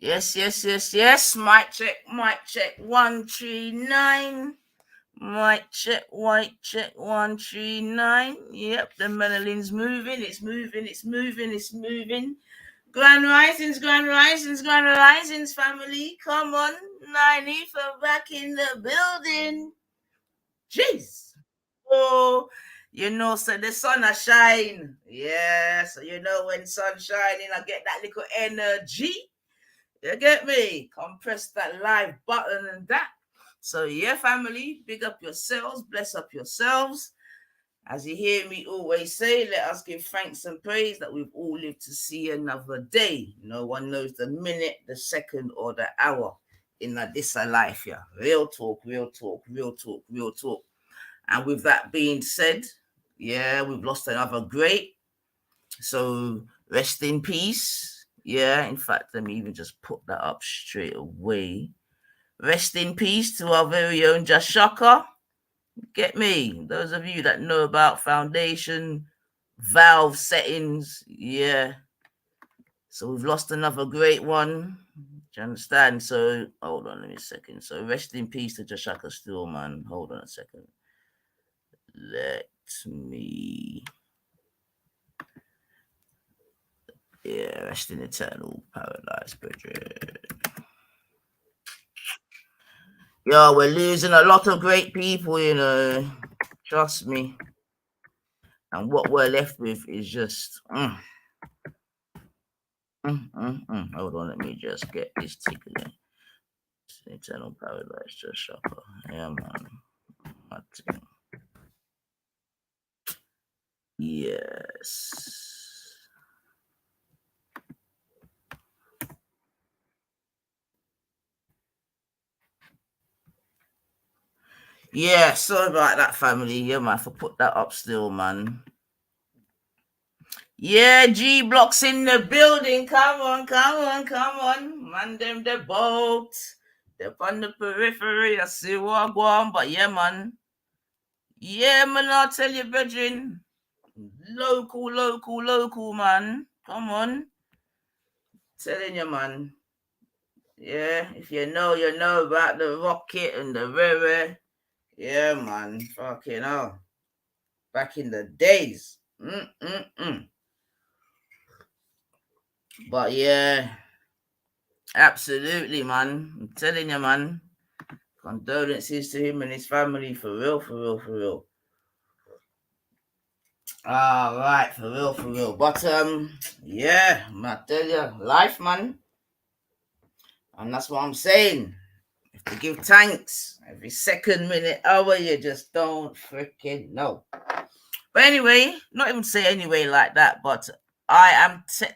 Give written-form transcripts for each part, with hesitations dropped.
Yes, yes, yes, yes. Mic check, mic check. 139. Mic check, mic check. 139. Yep, the melanin's moving. It's moving. It's moving. It's moving. Grand risings, grand risings, grand risings, family. Come on, 90 for back in the building. Jeez. Oh, so the sun a shine. Yeah, so when sun shining, I get that little energy. You get me? Compress that live button and that. So yeah, family, big up yourselves, bless up yourselves. As you hear me always say, let us give thanks and praise that we've all lived to see another day. No one knows the minute, the second, or the hour in this life. Yeah, real talk, real talk, real talk, real talk. And with that being said, yeah, we've lost another great. So rest in peace. Yeah, in fact, let me even just put that up straight away. Rest in peace to our very own Jashaka. Get me? Those of you that know about foundation, valve settings, yeah. So we've lost another great one. Do you understand? So hold on, let me a second. So rest in peace to Jashaka still, man. Hold on a second. Let me. Yeah, rest in eternal paradise, brethren. Yo, we're losing a lot of great people, Trust me. And what we're left with is just. Hold on, let me just get this ticket. Eternal paradise, just shopper. Yeah, man. Yes. Yeah, sorry about that, family. Yeah, man, for put that up still, man. Yeah, G Block's in the building. Come on, come on, come on. Man, them the boat. They're on the periphery. I see what go on, but yeah, man. Yeah, man, I'll tell you, brethren. Local, man. Come on. Telling you, man. Yeah, if you know about the rocket and the river. Yeah, man. Fucking hell. Back in the days. But yeah, absolutely, man. I'm telling you, man. Condolences to him and his family, for real, for real, for real. All right, for real, for real. But yeah, I tell you, life, man. And that's what I'm saying. If to give thanks every second, minute, hour, you just don't freaking know. But anyway, not even say anyway like that, but I am so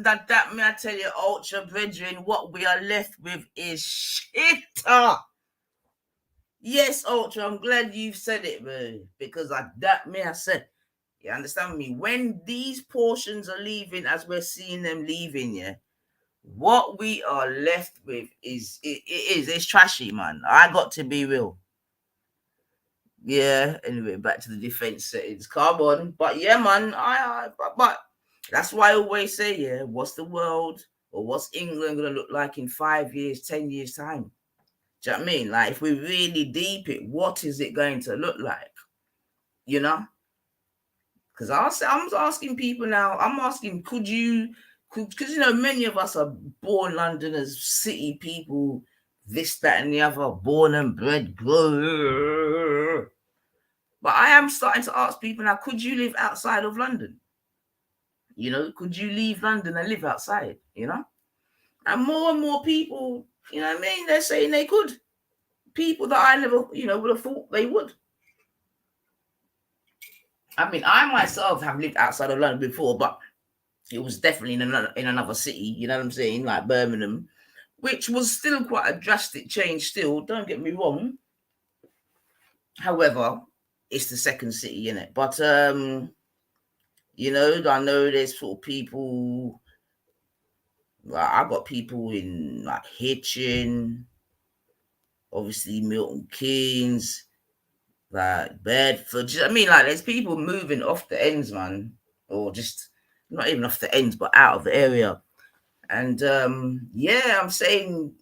that me I tell you, ultra brethren, what we are left with is shit. Yes, ultra, I'm glad you've said it, bro, because I said, you understand me? When these portions are leaving, as we're seeing them leaving, yeah, what we are left with is it's trashy, man. I got to be real. Yeah, anyway, back to the defense settings. Come on. But yeah, man, but that's why I always say, yeah, what's the world or what's England gonna look like in 5 years, 10 years time? Do you know what I mean? Like, if we really deep it, what is it going to look like? You know? Because I'm asking people now, I'm asking, because many of us are born Londoners, city people, this, that, and the other, born and bred, but I am starting to ask people now, could you live outside of London? Could you leave London and live outside? And more people, you know what I mean? They're saying they could. People that I never, would have thought they would. I mean, I myself have lived outside of London before, but it was definitely in another city, you know what I'm saying? Like Birmingham, which was still quite a drastic change still, don't get me wrong. However, it's the second city, innit? But I know there's sort of people. Like, I got people in like Hitchin, obviously Milton Keynes, like Bedford. I mean, like, there's people moving off the ends, man, or just not even off the ends, but out of the area. And yeah, I'm saying,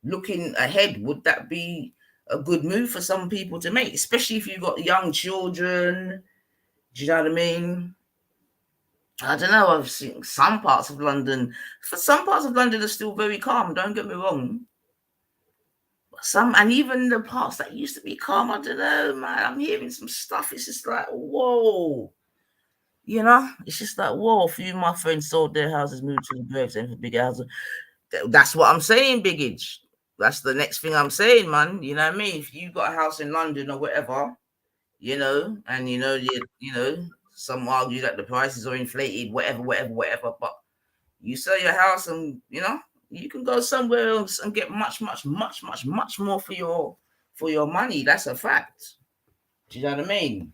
looking ahead, would that be a good move for some people to make, especially if you've got young children? Do you know what I mean? I don't know. I've seen some parts of London. For some parts of London are still very calm. Don't get me wrong. Some, and even the parts that used to be calm, I don't know, man. I'm hearing some stuff. It's just like, whoa. You know, it's just like, whoa. A few of my friends sold their houses, moved to the burbs, and for bigger houses. That's what I'm saying, Biggage. That's the next thing I'm saying, man. You know what I mean? If you got a house in London or whatever, and some argue that the prices are inflated, whatever. But you sell your house, and you can go somewhere else and get much more for your money. That's a fact. Do you know what I mean?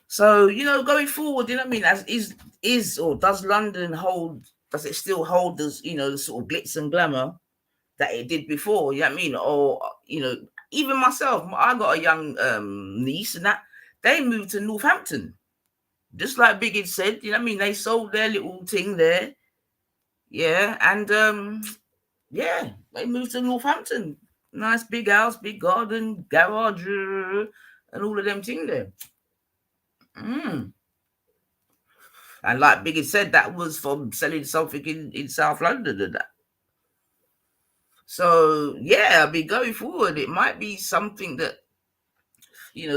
So going forward, you know what I mean? As is or does London hold? Does it still hold the sort of glitz and glamour that it did before? You know what I mean? Or even myself, I got a young niece, and that they moved to Northampton, just like Biggie said. You know what I mean? They sold their little thing there, yeah, and yeah, they moved to Northampton. Nice big house, big garden, garage, and all of them things there. And like Biggie said, that was from selling something in South London and that. So yeah, I mean, going forward, it might be something that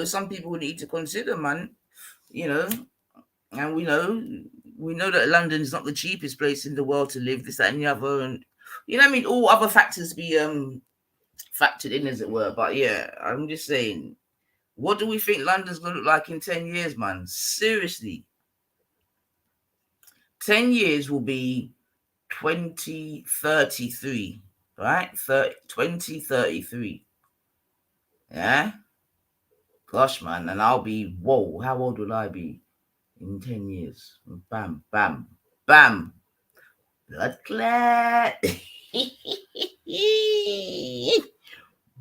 some people need to consider, man. You know, and we know that London is not the cheapest place in the world to live. This, that, and the other, and I mean, all other factors be factored in, as it were. But yeah, I'm just saying, what do we think London's gonna look like in 10 years, man? Seriously, 10 years will be 2033, right? 2033. Yeah. Gosh, man, and I'll be, whoa, how old will I be in 10 years? Bam, bam, bam. Blood clot.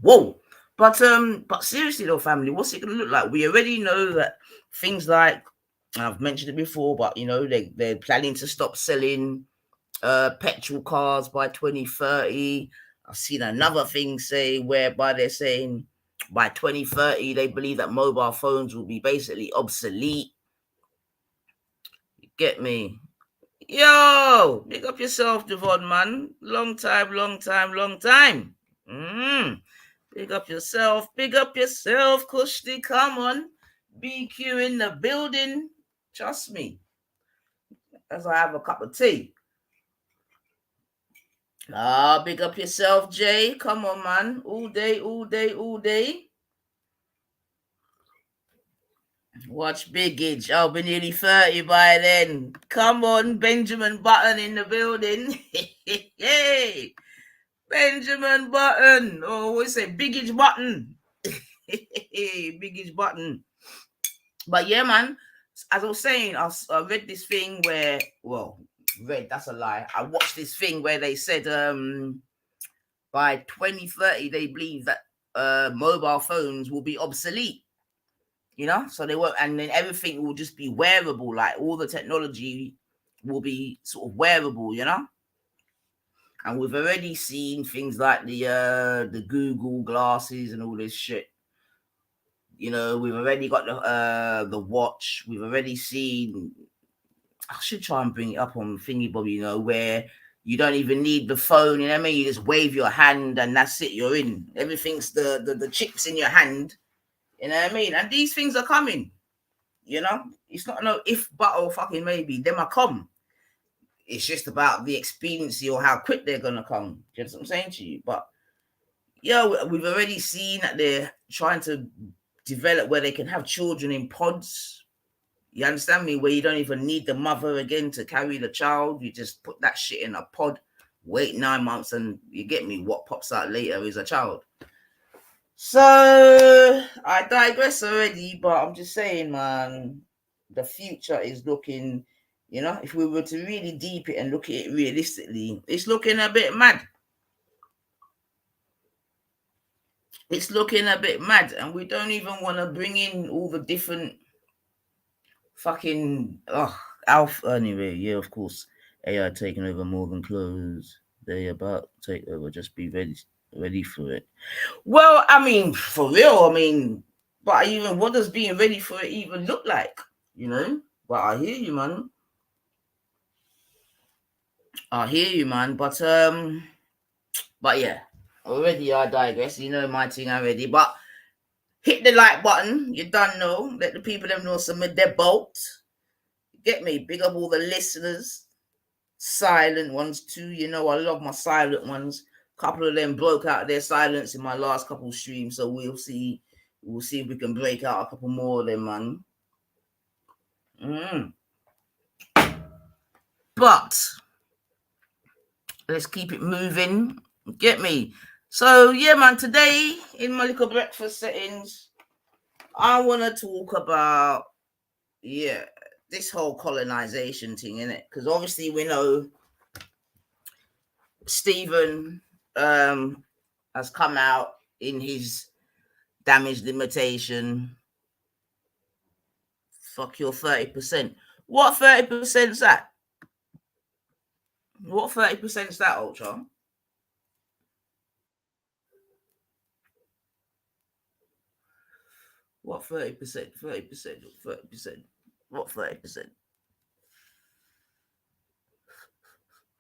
Whoa. But seriously though, family, what's it gonna look like? We already know that things like, I've mentioned it before, but they're planning to stop selling petrol cars by 2030. I've seen another thing say whereby they're saying by 2030 they believe that mobile phones will be basically obsolete. You get me? Yo, pick up yourself, Devon, man. Long time. Big up yourself, Kushti. Come on. BQ in the building. Trust me. As I have a cup of tea. Big up yourself, Jay. Come on, man. All day. Watch Biggage. I'll be nearly 30 by then. Come on, Benjamin Button in the building. Hey, Benjamin Button. Oh, we say Biggage Button. Biggage Button. But yeah, man, as I was saying, I read this thing where, that's a lie. I watched this thing where they said by 2030 they believe that mobile phones will be obsolete. So they won't, and then everything will just be wearable. Like all the technology will be sort of wearable. And we've already seen things like the Google glasses and all this shit. We've already got the watch. We've already seen. I should try and bring it up on Thingy Bobby, where you don't even need the phone. You know what I mean? You just wave your hand and that's it. You're in. Everything's the chips in your hand. You know what I mean? And these things are coming. It's not no if, but, or fucking maybe. Them are come. It's just about the expediency or how quick they're gonna come. You know what I'm saying to you? But we've already seen that they're trying to develop where they can have children in pods. You understand me? Where you don't even need the mother again to carry the child. You just put that shit in a pod, wait 9 months, and you get me. What pops out later is a child. So I digress already, but I'm just saying, man, the future is looking, if we were to really deep it and look at it realistically, it's looking a bit mad. It's looking a bit mad, and we don't even want to bring in all the different fucking Alpha. Anyway, yeah, of course. AI taking over more than clothes. They about to take over. Just be ready for it. Well, I mean, for real, I mean, but even what does being ready for it even look like? You know? But I hear you, man. I hear you, man. But yeah. Already I digress. You know my thing already. But hit the like button. You done know. Let the people them know some of their boat. Get me? Big up all the listeners. Silent ones too. You know I love my silent ones. Couple of them broke out their silence in my last couple streams, so we'll see. We'll see if we can break out a couple more of them, man. But let's keep it moving. Get me? So yeah, man. Today in my little breakfast settings, I want to talk about this whole colonization thing, innit? Because obviously we know Stephen has come out in his damage limitation. Fuck your 30%. What 30% is that? What 30% is that, Ultra? What 30%? 30%? 30%? What 30%?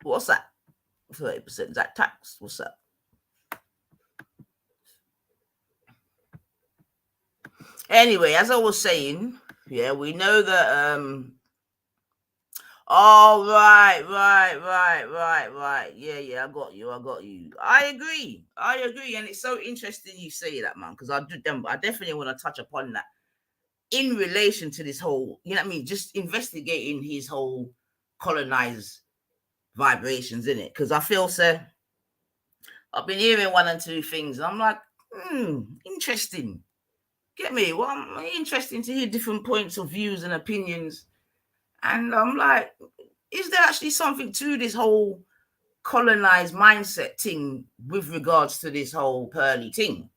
What's that? 30%? Is that tax? What's that? Anyway, as I was saying, yeah, we know that oh right. Yeah, I got you. I agree, and it's so interesting you say that, man, because I definitely want to touch upon that in relation to this whole, you know what I mean, just investigating his whole colonized vibrations in it, because I feel, sir, I've been hearing one and two things, and I'm like, interesting. Get me? Well, I'm interesting to hear different points of views and opinions, and I'm like, is there actually something to this whole colonized mindset thing with regards to this whole pearly thing?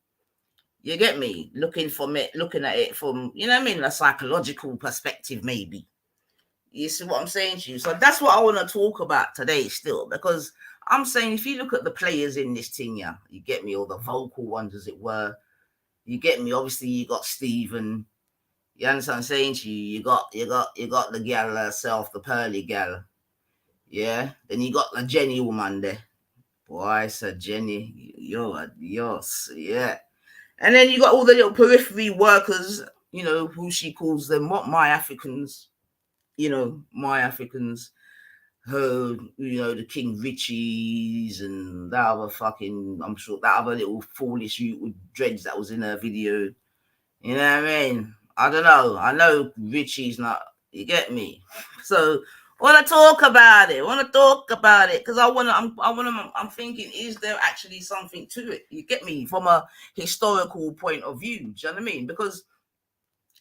You get me? Looking at it from, you know what I mean, a psychological perspective, maybe. You see what I'm saying to you? So that's what I want to talk about today still, because I'm saying if you look at the players in this thing, yeah, you get me, all the vocal ones, as it were. You get me? Obviously, you got Stephen. You understand what I'm saying to you? You got the gal herself, the pearly gal. Yeah. Then you got the Jenny woman there. Boy, so Jenny, you're yeah. And then you got all the little periphery workers, you know, who she calls them, what, my Africans, you know, my Africans, her, you know, the King Richies and that other fucking, I'm sure that other little foolish youth with dreads that was in her video. You know what I mean? I don't know. I know Richie's not, you get me? So I want to talk about it. Because I'm thinking, is there actually something to it? You get me? From a historical point of view. Do you know what I mean? Because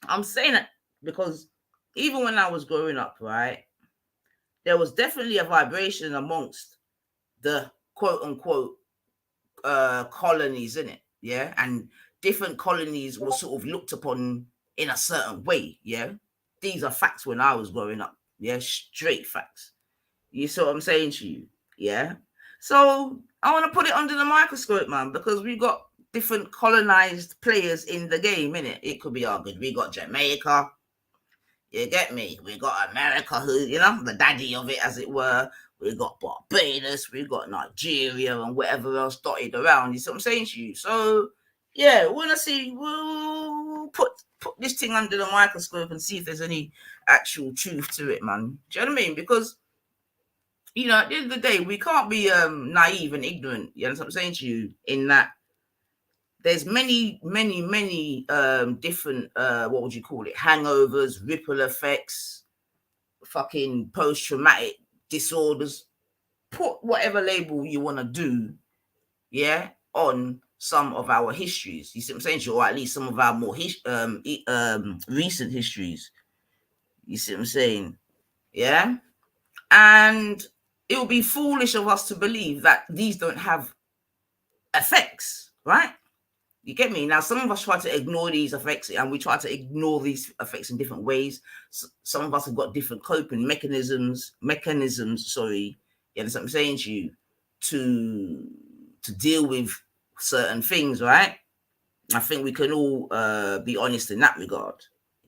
I'm saying it because even when I was growing up, right, there was definitely a vibration amongst the quote unquote colonies, in it, yeah, and different colonies were sort of looked upon in a certain way, yeah. These are facts when I was growing up, yeah, straight facts. You see what I'm saying to you, yeah. So I want to put it under the microscope, man, because we've got different colonized players in the game, innit? It could be all good. We got Jamaica, you get me? We got America, who, you know, the daddy of it, as it were. We got Barbados, we got Nigeria, and whatever else dotted around. You see what I'm saying to you? So, yeah, we'll put this thing under the microscope and see if there's any actual truth to it, man. Do you know what I mean? Because, you know, at the end of the day, we can't be naive and ignorant. You know what I'm saying to you? In that there's many different what would you call it, hangovers, ripple effects, fucking post-traumatic disorders, put whatever label you want to do, yeah, on some of our histories. You see what I'm saying? Or at least some of our more recent histories. You see what I'm saying? Yeah. And it would be foolish of us to believe that these don't have effects, right? You get me? Now, some of us try to ignore these effects, and we try to ignore these effects in different ways. Some of us have got different coping mechanisms. Sorry, you understand what I'm saying to you? To deal with certain things, right? I think we can all be honest in that regard.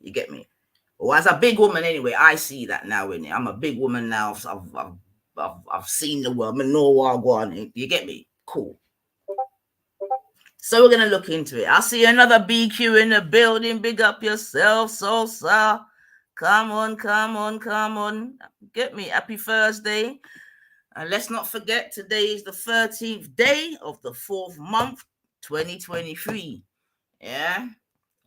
You get me? Well, as a big woman, anyway, I see that now. Innit? I'm a big woman now. I've seen the world. I know what I want. You get me? Cool. So we're gonna look into it. I see another BQ in the building. Big up yourself, Salsa. Come on. Get me. Happy Thursday. And let's not forget, today is the 13th day of the 4th month, 2023. Yeah.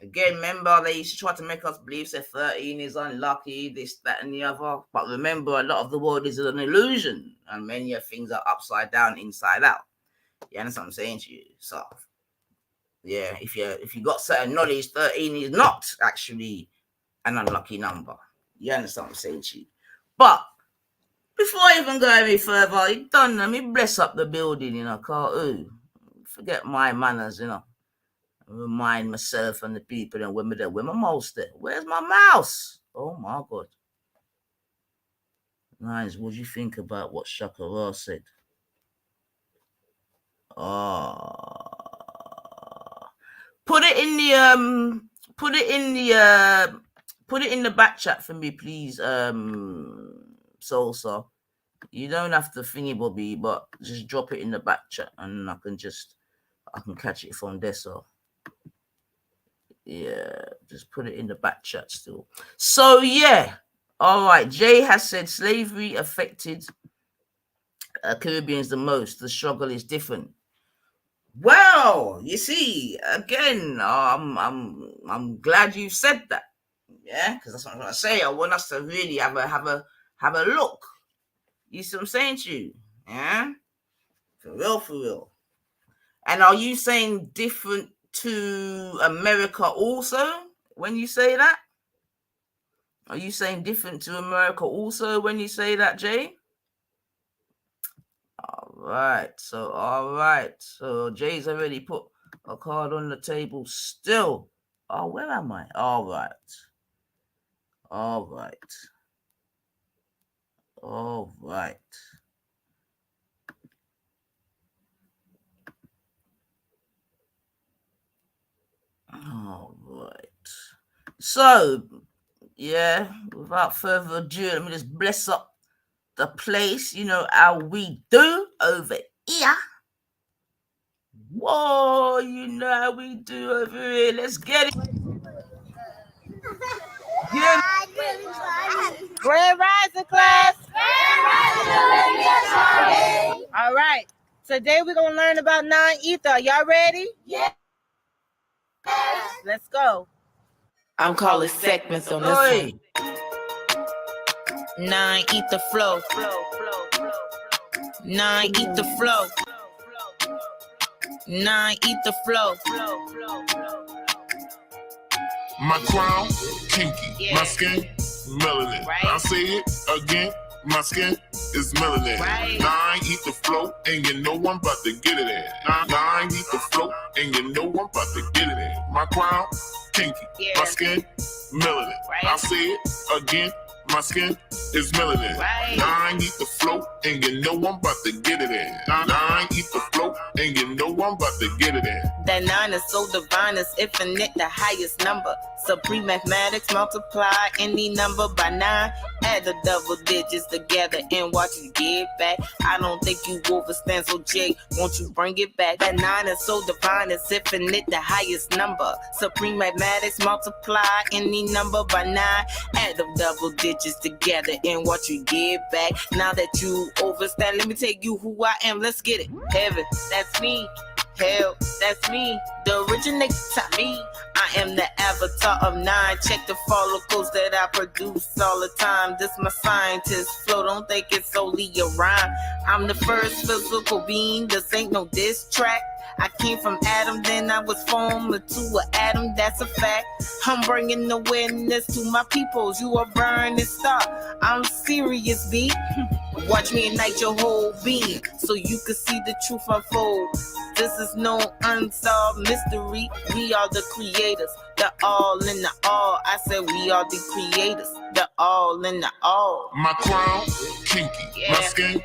Again, remember, they used to try to make us believe that 13 is unlucky, this, that, and the other. But remember, a lot of the world is an illusion, and many of things are upside down, inside out. You understand what I'm saying to you? So, yeah, if you got certain knowledge, 13 is not actually an unlucky number. You understand what I'm saying to you? But before I even go any further, you done. Let me bless up the building, forget my manners, Remind myself and the people and women there. Where my mouse there? Where's my mouse? Oh my God. Nice. What do you think about what Shakara said? Put it in the back chat for me, please. Salsa. You don't have to thingy bobby, but just drop it in the back chat and I can catch it from there. So yeah, just put it in the back chat still. So yeah, all right. Jay has said slavery affected Caribbeans the most. The struggle is different. Well, you see, again, I'm glad you said that. Yeah, because that's what I'm gonna say. I want us to really have a look. You see what I'm saying to you? Yeah, for real. And are you saying different to America also when you say that? Are you saying different to America also when you say that, Jay? All right. So Jay's already put a card on the table still. Oh, where am I? All right. So, yeah, without further ado, let me just bless up the place. You know how we do over here. Whoa, you know how we do over here. Let's get it. Grand Rising class. All right. Today we're going to learn about non-ether. Y'all ready? Yeah. Let's go. I'm calling segments on this one. Non-ether flow. Non-ether flow. Non-ether flow. My crown, kinky. My skin, melanin. Right. I'll say it again. My skin is melanin. Right. Nine eat the flow, and you know I'm about to get it in. Nine eat the flow, and you know I'm about to get it in. My crown, kinky. My skin, melanin. Right. I'll say it again. My skin is melanin. Right. Nine eat the flow, and you know I'm about to get it in. Nine eat the flow, and you know I'm about to get it in. That 9 is so divine, it's infinite, the highest number. Supreme mathematics, multiply any number by 9. Add the double digits together and watch it get back. I don't think you overstand, so Jay, won't you bring it back? That 9 is so divine, it's infinite, the highest number. Supreme mathematics, multiply any number by 9. Add the double digits together and watch you get back. Now that you overstand, let me tell you who I am. Let's get it. Heaven, that's me. Hell, that's me. The originator, me. I am the avatar of 9. Check the follicles that I produce all the time. This my scientist flow. Don't think it's solely a rhyme. I'm the first physical being. This ain't no diss track. I came from Adam, then I was formed to an atom. That's a fact. I'm bringing awareness to my peoples. You are burning star. I'm serious, B. Watch me ignite your whole being so you can see the truth unfold. This is no unsolved mystery. We are the creators, the all in the all. I said we are the creators, the all in the all. My crown, kinky. My skin,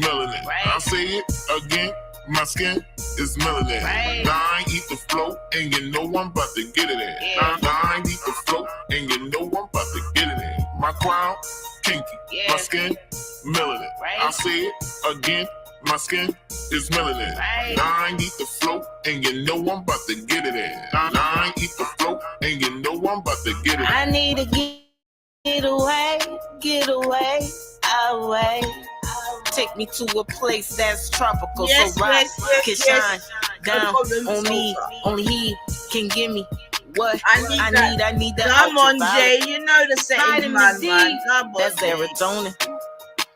melanin. Right. I'll say it again. My skin is melanin. Right. Nine eat the flow, and you know I'm about to get it in. Yeah. Nine eat the flow, and you know I'm about to get it in. My crown, kinky. Yeah. My skin, melanin. Right. I'll say it again. My skin is melanin. Right. Nine eat the flow, and you know I'm about to get it in. Nine eat the flow, and you know I'm about to get it in. I need to get away, away. Take me to a place that's tropical, Yes, so rock can yes. shine down problem on me. solver. Only he can give me what I need that. Come on, Jay. You know the settings, Vitamin D. man. Come on, That's Jay. serotonin.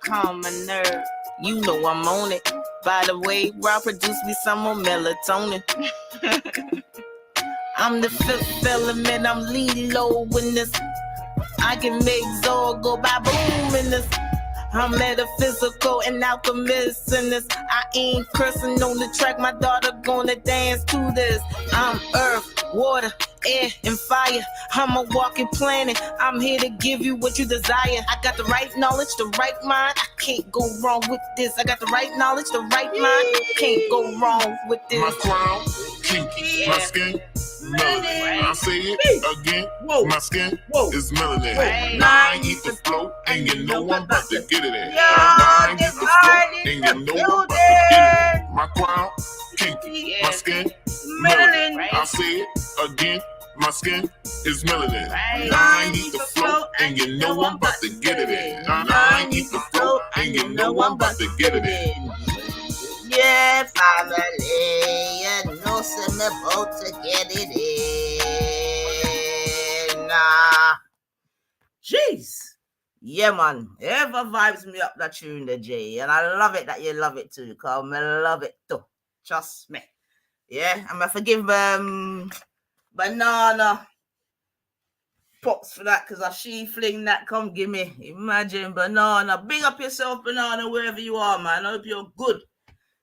Calm my nerve. You know I'm on it. By the way, Rob produced me some more melatonin. I'm the fifth element. I'm Lilo in this. I can make Zor go by boom in this. I'm metaphysical and alchemist in this. I ain't cursing on the track. My daughter gonna dance to this. I'm earth, water, air, and fire. I'm a walking planet. I'm here to give you what you desire. I got the right knowledge, the right mind. I can't go wrong with this. I got the right knowledge, the right mind. Can't go wrong with this. My crown, kinky. My skin, melanin. I'll say it again. Whoa. My skin Whoa. is melanin. Right. Nine eat the flow, and you know I'm about to get it in. Yeah, Nine eat get the flow, hard in and you the know I'm about to get it in. My crown, kinky. My skin, Melanin. melanin. I'll say it again. My skin is melanin. Right. Nine eat the flow, and you know I'm about to get it in. Nine eat the flow, and you know I'm about to get it in. Yeah, family, you know some about to get it in. Jeez. Yeah, man. Ever vibes me up that tune, the J. And I love it that you love it too. Come, I love it too. Trust me. Yeah, I'm gonna forgive Banana Pops for that, because I she fling that. Come give me. Imagine Banana. Big up yourself, Banana, wherever you are, man. I hope you're good.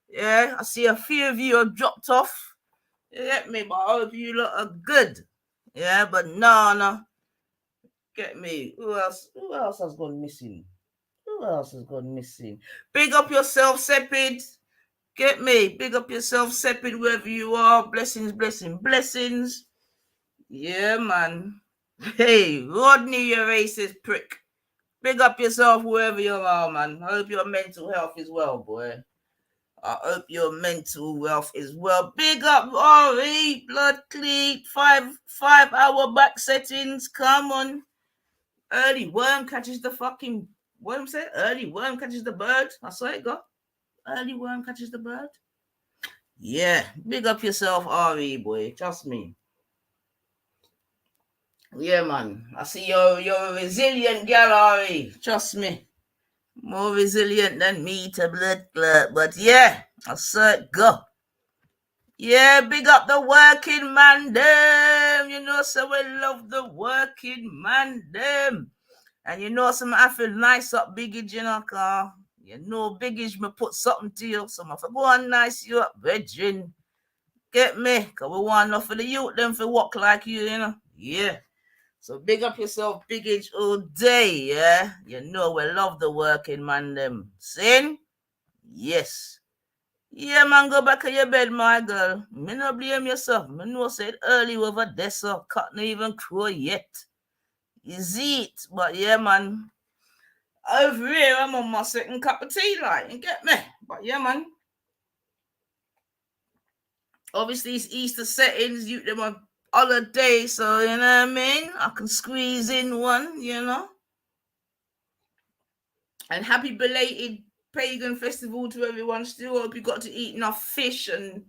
Yeah, I see a few of you have dropped off. You get me, but I hope you lot are good. Yeah, but no. Get me. Who else has gone missing? Big up yourself, Sepid. Get me. Big up yourself, Sepid, wherever you are. Blessings. Yeah, man. Hey, Rodney, you racist prick. Big up yourself, wherever you are, man. I hope your mental health is well, boy. I hope your mental wealth is well. Big up, Ori, Blood Cleat, 5 hour back settings. Come on. Early worm catches the fucking, what am I saying? Early worm catches the bird. I saw it go. Early worm catches the bird. Yeah. Big up yourself, Ori, boy. Trust me. Yeah, man. I see you're a resilient gal, Ori. Trust me. More resilient than me to blood clot. But yeah, I saw it go. Yeah, big up the working man them. You know, so we love the working man them. And you know, some I feel nice up biggage, you know, car. You know, biggage me put something to you. So I go on nice you up, brethren. Get me? Because we want enough for the youth them for walk like you, you know. Yeah. So big up yourself, biggage all day, yeah? You know we love the working man them. Sin? Yes. Yeah, man, go back to your bed, my girl. Me no blame yourself. Me know said early over there, so cut not even crow yet. Is it? But yeah, man. Over here, I'm on my second cup of tea, like, you get me? But yeah, man. Obviously, it's Easter settings. You them on holiday, so you know what I mean? I can squeeze in one, you know. And happy belated pagan festival to everyone. Still hope you got to eat enough fish and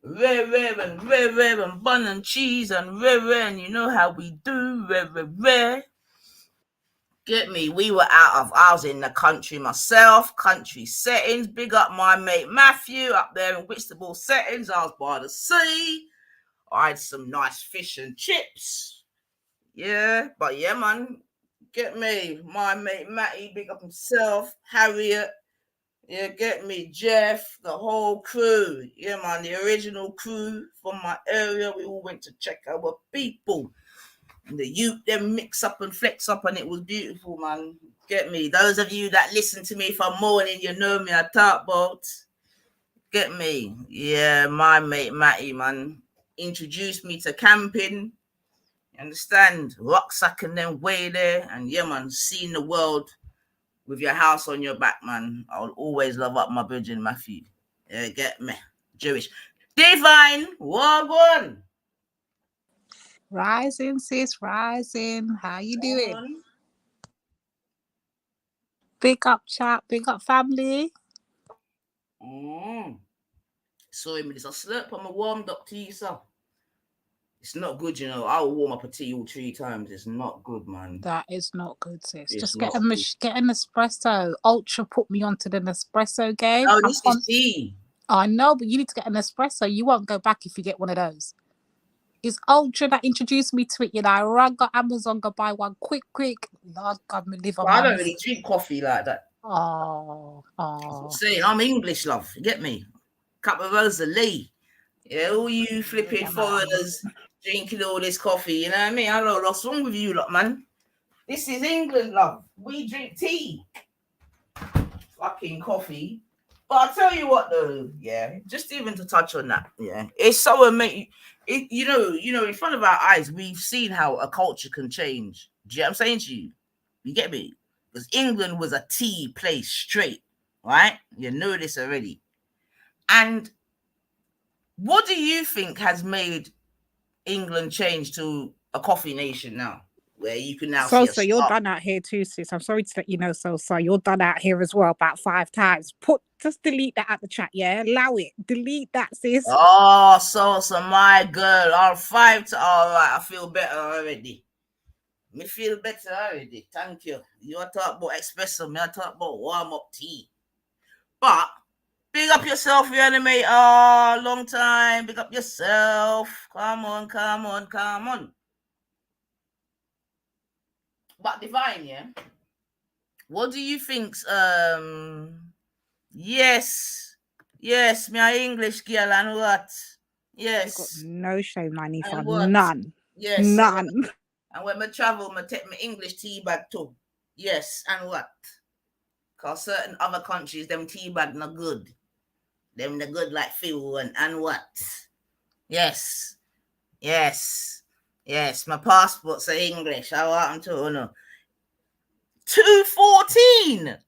rare and bun and cheese and rare, and you know how we do rare. Get me? I was in the country myself, country settings. Big up my mate Matthew up there in Whitstable settings. I was by the sea. I had some nice fish and chips. Yeah, but yeah, man. Get me? My mate Matty, big up himself. Harriet. You get me, Jeff, the whole crew. Yeah, man, the original crew from my area. We all went to check our people. And the youth them mix up and flex up, and it was beautiful, man. Get me. Those of you that listen to me from morning, you know me. I talk about. Get me. Yeah, my mate Matty, man, introduced me to camping. Understand? Rucksack and then way there, and yeah, man, seeing the world with your house on your back, man. I'll always love up my virgin Matthew. Yeah, get me. Jewish. Divine, Wagwan. Rising, sis, rising. How you doing? Big up, chat. Big up, family. Sorry, it's a slurp. I'm a warmed up tea, sir. It's not good, you know. I'll warm up a tea all 3 times. It's not good, man. That is not good, sis. It's just get an espresso. Ultra put me onto the Nespresso game. Oh, this is tea. I know, but you need to get an espresso. You won't go back if you get one of those. It's Ultra that introduced me to it. You know, I rang got Amazon, go buy one quick. Lord God, me live on. I don't really drink coffee like that. Oh. Saying I'm English, love. You get me? Cup of Rosalie. Yeah, all you flipping foreigners drinking all this coffee. You know what I mean? I don't know what's wrong with you, lot, man. This is England, love. We drink tea. Fucking coffee. But I'll tell you what, though. Yeah, just even to touch on that. Yeah, it's so amazing. You know, in front of our eyes, we've seen how a culture can change. Do you know what I'm saying to you? You get me? Because England was a tea place straight, right? You know this already. And what do you think has made England change to a coffee nation now? Where you can now so you're done out here too, sis. I'm sorry to let you know, so you're done out here as well about 5 times. Just delete that at the chat, yeah? Allow it. Delete that, sis. Oh, so my girl. All 5 to all right. I feel better already. Me feel better already. Thank you. You are talking about espresso. Me I talk about warm up tea. But big up yourself, you enemy. Oh, long time. Big up yourself. Come on. But Divine, yeah. What do you think's yes, me a English girl and what? Yes. Got no shame, Nanifa. None. Yes. None. And when I travel, I take my English tea bag too. Yes, and what? Because certain other countries, them tea bags not good. Them the good like Phil and what? Yes. My passport's English. How I'm to know. 214.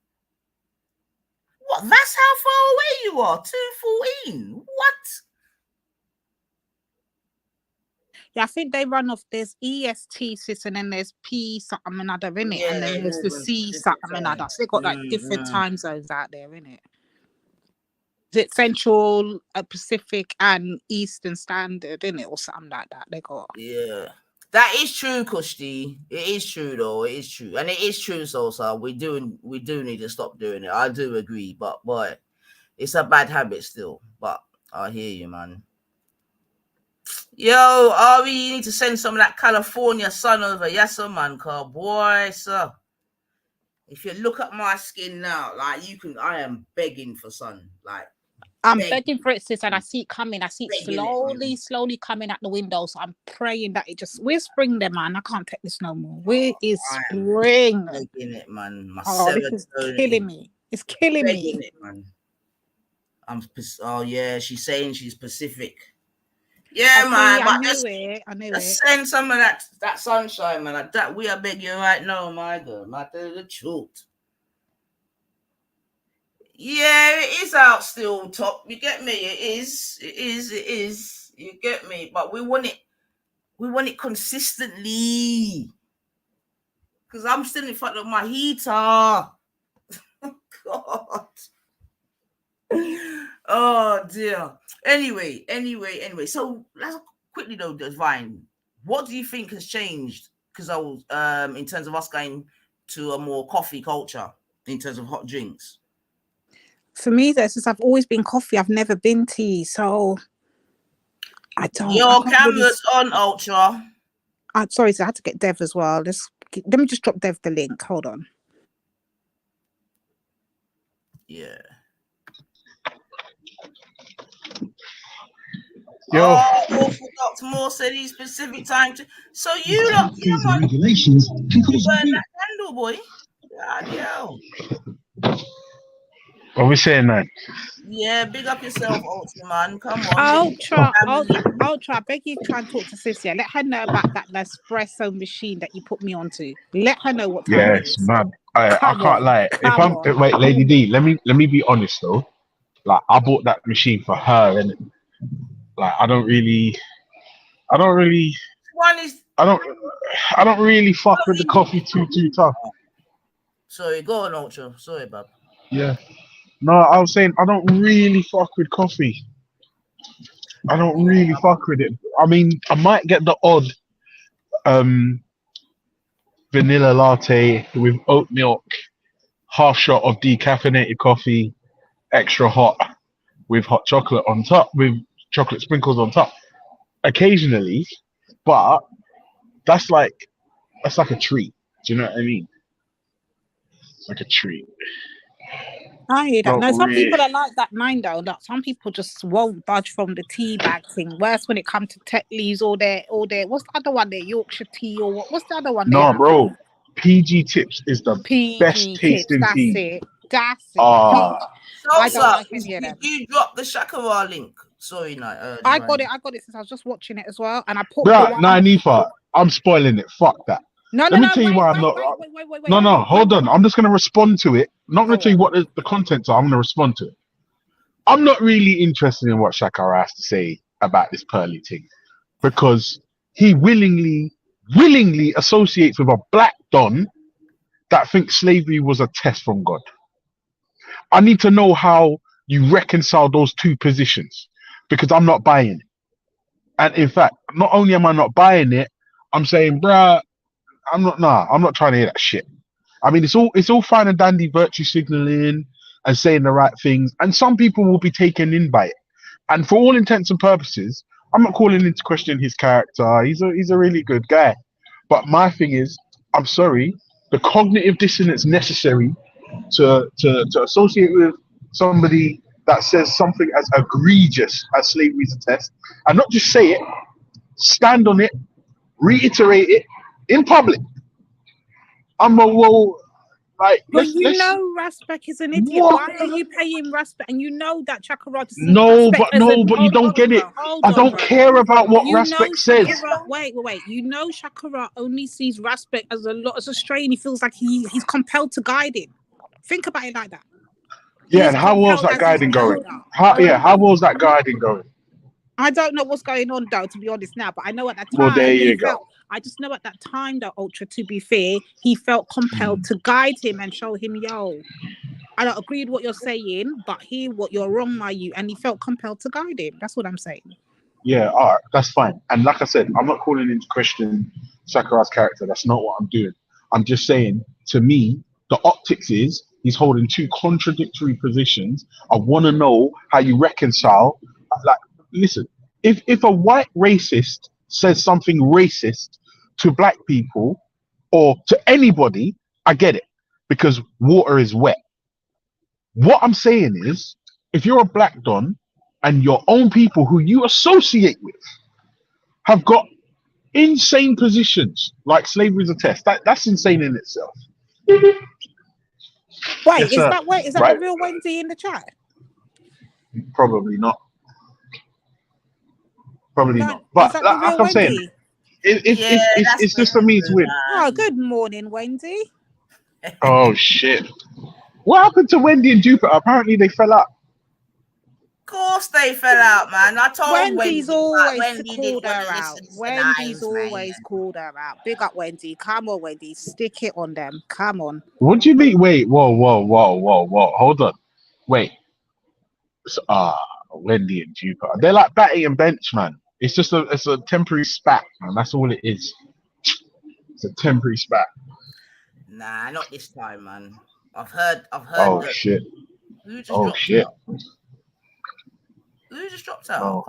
What? That's how far away you are. 214. What? Yeah, I think they run off. There's EST, sis, and then there's P something another, innit? Yeah, and then there's the C something another. So they got like different time zones out there, innit? Is it Central, Pacific, and Eastern Standard, innit, or something like that? They got. Yeah, that is true, Kushti. It is true, though. It is true, and it is true. So we do need to stop doing it. I do agree, but boy, it's a bad habit still. But I hear you, man. Yo, Ari, you need to send some of that California sun over. Yes, sir, man. Cause boy, sir, if you look at my skin now, like I am begging for sun. Like I'm begging for it, sis, and I see it coming. I see it slowly coming at the window. So I'm praying that where's spring there, man? I can't take this no more. Where is spring? Begging it, man. This is killing me. It's killing me. It, man. She's saying she's Pacific. Yeah, man. I knew it. Send some of that sunshine, man. That we are begging right now, my girl. I tell you the truth. Yeah, it is out still top. You get me? It is. You get me? But we want it consistently. Because I'm still in front of my heater. God. Oh dear. Anyway. So let's quickly though, Divine. What do you think has changed? Because I was in terms of us going to a more coffee culture in terms of hot drinks. For me, since I've always been coffee, I've never been tea. So I don't. Your camera's on, Ultra. I'm sorry, so I had to get Dev as well. Let me just drop Dev the link. Hold on. Yeah. Yo. Oh, forgot more said these specific time to. So you lot, regulations can cause burn that candle, boy. Bloody hell. What we saying, man? Yeah, big up yourself, Ultra man. Come on. Ultra, I beg you try and talk to sis, yeah. Let her know about that Nespresso machine that you put me onto. Let her know what time it Yes, is. man. I can't lie. Wait, Lady D, let me be honest though. Like, I bought that machine for her, and like I don't really fuck with the coffee too tough. Sorry, go on, Ultra. Sorry, bub. Yeah. No, I was saying I don't really fuck with coffee. I don't really fuck with it. I mean, I might get the odd vanilla latte with oat milk, half shot of decaffeinated coffee, extra hot with hot chocolate on top, with chocolate sprinkles on top. Occasionally, but that's like a treat. Do you know what I mean? Like a treat. I hear that. Not No, some really. people are like that mind though. That some people just won't budge from the tea bag thing. Worse when it comes to Tetley's or their what's the other one there? Yorkshire tea or what? What's the other one? No, bro. PG Tips is the best PG tasting Tips. tea. That's it. Ah. I don't like any of them. Did you drop the Shakara link? Sorry, no. I got it since I was just watching it as well, and I put. Nah, Nifa, I'm spoiling it. Fuck that. No, Let me tell you why I'm not. Wait. No, hold on. I'm just gonna respond to it. I'm not gonna tell you what the contents are. I'm gonna respond to it. I'm not really interested in what Shakara has to say about this Pearly thing, because he willingly associates with a black don that thinks slavery was a test from God. I need to know how you reconcile those two positions, because I'm not buying it. And in fact, not only am I not buying it, I'm saying, bruh, I'm not trying to hear that shit. I mean, it's all fine and dandy virtue signaling and saying the right things, and some people will be taken in by it. And for all intents and purposes, I'm not calling into question his character. He's a really good guy. But my thing is, I'm sorry, the cognitive dissonance necessary to associate with somebody that says something as egregious as slavery is a test, and not just say it, stand on it, reiterate it in public. But you know Raspek is an idiot. Why are you paying Raspek? And you know that Chakara sees but you don't get it. I don't care about what Raspek says. Wait. You know Chakara only sees Raspek as a stray, and he feels like he's compelled to guide him. Think about it like that. Yeah, and how was that guiding going? How was that guiding going? I don't know what's going on though, to be honest now, but I know at that time. Well, there you go. I just know at that time though, Ultra, to be fair, he felt compelled to guide him and show him, yo, I don't agree with what you're saying, but hear what you're wrong by you, and he felt compelled to guide him. That's what I'm saying. Yeah, all right, that's fine. And like I said, I'm not calling into question Sakura's character. That's not what I'm doing. I'm just saying, to me, the optics is he's holding two contradictory positions. I want to know how you reconcile. Like, listen, if a white racist says something racist to black people or to anybody, I get it, because water is wet. What I'm saying is, if you're a black don and your own people who you associate with have got insane positions like slavery is a test, that's insane in itself. Wait, yes, is that the real Wendy in the chat? Probably not. Probably not. But like I'm saying, it's just for me to win. Oh, good morning, Wendy. Oh shit! What happened to Wendy and Jupiter? Apparently they fell out. Of course they fell out, man. I told Wendy's always called her out. Wendy's always called her out. Big up Wendy. Come on, Wendy. Stick it on them. Come on. What do you mean? Wait, whoa. Hold on. Wait. Wendy and Jupiter. They're like Batty and Bench, man. It's just a temporary spat, man. That's all it is. It's a temporary spat. Nah, not this time, man. I've heard. Oh shit. Who just dropped out? Oh.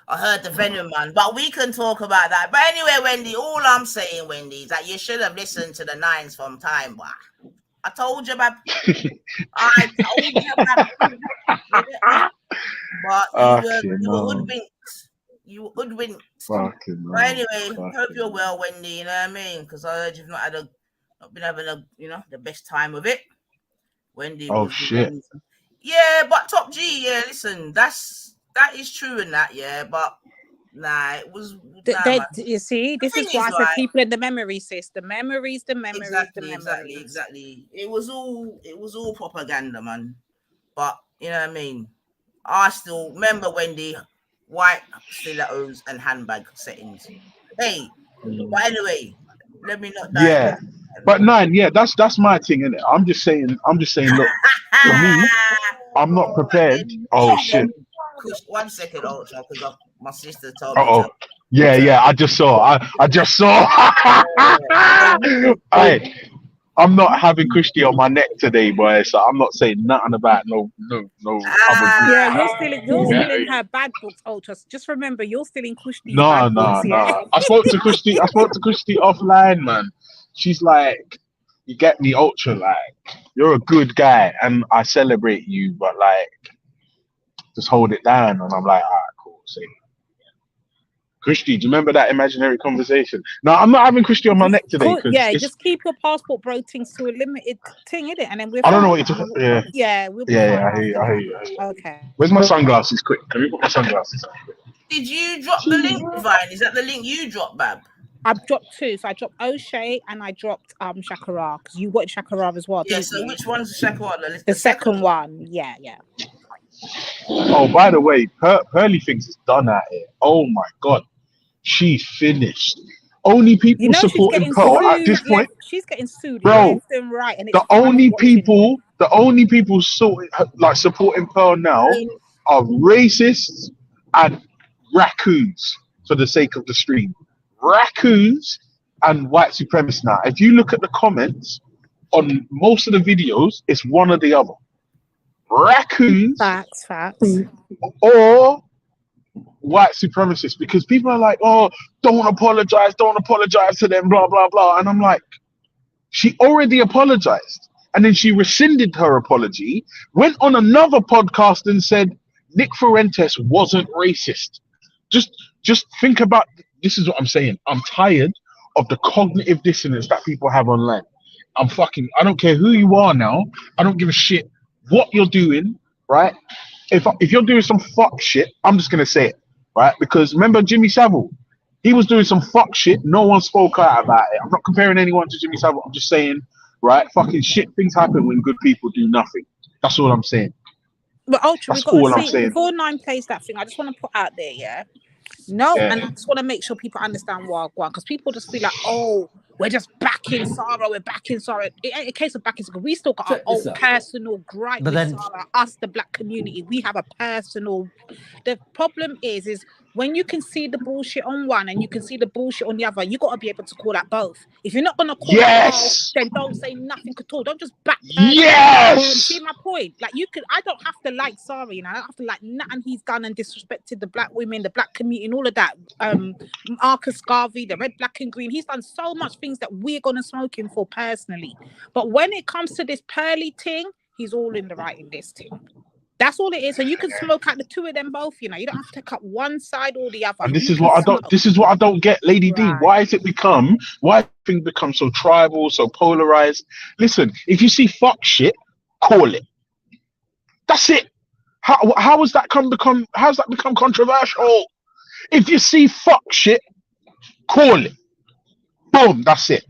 I heard the Venom man, but we can talk about that. But anyway, Wendy, all I'm saying, Wendy, is that you should have listened to the nines from time. Wow. I told you about. But you were hoodwinked. You were hoodwinked. Fucking But anyway, hope you're well, Wendy. You know what I mean? Because I heard you've not been having the best time of it. Wendy. Oh shit. Yeah, but Top G. Yeah, listen, that is true in that. Yeah, but nah, it was. You see, this is why I said people in the memory, sis. The memories. Exactly. It was all propaganda, man. But you know what I mean. I still remember Wendy, white stilettos and handbag settings. Hey, but anyway, let me not die. Yeah, but that's my thing, innit? I'm just saying, look, for me, I'm not prepared. Oh shit. One second, Ultra, because my sister told me. Oh, yeah, I just saw. Hey, I'm not having Christy on my neck today, boy. So I'm not saying nothing about no. Yeah, you're still in her bad books, Ultra. Just remember, you're still in Christy's bad books. Yeah? I spoke to Christy offline, man. She's like, you get me, Ultra. Like, you're a good guy, and I celebrate you, but like, just hold it down. And I'm like, all right, cool. See. Christy, do you remember that imaginary conversation? No, I'm not having Christy on my neck today. Yeah, just keep your passport bro things to a limited thing, innit? And then we're. I don't know what you're talking about. Yeah. Yeah, we'll be I hear you. Okay. Where's my sunglasses? Quick, can we put my sunglasses on? Did you drop the link, Divine? Is that the link you dropped, Bab? I've dropped two. So I dropped O'Shea and I dropped Shakara, because you watched Shakara as well. Yeah, so which one's the Shakara? The second one. Yeah. Oh, by the way, Pearly thinks it's done at it. Oh my god. She finished. Only people supporting Pearl at this point. She's getting sued, bro. Right, and the only people supporting Pearl now are racists and raccoons for the sake of the stream. Raccoons and white supremacists. Now, if you look at the comments on most of the videos, it's one or the other. Raccoons, facts, or white supremacists, because people are like, oh, don't apologize to them, blah blah blah, and I'm like, she already apologized, and then she rescinded her apology, went on another podcast and said Nick Fuentes wasn't racist. Just think about, this is what I'm saying. I'm tired of the cognitive dissonance that people have online. I don't care who you are now. I don't give a shit what you're doing, right? If you're doing some fuck shit, I'm just gonna say it, right? Because remember Jimmy Savile, he was doing some fuck shit. No one spoke out about it. I'm not comparing anyone to Jimmy Savile. I'm just saying, right? Fucking shit things happen when good people do nothing. That's all I'm saying. But Ultra, we've got to see, before 9 plays that thing, I just want to put out there, and I just want to make sure people understand Wagwan, because people just feel like, oh, we're just backing Sarah, It ain't a case of backing Sarah. We still got our own personal gripe with Sarah, us, the black community. We have a personal. The problem is when you can see the bullshit on one and you can see the bullshit on the other, you got to be able to call that both. If you're not going to call that both, then don't say nothing at all. Don't just back. See my point? Like, I don't have to like Sarah, I don't have to like nothing he's done and disrespected the black women, the black community, and all of that. Marcus Garvey, the red, black, and green. He's done so much things that we're going to smoke him for personally. But when it comes to this Pearly thing, he's all in the right in this thing. That's all it is. So you can smoke out the two of them both, you don't have to take up one side or the other. And this is what I don't get, Lady D. Why things become so tribal, so polarized? Listen, if you see fuck shit, call it. That's it. How has that become controversial? If you see fuck shit, call it. Boom, that's it.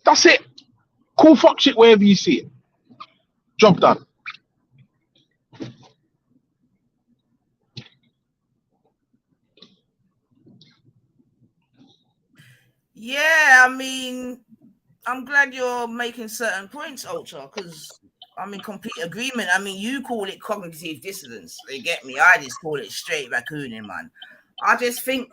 That's it. Call fuck shit wherever you see it. Job done. Yeah, I mean, I'm glad you're making certain points, Ultra, because I'm in complete agreement. I mean, you call it cognitive dissonance. They get me. I just call it straight raccooning, man. I just think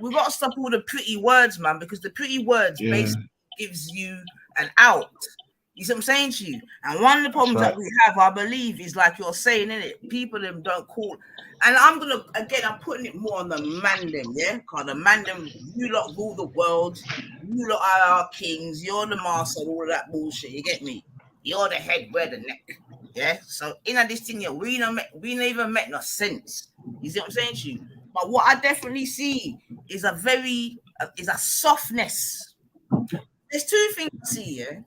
we've got to stop all the pretty words, man, because the pretty words basically gives you an out. You see what I'm saying to you? And one of the problems that we have, I believe, is like you're saying, innit? People them don't call. And I'm putting it more on the man them, yeah? Because the man them, you lot rule the world. You lot are our kings. You're the master and all of that bullshit. You get me? You're the head, we're the neck. Yeah. So in this thing, yeah, we never met no sense. You see what I'm saying to you? But what I definitely see is a softness. There's two things I see, yeah.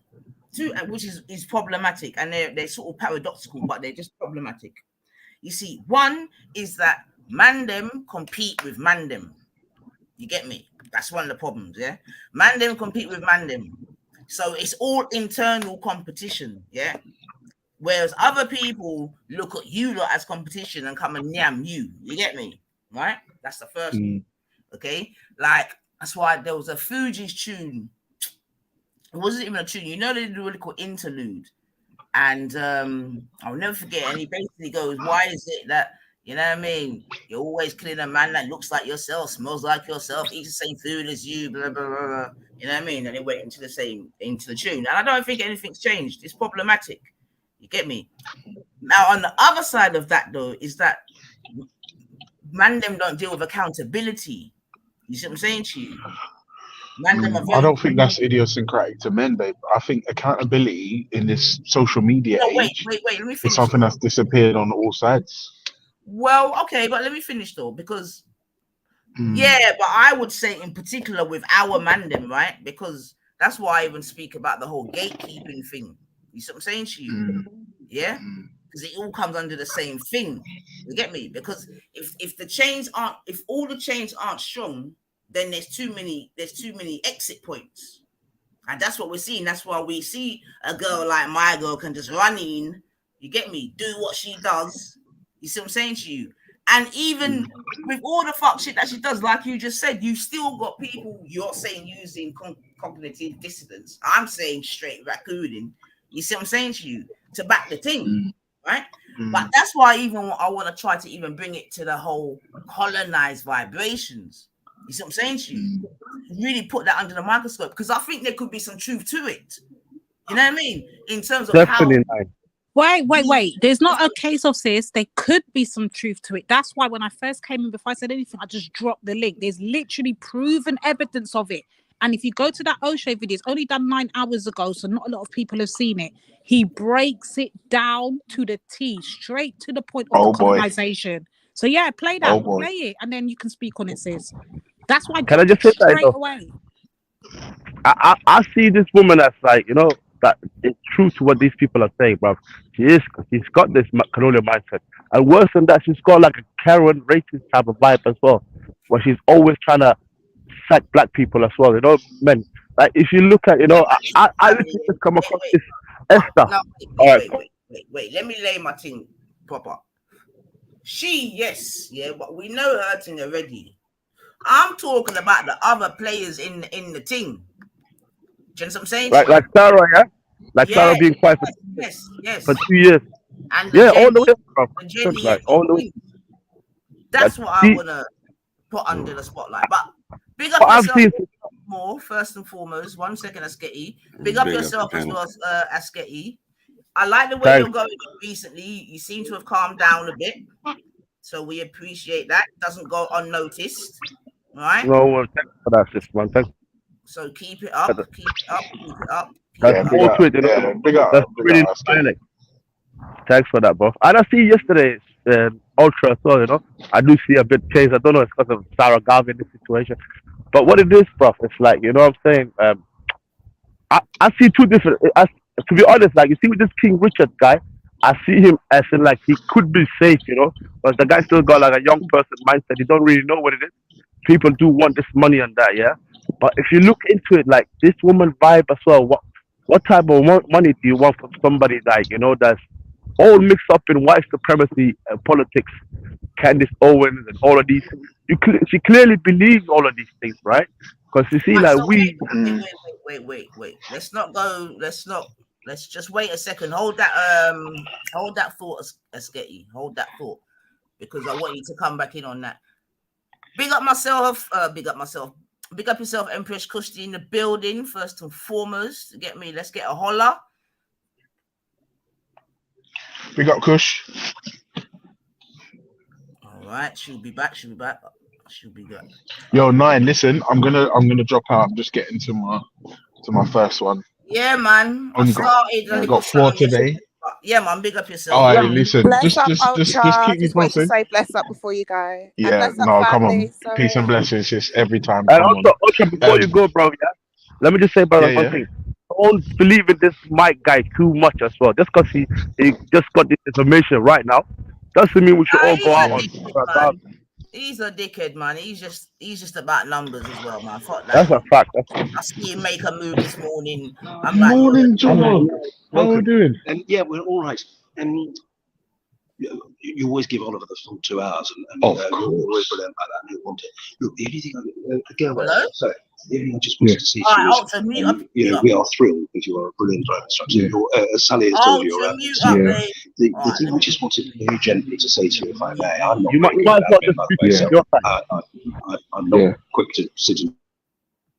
Two, which is problematic, and they're sort of paradoxical, but they're just problematic. You see, one is that mandem compete with mandem. You get me? That's one of the problems, yeah. Mandem compete with mandem, so it's all internal competition, yeah. Whereas other people look at you lot as competition and come and yam you. You get me? Right? That's the first one. Okay. Like, that's why there was a Fuji's tune. It wasn't even a tune. You know, they do a really called interlude. And I'll never forget. And he basically goes, why is it that, you know what I mean? You're always killing a man that looks like yourself, smells like yourself, eats the same food as you, blah, blah, blah, blah. You know what I mean? And it went into the tune. And I don't think anything's changed. It's problematic. You get me? Now, on the other side of that, though, is that mandem don't deal with accountability. You see what I'm saying to you? I don't think that's idiosyncratic to men, babe. I think accountability in this social media age wait, let me finish. Is something that's disappeared on all sides. Well, okay, but let me finish though, because yeah, but I would say in particular with our mandem, right? Because that's why I even speak about the whole gatekeeping thing. You see what I'm saying to you? Yeah, because it all comes under the same thing. You get me? Because if all the chains aren't strong, then there's too many exit points, and that's what we're seeing. That's why we see a girl like my girl can just run in. You get me? Do what she does. You see what I'm saying to you? And even with all the fuck shit that she does, like you just said, you still got people. You're saying using cognitive dissonance. I'm saying straight raccooning. You see what I'm saying to you? To back the thing, right? But that's why I want to try to even bring it to the whole colonized vibrations. You see what I'm saying to you? Really put that under the microscope, because I think there could be some truth to it. You know what I mean? In terms of definitely how. Wait. There's not a case of sis. There could be some truth to it. That's why when I first came in, before I said anything, I just dropped the link. There's literally proven evidence of it. And if you go to that O'Shea video, it's only done 9 hours ago, so not a lot of people have seen it. He breaks it down to the T, straight to the point of the colonization. So yeah, play that, play it, and then you can speak on it, sis. That's why. Can I just say that straight away? I see this woman as like, you know, that it's true to what these people are saying, bro. She's got this colonial mindset, and worse than that, she's got like a Karen racist type of vibe as well, where she's always trying to sack black people as well. You know, men. Like if you look at, you know, I literally just come across this Esther. No, wait. Let me lay my thing proper. Yes, but we know her thing already. I'm talking about the other players in the team. Do you know what I'm saying? Like Sarah, yeah? Like Sarah being quiet for 2 years. And all the way. All the way. That's what I want to put under the spotlight. But big up yourself more, first and foremost. 1 second, Asketi. Big up yourself as well, Asketi. I like the way you're going recently. You seem to have calmed down a bit. So we appreciate that. Doesn't go unnoticed. All right? No, well, thanks for that, sis, man. Thanks. So keep it up. That's more to it, you know. That's really inspiring. Thanks for that, bro. And I see yesterday's Ultra as well, you know. I do see a bit change. I don't know, it's because of Sarah Garvey in this situation. But what it is, bro, it's like, you know what I'm saying? I see two different, to be honest, like, you see with this King Richard guy, I see him as in, like, he could be safe, you know. But the guy still got, like, a young person mindset. He don't really know what it is. People do want this money and that, yeah. But if you look into it, like this woman vibe as well, what type of money do you want from somebody like, you know, that's all mixed up in white supremacy and politics, Candace Owens and all of these? She clearly believes all of these things, right? Because you see, like wait. Let's just wait a second. Hold that thought, Asketi. Hold that thought, because I want you to come back in on that. Big up yourself, Empress Kushti in the building, first and foremost. Get me, let's get a holler. Big up Kush. All right, she'll be back. Yo, 9, listen, I'm gonna drop out. I'm just getting to my first one. Yeah, man. I Only started a got little 4 something today. yesterday. Yeah, man. Big up yourself. All Yeah. right, listen, Bless up, just Ultra. keep me Just wanted to posted. say bless up before you go. And Yeah, bless up, no, come family. on, peace and Sorry. blessings, just every time. And Come on. also, before you go, bro, yeah, let me just say, brother, one Yeah. thing. Don't believe in this Mike guy too much as well. Just because he just got this information right now, doesn't mean we should all go He's a out on. dickhead, man. He's a dickhead, man. He's just about numbers as well, man. Fuck that. That's a fact. I see him make a move this morning. I'm like, Morning, John. How are you doing? And yeah, we're all right. And you always give Oliver the full 2 hours, and Of you're always brilliant about that. And you want it. Look, the only thing again, Hello? sorry, the only thing I just wanted to say to Alright, you is, Ultra, mute up. we are thrilled that you are a brilliant driver instructor. As Sally has told you, Ultra, you're mute up, babe. the thing we just wanted very gently to say to you, if I may, I'm not You might as well just by the way, I'm not quick to sit and.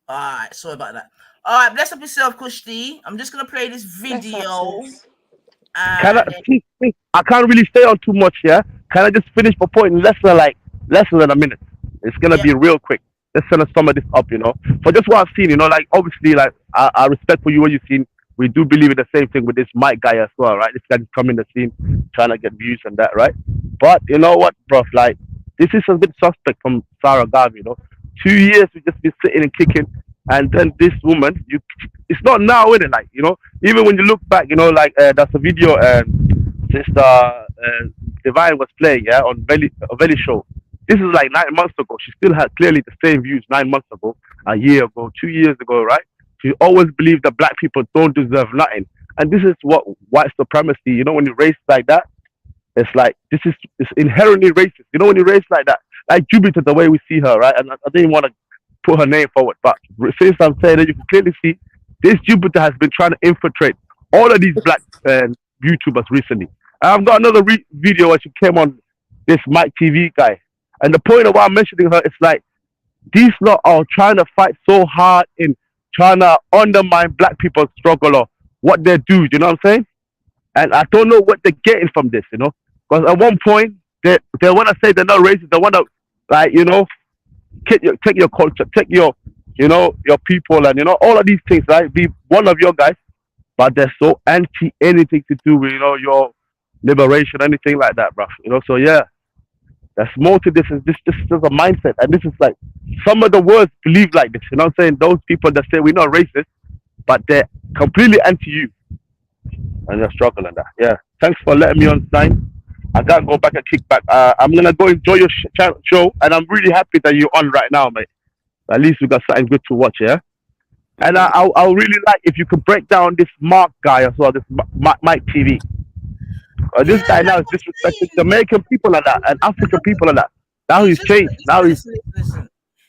Alright, sorry about that. Alright, bless up yourself, Kushti. I'm just gonna play this video. Can I can't really stay on too much, yeah? Can I just finish my point in less than a minute? It's gonna be real quick. Let's sum this up, For just what I've seen, like obviously, like I respect for you what you've seen. We do believe in the same thing with this Mike guy as well, right? This guy just come in the scene trying to get views and that, right? But you know what, bro? Like this is a bit suspect from Sarah Garvey, 2 years we just been sitting and kicking, and then this woman, it's not now, is it? Like, even when you look back, like that's a video Sister Divine was playing, yeah, on Belly show. This is like 9 months ago. She still had clearly the same views 9 months ago, a year ago, 2 years ago, right? She always believed that black people don't deserve nothing. And this is what white supremacy, when you race like that, it's like, it's inherently racist. When you race like that, like Jupiter, the way we see her, right? And I didn't want to put her name forward, but since I'm saying that, you can clearly see this Jupiter has been trying to infiltrate all of these black YouTubers recently. And I've got another video where she came on this Mike TV guy. And the point of why I'm mentioning her is like, these lot are trying to fight so hard in trying to undermine black people's struggle or what they do, you know what I'm saying? And I don't know what they're getting from this, because at one point, they want to say they're not racist. They want to, like, take your culture, take your, your people and, all of these things, right? Be one of your guys, but they're so anti anything to do with, your liberation, anything like that, bro. So yeah, there's more to this. This is a mindset, and this is like some of the words believe like this. You know what I'm saying? Those people that say we're not racist, but they're completely anti you, and they're struggling that. Yeah. Thanks for letting me on, Stein. I gotta go back and kick back. I'm gonna go enjoy your show, and I'm really happy that you're on right now, mate. At least we got something good to watch, yeah. And I'll really like if you could break down this Mark guy as well, this Mike TV. This guy now is disrespecting Jamaican people like that and African people like that. Now he's changed. Now listen.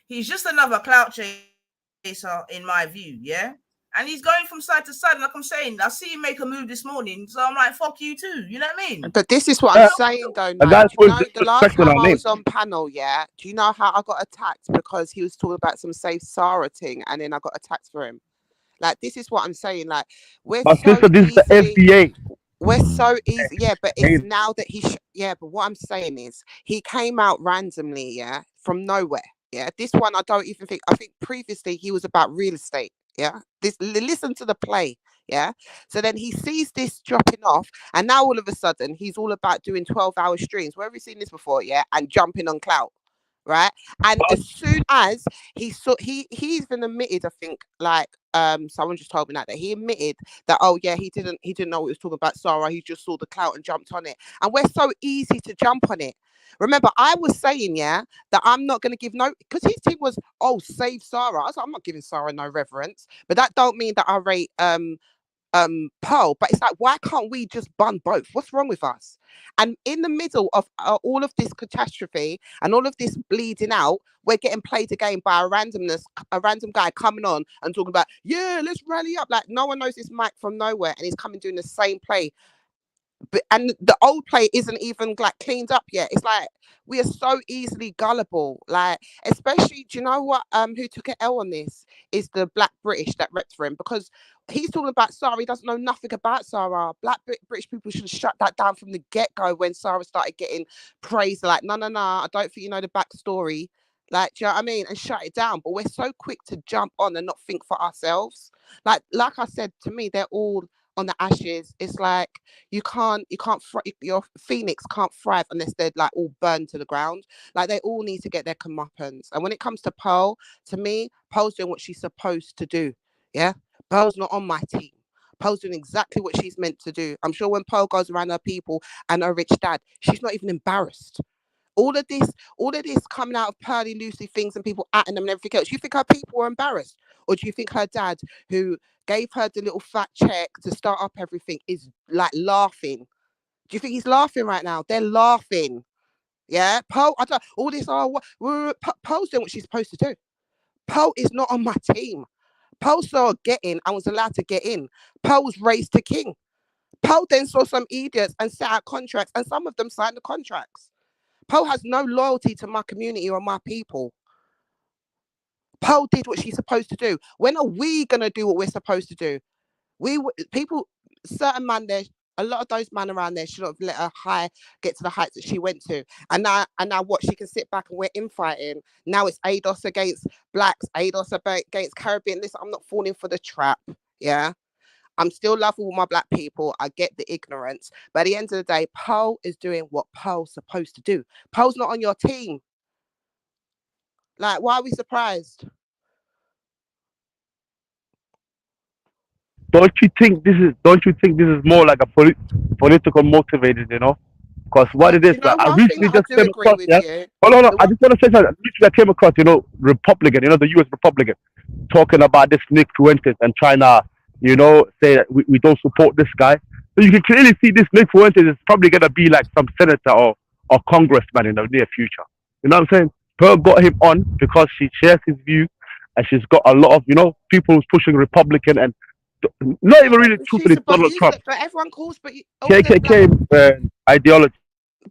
He's just another clout chaser in my view, yeah? And he's going from side to side, like I'm saying. I see him make a move this morning, so I'm like, fuck you too. You know what I mean? But this is what I'm saying, though. Now, the last time I was on panel, yeah, do you know how I got attacked? Because he was talking about some Save Sarah thing, and then I got attacked for him. Like, this is what I'm saying. Like, we're my sister, this is the FDA. We're so easy, yeah, but it's now that but what I'm saying is he came out randomly, yeah, from nowhere, yeah. This one I don't even think. I think previously he was about real estate, yeah. Listen to the play, yeah. So then he sees this dropping off, and now all of a sudden he's all about doing 12-hour streams. Where have you seen this before, yeah? And jumping on clout, right? And as soon as he even admitted, I think, like someone just told me that he admitted that, oh yeah, he didn't know what he was talking about Sarah, he just saw the clout and jumped on it. And we're so easy to jump on it. Remember, I was saying, yeah, that I'm not going to give no, because his thing was, oh, save Sarah. I was like, I'm not giving Sarah no reverence, but that don't mean that I rate Pearl. But it's like, why can't we just bun both? What's wrong with us? And in the middle of all of this catastrophe and all of this bleeding out, we're getting played again by a random guy coming on and talking about, yeah, let's rally up. Like, no one knows this Mike from nowhere, and he's coming doing the same play. But and the old play isn't even like cleaned up yet. It's like we are so easily gullible. Like, especially, do you know what? Who took an L on this is the Black British that repped for him, because he's talking about Sarah. He doesn't know nothing about Sarah. Black British people should have shut that down from the get go when Sarah started getting praised. Like, no, I don't think you know the backstory. Like, do you know what I mean? And shut it down. But we're so quick to jump on and not think for ourselves. Like I said, to me, they're all on the ashes. It's like your phoenix can't thrive unless they're like all burned to the ground. Like they all need to get their comeuppance. And when it comes to Pearl, to me, Pearl's doing what she's supposed to do. Yeah, Pearl's not on my team. Pearl's doing exactly what she's meant to do. I'm sure when Pearl goes around her people and her rich dad, she's not even embarrassed. All of this coming out of Pearly Lucy things and people atting them and everything else. You think her people were embarrassed? Or do you think her dad, who gave her the little fat check to start up everything, is like laughing? Do you think he's laughing right now? They're laughing. Yeah? Pearl, all this, Pearl's doing what she's supposed to do. Pearl is not on my team. Pearl saw get in and was allowed to get in. Pearl was raised to king. Pearl then saw some idiots and set out contracts, and some of them signed the contracts. Pearl has no loyalty to my community or my people. Pearl did what she's supposed to do. When are we going to do what we're supposed to do? Certain man there, a lot of those men around there should have let her get to the heights that she went to. And now what? She can sit back and we're infighting. Now it's ADOS against blacks, ADOS against Caribbean. Listen, I'm not falling for the trap. Yeah. I'm still loving all my black people. I get the ignorance. But at the end of the day, Pearl is doing what Pearl's supposed to do. Pearl's not on your team. Like, why are we surprised? Don't you think this is more like a political motivated, you know? Because what it is, You know, I one recently thing that just I do came agree across, with yeah. you. Hold on, the I one- just want to say something. Recently I came across, you know, Republican, you know, the US Republican, talking about this Nick Fuentes and trying to, you know, say that we don't support this guy. So you can clearly see this Nick Fuentes is probably going to be like some senator or congressman in the near future. You know what I'm saying? Pearl got him on because she shares his view and she's got a lot of, you know, people who's pushing Republican and not even really truthfully Donald Trump. But everyone calls, but KKK ideology.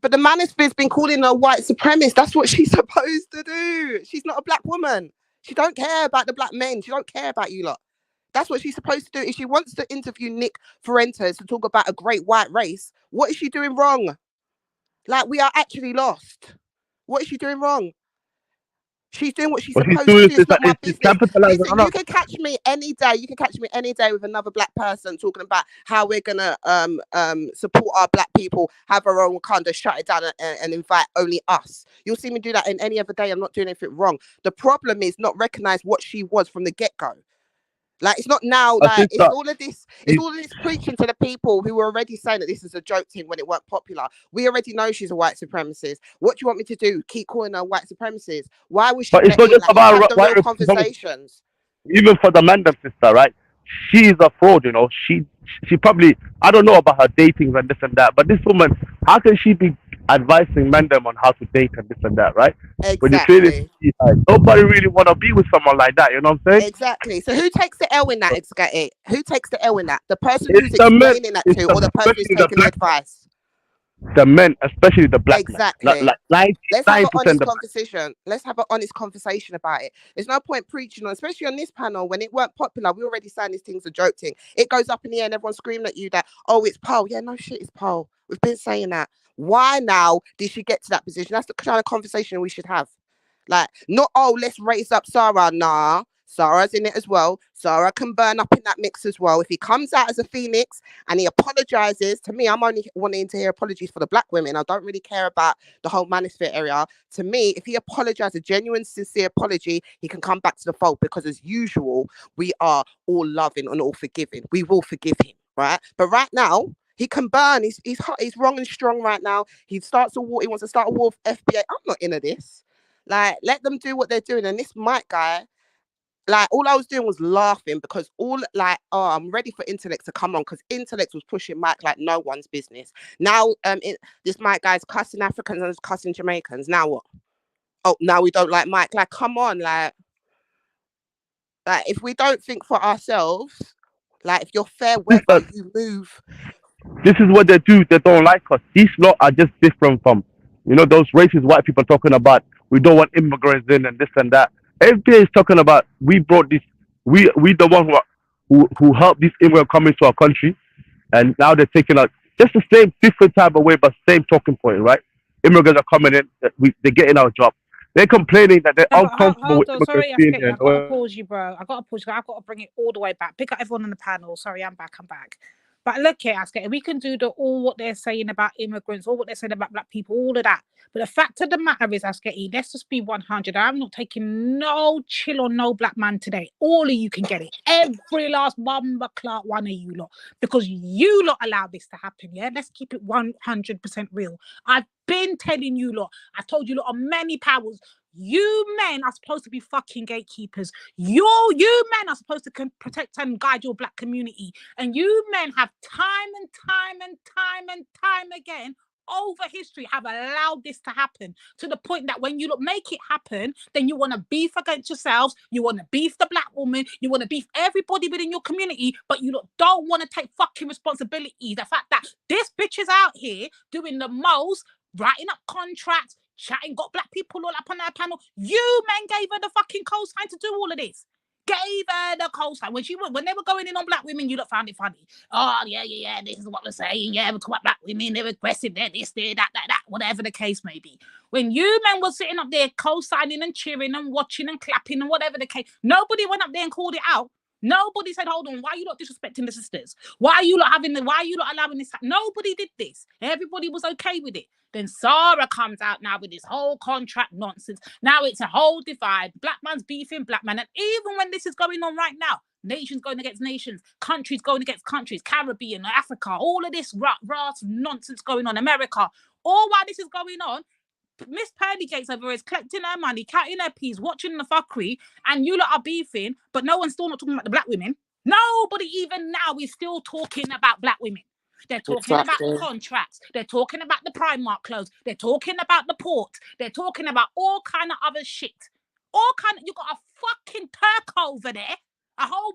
But the manosphere's been calling her white supremacist. That's what she's supposed to do. She's not a black woman. She don't care about the black men. She don't care about you lot. That's what she's supposed to do. If she wants to interview Nick Fuentes to talk about a great white race, what is she doing wrong? Like, we are actually lost. What is she doing wrong? She's doing what she's supposed to do. It's not my business. Listen, you can catch me any day. You can catch me any day with another black person talking about how we're gonna support our black people, have our own Wakanda, shut it down, and invite only us. You'll see me do that in any other day. I'm not doing anything wrong. The problem is not recognize what she was from the get-go. Like, it's not now, like, it's all of this preaching to the people who were already saying that this is a joke thing when it weren't popular. We already know she's a white supremacist. What do you want me to do? Keep calling her white supremacist? Why was she But it's not just about the real conversations? Even for the Mandem sister, right? She is a fraud, you know. She probably, I don't know about her dating and this and that, but this woman, how can she be advising Mandem on how to date and this and that, right? Exactly. When you clearly see, like, nobody really want to be with someone like that, you know what I'm saying? Exactly. So who takes the L in that? Who takes the L in that? The person who's explaining that to, or the person who's taking the advice? The men, especially the black exactly. men. Let's have an honest conversation. Let's have an honest conversation about it. There's no point preaching on, especially on this panel, when it weren't popular. We already saying this thing's a joke thing. It goes up in the air and everyone's screaming at you that, oh, it's Pearl. Yeah, no shit, it's Pearl. We've been saying that. Why now did she get to that position? That's the kind of conversation we should have. Like, not, oh, let's raise up Sarah. Nah, Sarah's in it as well. Sarah can burn up in that mix as well. If he comes out as a phoenix and he apologizes, to me, I'm only wanting to hear apologies for the black women. I don't really care about the whole manosphere area. To me, if he apologizes, a genuine, sincere apology, he can come back to the fold, because as usual, we are all loving and all forgiving. We will forgive him, right? But right now, he can burn. He's hot. He's wrong and strong right now. He starts a war. He wants to start a war with FBA. I'm not into this. Like, let them do what they're doing. And this Mike guy, like, all I was doing was laughing, because I'm ready for Intellect to come on, because Intellect was pushing Mike like no one's business. Now, this Mike guy's cussing Africans and cussing Jamaicans. Now what? Oh, now we don't like Mike. Like, come on, like if we don't think for ourselves, like, if you're fair weather, you move. This is what they do. They don't like us. These lot are just different from, you know, those racist white people talking about we don't want immigrants in and this and that. FBA is talking about we brought this, we the one who helped these immigrants come into our country, and now they're taking out just the same different type of way, but same talking point, right? Immigrants are coming in, they're getting our job. they're complaining that they're No, but uncomfortable hold with on, immigrants sorry, being Asketi, here. I gotta pause you, bro. I gotta pause you. I gotta bring it all the way back. Pick up everyone on the panel. Sorry, I'm back. But look here, Asketi, we can do all what they're saying about immigrants, all what they're saying about black people, all of that. But the fact of the matter is, Asketi, let's just be 100. I'm not taking no chill on no black man today. All of you can get it. Every last Mamba Clark one of you lot. Because you lot allowed this to happen, yeah? Let's keep it 100% real. I've been telling you lot. I've told you lot on many powers. You men are supposed to be fucking gatekeepers. You men are supposed to protect and guide your black community. And you men have time again over history have allowed this to happen to the point that when you look make it happen, then you want to beef against yourselves, you want to beef the black woman, you want to beef everybody within your community, but you don't want to take fucking responsibility. The fact that this bitch is out here doing the most, writing up contracts, chatting, got black people all up on our panel. You men gave her the fucking cosign to do all of this. Gave her the cosign. When they were going in on black women, you lot found it funny. Oh, yeah, this is what we're saying. Yeah, we're talking about black women, they're aggressive, they're this, they're that, whatever the case may be. When you men were sitting up there co-signing and cheering and watching and clapping and whatever the case, nobody went up there and called it out. Nobody said, hold on, why are you not disrespecting the sisters? Why are you not allowing this? Nobody did this. Everybody was okay with it. Then Sarah comes out now with this whole contract nonsense. Now it's a whole divide. Black man's beefing black man. And even when this is going on right now, nations going against nations, countries going against countries, Caribbean, Africa, all of this nonsense going on, America. All while this is going on, Miss Pearly Gates over is collecting her money, counting her peas, watching the fuckery, and you lot are beefing, but no one's still not talking about the black women. Nobody even now is still talking about black women. They're talking about the contracts. They're talking about the Primark clothes. They're talking about the port. They're talking about all kind of other shit. You got a fucking Turk over there. A whole...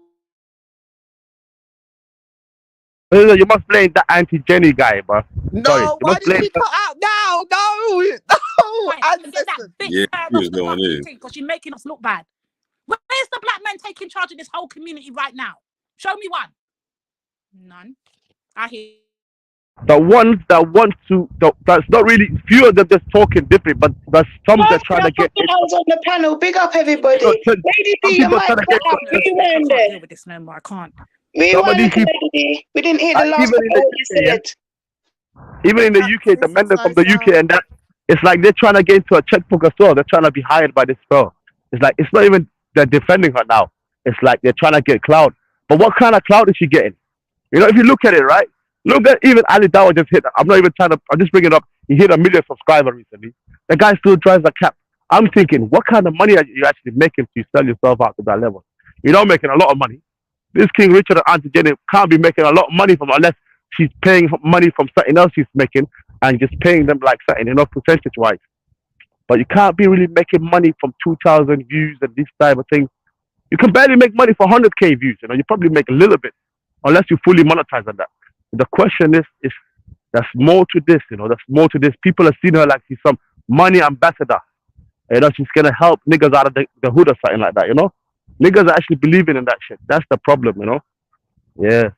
You must blame that Anti-Jenny guy, bro. No, why did she cut out now? No. And get that bitch off the fucking thing because she's making us look bad. Where's the black man taking charge of this whole community right now? Show me one. None. I hear. The ones that want to, that's not really, few of them just talking different, but there's some that trying to get. I was on the panel. Big up everybody. Lady D, you might cut out. You weren't there. I can't deal with this no more. I can't. We didn't hear the last of what you said. Even in the UK, the men from the UK and that, it's like they're trying to get into a checkbook as well. They're trying to be hired by this girl. It's like, it's not even they're defending her now. It's like they're trying to get clout. But what kind of clout is she getting? You know, if you look at it, right? Look at even Ali Dawah just hit, I'm just bringing it up. He hit 1 million subscribers recently. The guy still drives a cab. I'm thinking, what kind of money are you actually making to sell yourself out to that level? You're not making a lot of money. This King Richard and Auntie Jenny can't be making a lot of money from unless she's paying money from something else she's making and just paying them like something, you know, percentage-wise. But you can't be really making money from 2,000 views and this type of thing. You can barely make money for 100K views, you know. You probably make a little bit unless you fully monetize on that. The question is there's more to this, you know. There's more to this. People have seen her like she's some money ambassador. You know, she's gonna help niggas out of the hood or something like that, you know. Niggas are actually believing in that shit. That's the problem, you know. Yeah.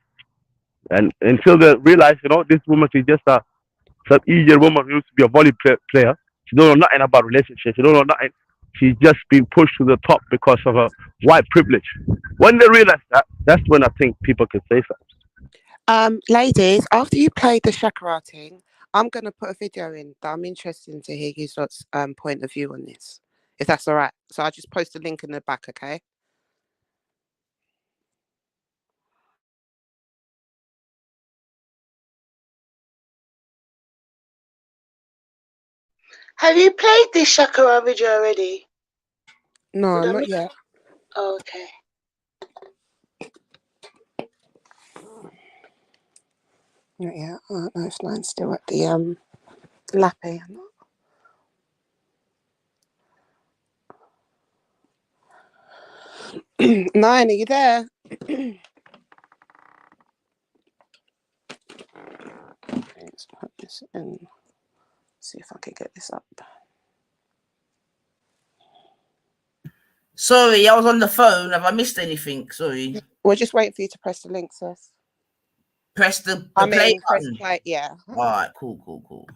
And until they realize, you know, this woman, she's just some Asian woman who used to be a volley player. She don't know nothing about relationships. She don't know nothing. She's just been pushed to the top because of her white privilege. When they realize that, that's when I think people can say something. Ladies, after you played the Shakara thing, I'm going to put a video in that I'm interested to hear you lot's point of view on this, if that's all right. So I'll just post a link in the back, okay? Have you played this Shakara video already? No, not yet. Oh, okay. Not yet. I don't know if mine's still at the lappy or not. Nine, are you there? Let's put this in. See if I can get this up. Sorry, I was on the phone. Have I missed anything? Sorry. We're just waiting for you to press the link, sis. Press the play press button. play, yeah. All right, cool.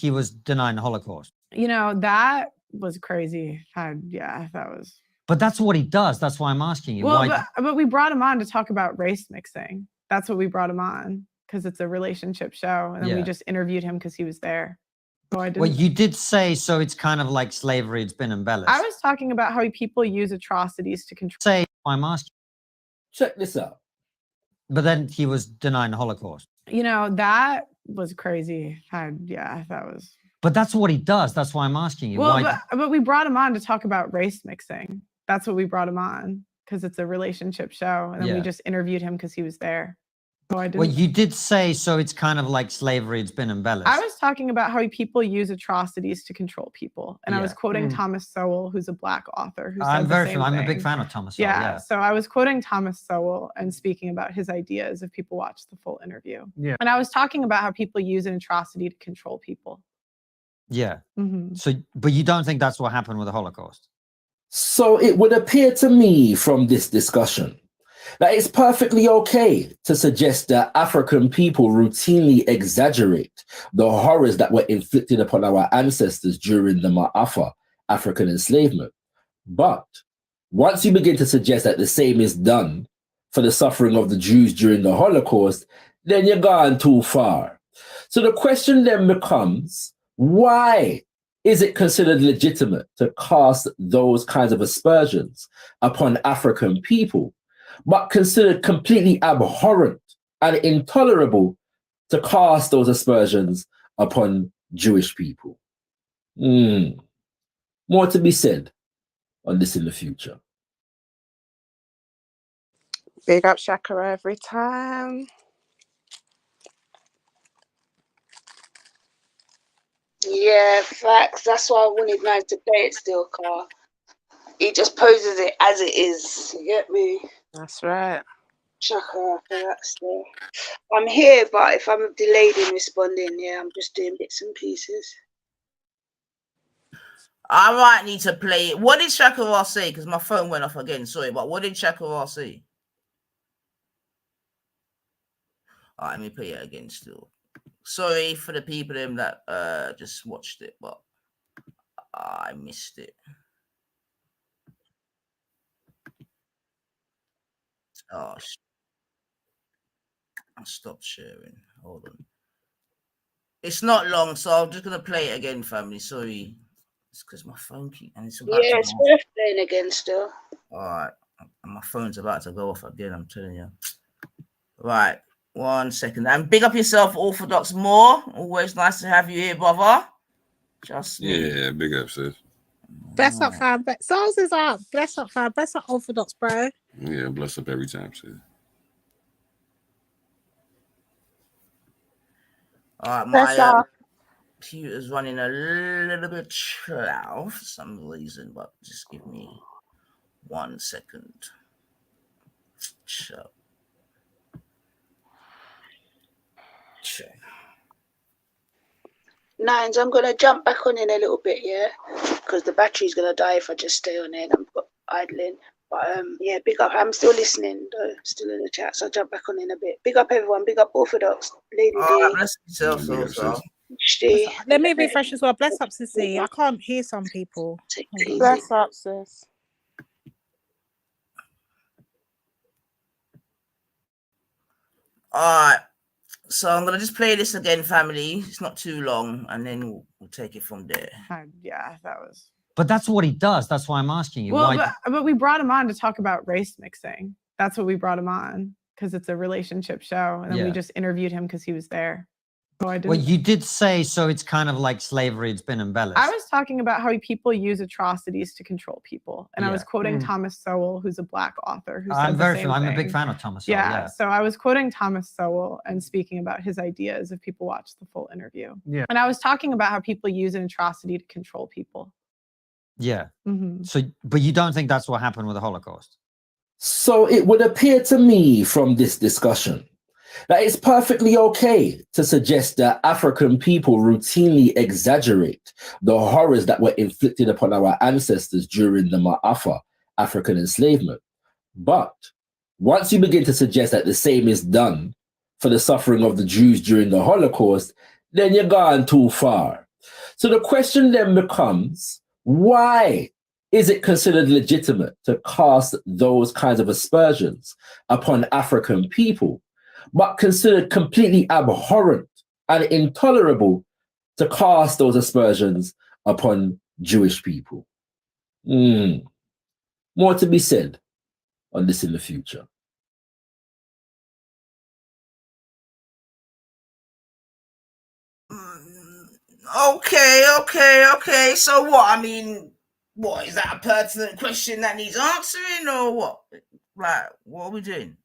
he was denying the Holocaust. You know, that was crazy. Yeah, that was. But that's what he does. That's why I'm asking you. Well, why... but we brought him on to talk about race mixing. That's what we brought him on, because it's a relationship show. And then we just interviewed him because he was there. So well, you did say, so it's kind of like slavery. It's been embellished. I was talking about how people use atrocities to control. Say, I'm asking. Check this out. But then he was denying the Holocaust. You know, that was crazy. Yeah, that was. But that's what he does. That's why I'm asking you. Well, why... but we brought him on to talk about race mixing. That's what we brought him on, because it's a relationship show. And then we just interviewed him because he was there. So well, you did say, so it's kind of like slavery. It's been embellished. I was talking about how people use atrocities to control people. And I was quoting Thomas Sowell, who's a Black author. Who I'm a big fan of Thomas Sowell. Yeah, so I was quoting Thomas Sowell and speaking about his ideas if people watch the full interview. Yeah. And I was talking about how people use an atrocity to control people. Yeah. So, but you don't think that's what happened with the Holocaust? So it would appear to me from this discussion that it's perfectly okay to suggest that African people routinely exaggerate the horrors that were inflicted upon our ancestors during the Ma'afa, African enslavement. But once you begin to suggest that the same is done for the suffering of the Jews during the Holocaust, then you're gone too far. So the question then becomes, why is it considered legitimate to cast those kinds of aspersions upon African people, but considered completely abhorrent and intolerable to cast those aspersions upon Jewish people? More to be said on this in the future. Big up Shakara every time. Yeah, facts. That's why I wanted Nine to play it still, Car. He just poses it as it is. You get me? That's right. Shaka for that still. I'm here, but if I'm delayed in responding, I'm just doing bits and pieces. I might need to play it. What did Shakara say? Because my phone went off again. Sorry, but what did Shakara say? All right, let me play it again still. Sorry for the people that just watched it, but I missed it. Oh, I stopped sharing. Hold on. It's not long, so I'm just gonna play it again, family. Sorry, it's because my phone and it's about it's worth playing again still. All right, my phone's about to go off again. I'm telling you. Right. 1 second. And big up yourself, Orthodox Moore. Always nice to have you here, brother. Just yeah, big up, sis. Bless up, fam. Souls is up. Bless up, fam. Bless up, Orthodox, bro. Yeah, bless up every time, sis. All right, my computer's running a little bit slow for some reason, but just give me 1 second. So. Nines, I'm gonna jump back on in a little bit, because the battery's gonna die if I just stay on it. I'm idling, but big up. I'm still listening though, still in the chat, so I'll jump back on in a bit. Big up everyone. Big up Orthodox, Lady D. Let me refresh as well. Bless up, Sissy. I can't hear some people. Bless up, sis. All right. So I'm going to just play this again, family. It's not too long, and then we'll take it from there. Yeah, that was. But that's what he does. That's why I'm asking you. Well, but we brought him on to talk about race mixing. That's what we brought him on, because it's a relationship show. And then we just interviewed him because he was there. So well, you did say, so it's kind of like slavery. It's been embellished. I was talking about how people use atrocities to control people. And I was quoting Thomas Sowell, who's a Black author. Who I'm a big fan of Thomas Sowell. Yeah, so I was quoting Thomas Sowell and speaking about his ideas if people watch the full interview. Yeah. And I was talking about how people use an atrocity to control people. Yeah. So, but you don't think that's what happened with the Holocaust? So it would appear to me from this discussion that it's perfectly okay to suggest that African people routinely exaggerate the horrors that were inflicted upon our ancestors during the Ma'afa, African enslavement. But once you begin to suggest that the same is done for the suffering of the Jews during the Holocaust, then you're gone too far. So the question then becomes, why is it considered legitimate to cast those kinds of aspersions upon African people, but considered completely abhorrent and intolerable to cast those aspersions upon Jewish people? More to be said on this in the future. Okay. So what? I mean, what is that a pertinent question that needs answering, or what? Like, what are we doing?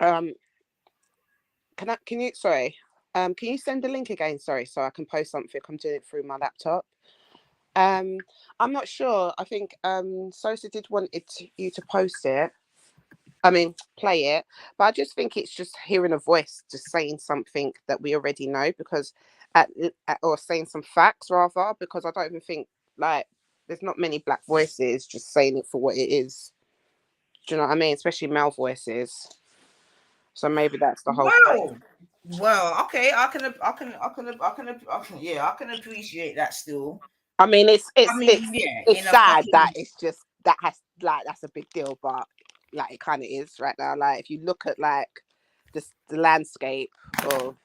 Can you send the link again? Sorry, so I can post something. I'm doing it through my laptop. I'm not sure. I think Sosa did want you to post it. I mean, play it. But I just think it's just hearing a voice, just saying something that we already know, because or saying some facts rather, because I don't even think like there's not many black voices just saying it for what it is. Do you know what I mean? Especially male voices. So maybe that's the whole point. Well, okay, I can appreciate that still. I mean, it's sad that it's just that's a big deal, but like it kind of is right now. Like if you look at like the landscape of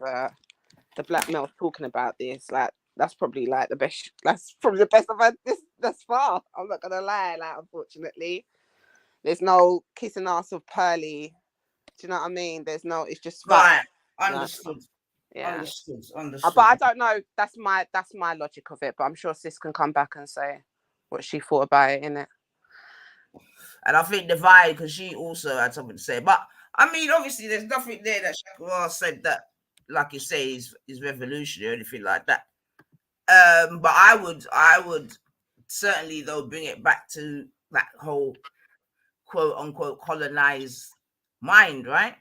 the black males talking about this, like that's probably like the best. That's probably the best I've had this thus far. I'm not gonna lie. Like unfortunately, there's no kissing ass of Pearly. Do you know what I mean? There's no. It's just right. Understood. Yeah. Understood. But I don't know. That's my logic of it. But I'm sure Sis can come back and say what she thought about it, innit? And I think Divide, because she also had something to say. But I mean, obviously, there's nothing there that Shakira said that, like you say, is revolutionary or anything like that. But I would certainly though bring it back to that whole quote unquote colonized mind, right?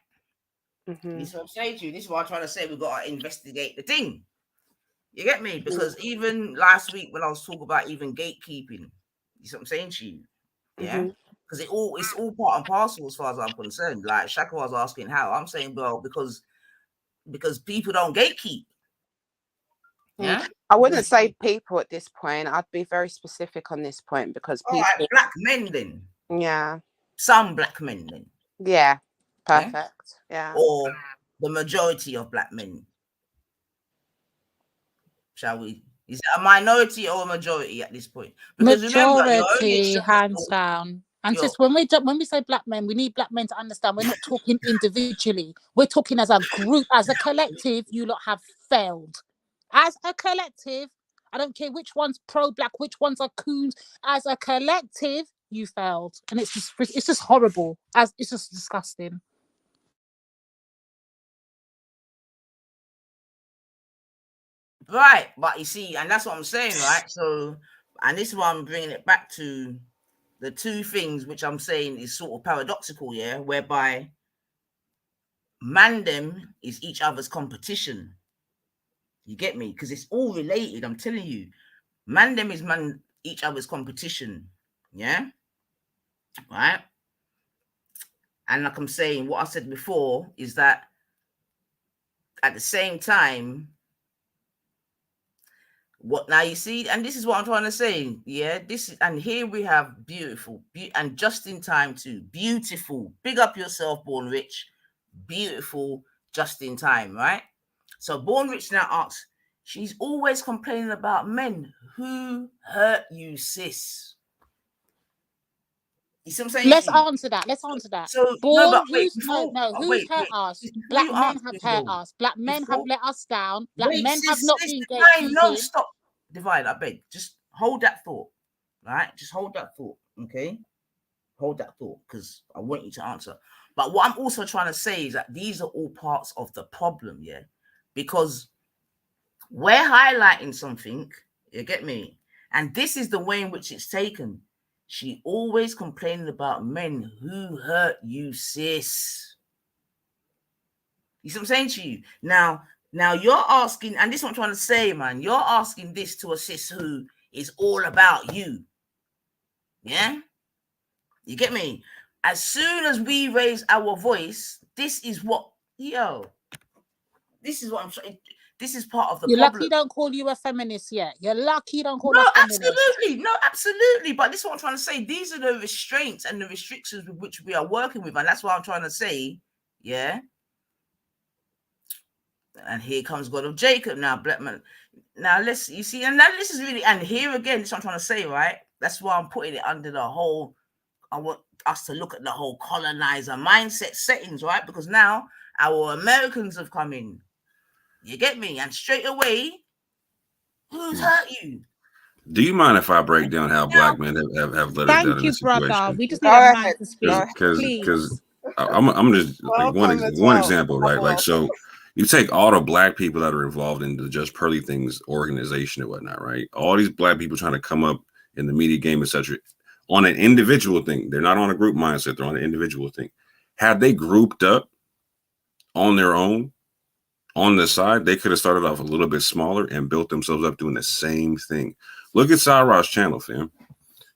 Mm-hmm. This is what I'm saying to you. This is what I'm trying to say. We've got to investigate the thing. You get me? Because even last week when I was talking about even gatekeeping, you see what I'm saying to you? Yeah. Because it's all part and parcel as far as I'm concerned. Like Shaka was asking how. I'm saying, well, because people don't gatekeep. Yeah. I wouldn't say people at this point. I'd be very specific on this point because people. All right, black men then. Yeah. Some black men then. Yeah. Perfect. Yeah. Or the majority of black men. Shall we? Is it a minority or a majority at this point? Because majority, hands down. And just when we say black men, we need black men to understand we're not talking individually. We're talking as a group, as a collective. You lot have failed. As a collective, I don't care which one's pro-black, which ones are coons. As a collective, you failed, and it's just horrible. It's just disgusting. Right, but you see, and that's what I'm saying, right? So, and this is why I'm bringing it back to the two things which I'm saying is sort of paradoxical, yeah, whereby mandem is each other's competition. You get me? Because it's all related. I'm telling you, mandem is each other's competition. Yeah, right. And like I'm saying, what I said before is that at the same time. What now you see, and this is what I'm trying to say. Yeah, and here we have beautiful, and just in time too. Beautiful. Big up yourself, Born Rich. Beautiful, just in time, right? So Born Rich now asks, she's always complaining about men. Who hurt you, sis? You see what I'm saying? Let's answer that. So who's hurt us? Black men have hurt us. Black men have let us down. Black men have not been gatekeeping. No, stop. Divide, I beg. Just hold that thought. Right? Just hold that thought. Okay? Hold that thought, because I want you to answer. But what I'm also trying to say is that these are all parts of the problem, yeah? Because we're highlighting something, you get me? And this is the way in which it's taken. She always complaining about men. Who hurt you, sis? You see what I'm saying to you? Now you're asking, and this is what I'm trying to say, man. You're asking this to a sis who is all about you. Yeah? You get me? As soon as we raise our voice, this is what I'm saying. this is part of the You're problem. lucky he don't call you a feminist yet. You're lucky he don't call No, us feminists. absolutely. No, absolutely. But this is what I'm trying to say. These are the restraints and the restrictions with which we are working with. And that's what I'm trying to say. Yeah. And here comes God of Jacob now, Blackman. Now, let's, you see, and now this is really, and here again, this is what I'm trying to say, right? That's why I'm putting it under the whole, I want us to look at the whole colonizer mindset settings, right? Because now our Americans have come in. You get me? And straight away, who's hurt you? Do you mind if I break down how black men have let us down in this situation? Thank you, brother. We just need a man to speak. Because I'm just like one example, right? Like, so you take all the black people that are involved in the Just Pearly Things organization and whatnot, right? All these black people trying to come up in the media game, etc., on an individual thing. They're not on a group mindset. They're on an individual thing. Had they grouped up on their own, on the side, they could have started off a little bit smaller and built themselves up doing the same thing. Look at Cyrus' channel, fam.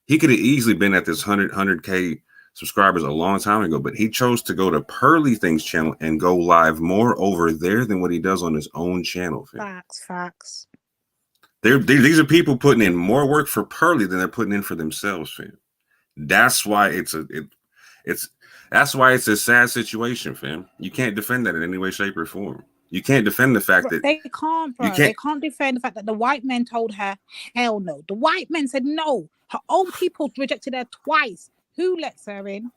He could have easily been at this 100K subscribers a long time ago, but he chose to go to Pearly Things channel and go live more over there than what he does on his own channel, fam. Facts. These are people putting in more work for Pearly than they're putting in for themselves, fam. That's why it's a sad situation, fam. You can't defend that in any way, shape, or form. You can't defend the fact that they can't, bro. They can't defend the fact that the white men told her, hell no. The white men said no. Her own people rejected her twice. Who lets her in?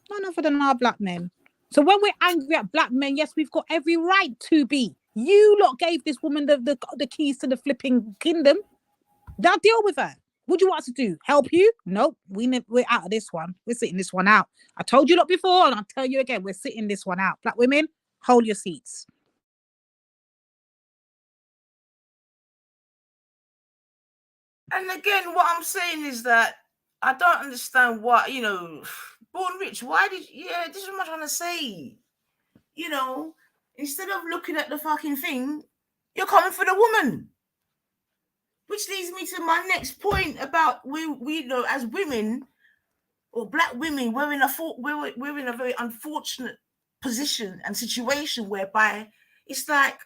None other than our black men. So when we're angry at black men, yes, we've got every right to be. You lot gave this woman the keys to the flipping kingdom. Now deal with her. What do you want us to do? Help you? Nope. We're out of this one. We're sitting this one out. I told you lot before, and I'll tell you again. We're sitting this one out. Black women, hold your seats. And again, what I'm saying is that I don't understand why, Born Rich, this is what I'm trying to say. Instead of looking at the fucking thing, you're coming for the woman. Which leads me to my next point about we as women or black women, we're in a very unfortunate position and situation whereby it's like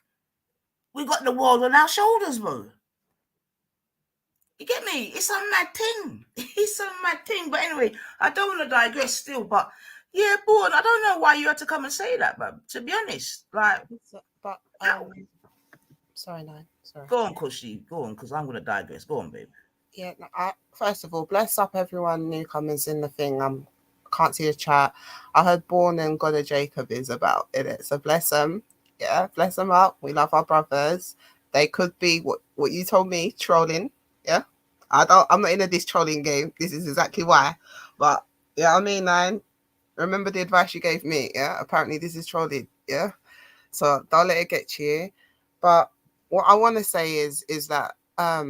we got the world on our shoulders, bro. You get me? It's a mad thing. It's a mad thing. But anyway, I don't want to digress still. But yeah, Born, I don't know why you had to come and say that, but to be honest, like, but sorry, no, sorry. Go on, Kushi. Go on, because I'm going to digress. Go on, babe. Yeah. First of all, bless up everyone newcomers in the thing. Can't see the chat. I heard Born and God of Jacob is about in it, so bless them. Yeah, bless them up. We love our brothers. They could be what you told me, trolling. Yeah, I'm not in this trolling game. This is exactly why. But yeah, I mean, remember the advice you gave me. Yeah, apparently this is trolling. Yeah, so don't let it get to you. But what I want to say is that I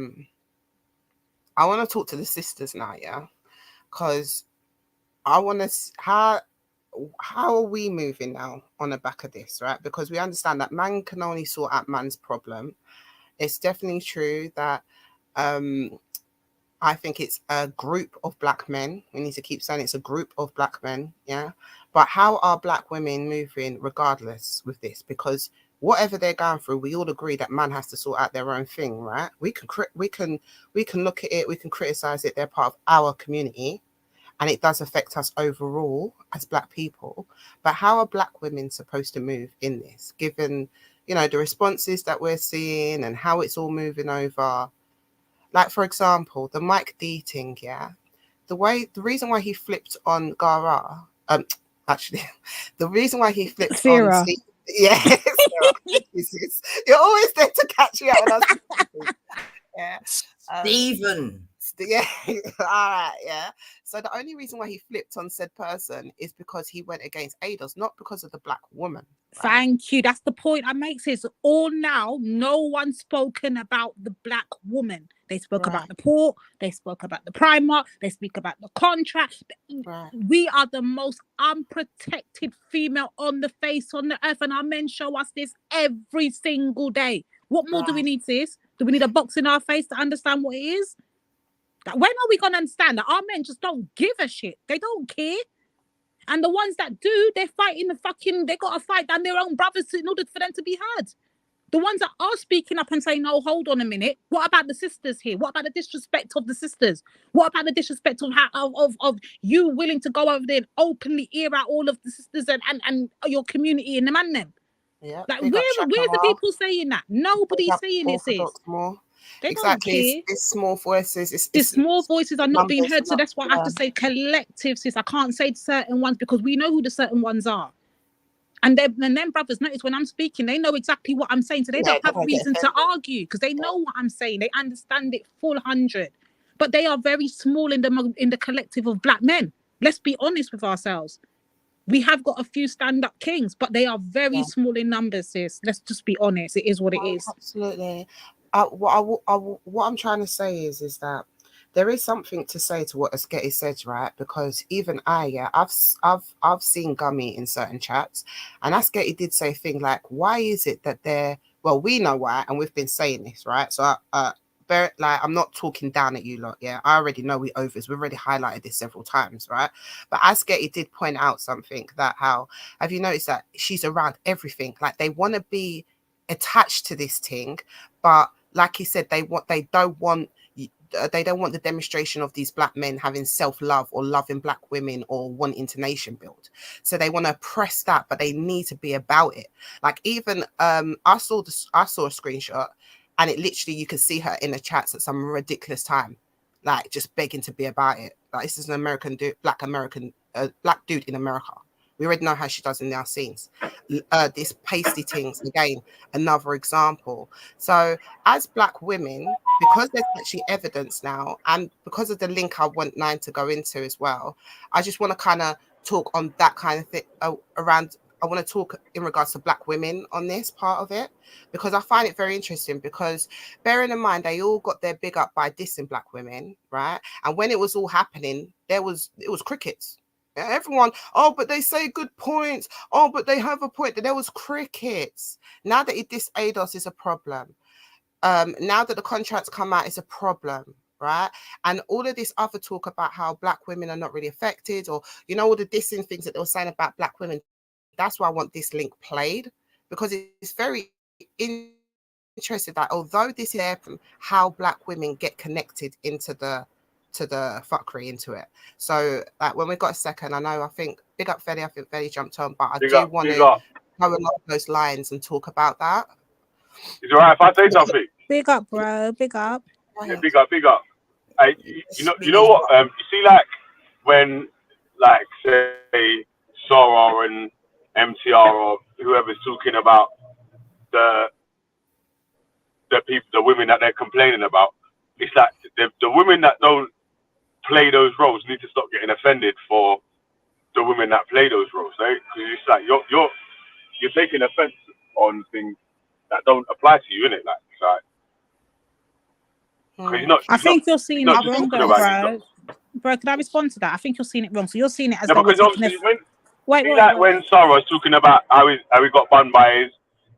want to talk to the sisters now. Yeah, because I want to how are we moving now on the back of this, right? Because we understand that man can only sort out man's problem. It's definitely true that. I think it's a group of black men. We need to keep saying it's a group of black men, yeah. But how are black women moving regardless with this? Because whatever they're going through, we all agree that man has to sort out their own thing, right? We can look at it, we can criticize it. They're part of our community, and it does affect us overall as black people. But how are black women supposed to move in this, given the responses that we're seeing and how it's all moving over? Like, for example, the Mike D thing, yeah. The reason why he flipped on Gara, actually, the reason why he flipped Sarah. on Steve, yeah, Sarah, you're always there to catch me out when I was yeah. Stephen. Yeah, all right, yeah. So the only reason why he flipped on said person is because he went against ADOS, not because of the black woman. Right? Thank you. That's the point I make. It's all now. No one's spoken about the black woman. They spoke about the port. They spoke about the Primark. They speak about the contract. Right. We are the most unprotected female on the face on the earth, and our men show us this every single day. What more do we need, sis? Do we need a box in our face to understand what it is? When are we going to understand that our men just don't give a shit? They don't care. And the ones that do, they're fighting they got to fight down their own brothers in order for them to be heard. The ones that are speaking up and saying, no, hold on a minute. What about the sisters here? What about the disrespect of the sisters? What about the disrespect of of you willing to go over there and openly air out all of the sisters and your community and the man them? Yeah. Like, where's the people saying that? Nobody's saying it, sis. More. They Exactly. don't care. It's small voices. The small voices are not being heard. So that's why I have to say collective, sis. I can't say certain ones because we know who the certain ones are. And then brothers notice when I'm speaking, they know exactly what I'm saying. So they don't have reason to argue because they know what I'm saying. They understand it full 100. But they are very small in the collective of black men. Let's be honest with ourselves. We have got a few stand-up kings, but they are very small in numbers, sis. Let's just be honest. It is what it is. Absolutely. What I'm trying to say is that there is something to say to what Asketi said, right? Because even I've seen Gummy in certain chats, and Asketi did say a thing like, why is it that we know why, and we've been saying this, right? So I'm not talking down at you lot, yeah. I already know we've already highlighted this several times, right? But Asketi did point out something that have you noticed that she's around everything? Like they want to be attached to this thing, but like he said, they don't want the demonstration of these black men having self-love or loving black women or wanting to nation build. So they want to press that, but they need to be about it. Like even I saw a screenshot, and it literally, you can see her in the chats at some ridiculous time, like just begging to be about it. Like this is an American dude, black dude in America. We already know how she does in our scenes. This pasty things, again, another example. So as black women, because there's actually evidence now, and because of the link I want Nine to go into as well, I just want to kind of talk on that kind of thing around. I want to talk in regards to black women on this part of it, because I find it very interesting, because bearing in mind, they all got their big up by dissing black women, right? And when it was all happening, it was crickets. Everyone, oh, but they say good points. Oh, but they have a point. There was crickets. Now that it dissed ADOS is a problem. Now that the contracts come out, it's a problem, right? And all of this other talk about how black women are not really affected, or, you know, all the dissing things that they were saying about black women. That's why I want this link played, because it's very interesting that although this is how black women get connected into the fuckery, into it. So like when we got a second, I think big up Feli, I think Feli jumped on, but I do want to go along those lines and talk about that. Is it all right if I say something? Big up, bro. Big up. Yeah, big up. You know what? You see, like when, like, say Sora and MTR or whoever's talking about the people, the women that they're complaining about. It's like the women that don't play those roles need to stop getting offended for the women that play those roles, right? Because it's like you're taking offense on things that don't apply to you, innit? Like, it's like, I think you're seeing it wrong, bro. Bro, can I respond to that? I think you're seeing it wrong. So you're seeing it as though because obviously wait. When Sarah was talking about how he got banned by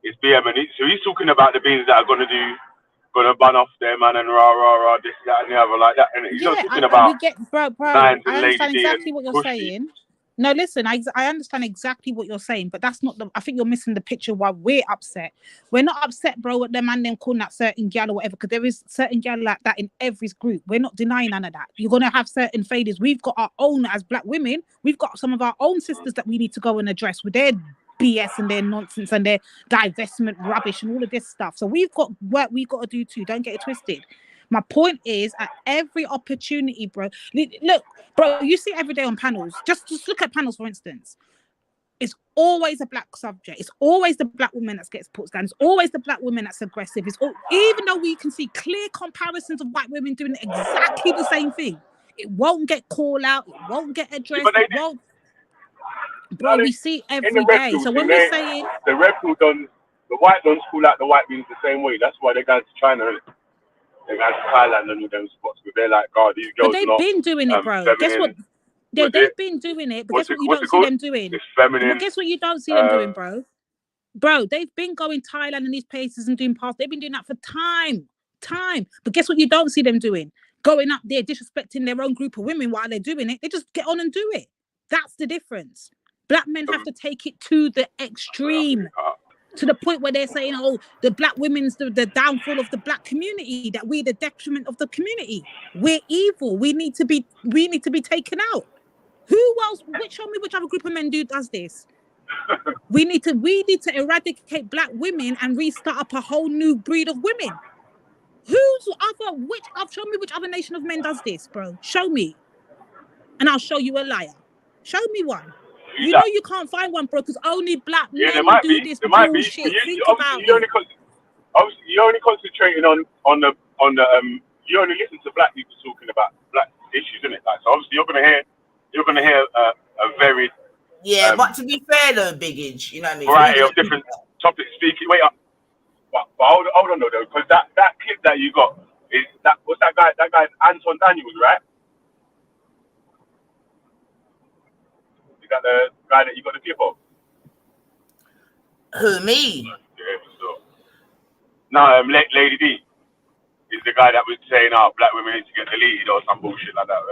his BM, and so he's talking about the beings that are gonna ban off their man and rah this, that, and the other, like that. And he's not talking about bro. I understand exactly what you're saying. No, listen, I understand exactly what you're saying, but that's not I think you're missing the picture why we're upset. We're not upset, bro, at the man them calling that certain gal or whatever, because there is certain gal like that in every group. We're not denying none of that. You're gonna have certain faders. We've got our own as black women. We've got some of our own sisters that we need to go and address with their BS and their nonsense and their divestment rubbish and all of this stuff. So we've got work we've got to do too. Don't get it twisted. My point is, at every opportunity, bro. Look, bro, you see every day on panels. Just look at panels, for instance. It's always a black subject. It's always the black woman that gets put down. It's always the black woman that's aggressive. Even though we can see clear comparisons of white women doing exactly the same thing, it won't get called out. It won't get addressed. It won't. Bro, we see every day. So when we're saying the red pill done, the white don't call out the white beings the same way. That's why they're going to China. They're going to Thailand and all them spots. But they're like, God, these girls. But they've been doing it, bro. Guess what? They've been doing it, but guess what you don't see them doing? It's feminine. But guess what you don't see them doing, bro? Bro, they've been going Thailand and these places and doing past. They've been doing that for time. But guess what you don't see them doing? Going up there, disrespecting their own group of women while they're doing it. They just get on and do it. That's the difference. Black men have to take it to the extreme. To the point where they're saying, oh, the black women's the downfall of the black community, that we're the detriment of the community. We're evil. We need to be taken out. Who else? Show me which other group of men does this. We need to eradicate black women and restart up a whole new breed of women. Show me which other nation of men does this, bro. Show me. And I'll show you a liar. Show me one. You know you can't find one, bro, because only black men do this bullshit. Think about it. You're only concentrating on the you only listen to black people talking about black issues, isn't it? Like, so obviously you're gonna hear a very but to be fair though, Biggage, you know what I mean? Variety of different topics speaking. Wait up, but hold on though, because that clip that you got is that what's that guy? That guy's Anton Daniels, right? That the guy that you got the clip of? Who, me? No, Lady D is the guy that was saying, "Oh, black women need to get deleted" or some bullshit like that.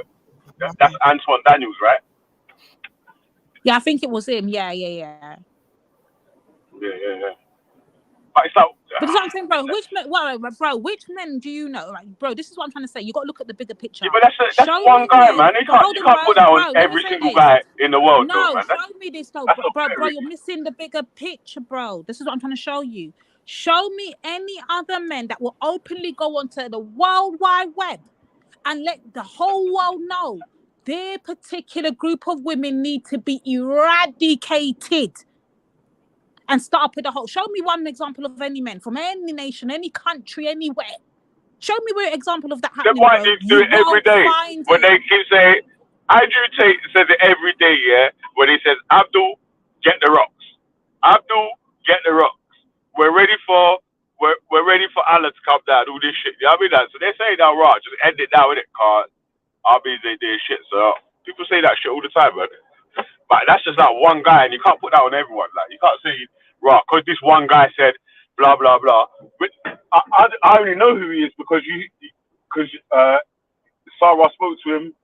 Right? That's Antoine Daniels, right? Yeah, I think it was him. Yeah. Yeah. But it's like, but that's what I'm saying, bro. Which men do you know? Like, bro, this is what I'm trying to say. You got to look at the bigger picture. Yeah, but that's one guy, man. You can't put that on every single guy in the world. No, though, man. show me this though, bro. You're missing the bigger picture, bro. This is what I'm trying to show you. Show me any other men that will openly go onto the World Wide Web and let the whole world know their particular group of women need to be eradicated. And start up with the whole. Show me one example of any men from any nation, any country, anywhere. Show me where example of that happening. The white dudes do it every day. When they keep saying, Andrew Tate says it every day, yeah. When he says, Abdul, get the rocks. Abdul, get the rocks. We're ready for Allah to come down. All this shit. You know what I mean? That. So they say that right. Just end it now with it, cause I'll be they shit. So people say that shit all the time, man. But that's just that one guy, and you can't put that on everyone. Like, you can't say, right, because this one guy said blah blah blah. But I only know who he is because Sarah spoke to him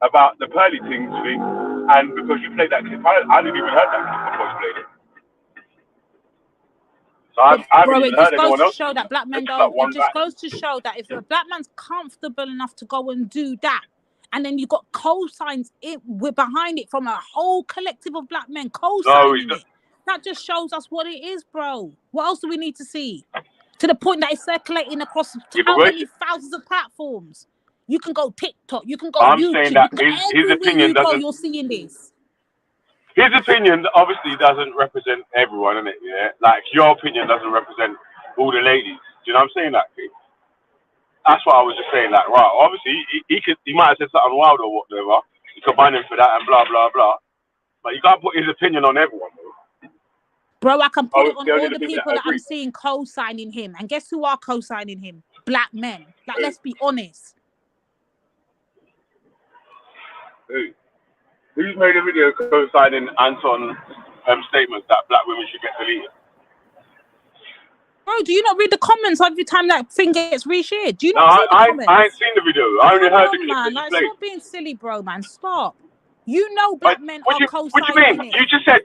about the pearly things thing, and because you played that clip, I didn't even heard that clip before you played it. So I haven't even heard anyone else. Show that black men don't. It just goes to show that if a black man's comfortable enough to go and do that, and then you got co-signs behind it from a whole collective of black men co-signing it. That just shows us what it is, bro. What else do we need to see? To the point that it's circulating across how many thousands of platforms. You can go TikTok, you can go YouTube. Saying that his opinion doesn't. You're seeing this. His opinion obviously doesn't represent everyone, innit? Yeah, like your opinion doesn't represent all the ladies. Do you know what I'm saying? That thing. That's what I was just saying. Like, right, obviously he might have said something wild or whatever. You can ban him for that and blah blah blah. But you can't put his opinion on everyone, bro. I can put it on all the people that I'm seeing co-signing him, and guess who are co-signing him? Black men. Like, let's be honest. Who's made a video co-signing Anton's statements that black women should get deleted? Bro, do you not read the comments every time that thing gets reshared? Do you not see the comments? I ain't seen the video. I only heard the clip. Man, like, stop being silly, bro, man. Stop. You know black men are co-signing What do you mean? it. You just said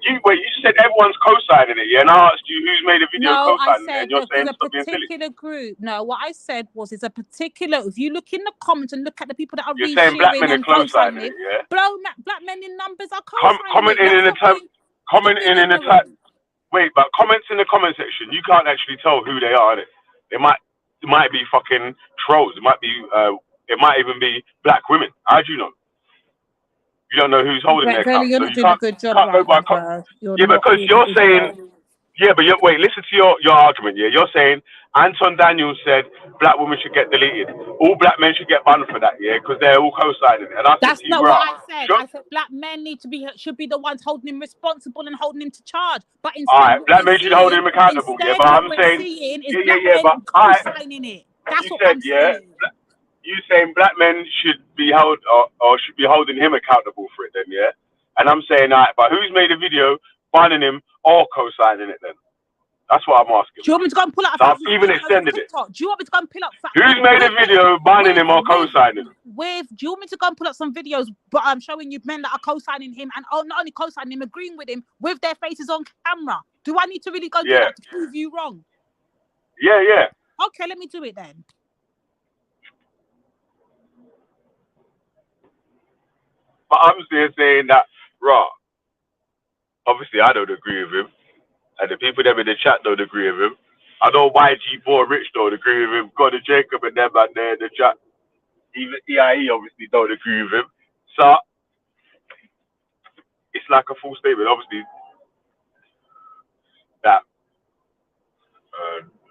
everyone's co-signing it, yeah? And I asked you who's made a video co-signing it, and you're saying stop being silly. Particular group. No, what I said was it's a particular. If you look in the comments and look at the people that are you're saying black men are co-signing it, yeah? Black men in numbers are co-signing commenting in the chat. Wait, but comments in the comment section, you can't actually tell who they are, innit? It might be fucking trolls. It might even be black women. How do you know? You don't know who's holding their account. You're not doing a good job. Because you're saying, wait, listen to your argument. Yeah, you're saying Anton Daniels said black women should get deleted. All black men should get banned for that, yeah, because they're all co-signing it. And that's not what I said. I said black men should be the ones holding him responsible and holding him to charge. But instead, all right, black men should hold him accountable. Yeah, but I'm saying, but co-signing it. That's what I'm saying. You saying black men should be held or should be holding him accountable for it then, yeah? And I'm saying, all right, but who's made a video banning him or co-signing it then? That's what I'm asking. Do you want me to go and pull up? So I've even extended it. Do you want me to go and pull up? Who's made a video banning him or co-signing him? Do you want me to go and pull up some videos? But I'm showing you men that are co-signing him and not only co-signing him, agreeing with him with their faces on camera. Do I need to really go do that to prove you wrong? Yeah. Okay, let me do it then. But I'm still saying that, raw. Obviously, I don't agree with him, and the people that in the chat don't agree with him. I know YG4 Rich don't agree with him. God and Jacob and them out there in the chat. Even EIE obviously don't agree with him. So it's like a full statement, obviously, that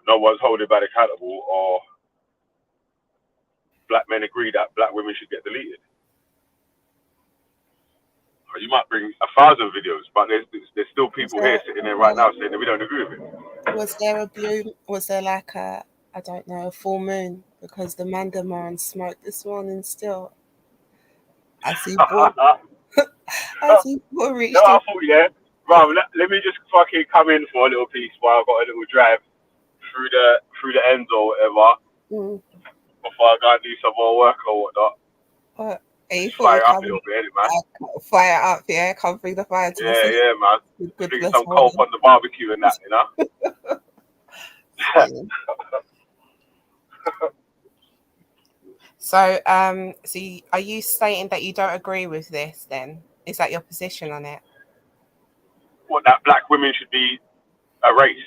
no one's holding back accountable, or black men agree that black women should get deleted. Or you might bring 1,000 videos, but there's still people here sitting there right now saying that we don't agree with it. Was there a blue? Was there like a, I don't know, a full moon? Because the Mandaman smoked this morning still. I see Bull. I see Bull reached. No, I thought, yeah. Bro, let me just fucking come in for a little piece while I've got a little drive through the ends or whatever, before I go and do some more work or whatnot. Fire up a little bit, man. Fire up, yeah. Come bring the fire to the system. Yeah, man. Bring some coke on the barbecue and that, you know. So, are you stating that you don't agree with this? Then is that your position on it? What, that black women should be erased?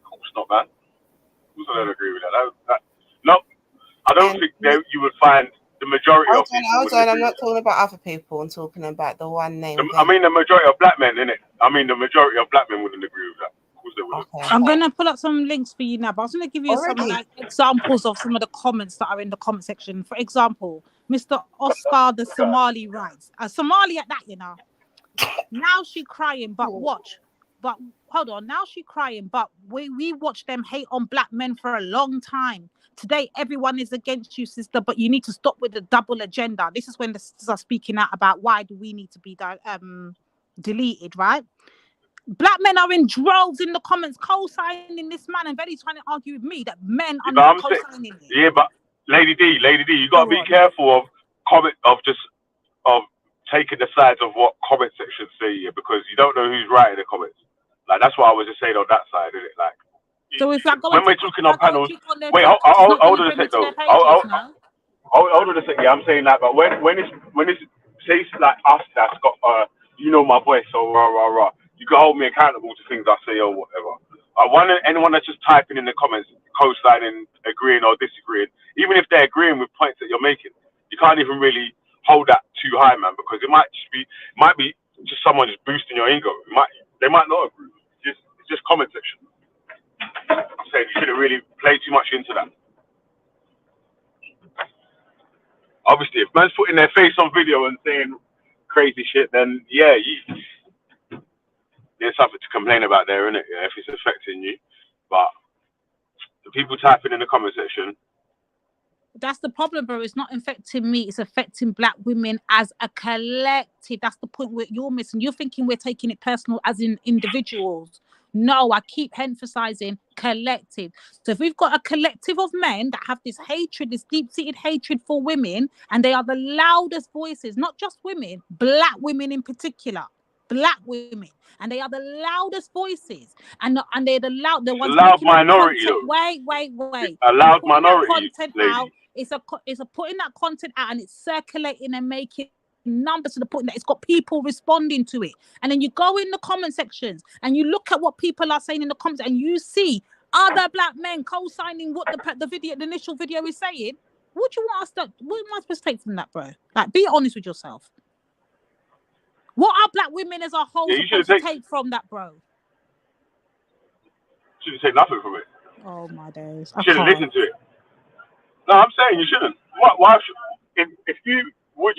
Of course not, man. Of course I don't agree with that. No, I don't think you would find the majority of people. Hold on, I'm not talking about other people. I'm talking about the one name. I mean, the majority of black men, innit? I mean, the majority of black men wouldn't agree with that. Of course they wouldn't. Okay. I'm going to pull up some links for you now, but I was going to give you some like examples of some of the comments that are in the comment section. For example, Mr. Oscar the Somali writes, a Somali at that, you know. Now she crying, but watch. But hold on, now she crying, but we watch them hate on black men for a long time. Today, everyone is against you, sister, but you need to stop with the double agenda. This is when the sisters are speaking out about why do we need to be deleted, right? Black men are in droves in the comments co-signing this man, and Betty's trying to argue with me that men are not co-signing it. Yeah, but Lady D, you got to be careful of taking the sides of what comment sections say here, because you don't know who's right in the comments. Like, that's what I was just saying on that side, isn't it? Like, so if I go when we're talking on panels, wait, hold on a sec though. Hold on a sec. Yeah, I'm saying that, but when it's say like us that's got you know my voice, so rah. You can hold me accountable to things I say or whatever. I want anyone that's just typing in the comments, co-signing, agreeing or disagreeing, even if they're agreeing with points that you're making, you can't even really hold that too high, man, because it might be just someone just boosting your ego. They might not agree. It's just comment section. I'm saying you shouldn't really play too much into that. Obviously, if man's putting their face on video and saying crazy shit, then yeah, there's something to complain about there, isn't it? Yeah, if it's affecting you. But the people typing in the comment section, that's the problem, bro. It's not affecting me. It's affecting black women as a collective. That's the point where you're missing. You're thinking we're taking it personal as in individuals. No, I keep emphasizing collective. So if we've got a collective of men that have this hatred, this deep-seated hatred for women, and they are the loudest voices, not just women, black women in particular, black women, and they are the loudest voices, and they're the ones loud minority. Wait. A loud minority. It's putting that content out, and it's circulating and making numbers to the point that it's got people responding to it. And then you go in the comment sections and you look at what people are saying in the comments, and you see other black men co-signing what the initial video is saying. What am I supposed to take from that, bro? Like, be honest with yourself. What are black women as a whole supposed to take from that, bro? Shouldn't take nothing from it. Oh my days! You shouldn't listen to it. No, I'm saying you shouldn't. Why should? If you would,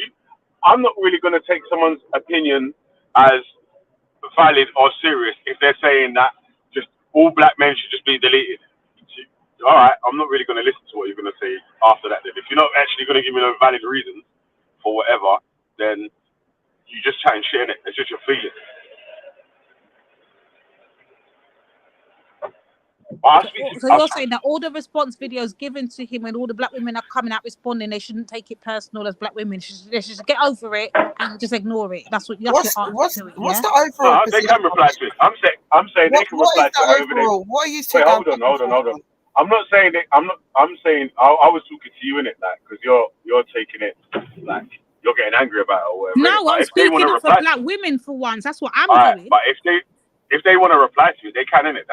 I'm not really going to take someone's opinion as valid or serious if they're saying that just all black men should just be deleted. All right, I'm not really going to listen to what you're going to say after that. Then, if you're not actually going to give me no valid reasons for whatever, then you just chatting shit, innit? It's just your feeling. So you're saying that all the response videos given to him and all the black women are coming out responding, they shouldn't take it personal as black women. They should just get over it and just ignore it. That's your answer to it. What's the overall? They can reply to it. I'm saying they can reply to whatever they. What are you saying? Hold on. I'm not saying that. I'm saying I was talking to you in it, like, because you're taking it like you're getting angry about it or whatever. No, I'm speaking up for black women for once. That's what I'm doing. But if they want to reply to it, they can, innit?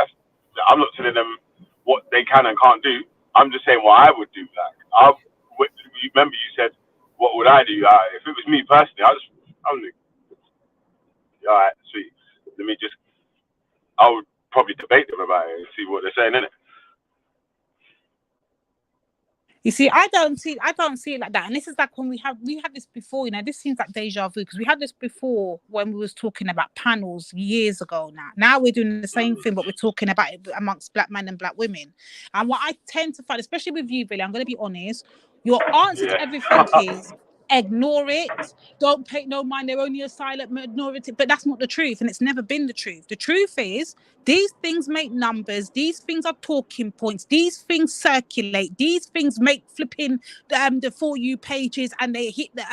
I'm not telling them what they can and can't do. I'm just saying what I would do. Like, remember you said, what would I do? If it was me personally, I'm like, all right, sweet. I would probably debate them about it and see what they're saying, innit? You see, I don't see it like that. And this is like when we had this before, you know, this seems like deja vu because we had this before when we was talking about panels years ago Now we're doing the same thing, but we're talking about it amongst black men and black women. And what I tend to find, especially with you, Billy, I'm going to be honest, your answer to everything is ignore it. Don't pay no mind. They're only a silent minority. But that's not the truth. And it's never been the truth. The truth is these things make numbers. These things are talking points. These things circulate. These things make flipping the For You pages, and they hit the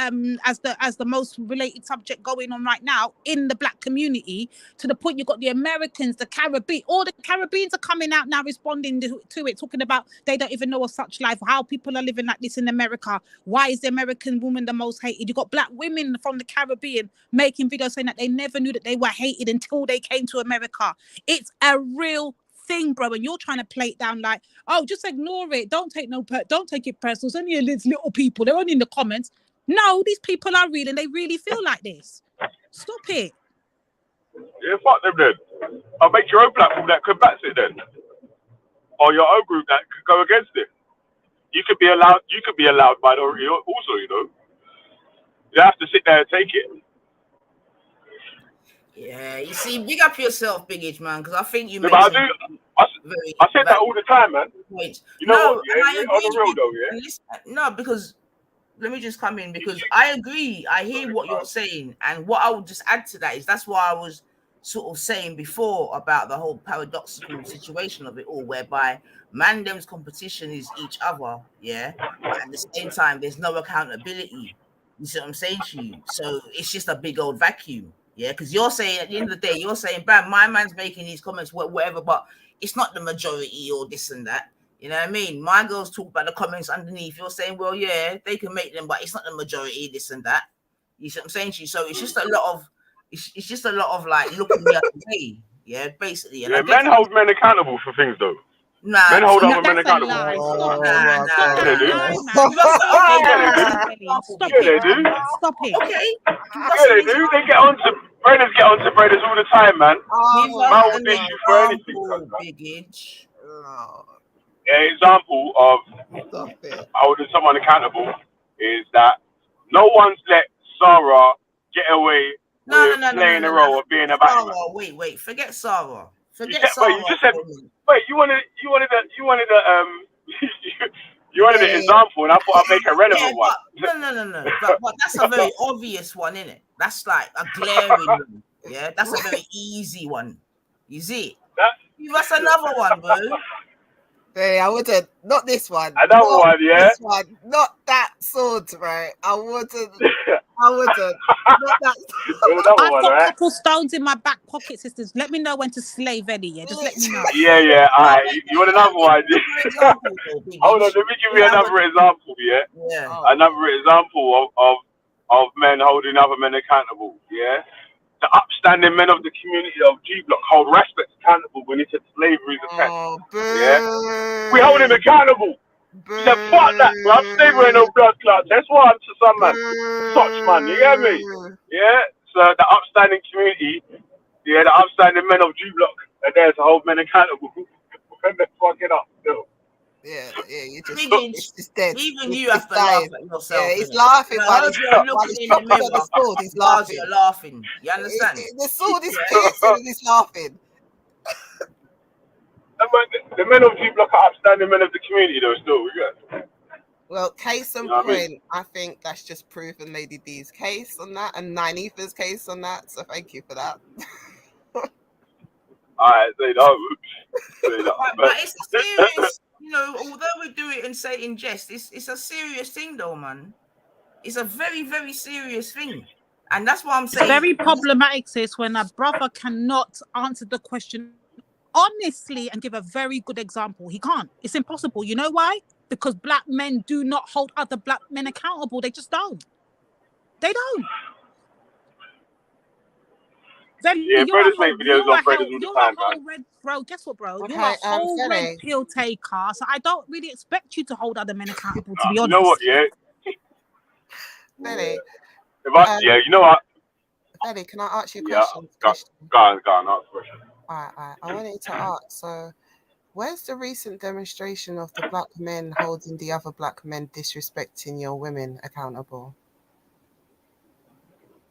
as the most related subject going on right now in the black community, to the point you've got the Americans, the Caribbean, all the Caribbeans are coming out now responding to it, talking about they don't even know of such life, how people are living like this in America. Why is the American woman the most hated? You've got black women from the Caribbean making videos saying that they never knew that they were hated until they came to America. It's a real thing, bro, and you're trying to play it down like, oh, just ignore it. Don't take it personal. It's only these little people. They're only in the comments. No, these people are real and they really feel like this. Stop it. Yeah, fuck them then. I'll make your own platform that combats it then, or your own group that could go against it. You could be a loud minority also, you know. You have to sit there and take it. Yeah, you see, big up yourself, Big H, man, because I think you. I said that all the time, man. Points. You know what? Yeah, on the real though, yeah. Listen, no, because let me just come in because I agree. I hear what you're saying, and what I would just add to that is that's what I was sort of saying before about the whole paradoxical situation of it all, whereby Mandem's competition is each other, yeah, but at the same time, there's no accountability. You see what I'm saying to you? So it's just a big old vacuum. Yeah, because you're saying at the end of the day, you're saying, bam, my man's making these comments, whatever, but it's not the majority or this and that. You know what I mean? My girls talk about the comments underneath. You're saying, well, yeah, they can make them, but it's not the majority, this and that. You see what I'm saying to you? So it's just a lot of like looking the other way. Yeah, basically. And yeah, men hold men accountable for things though. Nah, men hold other men accountable. Stop it. Okay. Yeah, they do. They get onto brothers all the time, man. Man will dish you for anything. An example of holding someone accountable is that no one's let Sarah get away with playing the role of being a Batman. Wait, forget Sarah. You just said, wait, you wanted an example, and I thought I'd make a relevant one. No. But that's a very obvious one, isn't it? That's like a glaring one. Yeah, that's a very easy one. You see? Give us another one, bro. Hey, I wouldn't. Not this one. Another one, yeah. This one. Not that sword, right? I wouldn't. Not that. I've got a couple stones in my back pocket, sisters. Let me know when to slave Eddie. Yeah, just let me know. Yeah. All right. You want another one? Hold on. Let me give you another example. Yeah. Another example of men holding other men accountable. Yeah. The upstanding men of the community of G Block hold respect accountable when he said slavery is a test. Yeah. We hold him accountable. He said, fuck that, bro. Slavery ain't no blood clot. That's what I'm to some man. Such man, you get me? Yeah. So the upstanding community, the upstanding men of G Block are there to hold men accountable when they're fucking up still. Yeah, you just it's just dead. Even you have to laugh at yourself. Yeah, he's laughing while he's chopping on the sword. He's laughing. You're laughing. You understand? The sword is piercing and he's laughing. The men of G Block are upstanding men of the community, though. Still, yeah. Well, case in point, I think that's just proven Lady D's case on that, and Nine Ether's case on that. So thank you for that. Alright, say no. Say no. But it's a serious, although we do it and say it in jest, it's a serious thing though, man. It's a very, very serious thing. And that's what I'm saying. It's very problematic, sis, when a brother cannot answer the question honestly and give a very good example. He can't. It's impossible. You know why? Because black men do not hold other black men accountable. They just don't. They don't. Then yeah, brothers make videos on brothers all the time, man. Red, bro, guess what, bro? Okay, you're a whole Feli. red pill taker, so I don't really expect you to hold other men accountable, to be honest. You know what, yeah? Feli. You know what? Feli, can I ask you a question? Go on, ask a question. All right. I wanted to ask, so where's the recent demonstration of the black men holding the other black men disrespecting your women accountable?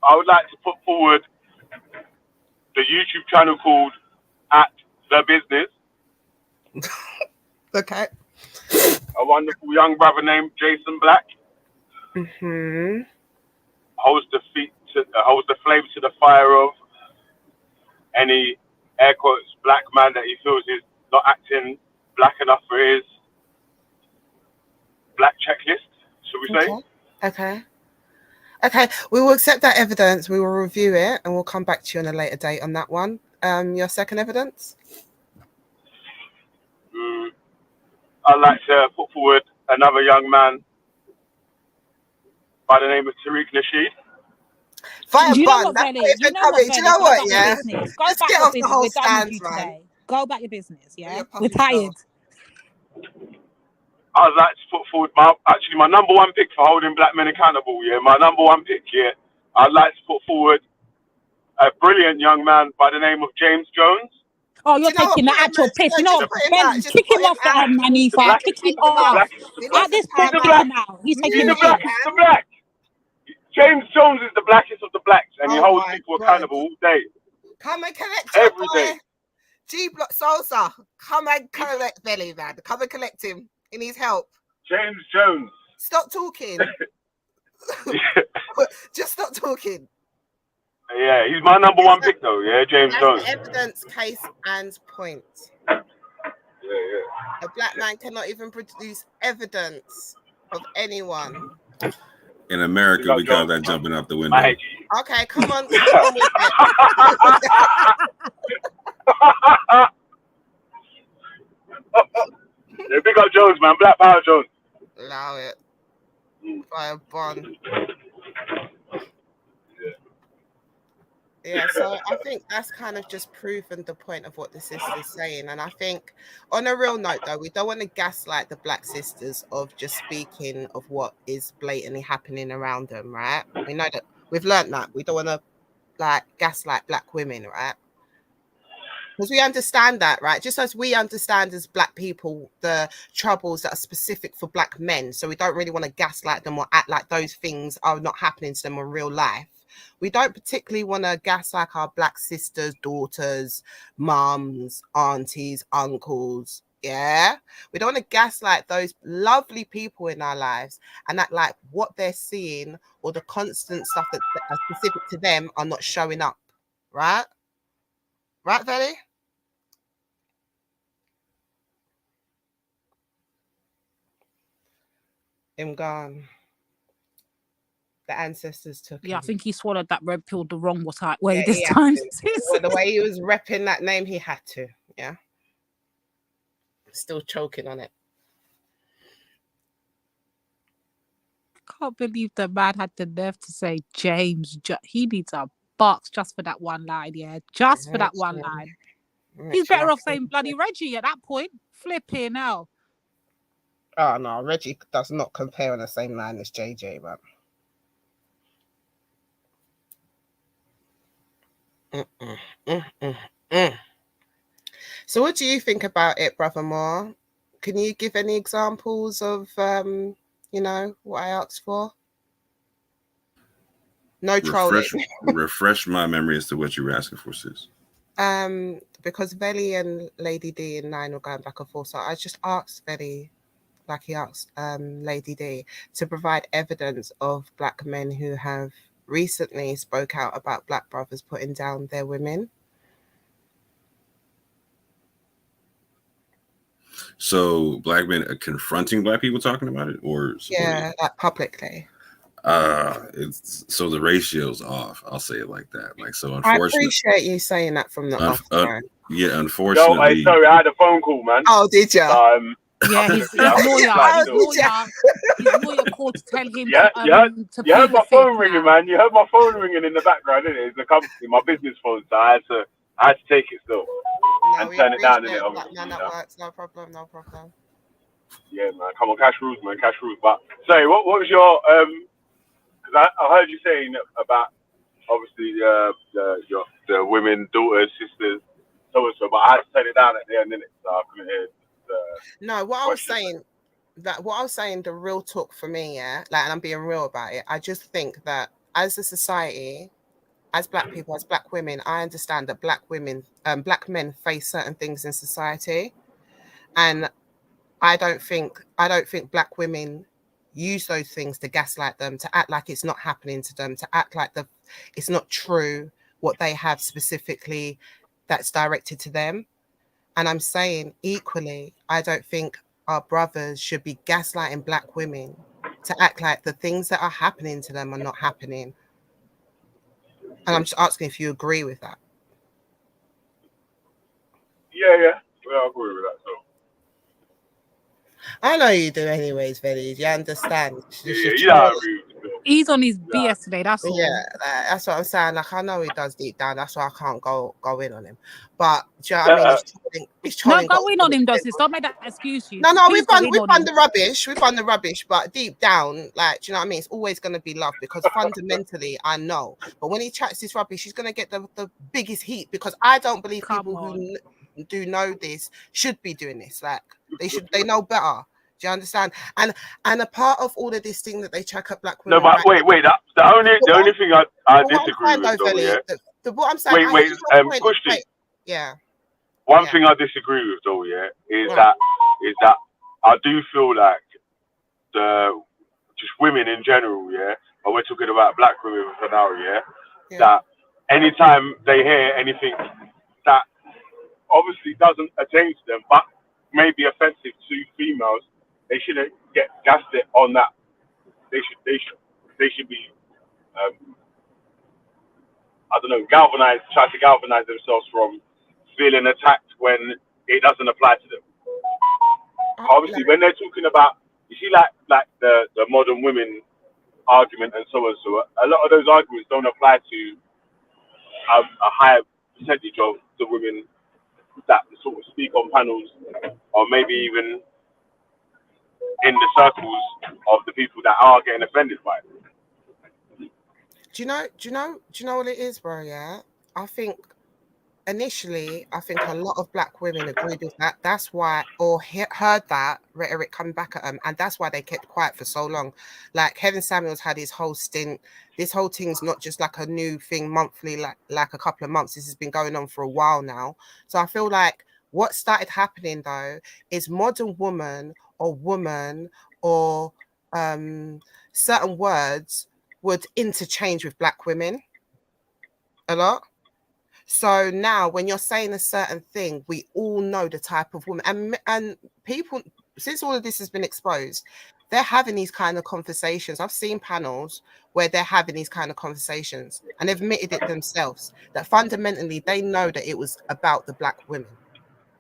I would like to put forward the YouTube channel called @TheBusiness. Okay. A wonderful young brother named Jason Black. Mm-hmm. Holds the flame to the fire of any air quotes black man that he feels is not acting black enough for his black checklist, should we say? Okay, we will accept that evidence. We will review it and we'll come back to you on a later date on that one. Your second evidence? I'd like to put forward another young man by the name of Tariq Nasheed. Do you know what, Benny? Do you know what, yeah? Go Let's back get your off the business. whole We're done with stands, you man. today. Go back your business, yeah? Your We're tired. I'd like to put forward my number one pick for holding black men accountable, yeah? My number one pick, yeah? I'd like to put forward a brilliant young man by the name of James Jones. Oh, you're taking the actual piss. You know, Ben, kick him off the Manifa. Kick him off. At this point right now, he's taking the piss. The black. James Jones is the blackest of the blacks, and he holds people accountable all day. Come and collect your Every boy. day. G-Block Salsa. Come and collect Belly, man. Come and collect him. He needs help. James Jones. Stop talking. Just stop talking. Yeah, he's my number one pick, though. Yeah, James Jones. Evidence, case, and point. Yeah. A black man cannot even produce evidence of anyone. In America, we call that jumping out the window. Okay, come on with it. Yeah, big up Jones, man. Black Power Jones. Allow it. By a bond. Yeah, so I think that's kind of just proven the point of what the sister's saying. And I think on a real note, though, we don't want to gaslight the black sisters of just speaking of what is blatantly happening around them, right? We know that we've learned that. We don't want to gaslight black women, right? Because we understand that, right? Just as we understand as black people the troubles that are specific for black men. So we don't really want to gaslight them or act like those things are not happening to them in real life. We don't particularly want to gaslight our black sisters, daughters, mums, aunties, uncles. Yeah, we don't want to gaslight those lovely people in our lives and act like what they're seeing or the constant stuff that are specific to them are not showing up. Right? Right, Veli? Him gone. The ancestors took him. I think he swallowed that red pill the wrong way this time. Well, the way he was repping that name, he had to. Yeah. Still choking on it. Can't believe the man had the nerve to say James. He needs a box just for that one line, yeah. Just for that one line. He's better off saying bloody Reggie at that point. Flipping hell. Oh no, Reggie does not compare on the same line as JJ, but. So what do you think about it, Brother Moore? Can you give any examples of what I asked for? No trolling. Refresh my memory as to what you were asking for, sis. Because Veli and Lady D and Nine were going back and forth, so I just asked Veli, like he asked Lady D, to provide evidence of black men who have recently spoke out about black brothers putting down their women. So black men confronting black people talking about it, or yeah, like publicly. It's so the ratio's off. I'll say it like that. Like, so I unfortunately, appreciate you saying that from the off. Yeah, unfortunately. No, sorry, I had a phone call, man. Oh, did you? Yeah, his lawyer called to tell him you heard my phone ringing, man. You heard my phone ringing in the background, didn't it? It's a company, my business phone, so I had to take it still and turn it down, innit? Obviously, that works. No problem. Yeah, man. Come on, cash rules, man. Cash rules. But sorry, what was your Because I heard you saying about obviously the women, daughters, sisters, so and so, but I had to turn it down at the end, innit? So I couldn't hear. No, what I was saying, the real talk for me, yeah, like, and I'm being real about it. I just think that as a society, as black people, as black women, I understand that black men face certain things in society, and I don't think black women use those things to gaslight them, to act like it's not happening to them, to act like it's not true what they have specifically that's directed to them. And I'm saying equally, I don't think our brothers should be gaslighting black women to act like the things that are happening to them are not happening. And I'm just asking if you agree with that. Yeah, I agree with that. So I know you do anyways, Vellies. You understand. He's on his BS today, that's all. Yeah, that's what I'm saying. Like, I know he does deep down. That's why I can't go in on him. But do you know what I mean? He's trolling. No, go in on him, Dusty. Stop make that excuse you. No, we've done the rubbish. We've done the rubbish, but deep down, like, do you know what I mean? It's always going to be love, because fundamentally, I know. But when he chats this rubbish, he's going to get the biggest heat, because I don't believe people who do know this should be doing this. Like, they know better. Do you understand? And a part of all of this thing that they check up black women. No, but wait. The only thing I disagree with, though, yeah. What I'm saying. Kushti. Yeah. One thing I disagree with, though, yeah, is that I do feel like just women in general, yeah, but we're talking about black women for now, yeah, that anytime they hear anything that obviously doesn't attain to them, but may be offensive to females, they shouldn't get gaslit on that. They should be I don't know, try to galvanize themselves from feeling attacked when it doesn't apply to them. Obviously, when they're talking about, you see, like the modern women argument and so on, so a lot of those arguments don't apply to a higher percentage of the women that sort of speak on panels, or maybe even in the circles of the people that are getting offended by it. Do you know what it is, bro? Yeah, I think initially, a lot of black women agreed with that. That's why, or heard that rhetoric come back at them, and that's why they kept quiet for so long. Like, Kevin Samuels had his whole stint. This whole thing's not just like a new thing monthly, like a couple of months. This has been going on for a while now. So I feel like what started happening, though, is modern woman or certain words would interchange with black women a lot. So now when you're saying a certain thing, we all know the type of woman, and people, since all of this has been exposed, they're having these kind of conversations. I've seen panels where they're having these kind of conversations, and they've admitted it themselves, that fundamentally they know that it was about the black women,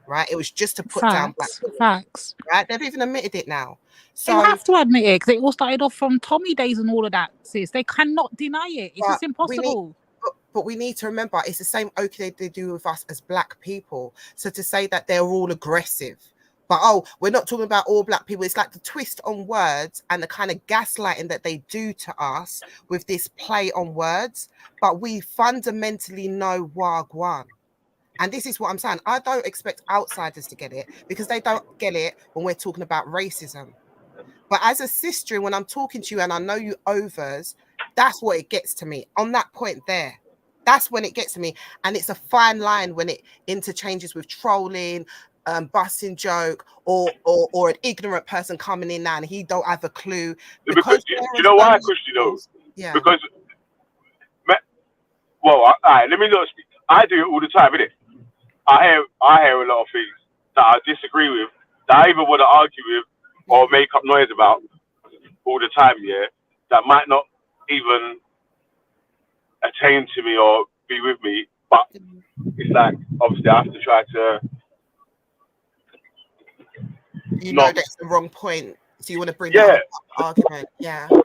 right? It was just to put down black women. Facts. Right? They've even admitted it now. So you have to admit it, because it all started off from Tommy days and all of that, sis. They cannot deny it. It's just impossible. But we need to remember, it's the same okay they do with us as black people. So to say that they're all aggressive, but we're not talking about all black people. It's like the twist on words and the kind of gaslighting that they do to us with this play on words. But we fundamentally know Wagwan. And this is what I'm saying. I don't expect outsiders to get it, because they don't get it when we're talking about racism. But as a sister, when I'm talking to you and I know you overs, that's what it gets to me. On that point there, that's when it gets to me. And it's a fine line when it interchanges with trolling, busting joke, or an ignorant person coming in now and he don't have a clue. Because you know why, Kushti, though? Yeah. Because, well, let me not speak. I do it all the time, innit? I hear a lot of things that I disagree with, that I either want to argue with or make up noise about all the time, yeah, that might not even attain to me or be with me, but it's like, obviously, I have to try to. You know that's the wrong point, so you want to bring yeah. that argument. Yeah. So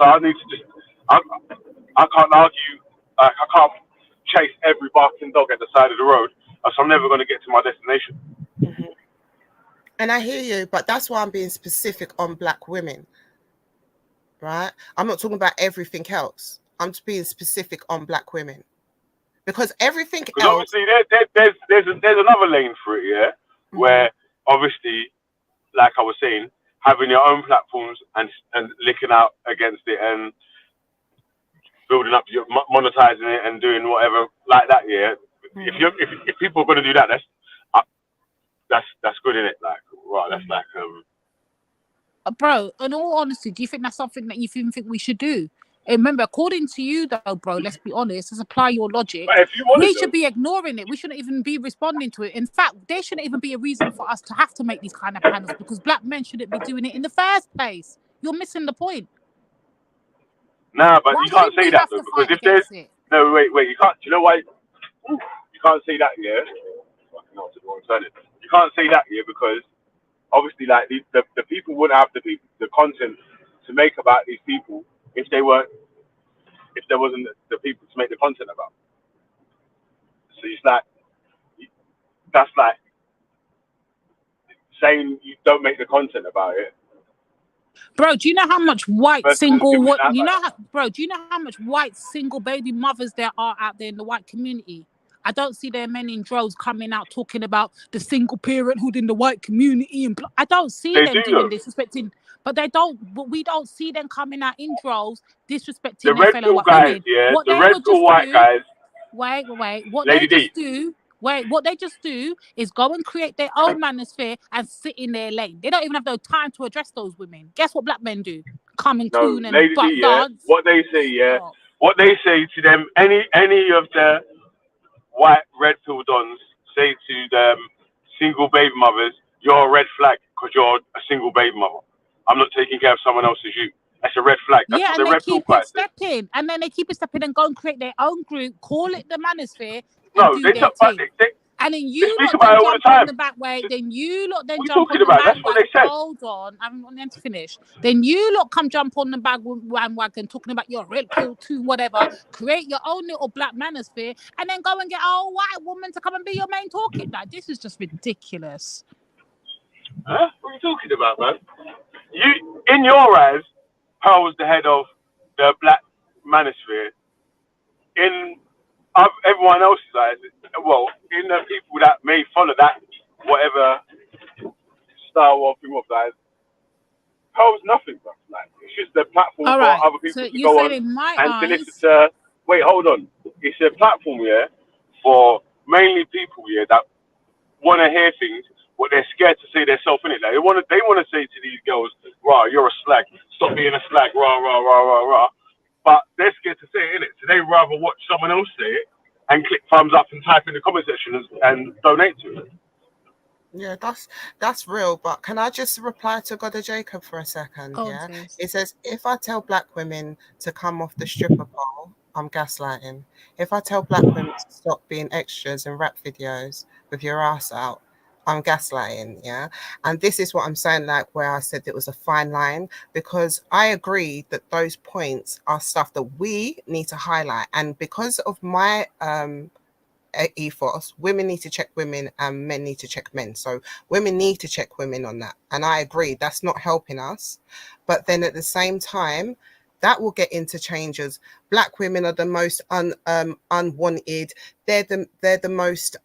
I need to just. I can't argue. I can't chase every barking dog at the side of the road, so I'm never going to get to my destination. Mm-hmm. And I hear you, but that's why I'm being specific on Black women, right? I'm not talking about everything else. I'm just being specific on Black women, because everything else. Obviously, there's another lane for it, yeah, where obviously, like I was saying, having your own platforms and licking out against it and building up, monetizing it and doing whatever like that, yeah. If people are going to do that, that's good, in it. Like, right, that's like Bro, in all honesty, do you think that's something that you even think we should do? And remember, according to you, though, bro, let's be honest, let's apply your logic. We should be ignoring it. We shouldn't even be responding to it. In fact, there shouldn't even be a reason for us to have to make these kind of panels, because Black men shouldn't be doing it in the first place. You're missing the point. Nah, but you can't say that, though, because if there's no, wait, you can't. You know why? You can't say that, yeah. You can't say that, yeah, because obviously, like the people wouldn't have the content to make about these people if there wasn't the people to make the content about. So it's like, that's like saying you don't make the content about it. Bro, do you know how much white single do you know how much white single baby mothers there are out there in the white community? I don't see their men in droves coming out talking about the single parenthood in the white community, and I don't see them doing disrespecting. But they don't. But we don't see them coming out in droves disrespecting the their fellow white women. Yeah, what the they red would pill just white do, guys. Wait. What Lady they just D. do. What they just do is go and create their own manosphere and sit in their lane. They don't even have no time to address those women. Guess what Black men do? Come and COON and Lady D, yeah. dance. What they say, yeah. What they say to them, any of the white red pill dons say to them, single baby mothers, you're a red flag because you're a single baby mother. I'm not taking care of someone else's you. That's a red flag. That's what and the red pill guys say. and then they keep it stepping and go and create their own group, call it the manosphere, and No, do they their talk thing. about And then you speak lot about then it all the jump on time. the back way. Then you lot then What jump are you on the talking about? That's what they said. Hold on, I'm going to finish. Then you lot come jump on the bandwagon talking about your red pill too, whatever. Create your own little Black manosphere, and then go and get a white woman to come and be your main talking. Like, this is just ridiculous. Huh? What are you talking about, man? You, in your eyes, Pearl was the head of the Black manosphere. In everyone else's eyes, well, in the people that may follow that, whatever style or thing of guys, Pearl's nothing, bro. Like, it's just a platform for other people to go on and to listen to. Wait, hold on. It's a platform, yeah, for mainly people, yeah, that want to hear things, but they're scared to say themselves in it. Like, they want to say to these girls, "Rah, you're a slag. Stop being a slag." Rah, rah, rah, rah, rah. But they're scared to say it in it, so they rather watch someone else say it and click thumbs up and type in the comment section and donate to it. Yeah, that's real. But can I just reply to God of Jacob for a second? It says, if I tell Black women to come off the stripper pole, I'm gaslighting. If I tell Black women to stop being extras in rap videos with your ass out, I'm gaslighting. Yeah. And this is what I'm saying, like where I said it was a fine line, because I agree that those points are stuff that we need to highlight. And because of my ethos, women need to check women and men need to check men. So women need to check women on that. And I agree, that's not helping us. But then at the same time, that will get interchanges. Black women are the most unwanted. They're the most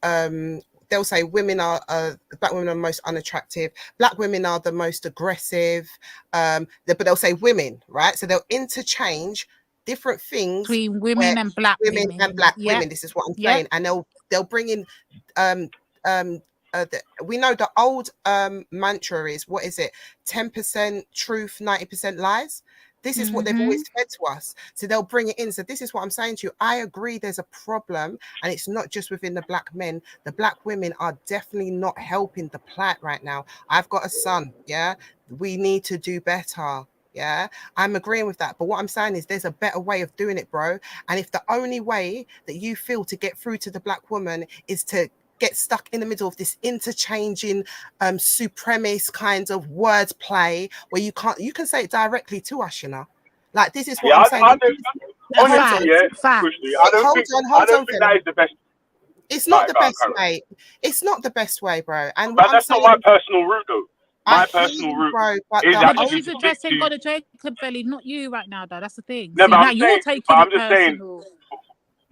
they'll say women are Black women are the most unattractive. Black women are the most aggressive. But they'll say women, right? So they'll interchange different things between women and Black women and Black women. This is what I'm saying, and they'll bring in we know the old mantra is, what is it? 10% truth, 90% lies. This is what they've always fed to us. So they'll bring it in. So this is what I'm saying to you. I agree there's a problem, and it's not just within the black men. The black women are definitely not helping the plight right now. I've got a son, yeah? We need to do better, yeah? I'm agreeing with that. But what I'm saying is there's a better way of doing it, bro. And if the only way that you feel to get through to the black woman is to get stuck in the middle of this interchanging supremacist kind of wordplay where you can say it directly to us, you know. Like, this is what I'm saying. Honestly, I don't think that is the best. It's not the best way. It's not the best way, bro. And but that's not my personal route, though. My personal route, bro, but is actually he's addressing God of Jacob Belly, not you right now, though. That's the thing. No, See, but now I'm you're saying, taking but I'm it just personal. saying.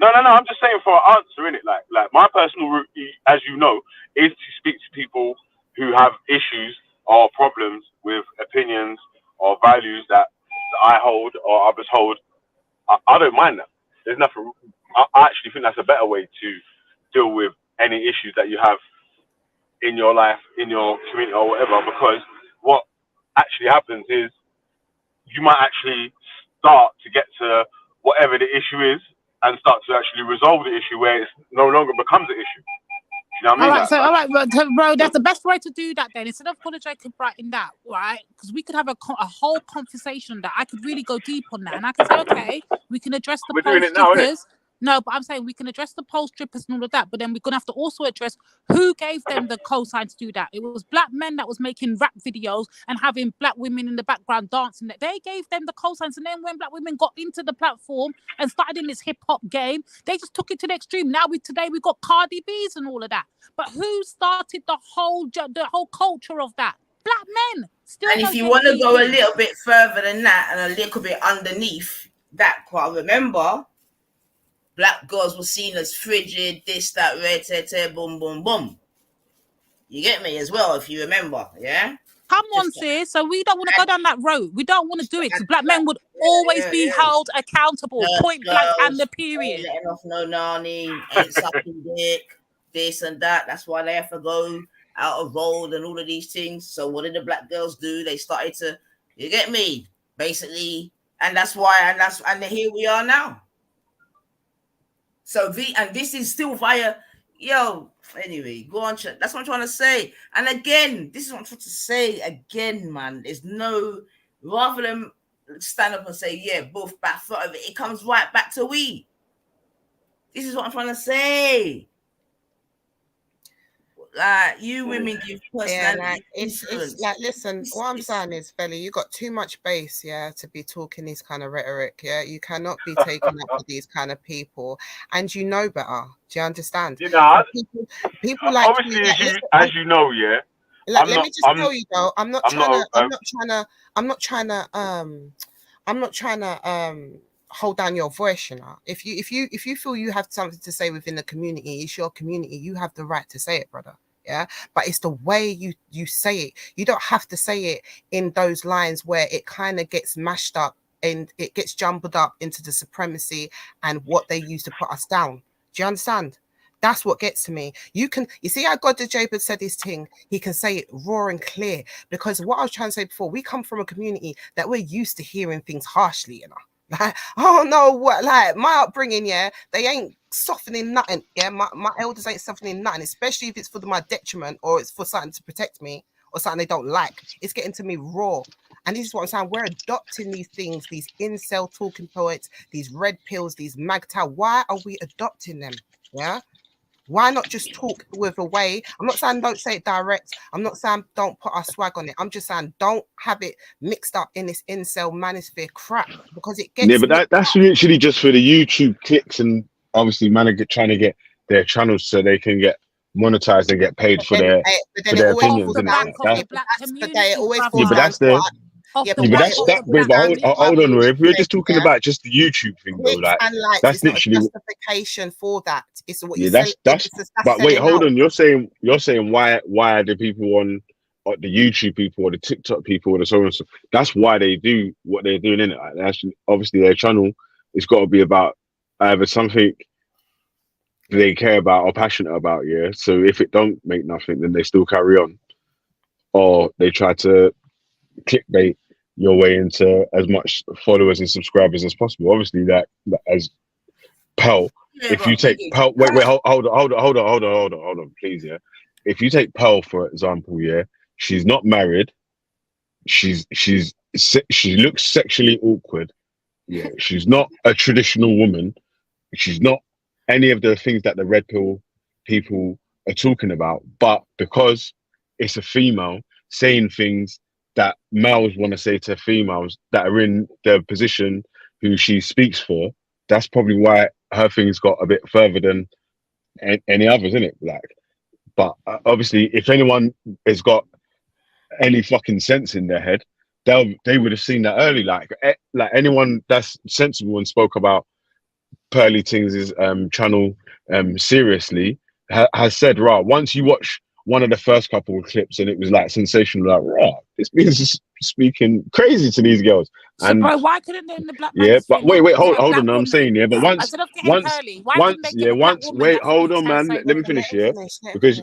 No, I'm just saying for an answer, innit? Like my personal route, as you know, is to speak to people who have issues or problems with opinions or values that I hold or others hold. I don't mind that. There's nothing. I actually think that's a better way to deal with any issues that you have in your life, in your community, or whatever. Because what actually happens is you might actually start to get to whatever the issue is and start to actually resolve the issue where it no longer becomes an issue. You know what I mean? All right, bro, that's the best way to do that then. Instead of God of Jacob writing that, right? Because we could have a whole conversation that I could really go deep on that. And I could say, okay, we can address the We're doing it now, innit? No, but I'm saying we can address the poll strippers and all of that, but then we're going to have to also address who gave them the cosign to do that. It was black men that was making rap videos and having black women in the background dancing. They gave them the cosigns, and then when black women got into the platform and started in this hip-hop game, they just took it to the extreme. Now today we've got Cardi B's and all of that. But who started the whole culture of that? Black men. Still, and if you want to go a little bit further than that and a little bit underneath that part, remember, black girls were seen as frigid, this, that, red, boom, boom, boom. You get me as well, if you remember, yeah? Come on, sis. So we don't want to go down that road. We don't want to do it because black men would always be held accountable, point blank, and the period. Letting off no nanny, ain't sucking dick, this and that. That's why they have to go out of road and all of these things. So what did the black girls do? They started to, you get me, basically, and that's why, and here we are now. So this is still via, anyway, go on, chat. That's what I'm trying to say. And again, this is what I'm trying to say again, man. There's no, rather than stand up and say, yeah, both back foot of it, it comes right back to we. This is what I'm trying to say. Like, you women give personality. Yeah, like, it's like, listen, what I'm saying is, Felly, you got too much base, to be talking this kind of rhetoric, You cannot be taken up with these kind of people, and you know better. Do you understand? You know, people like obviously, as you know, Like, let me just tell you though, I'm not trying to hold down your voice, If you feel you have something to say within the community, it's your community, you have the right to say it, brother. Yeah, but it's the way you say it. You don't have to say it in those lines where it kind of gets mashed up and it gets jumbled up into the supremacy and what they use to put us down. Do you understand? That's what gets to me. You see how God the Jacob said his thing. He can say it raw and clear, because what I was trying to say before, we come from a community that we're used to hearing things harshly, Like, oh no, what, like my upbringing, they ain't softening nothing. My elders ain't softening nothing, especially if it's for my detriment or it's for something to protect me or something they don't like. It's getting to me raw. And this is what I'm saying. We're adopting these things, these incel talking poets, these red pills, these magtal. Why are we adopting them? Yeah. Why not just talk with a way? I'm not saying don't say it direct. I'm not saying don't put our swag on it. I'm just saying don't have it mixed up in this incel manosphere crap, because it gets. Yeah, but that's literally just for the YouTube clicks, and obviously trying to get their channels so they can get monetized and get paid for their opinions. But hold on, if we're just talking about just the YouTube thing, though, like that's literally justification for that. It's what you say. But wait, hold on. You're saying why are the people on the YouTube people or the TikTok people or the so on so? That's why they do what they're doing, innit? Like, actually, obviously, their channel has got to be about either something they care about or passionate about. Yeah. So if it don't make nothing, then they still carry on, or they try to clickbait your way into as much followers and subscribers as possible. Obviously, that as Pearl, if you take Pearl, wait, hold on, please, yeah. If you take Pearl for example, yeah, she's not married. She looks sexually awkward. Yeah, she's not a traditional woman. She's not any of the things that the red pill people are talking about. But because it's a female saying things that males want to say to females that are in the position who she speaks for, that's probably why her things got a bit further than any others, isn't it? Like, but obviously, if anyone has got any fucking sense in their head, they would have seen that early. Like anyone that's sensible and spoke about Pearly Things' channel seriously has said, right, once you watch one of the first couple of clips and it was like sensational, like, right, this means speaking crazy to these girls. So, and bro, why couldn't they in the black yeah, but wait, hold black on, I'm saying, yeah, but once, wait, hold on, man, let me finish, yeah, because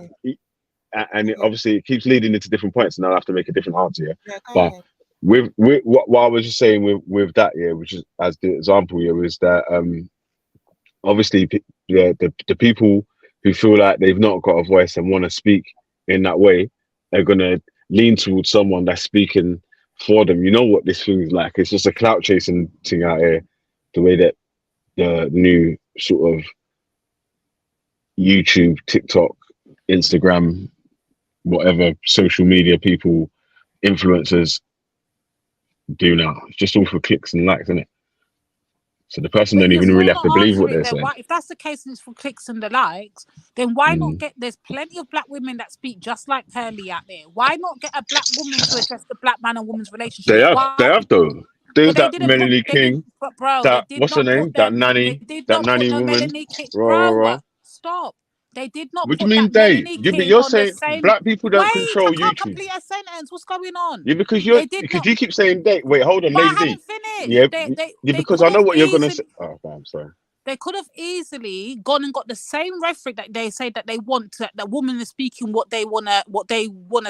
and obviously it keeps leading into different points, and I'll have to make a different answer, yeah. But with what I was just saying with that, yeah, which is as the example, yeah, was that obviously, yeah, the people who feel like they've not got a voice and want to speak in that way are gonna lean towards someone that's speaking for them. You know what this thing is like? It's just a clout chasing thing out here. The way that the new sort of YouTube, TikTok, Instagram, whatever social media people, influencers do now. It's just all for clicks and likes, isn't it? So the person don't even really have to believe what they're saying. If that's the case and it's for clicks and the likes, then why not get, there's plenty of black women that speak just like Pearly out there. Why not get a black woman to address the black man and woman's relationship? They have though. There's that Melanie King. That, what's her name? That nanny woman. Melanie King. Bro, stop. They did not. What do you mean they? Yeah, but you're saying black people don't control YouTube. Complete a sentence. What's going on? Yeah, because you keep saying they. Wait, hold on, Lady D. I haven't finished. Yeah, because I know what you're gonna say. Oh, I'm sorry. They could have easily gone and got the same rhetoric that they say that they want. That woman is speaking what they wanna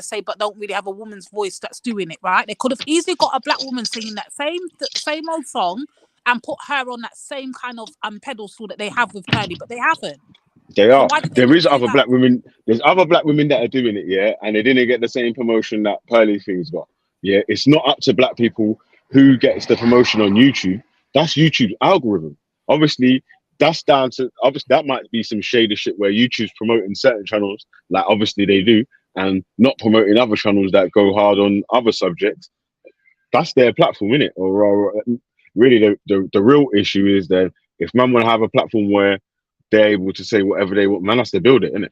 say, but don't really have a woman's voice that's doing it. Right? They could have easily got a black woman singing that same old song and put her on that same kind of pedestal that they have with Pearly, but they haven't. They are. There is other black women. There's other black women that are doing it, yeah, and they didn't get the same promotion that Pearly Things got. Yeah, it's not up to black people who gets the promotion on YouTube. That's YouTube's algorithm. Obviously, that's down to that might be some shady shit where YouTube's promoting certain channels, like obviously they do, and not promoting other channels that go hard on other subjects. That's their platform, innit? Or really, the real issue is that if man want to have a platform where they're able to say whatever they want, man has to build it, innit?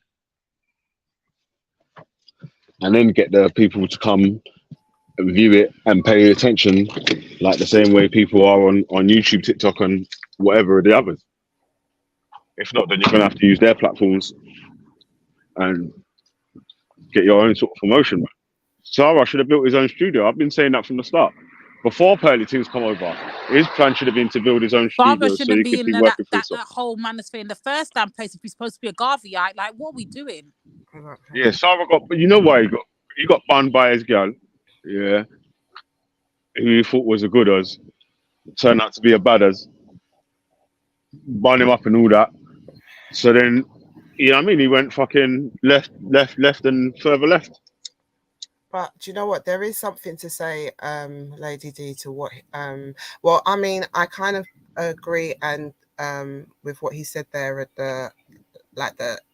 And then get the people to come and view it and pay attention like the same way people are on YouTube, TikTok, and whatever the others. If not, then you're gonna have to use their platforms and get your own sort of promotion. Sarah should have built his own studio. I've been saying that from the start. Before Pearly Things come over, his plan should have been to build his own studio so he could be working for himself. That whole manosphere in the first damn place. If he's supposed to be a Garveyite, like what are we doing? Yeah, Sarah but you know why he got banned by his girl, yeah, who he thought was a good as, turned out to be a bad as, banned him up and all that. So then, you know what I mean? He went fucking left, and further left. But do you know what? There is something to say, Lady D, to what well, I mean, I kind of agree and with what he said there at the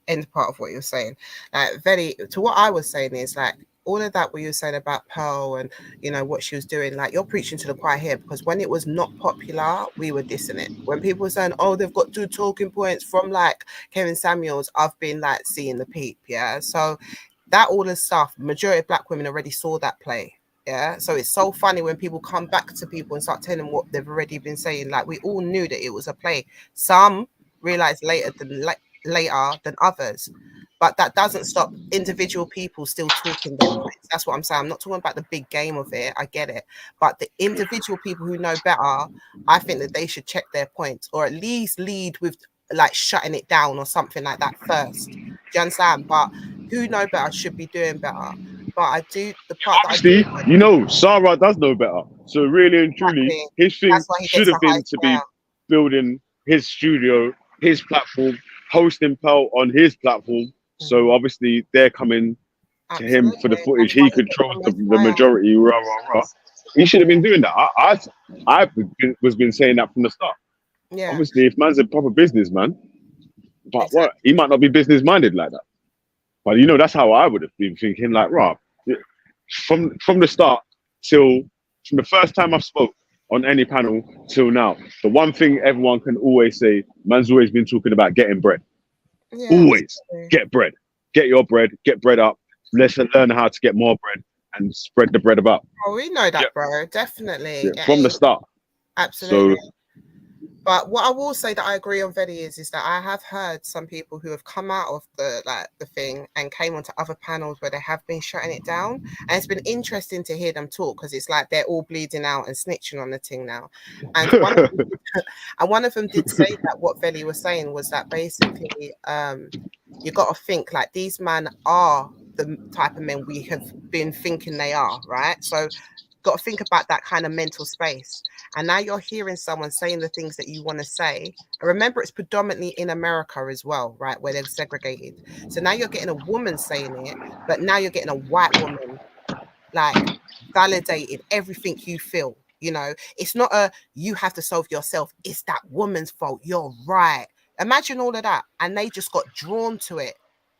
end part of what you're saying. To what I was saying is like all of that what you were saying about Pearl and you know what she was doing, like you're preaching to the choir here, because when it was not popular, we were dissing it. When people were saying, oh, they've got 2 talking points from like Kevin Samuels, I've been like seeing the peep, yeah. So that all the stuff, majority of black women already saw that play. Yeah. So it's so funny when people come back to people and start telling them what they've already been saying. Like we all knew that it was a play. Some realized later than others. But that doesn't stop individual people still talking their points. That's what I'm saying. I'm not talking about the big game of it. I get it. But the individual people who know better, I think that they should check their points or at least lead with like shutting it down or something like that first. Do you understand? But who know better should be doing better. But I do the part that you know, Sarah does know better. So really and truly, his thing should have been to be building his studio, his platform, hosting Pell on his platform. So obviously they're coming to him for the footage. He controls the majority. Rah, rah, rah. He should have been doing that. I was been saying that from the start. Yeah. Obviously, if man's a proper businessman, but what he might not be business minded like that. But you know, that's how I would have been thinking. Like, rah, from the start from the first time I've spoke on any panel till now, the one thing everyone can always say, man's always been talking about getting bread. Yeah, always get bread, get your bread, get bread up. Let's learn how to get more bread and spread the bread about. Oh, we know that, bro. Definitely. Yeah, from the start. Absolutely. So, but what I will say that I agree on Vedi is that I have heard some people who have come out of the thing and came onto other panels where they have been shutting it down, and it's been interesting to hear them talk because it's like they're all bleeding out and snitching on the thing now. And one of them did say that what Vedi was saying was that basically you got to think like these men are the type of men we have been thinking they are, right? So got to think about that kind of mental space. And now you're hearing someone saying the things that you want to say. And remember, it's predominantly in America as well, right? Where they're segregated. So now you're getting a woman saying it, but now you're getting a white woman, like, validated everything you feel. You know, it's not you have to solve yourself. It's that woman's fault. You're right. Imagine all of that. And they just got drawn to it.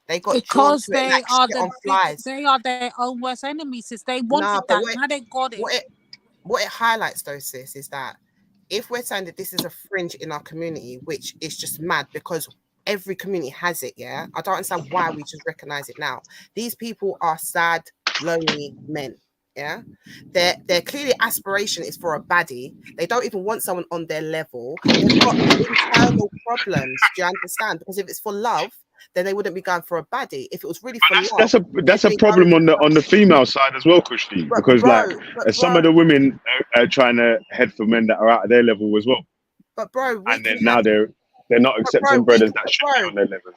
They got drawn to it like shit on flies. They are their own worst enemies. Since they wanted that, now they got it. What it highlights, though, sis, is that if we're saying that this is a fringe in our community, which is just mad because every community has it, yeah? I don't understand why we just recognize it now. These people are sad, lonely men, yeah? Their clearly aspiration is for a baddie. They don't even want someone on their level. They've got internal problems, do you understand? Because if it's for love, then they wouldn't be going for a baddie. If it was really for love, that's a problem on the female side as well, Kushti, because some of the women are trying to head for men that are out of their level as well. But bro, and then now they're not accepting brothers that should be on their level.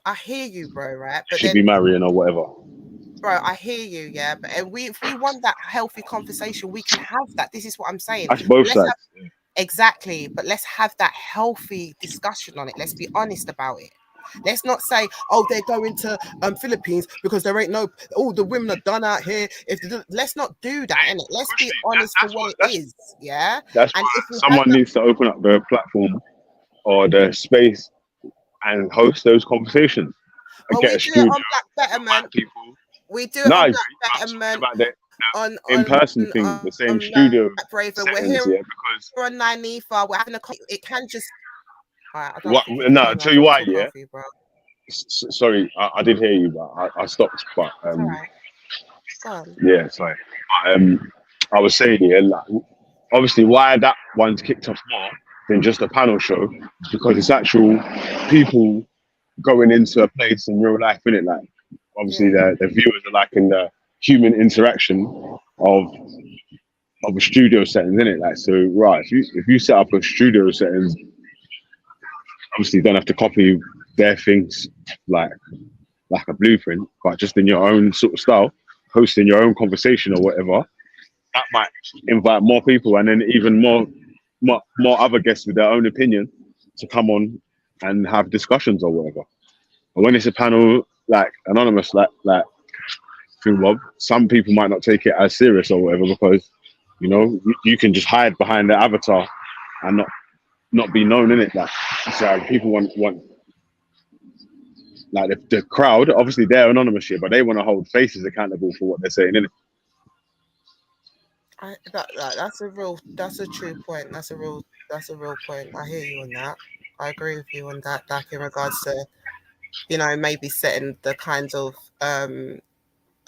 I hear you, bro. Right? But should be marrying or whatever. Bro, I hear you, yeah. But if we want that healthy conversation, we can have that. This is what I'm saying. That's both sides. Exactly, but let's have that healthy discussion on it. Let's be honest about it. Let's not say, oh, they're going to Philippines because there ain't the women are done out here. Let's not do that, innit? Let's be honest to what it is, yeah? That's why someone needs to open up the platform or the space and host those conversations. Well, we do it on Black Betterment. We do it on Black Betterment. On in-person thing, the same studio. We're here on 9 Nifa. We're having it can just... I'll tell you why, yeah. Sorry, I did hear you, but I stopped. But yeah, sorry. I was saying, yeah, like, obviously, why that one's kicked off more than just a panel show is because it's actual people going into a place in real life, innit? Like, obviously, the viewers are like in the human interaction of a studio setting, innit? Like, so right, if you set up a studio setting. Obviously, you don't have to copy their things like a blueprint, but just in your own sort of style, hosting your own conversation or whatever, that might invite more people and then even more other guests with their own opinion to come on and have discussions or whatever. And when it's a panel like anonymous, like Bob, some people might not take it as serious or whatever because you can just hide behind the avatar and not be known in it. Like, so people want like the crowd. Obviously, they're anonymous here, but they want to hold faces accountable for what they're saying, innit? That's a true point. That's a real point. I hear you on that. I agree with you on that. Like in regards to, maybe setting the kinds of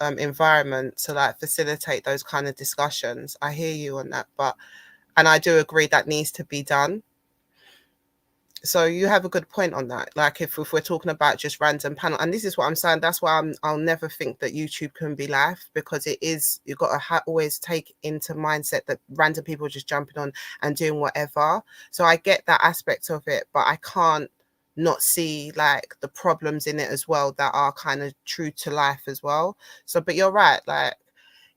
environment to like facilitate those kind of discussions. I hear you on that, and I do agree that needs to be done. So you have a good point on that. Like if we're talking about just random panel, and this is what I'm saying, that's why I'll never think that YouTube can be live, because it is, you've got to always take into mindset that random people are just jumping on and doing whatever. So I get that aspect of it, but I can't not see like the problems in it as well that are kind of true to life as well. So, but you're right, like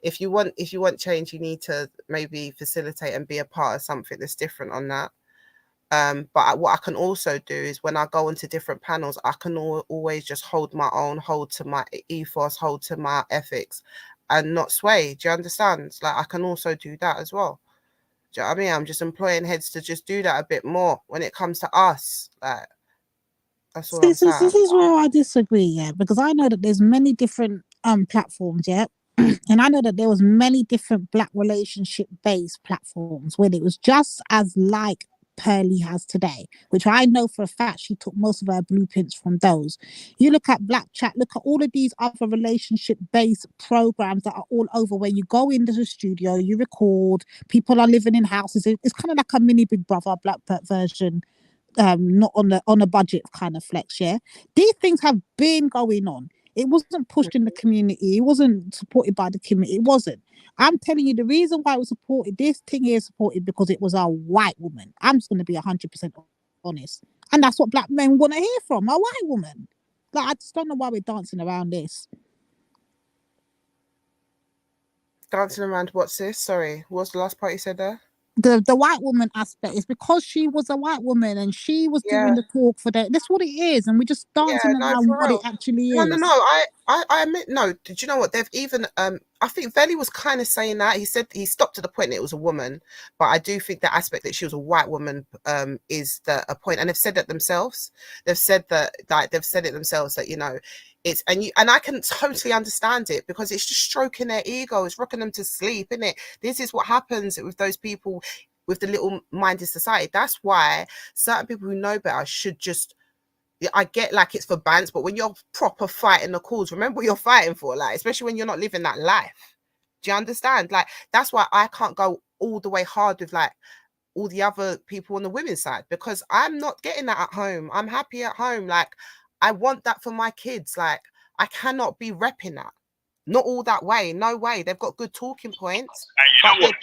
if you want change, you need to maybe facilitate and be a part of something that's different on that. But what I can also do is when I go into different panels, I can always just hold my own, hold to my ethos, hold to my ethics, and not sway. Do you understand? Like, I can also do that as well. Do you know what I mean? I'm just employing heads to just do that a bit more when it comes to us. Like, that's all I'm saying. This is where I disagree, yeah, because I know that there's many different platforms, yeah. And I know that there was many different black relationship based platforms where it was just as like Pearly has today, which I know for a fact she took most of her blueprints from those. You look at Black Chat, look at all of these other relationship based programs that are all over where you go into the studio, you record, people are living in houses. It's kind of like a mini Big Brother black version, not on a budget kind of flex. Yeah, these things have been going on. It wasn't pushed in the community. It wasn't supported by the community. It wasn't. I'm telling you, the reason why it was supported, this thing here is supported because it was a white woman. I'm just going to be 100% honest. And that's what black men want to hear from, a white woman. Like, I just don't know why we're dancing around this. Dancing around what's this? Sorry, what's the last part you said there? The white woman aspect is because she was a white woman and she was doing the talk for that. That's what it is, and we're just dancing around what it actually is. No. I admit, no. Did you know what they've even? I think Veli was kind of saying that. He said he stopped to the point that it was a woman, but I do think the aspect that she was a white woman is a point, and they've said that themselves. They've said that, like, they've said it themselves that, you know, it's and I can totally understand it because it's just stroking their ego, it's rocking them to sleep, isn't it? This is what happens with those people with the little minded society. That's why certain people who know better should just. I get like it's for bands, but when you're proper fighting the cause, remember what you're fighting for, like, especially when you're not living that life. Do you understand? Like, that's why I can't go all the way hard with like all the other people on the women's side, because I'm not getting that at home. I'm happy at home. Like, I want that for my kids. Like, I cannot be repping that. Not all that way. No way. They've got good talking points. And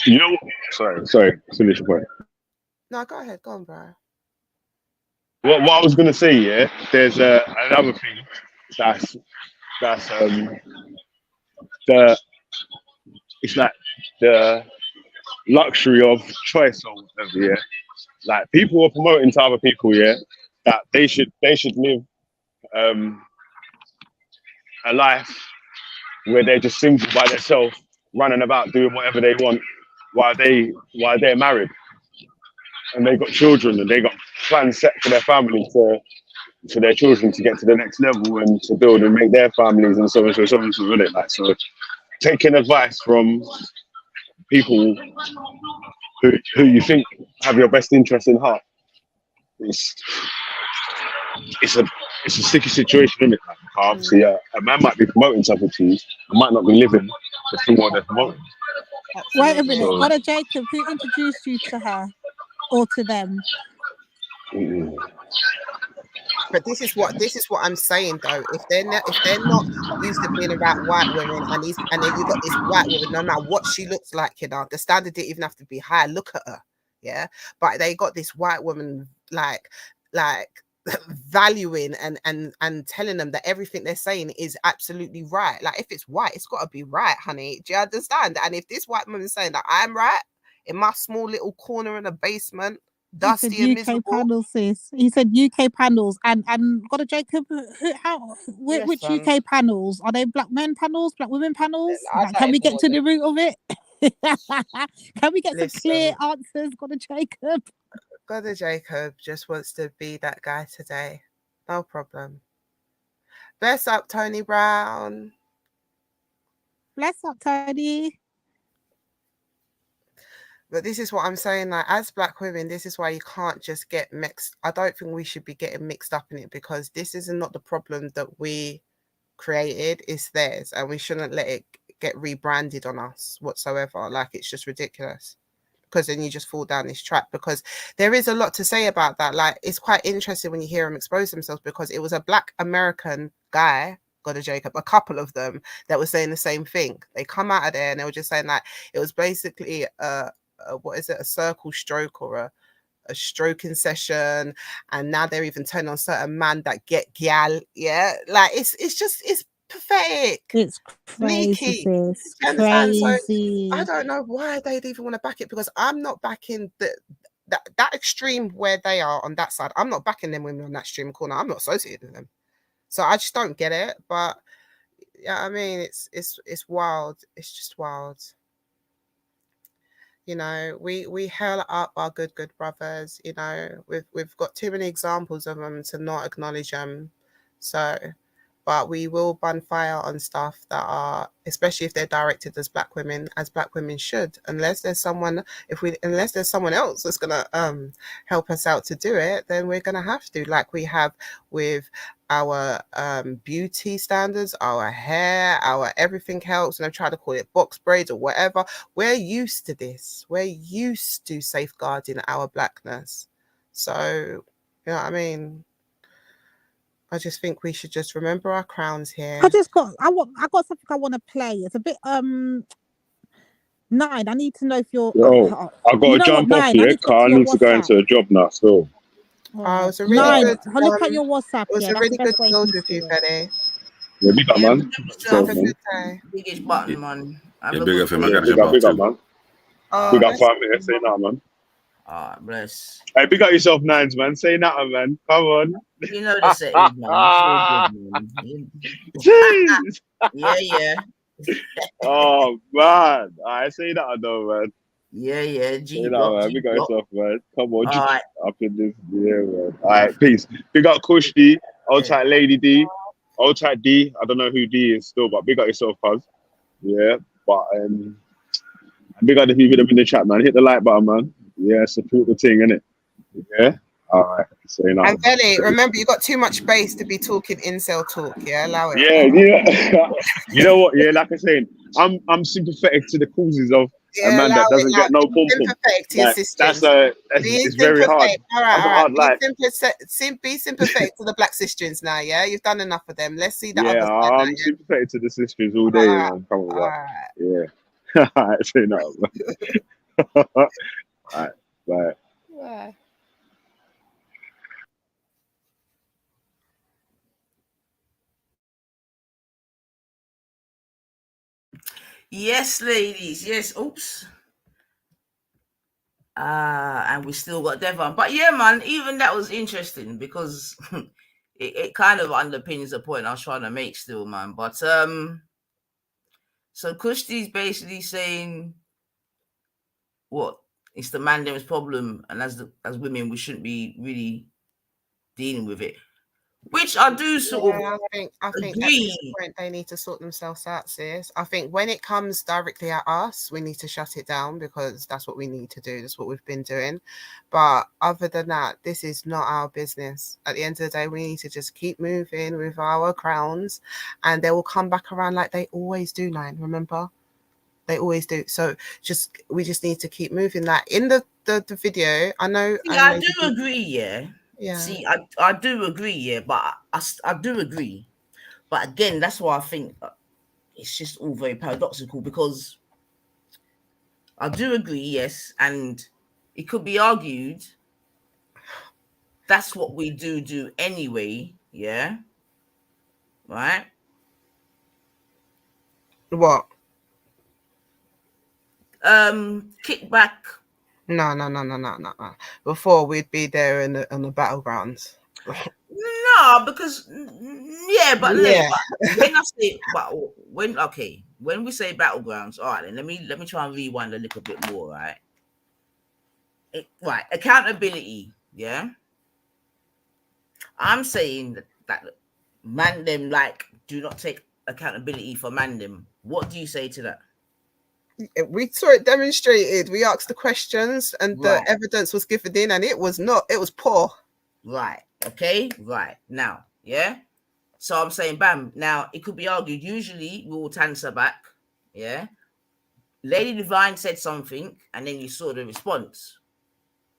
you know what? Sorry. Finish your point. No, go ahead. Go on, bro. What I was gonna say, yeah, there's another thing that's it's like the luxury of choice or whatever, yeah. Like, people are promoting to other people, yeah, that they should live a life where they're just single by themselves, running about doing whatever they want while they're married and they got children and they got plans set for their family for their children to get to the next level and to build and make their families and so on, isn't it? Like, so taking advice from people who you think have your best interest in heart, it's a sticky situation, isn't it? Like, obviously, a man might be promoting something to you and might not be living the thing what they're promoting. Wait a minute, Brother Jacob, who introduced you to her or to them? But this is what I'm saying though. If they're not used to being around white women, and then you got this white woman, no matter what she looks like, you know, the standard didn't even have to be high. Look at her, yeah. But they got this white woman like valuing and telling them that everything they're saying is absolutely right. Like, if it's white, it's got to be right, honey. Do you understand? And if this white woman is saying that I'm right in my small little corner in the basement, dusty and miserable. Panels, sis. He said UK panels, and got a Jacob. Which UK panels are they? Black men panels, black women panels? Can we get to the root of it? Can we get some clear answers? Got a Jacob. Got a Jacob just wants to be that guy today. No problem. Bless up, Tony Brown. Bless up, Tony. But this is what I'm saying, like, as black women, this is why you can't just get mixed. I don't think we should be getting mixed up in it, because this is not the problem that we created, it's theirs, and we shouldn't let it get rebranded on us whatsoever. Like, it's just ridiculous, because then you just fall down this trap, because there is a lot to say about that. Like, it's quite interesting when you hear them expose themselves, because it was a black American guy, got a Jacob, a couple of them, that was saying the same thing. They come out of there and they were just saying that it was basically what is it, a circle stroke or a stroking session, and now they're even turning on certain man that get gal. Yeah, like, it's pathetic. It's crazy, Sneaky. sis. Do you understand? Crazy. So I don't know why they'd even want to back it, because I'm not backing that extreme where they are on that side. I'm not backing them women on that extreme corner. I'm not associated with them. So I just don't get it. But yeah, I mean, it's wild. It's just wild. You know, we held up our good brothers. You know, we've got too many examples of them to not acknowledge them. So, but we will bun fire on stuff that are, especially if they're directed as black women should. Unless there's someone else that's gonna help us out to do it, then we're gonna have to, like we have with our beauty standards, our hair, our everything else, and I've tried to call it box braids or whatever. We're used to this. We're used to safeguarding our blackness. So, you know what I mean? I just think we should just remember our crowns here. I got something I want to play. It's a bit Nine. I need to know if you're. Yo, I gotta jump off here because I need to go into a job now. So. Oh, it was a really good. Look at your WhatsApp. It was a really good close with you, Betty. Yeah, big up, man. Have a good day. Biggest button, man. Yeah, big up him. I gotta big jump off too. man. Oh, big up 5 minutes. Say that, man. Alright, bless. Hey, big up yourself, Nines, man. Say that, man. Come on. You know the settings, man. Jeez. Yeah. Oh man, I say that though, man. Yeah. Say that, man. Big up yourself, man. Come on, right. Up in this, yeah, man. All right, peace. Big up Kush D, old tight Lady D, old tight D. I don't know who D is still, but big up yourself, cuz. Yeah, but big up the people that have in the chat, man. Hit the like button, man. Yeah, support the thing, innit? Yeah. All right. Say that. And Belly, remember, you got too much space to be talking incel talk. Yeah, allow it. Yeah. You know what? Yeah, like I said, I'm sympathetic to the causes of a man that doesn't get no pom pom. Sympathetic to your sisters. It's very hard. All right. Be sympathetic to the black sisters now. Yeah, you've done enough of them. Let's see the other side. I'm sympathetic to the sisters all day. Man. Come on, yeah. All right, say no. All right, bye. Bye. Yes, ladies. Yes. Oops. And we still got Devon. But yeah, man, even that was interesting because it kind of underpins the point I was trying to make still, man. But so Kushti's basically saying what? It's the man them's problem, and as women, we shouldn't be really dealing with it. Which I do sort of I think agree. at this point they need to sort themselves out, sis. I think when it comes directly at us, we need to shut it down because that's what we need to do. That's what we've been doing. But other than that, this is not our business. At the end of the day, we need to just keep moving with our crowns and they will come back around like they always do, Nine. Remember? They always do. So we just need to keep moving that. In the video, I know. Yeah, I do agree, yeah. Yeah. See, I do agree, yeah, but I do agree. But again, that's why I think it's just all very paradoxical because I do agree, yes, and it could be argued that's what we do anyway, yeah? Right? What? Kickback. No. Before we'd be there on the battlegrounds. No, because but when we say battlegrounds, all right, then let me try and rewind a little bit more, right? Accountability, yeah. I'm saying that man them do not take accountability for man them. What do you say to that? We saw it demonstrated. We asked the questions and the evidence was given in and it was poor. Right. Okay. Right. Now, yeah. So I'm saying, bam. Now, it could be argued, usually we will answer back. Yeah. Lady Divine said something and then you saw the response.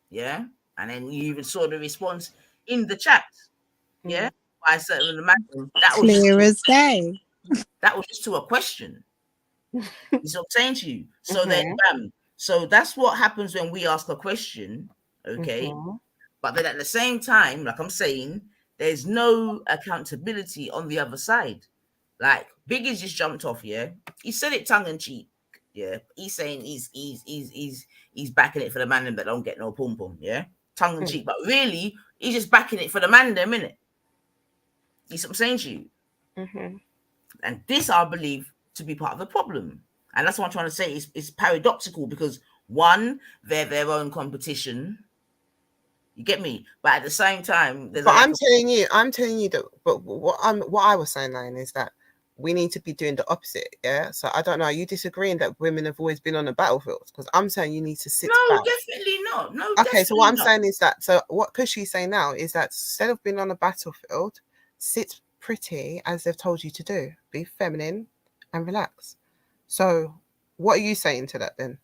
Yeah. And then you even saw the response in the chat. Yeah. By a certain man. That was clear as day. That was just to a question. It's what I'm saying to you. So then, bam. So that's what happens when we ask a question, okay? But then at the same time, like I'm saying, there's no accountability on the other side. Like Biggie's just jumped off, yeah. He said it tongue in cheek, yeah. He's saying he's backing it for the man that don't get no pum pum, yeah. Tongue in cheek, but really he's just backing it for the man them, innit? You see what I'm saying to you? And this I believe to be part of the problem. And that's what I'm trying to say. It's paradoxical because one, they're their own competition. You get me? But at the same time, but I'm telling you that. But what I was saying, Lion, is that we need to be doing the opposite. Yeah. So I don't know. Are you disagreeing that women have always been on the battlefield? Because I'm saying you need to sit back. No, definitely not. No. Okay. So what I'm saying is that. So what Cushy's saying now is that instead of being on the battlefield, sit pretty as they've told you to do. Be feminine and relax. So what are you saying to that then?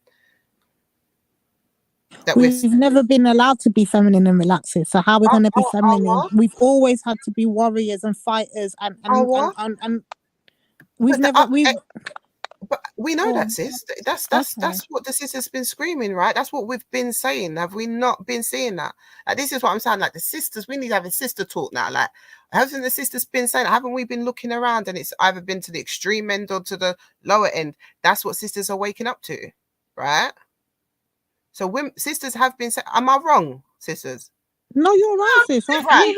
That we've never been allowed to be feminine and relaxing. So how are we going to be feminine? We've always had to be warriors and fighters, and we've never But we know that, sis. That's what the sister's been screaming, right? That's what we've been saying. Have we not been seeing that? Like, this is what I'm saying. Like, the sisters, we need to have a sister talk now. Like, hasn't the sisters been saying? Haven't we been looking around and it's either been to the extreme end or to the lower end? That's what sisters are waking up to, right? So sisters have been saying, am I wrong, sisters? No, you're right, sis. You're right.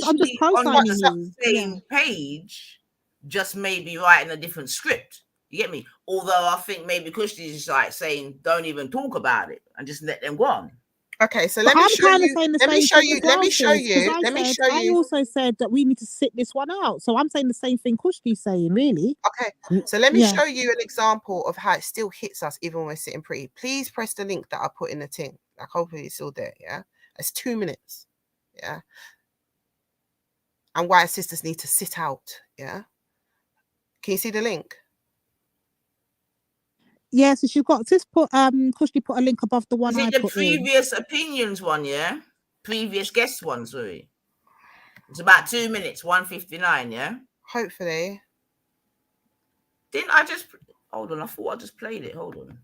I'm just on the same page, just maybe writing a different script. You get me? Although I think maybe Kushti's just like saying, don't even talk about it and just let them go on. Okay, so let me show you. I also said that we need to sit this one out. So I'm saying the same thing Kushti's saying, really. Okay, so let me show you an example of how it still hits us even when we're sitting pretty. Please press the link that I put in the thing. Like, hopefully it's still there, yeah? It's 2 minutes, yeah? And why sisters need to sit out, yeah? Can you see the link? Yeah, so she's got Kushti put a link above the one Is I it the put previous opinions one, yeah? Previous guest one, sorry. It's about 2 minutes, 1:59, yeah? Hopefully. Didn't I just hold on? I thought I just played it. Hold on.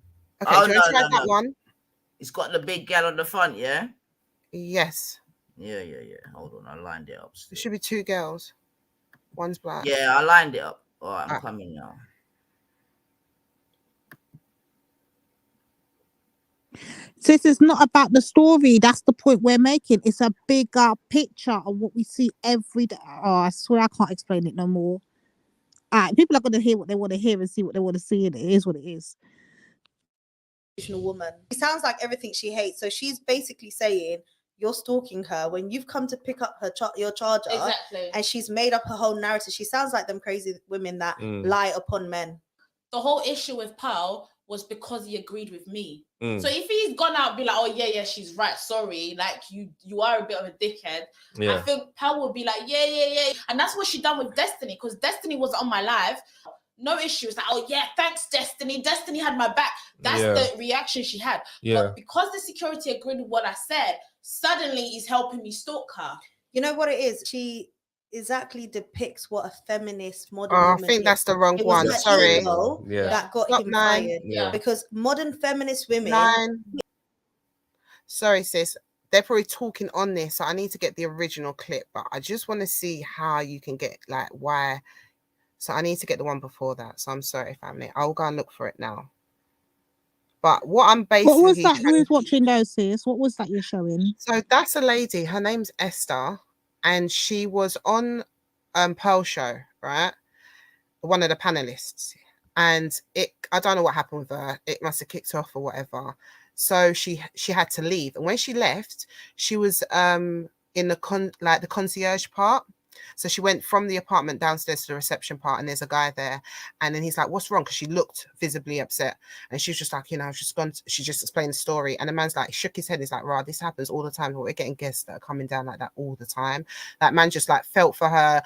Okay, do you try that one? It's got the big gal on the front, yeah? Yes. Yeah. Hold on, I lined it up. There should be 2 girls. One's black. Yeah, I lined it up. All right, I'm coming now. So this is not about the story. That's the point we're making. It's a bigger picture of what we see every day. Oh, I swear I can't explain it no more. People are going to hear what they want to hear and see what they want to see, and it is what it is. Woman. It sounds like everything she hates. So she's basically saying you're stalking her when you've come to pick up her your charger. Exactly. And she's made up her whole narrative. She sounds like them crazy women that lie upon men. The whole issue with Pearl was because he agreed with me. Mm. So if he's gone out and be like, oh yeah, she's right, sorry, like you are a bit of a dickhead. Yeah. I think Pearl would be like, yeah. And that's what she done with Destiny, because Destiny was on my live. No issues. Like, oh yeah, thanks, Destiny. Destiny had my back. That's the reaction she had. Yeah. But because the security agreed with what I said, suddenly he's helping me stalk her. You know what it is? She exactly depicts what a feminist modern woman I think is. that's the wrong one. That Sorry. ego that got him fired. Because modern feminist women. Sorry, sis. They're probably talking on this, so I need to get the original clip. But I just want to see how you can get, like, why. So I need to get the one before that. So I'm sorry, family. I'll go and look for it now. But what I'm basically... What was that? Who was watching those, sis? What was that you're showing? So that's a lady. Her name's Esther. And she was on Pearl show, right? One of the panelists. And I don't know what happened with her. It must have kicked off or whatever. So she had to leave. And when she left, she was in the concierge part. So she went from the apartment downstairs to the reception part, and there's a guy there. And then he's like, what's wrong? Because she looked visibly upset. And she was just like, she just explained the story. And the man's like, shook his head. He's like, right, this happens all the time. But we're getting guests that are coming down like that all the time. That man just like felt for her.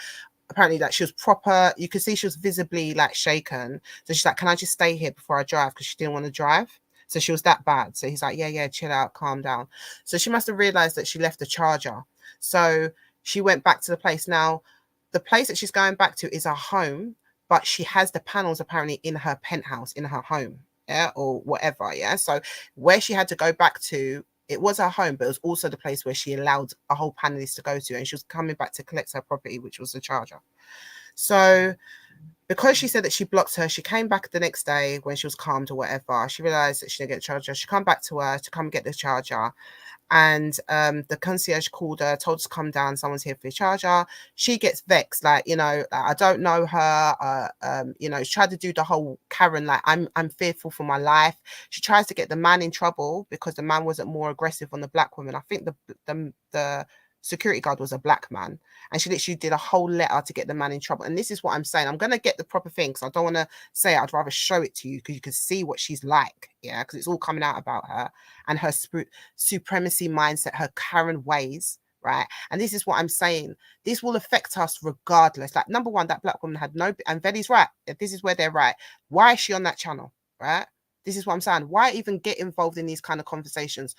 Apparently, like, she was proper. You could see she was visibly like shaken. So she's like, can I just stay here before I drive? Because she didn't want to drive. So she was that bad. So he's like, yeah, chill out, calm down. So she must have realized that she left the charger. So she went back to the place. Now, the place that she's going back to is her home, but she has the panels apparently in her penthouse, in her home, or whatever, So where she had to go back to, it was her home, but it was also the place where she allowed a whole panelist to go to, and she was coming back to collect her property, which was the charger. So because she said that she blocked her, she came back the next day when she was calmed or whatever. She realized that she didn't get the charger. She come back to her to come get the charger. And the concierge called her, told her to come down. Someone's here for your charger. She gets vexed, like, you know, I don't know her. You know, she tried to do the whole Karen, like, I'm fearful for my life. She tries to get the man in trouble because the man wasn't more aggressive on the black woman. I think the security guard was a black man, and she literally did a whole letter to get the man in trouble. And this is what I'm saying. I'm gonna get the proper thing, because I don't want to say it. I'd rather show it to you, because you can see what she's like, yeah, because it's all coming out about her and her supremacy mindset, her Karen ways, right? And this is what I'm saying. This will affect us regardless. Like, number one, that black woman had no, and Veli's right. This is where they're right. Why is she on that channel, right? This is what I'm saying. Why even get involved in these kind of conversations?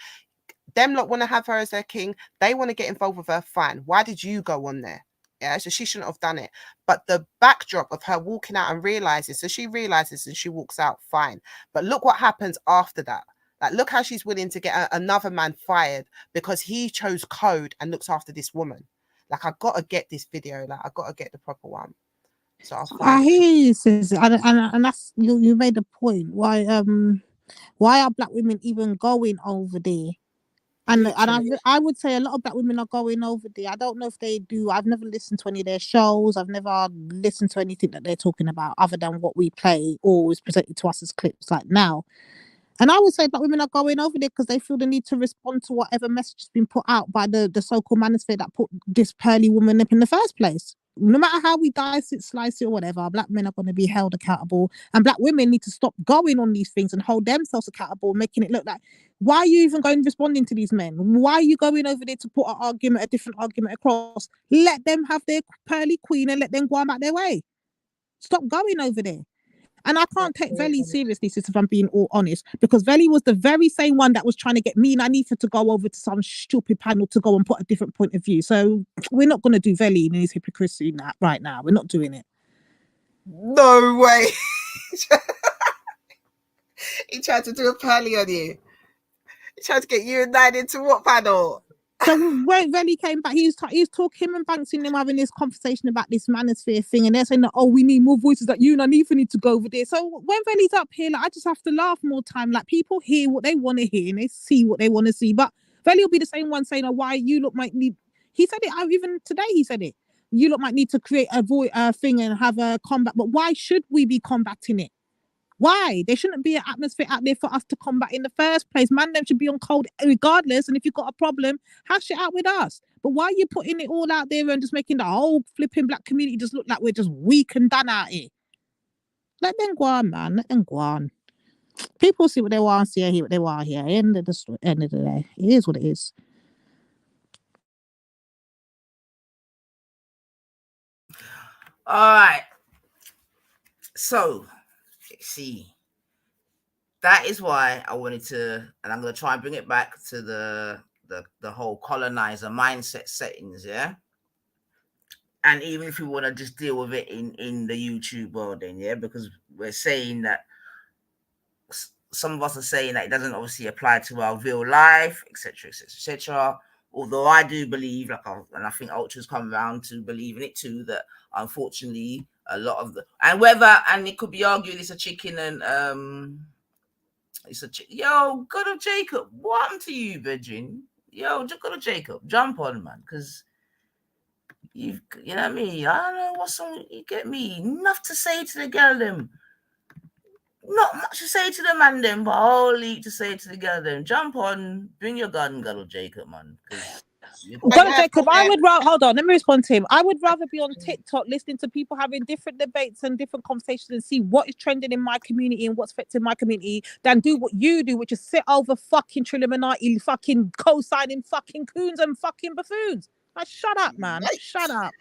Them lot want to have her as their king. They want to get involved with her. Fine. Why did you go on there? Yeah, so she shouldn't have done it. But the backdrop of her walking out and realizes, so she realizes and she walks out, fine. But look what happens after that. Like, look how she's willing to get another man fired because he chose code and looks after this woman. Like, I gotta get this video. Like, I gotta get the proper one. So I'll find. I hear you, sis, and that's you made a point. Why are black women even going over there? And I would say a lot of black women are going over there. I don't know if they do. I've never listened to any of their shows. I've never listened to anything that they're talking about other than what we play or is presented to us as clips like now. And I would say black women are going over there because they feel the need to respond to whatever message has been put out by the so-called manosphere that put this pearly woman up in the first place. No matter how we dice it, slice it, or whatever, black men are going to be held accountable. And black women need to stop going on these things and hold themselves accountable, making it look like, why are you even going responding to these men? Why are you going over there to put a different argument across? Let them have their pearly queen and let them go about their way. Stop going over there. And I can't take Veli seriously, sis, if I'm being all honest, because Veli was the very same one that was trying to get me and Anita to go over to some stupid panel to go and put a different point of view. So we're not going to do Veli in his hypocrisy right now. We're not doing it. No way. He tried to do a pally on you. He tried to get you and Nine into what panel? So when Veli came back, he was talking, him and Banks and them having this conversation about this manosphere thing, and they're saying that, oh, we need more voices, that you and Anifa need to go over there. So when Veli's up here, like, I just have to laugh more time. Like, people hear what they want to hear and they see what they want to see. But Veli will be the same one saying, oh, why you lot might need, he said it, even today he said it, you lot might need to create a thing and have a combat, but why should we be combating it? Why? There shouldn't be an atmosphere out there for us to combat in the first place. Man, them should be on cold regardless. And if you've got a problem, hash it out with us. But why are you putting it all out there and just making the whole flipping black community just look like we're just weak and done out here? Let them go on, man. Let them go on. People see what they want to see and hear what they want to hear. End of the day. It is what it is. All right. So, see, that is why I wanted to, and I'm going to try and bring it back to the whole colonizer mindset settings, yeah? And even if we want to just deal with it in the YouTube world then, yeah? Because we're saying that some of us are saying that it doesn't obviously apply to our real life, etc., etc., etc. Although I do believe, and I think Ultra's come around to believe in it too, that unfortunately a lot of and it could be argued it's a chicken and yo, God of Jacob, what happened to you, Virgin? Yo, God of Jacob, jump on, man, because you know what I mean? I don't know what song you get me. Enough to say to the girl them. Not much to say to the man them, but a whole heap to say to the girl them. Jump on, bring your gun, God of Jacob, man. God, Jacob, I would rather, hold on, let me respond to him. I would rather be on TikTok listening to people having different debates and different conversations and see what is trending in my community and what's affecting my community than do what you do, which is sit over fucking Trilluminati, fucking co-signing fucking coons and fucking buffoons. Like, shut up, man. Shut up.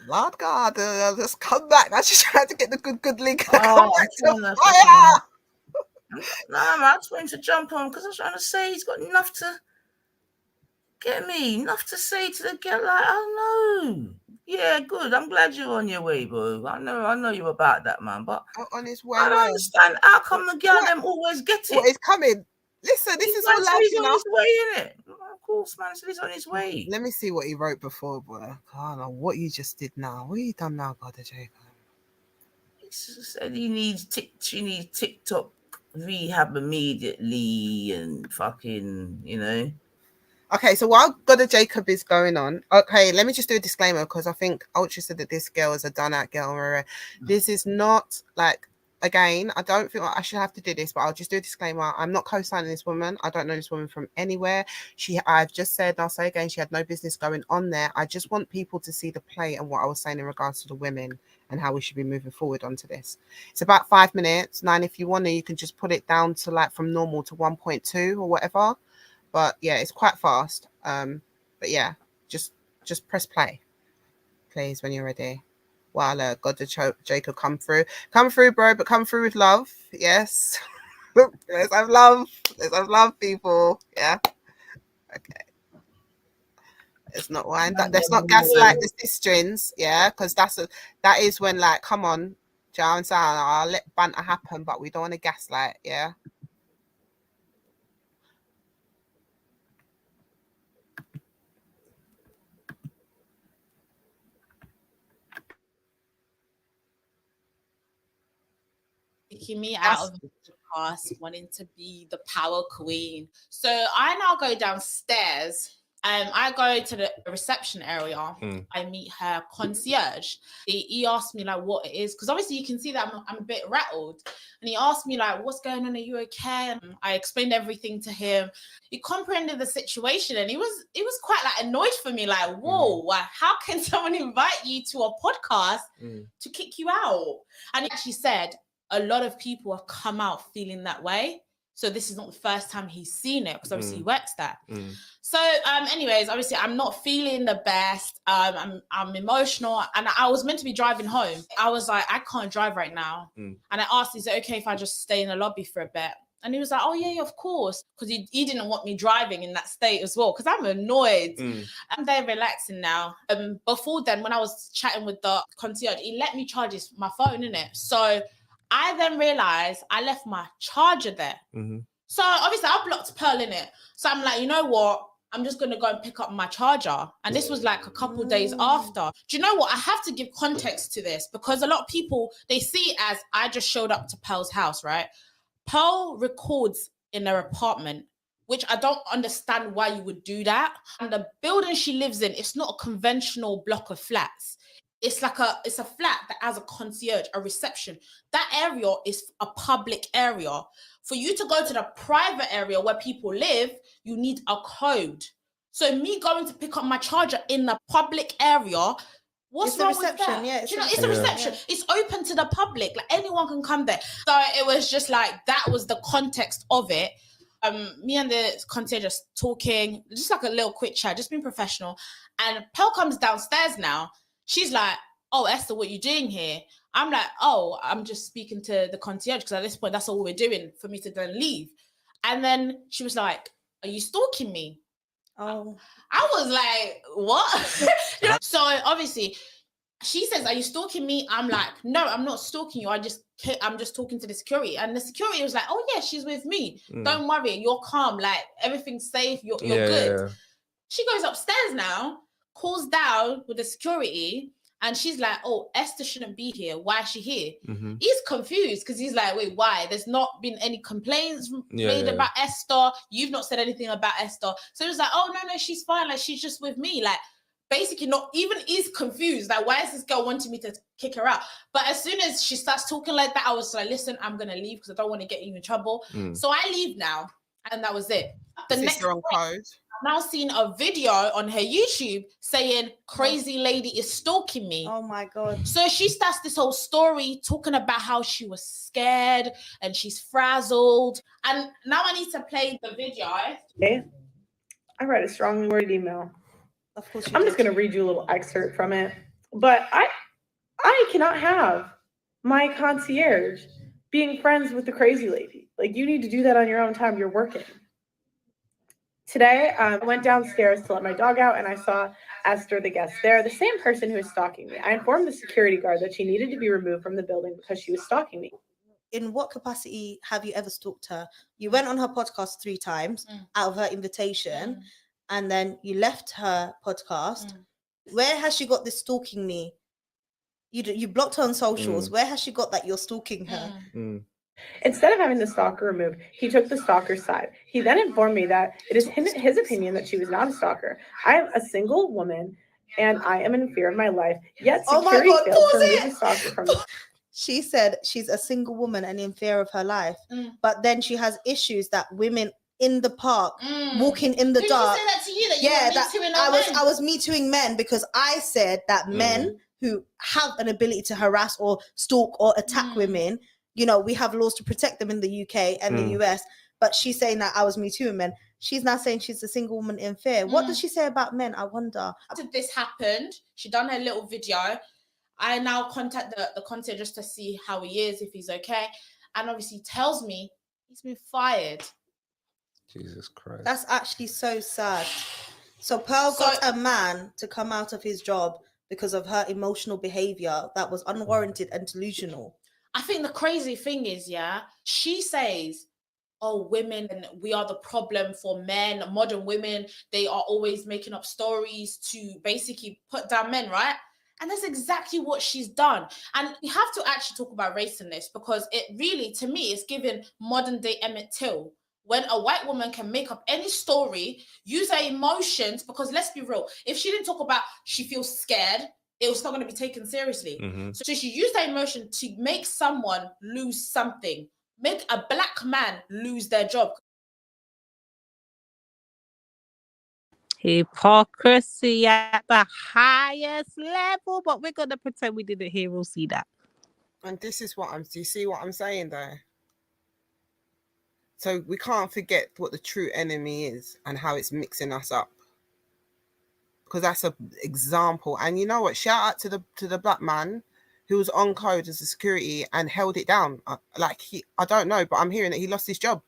Lord God, just come back. Now she's trying to get the good link. Nah, man, I just wanted to jump on because I was trying to say he's got enough to get me, enough to say to the girl. Like, I know. Yeah, good. I'm glad you're on your way, bro. I know you're about that, man. But on his way. I don't understand how come the girl them always get it. What is coming? Listen, this is Man all said live, he's you on know. his way, innit? Of course, man said he's on his way. Let me see what he wrote before, boy. I don't know what you just did now. What you done now, God, Jacob? He said he needs TikTok rehab immediately and fucking, you know. Okay, so while God Jacob is going on, okay, let me just do a disclaimer because I think Ultra said that this girl is a done-out girl. This is not like, again, I don't feel like I should have to do this, but I'll just do a disclaimer. I'm not co-signing this woman. I don't know this woman from anywhere. I've just said, and I'll say again, she had no business going on there. I just want people to see the play and what I was saying in regards to the women and how we should be moving forward onto this. It's about 5 minutes. 9, if you want to, you can just put it down to like from normal to 1.2 or whatever. But yeah, it's quite fast. But yeah, just press play, please, when you're ready. While God Jacob come through, bro, but come through with love. Yes, let's have love. Let's have love, people. Yeah. Okay. It's not wine. That's not gaslight the sisterins. Yeah, because that is when like, come on, John, I'll let banter happen, but we don't want to gaslight. Yeah. Taking me out of the past, wanting to be the power queen. So I now go downstairs. I go to the reception area. I meet her concierge. He asked me like what it is, because obviously you can see that I'm a bit rattled. And he asked me like, what's going on? Are you okay? And I explained everything to him. He comprehended the situation, and he was quite like annoyed for me. Like, whoa, how can someone invite you to a podcast to kick you out? And he actually said, a lot of people have come out feeling that way. So this is not the first time he's seen it, because obviously he works there. So anyways, obviously I'm not feeling the best. I'm emotional, and I was meant to be driving home. I was like, I can't drive right now. And I asked, is it okay if I just stay in the lobby for a bit? And he was like, oh yeah, of course. Because he didn't want me driving in that state as well, because I'm annoyed. I'm very relaxing now. Before then, when I was chatting with the concierge, he let me charge my phone, innit? So I then realized I left my charger there. So obviously I blocked Pearl in it. So I'm like, you know what? I'm just going to go and pick up my charger. And this was like a couple days after. Do you know what? I have to give context to this, because a lot of people, they see it as I just showed up to Pearl's house, right? Pearl records in her apartment, which I don't understand why you would do that. And the building she lives in, it's not a conventional block of flats. It's a flat that has a concierge, a reception. That area is a public area. For you to go to the private area where people live, you need a code. So me going to pick up my charger in the public area, what's wrong with that? Yeah, Do you know, it's a reception. Yeah. It's open to the public. Like anyone can come there. So it was just like, that was the context of it. Me and the concierge just talking, just like a little quick chat, just being professional. And Pearl comes downstairs now. She's like, oh, Esther, what are you doing here? I'm like, oh, I'm just speaking to the concierge, because at this point, that's all we're doing for me to then leave. And then she was like, are you stalking me? Oh. I was like, what? You know? So obviously, she says, are you stalking me? I'm like, no, I'm not stalking you. I'm just talking to the security. And the security was like, oh yeah, she's with me. Don't worry, you're calm. Like everything's safe. You're good. Yeah. She goes upstairs now, calls down with the security, and she's like, oh, Esther shouldn't be here. Why is she here? He's confused, because he's like, wait, why? There's not been any complaints made about Esther. You've not said anything about Esther. So he was like, oh, no, she's fine. Like, she's just with me. Like, basically not even is confused. Like, why is this girl wanting me to kick her out? But as soon as she starts talking like that, I was like, listen, I'm going to leave because I don't want to get you in trouble. So I leave now. And that was it. The next day, I've now seen a video on her YouTube saying crazy lady is stalking me. Oh my God. So she starts this whole story talking about how she was scared and she's frazzled. And now I need to play the video. Okay. I read a strongly worded email. Of course I'm just going to read you a little excerpt from it. But I cannot have my concierge being friends with the crazy lady. Like, you need to do that on your own time. You're working. Today, I went downstairs to let my dog out, and I saw Esther, the guest there, the same person who was stalking me. I informed the security guard that she needed to be removed from the building because she was stalking me. in what capacity have you ever stalked her? You went on her podcast 3 times out of her invitation, and then you left her podcast. Where has she got this stalking me? You blocked her on socials. Where has she got that you're stalking her? Instead of having the stalker removed, he took the stalker's side. He then informed me that it is his opinion that she was not a stalker. I am a single woman, and I am in fear of my life. Yet security failed to remove the stalker from the... She said she's a single woman and in fear of her life, but then she has issues that women in the park walking in the dark. Say that to you, that you were Me Tooing men? I was Me Tooing men because I said that men who have an ability to harass or stalk or attack women, you know, we have laws to protect them in the UK and the US. But she's saying that I was Me Tooing men. She's now saying she's a single woman in fear. What does she say about men? I wonder. After this happened, she done her little video. I now contact the concierge just to see how he is, if he's okay. And obviously he tells me he's been fired. Jesus Christ. That's actually so sad. So Pearl got a man to come out of his job because of her emotional behavior that was unwarranted and delusional. I think the crazy thing is, she says, oh, women, we are the problem for men, modern women, they are always making up stories to basically put down men, right? And that's exactly what she's done. And we have to actually talk about race in this, because it really, to me, is giving modern day Emmett Till. When a white woman can make up any story, use her emotions, because let's be real, if she didn't talk about she feels scared, it was not going to be taken seriously. So she used her emotion to make someone lose something, make a black man lose their job. Hypocrisy at the highest level, but we're going to pretend we didn't hear or see that. And this is what do you see what I'm saying there? So we can't forget what the true enemy is and how it's mixing us up. Because that's an example. And you know what? Shout out to the black man who was on code as a security and held it down. I don't know, but I'm hearing that he lost his job.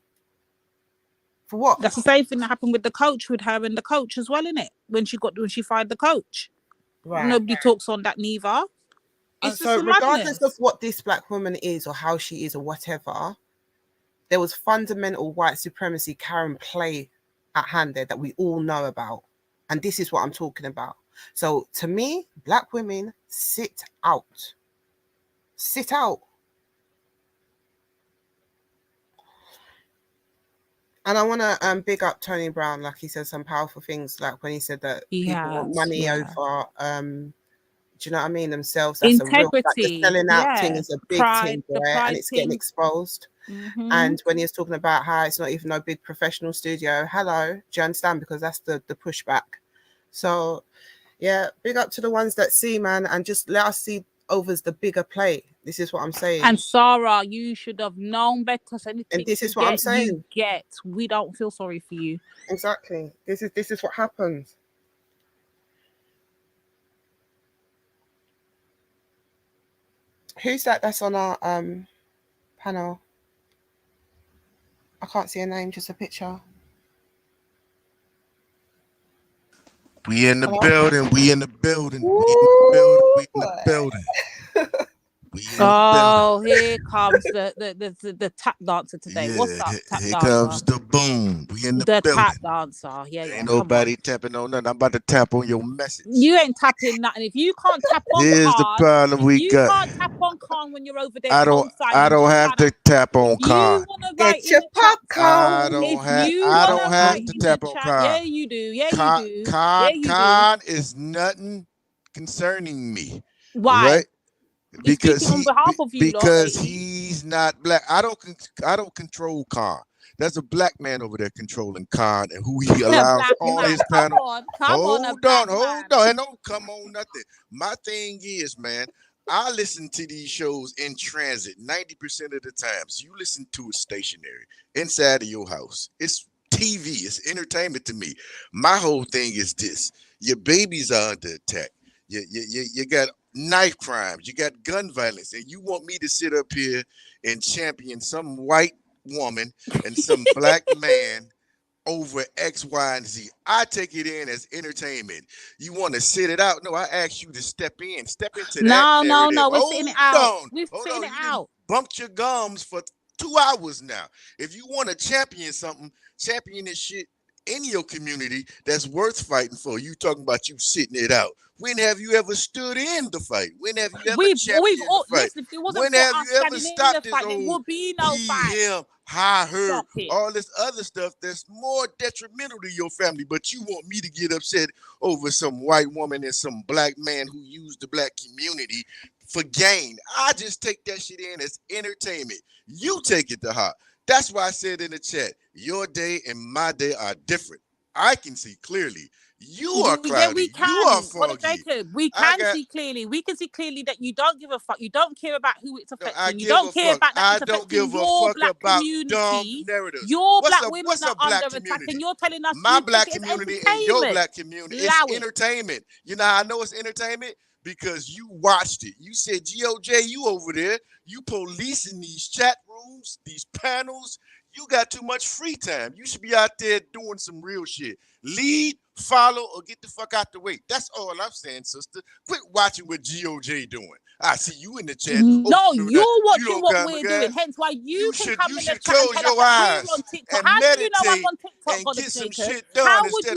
For what? That's the same thing that happened with the coach, with her and the coach as well, innit? When she fired the coach. Right. Nobody talks on that neither. It's so regardless of what this black woman is or how she is or whatever, there was fundamental white supremacy carrying play at hand there that we all know about. And this is what I'm talking about. So to me, black women, sit out. Sit out. And I want to big up Tony Brown. Like, he said some powerful things, like when he said that people want money over, do you know what I mean, themselves. That's integrity. The selling out thing is a big thing, right? And it's getting exposed. And when he was talking about how it's not even no big professional studio, hello, do you understand? Because that's the pushback. So, yeah, big up to the ones that see, man, and just let us see overs the bigger play. This is what I'm saying. And Sarah, you should have known better. And this is what I'm saying. We don't feel sorry for you. Exactly. This is what happens. Who's that's on our panel? I can't see a name, just a picture. We in the building. We in the building. We in the building. We in the building. Oh, here comes the tap dancer today. Yeah, What's up, tap here dancer? comes the boom. We in the The building. tap dancer. Yeah, Ain't nobody tapping on nothing. I'm about to tap on your message. You ain't tapping nothing. If you can't tap on Here's the CooN, problem we you got. can't tap on CooN when you're over there. I don't have to tap on CooN. Get your popcorn. I don't have to tap on CooN. Yeah, you do. Yeah, you do. CooN is nothing concerning me. Why? Right? Because on behalf of you, he's not black. I don't control CooN. There's a black man over there controlling CooN and who he allows on his panel. Hold on. And don't come on nothing. My thing is, man, I listen to these shows in transit 90% of the time. So you listen to it stationary inside of your house. It's TV. It's entertainment to me. My whole thing is this: your babies are under attack. You got knife crimes, you got gun violence, and you want me to sit up here and champion some white woman and some black man over X, Y, and Z. I take it in as entertainment. You want to sit it out? No, I ask you to step into that narrative. No, we're sitting it out. We're Hold sitting on. it You done out. bumped your gums for 2 hours now. If you want to champion something, champion this shit in your community that's worth fighting for. You talking about you sitting it out. When have you ever stood in the fight? When have you ever championed the fight? Listen, if it wasn't When for have us you ever standing in stopped the this fight, there old would be no he, fight. him, I, her, Stop it. all this other stuff that's more detrimental to your family, but you want me to get upset over some white woman and some black man who used the black community for gain. I just take that shit in as entertainment. You take it to heart. That's why I said in the chat, your day and my day are different. I can see clearly. You are cloudy. Yeah, we can. You are foggy. Jacob, we can see clearly. We can see clearly that you don't give a fuck. You don't care about who it's affecting. You don't care about that it's affecting your black community. Your black women are under attack, and you're telling us my black community and your black community is entertainment. You know how I know it's entertainment? Because you watched it. You said, GOJ, you over there. You policing these chat rooms, these panels. You got too much free time. You should be out there doing some real shit. Lead, follow, or get the fuck out the way. That's all I'm saying, sister. Quit watching what GOJ doing. I see you in the chat. No, you're watching what we're doing. Hence why you can come in the chat and tell us that we're on TikTok. How do you know I'm on TikTok, God of Jacob? How would you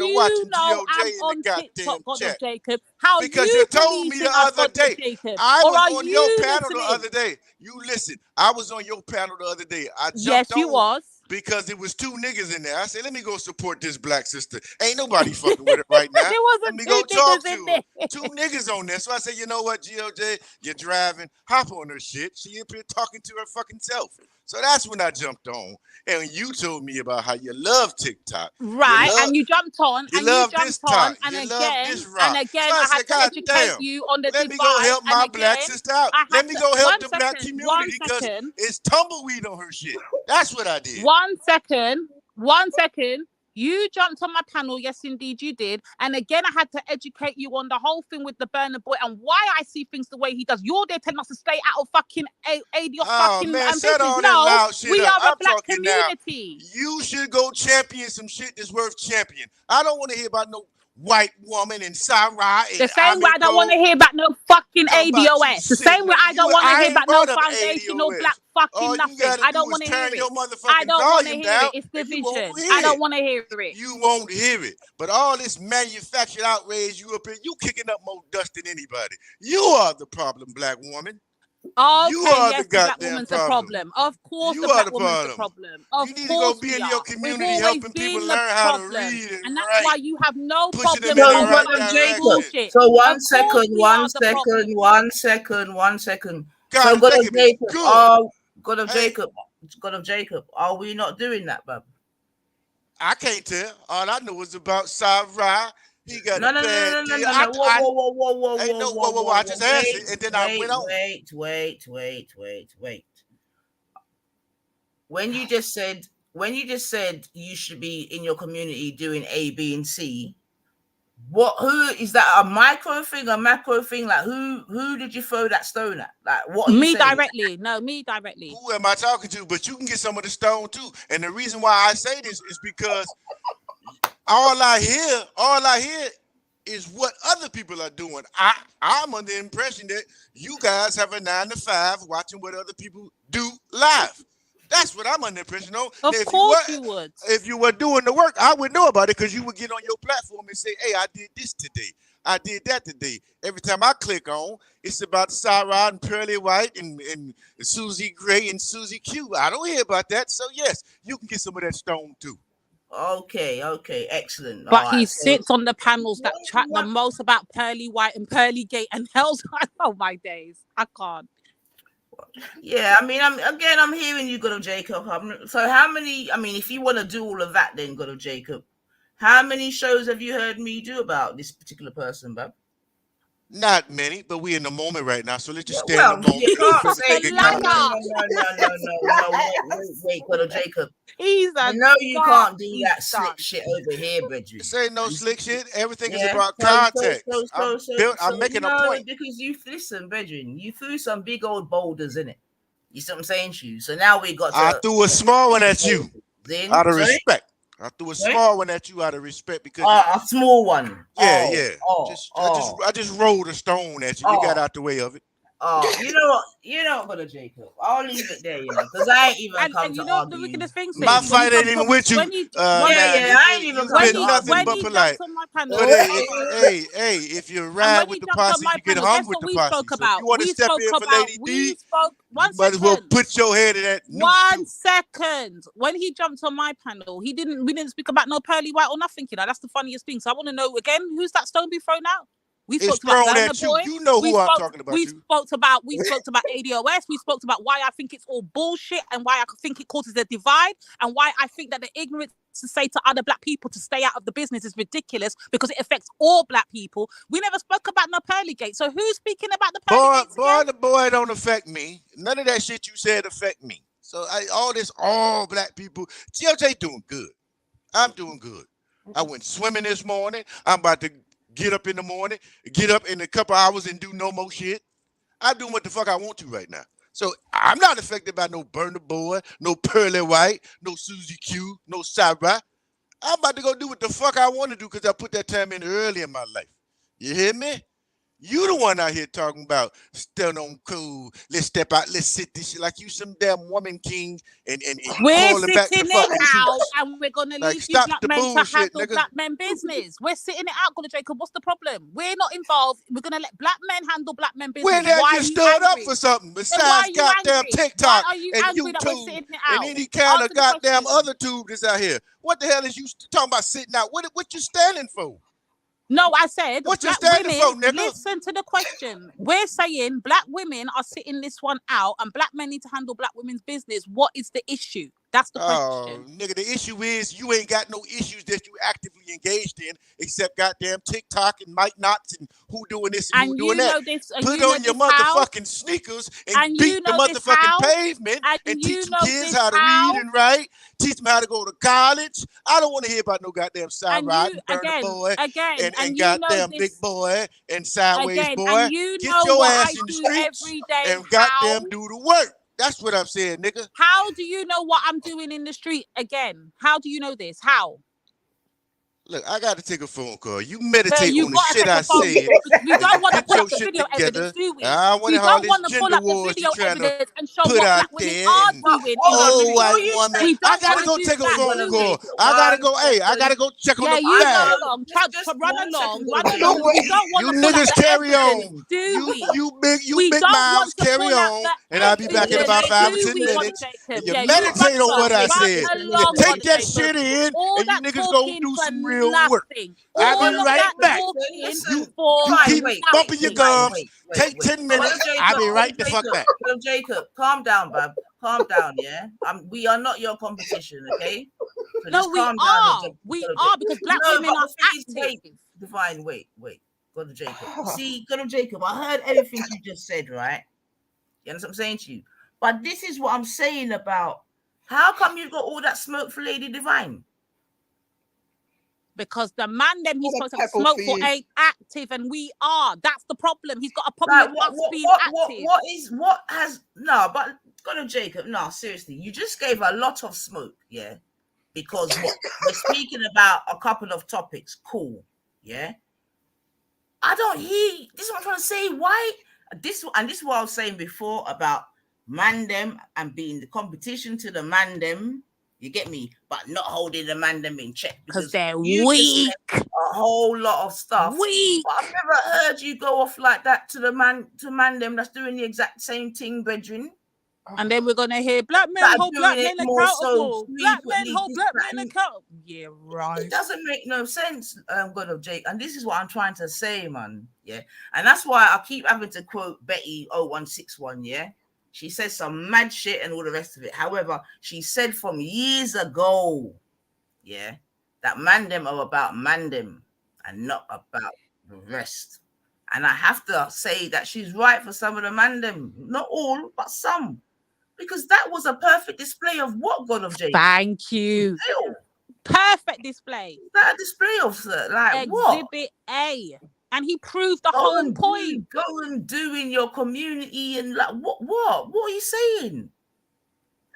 know I'm on TikTok, God of Jacob? How because you told me the other day. I was on your panel the other day. You listen. I was on your panel the other day. I jumped on. You was. Because there was 2 niggas in there. I said, let me go support this black sister. Ain't nobody fucking with it right now. Let me go talk to her. 2 niggas on there. So I said, you know what, GOJ, you're driving. Hop on her shit. She up here talking to her fucking self. So that's when I jumped on. And you told me about how you love TikTok. Right, and you jumped on, and again, so I had to educate you on the divide. Let me go help my black sister out. Let me go help the black community because it's tumbleweed on her shit. That's what I did. 1 second. You jumped on my panel, yes, indeed, you did. And again, I had to educate you on the whole thing with the Burner Boy and why I see things the way he does. You're there telling us to stay out of fucking aid your fucking business. No, we are a black community. Now. You should go champion some shit that's worth championing. I don't want to hear about no white woman and Sarah. The same way I don't want to hear about no fucking ADOS. The same way I don't want to hear about no foundational black fucking nothing. I don't want to hear it. I don't want to hear it. It's division. I don't want to hear it. You won't hear it. But all this manufactured outrage you up here, you kicking up more dust than anybody. You are the problem, black woman. Okay, you are yes, the black woman's the problem. Of course, the black woman's the problem. Of you need to go be in your community helping people learn how to read and that's why you have no problem. Bullshit. So one second. So God of Jacob, are we not doing that, bub? I can't tell. All I know is about Sarah. He got no. Whoa. I just answered, and then I went on. Wait. When you just said you should be in your community doing A, B, and C, who is that? A micro thing, a macro thing? Like who did you throw that stone at? Like what? Me directly. No, me directly. Who am I talking to? But you can get some of the stone too. And the reason why I say this is because all I hear is what other people are doing. I'm under the impression that you guys have a 9 to 5 watching what other people do live. That's what I'm under the impression of. Of course you would. If you were doing the work, I would know about it because you would get on your platform and say, hey, I did this today. I did that today. Every time I click on, it's about Sarah and Pearly White and Susie Gray and Susie Q. I don't hear about that. So, yes, you can get some of that stone too. Okay, excellent. But he sits on the panels that chat the most about Pearly White and Pearly Gate and hell's oh my days. I can't. Yeah, I mean, I'm hearing you, God of Jacob. So how many? I mean, if you want to do all of that, then God of Jacob, how many shows have you heard me do about this particular person, bub? Not many, but we're in the moment right now, so let's just stay in the moment. You can't say no. Wait, God of Jacob. You can't do that slick shit over here, Bridget. This ain't no slick shit. Everything is about context. I'm making a point. Because you listen, Bridget, you threw some big old boulders in it. You see what I'm saying, Shu? So now we got. I threw a small one at you. Out of respect. I threw a small one at you out of respect because a small one. Yeah. I just rolled a stone at you. You got out the way of it. Oh, you know what, Brother Jacob? I'll leave it there, because I ain't even come to argue. My fight ain't even with you. I ain't even come to argue. Nothing but polite. But hey, if you ride with the posse, you get hung with the posse. So if you want to step in for Lady D, you might as well put your head in that. 1 second. When he jumped on my panel, we didn't speak about no pearly white or nothing. That's the funniest thing. So I want to know again, who's that stone be thrown out? We spoke about Burna Boy. You know who I'm talking about. We spoke about ADOS. We spoke about why I think it's all bullshit and why I think it causes a divide and why I think that the ignorance to say to other black people to stay out of the business is ridiculous because it affects all black people. We never spoke about no pearly gate. So who's speaking about the pearly gates again? The boy don't affect me. None of that shit you said affect me. So all black people. GLJ doing good. I'm doing good. I went swimming this morning. I'm about to get up in the morning, get up in a couple hours and do no more shit. I'm doing what the fuck I want to right now. So I'm not affected by no Burna Boy, no Pearly White, no Susie Q, no Sarah. I'm about to go do what the fuck I want to do because I put that time in early in my life. You hear me? You the one out here talking about stand on cool. Let's step out. Let's sit this shit like you some damn woman king and we're calling back the sitting fucking it out troops. and we're gonna Like, leave you stop black the men to bullshit, handle nigga. black men business. We're sitting it out, Brother Jacob. What's the problem? We're not involved. We're gonna let black men handle black men business. When have Why you are stood up angry? for something Then besides why are you goddamn angry? TikTok Why are you and angry that we're YouTube sitting it and out? any kind Answer of the goddamn question. other tube that's out here? What the hell is you talking about sitting out? What you standing for? No, I said what you black standing women, for, nigga? listen to the question. We're saying black women are sitting this one out and black men need to handle black women's business. What is the issue? That's the question. Nigga, the issue is you ain't got no issues that you actively engaged in except goddamn TikTok and Mike Knots and who doing this and who doing that. Put on your motherfucking sneakers and beat the motherfucking pavement and teach some kids how to read and write. Teach them how to go to college. I don't want to hear about no goddamn side ride and Burna Boy and goddamn Big Boy and Sideways Boy. Get your ass in the streets and goddamn do the work. That's what I'm saying, nigga. How do you know what I'm doing in the street again? How do you know this? How? Look, I got to take a phone call. You meditate on the shit I said. We don't want to pull up the shit video together. evidence, do we? I We don't want to pull up the video evidence and show what black women are doing in the white street. woman. We don't I gotta go want to take do a that, phone do call. we? I gotta go. Hey, I gotta go check on the you bag. go along. Run along. We don't want You to pull niggas up the carry evidence, on. do we? You big We don't mouths want to carry pull up on, the and I'll be back in about 5 or 10 minutes. And you meditate on what I said. You take that shit in, and you niggas go do some real work. I'll be right back. You keep bumping your gums. Take 10 minutes. I'll be right the fuck back. Jacob, calm down, bub. Calm down, yeah? We are not your competition, okay? So no, we are. We are because black women are active. Divine, wait. Go to Jacob. See, go to Jacob. I heard everything you just said, right? You understand what I'm saying to you? But this is what I'm saying about how come you got all that smoke for Lady Divine? Because the man them he's supposed to smoke for ain't active, and we are. That's the problem. He's got a problem with us being active. But go to Jacob. No, seriously, you just gave a lot of smoke, yeah. Because we're speaking about a couple of topics, cool, yeah. I don't hear. This is what I'm trying to say. Why this is what I was saying before about mandem and being the competition to the mandem. You get me? But not holding the mandem in check because they're weak. A whole lot of stuff. Weak. But I've never heard you go off like that to mandem that's doing the exact same thing, brethren. And then we're gonna hear black men hold black men accountable. Black men hold black men accountable. Yeah, right. It doesn't make no sense, God of Jake. And this is what I'm trying to say, man. Yeah. And that's why I keep having to quote Betty 0161, yeah. She says some mad shit and all the rest of it. However, she said from years ago, yeah, that mandem are about mandem and not about the rest. And I have to say that she's right for some of the mandem. Not all, but some. Because that was a perfect display of what God of Jacob. Thank you. Perfect display. That display of like Exhibit A. And he proved the whole point. Go and do in your community and like what are you saying?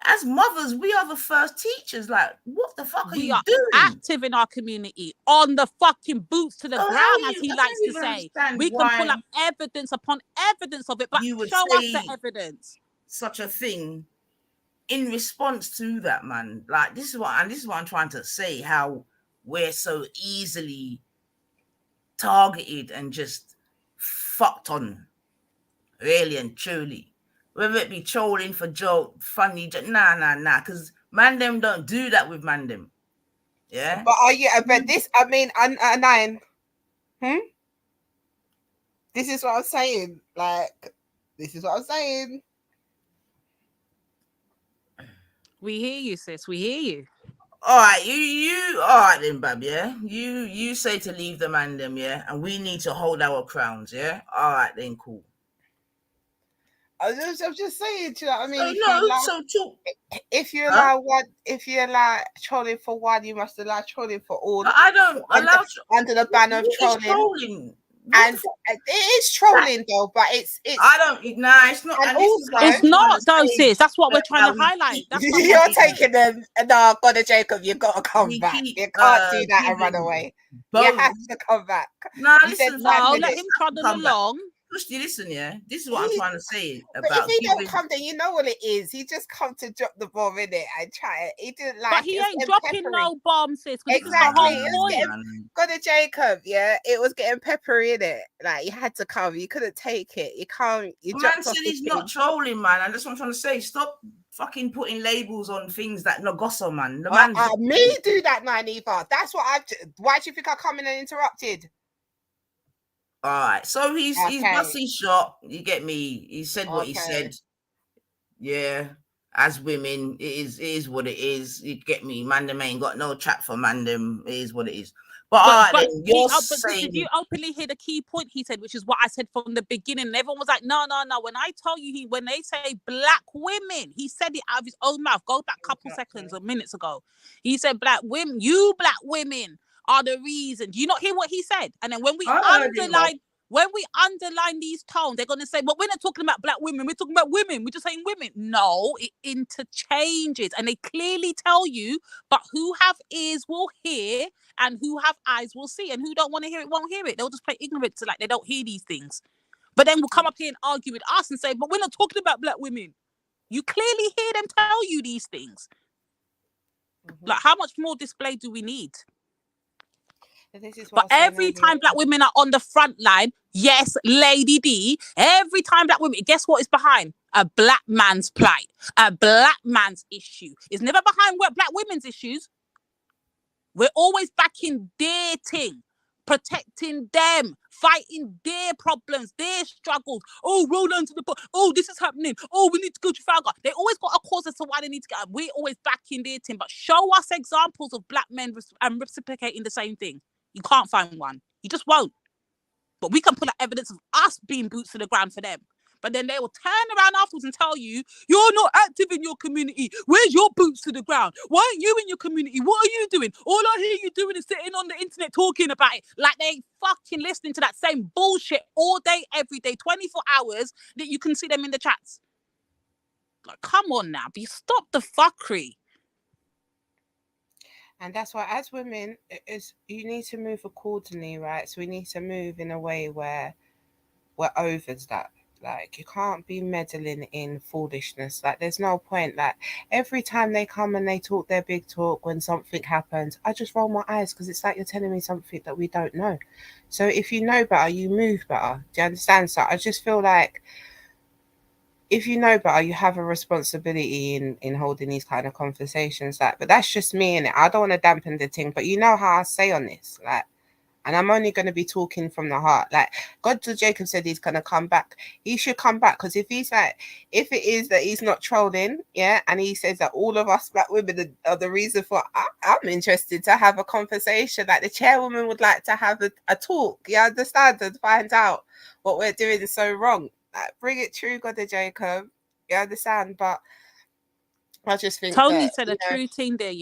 as mothers, we are the first teachers. Like, what the fuck are We you are doing? active in our community, on the fucking boots to the So ground, how as you? he I likes don't to even say. understand We can pull why up evidence upon evidence of it, but you would show us the say evidence. such a thing in response to that, man. Like, this is what I'm trying to say, how we're so easily targeted and just fucked on, really and truly. Whether it be trolling for joke, funny, nah, because man them don't do that with man them. Yeah. But are you? But this, I mean, nine. This is what I'm saying. Like, this is what I'm saying. We hear you, sis. We hear you. All right, you all right then, Bab, yeah? You say to leave the man them, yeah? And we need to hold our crowns, yeah? All right then, cool. I'm just saying, do you know what I mean? If you allow trolling for one, you must allow trolling for all. But I don't allow under the banner of trolling. And it is trolling though, but it's I don't. Nah, it's not. And It's not though, sis. That's what we're trying to highlight. That's what you're taking them. No, God, Jacob, you got to come back. You can't do that and run away. You have to come back. Nah, you listen. no, let him trundle along. Pushty, listen, yeah. This is what I'm trying to say But about. if he don't come, then you know what it is. He just come to drop the bomb in it and try it. He didn't like. But he ain't dropping no bomb, sis. Exactly. Go to Jacob, yeah. It was getting peppery in it. Like, you had to come. You couldn't take it. You can't. You man said he's not trolling, man. And that's what I'm trying to say. Stop fucking putting labels on things that no gossip, man. The man. Me do that, man. Eva. That's what I've. Why do you think I come in and interrupted? All right, so he's busting shot. You get me? He said what he said. Yeah, as women, it is what it is. You get me? Mandem ain't got no chat for Mandem. It is what it is. But did you openly hear the key point he said, which is what I said from the beginning? And everyone was like, no. When I tell you, when they say black women, he said it out of his own mouth. Go back a couple seconds or minutes ago. He said, black women, you black women are the reason. Do you not hear what he said? And then when we underline these tones, they're going to say, but we're not talking about black women. We're talking about women. We're just saying women. No, it interchanges. And they clearly tell you, but who have ears will hear and who have eyes will see. And who don't want to hear it won't hear it. They'll just play ignorant to like they don't hear these things. But then we'll come up here and argue with us and say, but we're not talking about black women. You clearly hear them tell you these things. Like, how much more display do we need? But every time black women are on the front line, yes, Lady D, every time black women, guess what is behind? A black man's plight, a black man's issue. It's never behind black women's issues. We're always backing their thing, protecting them, fighting their problems, their struggles. Oh, roll onto the boat. Oh, this is happening. Oh, we need to go to Trafalgar. They always got a cause as to why they need to get up. We're always backing their thing. But show us examples of black men reciprocating the same thing. You can't find one. You just won't. But we can put up evidence of us being boots to the ground for them. But then they will turn around afterwards and tell you, you're not active in your community. Where's your boots to the ground? Why aren't you in your community? What are you doing? All I hear you doing is sitting on the internet talking about it. Like they ain't fucking listening to that same bullshit all day, every day, 24 hours that you can see them in the chats. Like, come on now. Stop the fuckery. And that's why, as women, you need to move accordingly, right? So we need to move in a way where we're over that. Like, you can't be meddling in foolishness. Like, there's no point. Like, every time they come and they talk their big talk when something happens, I just roll my eyes because it's like you're telling me something that we don't know. So if you know better, you move better. Do you understand? So I just feel like if you know better, you have a responsibility in holding these kind of conversations. Like, but that's just me, innit? I don't want to dampen the thing, but you know how I say on this, like, and I'm only going to be talking from the heart. Like, God to Jacob said he's going to come back. He should come back, because if it is that he's not trolling, yeah, and he says that all of us black women are the reason for, I'm interested to have a conversation. Like, the chairwoman would like to have a talk, you understand, and find out what we're doing so wrong. Like, bring it true, God to Jacob, you understand? But I just think Tony said a true thing there,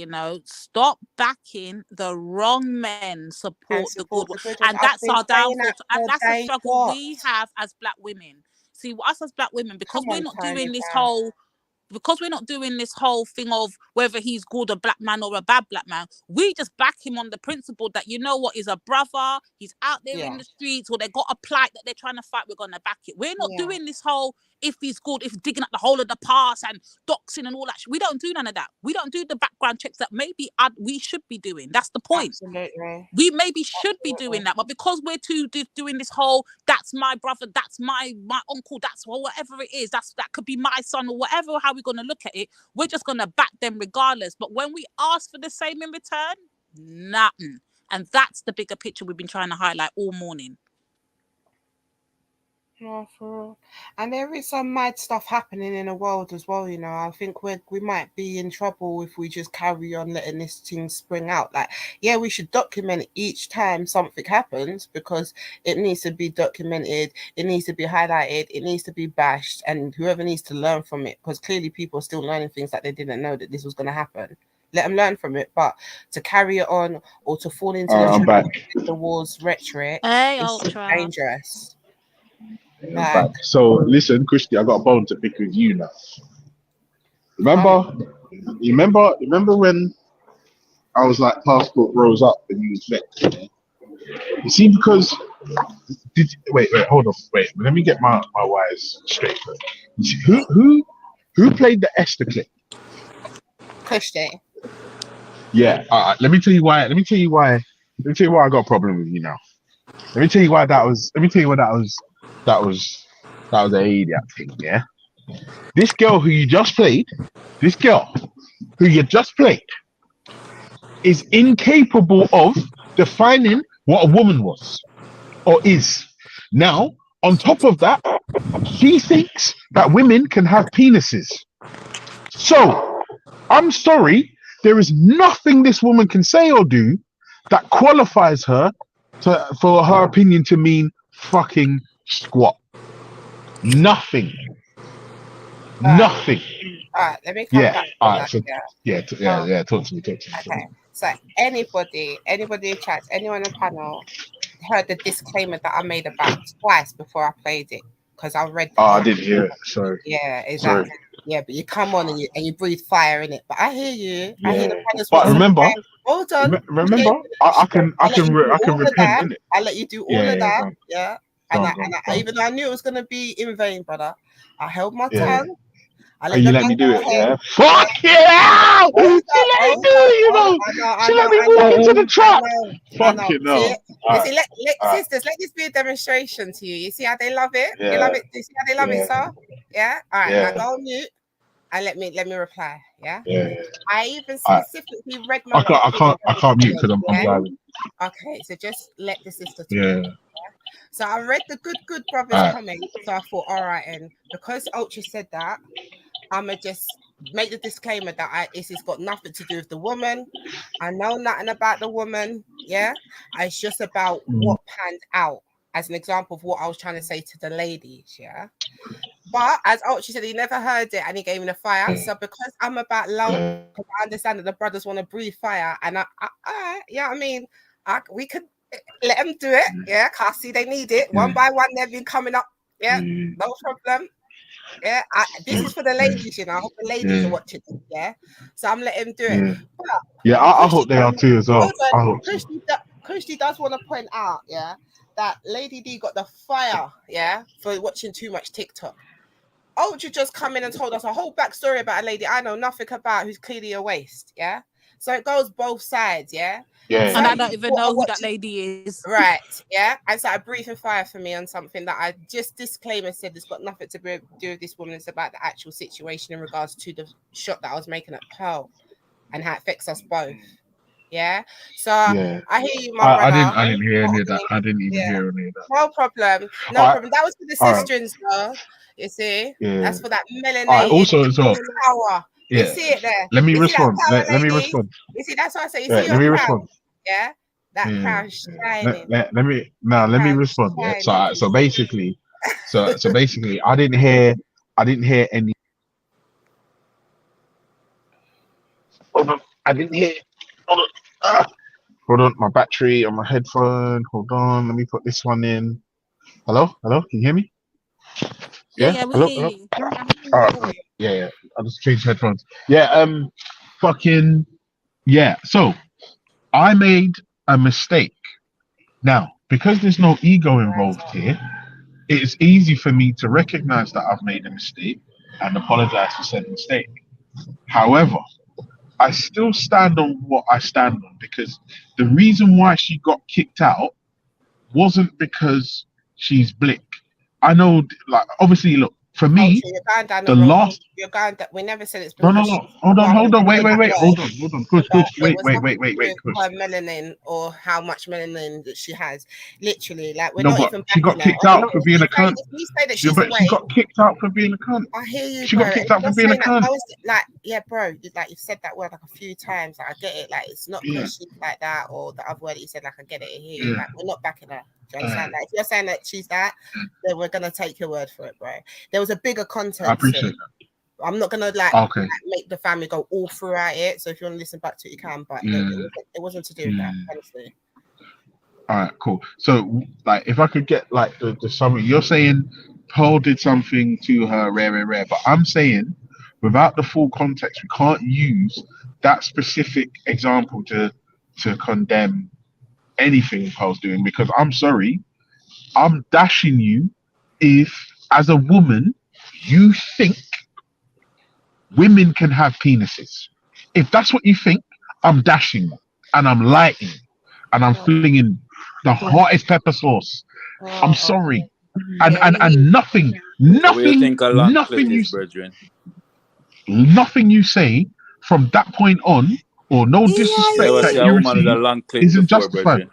stop backing the wrong men, support the good one. And that's our downfall. And that's the struggle we have as black women. See, us as black women, because we're not doing this whole because we're not doing this whole thing of whether he's good a black man or a bad black man, we just back him on the principle that, you know what, he's a brother, he's out there in the streets, or they got a plight that they're trying to fight, we're going to back it. We're not doing this whole, if he's good, if digging up the whole of the past and doxing and all that. We don't do none of that. We don't do the background checks that maybe we should be doing. That's the point. Absolutely. We maybe should be doing that, but because we're doing this whole, that's my brother, that's my uncle, that's whatever it is, that could be my son or whatever, how we're going to look at it, we're just going to back them regardless. But when we ask for the same in return, nothing. And that's the bigger picture we've been trying to highlight all morning. Yeah, for real. And there is some mad stuff happening in the world as well, you know. I think we might be in trouble if we just carry on letting this thing spring out. Like, yeah, we should document each time something happens, because it needs to be documented, it needs to be highlighted, it needs to be bashed, and whoever needs to learn from it, because clearly people are still learning things that they didn't know that this was going to happen. Let them learn from it, but to carry it on or to fall into the wars rhetoric is dangerous. So listen, Christy, I got a bone to pick with you now. Remember when I was like, passport rose up and you was vexed? Yeah? You see, because wait, hold on, let me get my wires straight. You see, who played the Esther clip? Christy. Yeah. Let me tell you why I got a problem with you now. Let me tell you why that was an idiot thing, yeah? This girl who you just played is incapable of defining what a woman was or is. Now, on top of that, she thinks that women can have penises. So, I'm sorry, there is nothing this woman can say or do that qualifies her for her opinion to mean fucking squat. Nothing. Nothing. All right, let me come back. Talk to me. Okay, so anybody in chat, anyone on the panel heard the disclaimer that I made about twice before I played it? Because I read. I didn't hear it. Sorry. Yeah, exactly. Sorry. Yeah, but you come on and you breathe fire in it. But I hear you. Yeah. I hear the panels. But remember, hold on. Remember, I can repent in it. I let you do all of that. Yeah. And even though I knew it was gonna be in vain, brother, I held my tongue. You let me do it, yeah? Fuck yeah! She let me do it, you know! She let me walk into the trap! Fuck it, no. Sisters, let this be a demonstration to you. You see how they love it? You love it? You see how they love it, sir? Yeah? All right, now go on mute and let me reply, yeah? I even specifically read my... I can't mute because I'm driving. Okay, so just let the sister talk. So I read the good brother's comment, so I thought, all right, and because Ultra said that, I'ma just make the disclaimer that this has got nothing to do with the woman. I know nothing about the woman, yeah? It's just about what panned out, as an example of what I was trying to say to the ladies, yeah? But as Ultra said, he never heard it and he gave me the fire. So because I'm about love, because I understand that the brothers want to breathe fire, and we could let them do it, yeah? Cause see they need it. One by one, they've been coming up, yeah? No problem. Yeah, this is for the ladies, you know. I hope the ladies are watching it, yeah. So I'm letting them do it. But I hope they are too as well. Christy does want to point out, yeah, that Lady D got the fire, yeah, for watching too much TikTok. Ultra just come in and told us a whole backstory about a lady I know nothing about who's clearly a waste, yeah. So it goes both sides, yeah. And I don't even know who that lady is. Right, yeah. And so I breathing fire for me on something that I just disclaimer said it's got nothing to do with this woman. It's about the actual situation in regards to the shot that I was making at Pearl and how it affects us both. Yeah. So I hear you, my brother. I didn't hear any of that. I didn't even hear any of that. No problem. Problem. That was for the sisters, though. You see? That's for that melanated also as well. Power. You see it there. Let me respond. Let me respond. You see, that's what I say. You see your crown. Respond. Yeah, that crown shining. Let me respond. Yeah? So basically, I didn't hear any. I didn't hear. Hold on, my battery on my headphone. Hold on, let me put this one in. Hello, can you hear me? Yeah, we Hello? hear you. Alright, yeah. I just changed headphones. Yeah, fucking yeah. So I made a mistake. Now, because there's no ego involved here, it's easy for me to recognize that I've made a mistake and apologize for said mistake. However, I still stand on what I stand on because the reason why she got kicked out wasn't because she's blick. I know, like, obviously, look, for me, You're going down the the wrong. last. You're going. We never said it's No, because no, no. Hold on. Wait. Hold on. Kush, it was wait. nothing to do Kush. with her melanin or how much melanin that she has. Literally, like we're No, not but even she got backing her. kicked out for being a cunt. If you say that Yeah, she's but she away, got kicked out for being a cunt. I hear you, She bro. got kicked out for You're being a saying that, cunt. I was like, yeah, bro. Like you've said that word like a few times. Like I get it. Like it's not because she's like that or the other word that you said. Like I get it. I hear you. Yeah. Like we're not backing her. Do you understand? Like if you're saying that she's that, then we're gonna take your word for it, bro. There was a bigger context. I appreciate that. I'm not gonna make the family go all throughout it. So if you want to listen back to it, you can. But it wasn't to do with that, honestly. All right, cool. So, like, if I could get like the summary, you're saying Pearl did something to her, rare, but I'm saying without the full context, we can't use that specific example to condemn anything Pearl's doing because I'm sorry, I'm dashing you if, as a woman, you think women can have penises. If that's what you think, I'm dashing and I'm lighting and I'm flinging the hottest pepper sauce. I'm sorry. And nothing you say from that point on, or no disrespect that you receive, isn't justified.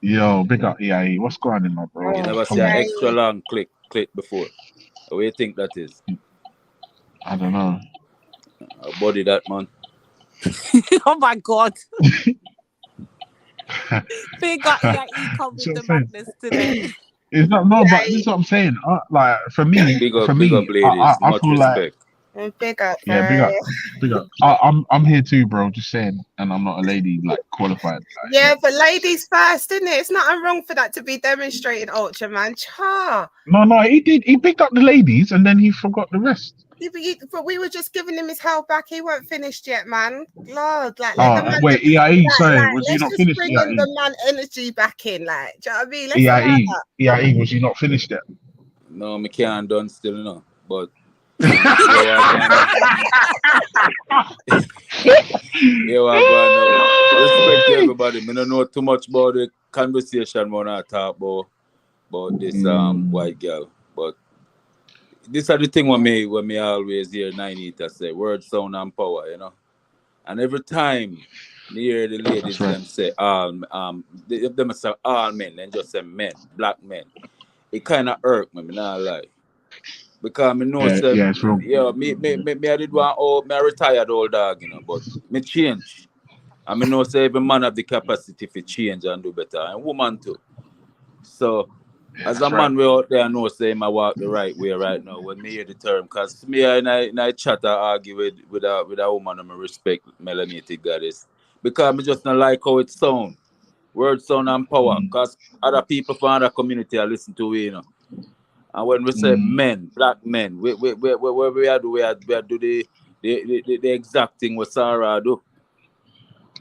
Yo, big up EIE. What's going on, bro? You never see an extra long click before. What do you think that is? I don't know. A body that, man. Oh my God. Big up EIE come with the madness today. It's not but this is what I'm saying. Like for me, big up, ladies. I Much feel respect. Big up, big up. I'm here too, bro. Just saying, and I'm not a lady like qualified. Like, yeah, but ladies first, isn't it? It's not wrong for that to be demonstrated, Ultra Man. No, he did. He picked up the ladies, and then he forgot the rest. But we were just giving him his hell back. He weren't finished yet, man. Lord, like wait, EIE, sorry, was he not finished? Bring in the man energy back in, like, do you know what I mean? EIE, was he not finished yet? No, me can't done still, no. But respect to everybody. Me don't know too much about the conversation when I talk about this white girl, but this are the thing when me always hear 9-8 say word, sound, and power, you know. And every time me hear the ladies them say if them say all men, then just say men, black men, it kind of hurt me not lie. Because me know me I did one me a retired old dog, you know, but me change. And me know say every man have the capacity to change and do better, and woman too. So as a man, we out there know say I walk the right way right now when me hear the term, because me and I chat and argue with a woman and I respect melanated goddess. Because me just not like how it sound. Word, sound, and power. Because other people from other community are listen to it, you know. And when we say men, black men, we do the exact thing what Sarah do.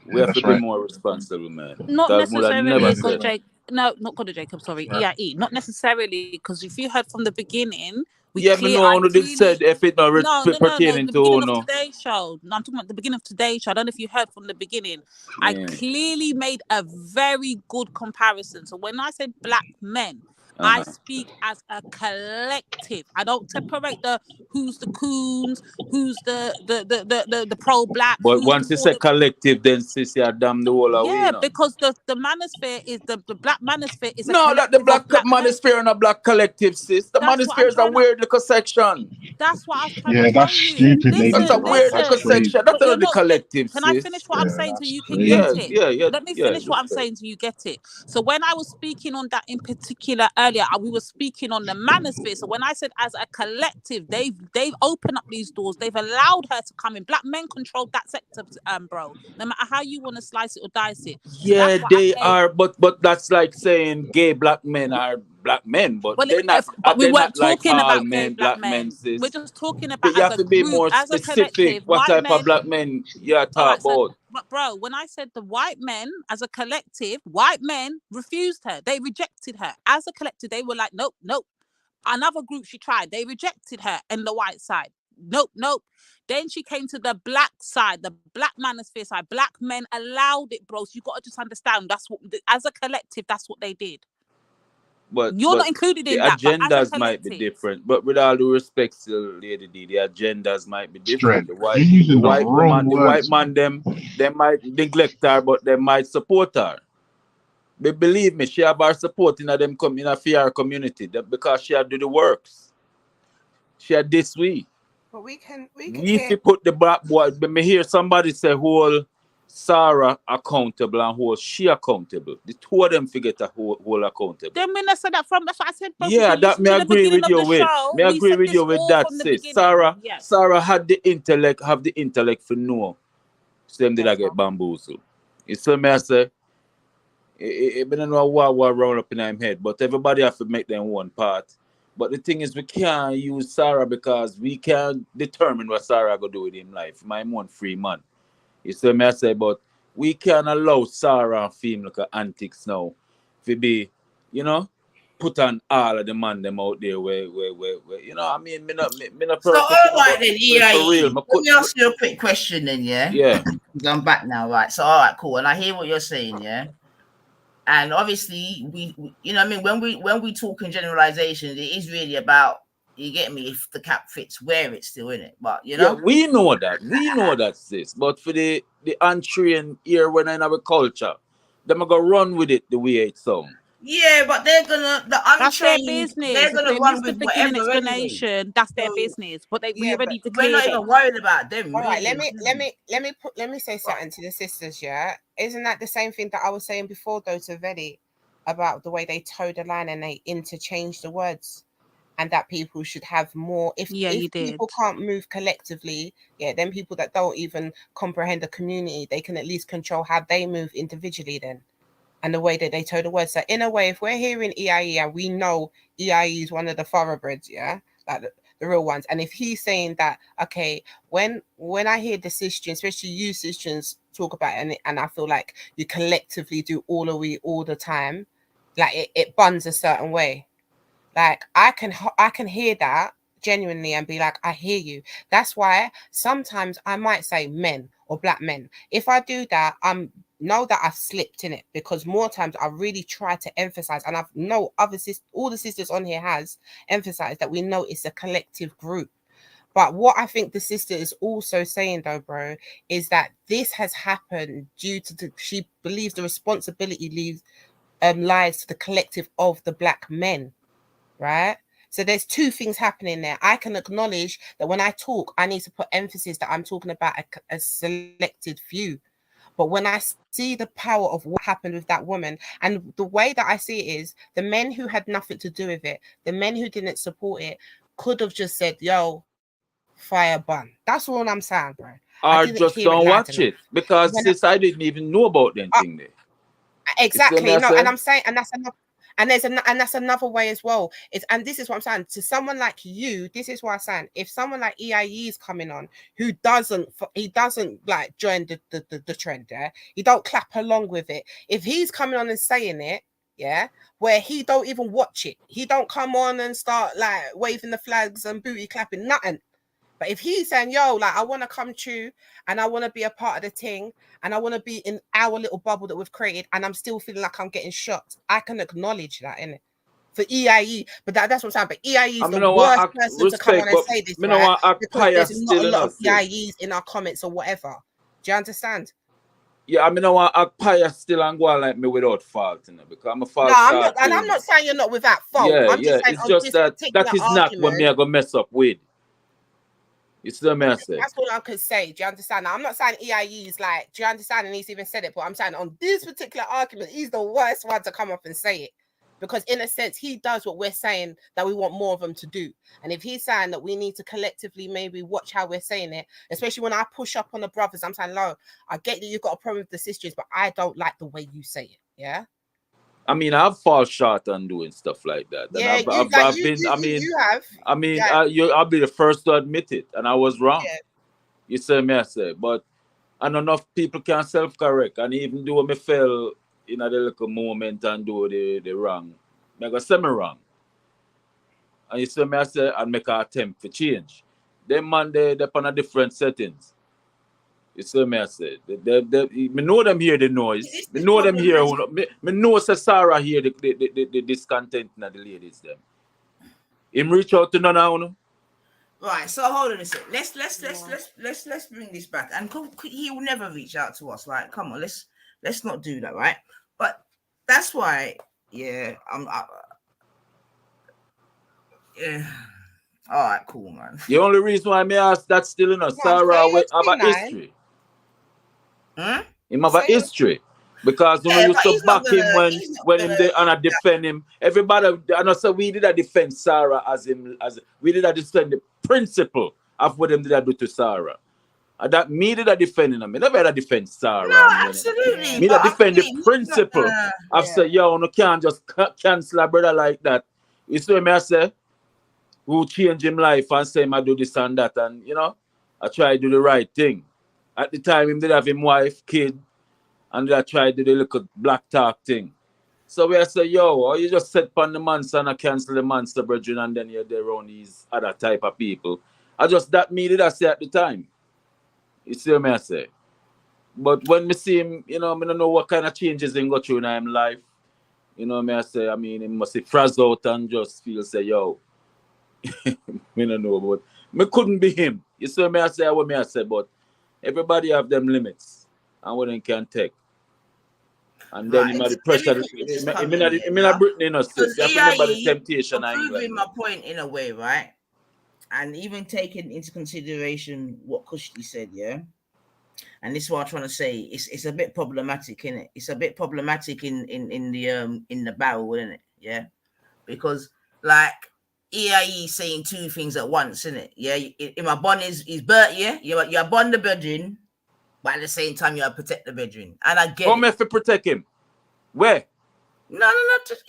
We have to be more responsible, man. Not necessarily because not Jacob, sorry, EIE. Not necessarily because if you heard from the beginning, me know who said if it not pertaining the to beginning of today's show. No, I'm talking about the beginning of today's show. I don't know if you heard from the beginning. I clearly made a very good comparison. So when I said black men, I speak as a collective. I don't separate who's the COONs, who's the pro-black. But once you say collective, then sis, you damn the whole away. Yeah, because the manosphere is the black manosphere is no, not the black manosphere and a black collective, sis. The manosphere is a weird little section. That's what I was trying to tell you. That's stupid, lady. That's a weird little section. That's not the collective, sis. Can I finish what I'm saying so you can get it? Let me finish what I'm saying so you get it. So when I was speaking on that in particular earlier, we were speaking on the manosphere. So when I said as a collective, they've opened up these doors. They've allowed her to come in. Black men controlled that sector, bro. No matter how you want to slice it or dice it. So Yeah, that's what they I'm saying. are, but that's like saying gay black men are black men, but Well, they're not. but we They're weren't not like talking all about gay men, black black men. men. Sis. We're just talking about But you as have a to be group, more as a specific. collective. What White type men. of black men you are All talking right, so, about? but bro, when I said the white men as a collective, white men refused her. They rejected her. As a collective, they were like, nope, nope. Another group she tried, they rejected her in the white side. Nope, nope. Then she came to the black side, the black manosphere side. Black men allowed it, bro. So you got to just understand that's what, as a collective, that's what they did. But You're not included the in that. But as a agendas might be collective, different. But with all due respect, still, Lady D, the agendas might be different. Strength. You're using the wrong The white words. man, they might neglect her, but they might support her. But believe me, she have her support in them in a fair community because she had do the works. She had this week. But we can If you put the black boy, but me hear somebody say hold Sarah accountable and hold she accountable. The two of them figure to hold accountable. then when I said that from, that's what I said, bro. Yeah, that me agree with you with. Me We agree said with this you with all that. from the Say beginning. Yes. Sarah had the intellect, have the intellect for know. So them did I get bamboozled. You see me I say? It don't know what round up in them head, but everybody have to make them one part. But the thing is, we can't use Sarah because we can't determine what Sarah gonna do with him life. My one free man. You see me I say, but we can't allow Sarah and film like antics now to be, put on all of the man them out there where you know what I mean, me not So all perfect, right then, for real. EIE. Let me ask you a quick question then, yeah? Yeah. I'm back now, right? So all right, cool. And I hear what you're saying, yeah. And obviously, we you know what I mean, when we talk in generalizations, it is really about, you get me, if the cap fits, wear it still in it. But Yeah, we know that, sis. But for the untrained here when in our culture, them are gonna run with it the way it sounds. Yeah, but they're gonna That's their untrained. business. They're If gonna they run missed the with beginning whatever explanation, anyway. that's their business. But we already But we're not declared even it. worried about them. All right, really. let me say something to the sisters. Yeah, isn't that the same thing that I was saying before, though, to Vedi, about the way they toe the line and they interchange the words, and that people should have more. If people can't move collectively, then people that don't even comprehend the community, they can at least control how they move individually then, and the way that they toe the words. So in a way, if we're hearing EIE and we know EIE is one of the thoroughbreds, like the real ones, and if he's saying that, okay, when I hear the cisgens, especially you cisgens, talk about it, and I feel like you collectively do all the time, like it buns a certain way. Like I can hear that genuinely and be like, I hear you. That's why sometimes I might say men or black men. If I do that, know that I've slipped in it, because more times I really try to emphasize, and I've know all the sisters on here has emphasized that we know it's a collective group. But what I think the sister is also saying, though, bro, is that this has happened due to she believes the responsibility lies to the collective of the black men. Right? So there's two things happening there. I can acknowledge that when I talk, I need to put emphasis that I'm talking about a selected few. But when I see the power of what happened with that woman, and the way that I see it is, the men who had nothing to do with it, the men who didn't support it, could have just said, yo, fire bun. That's all I'm saying, bro. Or just don't watch it, because sis, I didn't even know about them thing there. Exactly. No, and I'm saying, and that's another. And that's another way as well. And this is what I'm saying. To someone like you, this is what I'm saying. If someone like EIE is coming on, who doesn't like join the trend, he don't clap along with it. If he's coming on and saying it, where he don't even watch it, he don't come on and start like waving the flags and booty clapping, nothing. But if he's saying, yo, like, I want to come true and I want to be a part of the thing and I want to be in our little bubble that we've created, and I'm still feeling like I'm getting shot, I can acknowledge that, innit? For EIE, but that's what I'm saying. But EIE is the worst person to come on and say this, right? Because there's not a lot of EIEs in our comments or whatever. Do you understand? Yeah, I mean, I want a pious still and go on like me without fault, because I'm a fault. No, I'm not, and I'm not saying you're not without fault. Yeah, I'm just saying it's just that is not what me I gonna mess up with. It's the message. That's all I could say. Do you understand? Now, I'm not saying EIE is like, do you understand? And he's even said it, but I'm saying on this particular argument, he's the worst one to come up and say it. because in a sense he does what we're saying that we want more of them to do. And if he's saying that we need to collectively maybe watch how we're saying it, especially when I push up on the brothers, I'm saying, "Lo, I get that you've got a problem with the sisters, but I don't like the way you say it." Yeah. I mean, I've fallen short on doing stuff like that. Yeah, And you have. I'll be the first to admit it, and I was wrong. Yeah. You see me, I say, but and enough people can self-correct, and even though me fell in a little moment and do the wrong, I go say me wrong. And you see me, I say, and make an attempt to change. Them man, they're on a different settings. You see me, I say, me know them hear the noise. Me know them hear. Me know Sarah hear the discontent in the ladies them. Him reach out to none of them. Right, so hold on a second. Let's bring this back. And he will never reach out to us. Like, come on, let's not do that, right? But that's why, yeah, yeah. All right, cool, man. The only reason why I may ask that still in Sarah about history. Him have a history. Because you used to back him when him they and defend him. Everybody, and also we did a defend Sarah as we did a defend the principle of what him did a do to Sarah. And that me did a defending him. I never had a defend Sarah. No, absolutely. Me did defend the principle of say, yo, no can't just cancel a brother like that. You see me I say? Who change him life and say him I do this and that, and you know, I try to do the right thing. At the time him did have him wife, kid. And I tried to do the little black talk thing. So we say, yo, or you just set upon the monster and I cancel the monster, brethren, and then you're there around these other type of people. I just that me did I say at the time. You see what I say? But when me see him, you know, I don't know what kind of changes he go through in his life. You know what I say? I mean, he must be frazzled out and just feel say, yo, me don't know, but me couldn't be him. You see what I say? What I say, but everybody have them limits and what they can take. And then the pressure. It may not Britain, you know, sis. You have to remember the temptation. Proving my point in a way, right? And even taking into consideration what Kushti said, yeah. And this is what I'm trying to say. It's a bit problematic, isn't it? It's a bit problematic in the battle, isn't it? Yeah, because like EIE saying two things at once, isn't it? Yeah, in my bond is Bert, yeah. You're bond the bedroom. But at the same time, you have to protect the bedroom. And I get Come here to protect him. Where? No, just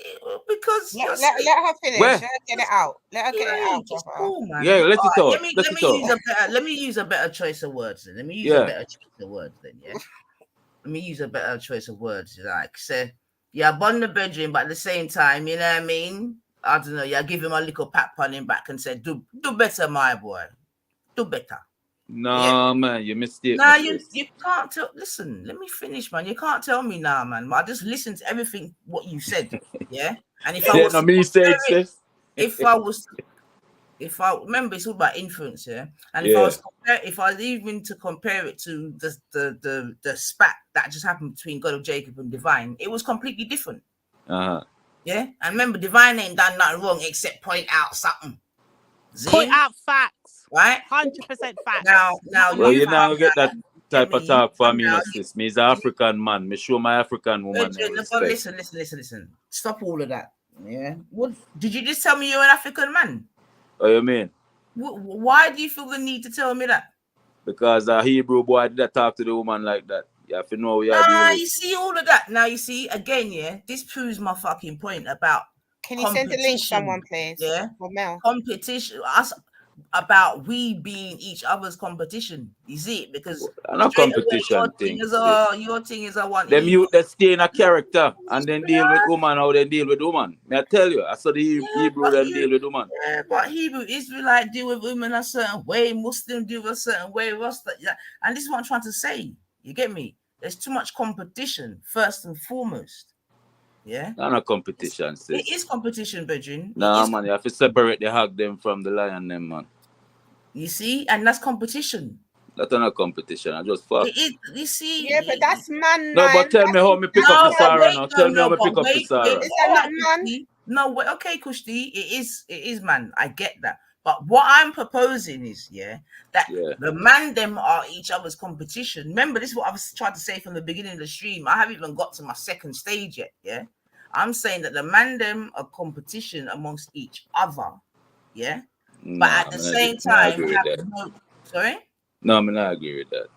because let her finish. Where? Let her get it out. Let her get it out. Cool, man. Yeah, let it out. Let me use a better choice of words then. Let me use a better choice of words then, yeah. Let me use a better choice of words. Like say, yeah, bond the bedroom, but at the same time, you know what I mean? I don't know, yeah, give him a little pat on him back and say, do better, my boy. Do better. No, man, you mistake. Nah, you can't tell. Listen, let me finish, man. You can't tell me now, man. I just listened to everything what you said, yeah. And if I was, if I remember, it's all about influence, yeah. And if I was even to compare it to the spat that just happened between God of Jacob and Divine, it was completely different. Yeah, and remember, Divine ain't done nothing wrong except point out something. Point out facts. Right, 100% facts. Now, well, you now get that type of talk for me, sis. Me is an African man. Me show my African woman. Listen. Stop all of that. Yeah. What did you just tell me you're an African man? What you mean? Why do you feel the need to tell me that? Because a Hebrew boy did talk to the woman like that. You have to know what you are doing. You see all of that. Now you see again. Yeah, this proves my fucking point about. Can you send the link, someone, please? Yeah. Or Mel. Competition. Us. About we being each other's competition, you see it? Because not competition your thing is I want them youth that stay in a character and then deal with woman or they deal with woman. May I tell you, I saw the Hebrew then deal with woman. Yeah, but Hebrew, Israelite deal with women a certain way, Muslim deal with a certain way, Rasta, and this is what I'm trying to say. You get me? There's too much competition, first and foremost. Yeah, not competition. It is competition, Bedrin. Nah, man, you have to separate the hog them from the lion them, man. You see, and that's competition. That's not competition. I just fuck. You see, yeah, but that's man. No, but tell me how me pick up the Sarah now. Tell me how me pick up the Sarah. Is that not man? No, okay, Kushti, it is man. I get that. But what I'm proposing is, the man them are each other's competition. Remember, this is what I was trying to say from the beginning of the stream. I haven't even got to my second stage yet, yeah? I'm saying that the man them are competition amongst each other. Yeah. No, But at the same time, sorry? No, I'm not agree with that.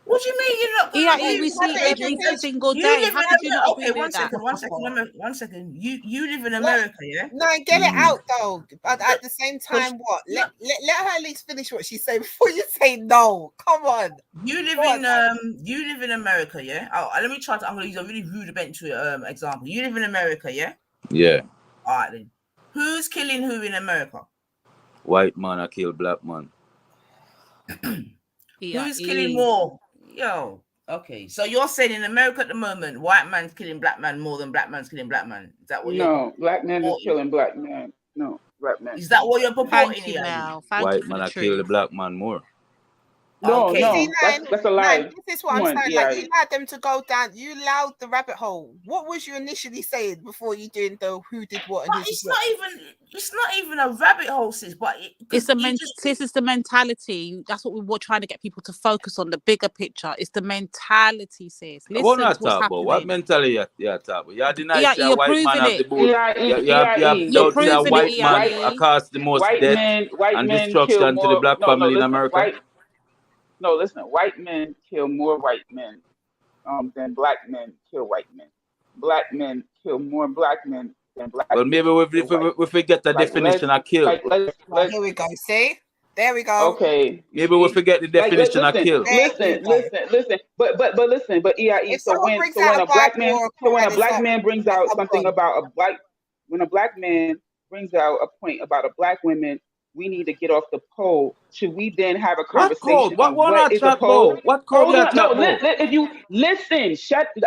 What do you mean you're not? Yeah, we see it every single day. How could you not agree with that? One second. You live in America, yeah? No, get it out though. But at the same time, what? Let her at least finish what she's saying before you say no. Come on. You live in America, yeah? Oh, let me try to. I'm gonna use a really rudimentary example. You live in America, yeah? Yeah. All right then. Who's killing who in America? White man, I kill black man. Who's killing more? Yo, okay. So you're saying in America at the moment, white man's killing black man more than black man's killing black man. Is that what you're No, black man is killing black man. No, black man. Is that what you're purporting? Thank you, Mel. White man, I kill the black man more. No, Okay. no, that's a lie. No, this is what I'm saying. Like, you allowed them to go down. You allowed the rabbit hole. What was you initially saying before you doing the who did what and who did what? It's not even a rabbit hole, sis. But this is the mentality. That's what we were trying to get people to focus on. The bigger picture. It's the mentality, sis. Listen What to not what's talk happening. about? What mentality you talk about? You deny Yeah, say a you're white man have the boot. You're proving a white it, man EIE. caused the most death and destruction to the black family in America. No, listen. White men kill more white men than black men kill white men. Black men kill more black men than black. Well, maybe we forget the definition of kill. Here we go. See, there we go. Okay. Maybe we forget the definition of kill. Listen. But listen. But EIE. So when a black man brings out something about when a black man brings out a point about a black woman, we need to get off the pole. Should we then have a conversation? What is a pole? What code? If you listen,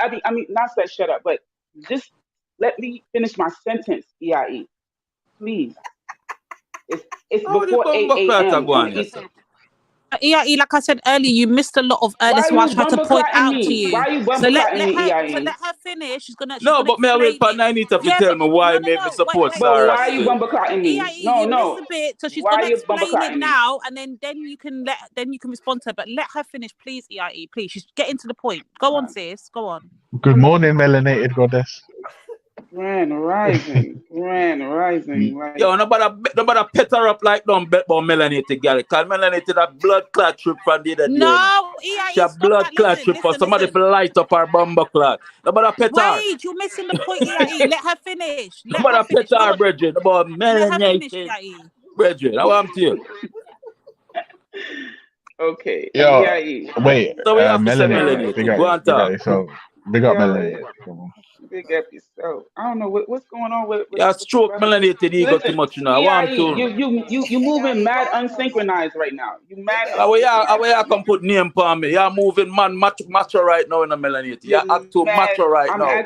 I mean, not say shut up, but just let me finish my sentence, EIE. Please. It's before 8 a.m. EIE, like I said earlier, you missed a lot of that's why I tried to point out to you. Why are you so let EIE? her finish. She's gonna but may I wait for Nainita to tell me why maybe support Sarah. But why are you bumperclotting me? EIE, you missed a bit, so she's gonna explain it now, and then you can respond to her. But let her finish, please, EIE. Please, she's getting to the point. Go on, sis. Go on. Good morning, melanated goddess. Grand rising. Yo, nobody pet her up like don't bet about melanated girl. Cause melanated a blood clot trip from the other day. No, she a blood clot trip for somebody to light up her bumper clot. Nobody pet her. Wait, you're missing the point, EIE. Let her finish. Nobody pet her, brethren. About melanated. Brethren, I want you. Okay. Yo, EIE. wait. So we have to say melanated. melanated. Go on top. So big up melanated. Big up yourself. I don't know what's going on with yeah, stroke melanated ego too much now. I want to. You moving mad unsynchronized right now. You mad. I can put name on me. You're moving man macho right now in the melanated. You're acting macho right now.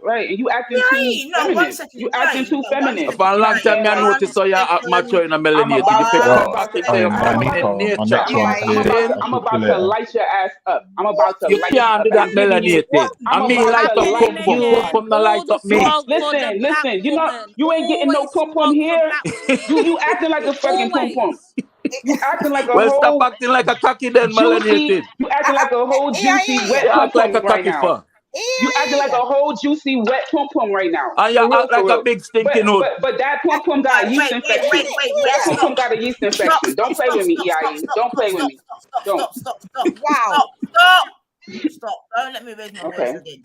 Right, and you acting too feminine. You acting too feminine. For a long time, I noticed so you act macho in a melanated. I'm about to light your ass up. I'm about to. You can't do that melanated. I mean, light up from the light up me. Listen. You ain't getting no pum pum here. You acting like a fucking pum pum. You acting like a whole. Stop acting like a cocky then, melanated. You acting like a whole juicy wet pum pum right now. You acting like a whole juicy wet pum pum right now. And you act like a big stinking hood. But that pum pum got a yeast infection. That pum pum got a yeast infection. Don't play with me, EIE. Don't play with me. Don't. Stop. Wow. Stop. Don't let me raise my voice again.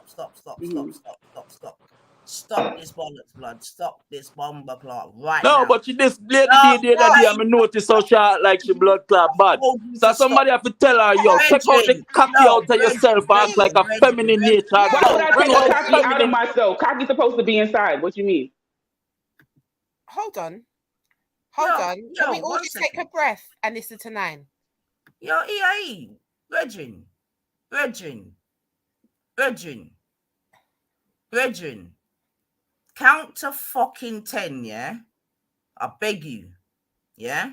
Stop. Stop this bollocks, blood. Stop this bomber clot right now. No, but she this lady the other day, I noticed how she like she blood clot bad. So somebody have to tell her, yo, take out the cocky out of yourself and act like a feminine nature. Why would I take the cocky out of myself? Cocky's supposed to be inside. What you mean? Hold on. Can we all just take a breath and listen to 9? Yo, EIE, Virgin. Count to fucking 10, yeah? I beg you, yeah?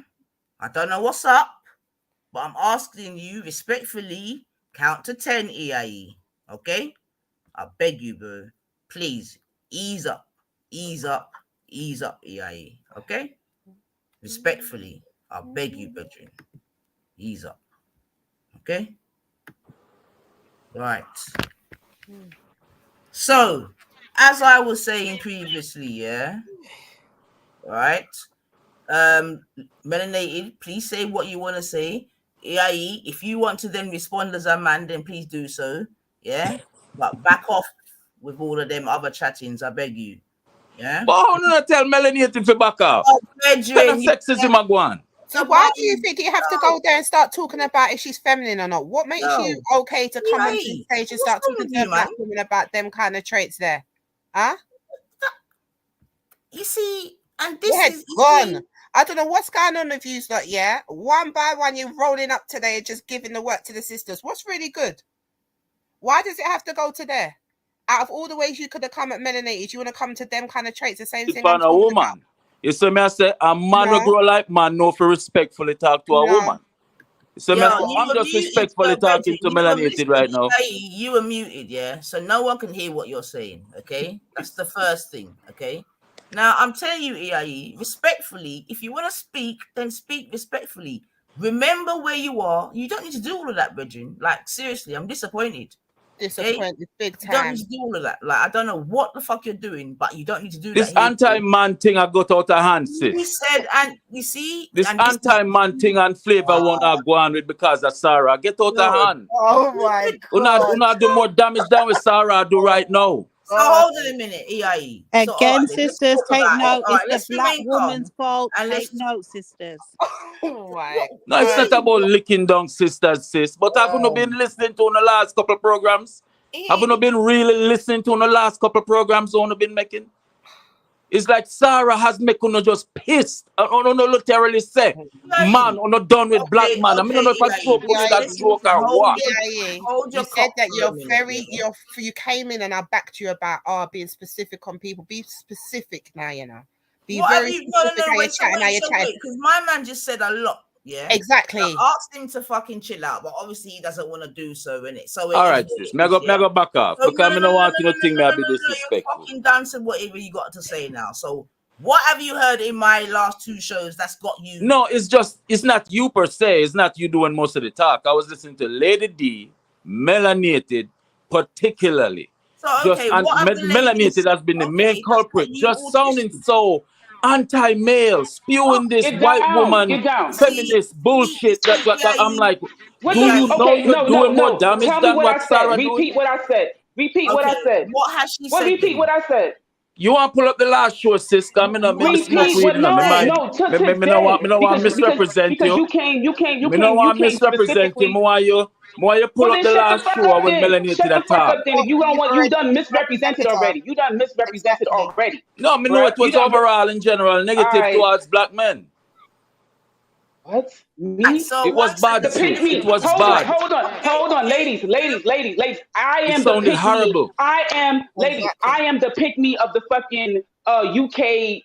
I don't know what's up, but I'm asking you respectfully, count to 10, EIE, okay? I beg you, bro. Please, ease up, EIE, okay? Respectfully, I beg you, brethren. Ease up, okay? Right. So, as I was saying previously, yeah, right. Melanated, please say what you want to say. AIE, if you want to then respond as a man, then please do so. Yeah, but back off with all of them other chattings, I beg you. Yeah. But how do you tell Melanated to back off? What kind of sexism I go on? So why do you think you have to go there and start talking about if she's feminine or not? What makes you okay to come onto the stage and start talking to a black woman about them kind of traits there? Huh? You see, and this is gone. I don't know what's going on with you, like, yeah. One by one, you're rolling up today and just giving the work to the sisters. What's really good? Why does it have to go to there? Out of all the ways you could have come at melanated, you want to come to them kind of traits, the same thing I'm a woman. About. You see me, I say, a man will grow like man, no for respectfully talk to a woman. You see me, I say, I'm just respectfully talking to melanated right now. You were muted, yeah? So no one can hear what you're saying, okay? That's the first thing, okay? Now, I'm telling you, EIE, respectfully, if you want to speak, then speak respectfully. Remember where you are. You don't need to do all of that, Bridget. Like, seriously, I'm disappointed. Disappointed, big time. You don't need to do all of that. Like, I don't know what the fuck you're doing, but you don't need to do this that. This anti-man thing I got out of hand, sis. You said, and you see... This anti-man thing and flavor won't go on with because of Sarah. Get out of hand. Oh, my God. You not do more damage than with Sarah do right now. So hold on a minute, EIE. Again, So, sisters, take note. It's the black woman's fault. And take note, sisters. Oh my! No, it's not about licking down sisters, sis. But have you not been listening to the last couple of programs? Have you not been really listening to the last couple of programs you been making? It's like Sarah has make you just pissed. I don't literally say, man, I'm not done with black man. I mean, I don't know if I joke that joke or what. You said that you came in and I backed you about being specific on people. Be specific now, you know. Be very specific. Because my man just said a lot. Yeah, exactly. I asked him to fucking chill out, but obviously he doesn't want to do so, innit? So all right, sis. Me go back off because I don't want to think me be disrespectful. You're fucking dancing whatever you got to say now. So what have you heard in my last two shows that's got you? No, it's not you per se. It's not you doing most of the talk. I was listening to Lady D, melanated, particularly. So okay, melanated has been the main culprit. Just sounding so anti-male, spewing this white woman feminist bullshit that I'm like, do you know you're doing more damage than what Sarah doing? Repeat what I said. Repeat what I said. What has she said? Repeat what I said. You want to pull up the last show, sis? I don't want to misrepresent you. You can't. I don't want to misrepresent you. Why you pull up the last show when melanated attack? If you don't want, you done misrepresented already. You done misrepresented already. No, I know it was overall in general negative towards black men. What? Me? It was bad. It was bad. Hold on, ladies. I am the pick horrible. Me. I am, ladies. I am the pick me of the fucking UK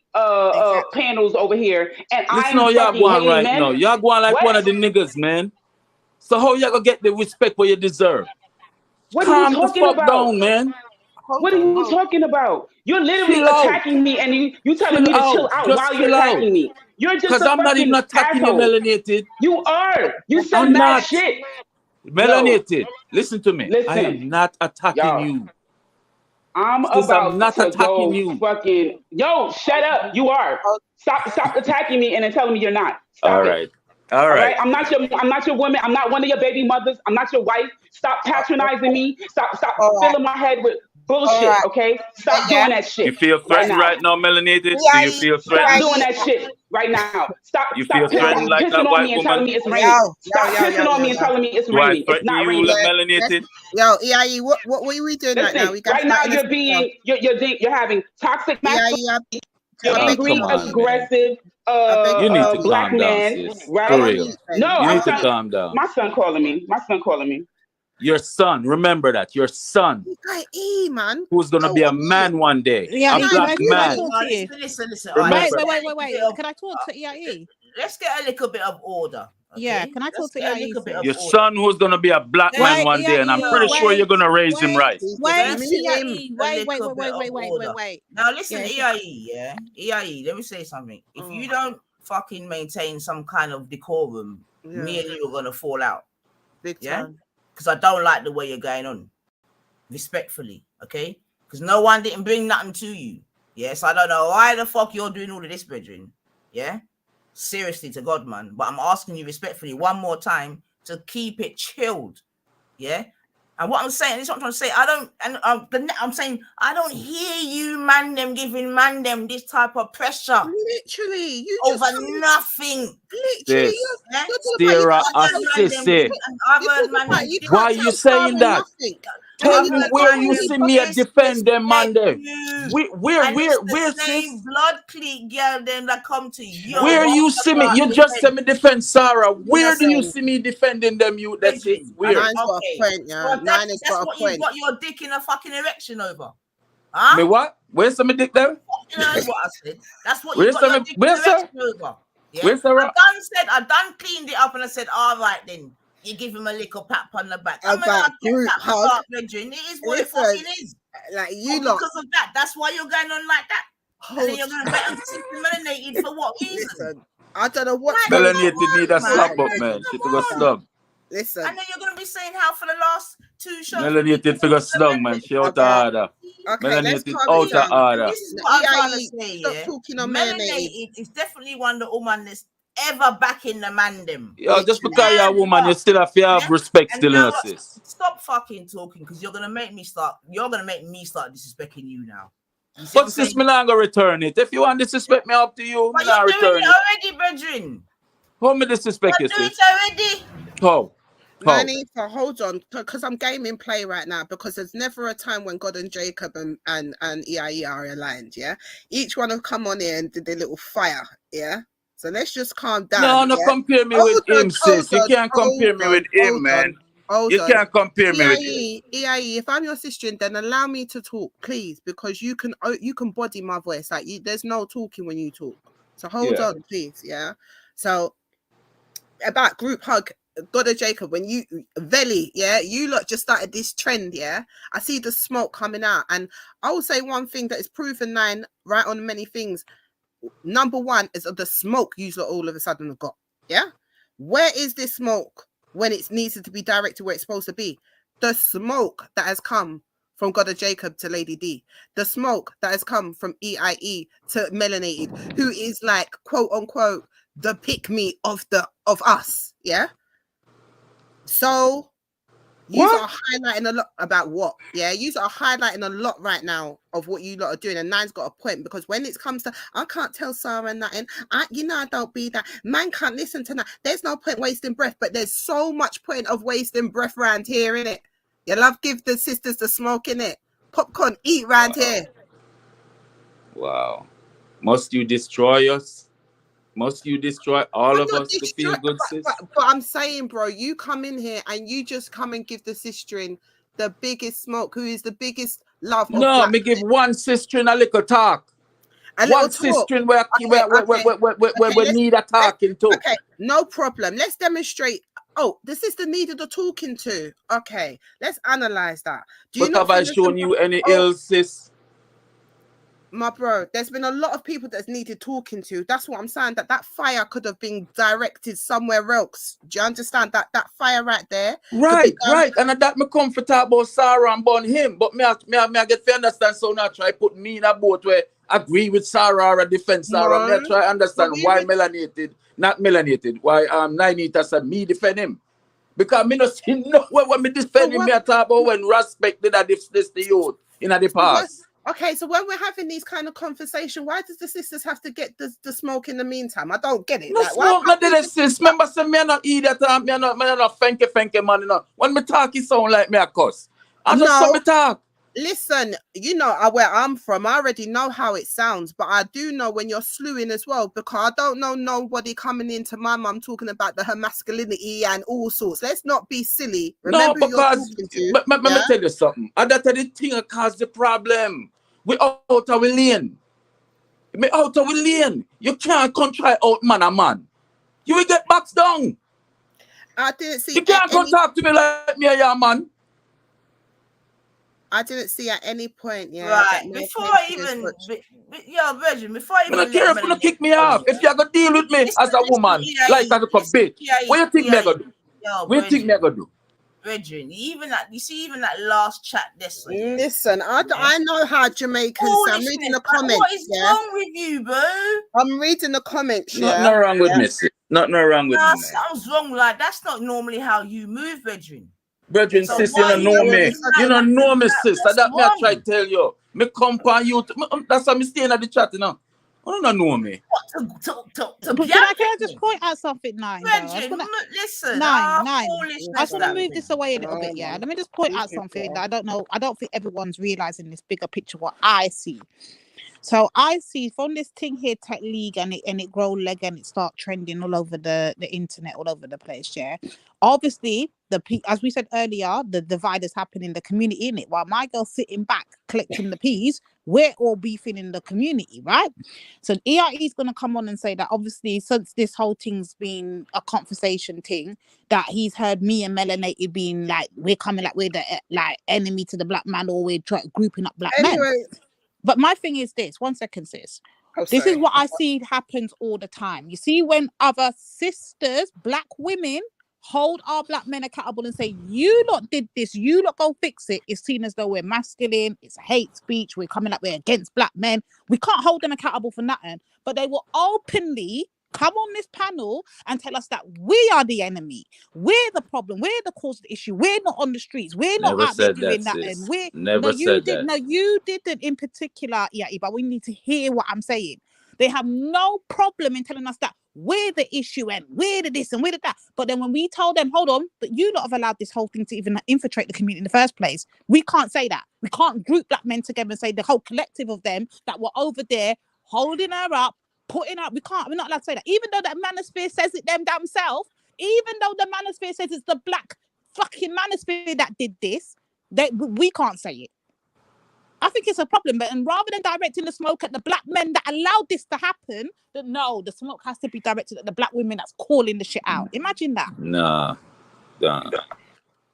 panels over here, and listen, how y'all going right now? Y'all going like one of the niggas, man. So how y'all gonna get the respect what you deserve? What are you talking about, down, man? What are you talking about? You're literally attacking me, and you telling me to chill out while you're attacking me. You're just because I'm not even attacking you, melanated. You are. You said mad shit. Melanated. Listen to me. I am not attacking you. I'm not attacking you. Fucking shut up. You are. Stop attacking me and then telling me you're not. All right. I'm not your woman. I'm not one of your baby mothers. I'm not your wife. Stop patronizing me. Stop filling my head with bullshit. Okay? Stop doing that shit. You feel threatened right now, melanated? Do you feel threatened? Stop doing that shit right now. Stop threatened like that white woman? Telling me it's raining. Stop pissing on me and telling me it's raining. It's not raining. Melanated? Yo, EIE, what are we doing right now? Right now you're having toxic masculinity. You're angry, aggressive. You need to black calm man, down, sis. right? For real. No, you need to calm down. My son calling me. Your son, remember that. Your son, man, who's gonna be a man one day. Yeah, a black man. Listen. Wait. Can I talk to EIE? Let's get a little bit of order. Okay? Yeah, can I talk to EIE? Your son, who's gonna be a black man one day, and I'm pretty sure you're gonna raise him right. Wait. Now listen, EIE, yeah, EIE. Let me say something. If you don't fucking maintain some kind of decorum, me and you are gonna fall out. Big time. Because I don't like the way you're going on. Respectfully, okay? because no one didn't bring nothing to you. Yes, I don't know why the fuck you're doing all of this, brethren. Yeah, seriously, to God, man. But I'm asking you respectfully one more time to keep it chilled. Yeah. And what I'm saying, this is what I'm trying to say. I'm saying I don't hear you, man, them giving man them this type of pressure. Literally, you over just nothing. Literally, why you saying that? Tell me where you see me defend them, man. Where same blood clique girl them that come to you? Where you see me? You just say me defend Sarah. Where do you see me defending them? You that's it. Where? Nine's got a point, yeah. Well, Nine has that's got what a point. you got your dick in a fucking erection over. Huh? Me what? Where's some dick there? You know what I said? That's what you Where's got your dick in a erection over. Yeah? Where's Sarah? I done cleaned it up and I said, all right then. You give him a little pat on the back. About group hug. It is what it fucking is. Like you lot. Because of that. That's why you're going on like that. And then you're going to get melanated for what reason? Listen, I don't know what. Melanated need a slap up, man. She took a slug. Listen. And then you're going to be saying how for the last 2 shows. Melanated figure slug, man. She out of order. Melanated out of order. This is what I'm trying to say. Stop talking on melanated is definitely one the woman that's ever back in the man them. Yo, just because you're a woman, you still have to have respect still in sis. Stop fucking talking because you're gonna make me start disrespecting you now. But sis, me not gonna return it. If you want to disrespect me, up to you. But me not you're doing return it already, brethren. How me disrespect you, You're sis? doing it already. How? Nani, hold on, because I'm gaming play right now. Because there's never a time when God and Jacob and EIE are aligned. Yeah, each one have come on here and did their little fire. Yeah. So let's just calm down. No, compare me with him, sis. You can't compare me with him, man. You can't compare me with him. EIE, if I'm your sister, then allow me to talk, please, because you can body my voice. Like there's no talking when you talk. So hold on, please. Yeah. So about group hug, God of Jacob, when you Veli, you lot just started this trend. I see the smoke coming out, and I will say one thing that is proven Nine right on many things. Number one is the smoke you all of a sudden have got. Yeah. Where is this smoke when it needs to be directed where it's supposed to be? The smoke that has come from God of Jacob to Lady D. The smoke that has come from EIE to Melanated, who is like quote unquote the pick me of us. Yeah. So you are highlighting a lot about what? Yeah, you are highlighting a lot right now of what you lot are doing, and Nine's got a point because when it comes to, I can't tell Sarah nothing. I don't be that. Man can't listen to that. There's no point wasting breath, but there's so much point of wasting breath around here, innit? You love give the sisters the smoke, innit? Popcorn, eat round here. Wow. Must you destroy us? Must you destroy all of us to feel good, sis? But I'm saying, bro, you come in here and you just come and give the sister the biggest smoke, who is the biggest love. No, me give one sister a little talk. One sister where we need a talking to. Okay, no problem. Let's demonstrate. Oh, the sister needed a talking to. Okay, let's analyze that. But have I shown you any ill, sis? My bro, there's been a lot of people that's needed talking to. That's what I'm saying. That fire could have been directed somewhere else. Do you understand that fire right there? Right. And that me come for talk about Sarah and born him. But me I get to understand. So now try put me in a boat where agree with Sarah or defend Sarah. Me I try understand why melanated, not melanated. Why 9 said me defend him. Because me not see no when me defend him. Me I talk about when respect did this the youth in the past. Okay, so when we're having these kind of conversation, why does the sisters have to get the smoke in the meantime? I don't get it. No smoke, not the sis. Remember, say me not eat that. Me not fenke man. You know, when me talk, it sound like me a cuss. I just saw me talk. Listen, you know where I'm from. I already know how it sounds, but I do know when you're slewing as well, because I don't know nobody coming into my mum talking about her masculinity and all sorts. Let's not be silly. Remember no, because let me tell you something. And that's the thing that caused the problem. We out of our lane. Me out of our lane. You can't try out man a man. You will get boxed down. I didn't see. You can't come talk to me like me a young man. I didn't see at any point, right, before I even, Virgin, before I even... I don't care if you kick me off. If you're going to deal with me as a woman, like as a bitch, what you think me going to do? What you think me going to do? brethren. Even that, you see, even that last chat this week. Listen, I know how Jamaicans say. I'm reading the comments. What is wrong with you, bro? I'm reading the comments. Nothing wrong with me, sis. Nothing wrong with me. Something's wrong. Like, that's not normally how you move, brethren. Brethren, So sis, you don't know me. You don't know me, sis. That me I try to tell you. Me come on you. That's how me staying at the chat, you know. You don't know me. Can I just point out something, Nine? Listen, Nine. I just want to move this away a little bit, yeah. Let me just point out something that I don't know. I don't think everyone's realizing this bigger picture. What I see. So I see from this thing here, Tech League, and it grow leg and it start trending all over the internet, all over the place. Yeah, obviously as we said earlier, the divide is happening in the community, in it. While my girl's sitting back collecting the peas, we're all beefing in the community, right? So EIE is gonna come on and say that obviously since this whole thing's been a conversation thing, that he's heard me and Melanated being like we're coming like we're the like enemy to the black man, or we're grouping up black men. But my thing is this, 1 second, sis. This is what I see happens all the time. You see, when other sisters, black women, hold our black men accountable and say, you lot did this, you lot go fix it, it's seen as though we're masculine, it's hate speech, we're coming up, we're against black men. We can't hold them accountable for nothing. But they will openly come on this panel and tell us that we are the enemy, we're the problem, we're the cause of the issue, we're not on the streets, we're not out there doing that, and you didn't in particular, yeah, but we need to hear what I'm saying. They have no problem in telling us that we're the issue and we're the this and we're the that. But then when we told them, hold on, but you lot have allowed this whole thing to even infiltrate the community in the first place, we can't say that. We can't group black men together and say the whole collective of them that were over there holding her up, putting up, we're not allowed to say that. Even though that manosphere says it them damn self, even though the manosphere says it's the black fucking manosphere that did this, we can't say it. I think it's a problem, but and rather than directing the smoke at the black men that allowed this to happen, no, the smoke has to be directed at the black women that's calling the shit out. Imagine that. Nah.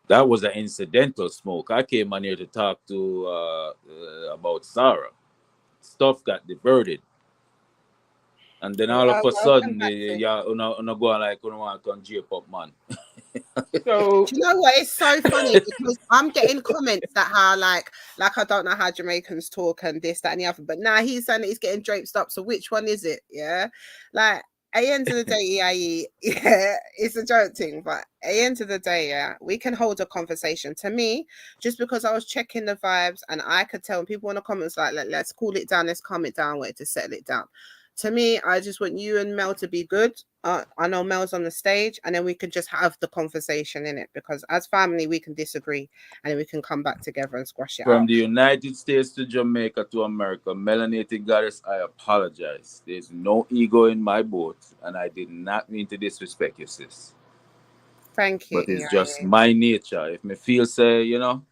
That was an incidental smoke. I came on here to talk to about Sarah. Stuff got diverted. And then all of a sudden, go on like, you want to come J-pop, man. So do you know what? It's so funny because I'm getting comments that how like I don't know how Jamaicans talk and this, that, and the other. But now he's saying that he's getting draped up. So which one is it? Yeah, like at the end of the day, EIE, yeah, it's a joke thing. But at the end of the day, yeah, we can hold a conversation. To me, just because I was checking the vibes and I could tell when people in the comments like, let's cool it down, let's calm it down, wait to settle it down. To me, I just want you and Mel to be good. I know Mel's on the stage, and then we can just have the conversation in it, because as family we can disagree and then we can come back together and squash it out. From the United States to Jamaica to America, Melanated Goddess, I apologize. There's no ego in my boat, and I did not mean to disrespect you, sis. Thank you. But it's just my nature. If me feel say, you know,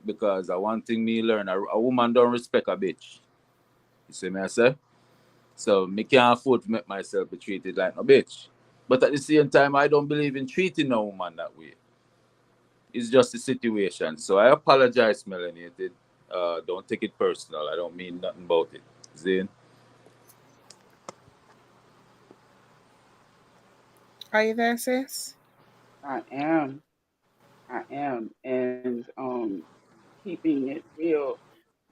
because one thing me learn, a woman don't respect a bitch. You see me I say? So me can't afford to make myself be treated like no bitch. But at the same time, I don't believe in treating a woman that way. It's just a situation. So I apologize, Melanated. Don't take it personal. I don't mean nothing about it. Zane? Are you there, sis? I am. And keeping it real,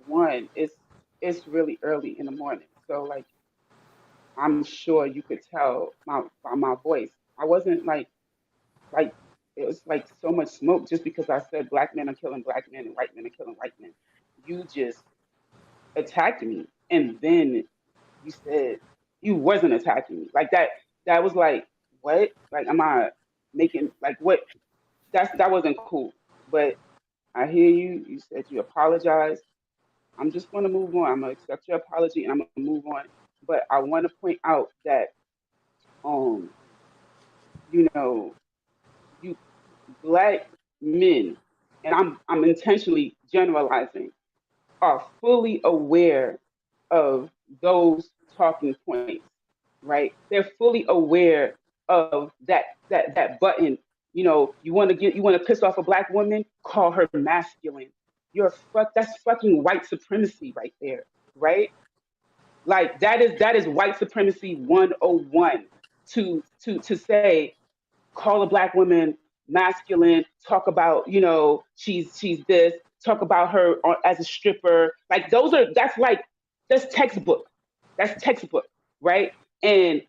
one, it's really early in the morning. So like I'm sure you could tell by my voice. I wasn't like it was like so much smoke just because I said black men are killing black men and white men are killing white men. You just attacked me, and then you said you wasn't attacking me. Like that was like, what? Like, am I making like what? That wasn't cool. But I hear you. You said you apologized. I'm just going to move on. I'm going to accept your apology and I'm going to move on. But I want to point out that, you know, you black men, and I'm intentionally generalizing, are fully aware of those talking points, right? They're fully aware of that button. You know, you want to piss off a black woman, call her masculine. That's fucking white supremacy right there, right? Like that is white supremacy 101 to say, call a black woman masculine, talk about, you know, she's this, talk about her as a stripper. Like that's textbook. That's textbook, right? And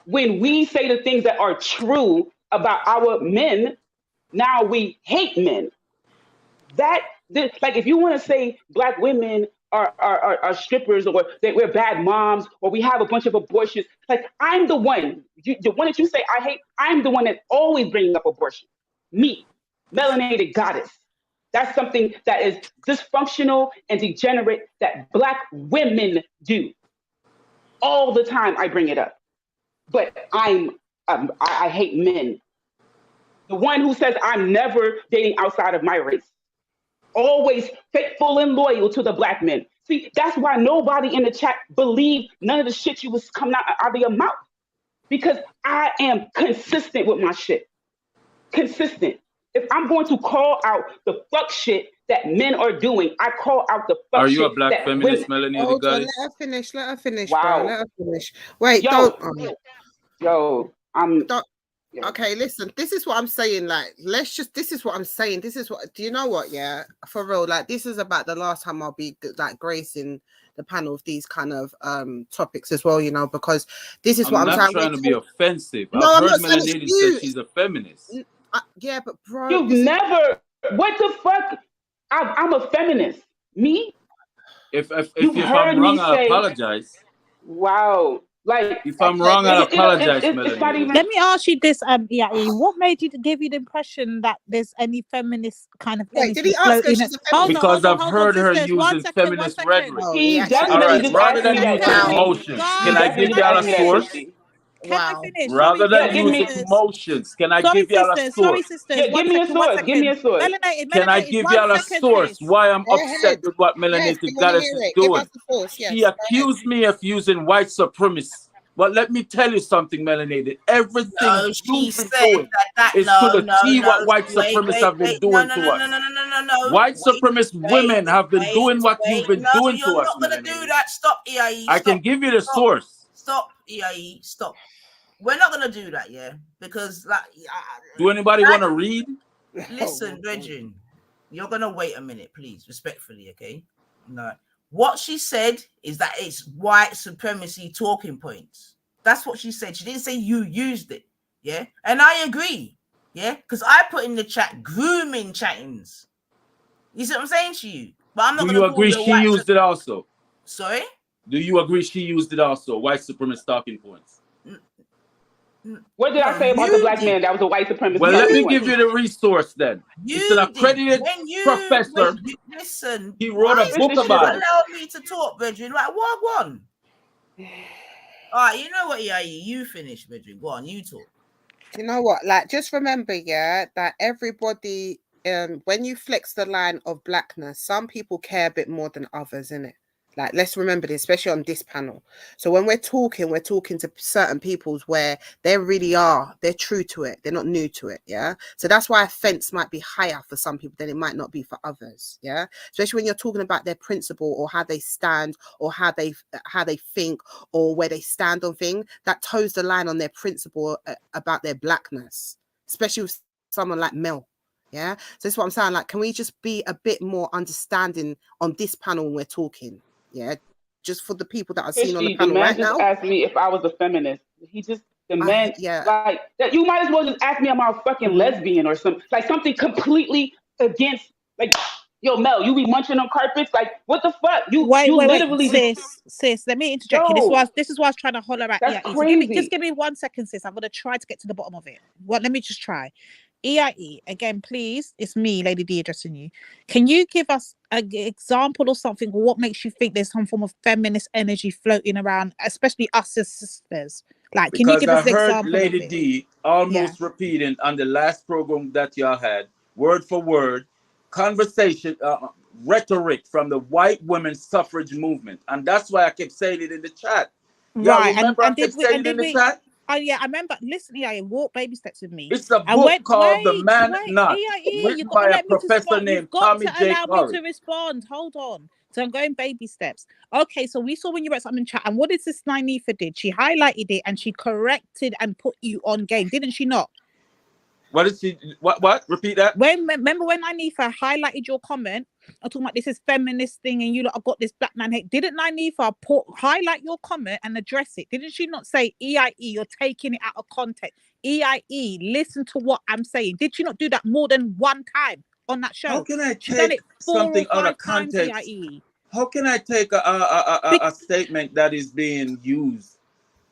when we say the things that are true about our men, now we hate men. Like if you want to say black women are strippers, or we're bad moms, or we have a bunch of abortions, like I'm the one that you say I hate. I'm the one that's always bringing up abortion. Me, melanated goddess. That's something that is dysfunctional and degenerate that black women do. All the time I bring it up. But I hate men. The one who says I'm never dating outside of my race. Always faithful and loyal to the black men. See, that's why nobody in the chat believed none of the shit you was coming out of your mouth. Because I am consistent with my shit. Consistent. If I'm going to call out the fuck shit that men are doing, I call out the fuck shit. Are you a black feminist, Melanie? Hold on, let her finish. Let her finish, wow. bro. Let her finish. Wait, Okay, listen, this is what I'm saying. Like, this is what I'm saying. Do you know what? Yeah, for real. Like, this is about the last time I'll be like gracing the panel of these kind of topics as well, you know, because this is what I'm not saying. trying to be offensive. No, I've I'm heard not saying Melanie it's you. say she's a feminist. Yeah, but bro, you've never. What the fuck? I'm a feminist. Me? If I'm wrong, I'll apologize. Wow. Like, if I'm wrong, I'll apologize, Melanie. Let me ask you this, Yai. What made you give you the impression that there's any feminist kind of energy? Did he ask her? She's a feminist? Because I've heard her using feminist rhetoric. He Alright, rather than using emotions, can I give y'all a source? Can I finish? Rather than using emotions, can I give y'all a source? Sorry, sisters. Yeah, give me a source. Give me a source. Can I give y'all a source why I'm upset with what Melanated Goddess is doing? She accused me of using white supremacy. But let me tell you something, Melanated. Everything you've been doing is to the T what white supremacists have been doing to us. White supremacist women have been doing what you've been doing to us. You're not going to do that. Stop, EIE. I can give you the source. Stop, EIE. Stop. We're not going to do that, yeah? Because, like... Do anybody want to read? Listen, Bridget, you're going to wait a minute, please, respectfully, okay? No. What she said is that it's white supremacy talking points. That's what she said. She didn't say you used it. Yeah. And I agree. Yeah. Because I put in the chat grooming chattings. You see what I'm saying to you? But I'm not Do you agree she used it also? Sorry? Do you agree she used it also? White supremacist talking points. What did I say about the black man that was a white supremacist? Well, let me give you the resource then. It's an accredited professor. Listen, he wrote a book about it. Allow me to talk, Bridget. Like, what one? All right, you know what, yeah, you finish, Bridget. Go on, you talk. You know what? Like, just remember, yeah, that everybody, when you flex the line of blackness, some people care a bit more than others, innit? Like, let's remember this, especially on this panel. So when we're talking to certain peoples where they really are, they're true to it. They're not new to it. Yeah. So that's why offense might be higher for some people than it might not be for others. Yeah. Especially when you're talking about their principle or how they stand or how they think or where they stand on things, that toes the line on their principle about their blackness, especially with someone like Mel. Yeah. So that's what I'm saying. Like, can we just be a bit more understanding on this panel when we're talking? Yeah, just for the people that are seen on the panel right now. The man just asked me if I was a feminist. The man, like that. You might as well just ask me am I a fucking lesbian or something, like something completely against, like, yo, Mel, you be munching on carpets, like what the fuck? Wait, sis. Let me interject you. This is what I was trying to holler at. That's crazy. So just give me 1 second, sis. I'm gonna try to get to the bottom of it. Let me just try. EIE, again, please, it's me, Lady D, addressing you. Can you give us an example or something, or what makes you think there's some form of feminist energy floating around, especially us as sisters? Like, can you give us an example? Lady D almost repeating on the last program that y'all had, word for word, conversation, rhetoric from the white women's suffrage movement. And that's why I kept saying it in the chat. Right. Remember I kept saying it in the chat? Oh yeah, I remember. Listen, EIE, walk baby steps with me. It's a book called The Man Not, EIE, written by a professor named Tommy J. Allow me to respond. Hold on. So I'm going baby steps. Okay, so we saw when you wrote something in chat, and what is this Nynefa did? She highlighted it and she corrected and put you on game, didn't she not? What did she? What? Repeat that. Remember when Nynefa highlighted your comment? I'm talking about this is feminist thing, and you lot have got this black man hate. Didn't Nynefa highlight your comment and address it? Didn't she not say, EIE, you're taking it out of context? EIE, listen to what I'm saying. Did she not do that more than one time on that show? How can I She's done take it 4 something or 5 out of times, context? EIE. How can I take a statement that is being used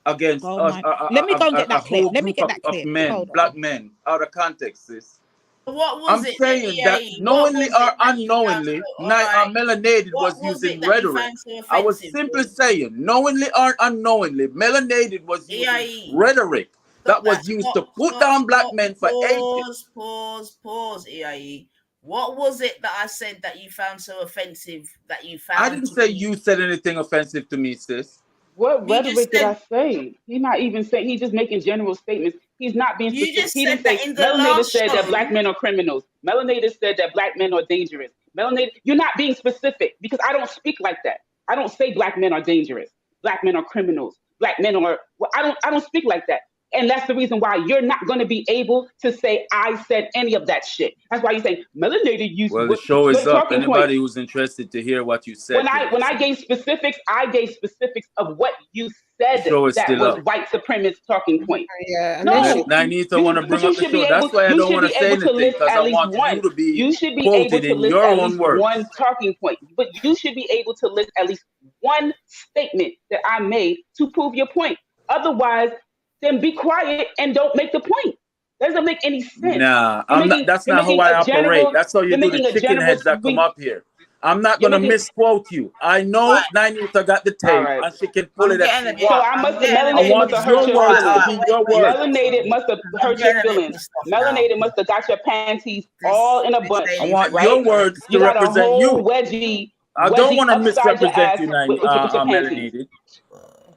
against us, Let me go and get that clip. Let me get that clip. Of men, black men, out of context, sis? What was I'm saying that knowingly or unknowingly, melanated was using rhetoric. I was simply saying, knowingly or unknowingly, melanated was using rhetoric that was used to put down black men for ages. Pause, EIE. What was it that I said that you found so offensive that you found? I didn't say you said anything offensive to me, sis. What rhetoric did I say? He's not even saying. He's just making general statements. He's not being specific. He didn't say melanated said that black men are criminals. Melanated said that black men are dangerous. Melanated, you're not being specific because I don't speak like that. I don't say black men are dangerous. Black men are criminals. Black men are. Well, I don't speak like that. And that's the reason why you're not going to be able to say I said any of that shit. That's why you say melanated use. Well, the show is up. Anybody who's interested to hear what you said. When I gave specifics, of what you said that was up. White supremacist talking point. Yeah, no. I need to want to bring up the show. That's why I don't want to say anything because I want you to be quoted in your own words. One talking point, but you should be able to list at least one statement that I made to prove your point. Otherwise, then be quiet and don't make the point. Doesn't make any sense. Nah, that's not how I operate. That's how you do the chicken heads that come up here. I'm not going to misquote you. I know Nynefa got the tape and she can pull it at you. So I must have melanated must have hurt your feelings. Melanated must have hurt your feelings. Melanated must have got your panties all in a bunch. I want your words to represent you. Wedgie. I don't want to misrepresent you, melanated.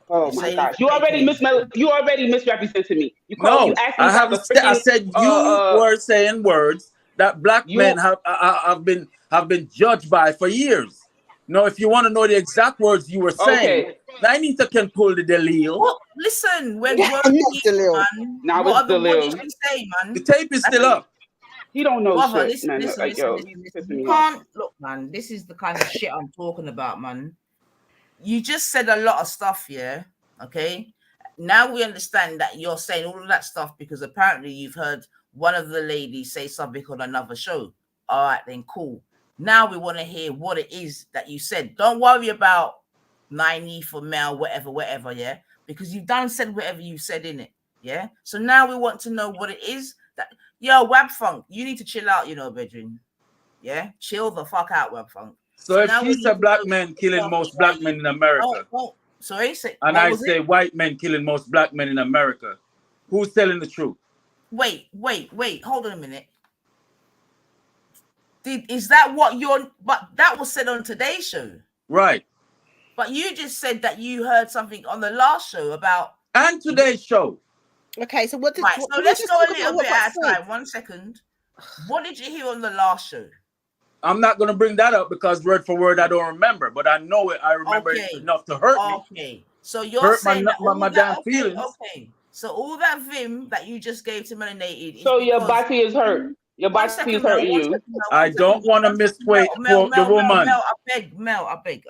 Oh my gosh! You already misrepresented me. I said you were saying words that black men have been judged by for years. Now, if you want to know the exact words you were saying, Nynefa can pull the delil. Well, listen, when now it's delil. The tape is still up. You don't know Brother, shit, man. Listen. You can't look, man. This is the kind of shit I'm talking about, man. You just said a lot of stuff, yeah. Okay. Now we understand that you're saying all of that stuff because apparently you've heard one of the ladies say something on another show. All right, then cool. Now we want to hear what it is that you said. Don't worry about Nynefa, Mel, whatever, yeah, because you've said whatever you said in it, yeah. So now we want to know what it is that Wab Funk, you need to chill out, bedroom, yeah, chill the fuck out, Wab Funk. So if she said black men killing most black men in America, and I say white men killing most black men in America, who's telling the truth? Wait, hold on a minute. Is that what but that was said on today's show? Right. But you just said that you heard something on the last show about and today's show. Okay, so what did so let's go a little bit at a time. 1 second. What did you hear on the last show? I'm not going to bring that up because word for word I don't remember, but I know it. I remember it enough to hurt me. Okay, so you're hurt saying my damn feelings. Okay, so all that vim that you just gave to melanated. So your body is hurt. Your body is hurting you. I don't want to misquote the woman. Mel, I beg.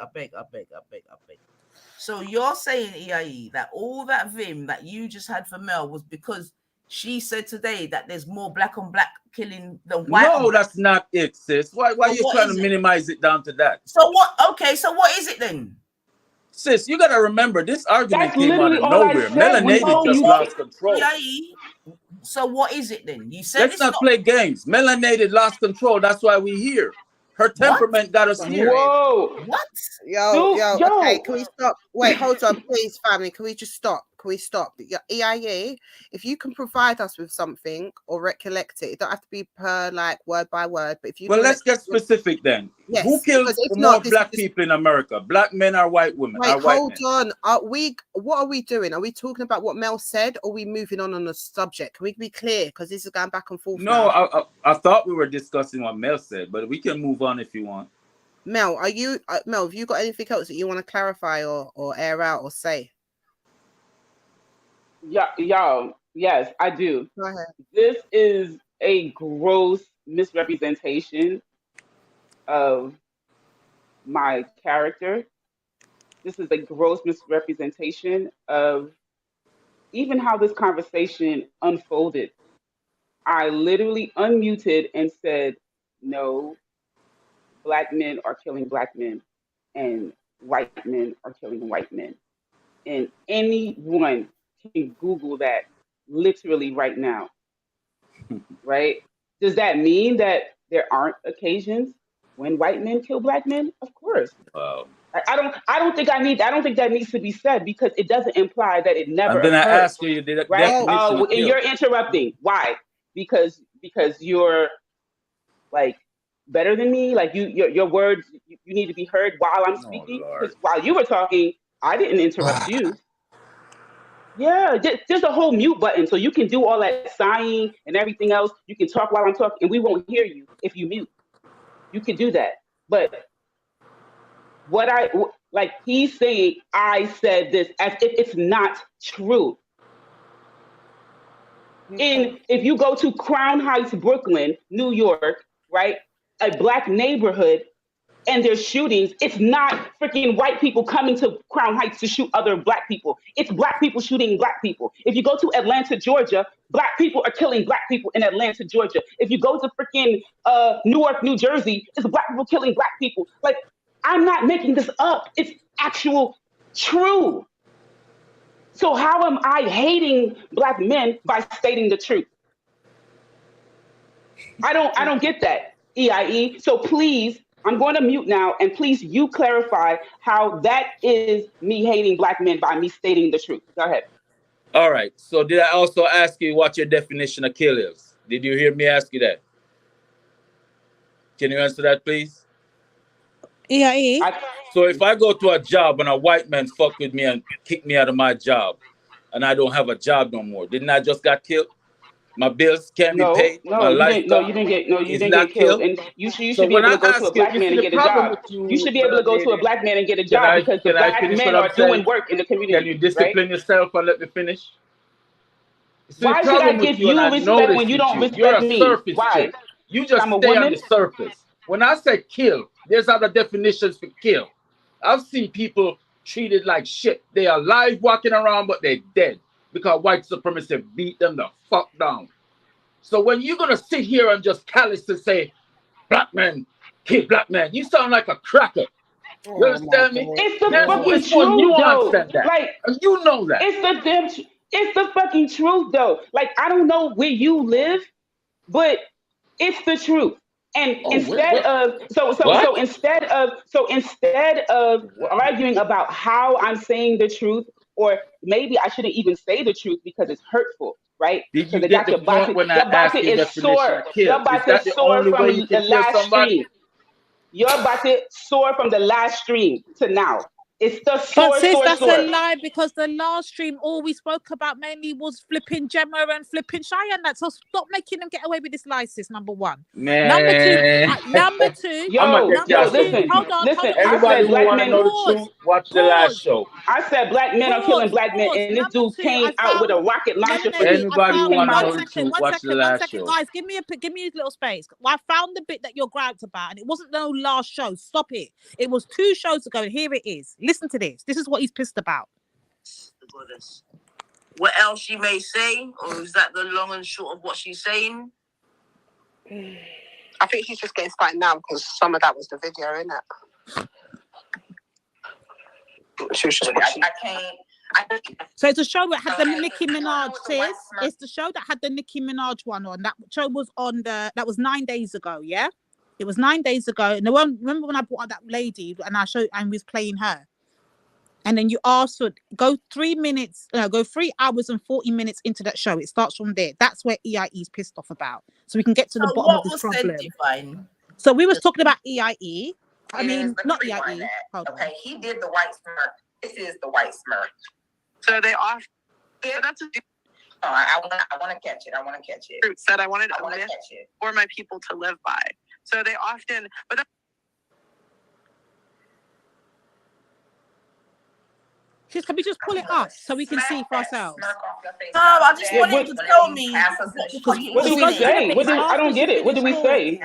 So you're saying, EIE, that all that vim that you just had for Mel was because she said today that there's more black on black killing than white. No, that's not it, sis. Why are you trying to minimize it down to that? So what? Okay, so what is it then? Sis, you got to remember this argument came out of nowhere. Melanated just lost control. So what is it then? You said let's not play games. Melanated lost control. That's why we here. Her temperament got us here. Whoa! What? Yo. Okay, can we stop? Wait, hold on, please, family. Can we just stop? can we stop? EIE, if you can provide us with something or recollect it, it don't have to be per like word by word, but if you well, let's get specific then. Yes, who kills more black people in America? Black men or white women? Wait, white hold men? on. What are we doing? Are we talking about what Mel said, or are we moving on the subject? Can we be clear? Because this is going back and forth. No, now. I thought we were discussing what Mel said, but we can move on if you want. Mel, Mel, have you got anything else that you want to clarify or air out or say? Yeah, y'all, yes, I do. Go ahead. This is a gross misrepresentation of my character. This is a gross misrepresentation of even how this conversation unfolded. I literally unmuted and said, no, black men are killing black men and white men are killing white men. And anyone can Google that literally right now, right? Does that mean that there aren't occasions when white men kill black men? Of course. Wow. I don't think that needs to be said because it doesn't imply that it never And then occurred. I ask you the right? definition of And kill. you're interrupting. Why? Because you're like better than me. Like your words, you need to be heard while I'm speaking. Because while you were talking, I didn't interrupt you. Yeah, there's a whole mute button, so you can do all that sighing and everything else. You can talk while I'm talking, and we won't hear you if you mute. You can do that. But he's saying, I said this as if it's not true. And if you go to Crown Heights, Brooklyn, New York, right, a black neighborhood, and there's shootings, it's not freaking white people coming to Crown Heights to shoot other black people. It's black people shooting black people. If you go to Atlanta, Georgia, black people are killing black people in Atlanta, Georgia. If you go to freaking Newark, New Jersey, it's black people killing black people. Like, I'm not making this up. It's actual true. So how am I hating black men by stating the truth? I don't get that, EIE. So please, I'm going to mute now, and please you clarify how that is me hating black men by me stating the truth. Go ahead. All right. So did I also ask you what your definition of kill is? Did you hear me ask you that? Can you answer that, please? EIE. So if I go to a job and a white man fuck with me and kick me out of my job, and I don't have a job no more, didn't I just got killed? My bills can't be paid. My life you didn't get killed. And you should be able to go to a black man and get a job. You should be able to go to a black man and get a job because the black men are doing work in the community. Can you discipline yourself and let me finish? See, why should I give you respect when you don't respect me? Why? You just stay on the surface. When I say kill, there's other definitions for kill. I've seen people treated like shit. They are alive walking around, but they're dead because white supremacists beat them the fuck down. So when you're going to sit here and just callously say, black men, kill black men, you sound like a cracker. You understand me? It's the fucking truth, though. Like, and you know that. It's the fucking truth, though. Like, I don't know where you live, but it's the truth. And instead of arguing about how I'm saying the truth, or maybe I shouldn't even say the truth because it's hurtful, right? Did you get the point when I asked you the definition of kill? Your body is sore from the last stream. Your body sore from the last stream to now. It's the sore, but sis, sore, that's sore. a lie because the last stream, all we spoke about mainly was flipping Gemma and flipping Cheyenne. That so stop making them get away with this lie, sis. Number one. Man. Number two. Listen. Hold on. Everybody who want to know the truth, watch the last show. I said black men are killing black men, and this dude came out with a rocket launcher. Anybody who want to know the truth, watch the last show. Guys, give me a little space. I found the bit that you're griped about, and it wasn't no last show. Stop it. It was 2 shows ago, and here it is. Listen to this. This is what he's pissed about. What else she may say, or is that the long and short of what she's saying? I think he's just getting started now because some of that was the video, innit? She was just watching. I can't. So it's a show that had the Nicki Minaj, sis. It's the show that had the Nicki Minaj one on. That show was on that was 9 days ago, yeah? It was 9 days ago. And remember when I brought out that lady and I was playing her? And then you ask for go 3 hours and 40 minutes into that show. It starts from there. That's where EIE is pissed off about. So we can get to the bottom of this problem. So we was talking about EIE. I mean, not EIE. Okay, he did the white smirk. This is the white smirk. So they off. Yeah, that's a. Oh, I want to catch it. I want to catch it. Fruit said I wanted a myth for my people to live by. So they often, but. Can we just pull it up so we can see for ourselves? No, I just wanted to tell me. What do we say? I don't get it. What do we say?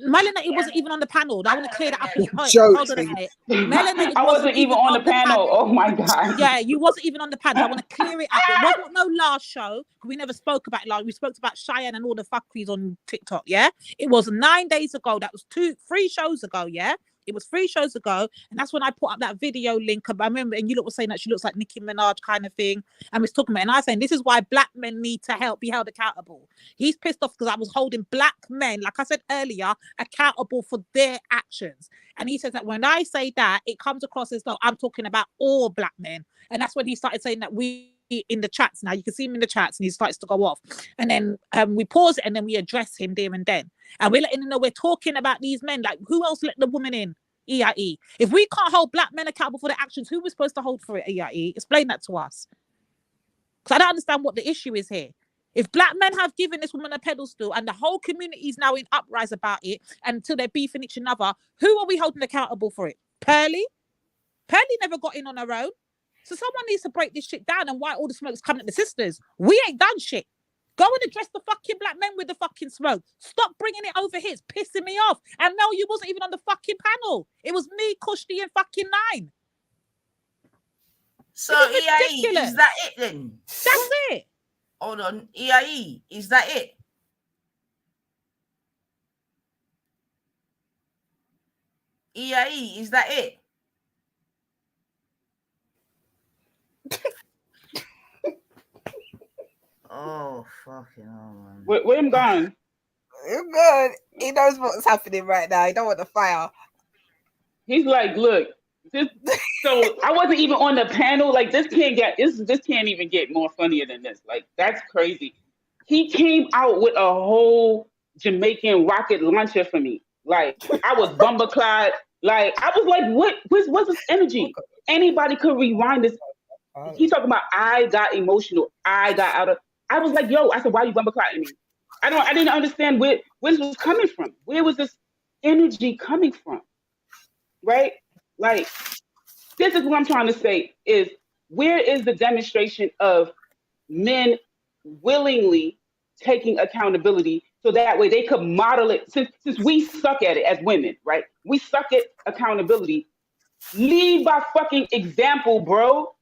Melanie, it wasn't even on the panel. I want to clear that up. Hold on a minute. Melanie, I wasn't even on the panel. Oh my God. Yeah, you wasn't even on the panel. I want to clear it up. It wasn't no last show. We never spoke about it. Like we spoke about Cheyenne and all the fuckeries on TikTok. Yeah, it was 9 days ago. That was 3 shows ago. Yeah. It was 3 shows ago, and that's when I put up that video link. I remember, and you were saying that she looks like Nicki Minaj kind of thing, and was talking about, and I was saying this is why black men need to be held accountable. He's pissed off because I was holding black men, like I said earlier, accountable for their actions. And he says that when I say that, it comes across as though I'm talking about all black men, and that's when he started saying that we in the chats now. You can see him in the chats, and he starts to go off. And then we pause it, and then we address him there and then. And we're letting him know we're talking about these men. Like, who else let the woman in? EIE. If we can't hold black men accountable for their actions, who we're supposed to hold for it? EIE. Explain that to us. Because I don't understand what the issue is here. If black men have given this woman a pedestal and the whole community is now in uprise about it until they're beefing each other, who are we holding accountable for it? Pearly? Pearly never got in on her own. So someone needs to break this shit down, and why all the smoke's coming at the sisters. We ain't done shit. Go and address the fucking black men with the fucking smoke. Stop bringing it over here. It's pissing me off. And no, you wasn't even on the fucking panel. It was me, Kushti, and fucking 9. So EIE, is that it then? That's it. Hold on. EIE, is that it? EIE, is that it? Oh, fucking hell, man. Where him gone? Good. He knows what's happening right now. He don't want the fire. He's like, look, so I wasn't even on the panel. Like, this can't even get more funnier than this. Like, that's crazy. He came out with a whole Jamaican rocket launcher for me. Like, I was bumperclad. Like, I was like, what's this energy? Anybody could rewind this. He's talking about I got emotional. I got out of. I was like, yo, I said, why are you bumpercladding me? I didn't understand where this was coming from. Where was this energy coming from? Right? Like, this is what I'm trying to say is, where is the demonstration of men willingly taking accountability so that way they could model it? Since we suck at it as women, right? We suck at accountability. Lead by fucking example, bro.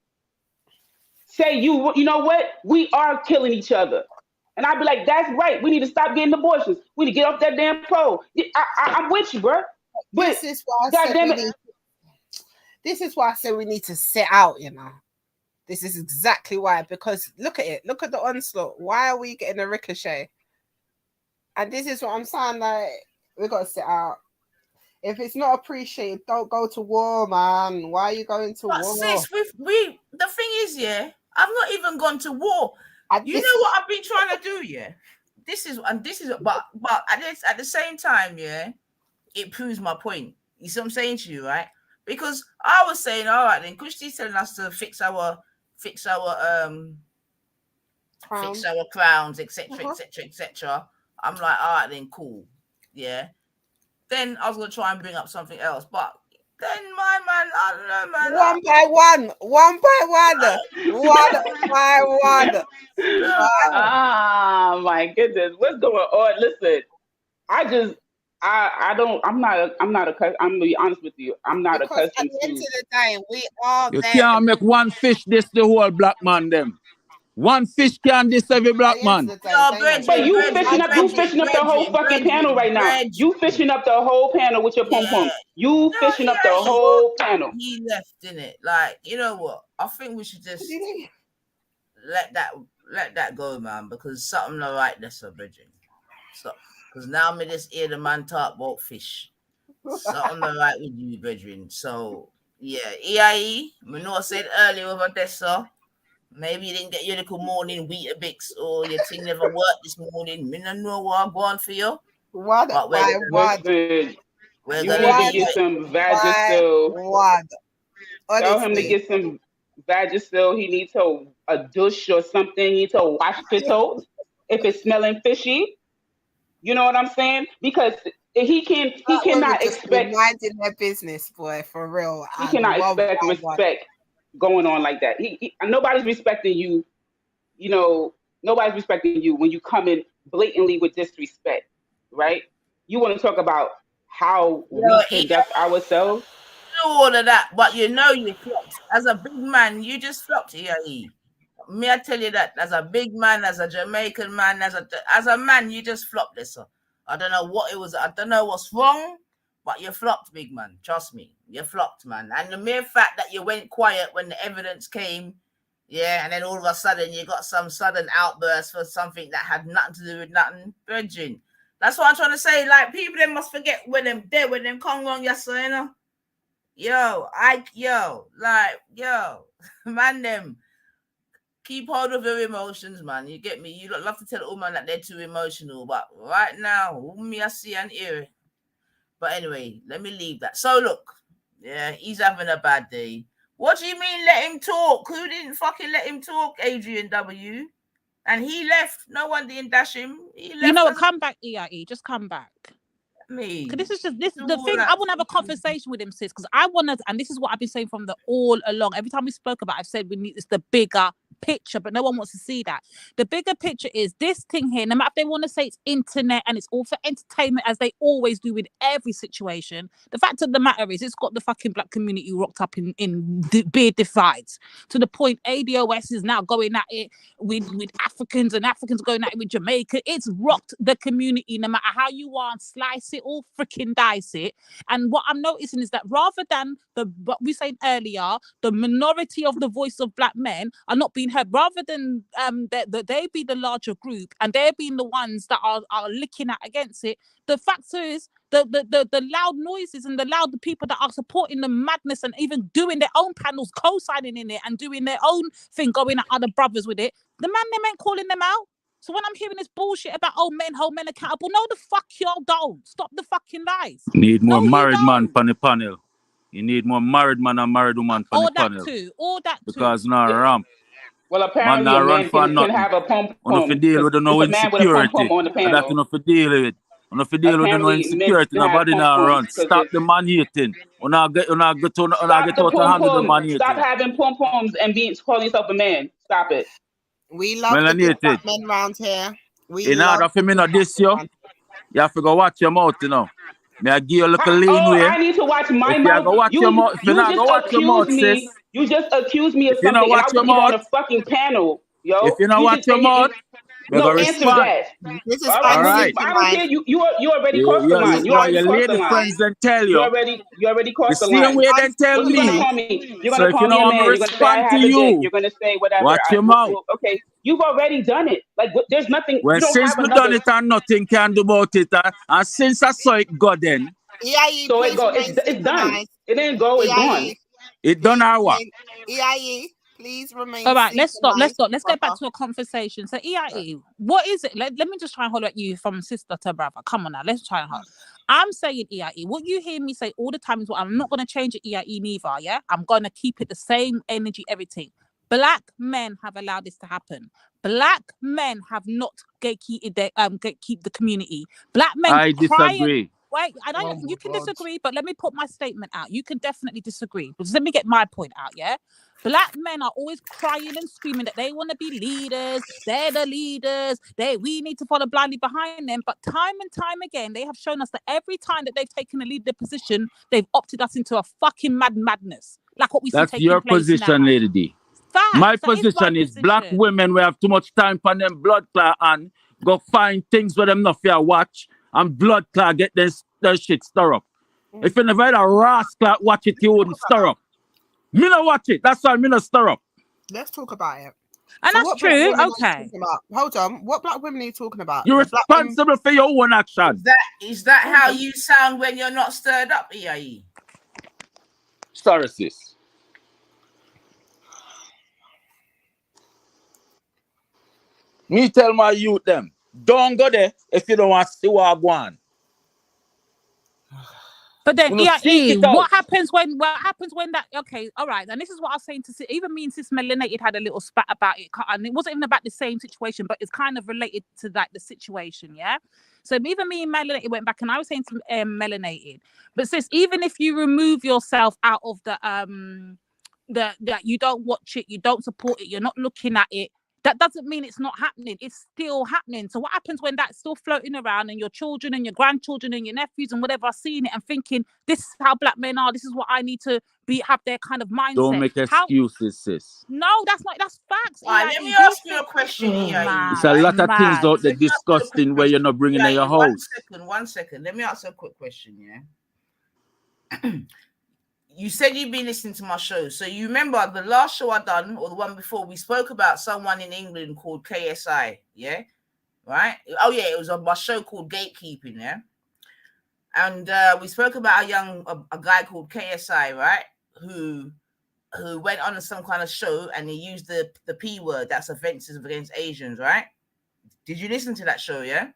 Say, you know what? We are killing each other. And I'd be like, that's right. We need to stop getting abortions. We need to get off that damn pole. I'm with you, bro. But this is why I said we need to sit out, you know. This is exactly why. Because look at it. Look at the onslaught. Why are we getting a ricochet? And this is what I'm saying, like, we got to sit out. If it's not appreciated, don't go to war, man. Why are you going to war? Sis, the thing is, yeah, I've not even gone to war. You know what I've been trying to do, yeah? But at the same time, yeah, it proves my point. You see what I'm saying to you, right? Because I was saying, all right, then Kushti's telling us to fix our crowns, etc., etc., etc. I'm like, all right, then cool, yeah. Then I was gonna try and bring up something else, but then my man, I don't know, man. One by one. Ah, my goodness, what's going on? Listen, I'm gonna be honest with you. I'm not accustomed to. At the end of the day, we are. You can't make one fish this the whole black man them. One fish can this every black man. But you fishing up the whole fucking panel right now. You fishing up the whole panel with your pom pom. You fishing up the whole panel. He left, didn't it? Like, you know what? I think we should just let that go, man, because something not right that's a bridging. So, because now me just hear the man talk about fish. Something not right with you, brethren. So Yeah, EIE, Manoa said earlier over there, sir. Maybe you didn't get your little morning Weetabix or your thing never worked this morning. Me don't know what I'm going for you. What? But Listen, we're you gonna need to leave get it. some Vagisil. Tell him to Honestly. get some Vagisil. He needs to a douche or something. He needs to wash his toes if it's smelling fishy. You know what I'm saying? Because he Black women cannot just be expect minding their business, boy, for real. he And cannot one expect by one. respect going on like that. Nobody's respecting you. You know, nobody's respecting you when you come in blatantly with disrespect, right? You want to talk about how we Yo, conduct ourselves? all of that, but you know you flopped. As a big man, you just flopped, EIE. Me, I tell you that as a big man, as a Jamaican man, as a man, you just flopped this. So I don't know what it was. I don't know what's wrong, but you flopped, big man. Trust me, you flopped, man. And the mere fact that you went quiet when the evidence came, yeah, and then all of a sudden you got some sudden outburst for something that had nothing to do with nothing, virgin. That's what I'm trying to say. Like people, they must forget when them dead, when them come wrong, yes, you know. Man, them keep hold of your emotions, man. You get me? You don't love to tell a woman that they're too emotional, but right now, me I see and hear it. But anyway, let me leave that. So look, yeah, he's having a bad day. What do you mean let him talk? Who didn't fucking let him talk, Adrian W? And he left. No one didn't dash him. He left. You know what? Come back, EIE. Just come back. Me. Because this is just the thing. I want to have a conversation with him, sis. Because I want to, and this is what I've been saying from the all along. Every time we spoke about, I've said we need it's the bigger picture, but no one wants to see that. The bigger picture is this thing here. No matter if they want to say it's internet and it's all for entertainment, as they always do with every situation. The fact of the matter is, it's got the fucking black community rocked up in beard divides to the point ADOS is now going at it with Africans and Africans going at it with Jamaica. It's rocked the community. No matter how you want, slice it or freaking dice it. And what I'm noticing is that rather than what we said earlier, the minority of the voice of black men are not being heard, rather than that they be the larger group and they're being the ones that are licking out against it. The fact is the loud noises and the loud people that are supporting the madness and even doing their own panels, co-signing in it and doing their own thing, going at other brothers with it. The man them ain't calling them out. So when I'm hearing this bullshit about hold men accountable, no the fuck y'all don't. Stop the fucking lies. Need more married man on the panel. You need more married man and married woman on the panel. All that too. Because now ramp. Well, apparently man a run man for can have a pom pom. deal with no It's a man with a pom pom insecurity. on the And that panel. enough to deal with it. Enough to deal with no Apparently men insecurity. can have Nobody pom now poms run. because Stop the man hating. Una get stop out the of pom hand with the man pom. hating. Stop having pom poms and calling yourself a man. Stop it. We love the good black men round here. In order for me not this you have to go watch your mouth, you know. May I give you a little lean way. I need to watch my if mouth. You go watch your mouth. If you not go watch your mouth, sis. You just accused me of If you not something, and I watch your wasn't even on mouth. a fucking panel, yo. If you not watch your mouth, we go answer respond. that. This is All All right, right. I don't care. You already crossed the line. You already your crossed the lady line. friends then tell you. You already crossed The the same line. way they tell What you me. gonna call me? You're So gonna if call you me know a I'm man. You're gonna say I respond to have a dick. you, You're gonna say whatever. watch your mouth. Okay, you've already done it. Like there's nothing. Well, You don't since have we another. done it and nothing can do about it, and since I saw it go then. EIE, So it go. It's done. It didn't go. It's gone. It done our what? EIE, please remain. All right, let's stop. Let's get back to a conversation. So EIE, what is it? Let me just try and hold at you from sister to brother. Come on now, let's try and hold. I'm saying EIE. What you hear me say all the time is what I'm not going to change it EIE neither. Yeah, I'm going to keep it the same energy, everything. Black men have allowed this to happen. Black men have not gatekeep the community. Black men I disagree. Wait, I know you can disagree, but let me put my statement out. You can definitely disagree, but let me get my point out, yeah? Black men are always crying and screaming that they want to be leaders. They're the leaders. We need to follow blindly behind them. But time and time again, they have shown us that every time that they've taken a leader position, they've opted us into a fucking madness. Like what we see taking place now. That's your position, Lady D. My position is black women, we have too much time for them blood clot and go find things where them not fair watch and blood clot get their shit stir up. If you never had a rascal watch it, you wouldn't stir up. Me not watch it. That's why me not stir up. Let's talk about it. And so that's true. Okay. Hold on. What black women are you talking about? You're responsible for your own action. Is that how you sound when you're not stirred up, EIE? Sorry, sis. Me tell my youth them, don't go there if you don't want to see what I want. But then, seek it out. what happens when that? Okay, all right. And this is what I was saying to even me and Sis Melanated had a little spat about it, and it wasn't even about the same situation, but it's kind of related to like the situation, yeah. So even me and Melanated went back, and I was saying to Melanated, but sis, even if you remove yourself out of that you don't watch it, you don't support it, you're not looking at it. That doesn't mean it's not happening. It's still happening. So what happens when that's still floating around and your children and your grandchildren and your nephews and whatever are seeing it and thinking, this is how black men are, this is what I need to have their kind of mindset. Don't make excuses, sis. No, that's facts. Let me ask you a question, It's a lot of things out there disgusting where you're not bringing in your house. One second. Let me ask you a quick question, yeah? You said you've been listening to my show. So you remember the last show I done, or the one before, we spoke about someone in England called KSI, yeah? Right? Oh, yeah, it was on my show called Gatekeeping, yeah? And we spoke about a guy called KSI, right? Who went on some kind of show and he used the P word, that's offensive against Asians, right? Did you listen to that show, yeah?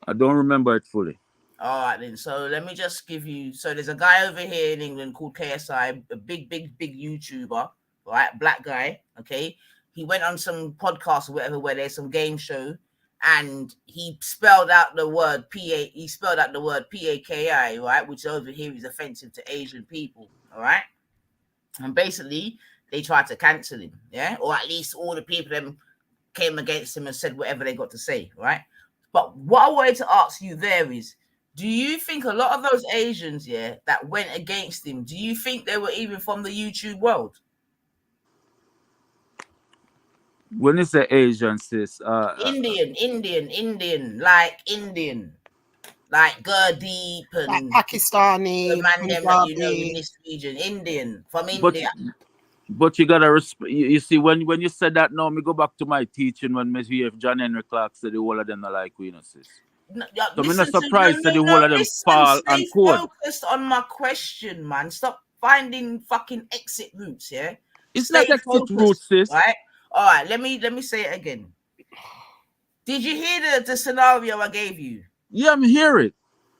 I don't remember it fully. All right, then. So let me just give you. So there's a guy over here in England called KSI, a big YouTuber, right? Black guy. Okay. He went on some podcast or whatever where there's some game show, and he spelled out the word PA. He spelled out the word PAKI, right? Which over here is offensive to Asian people. All right. And basically, they tried to cancel him. Yeah, or at least all the people that came against him and said whatever they got to say. Right. But what I wanted to ask you there is, do you think a lot of those Asians, yeah, that went against him, do you think they were even from the YouTube world? When you say Asian, sis, Indian, like Gurdeep and like Pakistani, the man them that you know in this region, Indian from India. But you gotta respect. You see, when you said that, now me go back to my teaching when me hear if John Henry Clark said the whole of them not like we, sis. No, so I'm not surprised that the whole of them fall and code. Focused on my question, man. Stop finding fucking exit routes, yeah? It's not exit routes, sis. Right? All right, let me say it again. Did you hear the scenario I gave you? Yeah, I'm hearing it.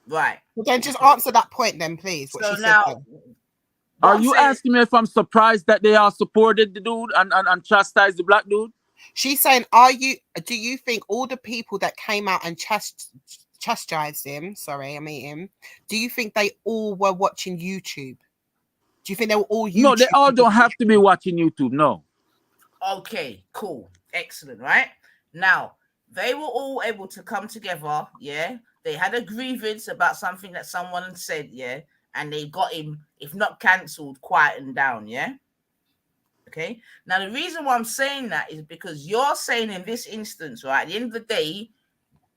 Right. Well, then just answer that point then, please. What so she now, said then. Are you asking me if I'm surprised that they all supported the dude and chastised the black dude? She's saying, do you think all the people that came out and chastised him, do you think they all were watching YouTube? Do you think they were all YouTube? No, they all don't have to be watching YouTube, no. Okay, cool. Excellent, right? Now, they were all able to come together, yeah? They had a grievance about something that someone said, yeah? And they got him, if not cancelled, quietened down, yeah? Okay. Now, the reason why I'm saying that is because you're saying in this instance, right, at the end of the day,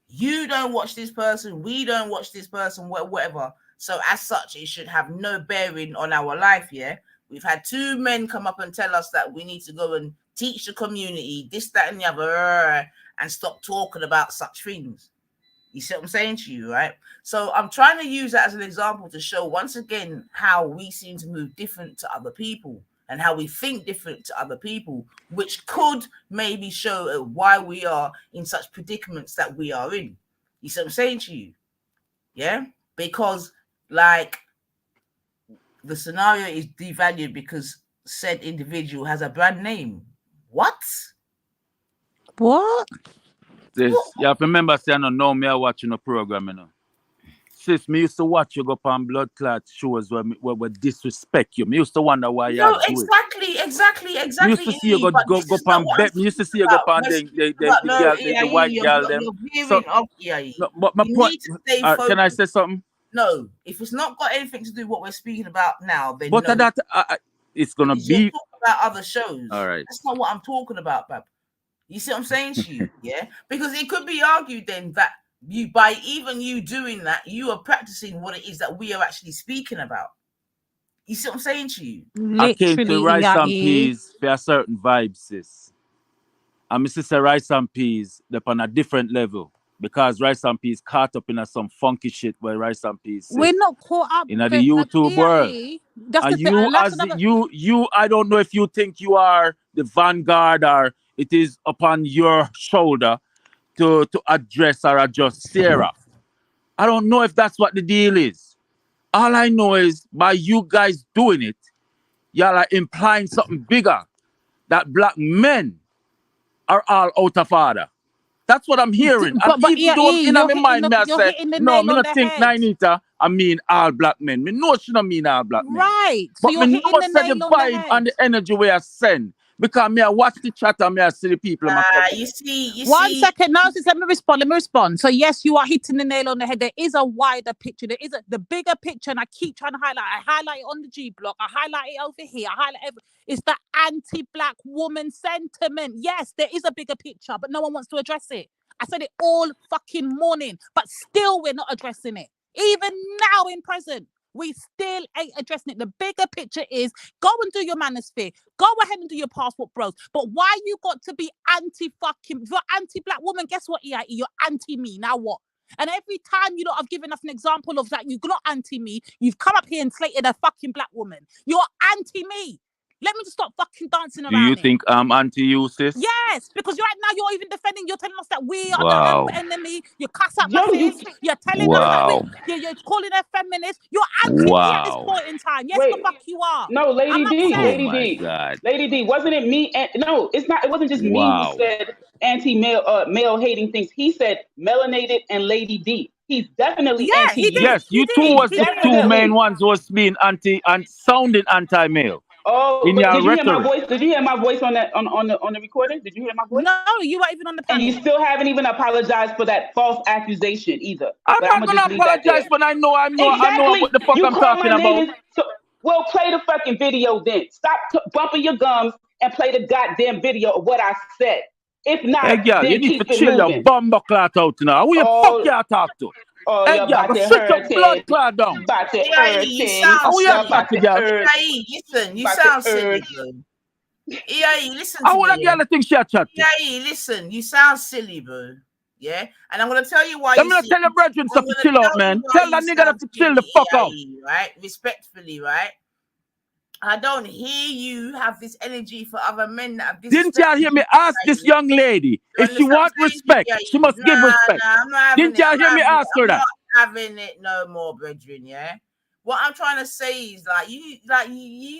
you don't watch this person, we don't watch this person, whatever. So as such, it should have no bearing on our life, yeah? We've had two men come up and tell us that we need to go and teach the community, this, that, and the other, and stop talking about such things. You see what I'm saying to you, right? So I'm trying to use that as an example to show once again how we seem to move different to other people and how we think different to other people, which could maybe show why we are in such predicaments that we are in. You see what I'm saying to you? Yeah? Because, like, the scenario is devalued because said individual has a brand name. What? Sis, you have to remember, say, I don't know me watching a program, you know. Sis, me used to watch you go up on blood clot shows where disrespect you. Me used to wonder why you do it. Exactly. Me used to see you go up on bet. Me used to see you go up on the white girl them. But my point, can I say something? No, if it's not got anything to do with what we're speaking about now, then but no. that it's gonna be you're talking about other shows. All right, that's not what I'm talking about, Bab. You see what I'm saying to you? Yeah, because it could be argued then that by even you doing that, you are practicing what it is that we are actually speaking about. You see what I'm saying to you? I came to rice and peas for a certain vibe, sis. And my sister rice and peas, they're on a different level. because Rice and Peas caught up in some funky shit where Rice and Peas We're not caught up in the YouTube world. That's And the thing. you, as you, I don't know if you think you are the vanguard or it is upon your shoulder to address or adjust Sarah. I don't know if that's what the deal is. All I know is by you guys doing it, y'all are implying something bigger, that black men are all out of order. That's what I'm hearing. But even though in my mind, I said, no, me on not the think head. Nainita, I mean all black men. Me know she don't mean all black men. Right. So But you're me hitting know the say the nail on the vibe head. and the energy we are send. Because me I watch the chat and me I see the people. You see. One second, now, let me respond. So yes, you are hitting the nail on the head. There is a wider picture. There is the bigger picture, and I keep trying to highlight. I highlight it on the G block. I highlight it over here. I highlight it's the anti-black woman sentiment. Yes, there is a bigger picture, but no one wants to address it. I said it all fucking morning, but still we're not addressing it. Even now in present, we still ain't addressing it. The bigger picture is go and do your manosphere. Go ahead and do your passport bros. But why you got to be anti-fucking, if you're anti-black woman, guess what, EIE? You're anti-me. Now what? And every time you know I've given us an example of that, you're not anti-me. You've come up here and slated a fucking black woman. You're anti-me. Let me just stop fucking dancing around. Do you think I'm anti-you, sis? Yes, because right now you're even defending, you're telling us that we are Wow. the enemy. You cuss at my sis. You're telling us that you're calling her feminist. You're anti-me at this point in time. Yes, the fuck you are. No, Lady D, Lady D, God. Lady D, wasn't it me? No, it's not. It wasn't just me who said anti-male, male-hating things. He said melanated and Lady D. He's definitely anti-you. Yes, you two was the two main ones who was being anti and sounding anti-male. Oh, in but your did you hear my rhetoric. voice? Did you hear my voice on that on the recording? Did you hear my voice? No, you weren't even on the panel. And you still haven't even apologized for that false accusation either. I'm not gonna apologize when I know what the fuck I'm talking about. Well, play the fucking video then. Stop bumping your gums and play the goddamn video of what I said. If not, hey, girl, then you need keep to it chill moving. your bumbo clot out now. Who you fuck you talk to? Oh, hey, you're girl, about to sit your hurt blood it. clot down. About to You hurt sound it. listen, you sound silly, bro. EIE, listen to I want me. to think she chat. EIE, listen, you sound silly, bro. Yeah, and I'm gonna tell you why. I'm gonna tell your brethren to chill out, man. Tell that nigga to chill the fuck out. Right, respectfully, right. I don't hear you have this energy for other men that have. Didn't y'all hear me ask this young lady if she want respect? She must give respect. I'm not having Didn't y'all hear me ask her that? I'm not having it no more, brethren. Yeah. What I'm trying to say is you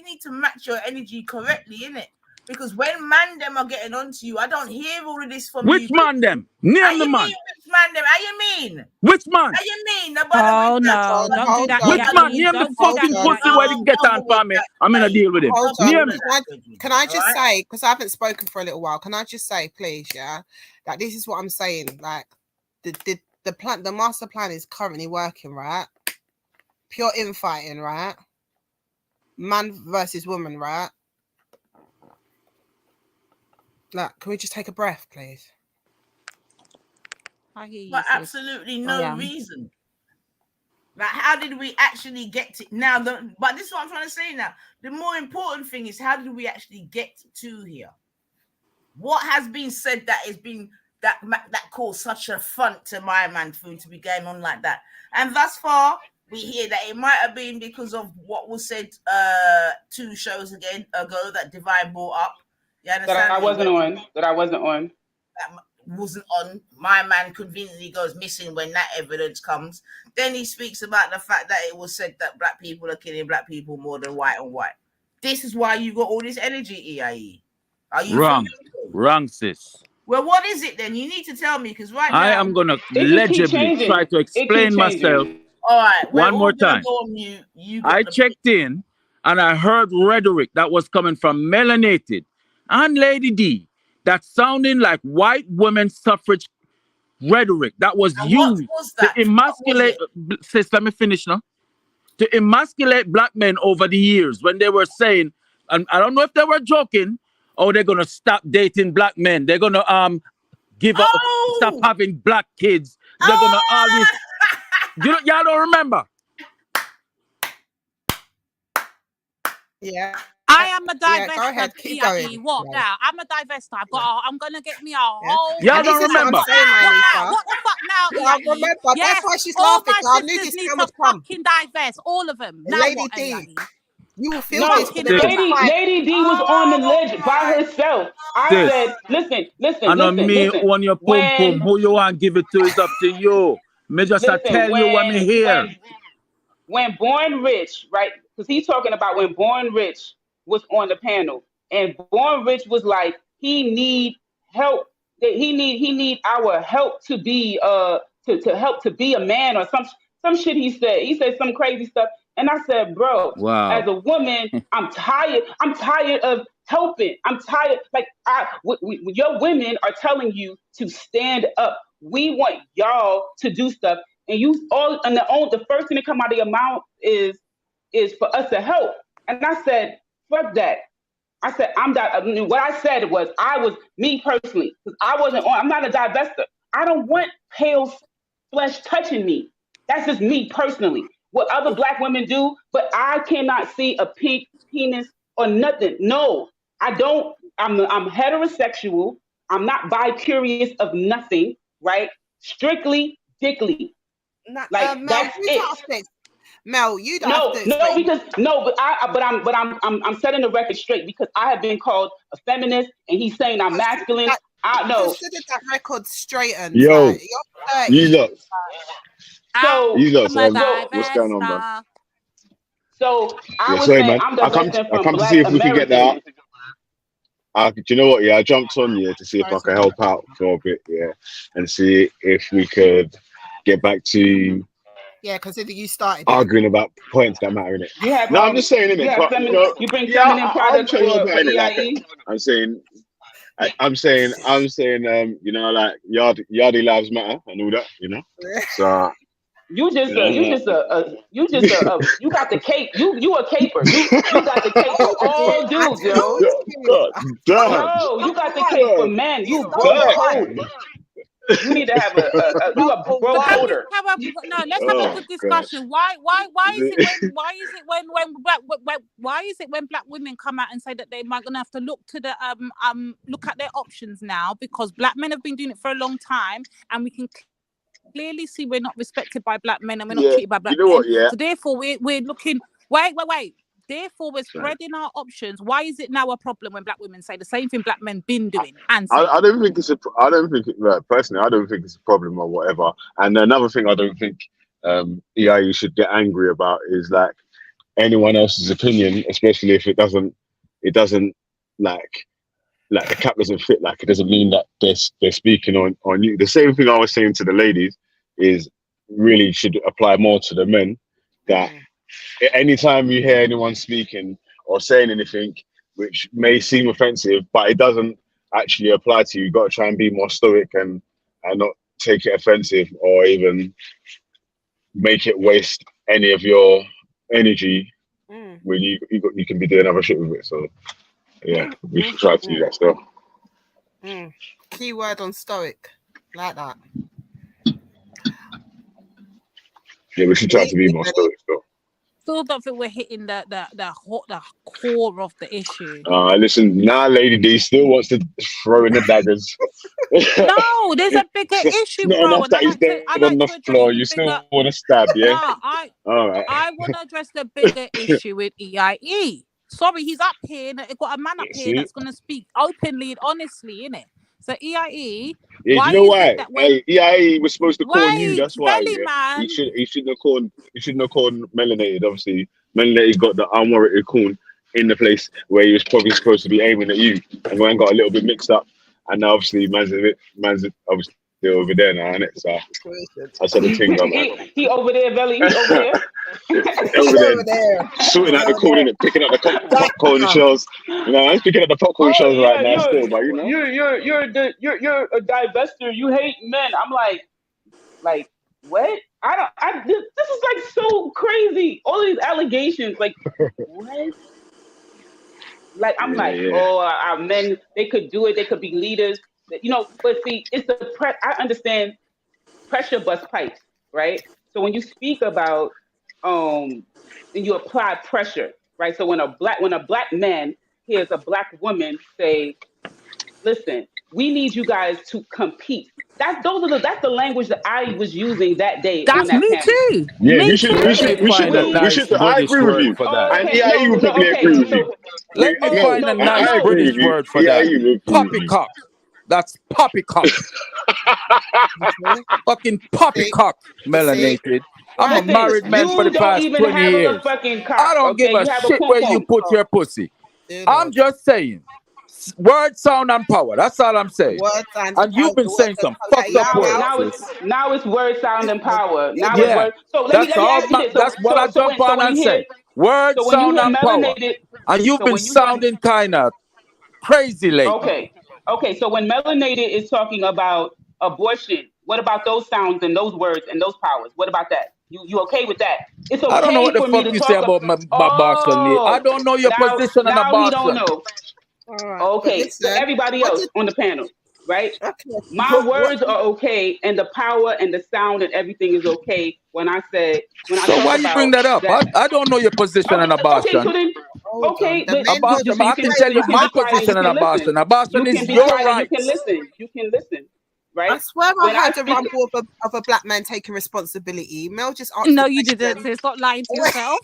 need to match your energy correctly, innit? Because when man them are getting onto you, I don't hear all of this from you. Which man them? Name the man. Which man them? How you mean? Which man? How you mean? Oh no, don't do that. Which man? Name the fucking pussy where they get on for me. I'm gonna deal with him. Name it. Can I just say, because I haven't spoken for a little while, can I just say, please, yeah, that this is what I'm saying. Like the plan, the master plan is currently working, right? Pure infighting, right? Man versus woman, right? Like, can we just take a breath, please? I hear you. For absolutely no reason. Like, how did we actually get to now? But this is what I'm trying to say now. The more important thing is, how did we actually get to here? What has been said that has been that caused such a front to my man for him to be going on like that? And thus far, we hear that it might have been because of what was said 2 shows ago that Divine brought up. That I wasn't on. That wasn't on. My man conveniently goes missing when that evidence comes. Then he speaks about the fact that it was said that black people are killing black people more than white on white. This is why you got all this energy, EIE. Are you wrong, sis? Well, what is it then? You need to tell me, because right now I am gonna legibly try to explain myself. All right, one more time. I checked in and I heard rhetoric that was coming from Melanated and Lady D that sounding like white women suffrage rhetoric that was used to emasculate. Sis, let me finish now. To emasculate black men over the years when they were saying, and I don't know if they were joking, or they're gonna stop dating black men. They're gonna give up, stop having black kids. They're gonna all this. Y'all don't remember? Yeah. I am a Yeah, divester. go ahead, keep going. What Yeah. now? I'm a divester. I'm gonna get me a whole. Y'all And this don't is what I'm remember. saying, my What Lisa. now? What the fuck now? Yeah, I remember. Yes, That's why she's all laughing. my 'Cause I knew sisters this need time to would come. fucking divest, all of them. Now Lady what? D, AIE? you will feel No, this for the next Sis, Lady D was on the ledge by herself. I sis. said, listen, I know me on your pum pum. Who you want give it to is up to you. Me just tell you what me hear. When Born Rich, right? Because he's talking about when Born Rich was on the panel, and Born Rich was like, he need help. That he need our help to be to help to be a man or some shit he said. He said some crazy stuff, and I said, bro, Wow. as a woman, I'm tired. I'm tired of helping. I'm tired. Like your women are telling you to stand up. We want y'all to do stuff, and you all and the first thing that come out of your mouth is for us to help. And I said, fuck that. I said, what I said was, I was me personally, because I'm not a divester. I don't want pale flesh touching me. That's just me personally. What other black women do, but I cannot see a pink penis or nothing. No, I don't. I'm heterosexual. I'm not bi-curious of nothing, right? Strictly dickly. Like Mel, that's you it. don't have to. Mel, you don't have to explain. I'm setting the record straight because I have been called a feminist, and he's saying I'm masculine. I know. Consider that record straightened. Yo, like, you're 30. you lot. So You lot, what's going on, bro? So I Yeah, was sorry, saying man. I'm I come divesting from to Black see if we can get Americans. that. Do you know what? Yeah, I jumped on here to see if I could help out for a bit, yeah, and see if we could get back to consider you started arguing about points that matter in it. You have I'm just saying in it, but you bring feminine products I'm for in it. Like, EIE. I'm saying, you know, like Yardie lives matter and all that, you know. So You got the cape. You a caper. You got the cape for all dudes, yo. God damn. Yo, you got the cape for men. You bro code. You need to have you a bro coder. Let's have a good discussion. Why is it when black women come out and say that they might gonna have to look to the look at their options now, because black men have been doing it for a long time, and we can clearly see we're not respected by black men, and we're not treated by black men. What, yeah. So therefore we're looking. Wait. Therefore, we're spreading our options. Why is it now a problem when black women say the same thing black men been doing? And I don't think it's personally, I don't think it's a problem or whatever. And another thing I don't think EIE should get angry about is like anyone else's opinion, especially if it doesn't like the cap doesn't fit. Like, it doesn't mean that they're speaking on you. The same thing I was saying to the ladies is really should apply more to the men. That anytime you hear anyone speaking or saying anything which may seem offensive, but it doesn't actually apply to you, you've got to try and be more stoic and not take it offensive or even make it waste any of your energy when you can be doing other shit with it. So yeah, we should try to do that still. Keyword on stoic, like that. Yeah, we should try to be more stoic still. Still don't think we're hitting the core of the issue. Listen, now Lady D still wants to throw in the daggers. No, there's a bigger issue, not bro. enough that he's dead on the floor. You still want to stab, yeah? All right. I want to address the bigger issue with EIE. Sorry, he's up here. Got a man up here that's going to speak openly and honestly, innit? So EIE. Yeah, do you know why? EIE was supposed to call you. That's why. Yeah. He shouldn't have called melanated. Obviously, melanated got the unwarranted CooN in the place where he was probably supposed to be aiming at you, and man got a little bit mixed up. And now obviously man's obviously over there now, innit? So I said the thing, man. He over there, Belly. He over there. over there, sorting out the CooN, innit? Picking up the popcorn shells. You know, I'm picking up the popcorn shells right now still, but you know. You're a divester. You hate men. I'm like what? This is like so crazy. All these allegations, like what? Like I'm our men, they could do it. They could be leaders, you know. But see, it's the I understand pressure bust pipes, right? So when you speak about and you apply pressure, right? So when a black man hears a black woman say, "Listen, we need you guys to compete." That's the language that I was using that day on That's that me panel. too. Yeah, Me we too. Let me find a nice I British agree with word you. for that. And Okay, EIE will probably agree with you. Let me No, find a nice I agree British with you. word for that. EIE will agree with you. Poppycock. That's poppycock. Fucking poppycock, melanated. I'm a Listen, married man for the you don't past even 20 have a years. fucking cock. I don't Okay, give a you have a shit where you pom put your pussy. I'm just saying. Word, sound, and power. That's all I'm saying. Word, sound, And you've been saying some fucked up words. Now it's word, sound, and power. Now it's Yeah, word. So let me that's all. ask you this. That's what I jump on when and you hear say. Word, when you sound, hear and power. melanated, And you've so been when you hear sounding kind of crazy lately. okay, so when melanated is talking about abortion, what about those sounds and those words and those powers? What about that? You okay with that? It's I don't know okay what the for me fuck to you say talk. about my abortion. I don't know your position on Now he don't abortion. know. Okay, so everybody else on the panel, right? My But words are okay, and the power and the sound and everything is okay when I So talk why you bring about that up? that. I don't know your position on Okay, so abortion. then, okay, the but men who Abortion, I can tell you you can my be quiet and you position on can listen. abortion. Abortion You can is be your quiet and you can rights. listen. You can listen, right? I swear When I I heard a speak, rumble of a black man taking responsibility. Mel just asked No, the you question. didn't. So stop lying to yourself.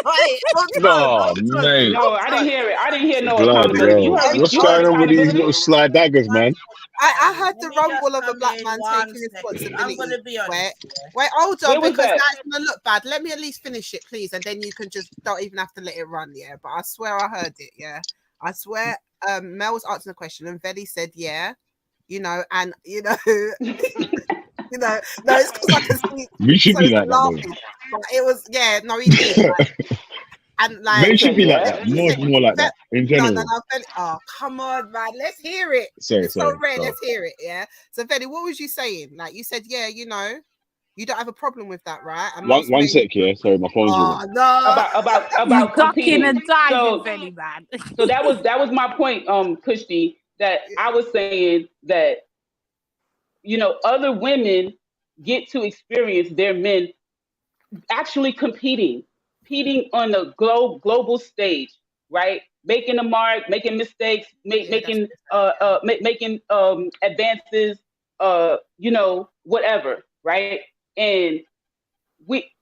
Wait, No, mate. no, I didn't hear it. I didn't hear no Bloody accountability. hell. What's You heard going on with these accountability? little slide daggers, man? I heard the Let me just rumble of a come black in man 1 taking second. I'm responsibility. gonna be honest. Wait, hold on, Where was because that? now it's gonna look bad. Let me at least finish it, please, and then you can just don't even have to let it run, yeah. But I swear I heard it, yeah. I swear Mel was answering the question and Veli said, yeah, and you know, no, it's because I can see We should so be he's like that, laughing. But it was, yeah, no, he did. And like Men should be like that. More like that in general. No, oh, come on, man. Let's hear it. Sorry. So rare. Let's hear it. Yeah. So, Veli, what was you saying? Like, you said, yeah, you don't have a problem with that, right? And One sec, yeah. Sorry, my phone's ringing. No. About ducking competing. and diving, Veli, man. So that was my point, Kushti, that I was saying that other women get to experience their men actually competing on the global stage, right? Making a mark, making mistakes, making advances, whatever, right? And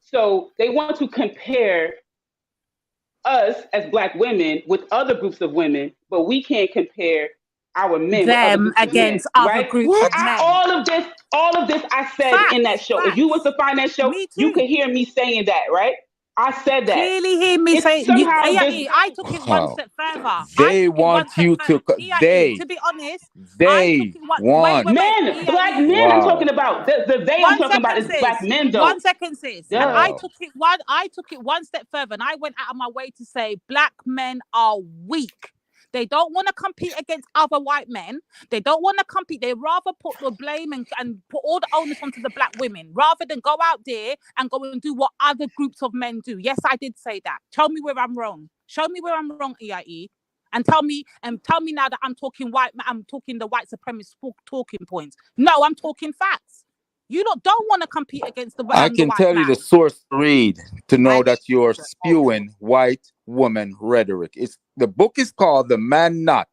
so they want to compare us as Black women with other groups of women, but we can't compare our men with other Them groups against of men, other right? groups of men. All of this I said in that show. If you was to find that show, you could hear me saying that, right? I said that. Clearly hear me It's say somehow I took it one step further. They want you to. To be honest, They want. men, Black men. I'm talking about the they. I'm talking about is Black men, though. 1 second, sis. Duh. And I took it one step further, and I went out of my way to say Black men are weak. They don't want to compete against other white men. They don't want to compete. They rather put the blame and put all the onus onto the Black women rather than go out there and go and do what other groups of men do. Yes, I did say that. Tell me where I'm wrong. Show me where I'm wrong, EIE. And tell me now that I'm talking I'm talking the white supremacist talking points. No, I'm talking facts. You don't want to compete against the I can white tell you man. the source to read to know that you're spewing white woman rhetoric. The book is called The Man Not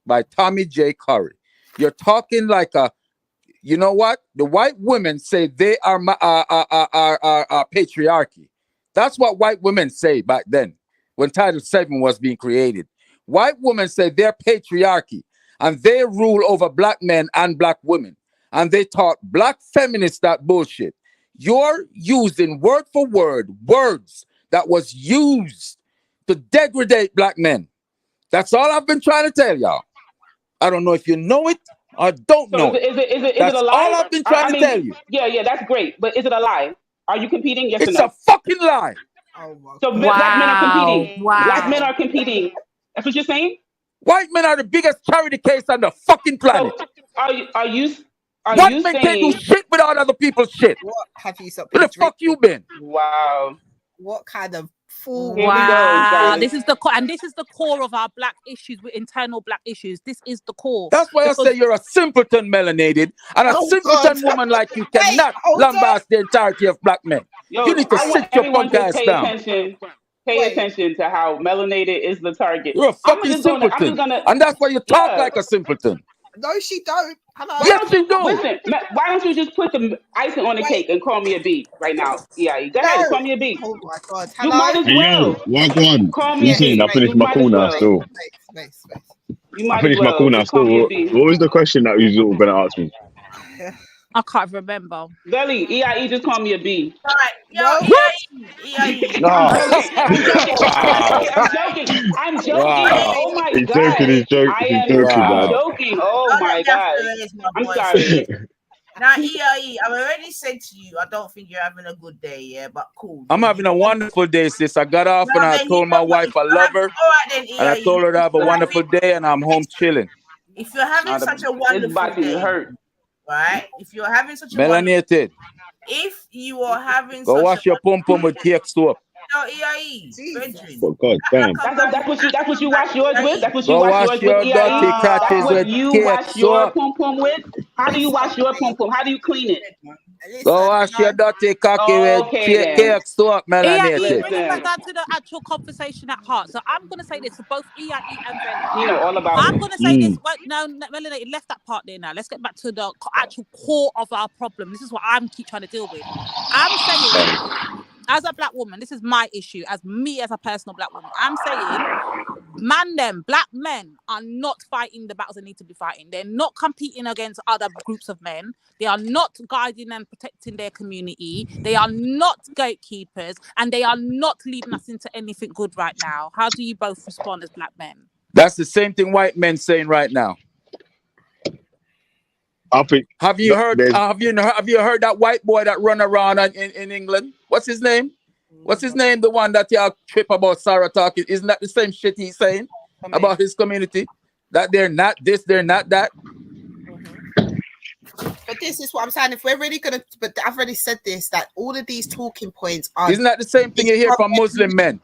by Tommy J. Curry. You're talking like you know what? The white women say they are patriarchy. That's what white women say back then when Title VII was being created. White women say they're patriarchy and they rule over Black men and Black women. And they taught Black feminists that bullshit. You're using word for word words that was used to degrade Black men. That's all I've been trying to tell y'all. I don't know if you know it or don't know it. Is it That's a lie? all I've been trying to tell you. Yeah, that's great. But is it a lie? Are you competing? Yes It's or no? a fucking lie. So Black men are competing. Wow. Black men are competing. That's what you're saying? White men are the biggest charity case on the fucking planet. So are you White men can't do shit without other people's shit. What have you stopped? Where the fuck you been? Wow. What kind of fool? Wow, this is the core of our Black issues, with internal Black issues. This is the core. That's why I say you're a simpleton, melanated, and a simpleton woman like you cannot lambast the entirety of Black men. Yo, You need to I want sit your everyone punk to ass pay down. attention. pay attention to how melanated is the target. You're a fucking simpleton. And that's why you talk like a simpleton. No, she don't. Hello. Yes, she do. Listen, why don't you just put the icing on the cake and call me a B right now? Yeah, go ahead, call me a B. Oh my God. You Hello. might as Hey, well. yo, wagwan. Call me a Listen, B. I finished You my might call as now well. still. You I might as finished my well. call now Just call me still. a B. What was the question that you were going to ask me? I can't remember. Belly, EIE, just call me a B. Right, yo, EIE. No. I'm joking. Wow. Oh my He's God. joking, he's joking, I he's am joking, man. joking. Oh my God. I'm sorry. Now, EIE, I've already said to you, I don't think you're having a good day, yeah, but cool. I'm having a wonderful day, sis. I got off and I told my wife I love her. And I told her to have a wonderful day, and I'm home chilling. If you're having such a wonderful day, right? If you're having such a Melanated. if you are having Go such wash your pum pum with cake soap. no, EIE, brethren. Oh, God damn. That's what you wash yours with? That's what you Go wash wash yours your with, EIE? dirty That's catches what with you cake wash your soap. pum pum with? How do you wash your pum pum? How do you clean it? Go wash your dirty cocky with cake soap, melanated. Bring it back down to the actual conversation at heart. So I'm going to say this for both EIE and Veli. You know all about I'm it. going to say this. Wait, no, Melanated left that part there now. Let's get back to the actual core of our problem. This is what I'm keep trying to deal with. I'm saying, as a black woman, this is my issue, as me as a personal black woman. I'm saying, black men are not fighting the battles they need to be fighting. They're not competing against other groups of men. They are not guiding and protecting their community. They are not gatekeepers, and they are not leading us into anything good right now. How do you both respond as black men? That's the same thing white men saying right now. I think. Have you heard that white boy that run around in England? What's his name? What's his name? The one that y'all trip about Sarah talking. Isn't that the same shit he's saying about his community? That they're not this, they're not that. But this is what I'm saying. If we're really gonna, but I've already said this, that all of these talking points are. Isn't that the same thing you hear from Muslim men?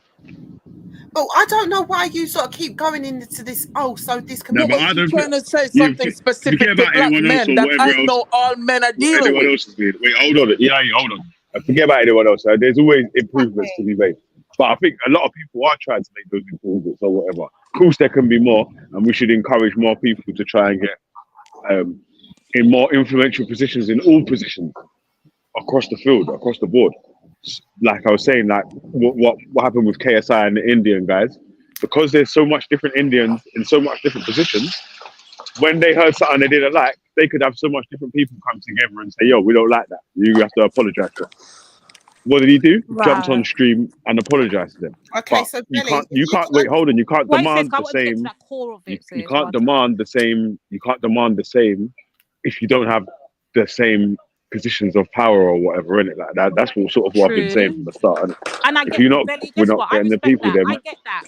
Oh, I don't know why you sort of keep going into this. Oh, so this can. No, but I don't. Trying to say something specific to black men that I know all men are dealing with. Else is doing. Wait, hold on. Yeah, hold on. Forget about anyone else. There's always improvements to be made. But I think a lot of people are trying to make those improvements or whatever. Of course, there can be more, and we should encourage more people to try and get in more influential positions in all positions across the field, across the board. Like I was saying, like what happened with KSI and the Indian guys, because there's so much different Indians in so much different positions. When they heard something they didn't like, they could have so much different people come together and say, "Yo, we don't like that. You have to apologize to us." What did he do? Right. Jumped on stream and apologized to them. Okay, but so you can't wait. Hold on. You can't demand the same. You can't demand the same. You can't demand the same if you don't have the same positions of power or whatever in it. Like that. That's what I've been saying from the start. And I if get, you're not, Belly, we're guess not what? I getting the respect people that. there. I get that.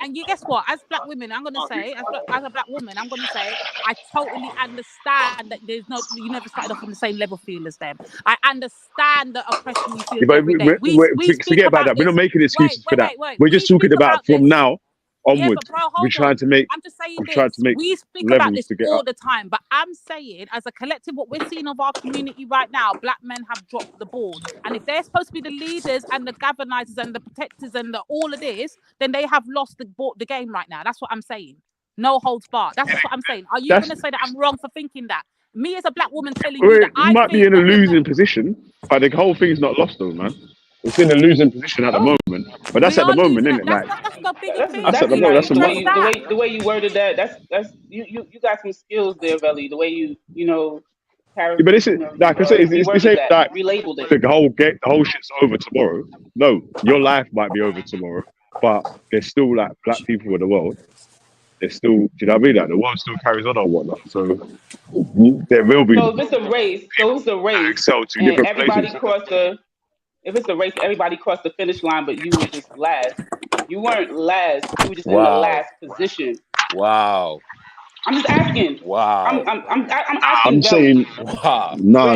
And you guess what? As black women, I'm gonna say, as a black woman, I'm gonna say, I totally understand that you never started off on the same level field as them. I understand the oppression you feel every day. We forget about that. We're not making excuses for that. We're just talking about from now onwards. We're trying to make. I'm just saying this. We speak about this all the time, but I'm saying, as a collective, what we're seeing of our community right now, black men have dropped the ball. And if they're supposed to be the leaders and the galvanizers and the protectors and all of this, then they have lost the game right now. That's what I'm saying. No holds barred. That's what I'm saying. Are you going to say that I'm wrong for thinking that? Me as a black woman telling you that I might be in a losing position, but the whole thing's not lost though, man. It's in a losing position at the moment, but that's at the moment, isn't it? Like that's the bigger thing. That's at the moment. That's the way you worded that. That's you got some skills there, Veli. The way you but this is like I say, it's ain't like relabeled it. The whole shit's over tomorrow. No, your life might be over tomorrow, but there's still like black people in the world. There's still, do you know what I mean? Like the world still carries on or whatnot. So there will be. So if it's a race, and everybody crossed the. If it's a race, everybody crossed the finish line, but you were just last. You weren't last. You were just in the last position. Wow. I'm just asking. Wow. I'm asking. I'm saying. Wow. No.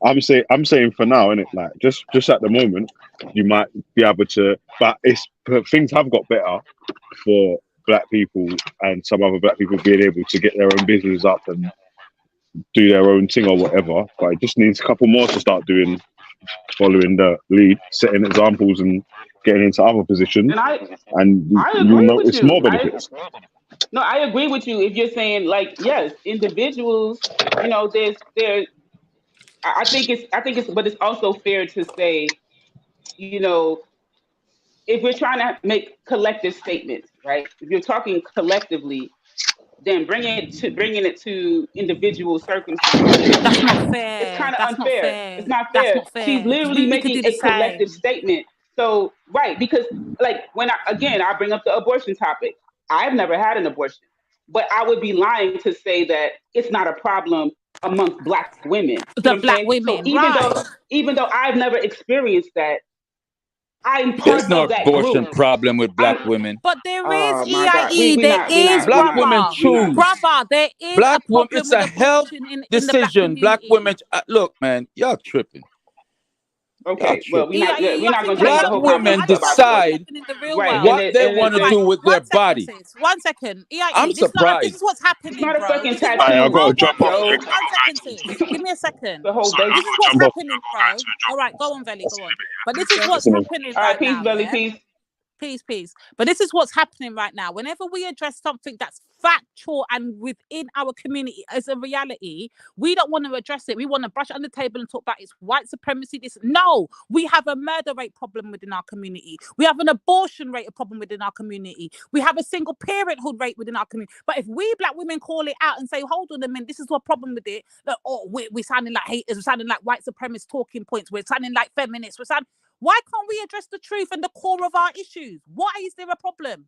I'm saying for now, innit? Like just at the moment, you might be able to, but things have got better for black people and some other black people being able to get their own business up and do their own thing or whatever. But it just needs a couple more to start doing following the lead, setting examples and getting into other positions, and I you'll agree with notice you. more benefits. No, I agree with you. If you're saying like, yes, individuals, you know, I think it's, but it's also fair to say, you know, if we're trying to make collective statements, right? If you're talking collectively, then bringing it to individual circumstances, That's not it's fair. kind of That's not unfair. It's fair. not That's fair. not She's fair. literally We could making do the a collective same. statement. So, right, because like when I bring up the abortion topic, I've never had an abortion, but I would be lying to say that it's not a problem amongst Black women. See The what I'm Black saying? So women, right? even though I've never experienced that, I'm There's part no of that abortion group. problem with Black women. But there is Oh my God, EIE. There is, Black women brother. choose. Brother, there is a Black women, problem it's with a health abortion in the Black decision. Black community. women, look, man, y'all tripping. Okay, well, we're not going to Black change the whole women conversation about abortion, decide in the real right? world. what they want to All right, do with their 1 second, body. sis. 1 second. EIE. I'm This is surprised. what's It's happening, not a bro. fucking This is what. Hey, I've got to Hold jump on, off. sis. Joe. 1 second, sis. Give me a second. The whole Sorry, base. This is what's jump off. happening, bro. All right, go on, Velly. Go on. But this is what's Listening. happening All right, right peace, now, Belly, yeah. peace. Peace. But this is what's happening right now. Whenever we address something that's factual and within our community as a reality, we don't want to address it. We want to brush it on the table and talk about it's white supremacy. No, we have a murder rate problem within our community. We have an abortion rate problem within our community. We have a single parenthood rate within our community. But if we Black women call it out and say, hold on a minute, this is what problem with it, that we're sounding like haters, we're sounding like white supremacist talking points, we're sounding like feminists, why can't we address the truth and the core of our issues? Why is there a problem?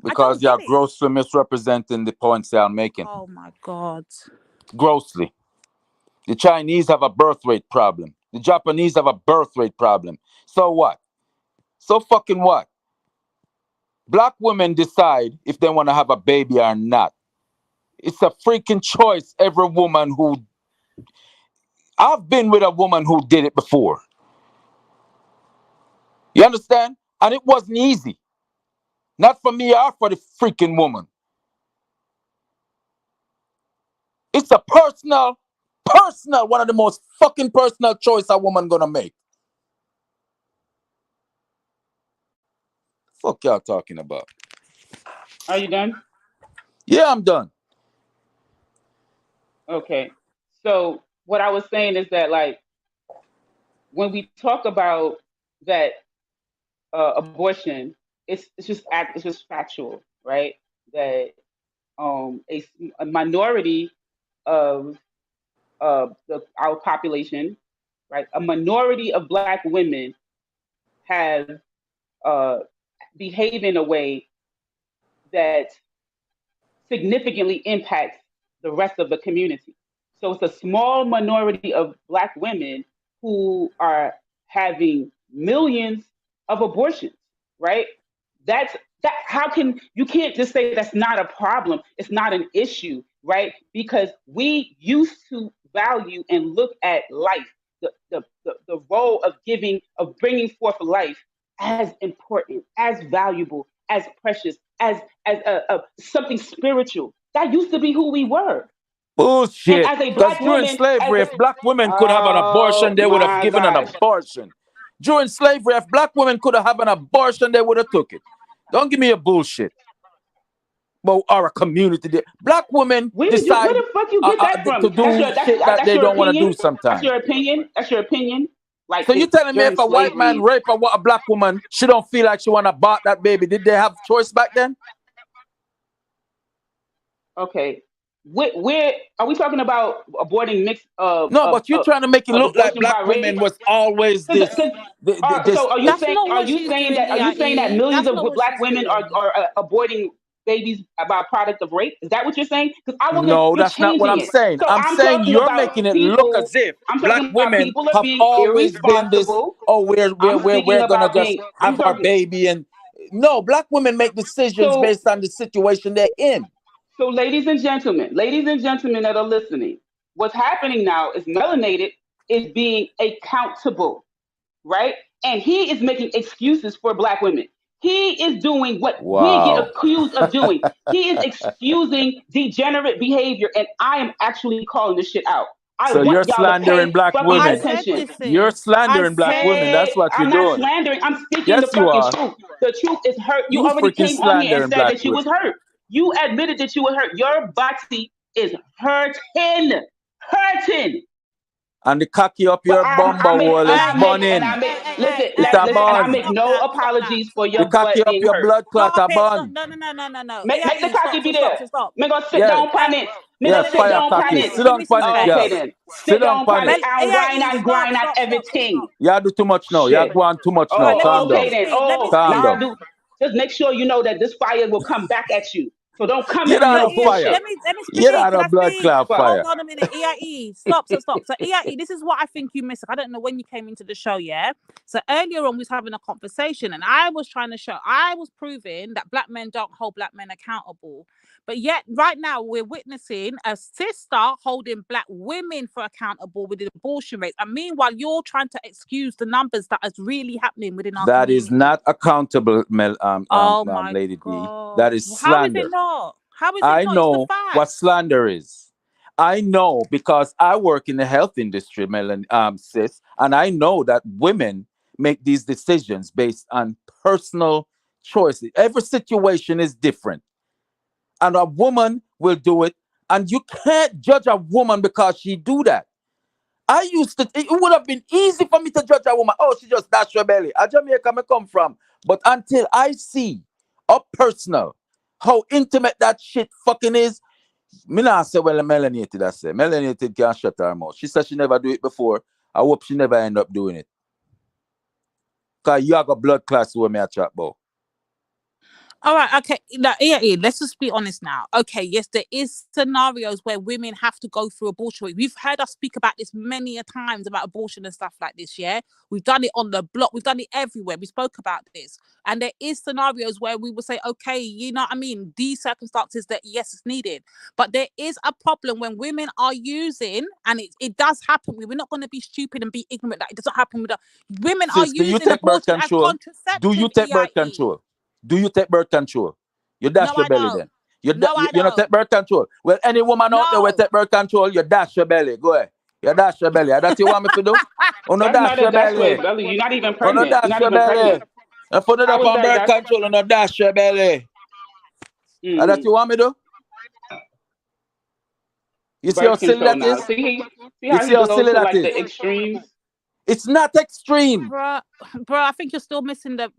Because you're grossly misrepresenting the points they're making. Oh my God. Grossly. The Chinese have a birth rate problem. The Japanese have a birth rate problem. So what? So fucking what? Black women decide if they want to have a baby or not. It's a freaking choice. I've been with a woman who did it before. You understand? And it wasn't easy. Not for me or for the freaking woman. It's a personal, one of the most fucking personal choice a woman gonna make. Fuck y'all talking about? Are you done? Yeah, I'm done. Okay. So what I was saying is that, like, when we talk about that abortion, it's just factual, right? That a minority of our population, right? A minority of Black women have behave in a way that significantly impacts the rest of the community. So it's a small minority of Black women who are having millions of abortions, right? That how can you can't just say that's not a problem, it's not an issue, right? Because we used to value and look at life, the role of bringing forth life as important, as valuable, as precious, as something spiritual. That used to be who we were. Bullshit. And as a Because Black during woman, slavery, if Black women could have an abortion, oh they would have my given an gosh. abortion. During slavery, if Black women could have an abortion, they would have took it. Don't give me a bullshit. But our community, Black women decide where the fuck you get that from? to do shit that That's they your don't want to do opinion. sometimes. That's your opinion. Like, So you telling me during if a white man slavery. rape a Black woman, she don't feel like she want to abort that baby? Did they have choice back then? Okay. Where are we talking about aborting mixed? No, but you're trying to make it look like Black women was always this. So are you That's saying not what she's doing, that EIE. millions That's of not what Black she's women doing. are aborting babies by product of rape? Is that what you're saying? Because No, you're that's not what changing I'm it. saying. So I'm I'm saying talking you're about making it look people. as if I'm Black talking about women people are have being always been this. irresponsible. Oh, I'm we're speaking gonna about just have our baby, and no, Black women make decisions based on the situation they're in. So, ladies and gentlemen that are listening, what's happening now is melanated is being accountable, right? And he is making excuses for Black women. He is doing what we get Wow. accused of doing. He is excusing degenerate behavior, and I am actually calling this shit out. I So you're want y'all to slandering pay black fucking women. attention. You're slandering black women. That's what you're I'm not doing. slandering. I'm speaking the Yes, you fucking are. truth. The truth is hurt. You You already freaking came on here and slandering said black that you women. was hurt. You admitted that you were hurt. Your body is hurting. Hurting. And the cocky up But your bumper hole is burning. listen, and I Tabon. make no apologies for The your cocky butt up being your hurt. blood clot a Stop it. bun. No. Make the cocky be there. Me go sit Yes. down pan it. Me go Yes, sit fire down pan cocky. it. Sit down pan it, Okay girl. then. Sit Sit down down pan pan it. it and grind and everything. You do too much now. You Shit. go on too much now. Oh, Calm down. okay then. Oh, Calm y'all down. do. Just make sure you know that this fire will come back at you. So don't come You're at me not no on fire. bullshit. Let me You're speak. not Can a I blood speak? clot fire. Hold on a minute. EIE, stop. So EIE, this is what I think you missed. I don't know when you came into the show, yeah? So earlier on, we was having a conversation, and I was proving that black men don't hold black men accountable. But yet, right now, we're witnessing a sister holding black women for accountable with the abortion rates. And meanwhile, you're trying to excuse the numbers that is really happening within our That community. is not accountable, Oh my Lady D. God. That is How is slander. it not? How is it I not? It's the know fact. what slander is. I know because I work in the health industry, sis, and I know that women make these decisions based on personal choices. Every situation is different, and a woman will do it, and you can't judge a woman because she do that. It would have been easy for me to judge a woman. Oh, she just dashed her belly. A Jamaica me come from. But until I see up personal how intimate that shit fucking is, me not say, well, melanated, I say. Melanated can't shut her mouth. She said she never do it before. I hope she never end up doing it. Because you have a blood class where me a chat about. All right, okay. Now, let's just be honest now. Okay, yes, there is scenarios where women have to go through abortion. We've heard us speak about this many a times about abortion and stuff like this, yeah? We've done it on the block. We've done it everywhere. We spoke about this. And there is scenarios where we will say, okay, you know what I mean? These circumstances that, yes, it's needed. But there is a problem when women are using, and it does happen. We're not going to be stupid and be ignorant that it doesn't happen with women are Sis, do you using take birth abortion as control? contraceptive. Do you take birth control? Do you take birth control? You dash your belly then. You don't take birth control. Well, any woman out there will take birth control, you dash your belly. Go ahead. You dash your belly. That's what you want me to do? Oh, no, That's dash not your a dash belly. your belly. You're not even Oh, no, pregnant. You're dash not your even belly. pregnant. And put it How up is on that birth control and no dash your belly. And that's what you want me to do? You see how Birth silly control that now. is? See You how see he how goes silly to that like the is? extremes. It's not extreme. Bro, I think you're still missing the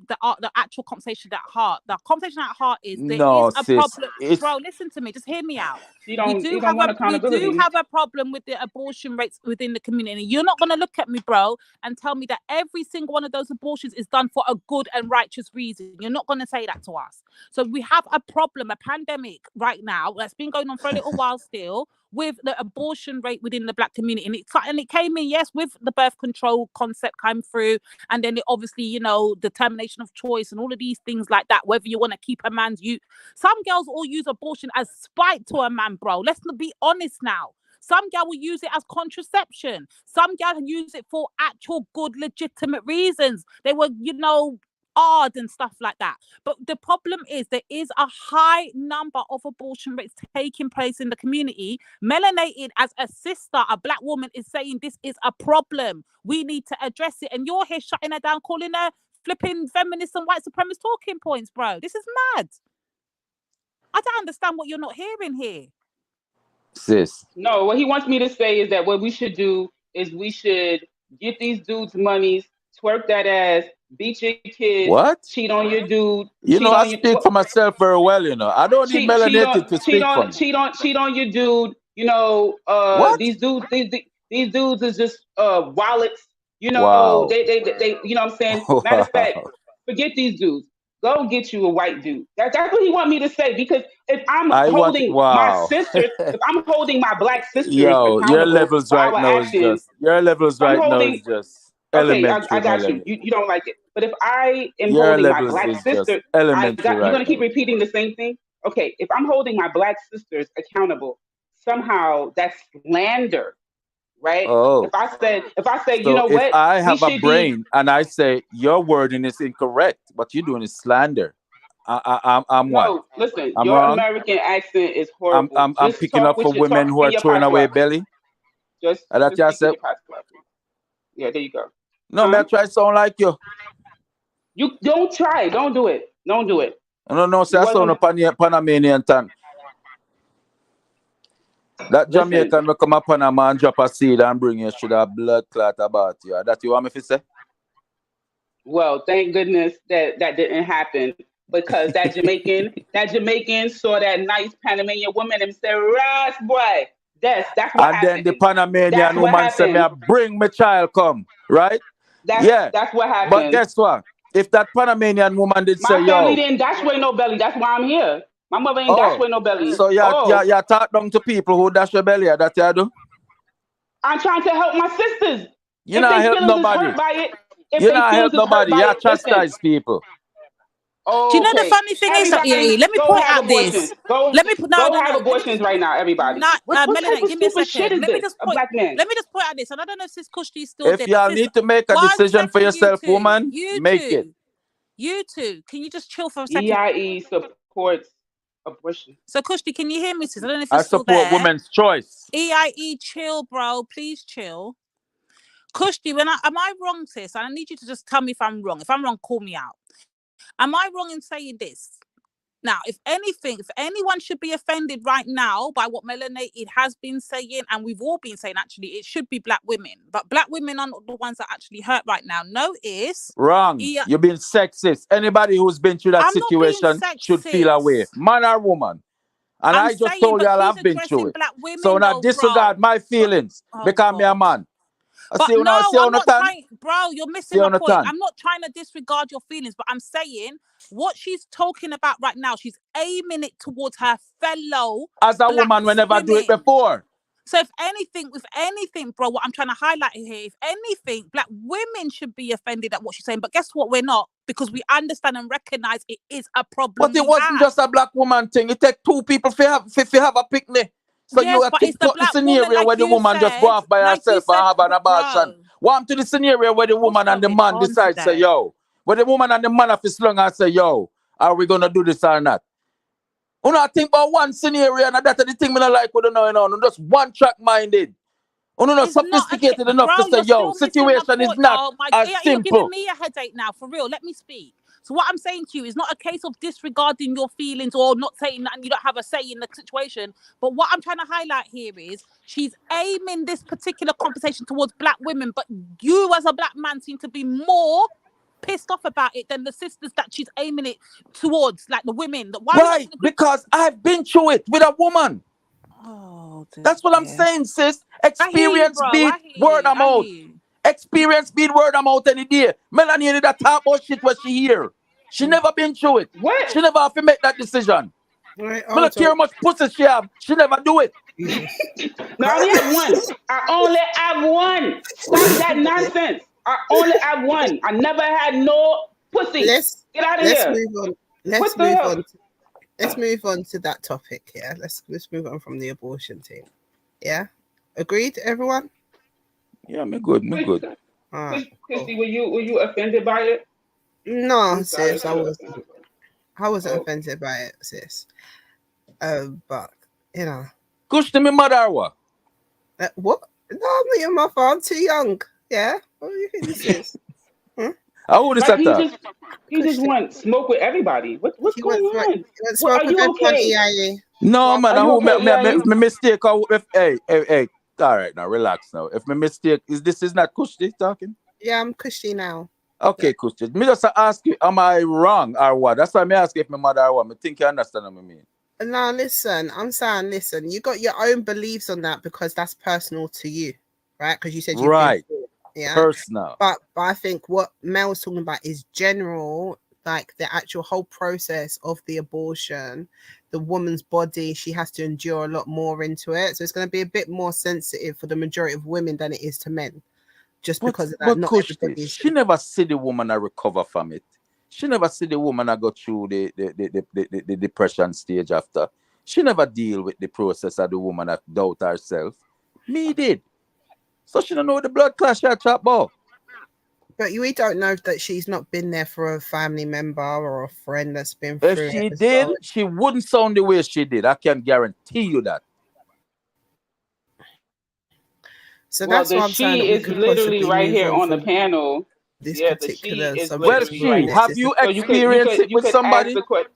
actual conversation at heart. The conversation at heart is there No, is a sis. problem. It's Bro, listen to me. Just hear me out. You We don't do want have accountability. a problem with the abortion rates within the community. You're not gonna look at me, bro, and tell me that every single one of those abortions is done for a good and righteous reason. You're not gonna say that to us. So we have a problem, a pandemic right now that's been going on for a little while still, with the abortion rate within the black community, and it came in, yes, with the birth control concept came through, and then it obviously, you know, determination of choice and all of these things like that, whether you want to keep a man's youth. Some girls all use abortion as spite to a man, bro. Let's be honest now. Some girl will use it as contraception. Some girl will use it for actual good, legitimate reasons. They were, you know, odd and stuff like that. But the problem is there is a high number of abortion rates taking place in the community. Melanated as a sister, a black woman, is saying this is a problem. We need to address it. And you're here shutting her down, calling her flipping feminist and white supremacist talking points, bro. This is mad. I don't understand what you're not hearing here. Sis. No, what he wants me to say is that what we should do is we should get these dudes monies, twerk that ass, beat your kids, What? cheat on your dude. You know, I speak for myself very well, you know. I don't need melanated to speak for me. Cheat on your dude. You know, What? these dudes is just wallets. You know, Wow. they you know what I'm saying? Matter of fact, forget these dudes. Go get you a white dude. That's what he want me to say. Because if I'm holding my sisters, if I'm holding my black sisters Yo, your accountable levels for right our now is actions, just okay, elementary. I got Melanie. you don't like it. But if I am Your holding my levels black is sister, just elementary you're right gonna keep now. repeating the same thing. Okay, if I'm holding my black sisters accountable, somehow that's slander. Right? Oh. If I say, So you know if what? I have we a should brain and I say your wording is incorrect, what you're doing is slander. I'm what? No, listen, I'm your wrong. American accent is horrible. I'm Just picking talk up with for your women talk who in are your throwing away patois. belly. Just that you just say? get your pass clap. Yeah, there you go. No, me I try sound like you. You don't try. Don't do it. Don't do it. No, say I sound a Panamanian tan. That Listen. Jamaican will come up Panama and drop a seed and bring you should have blood clot about you. That you want me to say? Well, thank goodness that didn't happen because that Jamaican saw that nice Panamanian woman and said, "Ras boy." That's what and happened. then the Panamanian That's what woman said, "Me I happened. bring my child come." Right? That's what happened. But guess what? If that Panamanian woman did say, My family "Yo," didn't dash away no belly. That's why I'm here. My mother ain't dash away no belly. so you talk down to people who dash your belly. That you do? I'm trying to help my sisters. You not help nobody. Hurt by it, if You they not help feelings is hurt nobody. by You it, chastise people. Do you know the funny thing is that let me go point have out abortions. this. Go Let me put go have abortions right now, everybody. What type Melanie, of give me a stupid shit second. is Let me this? just A point. black man. Let me just point out this, and I don't know if Sis Kushti is still If there. y'all need to make a decision for yourself, woman, make it. You two, can you just chill for a second? EIE supports abortion. So Kushti, can you hear me, sis? I don't know if you're I still support there. women's choice. EIE, chill, bro. Please chill. Kushti, am I wrong, sis? And I need you to just tell me if I'm wrong. If I'm wrong, call me out. Am I wrong in saying this? Now, if anyone should be offended right now by what Melanated has been saying, and we've all been saying, actually, it should be black women. But black women are not the ones that actually hurt right now. Notice. Wrong. You're being sexist. Anybody who's been through that situation should feel away. Man or woman. And I just told y'all I've been through it. So now disregard my feelings because I'm a man. But no, I'm not trying, bro. You're missing my point. I'm not trying to disregard your feelings, but I'm saying what she's talking about right now. She's aiming it towards her fellow. As a woman, we never do it before. So if anything, bro, what I'm trying to highlight here, if anything, black women should be offended at what she's saying. But guess what? We're not, because we understand and recognize it is a problem. But it wasn't just a black woman thing. It takes two people to have a picnic. So yes, you have to put the scenario where the woman just go off by herself and have an abortion. Want to the scenario where the woman and the man decide, say, yo, where the woman and the man have to slung and say, yo, are we going to do this or not? You know, I think about one scenario and that's the thing I like with just one track minded. You know, sophisticated enough to say, yo, situation is not as simple. You're giving me a headache now, for real. Let me speak. So what I'm saying to you is not a case of disregarding your feelings or not saying that you don't have a say in the situation. But what I'm trying to highlight here is she's aiming this particular conversation towards black women, but you as a black man seem to be more pissed off about it than the sisters that she's aiming it towards, like the women. Why? Because I've been through it with a woman. Oh, that's what I'm saying, sis. Experience beat word of mouth. Experience beat word of mouth any day. Melanie did that talk about shit what she hear. She never been through it. What? She never have to make that decision. Right, I don't care how much pussy she have. She never do it. No, I only have one. I only have one. Stop that nonsense. I only have one. I never had no pussy. Get out of here. Let's move on to that topic. Yeah, let's move on from the abortion thing. Yeah, agreed, everyone. Yeah, me good. Christy, were you offended by it? No, sis, I wasn't offended by it, sis. But you know, Kush to me mother or what? What? No, I'm not your mother. I'm too young. Yeah. What do you think this is? How old is that? He just want smoke with everybody. What's going on? Are you okay? No, man. If my mistake, hey. All right, now relax. Now, if my mistake is not Kushti talking. Yeah, I'm Kushti now. Okay, Kushti. Me just ask you, am I wrong or what? That's why me ask if my mother or what. I think you understand what I mean. No, listen. I'm saying, listen. You got your own beliefs on that because that's personal to you, right? Because you said you right. Yeah, personal. But I think what Mel's talking about is general, like the actual whole process of the abortion, the woman's body, she has to endure a lot more into it. So it's going to be a bit more sensitive for the majority of women than it is to men. Just because of that. Not everybody. She never see the woman recover from it. She never see the woman go through the depression stage after. She never deal with the process of the woman that doubt herself. Me did. So she don't know the blood clash her chop about. But we don't know that she's not been there for a family member or a friend that's been through it. If she did, she wouldn't sound the way she did. I can guarantee you that. So Well, that's the why I'm saying that she we is could literally possibly right move here on on the from panel. this Yeah, the she particular is subject Well, to literally move right she, there. next. have This is you So experienced it you with could ask somebody? the question.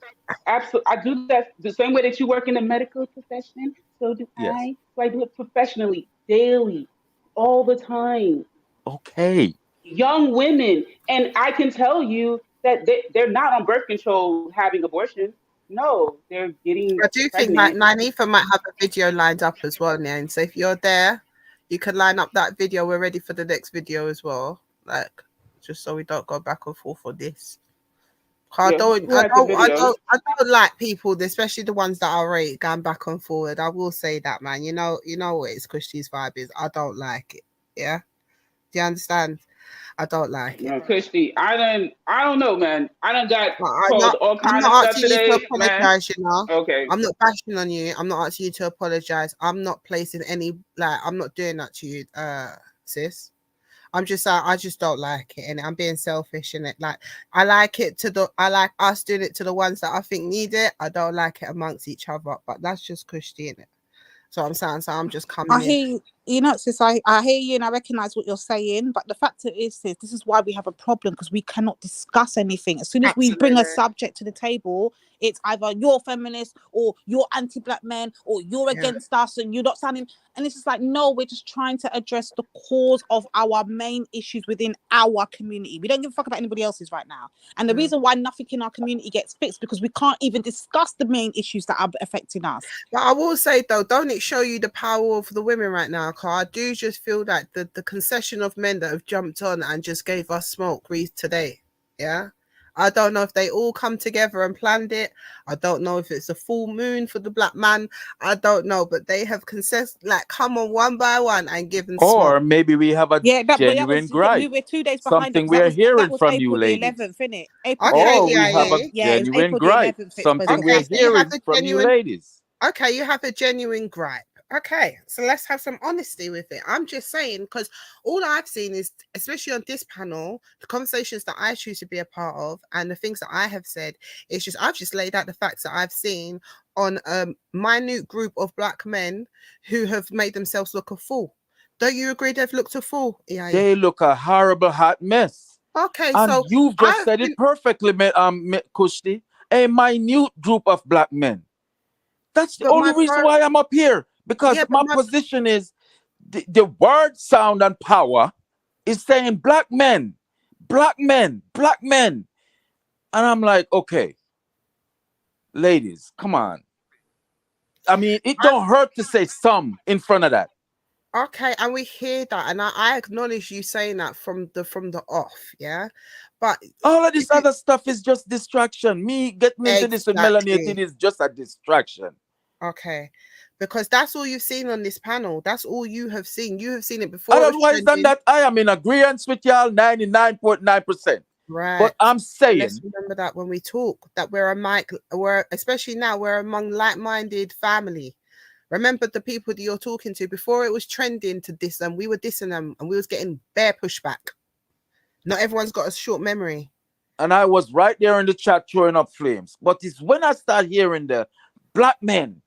Absolutely, I do that the same way that you work in the medical profession. So do Yes. I. So I do it professionally, daily, all the time. Okay. Young women, and I can tell you that they're not on birth control having abortion. No, they're getting I do think that pregnant. Nanifa might have a video lined up as well, Nan. So if you're there, you could line up that video. We're ready for the next video as well. Like, just so we don't go back and forth on this. I Yeah, don't, who I has the don't, I video? don't, I don't like people, especially the ones that are rate going back and forward. I will say that, man. You know what it's Christy's vibe is. I don't like it. Yeah, do you understand? I don't like it. No, Christy, I don't know, man. I done got I'm told not, all I'm kind of not stuff asking you to today, man. apologize, you know. Okay. I'm not bashing on you. I'm not asking you to apologize. I'm not placing any, like, I'm not doing that to you, sis. I'm just I just don't like it, and I'm being selfish in it. Like, I like us doing it to the ones that I think need it. I don't like it amongst each other, but that's just Christy in it. So I'm saying, so I'm just coming I in. hear you know, sis, I hear you and I recognize what you're saying, but the fact is, sis, this is why we have a problem, because we cannot discuss anything. As soon as we bring a subject to the table, it's either you're feminist or you're anti-black men or you're against us and you're not sounding. And it's just like, no, we're just trying to address the cause of our main issues within our community. We don't give a fuck about anybody else's right now. And the reason why nothing in our community gets fixed because we can't even discuss the main issues that are affecting us. But I will say though, don't it show you the power of the women right now? Because I do just feel that the concession of men that have jumped on and just gave us smoke today. Yeah. I don't know if they all come together and planned it. I don't know if it's a full moon for the black man. I don't know, but they have come on one by one and given Or smoke. maybe we have a genuine gripe. We were 2 days behind Something them. we are hearing That was from you April the ladies. 11th, innit? April Or we have a it was genuine April the gripe. 11th. Something we are So you have hearing a from you genuine ladies. Okay, you have a genuine gripe. Okay, so let's have some honesty with it. I'm just saying, because all I've seen is, especially on this panel, the conversations that I choose to be a part of and the things that I have said, I've just laid out the facts that I've seen on a minute group of black men who have made themselves look a fool. Don't you agree they've looked a fool? Yeah. They look a horrible hot mess. Okay, and so you've just said it perfectly, Kushti. A minute group of black men. That's the only reason why I'm up here. Because my position is the word, sound, and power is saying black men, black men, black men. And I'm like, okay, ladies, come on. I mean, it don't hurt to say some in front of that. Okay, and we hear that, and I acknowledge you saying that from the off, yeah. But all of this other stuff is just distraction. Me getting into this with Melanie, it is just a distraction. Okay, because that's all you've seen on this panel. That's all you have seen. You have seen it before. Otherwise than that, I am in agreement with y'all 99.9%. Right. But I'm saying, let's remember that when we talk, that we're especially now we're among like-minded family. Remember the people that you're talking to before it was trending to diss them. We were dissing them and we was getting bare pushback. Not everyone's got a short memory. And I was right there in the chat throwing up flames. But it's when I start hearing the black men,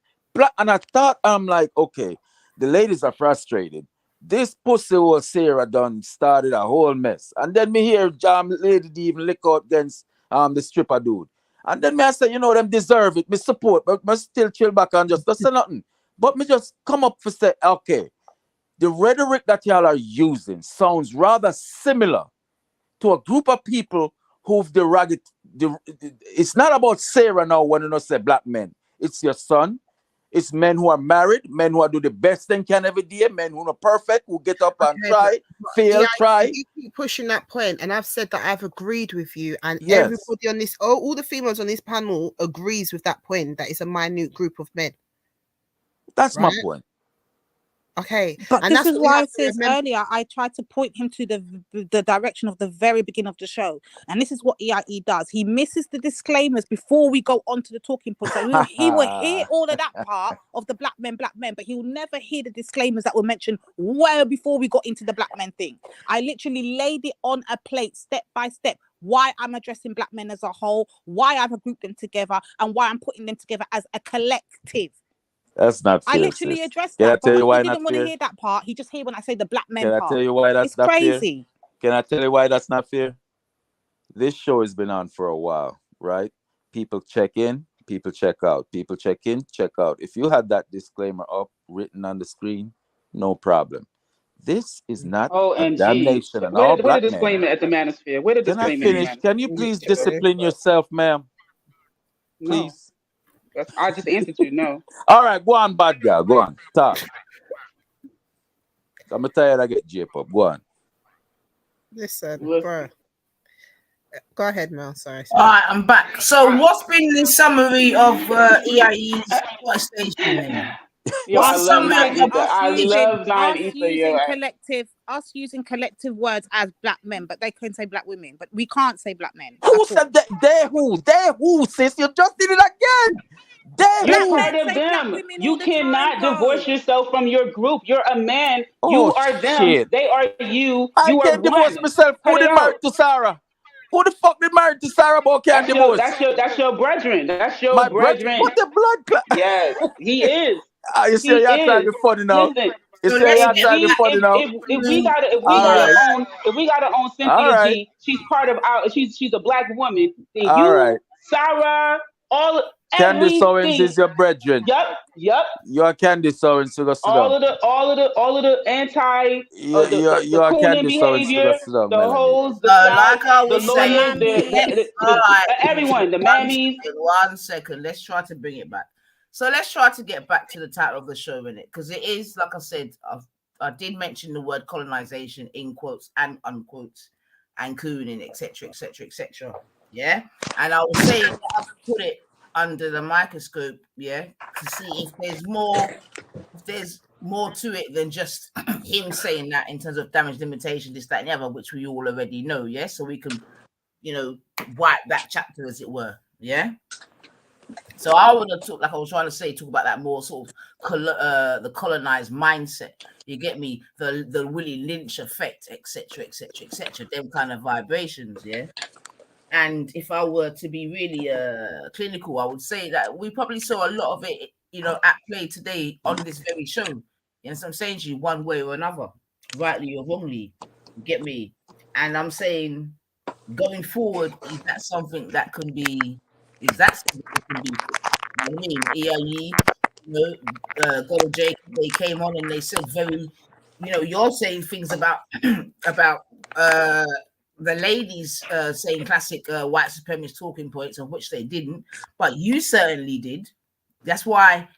and I thought, I'm like, okay, the ladies are frustrated. This pussy was Sarah done started a whole mess. And then me hear lady even lick out against the stripper dude. And then me I say, you know, them deserve it. Me support, but me still chill back and just don't say nothing. But me just come up for say, okay, the rhetoric that y'all are using sounds rather similar to a group of people who've derogated. It's not about Sarah now when you know say black men. It's your son. It's men who are married, men who are do the best they can every day, men who are perfect, who get up and try, fail, try. You keep pushing that point, and I've said that I've agreed with you, and everybody on this, all the females on this panel agrees with that point, that it's a minute group of men. That's my point. Okay, but and this is why I said earlier I tried to point him to the direction of the very beginning of the show, and this is what EIE does. He misses the disclaimers before we go on to the talking point. So he will hear all of that part of the black men, but he will never hear the disclaimers that were mentioned well before we got into the black men thing. I literally laid it on a plate, step by step. Why I'm addressing black men as a whole, why I've grouped them together, and why I'm putting them together as a collective. That's not fair. I literally sis. addressed Can that. I tell But you why he not didn't want to fair? hear that part. He just hear when I say the black men Can I part. tell you why that's It's not crazy. fair? Can I tell you why that's not fair? This show has been on for a while, right? People check in, people check out. People check in, check out. If you had that disclaimer up written on the screen, no problem. This is not a OMG. damnation on Where all the black men. disclaimer at the manosphere? Where the Can I disclaimer at the finish? manosphere? Can you please discipline yourself, ma'am? Please. No. I just answered you. No. All right, go on, bad girl. Go on. Talk. I'm tired of get J-pop. Go on. Listen, bro. Go ahead, Mel. Sorry. All right, I'm back. So, what's been the summary of EIE's station then? Yo, I love Nine Ether. I love Nine Us Ether. using collective words as black men, but they can say black women, but we can't say black men. Who said that? They who, sis? You just did it again. You're part of them. You cannot divorce yourself from your group. You're a man. You are them. Shit. They are you. I You are can't divorce one. myself. Who Cut it did out. married to Sarah? Who the fuck did married to Sarah but can't divorce? That's your brethren. That's your My brethren. What the blood clot? Yes, he is. You see, you're trying to be funny now. Listen, You see, you're trying to be funny now. if we gotta own Cynthia All right. G, she's part of our. She's a black woman. Then All you, right. Sarah, Candice Owens everything. is your brethren. Yep. You're Candice Owens, so go sit All down. of the anti, You are CooN Candice Owens, so go behavior, sit down, the Melanie. hoes, the like I the was lawyers, saying, all right, everyone, the mammies. One second, let's try to bring it back. So let's try to get back to the title of the show in it, because it is, like I said, I did mention the word colonization in quotes and unquotes, and cooning, etc., etc., etc. Yeah, and I was saying that I put it under the microscope, yeah, to see if there's more to it than just him saying that in terms of damage limitation, this, that, and the other, which we all already know, yeah. So we can, wipe that chapter, as it were, yeah. So I want to talk, like I was trying to say, talk about that more sort of the colonized mindset. You get me? The Willie Lynch effect, etc., etc., etc. Them kind of vibrations, yeah. And if I were to be really clinical, I would say that we probably saw a lot of it, at play today on this very show. You know what I'm saying to you, one way or another, rightly or wrongly. You get me? And I'm saying, going forward, is that something that can be? Is that something that can be? You know what I mean? EIE, Go Jake, they came on and they said very, you're saying things about about the ladies saying classic white supremacist talking points, of which they didn't, but you certainly did. That's why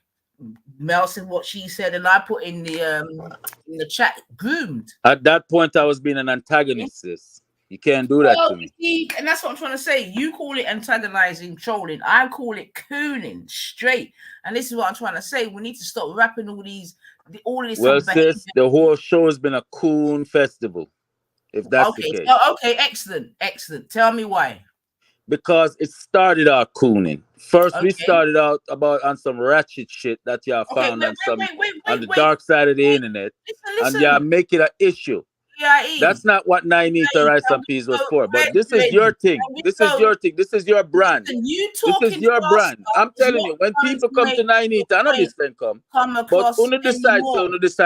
Mel said what she said, and I put in the chat, groomed. At that point, I was being an antagonist, sis. You can't do that to me. And that's what I'm trying to say. You call it antagonizing, trolling. I call it cooning, straight. And this is what I'm trying to say. We need to stop wrapping all this. Well, sis, the whole show has been a CooN festival. If that's the case. Okay, excellent. Tell me why. Because it started out cooning. First, we started out on some ratchet shit that y'all found on the dark side of the internet, and y'all make it an issue. That's not what 9 Ether Rice and Peas was for. But this is your thing. This is your thing. This is your brand. This is your brand. I'm telling you, when people come to 9 Ether, I know this thing come. But on the decide,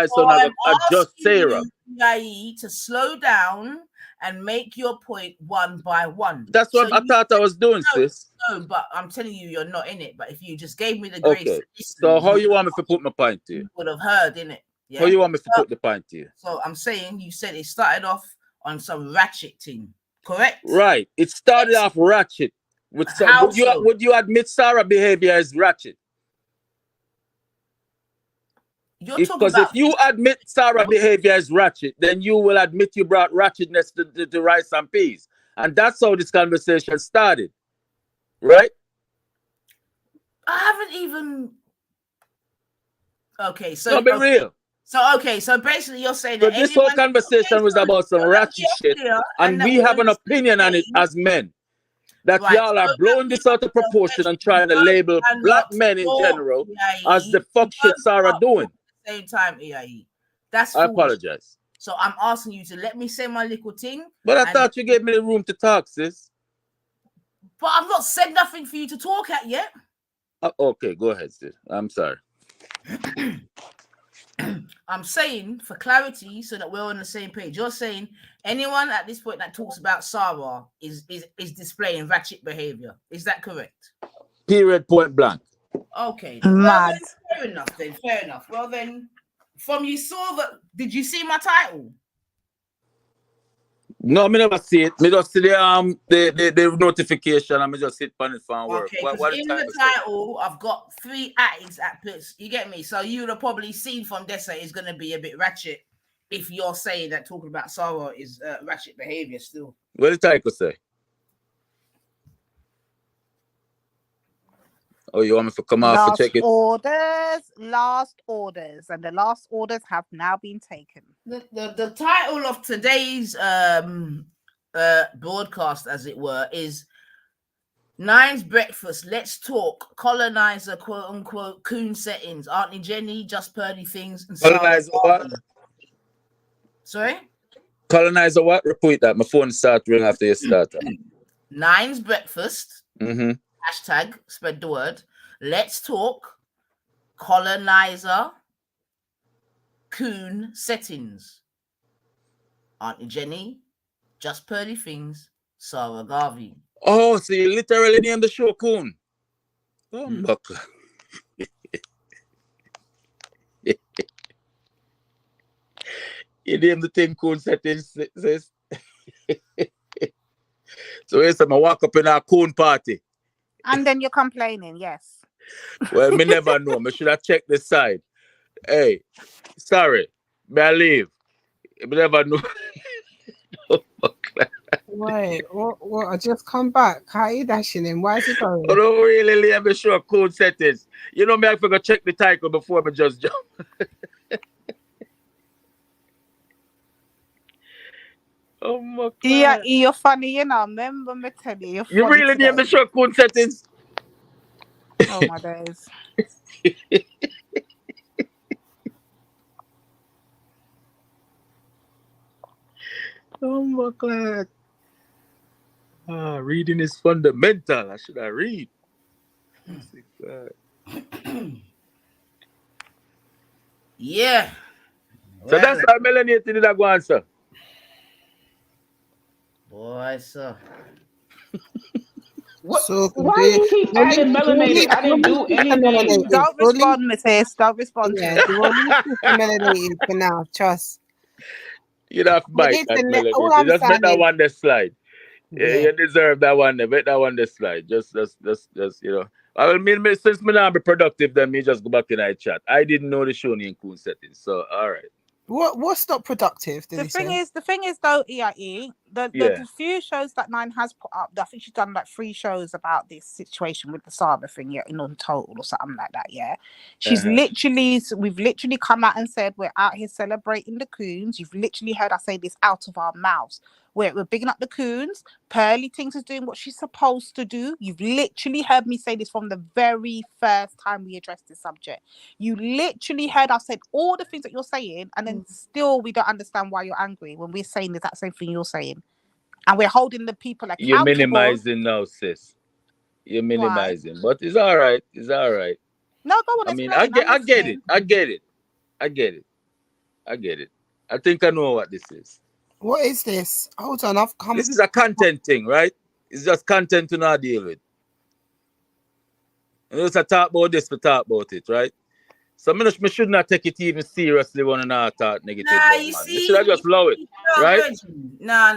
so not adjust Sarah. To slow down and make your point one by one. That's what I thought I was doing, sis. No, but I'm telling you, you're not in it. But if you just gave me the grace, okay. So how you want me to put my point to you? You would have heard, innit? Yeah. How you want me to put the point to you? So I'm saying, you said it started off on some ratchet thing, correct? Right. It started off ratchet. With some, would you admit Sarah behavior is ratchet? Because if you admit Sarah behavior is ratchet, then you will admit you brought ratchetness to Rice and Peas. And that's how this conversation started. Right? I haven't even... Okay, so... No, be real. So basically you're saying that this whole conversation was about some ratchet shit, and we have an opinion on it as men. That y'all are blowing this out of proportion and trying to label black men in general as the fuck shit Sarah doing. Same time, EIE. That's I apologize. So I'm asking you to let me say my little thing. But I thought you gave me the room to talk, sis. But I've not said nothing for you to talk at yet. Okay, go ahead, sis. I'm sorry. I'm saying for clarity, so that we're on the same page. You're saying anyone at this point that talks about Sarah is displaying ratchet behavior. Is that correct? Period. Point blank. Okay. Mad. Well, then, fair enough. Then fair enough. Well then, from you saw that. Did you see my title? No, me never see it. Me just see the notification and me just sit on it for work. Okay, because in the title, I've got 3 ads at plus. You get me? So you would have probably seen from Dessa is going to be a bit ratchet if you're saying that talking about Sarah is ratchet behavior still. What did the title say? Oh, you want me to come off and check it? Last orders, and the last orders have now been taken. The title of today's broadcast, as it were, is Nine's Breakfast. Let's talk colonizer, quote unquote, CooN settings. Auntie Jenny, just Purdy things. And Colonizer what? Sorry? Colonizer what? Repeat that. My phone started ringing after you started. Nine's Breakfast. Mm-hmm. Hashtag spread the word. Let's talk colonizer CooN settings. Auntie Jenny, just Purdy things. Sarah Garvey. Oh, so you literally named the show CooN. Oh, look. You named the thing CooN settings. So yes, I walk up in our CooN party. And then you're complaining, yes. Well, me never know. Me should have checked the side. Hey, sorry. May I leave? Me never know. Wait, what? I just come back. How are you dashing in? Why is it going? I don't really leave me sure CooN settings. You know me, I forgot check the title before me just jump. Oh my God. Yeah, you're funny, you know. Remember me tell you, You really need me sure CooN settings? Oh my days. Oh my God. Reading is fundamental. I should have read. Yeah. So that's how Melanie did that go answer. Boy, sir. What? So why do you keep adding melanated? I didn't do anything. Don't respond, Mrs. Don't respond to it. Melanated for now, trust. You don't have to bite that melanated. Just make that one this slide. Yeah, you deserve that one. Make that one this slide. Just you know. I mean, since me not be productive, then me just go back in our chat. I didn't know the show in CooN settings, so all right. What's not productive? The thing is though, EIE, the few shows that Nine has put up, I think she's done like 3 shows about this situation with the Saba thing, in on total or something like that. Yeah, she's we've literally come out and said we're out here celebrating the CooNs. You've literally heard us say this out of our mouths. We're bigging up the CooNs. Pearly Things is doing what she's supposed to do. You've literally heard me say this from the very first time we addressed this subject. You literally heard us say all the things that you're saying, and then still we don't understand why you're angry when we're saying the exact same thing you're saying. And we're holding the people accountable. You're minimizing now, sis. You're minimizing. Why? But it's all right. It's all right. No, go on. I mean, I get it. I get it. I think I know what this is. What is this? Hold on, I've come. This is a content thing, right? It's just content to not deal with. And just talk about this, we talk about it, right? So me should not take it even seriously when I not talk negative. Nah, you see, should I just blow it, right? Nah.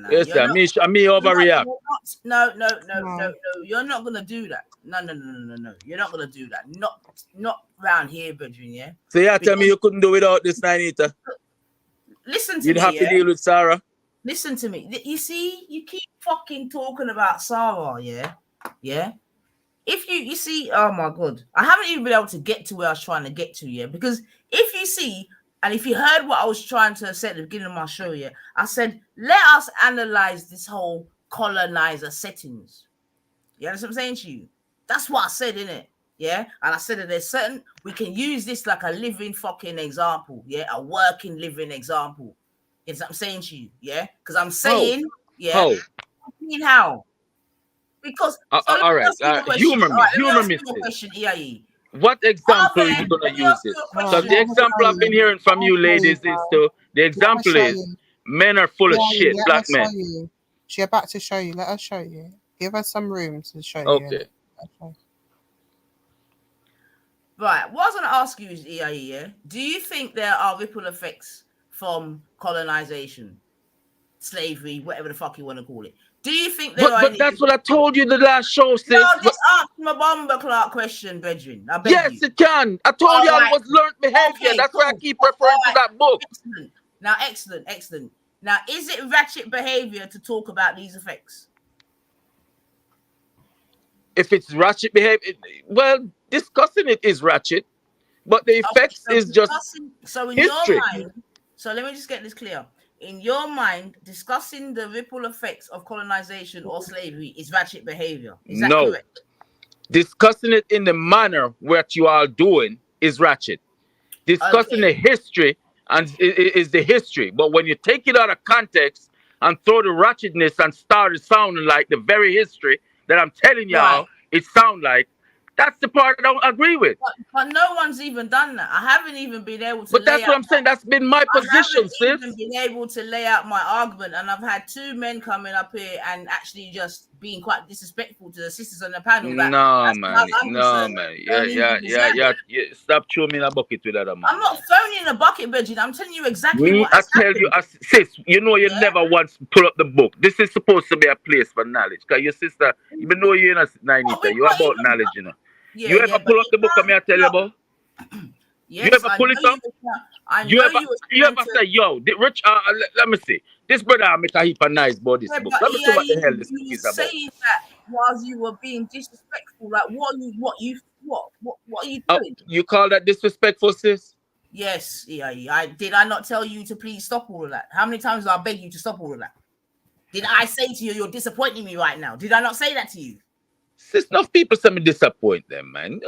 Yes, sir. Me overreact. No. You're not gonna do that. No. You're not gonna do that. Not around here, brethren. Yeah. So you tell me you couldn't do without this, Ninita? Listen to me. You'd have to deal with Sarah. Listen to me. You see, you keep fucking talking about Sarah, yeah. If you see, oh my God, I haven't even been able to get to where I was trying to get to, because if you see, and if you heard what I was trying to say at the beginning of my show, I said, let us analyze this whole colonizer settings. You understand what I'm saying to you? That's what I said, innit? Yeah, and I said that there's certain, we can use this like a living fucking example, a working living example. You know what I'm saying to you, because I'm saying, how? Because all right, humor me, question, EIE. What example are you gonna use it? Because the example I've been hearing from you ladies is the example is men are full of shit, black men. She's about to show you. Let her show you. Give her some room to show you. Okay. Right. What I was going to ask you is, EIE, do you think there are ripple effects from colonization, slavery, whatever the fuck you want to call it? Do you think there are? But that's what I told you the last show, sis. No, just ask my bomber clock question, Bedrin. Yes, it can. I told you it was learned behavior. Okay, that's why I keep referring to that book. Excellent. Now, is it ratchet behavior to talk about these effects? If it's ratchet behavior, well, discussing it is ratchet, but the effects is just so in history. Your mind, so let me just get this clear. In your mind, discussing the ripple effects of colonization or slavery is ratchet behavior. Is that correct? Discussing it in the manner what you are doing is ratchet. Discussing the history and is the history. But when you take it out of context and throw the ratchetness and start it sounding like the very history that I'm telling y'all, it sound like, that's the part I don't agree with. But no one's even done that. I haven't even been able to. But that's what I'm saying. That's been my position, sis. I haven't even been able to lay out my argument, and I've had two men coming up here and actually just being quite disrespectful to the sisters on the panel. No, man. Yeah. Stop throwing me in a bucket with that, man. I'm not throwing you in a bucket, Reggie. I'm telling you exactly what I tell you, sis, you know you never once pull up the book. This is supposed to be a place for knowledge. Because your sister, even though you're in a 90, you're about knowledege, you know. You ever pull up the book and me I tell you about? Yes, you ever pull it up? You ever say, yo, Rich, let me see. This brother make a heap of nice about this book. Let me see what the hell this book is about. Saying that while you were being disrespectful, like what are you doing? You call that disrespectful, sis? Yes, I did. I not tell you to please stop all of that? How many times did I beg you to stop all of that? Did I say to you, you're disappointing me right now? Did I not say that to you? Sis, enough people say me disappoint them, man.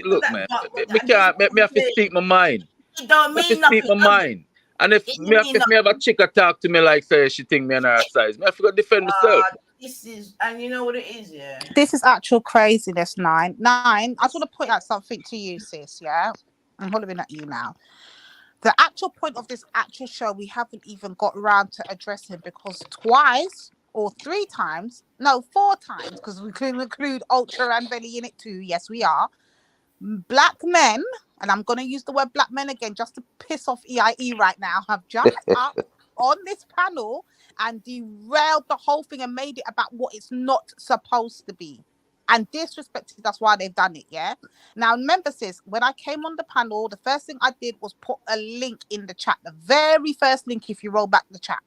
Look, man, me have to speak my mind. It don't mean nothing. Speak my mind. And if me have a chick talk to me like say she think me on her size, me have to defend myself. This is, and you know what it is, yeah. This is actual craziness, Nine. I just want to point out something to you, sis. Yeah, I'm hollering at you now. The actual point of this actual show, we haven't even got around to addressing because twice or 4 times, because we can include Ultra and Belly in it too. Yes, we are. Black men, and I'm going to use the word black men again just to piss off EIE right now, have jumped up on this panel and derailed the whole thing and made it about what it's not supposed to be. And disrespected, that's why they've done it, yeah? Now, remember, sis, when I came on the panel, the first thing I did was put a link in the chat, the very first link, if you roll back the chat.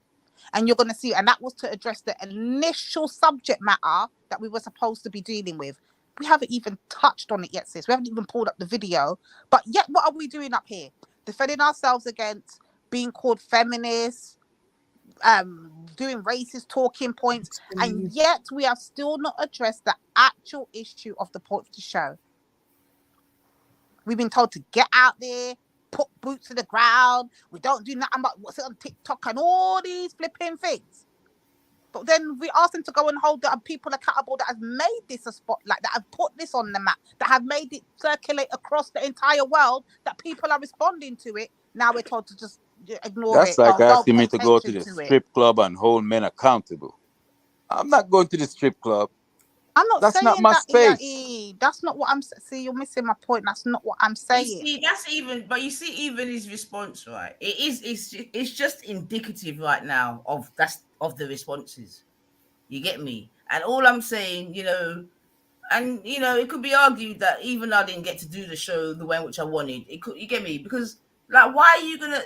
And you're going to see, and that was to address the initial subject matter that we were supposed to be dealing with. We haven't even touched on it yet, sis. We haven't even pulled up the video. But yet, what are we doing up here? Defending ourselves against being called feminists, doing racist talking points, and yet we have still not addressed the actual issue of the point of the show. We've been told to get out there, put boots to the ground. We don't do nothing but what's it on TikTok and all these flipping things. But then we ask them to go and hold the people accountable that have made this a spotlight, that have put this on the map, that have made it circulate across the entire world, that people are responding to it. Now we're told to just ignore it. That's like asking me to go to the strip club and hold men accountable. I'm not going to the strip club. I'm not That's saying not my that, space. EIE. That's not what I'm saying. You're missing my point. That's not what I'm saying. You see, even his response, right? It's just indicative right now of the responses. You get me? And all I'm saying, it could be argued that even though I didn't get to do the show the way in which I wanted, you get me? Because like, why are you gonna?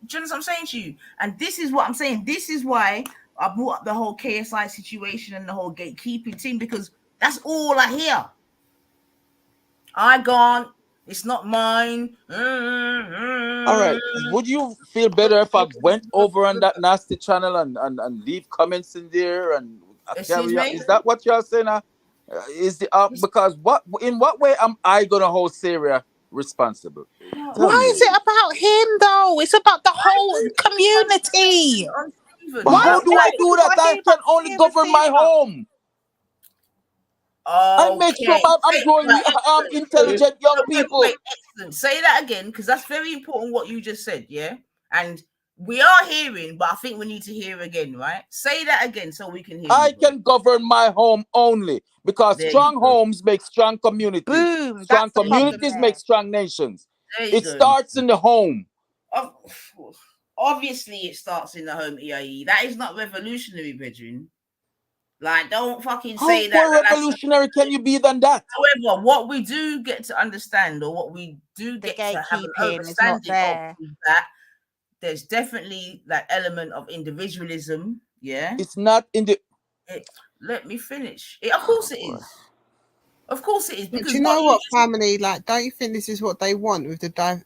Do you know what I'm saying to you? And this is what I'm saying. This is why I brought up the whole KSI situation and the whole gatekeeping thing, because that's all I hear. I gone. It's not mine. All right. Would you feel better if I went over on that nasty channel and leave comments in there and carry on? Is that what you're saying? Because in what way am I gonna hold Syria responsible? Why is it about him though? It's about the whole community. But how do I do that? I can only govern my home. I make sure I'm growing intelligent young people. Wait, excellent. Say that again, because that's very important what you just said, yeah? And we are hearing, but I think we need to hear again, right? Say that again so we can hear. I can govern my home only because strong homes make strong communities. Boom. Strong communities make strong nations. It starts in the home. Obviously, it starts in the home, EIE. That is not revolutionary, brethren. Like, don't fucking say that. How more revolutionary can you be than that? However, what we do get to understand, or what we do get to have an understanding of, is that there's definitely that element of individualism. Yeah, it's not in the. Let me finish. Of course it is. Of course it is. But Because do you know what, family? Like, don't you think this is what they want with the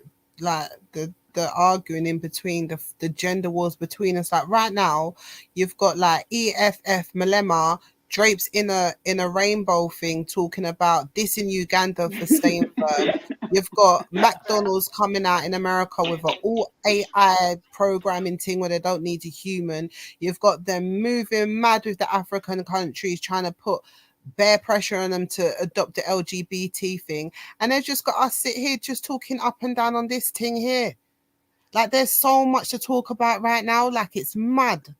arguing in between the gender wars between us? Like right now, you've got like EFF Malema drapes in a rainbow thing talking about this in Uganda for staying firm. You've got McDonald's coming out in America with an all AI programming thing where they don't need a human. You've got them moving mad with the African countries trying to put bare pressure on them to adopt the LGBT thing, and they've just got us sit here just talking up and down on this thing here. Like there's so much to talk about right now, like it's mad.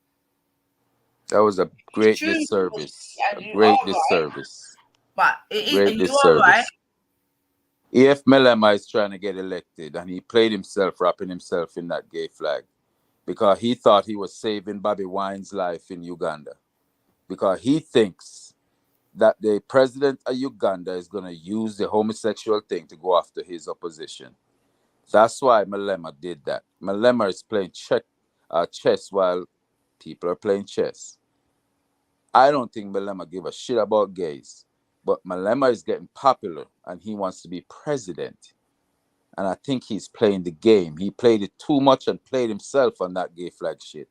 That was a great disservice. A great disservice. But you are right. EF Malema is trying to get elected, and he played himself, wrapping himself in that gay flag, because he thought he was saving Bobby Wine's life in Uganda, because he thinks that the president of Uganda is going to use the homosexual thing to go after his opposition. That's why Malema did that. Malema is playing chess while people are playing chess. I don't think Malema give a shit about gays, but Malema is getting popular and he wants to be president. And I think he's playing the game. He played it too much and played himself on that gay flag shit.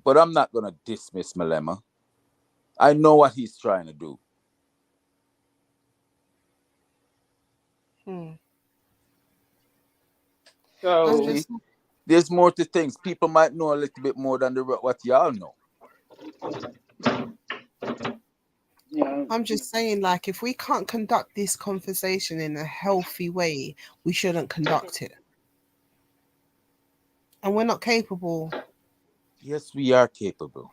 But I'm not going to dismiss Malema. I know what he's trying to do. So there's more to things. People might know a little bit more than what y'all know. Yeah. I'm just saying, like, if we can't conduct this conversation in a healthy way, we shouldn't conduct it. And we're not capable. Yes, we are capable.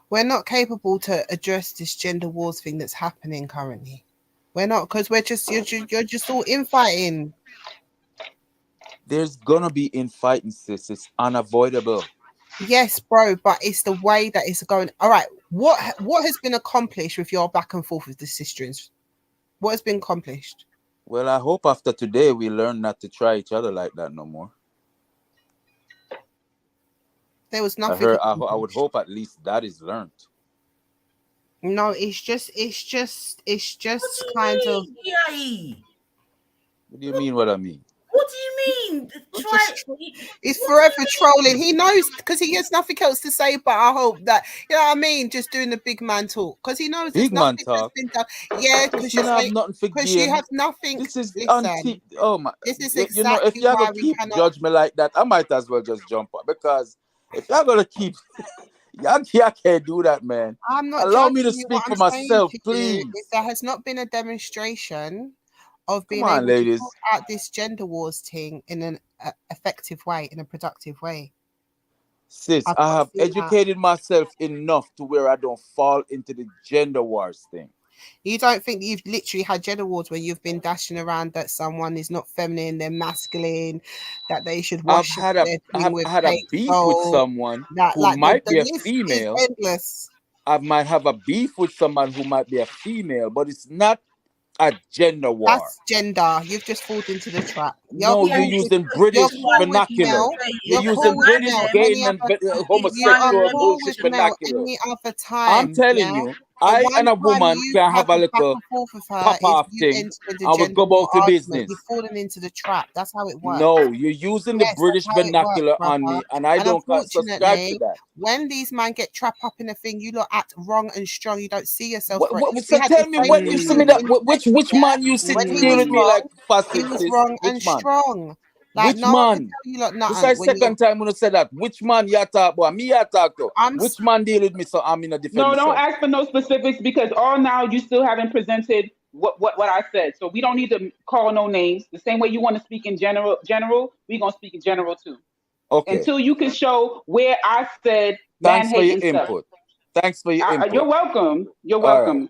We're not capable to address this gender wars thing that's happening currently. We're not, because you're just all infighting. There's gonna be infighting, sis. It's unavoidable. Yes, bro, but it's the way that it's going. All right, what has been accomplished with your back and forth with the sisters? What has been accomplished? Well, I hope after today we learn not to try each other like that no more. There was nothing. I would hope at least that is learned. No, it's just kind of. What do you mean? What I mean? What do you mean? He's forever trolling. He knows because he has nothing else to say. But I hope that just doing the big man talk because he knows big man talk. Been done. Yeah, because you have nothing for because you have nothing. This is oh my. This is exactly if you're gonna keep judge me like that, I might as well just jump up because if you're gonna keep. Y'all can't do that, man. I'm not. Allow me to speak for myself, please. There has not been a demonstration of being able to talk out this gender wars thing in an effective way, in a productive way. Sis, I have educated myself enough to where I don't fall into the gender wars thing. You don't think you've literally had gender wars where you've been dashing around that someone is not feminine, they're masculine, that they should wash I've had a beef with someone who might be a female. I might have a beef with someone who might be a female, but it's not a gender war. That's gender. You've just fallen into the trap. You're using British vernacular. You're using British gay and homosexual bullshit vernacular. I'm telling you, I and a woman can have a little pop-off thing. I would go about the business. You've fallen into the trap. That's how it works. No, you're using the British vernacular on me, and I don't subscribe to that. When these men get trapped up in a thing, you lot act wrong and strong. You don't see yourself. So tell me when you see me that which man you sit deal with me like fast. He was wrong and strong. Like, Which no one can man? tell you lot This is nothing the when second time when you said that. Which man you talk about? Me you talk to. Which man deal with me so I'm in a defense? No, don't ask for no specifics because all now you still haven't presented what I said. So we don't need to call no names. The same way you want to speak in general, we're gonna speak in general too. Okay. Until you can show where I said man Thanks for hate your and stuff. input. Thanks for your input. You're welcome. You're All welcome. right.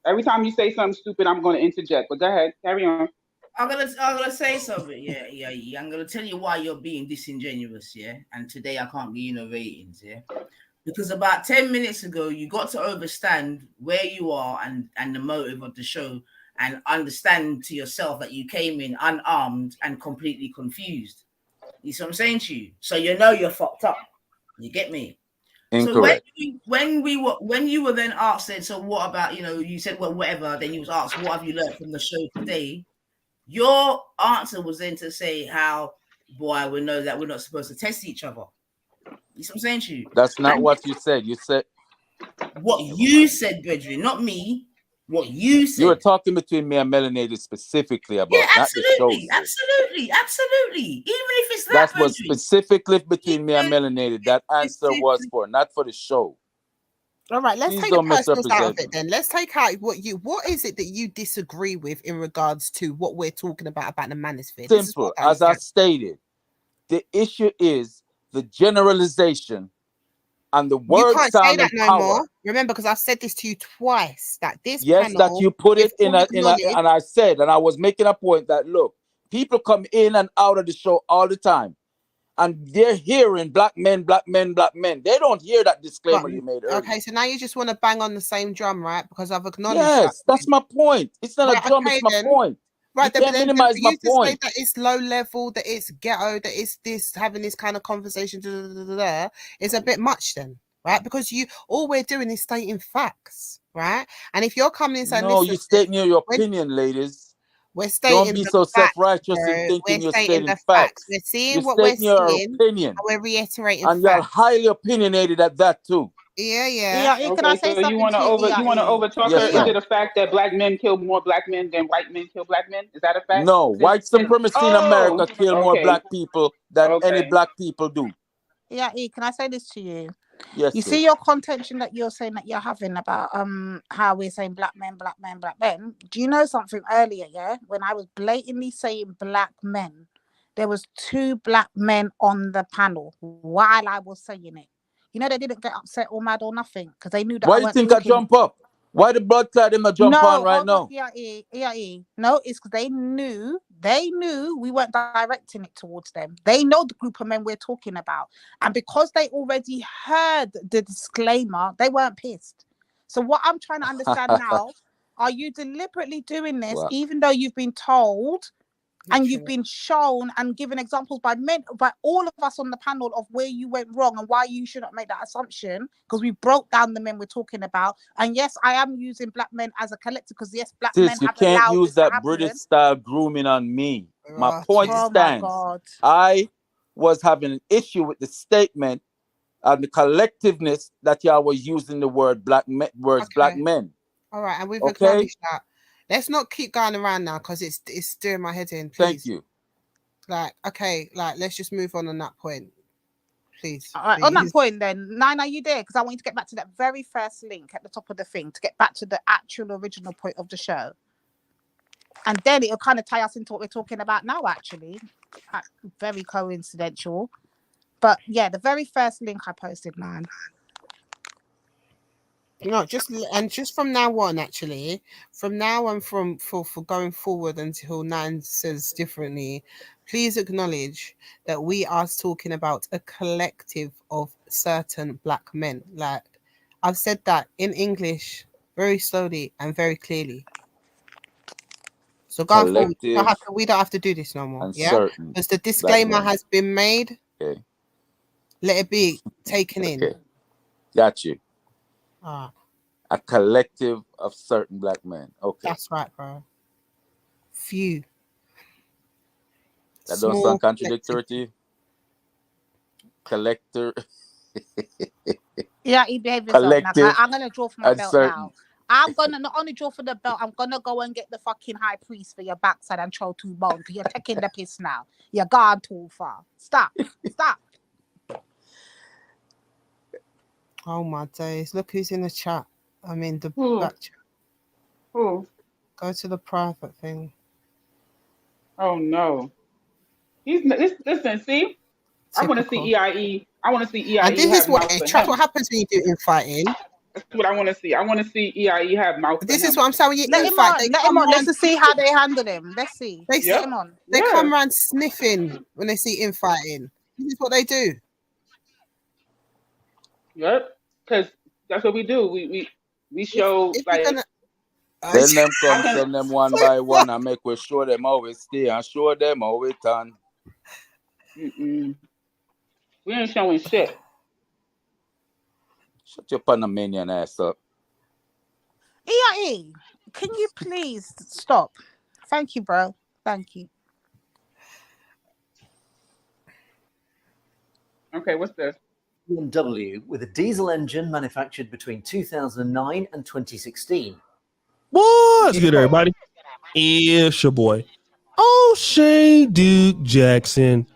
Every time you say something stupid, I'm gonna interject. But go ahead, carry on. I'm gonna say something. Yeah. I'm gonna tell you why you're being disingenuous. Yeah, and today I can't give you no ratings. Yeah, because about 10 minutes ago you got to understand where you are and the motive of the show, and understand to yourself that you came in unarmed and completely confused. You see what I'm saying to you? So you know you're fucked up. You get me? Incorrect. So when you were then asked, said, so what about, you said, well, whatever, then you was asked, what have you learned from the show today? Your answer was then to say how, boy, we know that we're not supposed to test each other. You see what I'm saying to you? That's not what you said. You said what you said, Bridget, not me. What you said. You were talking between me and Melanated specifically about not the show. Absolutely. Even if it's that was specifically between me and Melanated. That answer was for, not for the show. All right, let's Please take don't the personals out of misrepresent it then. Let's take out what is it that you disagree with in regards to what we're talking about the manosphere? Simple. As I stated, the issue is the generalization and the word you can't sound say that and no power. more. Remember, because I've said this to you twice, that this Yes, panel, that you put it in a, and I said, and I was making a point that, look, people come in and out of the show all the time, and they're hearing black men. They don't hear that disclaimer you made earlier. Okay, so now you just want to bang on the same drum, right? Because I've acknowledged yes, that's my point. It's not a drum, it's my point. Right, you can't minimize my point. Say that it's low level, that it's ghetto, that it's this, having this kind of conversation, is a bit much then, right? Because all we're doing is stating facts, right? And if you're coming and saying, no, you're stating your opinion, ladies. We're stating don't be so self-righteous in thinking you're stating the facts. We're seeing you're what we're seeing, opinion, and we're reiterating and facts. You're highly opinionated at that too. Yeah. Okay, can I say so you want to overtalk her? Is it a fact that black men kill more black men than white men kill black men? Is that a fact? No, white supremacy in America kill more black people than any black people do. Yeah, can I say this to you? Yes. You see your contention that you're saying that you're having about how we're saying black men. Do you know something earlier? Yeah, when I was blatantly saying black men, there was 2 black men on the panel while I was saying it. You know, they didn't get upset or mad or nothing because they knew that. Why do you think I jump up? Why the blood clot in my jump on right now? No, it's because they knew we weren't directing it towards them. They know the group of men we're talking about. And because they already heard the disclaimer, they weren't pissed. So what I'm trying to understand now, are you deliberately doing this even though you've been told and you've been shown and given examples by all of us on the panel of where you went wrong and why you shouldn't make that assumption, because we broke down the men we're talking about. And yes, I am using black men as a collective because yes, black men have allowed this to happen. You can't use that British style grooming on me. My point stands. My God. I was having an issue with the statement and the collectiveness that y'all was using the word black men, black men. All right, and we've acknowledged that. Let's not keep going around now because it's doing my head in. Please. Thank you. Let's just move on that point, please. All right, on that point then, Nina, are you there? Because I want you to get back to that very first link at the top of the thing to get back to the actual original point of the show. And then it'll kind of tie us into what we're talking about now, actually. Very coincidental. But yeah, the very first link I posted, man. No, just from now on, actually, from now on, for going forward until Nan says differently, please acknowledge that we are talking about a collective of certain black men. Like I've said that in English very slowly and very clearly. So going forward, we don't have to do this no more. Yeah, because the disclaimer has been made. Okay. Let it be taken in. Got you. A collective of certain black men. Okay. That's right, bro. Few. That don't sound contradictory to you? Collector. Yeah, he behaved himself. I'm going to draw for my belt now. I'm gonna not only draw for the belt, I'm gonna go and get the fucking high priest for your backside and throw 2 bones because you're taking the piss now. You're gone too far. Stop. Stop. Oh my days. Look who's in the chat. I mean the back chat. Who? Go to the private thing. Oh no. Listen, see? I want to see EIE. I want to see EIE and this have is what mouth for trust him. what happens when you do infighting. That's what I want to see. I want to see EIE have mouth This for him. is what I'm saying. When you Let him infight, on. they Let come him on. round, Let's see how they handle him. Let's see. they Let him on. They come around sniffing when they see infighting. This is what they do. Yep. Because that's what we do. We show if like gonna, Then them come send them one by one and make we show them how we stay and show them how we turn. We ain't showing shit. Shut your Panamanian ass up. EIE, can you please stop? Thank you, bro. Thank you. Okay, what's this? BMW with a diesel engine manufactured between 2009 and 2016. What's good, everybody? It's your boy, O'Shea Duke Jackson,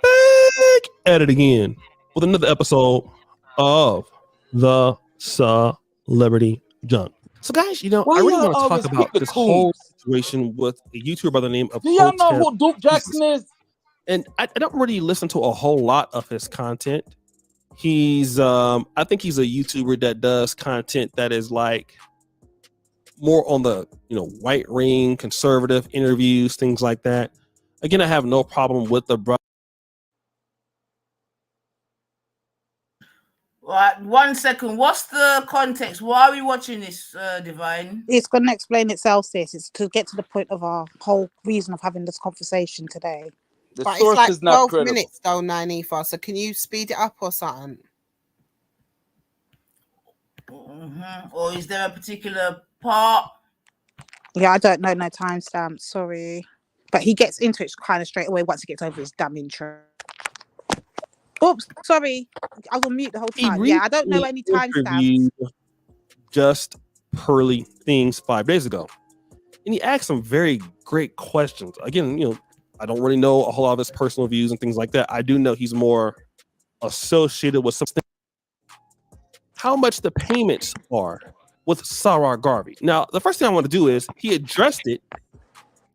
back at it again with another episode of the Celebrity Junk. So, guys, I really want to talk about this whole situation with a YouTuber by the name of Do y'all know who Duke Jackson is? And I don't really listen to a whole lot of his content. He's I think he's a YouTuber that does content that is like more on the white ring, conservative interviews, things like that. Again, I have no problem with the brother. Right, 1 second. What's the context? Why are we watching this, Divine? It's going to explain itself, sis. It's to get to the point of our whole reason of having this conversation today. But it's like 12 minutes though, 9 so can you speed it up or something? Or is there a particular part? Yeah, I don't know, no timestamp. Sorry. But he gets into it kind of straight away once he gets over his damn intro. Oops, sorry. I was on mute the whole time. Yeah, I don't know any timestamps. Just Pearly Things 5 days ago. And he asked some very great questions. Again, I don't really know a whole lot of his personal views and things like that. I do know he's more associated with something. How much the payments are with Sarah Garvey. Now, the first thing I want to do is he addressed it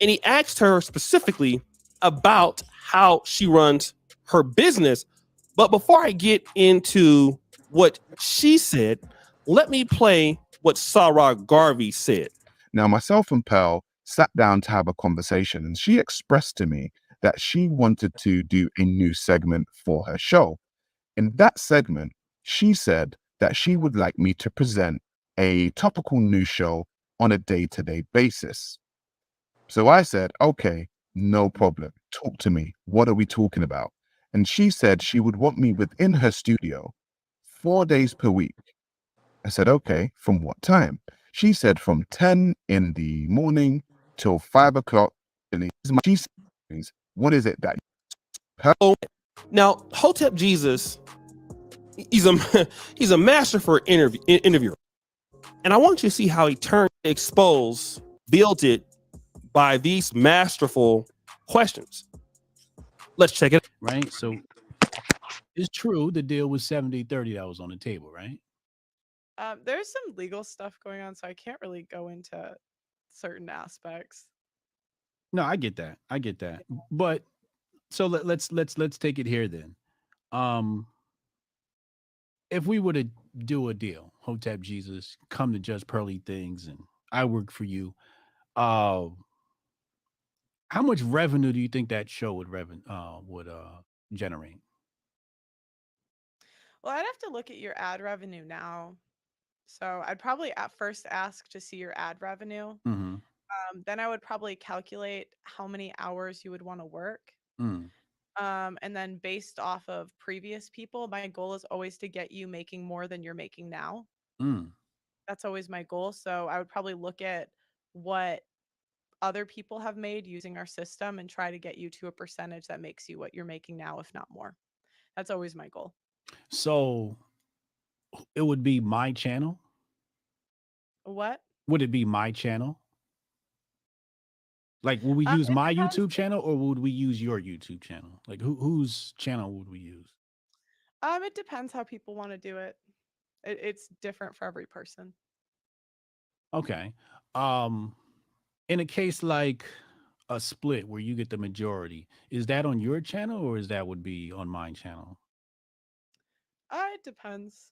and he asked her specifically about how she runs her business. But before I get into what she said, let me play what Sarah Garvey said. Now, myself and Pearl sat down to have a conversation, and she expressed to me that she wanted to do a new segment for her show. In that segment, she said that she would like me to present a topical news show on a day-to-day basis. So I said, okay, no problem. Talk to me. What are we talking about? And she said she would want me within her studio 4 days per week. I said, okay, from what time? She said from 10 in the morning till 5 o'clock in the evening. She said, what is it that Now, Hotep Jesus, he's a master for interviewer. And I want you to see how he turned, exposed, built it by these masterful questions. Let's check it. Right. So it's true the deal was 70-30 that was on the table, right? There's some legal stuff going on, so I can't really go into certain aspects. No, I get that. But so let's take it here then. If we were to do a deal, Hotep Jesus, come to Judge Pearly Things, and I work for you, how much revenue do you think that show would generate? Well, I'd have to look at your ad revenue now. So I'd probably at first ask to see your ad revenue. Mm-hmm. Then I would probably calculate how many hours you would want to work. Mm. And then based off of previous people, my goal is always to get you making more than you're making now. Mm. That's always my goal. So I would probably look at what other people have made using our system and try to get you to a percentage that makes you what you're making now, if not more. That's always my goal. So it would be my channel? What? Would it be my channel? Like, will we use my YouTube channel or would we use your YouTube channel? Like, whose channel would we use? It depends how people want to do it. It's different for every person. Okay. In a case like a split where you get the majority, is that on your channel or is that would be on my channel? It depends.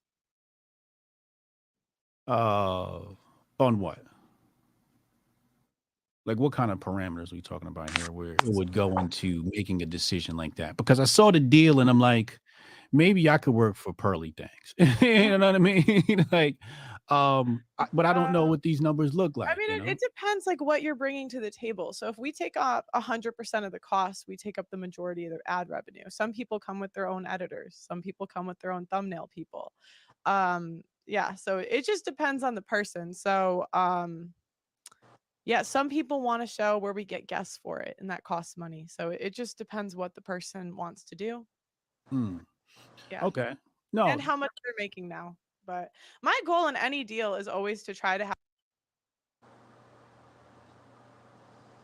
On what? Like, what kind of parameters are we talking about here where it would go into making a decision like that? Because I saw the deal and I'm like, maybe I could work for Pearly Things. You know what I mean? Like, but I don't know what these numbers look like. I mean, it depends like what you're bringing to the table. So if we take up 100% of the costs, we take up the majority of their ad revenue. Some people come with their own editors. Some people come with their own thumbnail people. Yeah, so it just depends on the person. So yeah, some people want a show where we get guests for it, and that costs money. So it just depends what the person wants to do. Yeah. Okay. No. And how much they're making now. But my goal in any deal is always to try to have.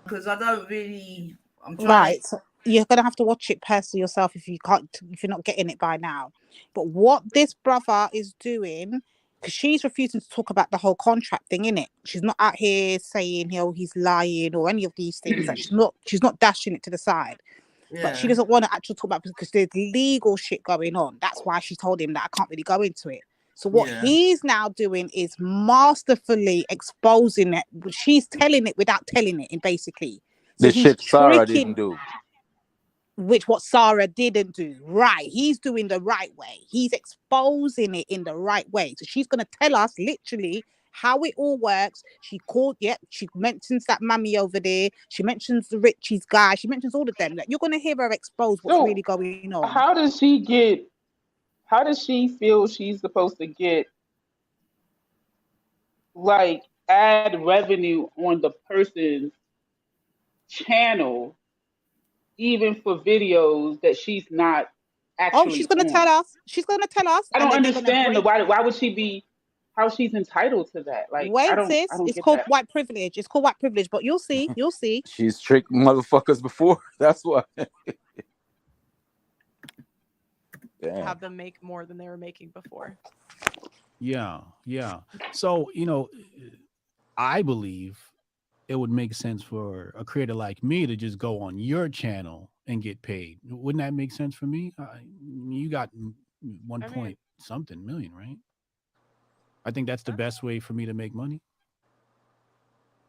Because I don't really. Right. So you're gonna have to watch it personally yourself if you're not getting it by now. But what this brother is doing, because she's refusing to talk about the whole contract thing, innit? She's not out here saying he's lying or any of these things. That she's not dashing it to the side. Yeah. But she doesn't want to actually talk about it because there's legal shit going on. That's why she told him that I can't really go into it. So what he's now doing is masterfully exposing it. She's telling it without telling it, basically. So the shit Sarah didn't do. Which what Sarah didn't do. Right. He's doing the right way. He's exposing it in the right way. So she's going to tell us literally how it all works. She mentions that mammy over there. She mentions the Richie's guy. She mentions all of them. Like, you're going to hear her expose what's really going on. How does she feel she's supposed to get like ad revenue on the person's channel, even for videos that she's not actually she's going to tell us. She's going to tell us. I don't understand why would she be, how she's entitled to that. Like, wait, I don't it's called white privilege. It's called white privilege, but you'll see. She's tricked motherfuckers before. That's why. Have them make more than they were making before. Yeah. So, I believe it would make sense for a creator like me to just go on your channel and get paid. Wouldn't that make sense for me? You got 1 point something million, right? I think that's the best way for me to make money.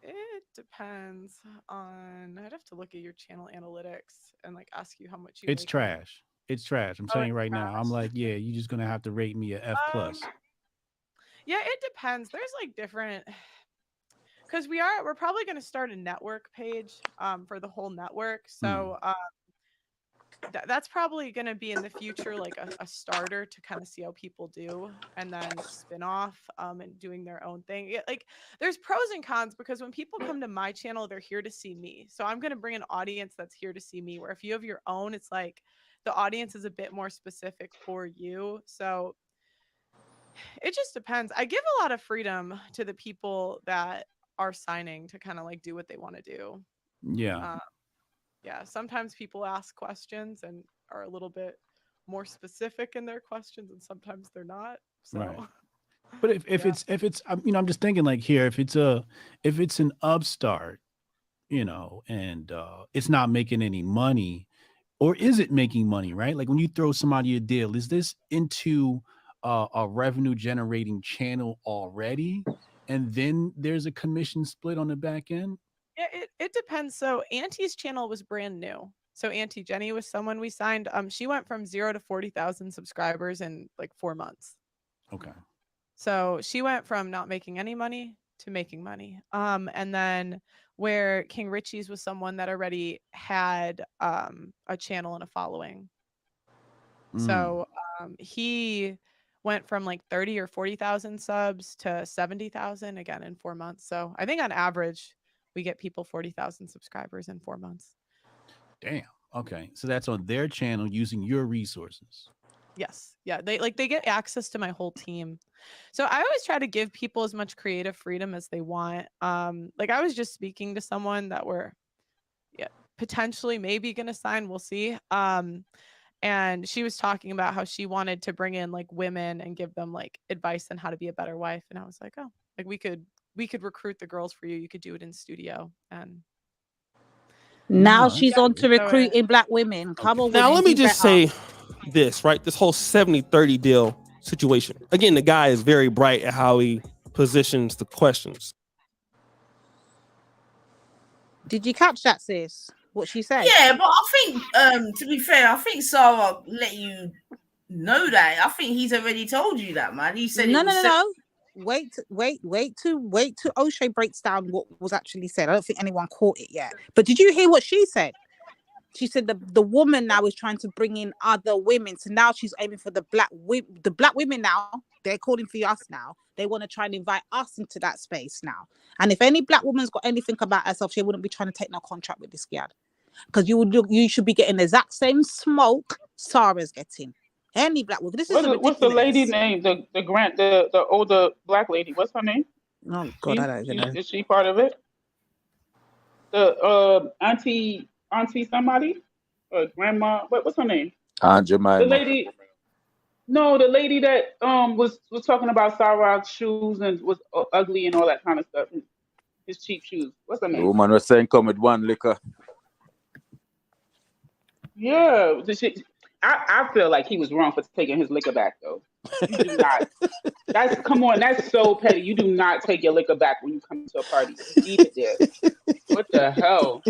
It depends on. I'd have to look at your channel analytics and like ask you how much you. It's trash. It's trash. I'm saying right now. I'm like, yeah, you're just gonna have to rate me a F+. Yeah, it depends. There's like different. Because we're probably going to start a network page for the whole network. So that's probably going to be in the future like a starter to kind of see how people do, and then spin off and doing their own thing. Like, there's pros and cons, because when people come to my channel, they're here to see me. So I'm going to bring an audience that's here to see me, where if you have your own, it's like the audience is a bit more specific for you. So it just depends. I give a lot of freedom to the people that are signing to kind of like do what they want to do. Yeah. Sometimes people ask questions and are a little bit more specific in their questions, and sometimes they're not. So right. But if it's I'm just thinking like here, if it's an upstart, and it's not making any money, or is it making money, right? Like when you throw somebody a deal, is this into a revenue generating channel already? And then there's a commission split on the back end? Yeah, it depends. So Auntie's channel was brand new. So Auntie Jenny was someone we signed. She went from 0 to 40,000 subscribers in like 4 months. Okay. So she went from not making any money to making money. And then where King Richie's was someone that already had a channel and a following. So he went from like 30 or 40,000 subs to 70,000 again in 4 months. So I think on average we get people 40,000 subscribers in 4 months. Damn. Okay. So that's on their channel using your resources. Yes. Yeah. They get access to my whole team. So I always try to give people as much creative freedom as they want. Like I was just speaking to someone that we're potentially maybe gonna sign. We'll see. And she was talking about how she wanted to bring in like women and give them like advice on how to be a better wife. And I was like, oh, like we could recruit the girls for you. You could do it in studio. And now she's on to recruiting black women. Come on, now women, let me do just better. say this, right? This whole 70-30 deal situation. Again, the guy is very bright at how he positions the questions. Did you catch that, sis? What she said? Yeah, but I think, to be fair, I think Sarah let you know that. I think he's already told you that, man. He said no. Wait till O'Shea breaks down what was actually said. I don't think anyone caught it yet. But did you hear what she said? She said the woman now is trying to bring in other women. So now she's aiming for the black women now. They're calling for us now. They want to try and invite us into that space now. And if any black woman's got anything about herself, she wouldn't be trying to take no contract with this guy. Because you should be getting the exact same smoke Sarah's getting. Any black woman. This is ridiculous. What's the lady name? The older black lady. What's her name? Oh God, I don't know. Is she part of it? The auntie somebody? Grandma? What's her name? Aunt Jemima. The lady. No, the lady that was talking about Sarah's shoes and was ugly and all that kind of stuff. His cheap shoes. What's her The name? woman was saying come with one liquor. Yeah, I feel like he was wrong for taking his liquor back though. You do not. That's so petty. You do not take your liquor back when you come to a party. Leave it there. What the hell?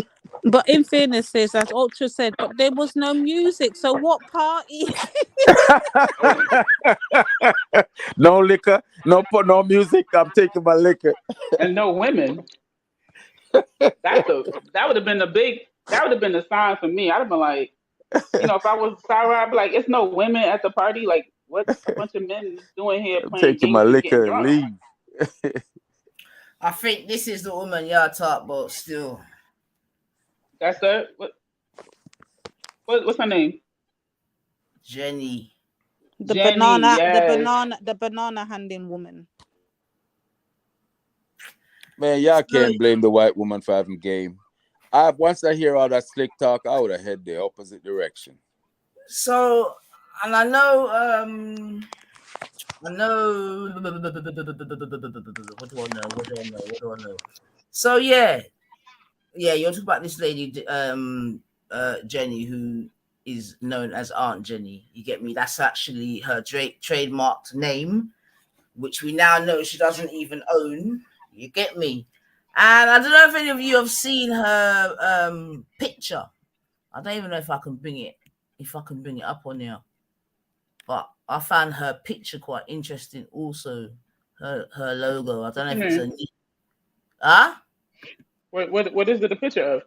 But in fairness, sis, as Ultra said, but there was no music. So what party? No liquor, no music. I'm taking my liquor. And no women. That would have been the sign for me. I'd have been like, if I was Sarah, I'd be like, it's no women at the party. Like, what's a bunch of men doing here I'm playing taking games my and liquor getting and drunk? leave. I think this is the woman y'all talk about still. That's it. What's her name? Jenny. The banana handing woman. Man, y'all can't blame the white woman for having game. Once I hear all that slick talk, I would have head the opposite direction. So, and I know. What do I know? So yeah, you're talking about this lady, Jenny, who is known as Aunt Jenny. You get me? That's actually her trademarked name, which we now know she doesn't even own. You get me? And I don't know if any of you have seen her picture. I don't even know if I can bring it up on here. But I found her picture quite interesting. Also, her logo. I don't know if it's a neat. What is it a picture of?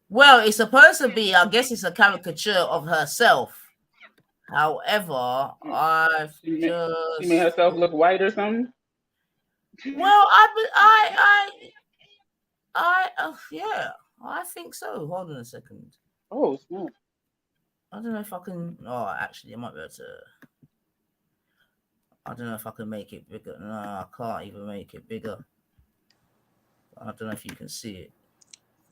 Well, it's supposed to be. I guess it's a caricature of herself. However, She made herself look white or something. Well, yeah, I think so. Hold on a second. Oh, snap. I don't know if I can. Oh, actually, I might be able to. I don't know if I can make it bigger. No, I can't even make it bigger. I don't know if you can see it.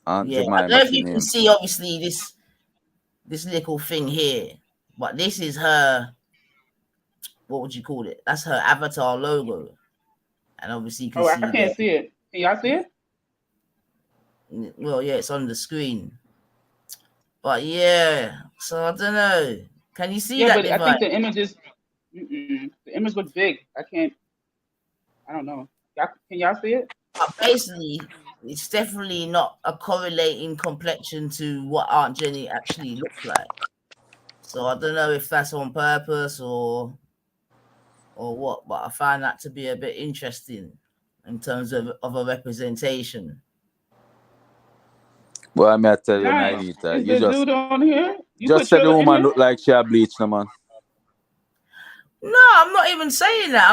I don't know if you can see, obviously, this little thing here. But this is her. What would you call it? That's her avatar logo. And obviously, you can see. I can't see it. Can y'all see it? Well, yeah, it's on the screen. But yeah, so I don't know. Can you see that? But I think the image looks big. I don't know. Can y'all see it? But basically, it's definitely not a correlating complexion to what Aunt Jenny actually looks like. So I don't know if that's on purpose or what, but I find that to be a bit interesting in terms of a representation. Well, I may tell you, Nainita, you just dude on here? Just said the woman look like she had bleach, no man. No, I'm not even saying that.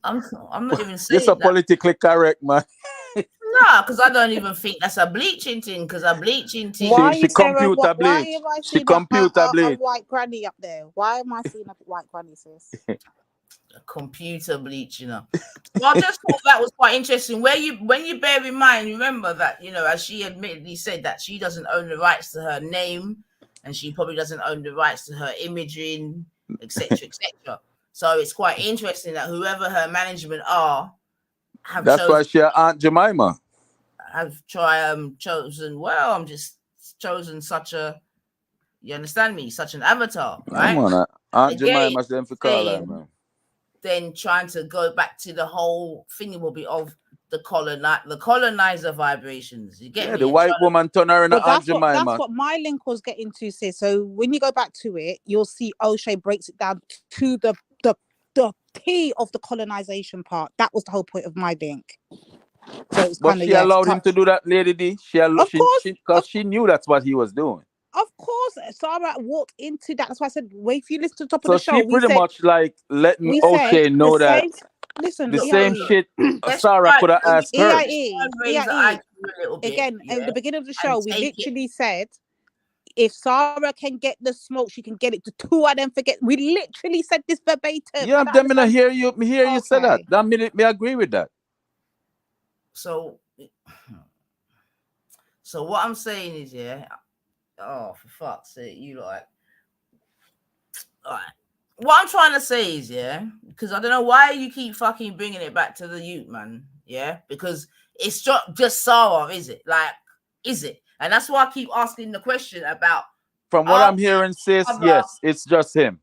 I'm not even saying You're so that. politically correct, man. No, No, because I don't even think that's a bleaching thing. Because a bleaching thing. Why She computer why bleach. am I She seeing computer a bleach. white granny up there? Why am I seeing a white granny, sis? A computer bleach, you know. Well, I just thought that was quite interesting. When you bear in mind, remember that, you know, as she admittedly said, that she doesn't own the rights to her name, and she probably doesn't own the rights to her imaging, etc., etc. So it's quite interesting that whoever her management are That's why she Aunt Jemima. Have chosen. Well, I'm just chosen such a. You understand me? Such an avatar, right? I'm on Aunt Again, Jemima. Them for call her, man. then trying to go back to the whole thingy of the colonizer vibrations. You get me? The white woman turn her into Aunt Jemima. That's what my link was getting to, sis. So when you go back to it, you'll see O'Shea breaks it down to the T of the colonization part. That was the whole point of my link. So it's but she allowed him to do that, Lady D. Of course, because she knew that's what he was doing. Of course, Sarah walked into that. That's why I said, wait, if you listen to the top of So the show, she pretty much like letting O'Shea know that the same shit Sarah could have asked her. Again, at the beginning of the show, we literally said, if Sarah can get the smoke, she can get it. The two of them forget. We literally said this verbatim. Yeah, I'm gonna hear you. You say that. That minute, me agree with that. So what I'm saying is, oh, for fuck's sake, you like. All right. What I'm trying to say is, because I don't know why you keep fucking bringing it back to the youth, man. Yeah, because it's just Sarah, is it? Like, is it? And that's why I keep asking the question about. From what I'm hearing, sis, yes, it's just him.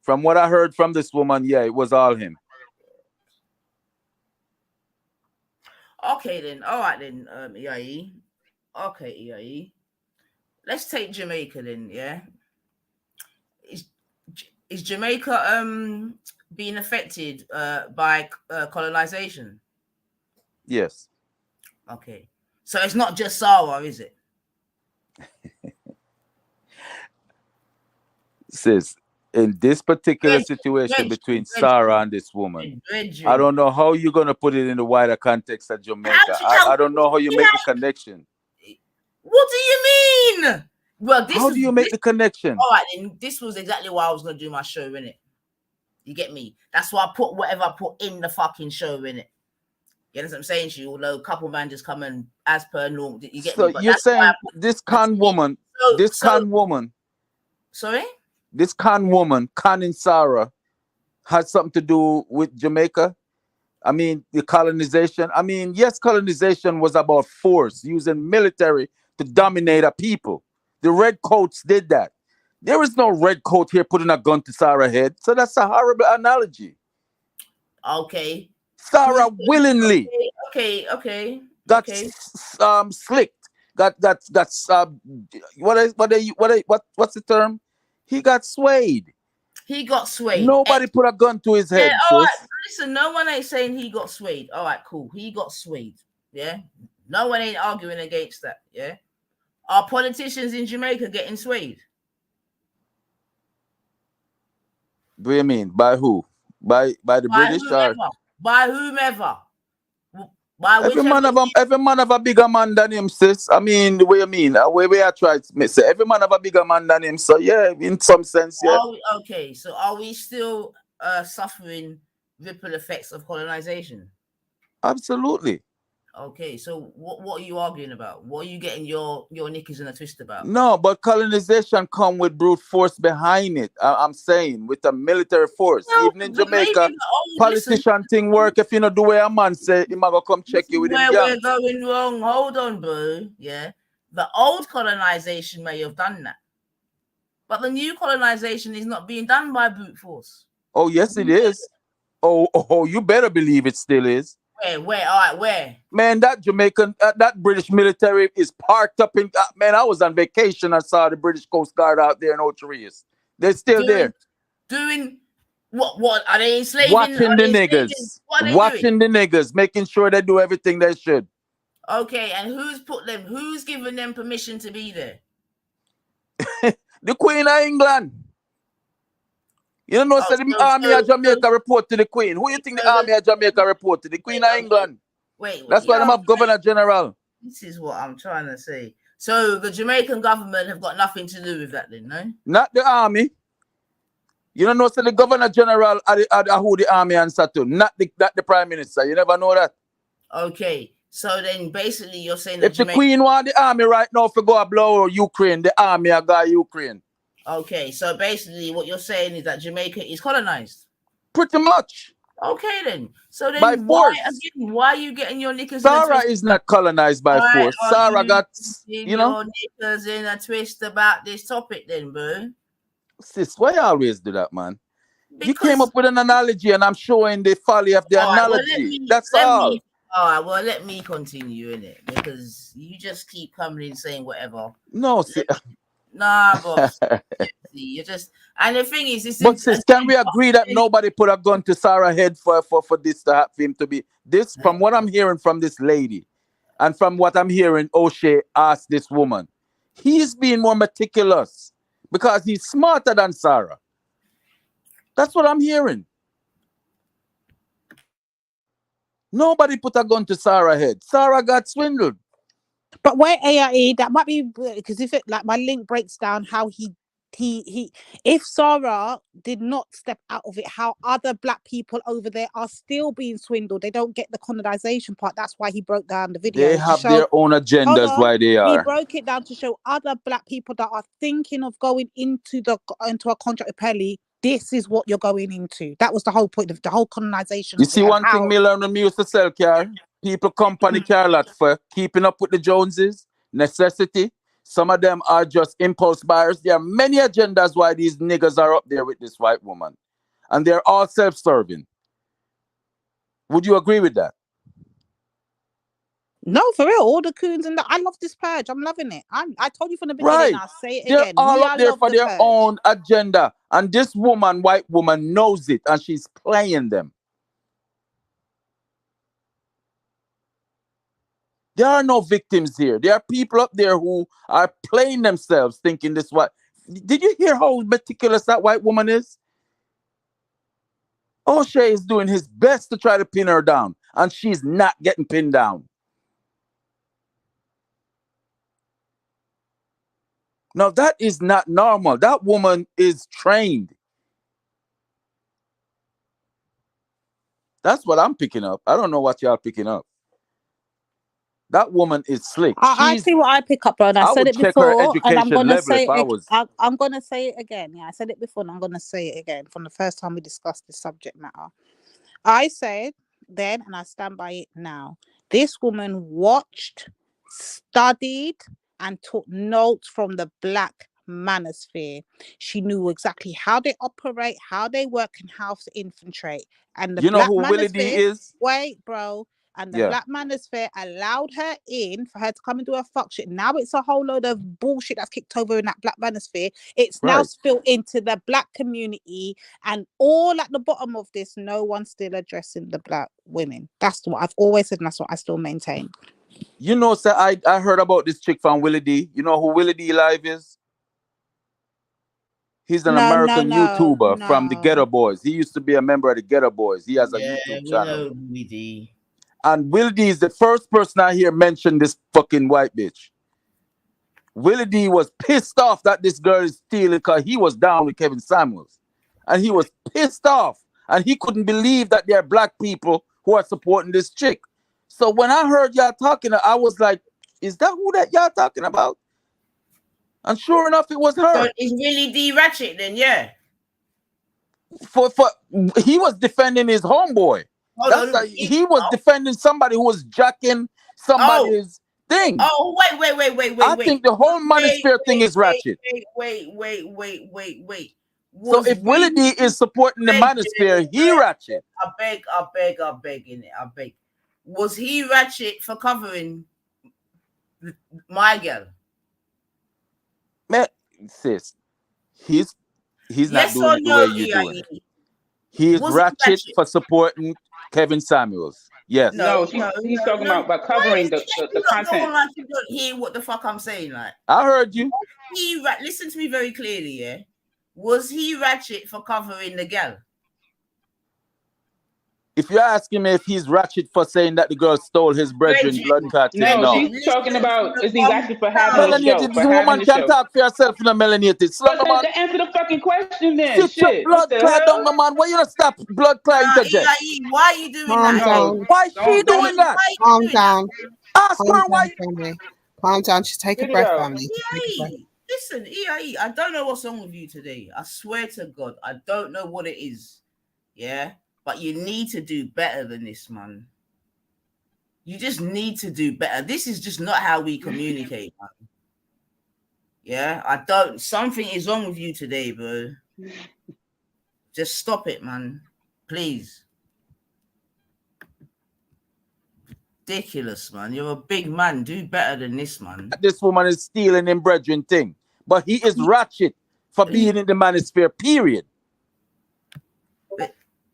From what I heard from this woman, yeah, it was all him. Okay, then. All right, then, EIE. Okay, EIE. Let's take Jamaica then, yeah? Is Jamaica being affected by colonization? Yes. Okay. So it's not just Sarah, is it? Sis, in this particular situation between Sarah and this woman, I don't know how you're going to put it in the wider context of Jamaica. I don't know how you make the connection. What do you mean? Well, how do you make the connection? All right, then this was exactly why I was going to do my show, innit? You get me? That's why I put whatever I put in the fucking show, innit? You know what I'm saying to you? Although a couple man just come and as per norm, you get me? But you're saying this CON woman, CON woman. Sorry? This CON woman, CON Sarah, has something to do with Jamaica? I mean, the colonization. I mean, yes, colonization was about force, using military to dominate a people. The redcoats did that. There is no redcoat here putting a gun to Sarah's head. So that's a horrible analogy. Okay. Sarah willingly got slicked. What's the term? He got swayed. He got swayed. Nobody put a gun to his head. All right, listen, no one ain't saying he got swayed. All right, cool. He got swayed. Yeah. No one ain't arguing against that. Yeah. Are politicians in Jamaica getting swayed? What do you mean? By who? By the British whomever. or by whomever? Every man have a bigger man than him, sis. I mean, the way you mean, the way I try to say, every man have a bigger man than him. So yeah, in some sense, yeah. Okay, so are we still suffering ripple effects of colonization? Absolutely. Okay, so what are you arguing about? What are you getting your knickers in a twist about? No, but colonization come with brute force behind it. I'm saying with a military force. No, even in Jamaica, politician thing work. If you know the way a man say, he might go come check you with him. Where we're going wrong. Hold on, bro. Yeah, the old colonization may have done that, but the new colonization is not being done by brute force. Oh yes, it is. Oh, you better believe it still is. Where? All right, where? Man, that Jamaican, that British military is parked up in. Man, I was on vacation. I saw the British Coast Guard out there in Ocho Rios. They're still there. Doing what? What are they enslaving? Watching the niggas. Watching the niggas, making sure they do everything they should. Okay, and who's put them? Who's given them permission to be there? The Queen of England. You know, the army of Jamaica report to the Queen. Who you think the army of Jamaica report to? The Queen of England. Wait, That's why I'm have Governor General. This is what I'm trying to say. So the Jamaican government have got nothing to do with that, then, no? Not the army. You don't know, so the Governor General are who the army answer to, not the Prime Minister. You never know that. Okay, so then basically you're saying if the Queen want the army right now to go blow Ukraine, the army are got Ukraine. Okay, so basically what you're saying is that Jamaica is colonized. Pretty much. Okay then. So then By force. why are you getting your knickers Sarah in a twist? is not colonized by force. Sarah got, you know. Your knickers in a twist about this topic then, bro. Sis, why you always do that, man? You came up with an analogy and I'm showing the folly of the analogy. That's all. All right, well, let me continue in it because you just keep coming in saying whatever. No, nah, boss. You just, and the thing is, but sis, can we agree that nobody put a gun to Sarah's head for this to happen, for him to be this? From what I'm hearing from this lady, and from what I'm hearing, O'Shea asked this woman, he's being more meticulous because he's smarter than Sarah. That's what I'm hearing. Nobody put a gun to Sarah's head. Sarah got swindled. But where AIE, that might be because if it like my link breaks down how he if Sarah did not step out of it, how other black people over there are still being swindled. They don't get the colonization part. That's why he broke down the video. They have their own agendas why they are. He broke it down to show other black people that are thinking of going into a contract with Pelly. This is what you're going into. That was the whole point of the whole colonization. You see one thing me learned when me used to sell car? People company car lot for keeping up with the Joneses, necessity. Some of them are just impulse buyers. There are many agendas why these niggas are up there with this white woman. And they're all self-serving. Would you agree with that? No, for real. All the coons and I love this purge. I'm loving it. I told you from the beginning. Right. I'll say it They're again. all up there for their purge. own agenda. And this woman, white woman, knows it. And she's playing them. There are no victims here. There are people up there who are playing themselves thinking this what. Did you hear how meticulous that white woman is? O'Shea is doing his best to try to pin her down. And she's not getting pinned down. Now, that is not normal. That woman is trained. That's what I'm picking up. I don't know what y'all picking up. That woman is slick. I see what I pick up, bro. I said it before, and I'm gonna say it. I'm gonna say it again. Yeah, I said it before, and I'm gonna say it again. From the first time we discussed this subject matter, I said then, and I stand by it now. This woman watched, studied, and took notes from the black manosphere. She knew exactly how they operate, how they work, and how to infiltrate. And the you know black who Willie D is? Wait, bro. And the black manosphere allowed her in for her to come and do her fuck shit. Now it's a whole load of bullshit that's kicked over in that black manosphere. It's now spilled into the black community, and all at the bottom of this, no one's still addressing the black women. That's what I've always said, and that's what I still maintain. You know, sir, I heard about this chick from Willie D. You know who Willie D Live is? He's an American YouTuber from the Ghetto Boys. He used to be a member of the Ghetto Boys. He has a YouTube channel. Know Willie D. And Willie D is the first person I hear mention this fucking white bitch. Willie D was pissed off that this girl is stealing because he was down with Kevin Samuels. And he was pissed off. And he couldn't believe that there are black people who are supporting this chick. So when I heard y'all talking, I was like, is that who that y'all talking about? And sure enough, it was her. So it's Willie D Ratchet then, yeah. He was defending his homeboy. He was defending somebody who was jacking somebody's thing. Oh, wait. I think the whole manosphere thing is ratchet. Wait. So if Willie D is supporting the manosphere, he ratchet. I beg. Was he ratchet for covering my girl? Man, sis, he's not doing it the way you doing it. He is ratchet for supporting Kevin Samuels. Yes. No, he's talking about covering the content. Like you don't hear what the fuck I'm saying. Like I heard you. Listen to me very clearly. Yeah, was he ratchet for covering the girl? If you're asking me if he's ratchet for saying that the girl stole his brethren blood clot, No, no. she's talking about is he's asking for having the show. Melanated, For the having woman the can show. talk for herself, no melanated. Slap But the man. answer the fucking question then. Sit your Shit. blood What the clot hell? down, my man. Why you not stop blood clot interject? Why are you doing Calm that? down. Why is she doing that? Calm down. Ask Calm her down, why. family. Calm down. Just take a Get it breath, out. family. Just take a breath. Listen, EIE, I don't know what's wrong with you today. I swear to God, I don't know what it is. Yeah? But you need to do better than this, man. You just need to do better. This is just not how we communicate, man. Yeah? I don't. Something is wrong with you today, bro. Just stop it, man. Please. Ridiculous, man. You're a big man. Do better than this, man. This woman is stealing him brethren thing. But he is ratchet for being in the manosphere, period.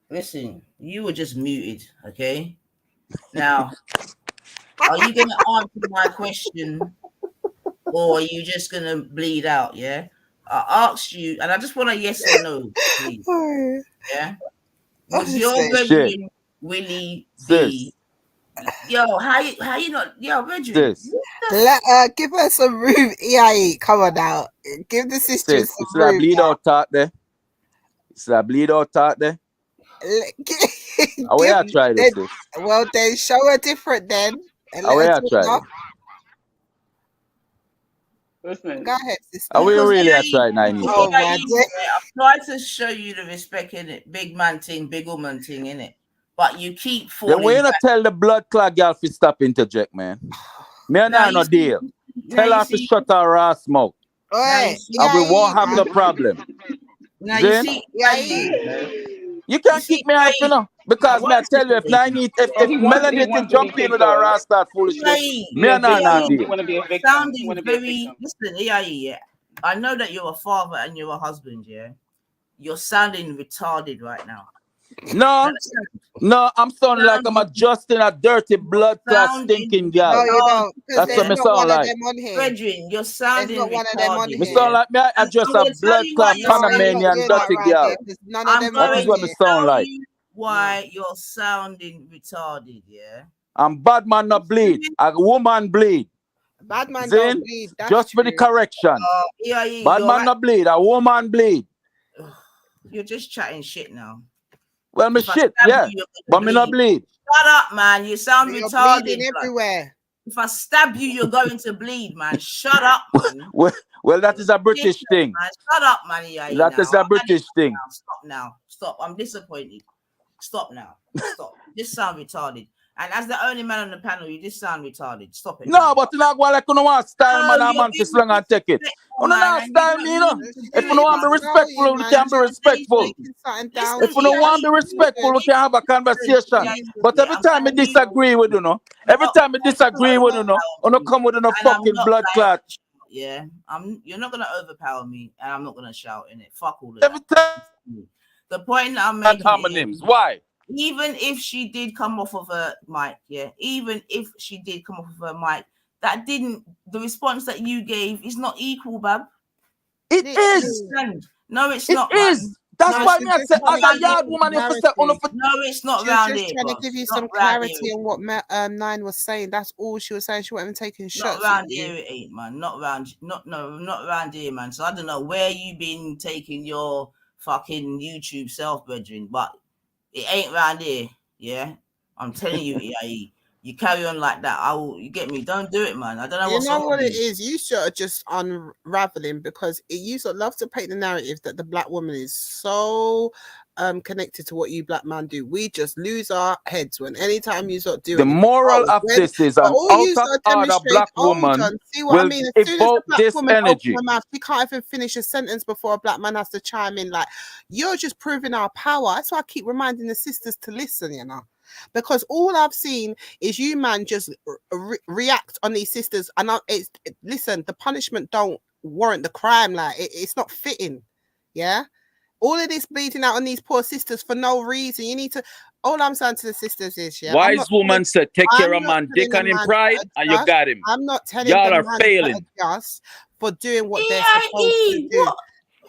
Listen, you were just muted, okay? Now, are you going to answer my question or are you just going to bleed out, yeah? I asked you, and I just want a yes or no, please. Yeah? Was your brethren Willie B? Yo, how you not? Yo, brethren. Give her some room, EIE. Come on now. Give the sisters some It's that room. bleed out out there. It's that bleed out out there. How I try this? Well, then show her different then. How I try it? Listen. Go ahead, sister. How we really try 9 years? Oh, man. I've tried to show you the respect in it, big man thing, big woman thing in it, but you keep falling. Then we not tell the blood clot girl to stop interject, man. Me and her no deal. Tell her to shut her ass mouth. And we won't have the problem. Now then, you can't keep me out, you know. Because me I tell you, if Melanie jump in with her ass start foolishness, me and her not deal. Sounding very, listen, yeah. I know that you're a father and you're a husband, yeah. You're sounding retarded right now. No, I'm sounding like I'm adjusting a dirty blood clot stinking girl. No, you don't. That's what me sound like. Brethren, you're sounding retarded. Me sound like me I just a blood clot Panamanian dirty girl. That is what me sound like. Why you're sounding retarded, yeah? I'm bad man not bleed. A woman bleed. Bad man don't bleed. Just for the correction. Bad man not bleed. A woman bleed. You're just chatting shit now. Well, me shit, yeah. But me not bleed. Shut up, man. You sound retarded. Bleeding everywhere. If I stab you, you're going to bleed, man. Shut up, man. Well, that is a British thing. Man. Shut up, man. That is a British thing. Stop now. Stop. I'm disappointed. Stop now. Stop. This sound retarded. And as the only man on the panel, you just sound retarded. Stop it. No, but you not go like you don't want style, man. I'm on this long and take it. You don't want style me, you know. If you don't want to be respectful, we can be respectful. If you don't want to be respectful, we can have a conversation. But every time I disagree with you, know, every time I disagree with you, know, you don't come with no fucking blood clot. Yeah, you're not gonna overpower me, and I'm not gonna shout in it. Fuck all of that. Every time. The point that I'm making. Homonyms. Why? Even if she did come off of her mic, yeah, even if she did come off of her mic, that didn't, the response that you gave is not equal, Bab. It is. No, it's not. It is. That's why I said, as a yard woman, no, it's not round here. She was just trying to give you some clarity on what Nine was saying. That's all she was saying. She wasn't taking shots. Not round here, it ain't, man. Not round here, man. So I don't know where you been taking your fucking YouTube self, brethren, but it ain't round here, yeah. I'm telling you, EIE. You carry on like that, you get me. Don't do it, man. I don't know what's wrong. You know what it is? You should just unraveling because you sort of love to paint the narrative that the black woman is so connected to what you black man do. We just lose our heads when anytime you sort of do the moral of this is an out-of-order black woman will evoke this energy. We can't even finish a sentence before a black man has to chime in. Like, you're just proving our power. That's why I keep reminding the sisters to listen, you know. Because all I've seen is you man just react on these sisters, and listen, the punishment don't warrant the crime. Like it's not fitting, yeah. All of this bleeding out on these poor sisters for no reason. You need to. All I'm saying to the sisters is, yeah. Wise woman said, "Take care of man, dick and him pride, and you got him." I'm not telling y'all are failing just for doing what they're supposed to do.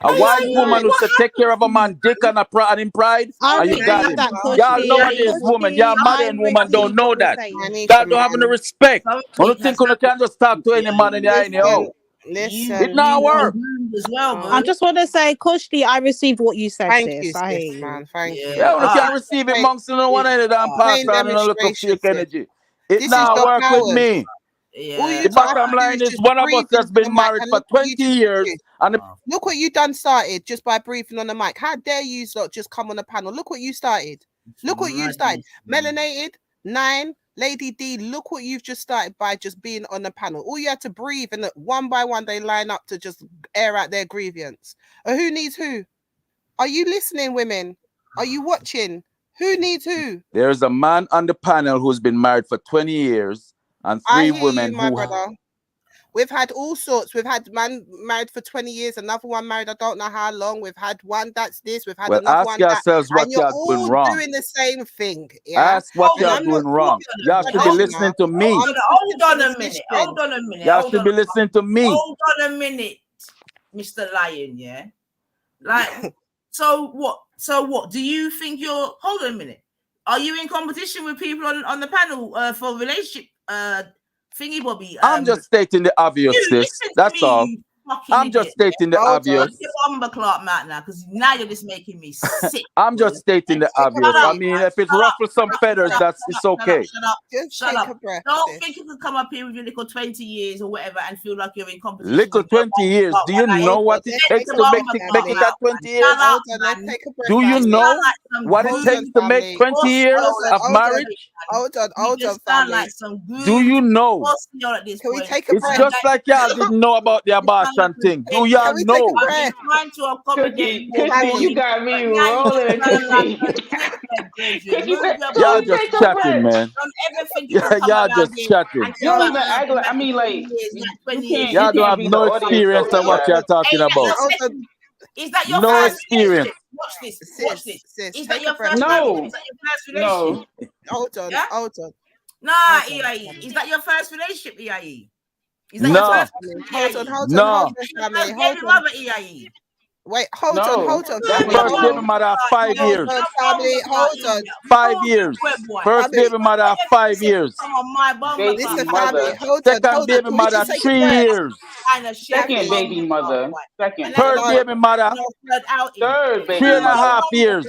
A white woman who said take care of a man dick and in pride, I and you got receive him. that, Y'all Kushti. nowadays woman, y'all modern woman don't know that. Y'all don't have no respect. I don't think you can just talk to any man in the eye. It not work. As well, I just want to say, Kushti, I received what you said, Thank sis. you, I sis, hear you. man. Thank you. Yeah, you can't receive it monks in the one end and pass Plain on and look up demonstration, fake sis. energy. It This is not your work with powers. me. All you The two have bottom to do line is just one of us breathe has into the been mic married and for look what you 20 just years. did. And Look what you done started just by breathing on the mic. How dare you lot just come on the panel? Look what you started. Look what you started. Melanated, 9, Lady D, look what you've just started by just being on the panel. All you had to breathe and one by one they line up to just air out their grievance. Who needs who? Are you listening, women? Are you watching? Who needs who? there's a man on the panel who's been married for 20 years and I 3 hear women you, my who brother. We've had all sorts. We've had man married for 20 years, another one married I don't know how long. We've had one that's this. We've had well, another ask one that. yourselves what And you're you're doing all wrong. doing the same thing. Yeah. Ask what And you're I'm not doing wrong. talking Y'all to should be judge listening now. to me. Hold on a minute. Hold on a minute. Y'all should be listening to me. Hold on a minute, Mr. Lion. Yeah. Like, so what? So what? Do you think you're? Hold on a minute. Are you in competition with people on the panel for relationship thingy, Bobby? I'm just stating the obvious, sis. That's all. I'm just stating the obvious. Clark now, because now you're just making me sick. I'm just stating the obvious. I mean, if it ruffles some feathers, it's okay. Shut up. Don't think you can come up here with your little 20 years or whatever and feel like you're in competition. Little 20 years. Do you know what it takes to make it at 20 years? Do you know what it takes to make 20 years of marriage? Hold on, family. Do you know? Can we take a It's breath? just like y'all didn't know about the abortion thing. Do y'all know? Trying to accommodate Cookie, you got me rolling, Cookie. Y'all just chatting, man. Y'all just chatting. You don't even act like, I mean, like, Y'all don't have no experience on what you're talking about. Is that your No first experience. Watch this. Sis, Is that your breath. first? No. Is that your first relationship? Hold on. Hold on. Nah, EIE. Is that your first relationship, EIE? Is that No. your first? Hold on, No. family. Hold on. EIE. Wait, hold on, family. First baby mother, 5 years. Hold on, family. Hold on. 5 years. First baby mother, 5 years. Listen, family. Hold on. Second baby mother, 3 years. Second baby mother. Second. Third baby mother, Third baby 3.5 years.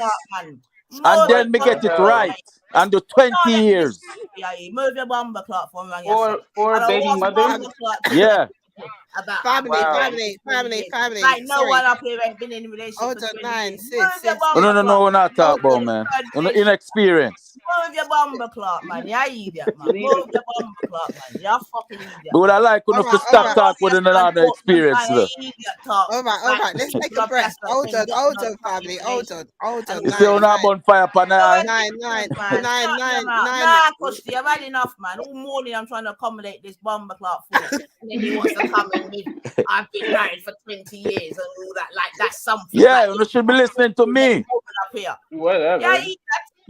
And then we get it right. And do 20 years. Move your bomber clock for me. Four baby mothers. Yeah. Family. Like no one up here has been in a relationship. Hold on, 9, 6. No, we're not talking about, man. Inexperience. Move your bomber clock, man. You're idiot, man. Move your bomber clock, man. You're fucking idiot. But I like to stop talking with another experience, though. All right. Let's take a breath. Hold on, family. Hold on. You see, we're not on fire for 9. 9. Nah, Kushti, I've had enough, man. All morning I'm trying to accommodate this bomber clock for it. And then he wants to come in with, I've been married for 20 years and all that. Like, that's something. Yeah, you should be listening to me. Whatever.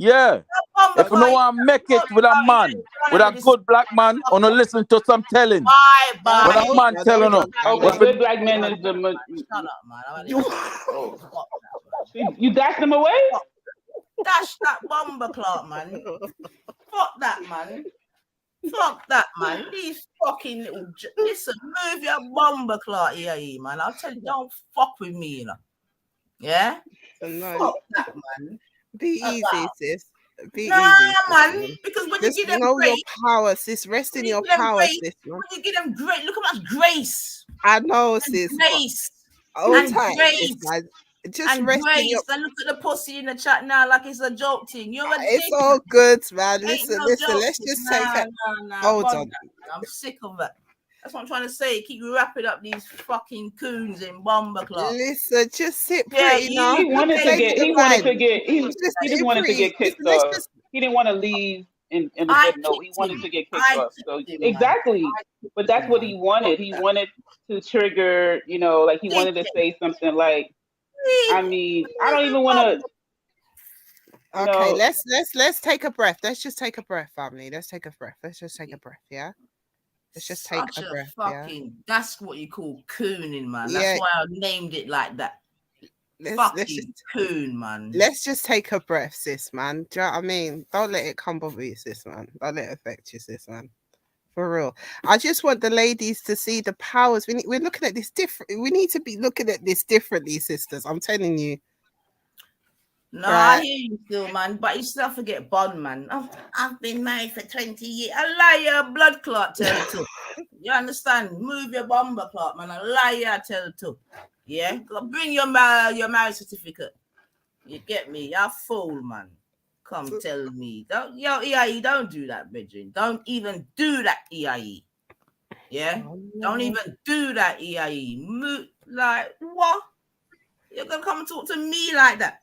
Yeah. If you know I make it with a man, with a good black man, I want to listen to some telling. What a man telling you. Okay, good black man is the... Shut up, man. You dashed him away? Dash that bomber clock, man. Fuck that, man. Fuck that, man. These fucking little... Listen, move your bomber clock here, man. I'll tell you, don't fuck with me, you know. Yeah? Fuck that, man. Be easy, sis. Be easy. Man. Because when just you give them know grace... your power, sis. Rest in your power, sis. When you give them grace, look at much grace. I know, sis. Grace. And grace. Just rest in your... And look at the pussy in the chat now like it's a joke thing. It's all good, man. Listen. Let's just take it. Hold on. I'm sick of it. That's what I'm trying to say. Keep wrapping up these fucking coons in bomber club. Listen, just sit pretty now. He just wanted to get kicked off. He didn't want to leave in a good note. He wanted to get kicked off. So exactly. But that's what he wanted. He wanted to trigger, like he wanted to say something like, I mean, I don't even want to. Okay, let's take a breath. Let's just take a breath, family. Let's take a breath. Let's just take a breath, yeah? Let's just take a breath. That's what you call cooning, man. That's why I named it like that. Fucking CooN, man. Let's just take a breath, sis, man. Do you know what I mean? Don't let it come bother you, sis, man. Don't let it affect you, sis, man. For real. I just want the ladies to see the powers. We're looking at this different. We need to be looking at this differently, sisters. I'm telling you. No, I hear you still, man. But you still forget Bond, man. I've been married for 20 years. A liar, blood clot, tell the truth. You understand? Move your bomber clot, man. A liar, tell the truth. Yeah? Bring your marriage certificate. You get me? You're a fool, man. Come tell me. Yo, EIE, don't do that, Bridget. Don't even do that, EIE. Yeah? Don't even do that, EIE. Like, what? You're going to come and talk to me like that?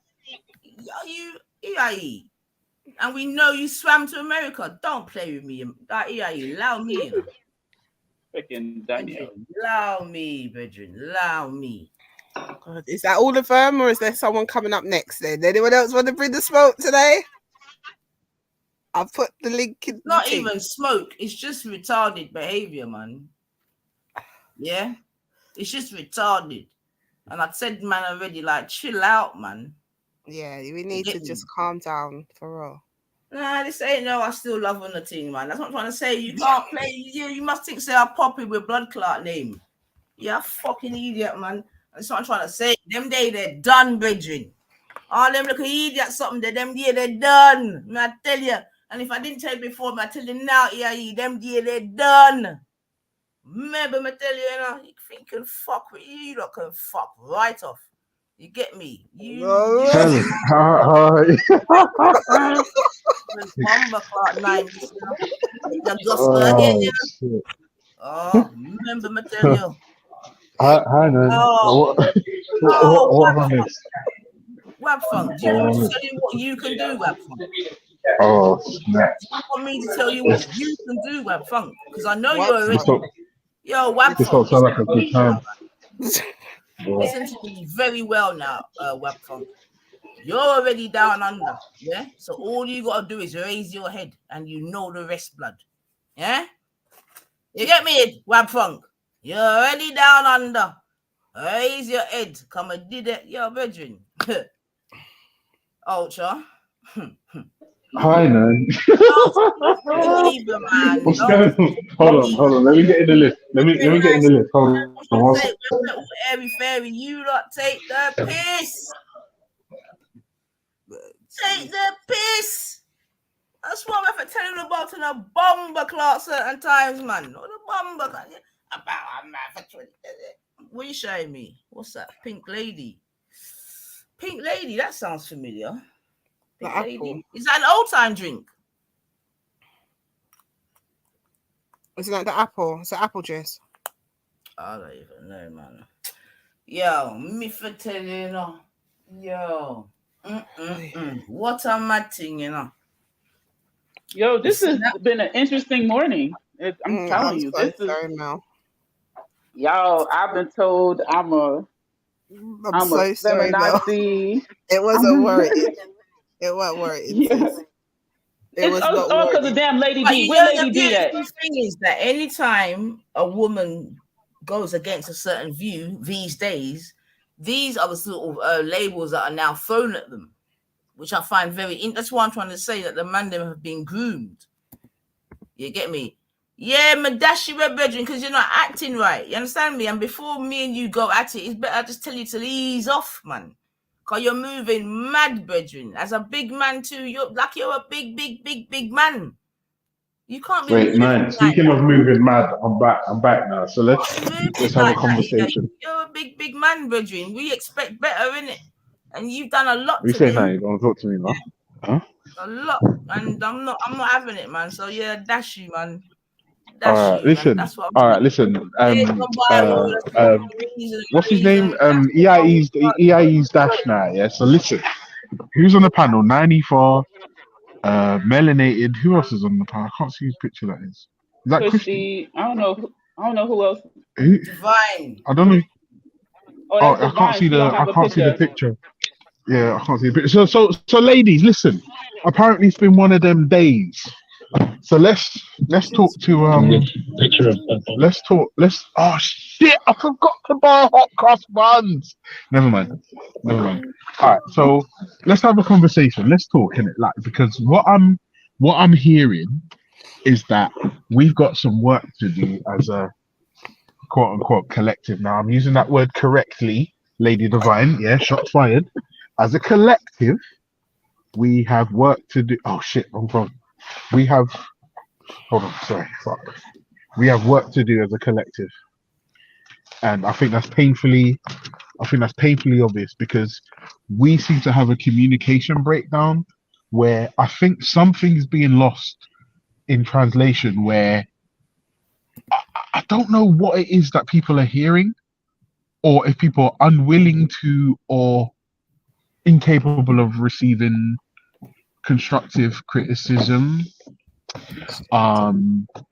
You EIE, and we know you swam to America. Don't play with me, that EIE. Allow me, Freaking Daniel. Allow me, Bridget. Allow me. God, is that all of them, or is there someone coming up next? Then anyone else want to bring the smoke today? I'll put the link in. Not even smoke. It's just retarded behavior, man. Yeah, it's just retarded. And I said, man, already, like, chill out, man. Yeah, we need to just calm down for real. Nah, this ain't no I still love on the team, man. That's what I'm trying to say. You can't play. You must think say I pop it with blood clot name. Yeah, fucking idiot, man. That's what I'm trying to say. Them day they're done, bridging. All them little idiots, something that them day they're done. Man, I tell you. And if I didn't tell you before, I tell you now, yeah, them day they're done. Remember, I tell you, you know, you think you can fuck with you, you lot can fuck right off. You get me? You Hi. Oh, remember me tell you. Hi, man. What have I missed? Webfunk, do you want me to tell you what you can do, Webfunk? Oh, snap. You want me to tell you what you can do, Webfunk? Because I know you're already. Yo, This don't sound like a good time. Listen to me very well now, Webfunk. You're already down under, yeah? So all you gotta do is raise your head and you know the rest, blood. Yeah? You get me, Webfunk? You're already down under. Raise your head. Come and did it, yo, brethren. Ultra. Hi, man. What's going on? Hold on. Let me get in the list. Let me get in the list. Hold on. Airy fairy, you lot take the piss. Take the piss. That's what I'm telling you about in a bomber class certain times, man. What a bomber class. What are you showing me? What's that? Pink lady. Pink lady, that sounds familiar. Pink lady. Is that an old time drink? Is it like the apple? It's the apple juice. I don't even know, man. Yo, me for tell you, know. Yo. What a mad thing, you know. Yo, this has been an interesting morning. I'm telling you, this is. Y'all, I've been told I'm a so sorry, Nazi. It wasn't worried. It wasn't worried. Yeah. It's all because of damn Lady D. Where Lady D at? The thing is that anytime a woman goes against a certain view these days, these are the sort of labels that are now thrown at them, which I find very interesting. That's why I'm trying to say that the man them have been groomed. You get me? Yeah, my dash you red bedroom because you're not acting right. You understand me? And before me and you go at it, it's better I just tell you to ease off, man. Because you're moving mad, brethren. As a big man too, you're a big man. You can't be. Wait, man. Speaking of moving mad, I'm back now. So let's have a conversation. You're a big man, brethren. We expect better, innit? And you've done a lot. You say no, you don't talk to me, man. Huh? A lot, and I'm not having it, man. So yeah, dash you, man. All right, listen. What's his name? EIE's dash now. Yeah. So listen, who's on the panel? 94. Melanated. Who else is on the panel? I can't see whose picture that is. Is that Christy? I don't know who else. Divine. I don't know. Oh, I can't see the picture. Yeah, I can't see the picture. So ladies, listen. Apparently, it's been one of them days. So let's talk to oh shit, I forgot to buy hot cross buns. Never mind. All right, so let's have a conversation. Let's talk in it, like, because what I'm hearing is that we've got some work to do as a quote unquote collective. Now I'm using that word correctly, Lady Divine. Yeah, shots fired. As a collective, we have work to do. Oh shit, wrong phone. We have We have work to do as a collective. And I think that's painfully obvious, because we seem to have a communication breakdown where I think something's being lost in translation, where I don't know what it is that people are hearing, or if people are unwilling to or incapable of receiving constructive criticism. I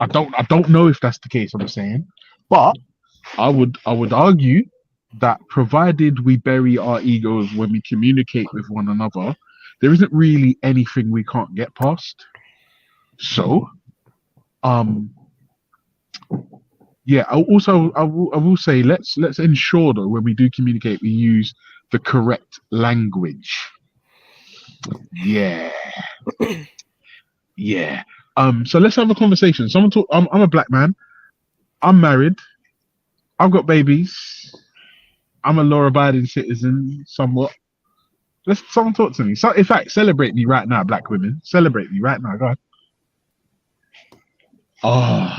don't know if that's the case, I'm saying, but I would argue that provided we bury our egos when we communicate with one another, there isn't really anything we can't get past. So, yeah. I will say let's ensure that when we do communicate, we use the correct language. Yeah. Yeah. So let's have a conversation. Someone talk. I'm a black man. I'm married. I've got babies. I'm a law-abiding citizen, somewhat. Someone talk to me. So, in fact, celebrate me right now, black women. Celebrate me right now. Go ahead. Oh,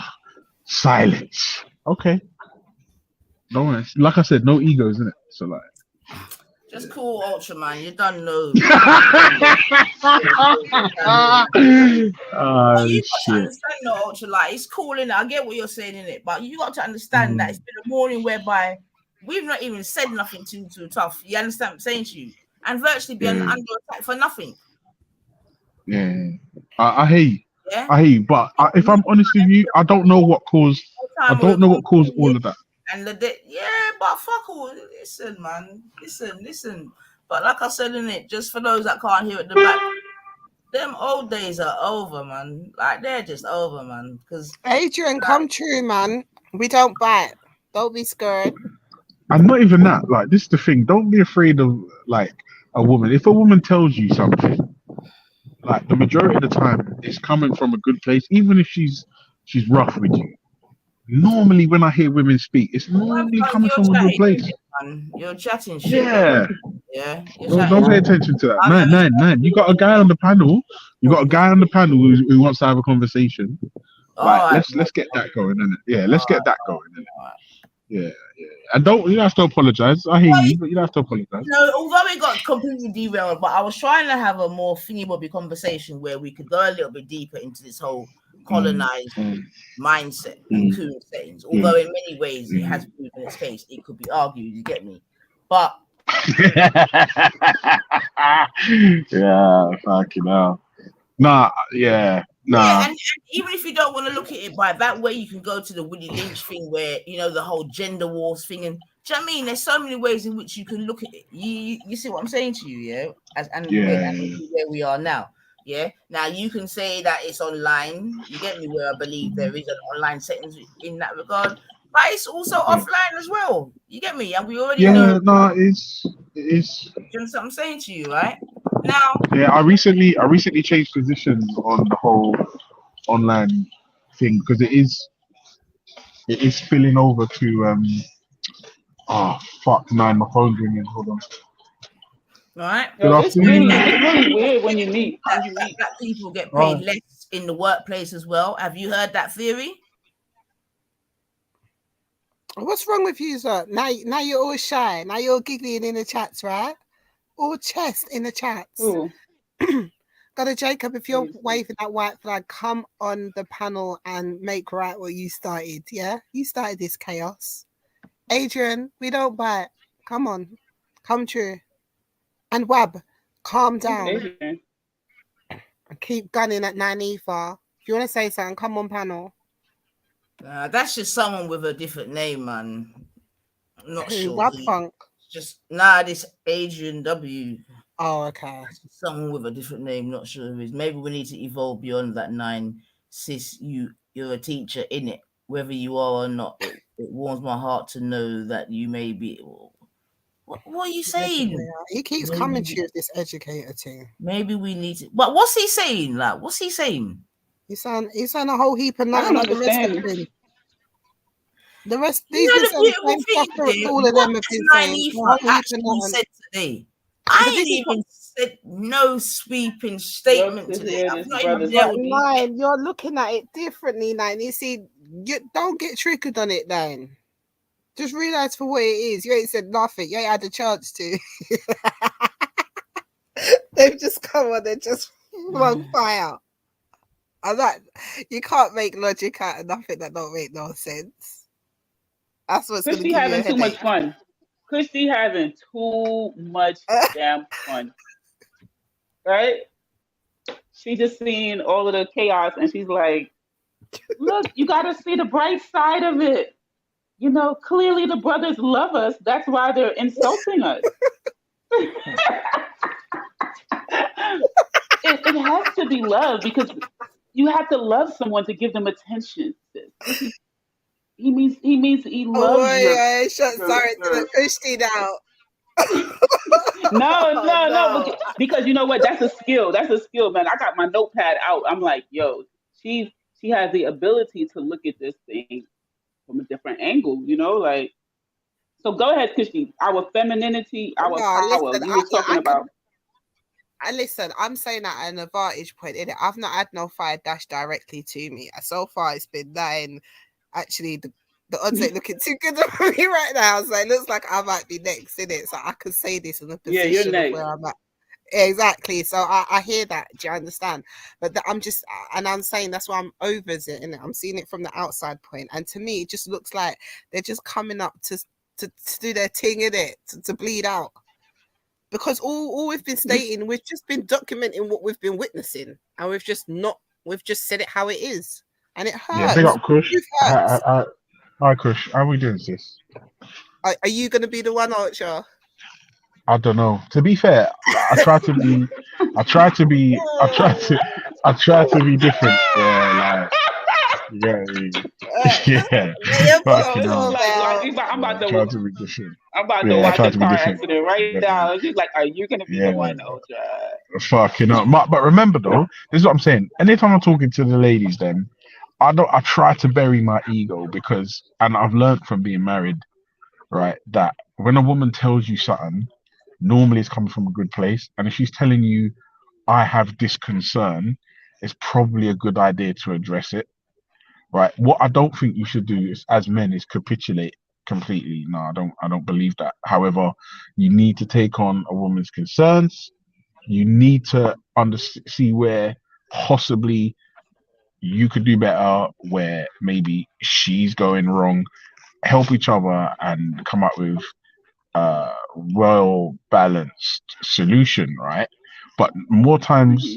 silence. Okay. Don't worry. Like I said, no egos in it. So like. Just call Ultraman. You don't know. Oh, you got shit. to understand, no, Ultra. Like, it's cool in it. I get what you're saying in it, but you got to understand that it's been a morning whereby we've not even said nothing too tough. You understand what I'm saying to you? And virtually be under attack for nothing. Yeah, I hear you. Yeah? I hear you. But if I'm honest with you, I don't know what caused. I don't know what caused all of that. And but fuck all. Listen, man. Listen. But like I said in it, just for those that can't hear at the back, them old days are over, man. Like, they're just over, man. Because Adrian, come true, man. We don't bite. Don't be scared. And not even that. Like, this is the thing. Don't be afraid of like a woman. If a woman tells you something, like, the majority of the time, it's coming from a good place, even if she's rough with you. Normally, when I hear women speak, it's normally coming from a good place. You're chatting shit. Yeah. Yeah. Don't pay attention to that. Man. You got a guy on the panel. You got a guy on the panel who wants to have a conversation. Like, let's get that going, innit? Yeah, let's get that going, innit? Yeah. And you don't have to apologize. I hear you, but you don't have to apologize. No, although it got completely derailed, but I was trying to have a more thingy-bobby conversation where we could go a little bit deeper into this whole colonized mindset and CooN settings. Although in many ways it has proven its case, it could be argued, you get me? But yeah, fucking hell. Yeah, and even if you don't want to look at it by that way, you can go to the Willie Lynch thing where, the whole gender wars thing. And do you know what I mean? There's so many ways in which you can look at it. You see what I'm saying to you, yeah? Where we are now. Yeah. Now you can say that it's online. You get me? Where I believe there is an online settings in that regard, but it's also offline as well. You get me? And we already know. No, it is. You understand what I'm saying to you, right? Now. Yeah, I recently changed positions on the whole online thing, because it is spilling over to oh fuck, my phone's ringing. Hold on. Right. It's really weird when you meet. That people get paid less in the workplace as well. Have you heard that theory? What's wrong with you, sir? Now you're all shy. Now you're giggling in the chats, right? All chest in the chats. Got a Jacob, if you're waving that white flag, come on the panel and make right what you started. Yeah, you started this chaos. Adrian, we don't bite. Come on, come true. And Wab, calm down. Keep gunning at Nanifa. If you want to say something, come on panel. That's just someone with a different name, man. I'm not sure. Wab Funk. Just this Adrian W. Oh, okay. Someone with a different name, not sure who it is. Maybe we need to evolve beyond that 9 sis, you're a teacher in it, whether you are or not. It warms my heart to know that you may be. What are you saying? He keeps coming to you with this educator thing. Maybe we need to. But what's he saying? Like, what's he saying? He's saying a whole heap of I don't nothing. understand. The rest, You know, the beautiful thing is, all of them have been saying. actually said today. I ain't even said no sweeping statement today. Nine, you're looking at it differently, Nine. You see, you don't get triggered on it, Nine. Just realize for what it is. You ain't said nothing. You ain't had a chance to. They've just come on and just flung fire. I'm like, you can't make logic out of nothing that don't make no sense. That's what's going to give you a headache. Too much fun. Christy having too much damn fun. Right? She just seen all of the chaos and she's like, look, you got to see the bright side of it. You know, clearly the brothers love us. That's why they're insulting us. It has to be love because you have to love someone to give them attention. He means he loves you. Sorry to the Christy now. No, because you know what? That's a skill. That's a skill, man. I got my notepad out. I'm like, yo, she has the ability to look at this thing from a different angle, you know, like. So go ahead, Christy. Our femininity, our power. Listen, We were talking about. Listen, I'm saying that at an advantage point in it. I've not had no fire dash directly to me. So far, it's been nine. Actually, the odds ain't looking too good for me right now. So it looks like I might be next in it. So I could say this in the position you're next. of where I'm at. Exactly. So I hear that. Do you understand? But I'm just, and I'm saying that's why I'm over it, and I'm seeing it from the outside point. And to me, it just looks like they're just coming up to do their thing in it, to bleed out. Because all we've been stating, we've just been documenting what we've been witnessing, and we've just said it how it is, and it hurts. Yeah, big up, Kush. Hi, Kush. How are we doing, sis? Are you going to be the one, Archer? I don't know. To be fair, I try to be different. Yeah, I'm about to try to be different. I'm about to watch a car accident right now. She's like, are you going to be the one, Ultra? Fucking up. But remember, though, this is what I'm saying. Anytime I'm talking to the ladies, then I try to bury my ego because, and I've learned from being married, right, that when a woman tells you something, normally it's coming from a good place. And if she's telling you, I have this concern, it's probably a good idea to address it. Right. What I don't think you should do is, as men, is capitulate completely. No, I don't believe that. However, you need to take on a woman's concerns. You need to see where possibly you could do better, where maybe she's going wrong. Help each other and come up with a well balanced solution, right? But more times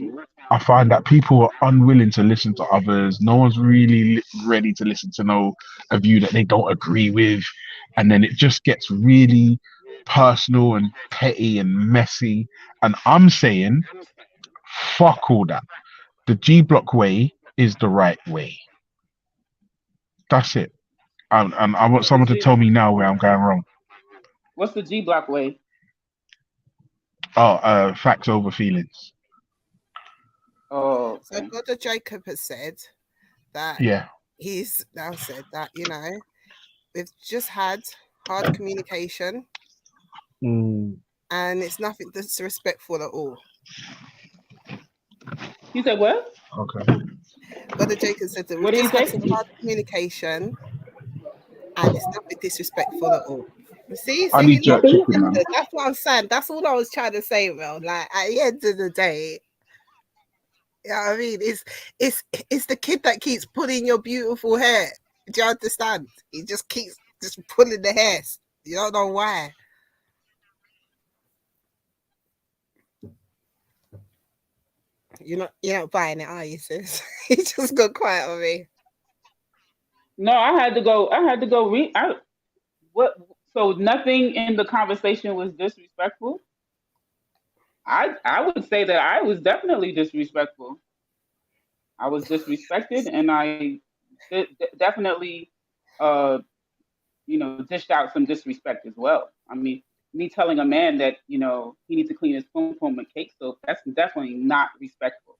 I find that people are unwilling to listen to others. No one's really ready to listen to a view that they don't agree with. And then it just gets really personal and petty and messy. And I'm saying, fuck all that. The G Block way is the right way. That's it. And I want someone to tell me now where I'm going wrong. What's the G Block way? Oh, facts over feelings. Oh, okay. So Brother Jacob has said that he's now said that, you know, we've just had hard communication and it's nothing disrespectful at all. You said what? Okay. Brother Jacob said that we've just had some hard communication and it's nothing disrespectful at all. You see, I need jerk chicken, man. That's what I'm saying. That's all I was trying to say, bro. Like at the end of the day, you know what I mean? It's the kid that keeps pulling your beautiful hair. Do you understand? He just keeps pulling the hairs. You don't know why. You're not buying it, are you, sis? He just got quiet on me. No, I had to go read. What? So nothing in the conversation was disrespectful? I would say that I was definitely disrespectful. I was disrespected, and I definitely, dished out some disrespect as well. I mean, me telling a man that he needs to clean his pom pom with cake soap, that's definitely not respectful.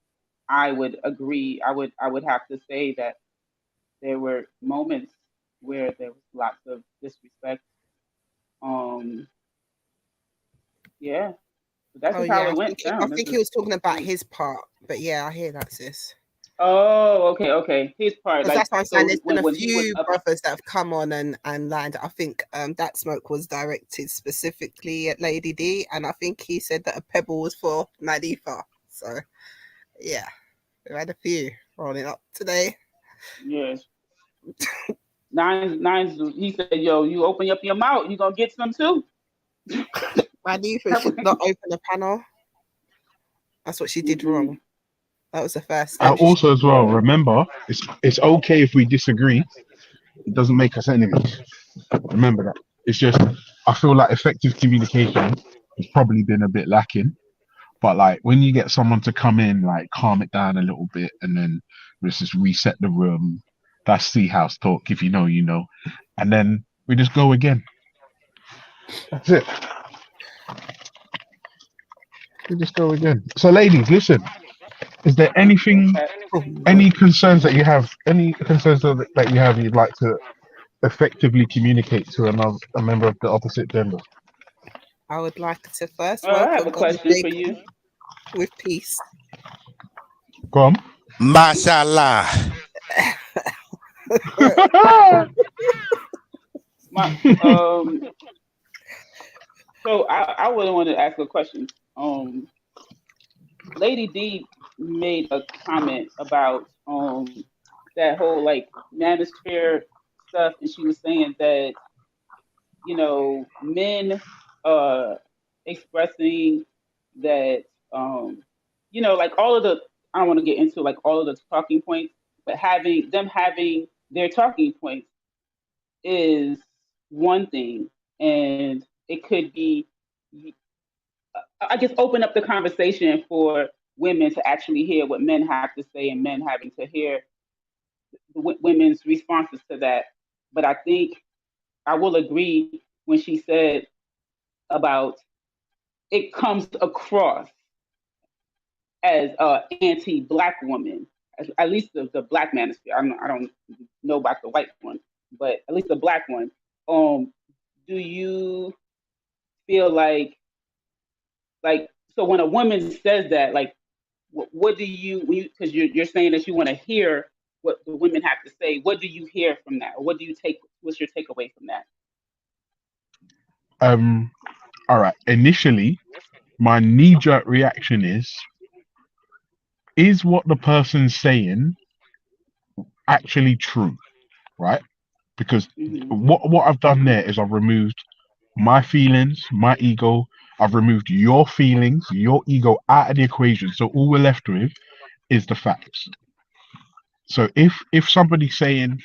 I would agree. I would have to say that there were moments where there was lots of disrespect. Yeah, that's Oh just how yeah, it went I down. think he was talking about his part, but yeah, I hear that, sis. Oh, okay. His part, Because like, that's what I'm saying. so There's been a when he was few up. brothers that have come on and landed. I think that smoke was directed specifically at Lady D, and I think he said that a pebble was for Nadifa. So yeah, we've had a few rolling up today. Yes. Nines. He said, "Yo, you open up your mouth, you gonna get some too." Nadifa should not open a panel. That's what she did wrong. That was the first step. Also, as well, remember, it's okay if we disagree. It doesn't make us enemies. Remember that. It's just I feel like effective communication has probably been a bit lacking. But like when you get someone to come in, like calm it down a little bit, and then let's just reset the room. That's sea house talk. If you know, you know, and then we just go again. That's it. We just go again. So, ladies, listen. Is there anything, any concerns that you have, any concerns that you have you'd like to effectively communicate to a member of the opposite gender? I would like to first I have a welcome question for you. with peace. Go on. Mashallah. So I would want to ask a question. Lady D made a comment about that whole like manosphere stuff, and she was saying that men expressing that like all of the, I don't want to get into like all of the talking points, but having their talking points is one thing, and it could be, I guess, open up the conversation for women to actually hear what men have to say, and men having to hear women's responses to that. But I think I will agree when she said about it comes across as anti-black woman, at least the black manosphere. I don't know about the white one, but at least the black one. Do you feel like so when a woman says that, like, what do you, because you're saying that you want to hear what the women have to say, what do you hear from that, or what do you take? What's your takeaway from that? All right. Initially, my knee-jerk reaction is what the person's saying actually true, right? Because what I've done there is I've removed my feelings, my ego. I've removed your feelings, your ego out of the equation. So all we're left with is the facts. So if somebody's saying,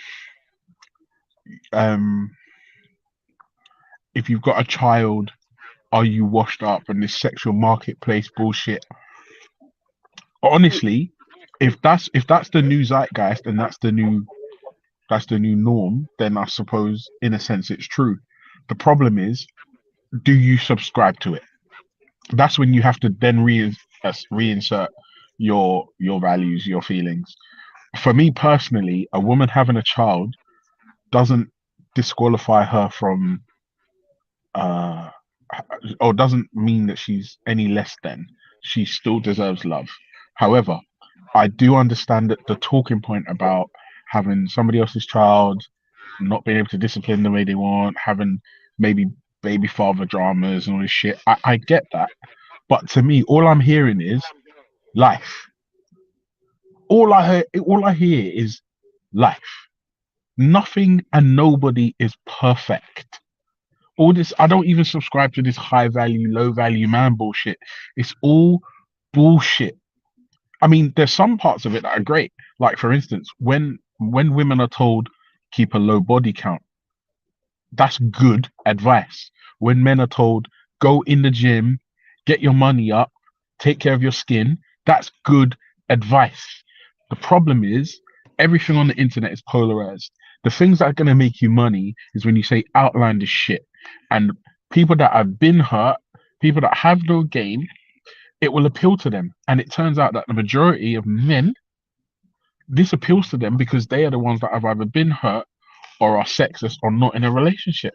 if you've got a child, are you washed up, and this sexual marketplace bullshit? Honestly, if that's the new zeitgeist and that's the new norm, then I suppose in a sense it's true. The problem is, do you subscribe to it? That's when you have to then reinsert your values, your feelings. For me personally, a woman having a child doesn't disqualify her from or doesn't mean that she's any less than. She still deserves love. However, I do understand that the talking point about having somebody else's child, not being able to discipline the way they want, having maybe baby father dramas and all this shit. I get that. But to me, all I'm hearing is life. All I hear is life. Nothing and nobody is perfect. All this, I don't even subscribe to this high value, low value man bullshit. It's all bullshit. I mean, there's some parts of it that are great. Like, for instance, when women are told keep a low body count, that's good advice. When men are told go in the gym, get your money up, take care of your skin, that's good advice. The problem is everything on the internet is polarized. The things that are going to make you money is when you say outlandish shit. And people that have been hurt, people that have no game, it will appeal to them. And it turns out that the majority of men, this appeals to them because they are the ones that have either been hurt or are sexist or not in a relationship.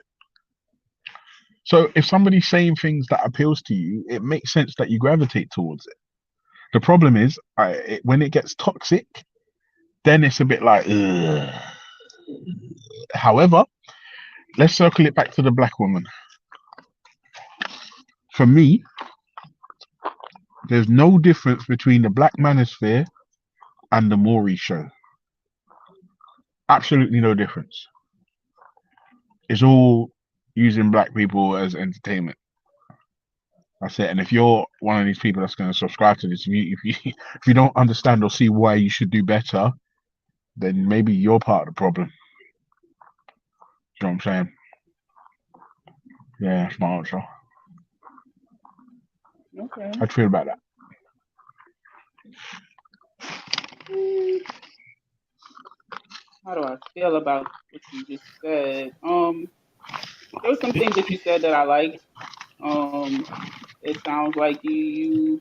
So if somebody's saying things that appeals to you, it makes sense that you gravitate towards it. The problem is when it gets toxic, then it's a bit like, ugh. However, let's circle it back to the black woman. For me, there's no difference between the Black Manosphere and the Maury show. Absolutely no difference. It's all using black people as entertainment. That's it. And if you're one of these people that's going to subscribe to this, if you don't understand or see why you should do better, then maybe you're part of the problem. You know what I'm saying? Yeah, that's my answer. Okay. How'd you feel about that? How do I feel about what you just said? There were some things that you said that I liked. It sounds like you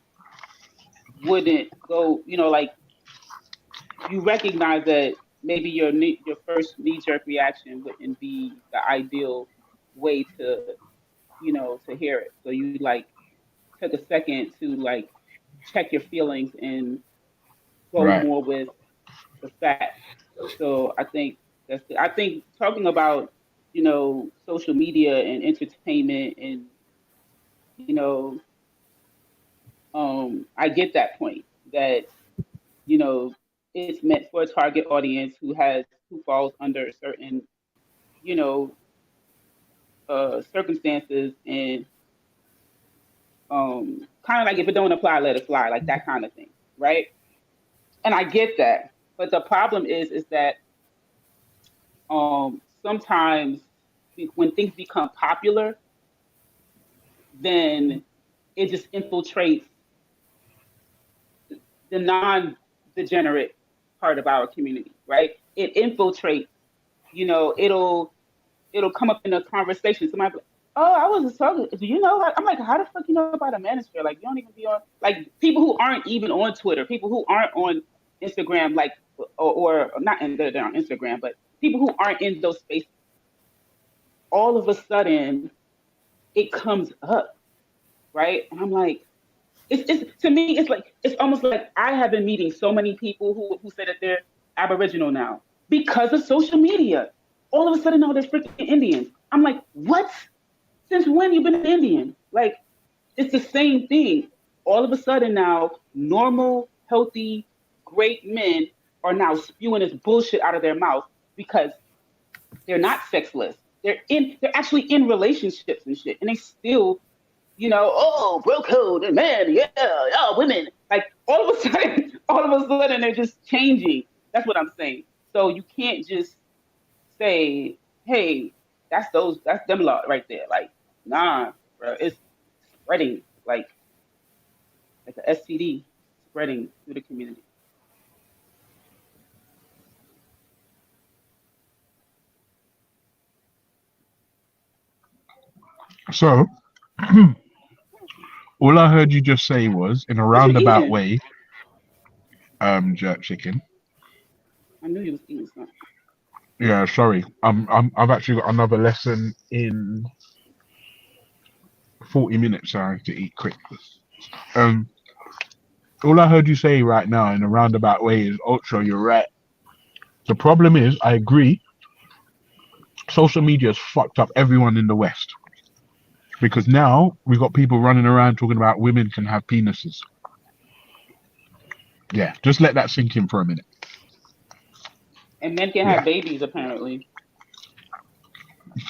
wouldn't go, like you recognize that maybe your first knee-jerk reaction wouldn't be the ideal way to, to hear it. So you like took a second to like check your feelings and go Right. more with the facts. So I think I think talking about, social media and entertainment and, I get that point that, it's meant for a target audience who falls under certain, circumstances and kind of like if it don't apply, let it fly, like that kind of thing, right? And I get that, but the problem is that sometimes when things become popular, then it just infiltrates the non-degenerate part of our community, right? It infiltrates, it'll come up in a conversation. Somebody be like, oh, I was just talking. Do you know? I'm like, how the fuck you know about a manosphere? Like, you don't even be on, like, people who aren't even on Twitter, people who aren't on Instagram, like, or not in they're on Instagram, but people who aren't in those spaces. All of a sudden, it comes up, right? And I'm like, it's to me, it's like it's almost like I have been meeting so many people who say that they're Aboriginal now because of social media. All of a sudden now they're freaking Indians. I'm like, what? Since when you been an Indian? Like, it's the same thing. All of a sudden now, normal, healthy, great men are now spewing this bullshit out of their mouth because they're not sexless. They're actually in relationships and shit, and they still, oh, bro code and man, yeah, women. Like all of a sudden, they're just changing. That's what I'm saying. So you can't just say, hey, that's them lot right there. Like, nah, bro, it's spreading like an STD spreading through the community. So, all I heard you just say was, in a roundabout way, jerk chicken. I knew you was eating something. Yeah, sorry. I've actually got another lesson in 40 minutes, so I have to eat quick. All I heard you say right now in a roundabout way is, Ultra, you're right. The problem is, I agree, social media has fucked up everyone in the West. Because now we've got people running around talking about women can have penises. Yeah, just let that sink in for a minute. And men can have babies, apparently.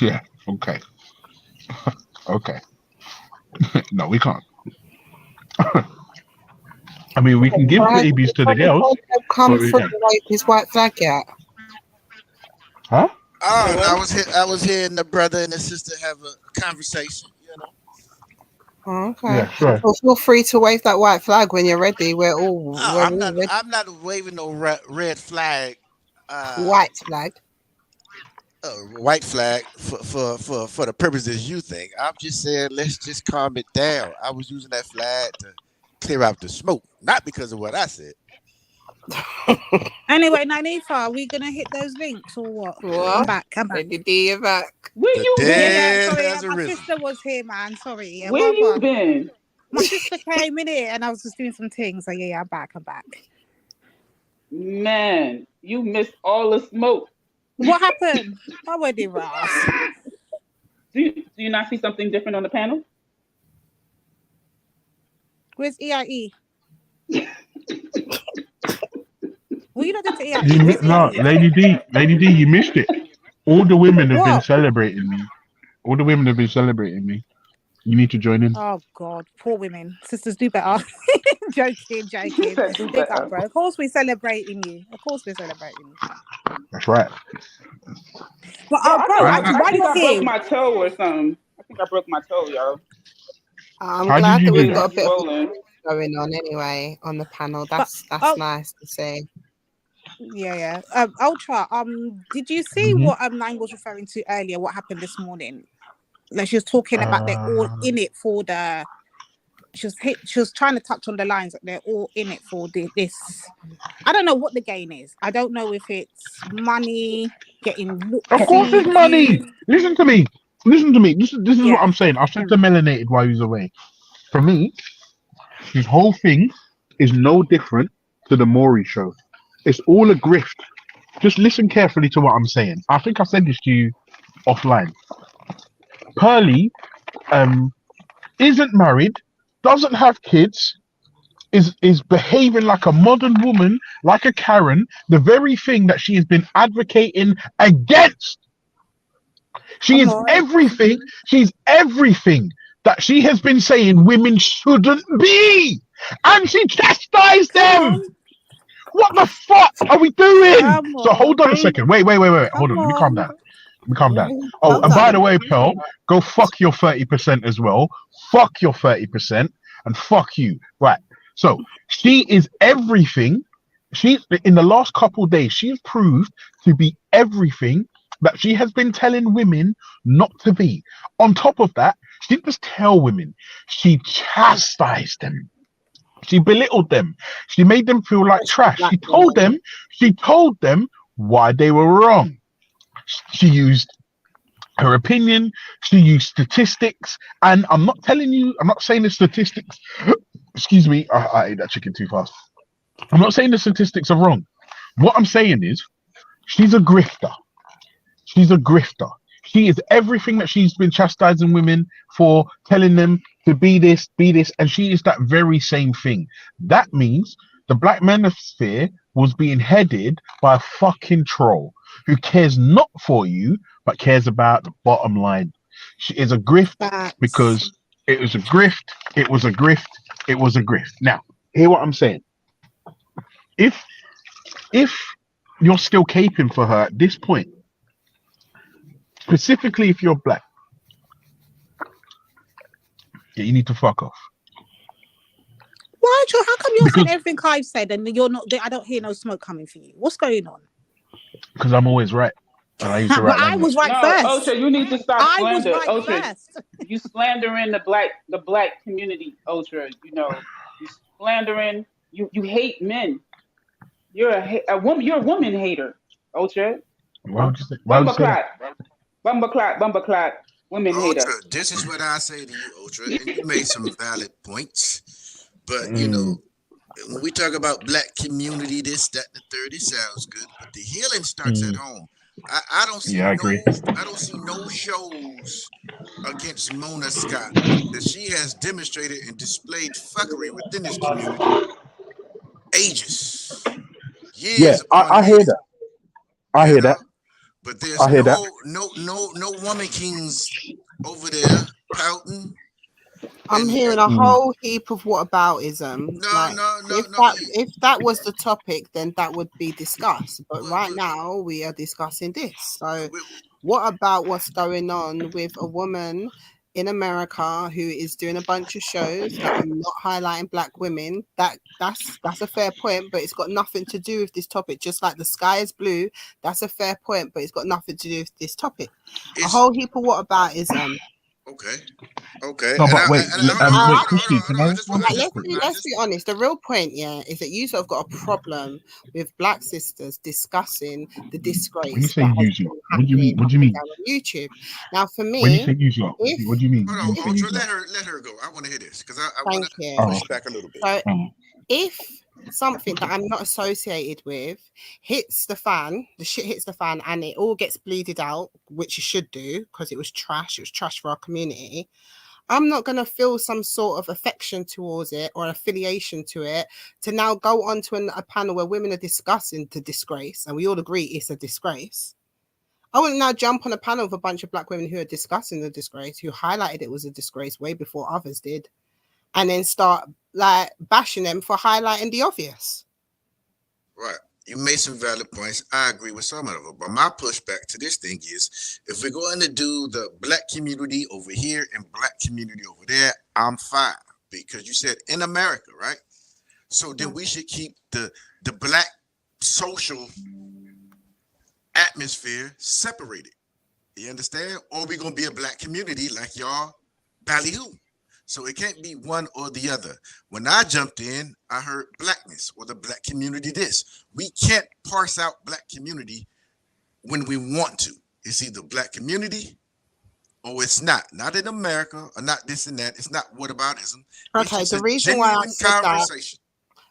Yeah, okay. Okay. No, we can't. I mean, we can give babies to the girls. Come from his white flag yet? Huh? Oh, I was hearing the brother and the sister have a conversation, Okay. Yeah, sure. Well, feel free to wave that white flag when you're ready. We're all ready. I'm not waving no red flag. White flag. White flag for the purposes you think. I'm just saying, let's just calm it down. I was using that flag to clear out the smoke, not because of what I said. Anyway, Nanifa, are we gonna hit those links or what? What? I'm back. Lady D, you're back. Where you been? Sorry, my sister was here, man. Sorry. Yeah, Where you been? My sister came in here and I was just doing some things. So yeah, I'm back. Man, you missed all the smoke. What happened? My wedding, Ross. Do you not see something different on the panel? Where's EIE? Well, you not going to EIE. No, Lady D, you missed it. All the women have been celebrating me. You need to join in. Oh God, poor women. Sisters, do better. joking. Big up, bro. Of course we're celebrating you. That's right. But I think I here. broke my toe or something. I think I broke my toe, y'all. I'm glad that we've got a bit of going on anyway on the panel. That's nice to see. Yeah. Ultra. Did you see what Nine was referring to earlier? What happened this morning? Like she was talking about they're all in it for the. She was trying to touch on the lines that they're all in it for this. I don't know what the gain is. I don't know if it's money, getting looked. Of course, it's money. Listen to me. This is what I'm saying. I said to Melanated while he was away. For me, his whole thing is no different to the Maury show. It's all a grift. Just listen carefully to what I'm saying. I think I said this to you offline. Pearly isn't married, doesn't have kids, is behaving like a modern woman, like a Karen, the very thing that she has been advocating against. She is everything. She's everything that she has been saying women shouldn't be. And she chastised them. What the fuck are we doing? So hold on a second. Wait. Hold on. Let me calm down. Oh, and by the way, Pearl, go fuck your 30% as well. Fuck your 30% and fuck you. Right. So she is everything. She in the last couple of days, she has proved to be everything that she has been telling women not to be. On top of that, she didn't just tell women, she chastised them. She belittled them. She made them feel like trash. She told them why they were wrong. She used her opinion. She used statistics. And I'm not saying the statistics. Excuse me. I ate that chicken too fast. I'm not saying the statistics are wrong. What I'm saying is she's a grifter. She is everything that she's been chastising women for, telling them to be this, and she is that very same thing. That means the black manosphere was being headed by a fucking troll who cares not for you, but cares about the bottom line. She is a grift because it was a grift. Now, hear what I'm saying. If you're still caping for her at this point, specifically if you're black, you need to fuck off. Why, Joe? How come you're saying everything I've said and you're not? I don't hear no smoke coming for you. What's going on? Because I'm always right. And I used to write. I was right first. Osha, you need to stop slander. I was right first. You slandering the black community, Osha. You know, you slandering. You hate men. You're a woman. You're a woman hater, Osha. Bumbleclot, women hater. Ultra, this is what I say to you, Ultra, and you made some valid points. But you know, when we talk about black community, this, that, the third, it sounds good. But the healing starts at home. I don't see. I agree. I don't see no shows against Mona Scott that she has demonstrated and displayed fuckery within this community. Ages, years. Yeah, I hear that. I hear that. But there's no woman kings over there pouting. I'm hearing a whole heap of whataboutism. If that was the topic, then that would be discussed. But right now, we are discussing this. So, what about what's going on with a woman in America who is doing a bunch of shows that are not highlighting black women, that's a fair point, but it's got nothing to do with this topic. Just like the sky is blue, that's a fair point, but it's got nothing to do with this topic. A whole heap of whataboutism. Okay. No, but wait, Christy, can I respond to this quickly? Let's be honest. The real point, is that you sort of got a problem with black sisters discussing the disgrace. When you say that has use been lot, what do you mean? What do you happening mean? on YouTube. Now, for me, When you say use lot, what do you mean? Hold When you on, say use let lot? her go. I want to hear this because I Thank want to you. push back a little bit. So, if something that I'm not associated with hits the fan, the shit hits the fan, and it all gets bleeded out, which it should do because it was trash. It was trash for our community. I'm not going to feel some sort of affection towards it or affiliation to it to now go on to a panel where women are discussing the disgrace, and we all agree it's a disgrace. I wouldn't now jump on a panel with a bunch of black women who are discussing the disgrace, who highlighted it was a disgrace way before others did, and then start like bashing them for highlighting the obvious. Right. You made some valid points. I agree with some of them. But my pushback to this thing is, if we're going to do the black community over here and black community over there, I'm fine. Because you said in America, right? So then we should keep the black social atmosphere separated. You understand? Or we're going to be a black community like y'all ballyhoo. So it can't be one or the other. When I jumped in, I heard blackness or the black community this. We can't parse out black community when we want to. It's either black community or it's not. Not in America or not this and that. It's not whataboutism. Okay, the reason why I said that.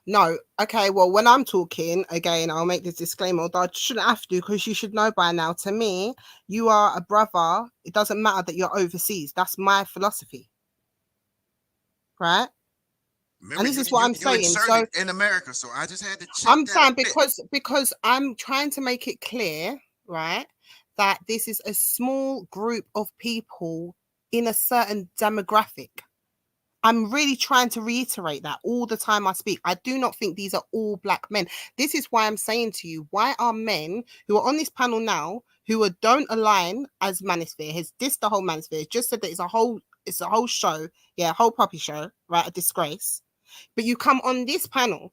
No, okay, well, when I'm talking, again, I'll make this disclaimer, although I shouldn't have to because you should know by now. To me, you are a brother. It doesn't matter that you're overseas. That's my philosophy. Right? Remember, and this is what I'm saying. So in America, so I just had to check I'm saying because I'm trying to make it clear, right, that this is a small group of people in a certain demographic. I'm really trying to reiterate that all the time I speak. I do not think these are all black men. This is why I'm saying to you, why are men who are on this panel now who don't align as Manosphere, has dissed the whole Manosphere, just said that it's a whole show, a whole puppy show, right? A disgrace. But you come on this panel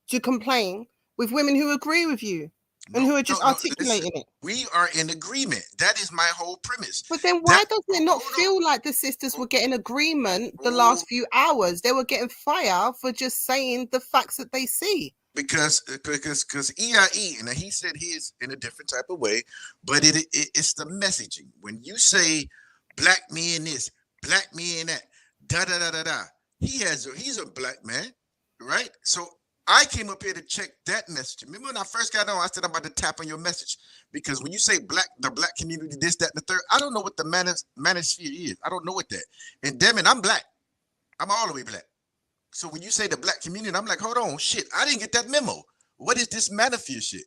to complain with women who agree with you and who are just articulating it. We are in agreement. That is my whole premise. But then why doesn't it not feel like the sisters were getting agreement the last few hours? They were getting fire for just saying the facts that they see. Because EIE, and he said his in a different type of way, but it's the messaging. When you say black men this, black men that, da da da da da, he's a black man, right? So I came up here to check that message. Remember when I first got on, I said I'm about to tap on your message. Because when you say the black community, this, that, and the third, I don't know what the manosphere is. I don't know what that. And damn it, I'm black. I'm all the way black. So when you say the black community, I'm like, hold on, shit, I didn't get that memo. What is this manosphere shit?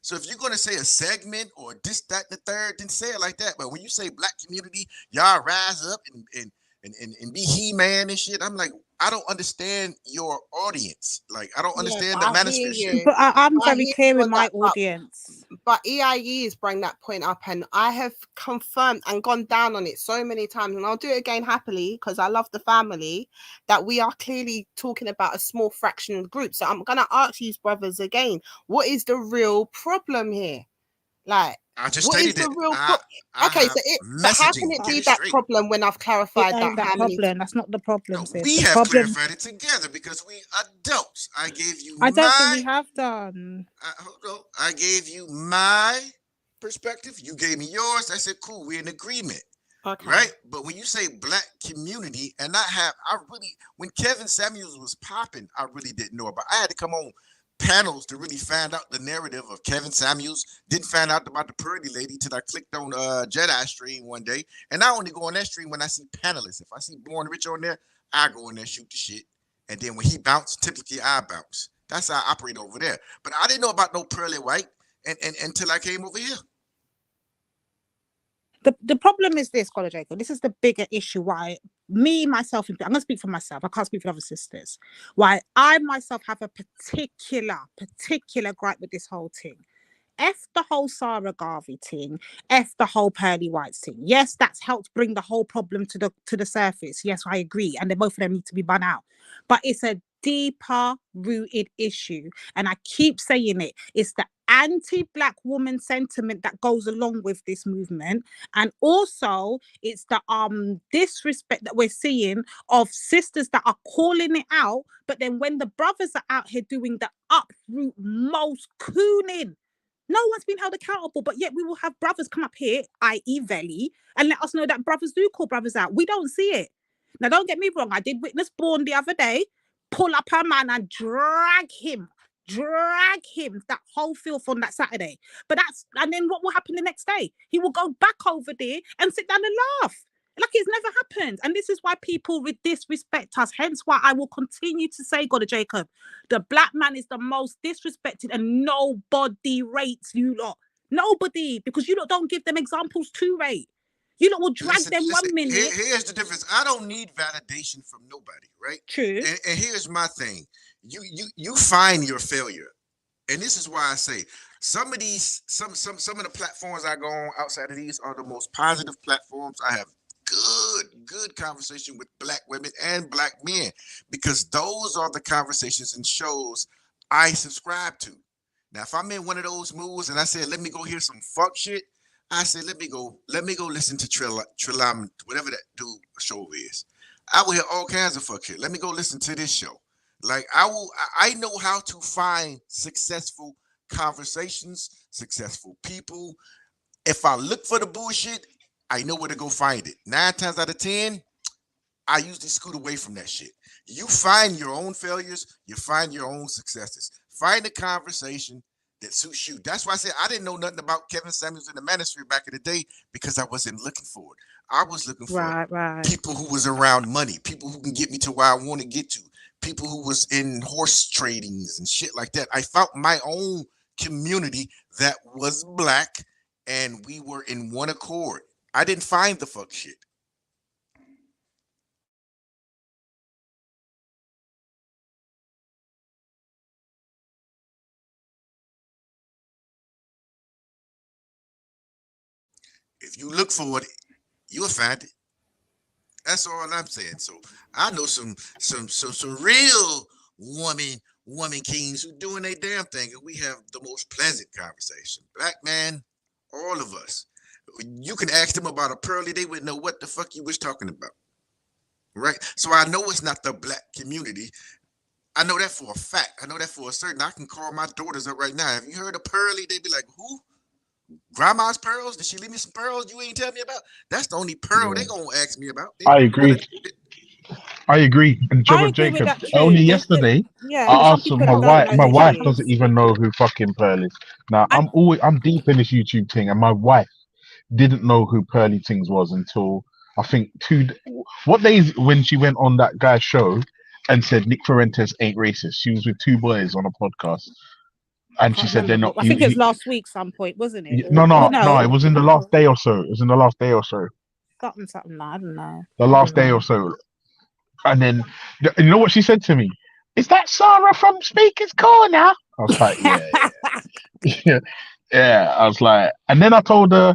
So if you're going to say a segment or this, that, and the third, then say it like that. But when you say black community, y'all rise up and be he-man and shit, I'm like, I don't understand your audience. Like, I don't understand the manosphere shit. But I'm very clear with my audience. But EIE is bringing that point up, and I have confirmed and gone down on it so many times, and I'll do it again happily because I love the family, that we are clearly talking about a small fraction of the group. So I'm going to ask you brothers again, what is the real problem here? Like, I just what is stated the real that. Okay, so but how can it be that problem when I've clarified It ain't that problem? That's not the problem, sis. We The have problem... clarified it together because we adults. I gave you I don't think we have done. Hold on. I gave you my perspective. You gave me yours. I said, cool, we're in agreement. Okay. Right? But when you say black community, and when Kevin Samuels was popping, I really didn't know about. I had to come on panels to really find out the narrative of Kevin Samuels. Didn't find out about the pretty lady till I clicked on Jedi stream one day. And I only go on that stream when I see panelists. If I see Born Rich on there, I go in there, shoot the shit. And then when he bounced, typically I bounce. That's how I operate over there. But I didn't know about no pearly white until I came over here. The problem is this, Colonization. This is the bigger issue why myself, I'm going to speak for myself. I can't speak for other sisters. Why I myself have a particular gripe with this whole thing F the whole Sarah Garvey thing, F the whole Pearly Whites thing. Yes, that's helped bring the whole problem to the surface. Yes, I agree. And both of them need to be bun out. But it's a deeper rooted issue. And I keep saying it. It's the anti-Black woman sentiment that goes along with this movement. And also it's the disrespect that we're seeing of sisters that are calling it out. But then when the brothers are out here doing the uproot most cooning, no one's been held accountable, but yet we will have brothers come up here, i.e. Veli, and let us know that brothers do call brothers out. We don't see it. Now, don't get me wrong. I did witness Bourne the other day pull up a man and drag him, that whole filth on that Saturday. And then what will happen the next day? He will go back over there and sit down and laugh. Like it's never happened. And this is why people disrespect us. Hence why I will continue to say, God of Jacob, the Black man is the most disrespected and nobody rates you lot. Nobody. Because you lot don't give them examples to rate. You lot will drag them 1 minute. Here's the difference. I don't need validation from nobody, right? True. And here's my thing. You find your failure. And this is why I say some of the platforms I go on outside of these are the most positive platforms. I have good conversation with Black women and Black men, because those are the conversations and shows I subscribe to. Now, if I'm in one of those moods and I said, let me go hear some fuck shit, I said, let me go listen to Trillam, whatever that dude show is. I will hear all kinds of fuck shit. Let me go listen to this show. Like I know how to find successful conversations, successful people. If I look for the bullshit, I know where to go find it. 9 times out of 10, I usually scoot away from that shit. You find your own failures, you find your own successes. Find a conversation that suits you. That's why I said I didn't know nothing about Kevin Samuels in the Manosphere back in the day, because I wasn't looking for it. I was looking for people who was around money, people who can get me to where I want to get to, people who was in horse tradings and shit like that. I found my own community that was Black, and we were in one accord. I didn't find the fuck shit. If you look for it, you'll find it. That's all I'm saying. So I know some real woman kings who doing their damn thing, and we have the most pleasant conversation. Black man, all of us. You can ask them about a pearly, they would know what the fuck you was talking about. Right? So I know it's not the Black community. I know that for a fact. I know that for a certain. I can call my daughters up right now. Have you heard of pearly? They'd be like, who? Grandma's pearls? Did she leave me some pearls you ain't tell me about? That's the only pearl they gonna ask me about. I agree. And Jacob, only yesterday, I asked my wife. My wife doesn't even know who fucking Pearl is. Now I'm deep in this YouTube thing, and my wife didn't know who Pearly Things was until I think what days when she went on that guy's show and said Nick Fuentes ain't racist. She was with 2 boys on a podcast, and she said they're not. I think it was last week, some point, wasn't it? No, it was in the last day or so. Something. I don't know. The last day or so, and then you know what she said to me? Is that Sarah from Speaker's Corner? I was like, yeah. I was like, and then I told her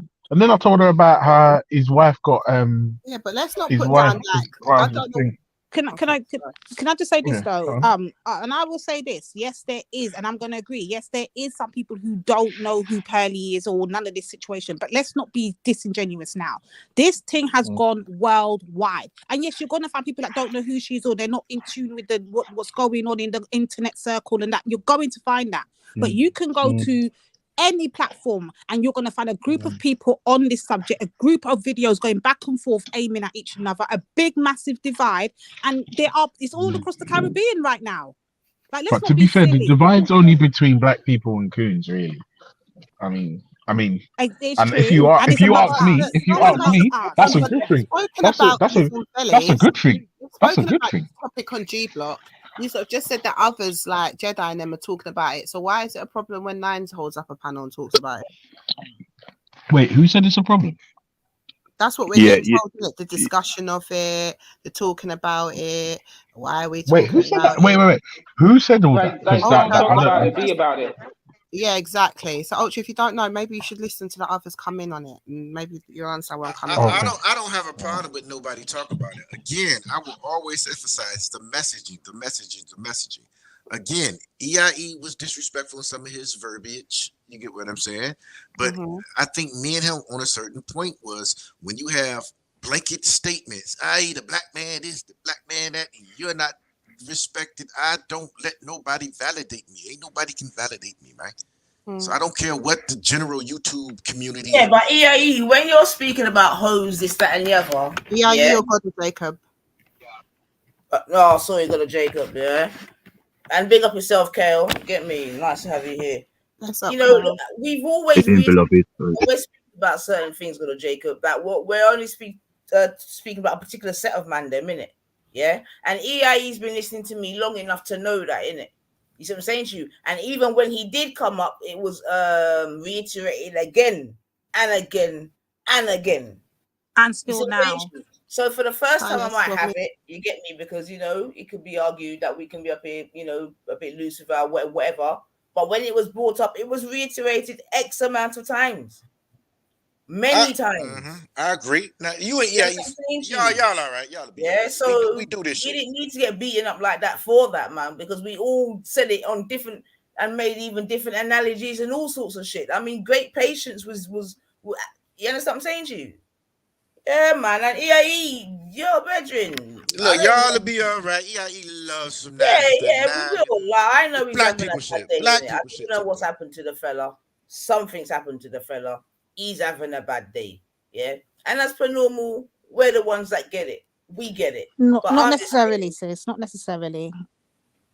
about his wife got Yeah, but let's not his put wife, down like I don't know. Can I just say this though? And I will say this. Yes, there is, and I'm going to agree. Yes, there is some people who don't know who Pearly is or none of this situation. But let's not be disingenuous now. This thing has gone worldwide, and yes, you're going to find people that don't know who she is or they're not in tune with what's going on in the internet circle, and that you're going to find that. But you can go to any platform and you're going to find a group of people on this subject, a group of videos going back and forth aiming at each other, a big massive divide, and it's all across the Caribbean right now. Like, but to be fair, the divide's only between Black people and coons, really. I mean, and if you ask me, that's a good thing. That's a good thing. That's a good thing. Topic on G Block. You sort of just said that others like Jedi and them are talking about it. So why is it a problem when Nines holds up a panel and talks about it? Wait, who said it's a problem? That's what we're getting told, isn't it? The discussion of it, the talking about it. Why are we talking who said that? Wait. Who said all that? Like, don't talk about it, be about it. Yeah, exactly. So, Ultra, if you don't know, maybe you should listen to the others come in on it, and maybe you'll understand where I'm coming from. I don't have a problem with nobody talk about it. Again, I will always emphasize the messaging. Again, EIE was disrespectful in some of his verbiage. You get what I'm saying? But I think me and him on a certain point was when you have blanket statements, i.e. the black man this, the black man that, and you're not respected. I don't let nobody validate me. Ain't nobody can validate me, man. So I don't care what the general YouTube community. Yeah, but EIE, when you're speaking about hoes, this, that, and the other. EIE or God of Jacob? No, sorry, God of Jacob, yeah. And big up yourself, Kale. Get me. Nice to have you here. You know, we've always speak about certain things, God of Jacob, that we're only speaking about a particular set of man, them, innit? Yeah, and EIE's been listening to me long enough to know that, innit? You see what I'm saying to you? And even when he did come up, it was reiterated again and again and again. And still now. So for the first time, I might have it. You get me? Because, you know, it could be argued that we can be up here, you know, a bit loose with our whatever. But when it was brought up, it was reiterated X amount of times. Many times. I agree. Now you ain't y'all all right. Y'all be so we do this shit. You didn't need to get beaten up like that for that, man, because we all said it on different and made even different analogies and all sorts of shit. I mean, great patience was you understand what I'm saying to you? Yeah, man, and EIE, your brethren. Look, y'all will be all right. EIE loves some we will. Like, I know he's black people shit. Black people shit. I don't know what's happened to the fella. Something's happened to the fella. He's having a bad day, yeah. And as per normal, we're the ones that get it. We get it. Not necessarily, sis. Not necessarily.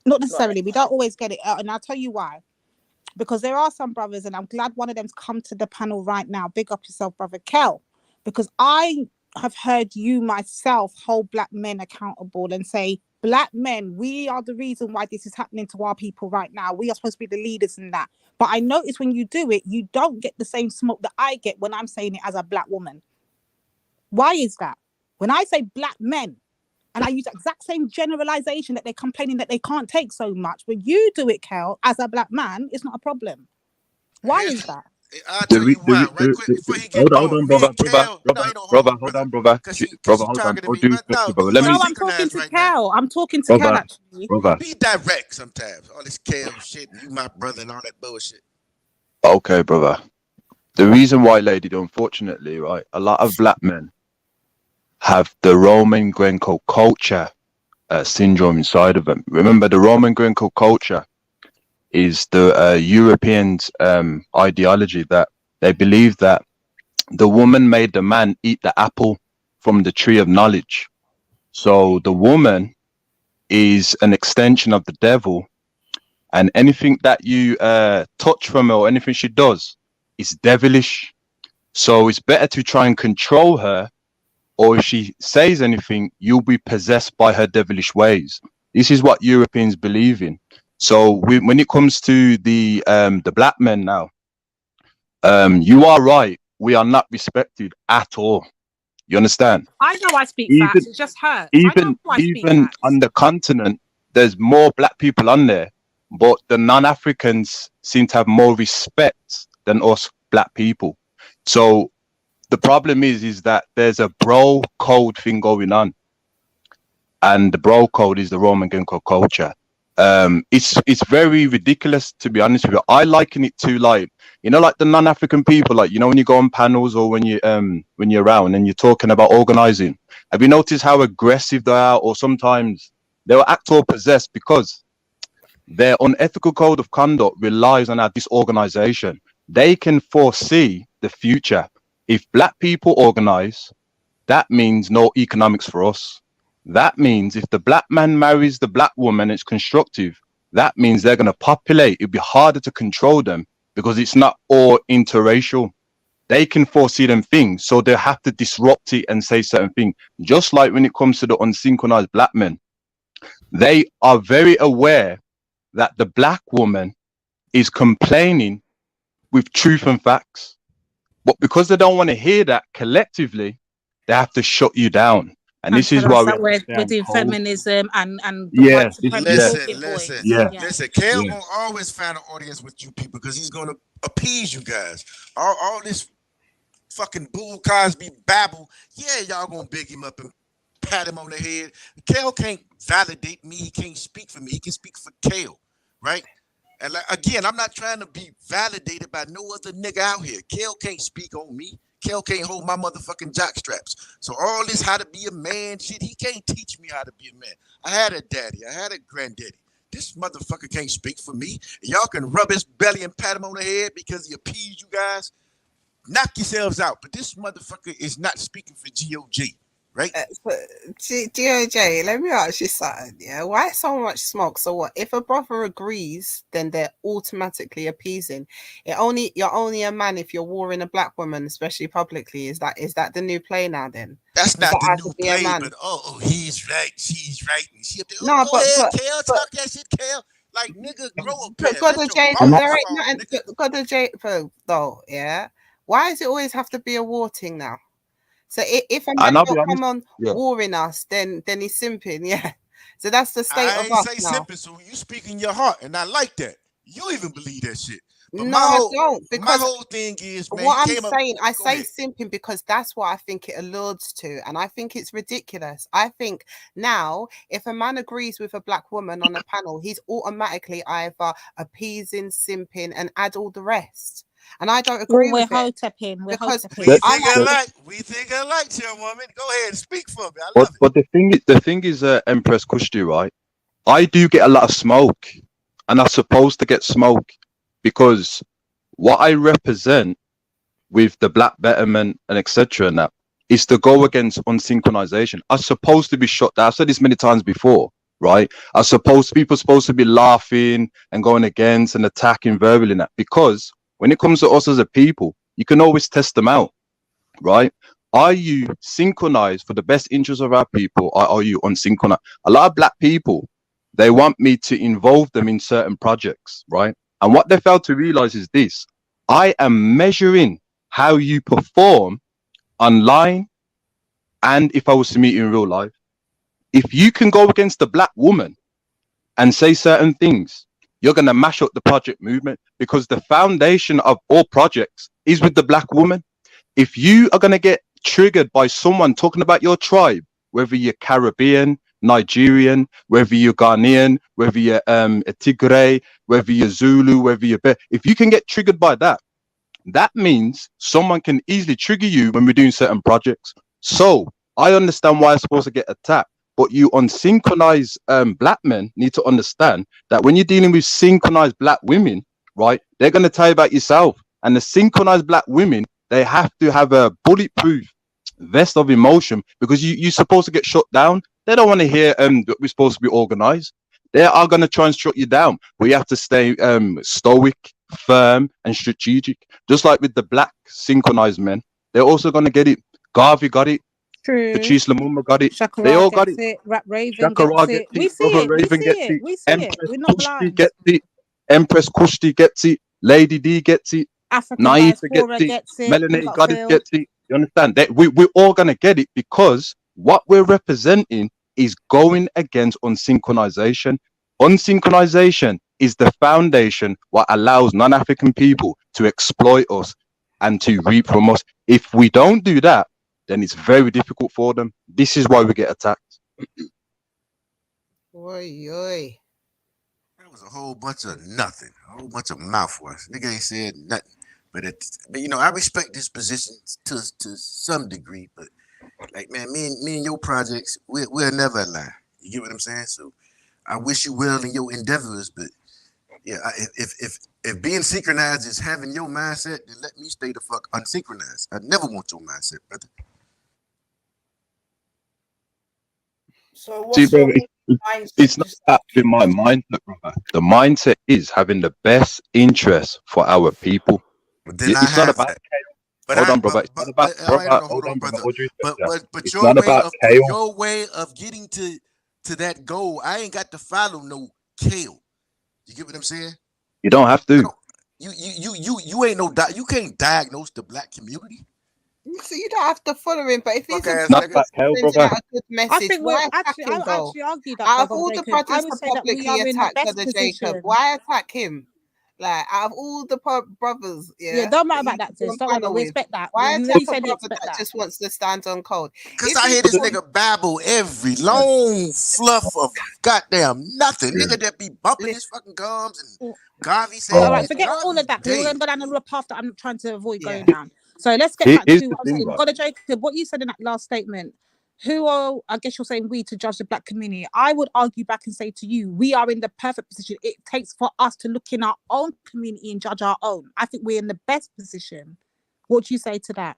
We don't always get it, and I'll tell you why. Because there are some brothers, and I'm glad one of them's come to the panel right now. Big up yourself, brother Kel. Because I have heard you myself hold black men accountable and say, black men, we are the reason why this is happening to our people right now. We are supposed to be the leaders in that. But I notice when you do it, you don't get the same smoke that I get when I'm saying it as a black woman. Why is that? When I say black men, and I use the exact same generalization that they're complaining that they can't take so much, but you do it, Kel, as a black man, it's not a problem. Why is that? I'll tell you why, right quick before he get hold on, brother, hold on, brother. I'm talking to Kel. I'm talking to Kel, actually. Be direct sometimes. All this Kel shit, and you my brother and all that bullshit. Okay, brother. The reason why, lady, unfortunately, right, a lot of black men have the Roman Grenco culture syndrome inside of them. Remember, the Roman Grenco culture is the Europeans' ideology that they believe that the woman made the man eat the apple from the tree of knowledge. So the woman is an extension of the devil, and anything that you touch from her or anything she does is devilish. So it's better to try and control her, or if she says anything, you'll be possessed by her devilish ways. This is what Europeans believe in. So when it comes to the black men now, you are right. We are not respected at all. You understand? I know I speak facts. It just hurts. Even on the continent, there's more black people on there, but the non-Africans seem to have more respect than us black people. So the problem is that there's a bro code thing going on, and the bro code is the Roman Grenco culture. It's very ridiculous, to be honest with you. I liken it to, like, you know, like the non-African people, like, you know, when you go on panels or when you're around and you're talking about organizing, have you noticed how aggressive they are, or sometimes they will act all possessed because their unethical code of conduct relies on our disorganization. They can foresee the future. If black people organize, that means no economics for us. That means if the black man marries the black woman, it's constructive. That means they're going to populate. It'll be harder to control them because it's not all interracial. They can foresee them things, so they have to disrupt it and say certain things. Just like when it comes to the unsynchronized black men, they are very aware that the black woman is complaining with truth and facts. But because they don't want to hear that collectively, they have to shut you down. And this is tell why us we that have to we're stay on doing code. feminism and the Yeah, white this is supremacy talking Listen, points. yeah, listen. Kale yeah. gonna always find an audience with you people because he's gonna appease you guys. All this fucking Bull Cosby babble. Yeah, y'all gonna big him up and pat him on the head. Kale can't validate me. He can't speak for me. He can speak for Kale, right? And like, again, I'm not trying to be validated by no other nigga out here. Kale can't speak on me. Kale can't hold my motherfucking jock straps. So all this how to be a man shit, he can't teach me how to be a man. I had a daddy. I had a granddaddy. This motherfucker can't speak for me. Y'all can rub his belly and pat him on the head because he appeased you guys. Knock yourselves out. But this motherfucker is not speaking for GOG, right? GOJ, let me ask you something. Yeah, why so much smoke? So what? If a brother agrees, then they're automatically appeasing. You're only a man if you're warring a black woman, especially publicly. Is that the new play now? Then that's is not that the how new to be a play. man? But he's right, she's right, and she up there. No, Go ahead, but Kale, talk that shit, Kale. Like nigga, grow a pair. God Let of your J, balls there ain't fall, nothing. nigga. God of J, though. Yeah, why does it always have to be a war thing now? So if a man And I'll be don't honest, come on yeah. warring us, then he's simping. Yeah. So that's the state I of ain't us say now. simping, so you speaking your heart, and I like that. You even believe that shit. But No, I don't, my because whole thing is, man, what he I'm came up. saying, I Go say ahead. simping because that's what I think it alludes to, and I think it's ridiculous. I think now, if a man agrees with a black woman on a panel, he's automatically either appeasing, simping, and add all the rest. And I don't agree We're with it hoteping. We're because hoteping. We I think like alike. We think alike, chairwoman. Go ahead, speak for me. I love it. But the thing is, Empress Kushti, right? I do get a lot of smoke, and I'm supposed to get smoke because what I represent with the black betterment and etc. and that is to go against unsynchronization. I'm supposed to be shot down. I've said this many times before, right? People supposed to be laughing and going against and attacking verbally and that, because when it comes to us as a people, you can always test them out, right? Are you synchronized for the best interest of our people, or are you unsynchronized? A lot of black people, they want me to involve them in certain projects, right? And what they fail to realize is this: I am measuring how you perform online, and if I was to meet you in real life. If you can go against a black woman and say certain things, you're going to mash up the project movement, because the foundation of all projects is with the black woman. If you are going to get triggered by someone talking about your tribe, whether you're Caribbean, Nigerian, whether you're Ghanaian, whether you're a Tigray, whether you're Zulu, whether you're if you can get triggered by that, that means someone can easily trigger you when we're doing certain projects. So I understand why I'm supposed to get attacked, but you unsynchronized black men need to understand that when you're dealing with synchronized black women, right, they're going to tell you about yourself. And the synchronized black women, they have to have a bulletproof vest of emotion, because you're supposed to get shut down. They don't want to hear that we're supposed to be organized. They are going to try and shut you down, but you have to stay stoic, firm, and strategic. Just like with the black synchronized men, they're also going to get it. Garvey got it. True. Patrice Lumumba got it. Shakara They all gets got it. it. Rap Raven Shakara gets gets it. We it. see Brother it. We Raven see gets it. it. We see it. Empress We're not Kushti blind. gets it. Empress Kushti gets it. Lady D gets it. African Naifa gets diaspora it. gets it. Big Melanated up Goddess Phil. gets it. You understand? That we're all going to get it, because what we're representing is going against unsynchronization. Unsynchronization is the foundation what allows non-African people to exploit us and to reap from us. If we don't do that, then it's very difficult for them. This is why we get attacked. Oi. That was a whole bunch of nothing, a whole bunch of mouthwash. Nigga ain't said nothing. But you know, I respect this position to some degree. But like, man, me and your projects, we'll never lie. You get what I'm saying? So I wish you well in your endeavors. But yeah, if being synchronized is having your mindset, then let me stay the fuck unsynchronized. I never want your mindset, brother. So See, what's your brother, mindset? it's not about having my mindset, brother. The mindset is having the best interest for our people. But then I It's not have about that. chaos. But Hold I on, brother. but It's not but about all right, brother. hold on, Brother. brother. All due respect, yeah. But It's your not about chaos. way of getting to that goal, I ain't got to follow no kale. You get what I'm saying? You don't have to. You ain't no you can't diagnose the black community. So you don't have to follow him, but if he's Fuck ass sending nigga. out a good I message, think why we're attack actually, him I though? actually argue that Out of by all God, the Jacob, I brothers would to say that we publicly are in the attack best Brother Jacob, position. why attack him? Like out of all the brothers, Yeah, don't matter about that, sis. Don't worry, we expect that. why You attack really a said you brother expect that that. just wants to stand on code? Cause If I he hear this was- nigga babble every long fluff of goddamn nothing. Nigga that be bumping his fucking gums and Garvey saying All right, this. forget all of that because we're Dead. going to go down a path that I'm trying to avoid going down. So let's get back Here's to the what I'm thing, saying. right? God, Jacob, what you said in that last statement. Who are, I guess you're saying we to judge the black community. I would argue back and say to you, we are in the perfect position. It takes for us to look in our own community and judge our own. I think we're in the best position. What do you say to that?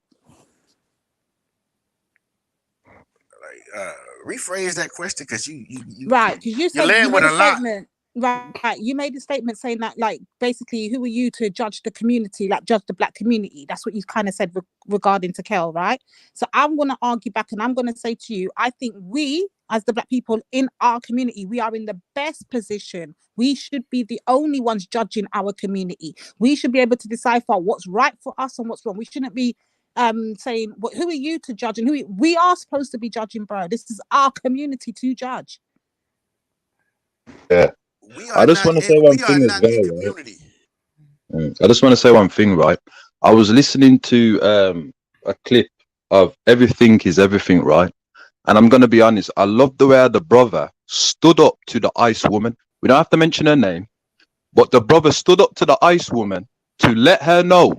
Like, rephrase that question because you right, because you said led you with made a a lot. statement. Right, you made a statement saying that, like, basically, who are you to judge the community, like judge the black community? That's what you kind of said regarding to Kel, right? So I'm going to argue back and I'm going to say to you, I think we, as the black people in our community, we are in the best position. We should be the only ones judging our community. We should be able to decipher what's right for us and what's wrong. We shouldn't be saying, well, who are you to judge? And we are supposed to be judging, bro. This is our community to judge. Yeah. I just want to say one thing as well, right? I just want to say one thing, right? I was listening to a clip of Everything is Everything, right? And I'm going to be honest, I love the way the brother stood up to the ice woman. We don't have to mention her name, but the brother stood up to the ice woman to let her know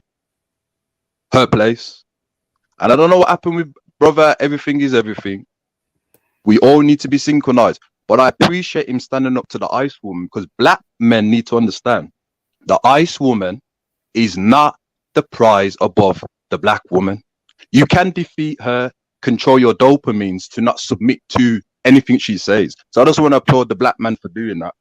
her place. And I don't know what happened with brother Everything is Everything. We all need to be synchronized. But I appreciate him standing up to the ice woman because black men need to understand the ice woman is not the prize above the black woman. You can defeat her, control your dopamines to not submit to anything she says. So I just want to applaud the black man for doing that.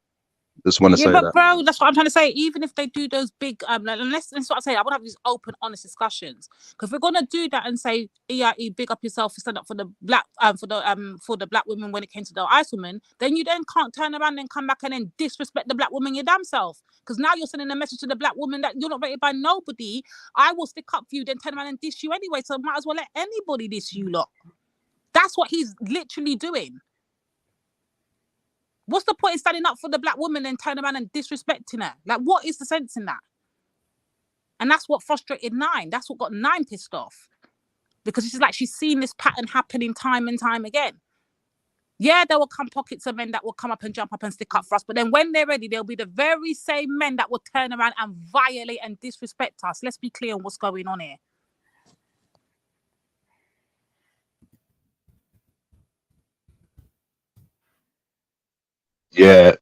Just want to say but that. bro, that's what I'm trying to say. Even if they do those big, unless that's what I say, I want to have these open, honest discussions. Because we're gonna do that and say, EIE, big up yourself, stand up for the black, for the black women when it came to the ice woman. Then you then can't turn around and come back and then disrespect the black woman your damn self. Because now you're sending a message to the black woman that you're not rated by nobody. I will stick up for you, then turn around and diss you anyway. So might as well let anybody diss you lot. That's what he's literally doing. What's the point in standing up for the black woman and turning around and disrespecting her? Like, what is the sense in that? And that's what frustrated Nine. That's what got Nine pissed off. Because it's like she's seen this pattern happening time and time again. Yeah, there will come pockets of men that will come up and jump up and stick up for us. But then when they're ready, they'll be the very same men that will turn around and violate and disrespect us. Let's be clear on what's going on here. Yeah,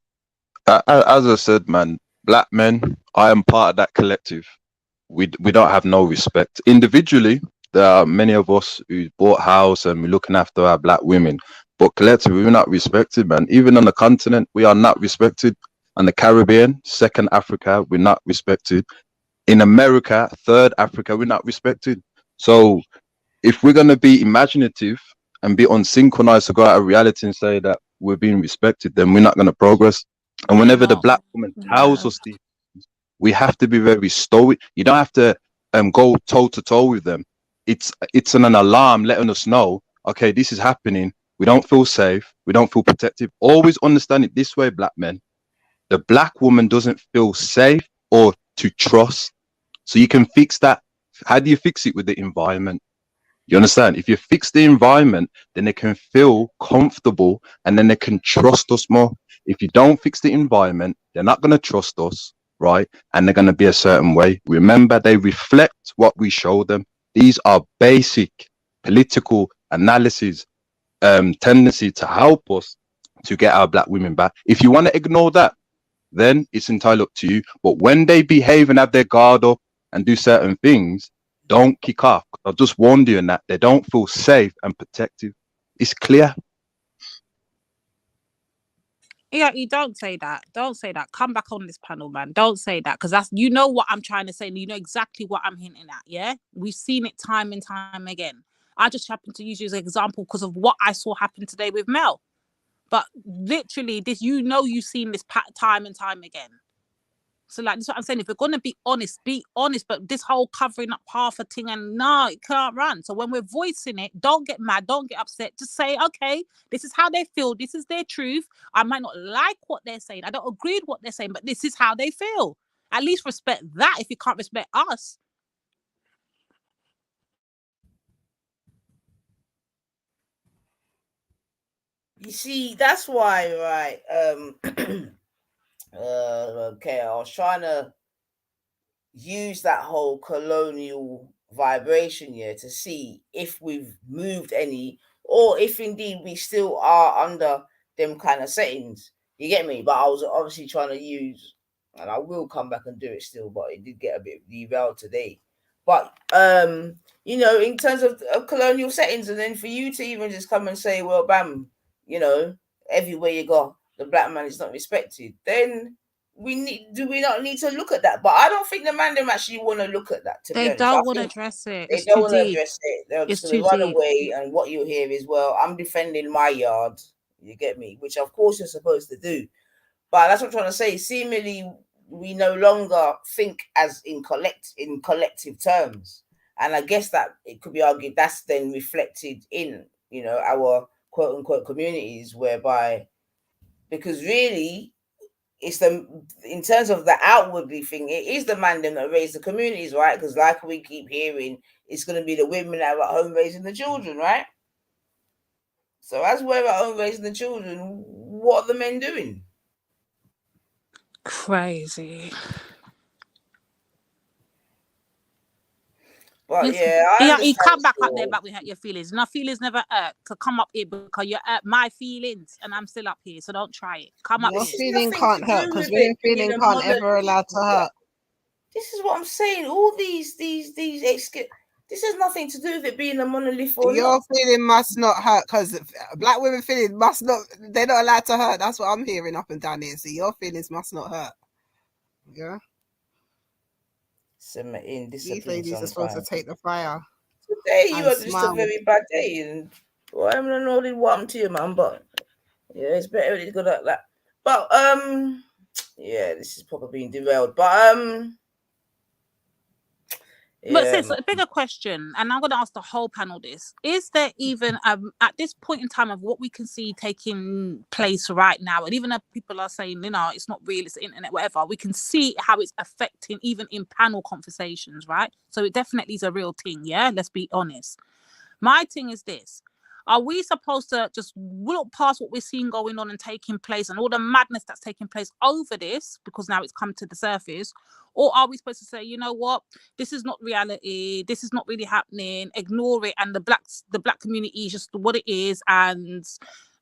as I said, man, black men, I am part of that collective. We don't have no respect. Individually, there are many of us who bought house and we're looking after our black women. But collectively, we're not respected, man. Even on the continent, we are not respected. On the Caribbean, second Africa, we're not respected. In America, third Africa, we're not respected. So if we're going to be imaginative and be unsynchronized to go out of reality and say that we're being respected, then we're not going to progress. And whenever the black woman tells us these, we have to be very stoic. You don't have to go toe to toe with them. It's an alarm letting us know, okay, this is happening. We don't feel safe. We don't feel protective. Always understand it this way, black men. The black woman doesn't feel safe or to trust. So you can fix that. How do you fix it? With the environment. You understand? If you fix the environment, then they can feel comfortable and then they can trust us more. If you don't fix the environment, they're not going to trust us, right? And they're going to be a certain way. Remember, they reflect what we show them. These are basic political analysis, tendency to help us to get our black women back. If you want to ignore that, then it's entirely up to you. But when they behave and have their guard up and do certain things, don't kick off. I've just warned you in that they don't feel safe and protective. It's clear. Yeah, you don't say that. Don't say that. Come back on this panel, man. Don't say that. Because that's, you know what I'm trying to say. And you know exactly what I'm hinting at. Yeah. We've seen it time and time again. I just happened to use you as an example because of what I saw happen today with Mel. But literally, this, you know, you've seen this time and time again. So like, that's what I'm saying. If we're gonna be honest, be honest. But this whole covering up half a thing, and no, it can't run. So when we're voicing it, don't get mad, don't get upset. Just say, okay, this is how they feel. This is their truth. I might not like what they're saying. I don't agree with what they're saying, but this is how they feel. At least respect that. If you can't respect us. You see, that's why, right? Okay, I was trying to use that whole colonial vibration here to see if we've moved any, or if indeed we still are under them kind of settings. You get me? But I was obviously trying to use, and I will come back and do it still, but it did get a bit derailed today. But you know, in terms of colonial settings, and then for you to even just come and say, well, bam, you know, everywhere you go, the black man is not respected, then do we not need to look at that? But I don't think the man them actually want to look at that, to be They honest. don't want to address it. They It's don't too want to deep. address it. They're It's just going too to run deep. away, and what you hear is, well, I'm defending my yard. You get me? Which of course you're supposed to do. But that's what I'm trying to say. Seemingly, we no longer think as in collective terms. And I guess that it could be argued that's then reflected in, you know, our quote unquote communities, whereby, because really it's the, in terms of the outwardly thing, it is the man them that raise the communities, right? Because like we keep hearing, it's going to be the women that are at home raising the children, right? So as we're at home raising the children, what are the men doing? Crazy. But yeah, you come back up there, but we hurt your feelings. And our feelings never hurt to come up here because you hurt my feelings, and I'm still up here. So don't try it. Come up Your here. feeling can't hurt because women feeling can't ever allowed to hurt. This is what I'm saying. All these this has nothing to do with it being a monolith or your not. Feeling must not hurt because black women feeling must not. They're not allowed to hurt. That's what I'm hearing up and down here. So your feelings must not hurt. Yeah. These ladies are supposed to take the fire. Today you are just a very bad day, and well, I don't know what happened to you, man. But yeah, it's better it's good like that. But yeah, this is probably being derailed. But But sis, a bigger question, and I'm going to ask the whole panel this: is there even at this point in time of what we can see taking place right now, and even if people are saying, you know, it's not real, it's the internet, whatever, we can see how it's affecting even in panel conversations, right? So it definitely is a real thing. Yeah, let's be honest. My thing is this: are we supposed to just look past what we're seeing going on and taking place and all the madness that's taking place over this because now it's come to the surface? Or are we supposed to say, you know what, this is not reality, this is not really happening, ignore it, and the black community is just what it is, and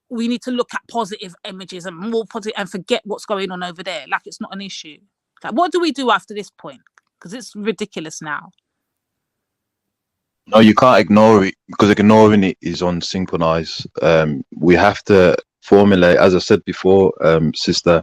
we need to look at positive images and more positive and forget what's going on over there, like it's not an issue? Like, what do we do after this point? Because it's ridiculous now. No, you can't ignore it because ignoring it is unsynchronized. We have to formulate, as I said before, sister,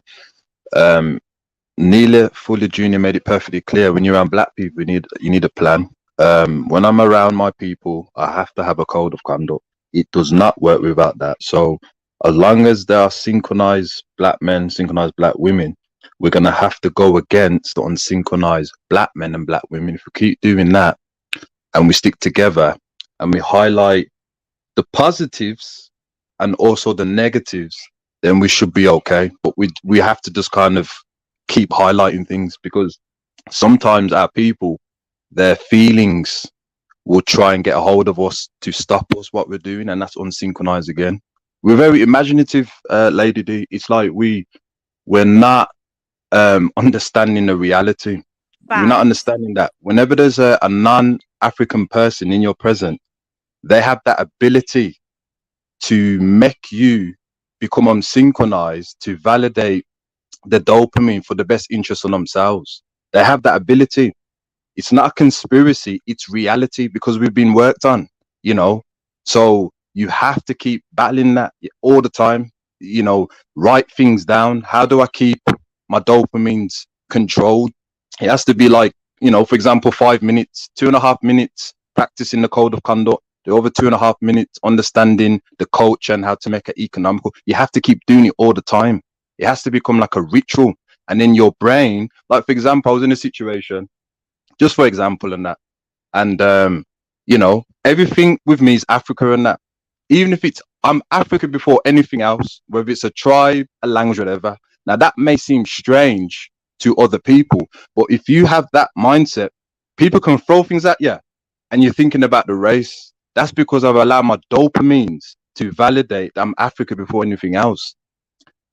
Neela Fuller Jr. made it perfectly clear. When you're around black people, you need a plan. When I'm around my people, I have to have a code of conduct. It does not work without that. So as long as there are synchronized black men, synchronized black women, we're going to have to go against the unsynchronized black men and black women. If we keep doing that and we stick together and we highlight the positives and also the negatives, then we should be okay. But we have to just kind of keep highlighting things, because sometimes our people, their feelings will try and get a hold of us to stop us what we're doing, and that's unsynchronized again. We're very imaginative, Lady D. It's like we're not understanding the reality. We're not understanding that whenever there's a non-African person in your presence, they have that ability to make you become unsynchronized, to validate the dopamine for the best interest of themselves. They have that ability. It's not a conspiracy, it's reality, because we've been worked on, you know. So you have to keep battling that all the time, you know, write things down. How do I keep my dopamines controlled? It has to be like, you know, for example, 5 minutes, 2.5 minutes practicing the code of conduct, the other 2.5 minutes understanding the culture and how to make it economical. You have to keep doing it all the time. It has to become like a ritual. and in your brain, like for example, I was in a situation, just for example, and you know, everything with me is Africa and that. Even if I'm Africa before anything else, whether it's a tribe, a language, whatever. Now that may seem strange to other people, but if you have that mindset, people can throw things at you, and you're thinking about the race. That's because I've allowed my dopamines to validate that I'm Africa before anything else.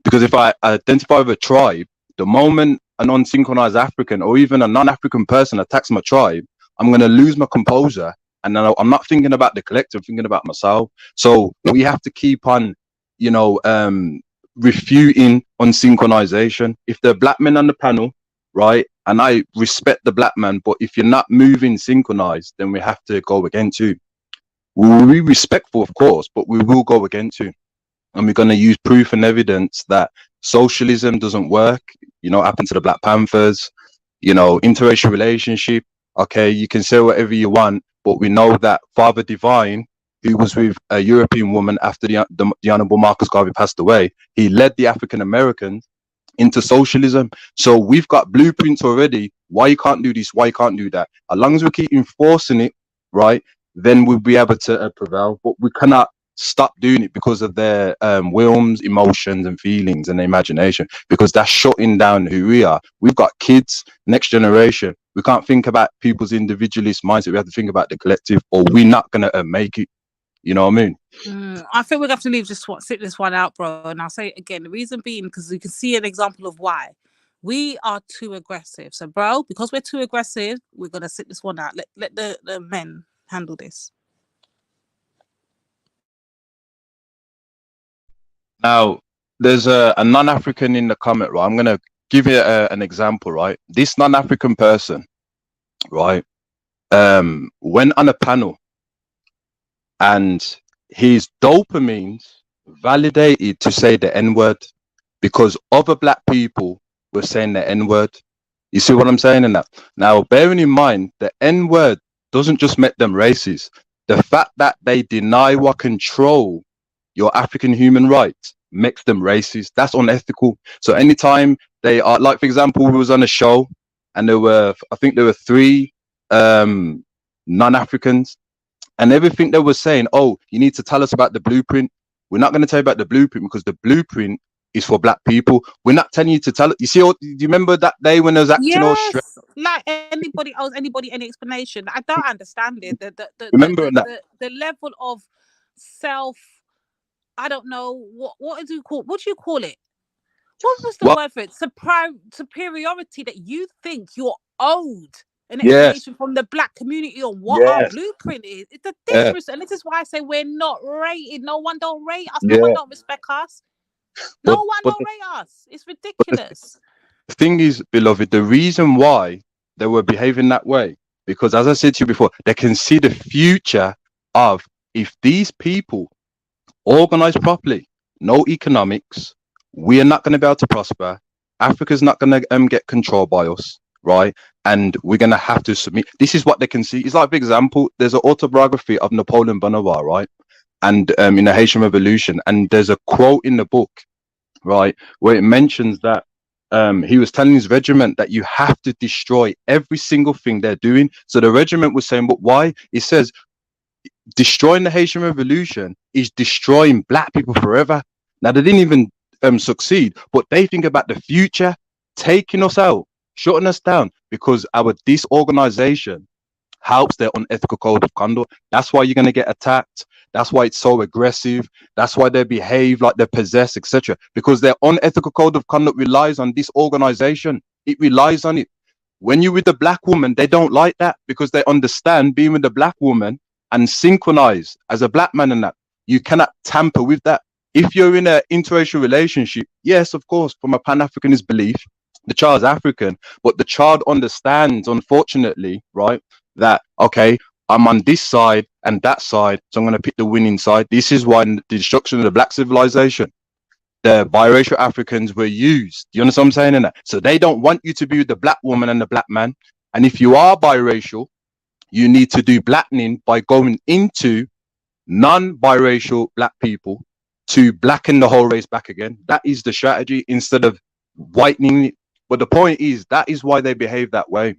Because if I identify with a tribe, the moment an unsynchronized African or even a non-African person attacks my tribe, I'm going to lose my composure. And then I'm not thinking about the collective, I'm thinking about myself. So we have to keep on, you know, refuting unsynchronization. If there are black men on the panel, right, and I respect the black man, but if you're not moving synchronized, then we have to go against you. We'll be respectful, of course, but we will go against you. And we're going to use proof and evidence that socialism doesn't work. You know what happened to the Black Panthers, you know, interracial relationship. Okay, you can say whatever you want, but we know that Father Divine, who was with a European woman after the Honorable Marcus Garvey passed away, he led the African Americans into socialism. So we've got blueprints already. Why you can't do this? Why you can't do that? As long as we keep enforcing it, right, then we'll be able to prevail. But we cannot stop doing it because of their whims, emotions, and feelings and imagination, because that's shutting down who we are. We've got kids, next generation. We can't think about people's individualist mindset. We have to think about the collective, or we're not gonna make it. You know what I mean? I think we're gonna have to leave sit this one out, bro. And I'll say it again. The reason being because you can see an example of why we are too aggressive. So, bro, because we're too aggressive, we're gonna sit this one out. Let the men handle this. Now, there's a non-African in the comment, right? I'm going to give you an example, right? This non-African person, right, went on a panel and his dopamines validated to say the N-word because other black people were saying the N-word. You see what I'm saying in that? Now, bearing in mind, the N-word doesn't just make them racist. The fact that they deny or control your African human rights makes them racist. That's unethical. So anytime they are, like, for example, we was on a show and I think there were 3 non-Africans, and everything they were saying, oh, you need to tell us about the blueprint. We're not going to tell you about the blueprint because the blueprint is for black people. We're not telling you to tell it. You see, do you remember that day when there was acting all straight? Like anybody owes anybody any explanation. I don't understand it. The level of self, I don't know what do you call it? What was the word for it? Superiority that you think you're owed an explanation from the black community on what our blueprint is. It's a disrespect, and this is why I say we're not rated. No one don't rate us. No one don't respect us. No one don't rate us. It's ridiculous. The thing is, beloved, the reason why they were behaving that way, because as I said to you before, they can see the future of if these people organize properly, no economics, we are not going to be able to prosper. Africa's not going to get controlled by us, right? And we're going to have to submit. This is what they can see. It's like, for example, there's an autobiography of Napoleon Bonaparte, right? And in the Haitian Revolution, and there's a quote in the book, right, where it mentions that he was telling his regiment that you have to destroy every single thing they're doing. So the regiment was saying, but why? It says, destroying the Haitian Revolution is destroying black people forever. Now, they didn't even succeed, but they think about the future, taking us out, shutting us down, because our disorganization helps their unethical code of conduct. That's why you're going to get attacked. That's why it's so aggressive. That's why they behave like they're possessed, etc. Because their unethical code of conduct relies on disorganization. It relies on it. When you're with the black woman, they don't like that because they understand being with the black woman and synchronize as a black man and that. You cannot tamper with that. If you're in an interracial relationship, yes, of course, from a Pan-Africanist belief, the child's African, but the child understands, unfortunately, right, that, okay, I'm on this side and that side, so I'm going to pick the winning side. This is why in the destruction of the black civilization, the biracial Africans were used. You understand what I'm saying in that? So they don't want you to be with the black woman and the black man. And if you are biracial, you need to do blackening by going into non-biracial black people to blacken the whole race back again. That is the strategy, instead of whitening it. But the point is, that is why they behave that way.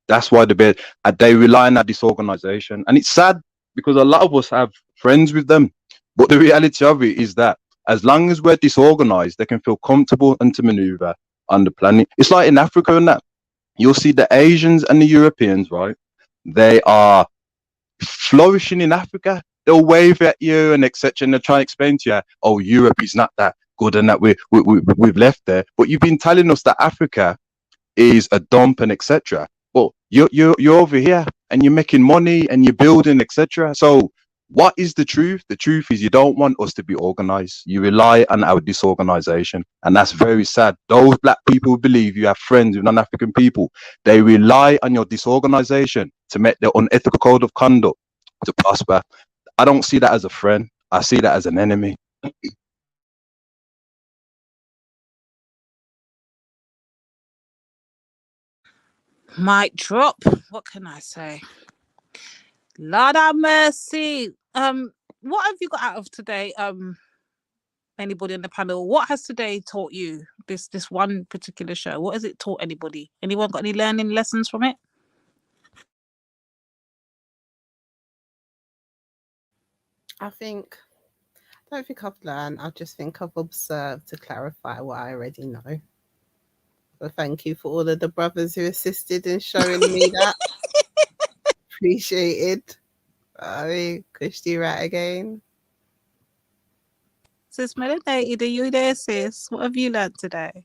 That's why they rely on that disorganization. And it's sad because a lot of us have friends with them. But the reality of it is that as long as we're disorganized, they can feel comfortable and to maneuver on the planet. It's like in Africa and that. You'll see the Asians and the Europeans, right? They are flourishing in Africa. They'll wave at you and etc. And they'll try and explain to you, oh, Europe is not that good and that we've left there. But you've been telling us that Africa is a dump and etc. But you're over here and you're making money and you're building etc. So what is the truth? The truth is you don't want us to be organized. You rely on our disorganization, and that's very sad. Those black people who believe you have friends with non-African people, they rely on your disorganization to make their unethical code of conduct to prosper. I don't see that as a friend. I see that as an enemy. Mic drop. What can I say? Lord have mercy. What have you got out of today? Anybody on the panel? What has today taught you? This one particular show. What has it taught anybody? Anyone got any learning lessons from it? I don't think I've learned. I just think I've observed to clarify what I already know. So thank you for all of the brothers who assisted in showing me that. Appreciated. I mean, Christy right again. Sis Melanated, are you there, sis? What have you learned today?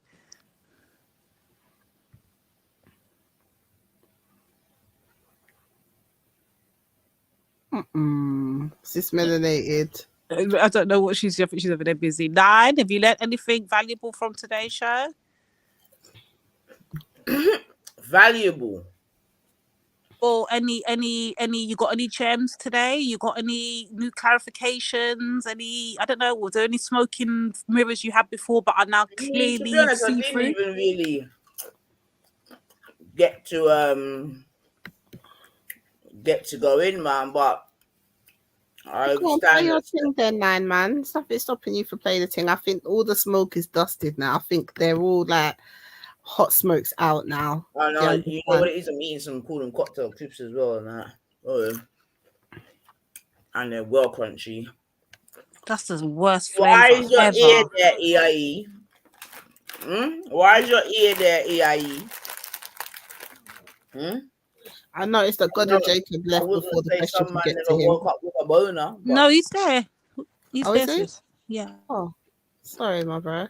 Sis Melanated. I don't know what she's. I think she's over there busy. 9. Have you learned anything valuable from today's show? Valuable. Or any you got any gems today? You got any new clarifications? Any, I don't know, was there any smoking mirrors you had before but are now clearly To be honest, I see didn't through? even really get to go in, man, but I Go on, play your thing then, 9 man. Nothing stopping you from playing the thing. I think all the smoke is dusted now. I think they're all like hot smokes out now. I know, you know what it is. I'm eating some CooN cocktail clips as well and that. Oh, and they're well crunchy. That's the worst flavor. Why is your ever. ear there, EIE? Why is your ear there, EIE? I noticed that God and Jacob left before the question could get to him. Woke up with a boner, no, he's there. He's there. Is he? Yeah. Oh, sorry, my bro.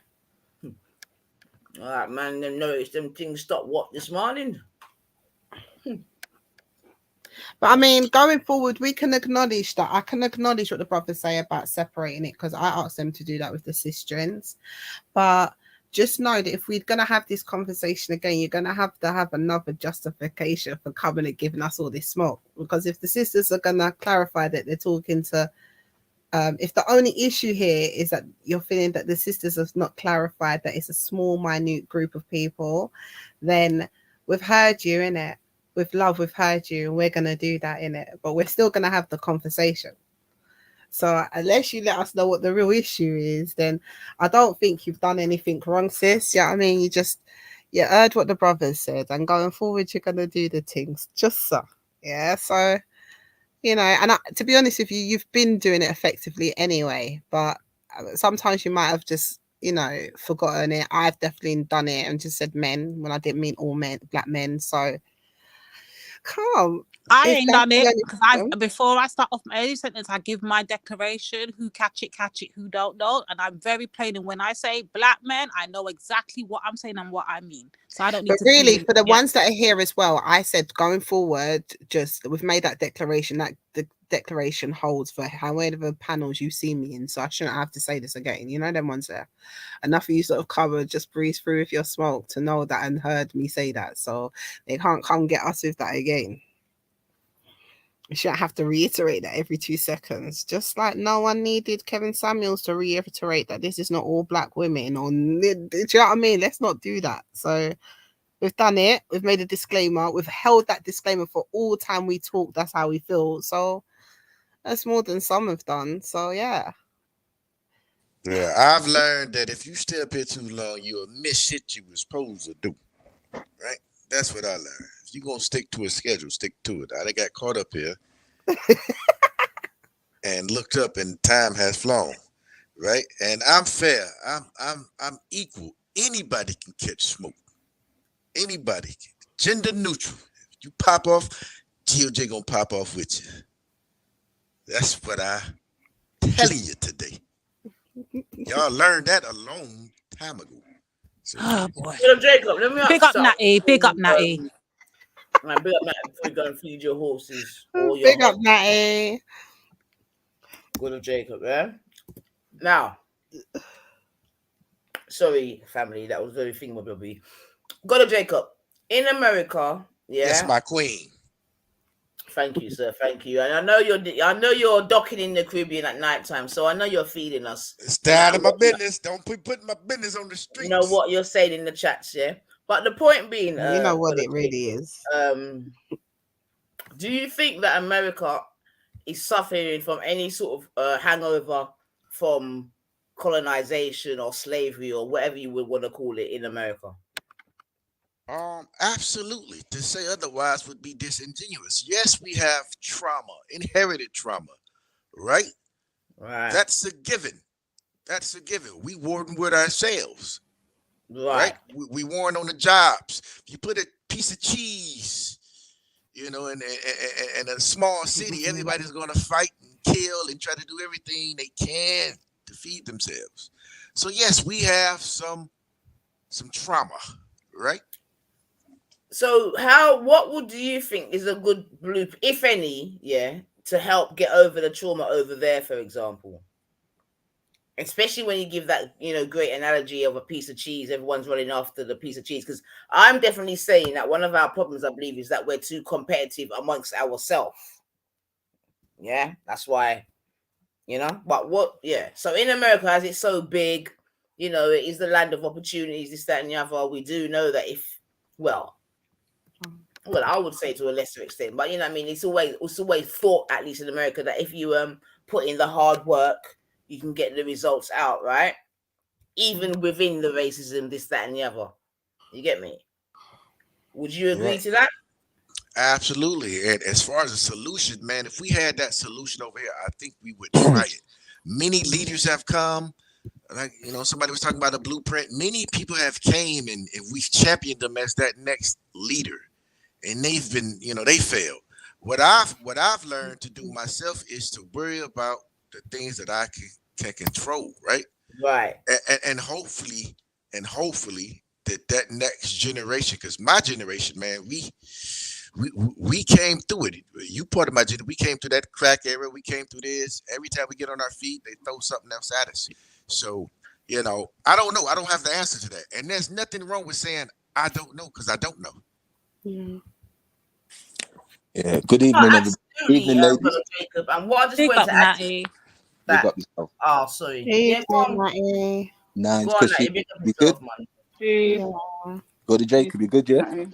All right, man. Them noticed them things stopped what this morning. But I mean, going forward, we can acknowledge that. I can acknowledge what the brothers say about separating it because I asked them to do that with the cisgens. But just know that if we're going to have this conversation again, you're going to have another justification for coming and giving us all this smoke. Because if the sisters are going to clarify that they're talking to, if the only issue here is that you're feeling that the sisters have not clarified that it's a small, minute group of people, then we've heard you, innit? With love, we've heard you, and we're going to do that, innit? But we're still going to have the conversation. So unless you let us know what the real issue is, then I don't think you've done anything wrong, sis. Yeah, I mean, you heard what the brothers said, and going forward, you're going to do the things just so. Yeah, so, you know, and to be honest with you, you've been doing it effectively anyway, but sometimes you might have just, you know, forgotten it. I've definitely done it and just said men when I didn't mean all men, black men. So, come. I ain't done it because before I start off my early sentence, I give my declaration, who catch it, who don't know. And I'm very plain. And when I say black men, I know exactly what I'm saying and what I mean. So I don't need but to really, for the ones that are here as well, I said going forward, we've made that declaration. That the declaration holds for however panels you see me in. So I shouldn't have to say this again. You know, them ones there. Enough of you sort of covered, just breeze through with your smoke to know that and heard me say that. So they can't come get us with that again. You shouldn't have to reiterate that every 2 seconds. Just like no one needed Kevin Samuels to reiterate that this is not all black women. Or, do you know what I mean? Let's not do that. So we've done it. We've made a disclaimer. We've held that disclaimer for all time we talk. That's how we feel. So that's more than some have done. So yeah. Yeah, I've learned that if you stay up here too long, you'll miss shit you were supposed to do. Right? That's what I learned. If you're gonna stick to a schedule, stick to it. I got caught up here and looked up, and time has flown. Right? And I'm fair. I'm equal. Anybody can catch smoke. Anybody. Gender neutral. If you pop off, GOJ gonna pop off with you. That's what I telling you today. Y'all learned that a long time ago. So, oh boy. So Jacob, let me ask Big up Natty. Big up Natty. Man, big up Natty before you go and feed your horses or your Big up Natty. Good of Jacob, yeah? Now, sorry, family, that was very thingamabobbly. Good of Jacob. In America, yeah. Yes, my queen. Thank you, sir. Thank you. And I know you're docking in the Caribbean at night time, so I know you're feeding us. It's out of my business. Don't put my business on the streets. You know what you're saying in the chats, yeah? But the point being, you know what it really is. Do you think that America is suffering from any sort of hangover from colonization or slavery or whatever you would want to call it in America? Absolutely. To say otherwise would be disingenuous. Yes, we have trauma, inherited trauma, right? Right. That's a given. That's a given. We warring with ourselves, right? We warring on the jobs. If you put a piece of cheese, you know, in a small city, everybody's going to fight and kill and try to do everything they can to feed themselves. So yes, we have some trauma, right? So what do you think is a good blueprint, if any, yeah, to help get over the trauma over there, for example? Especially when you give that, you know, great analogy of a piece of cheese, everyone's running after the piece of cheese. Because I'm definitely saying that one of our problems, I believe, is that we're too competitive amongst ourselves. Yeah, that's why, you know. But so in America, as it's so big, you know, it is the land of opportunities, this, that, and the other. We do know that well, I would say to a lesser extent, but you know what I mean? It's always thought, at least in America, that if you put in the hard work, you can get the results out, right? Even within the racism, this, that, and the other. You get me? Would you agree to that? Absolutely. And as far as a solution, man, if we had that solution over here, I think we would try it. Many leaders have come. Like, you know, somebody was talking about a blueprint. Many people have came and we've championed them as that next leader. And they've been, you know, they failed. What I've learned to do myself is to worry about the things that I can control, right? Right. And hopefully that next generation, because my generation, man, we came through it. You part of my generation. We came through that crack era. We came through this. Every time we get on our feet, they throw something else at us. So, you know, I don't know. I don't have the answer to that. And there's nothing wrong with saying I don't know, because I don't know. Yeah. Good evening, everybody. Good evening, ladies. Jacob. And what I just Big wanted up, to add Natty. Big up yourself. Oh, sorry. Hey, Yeah, go on. Natty. Nines, Go on, Natty. Big up you good? yourself, man. Yeah. Go to Jacob, you good, yeah?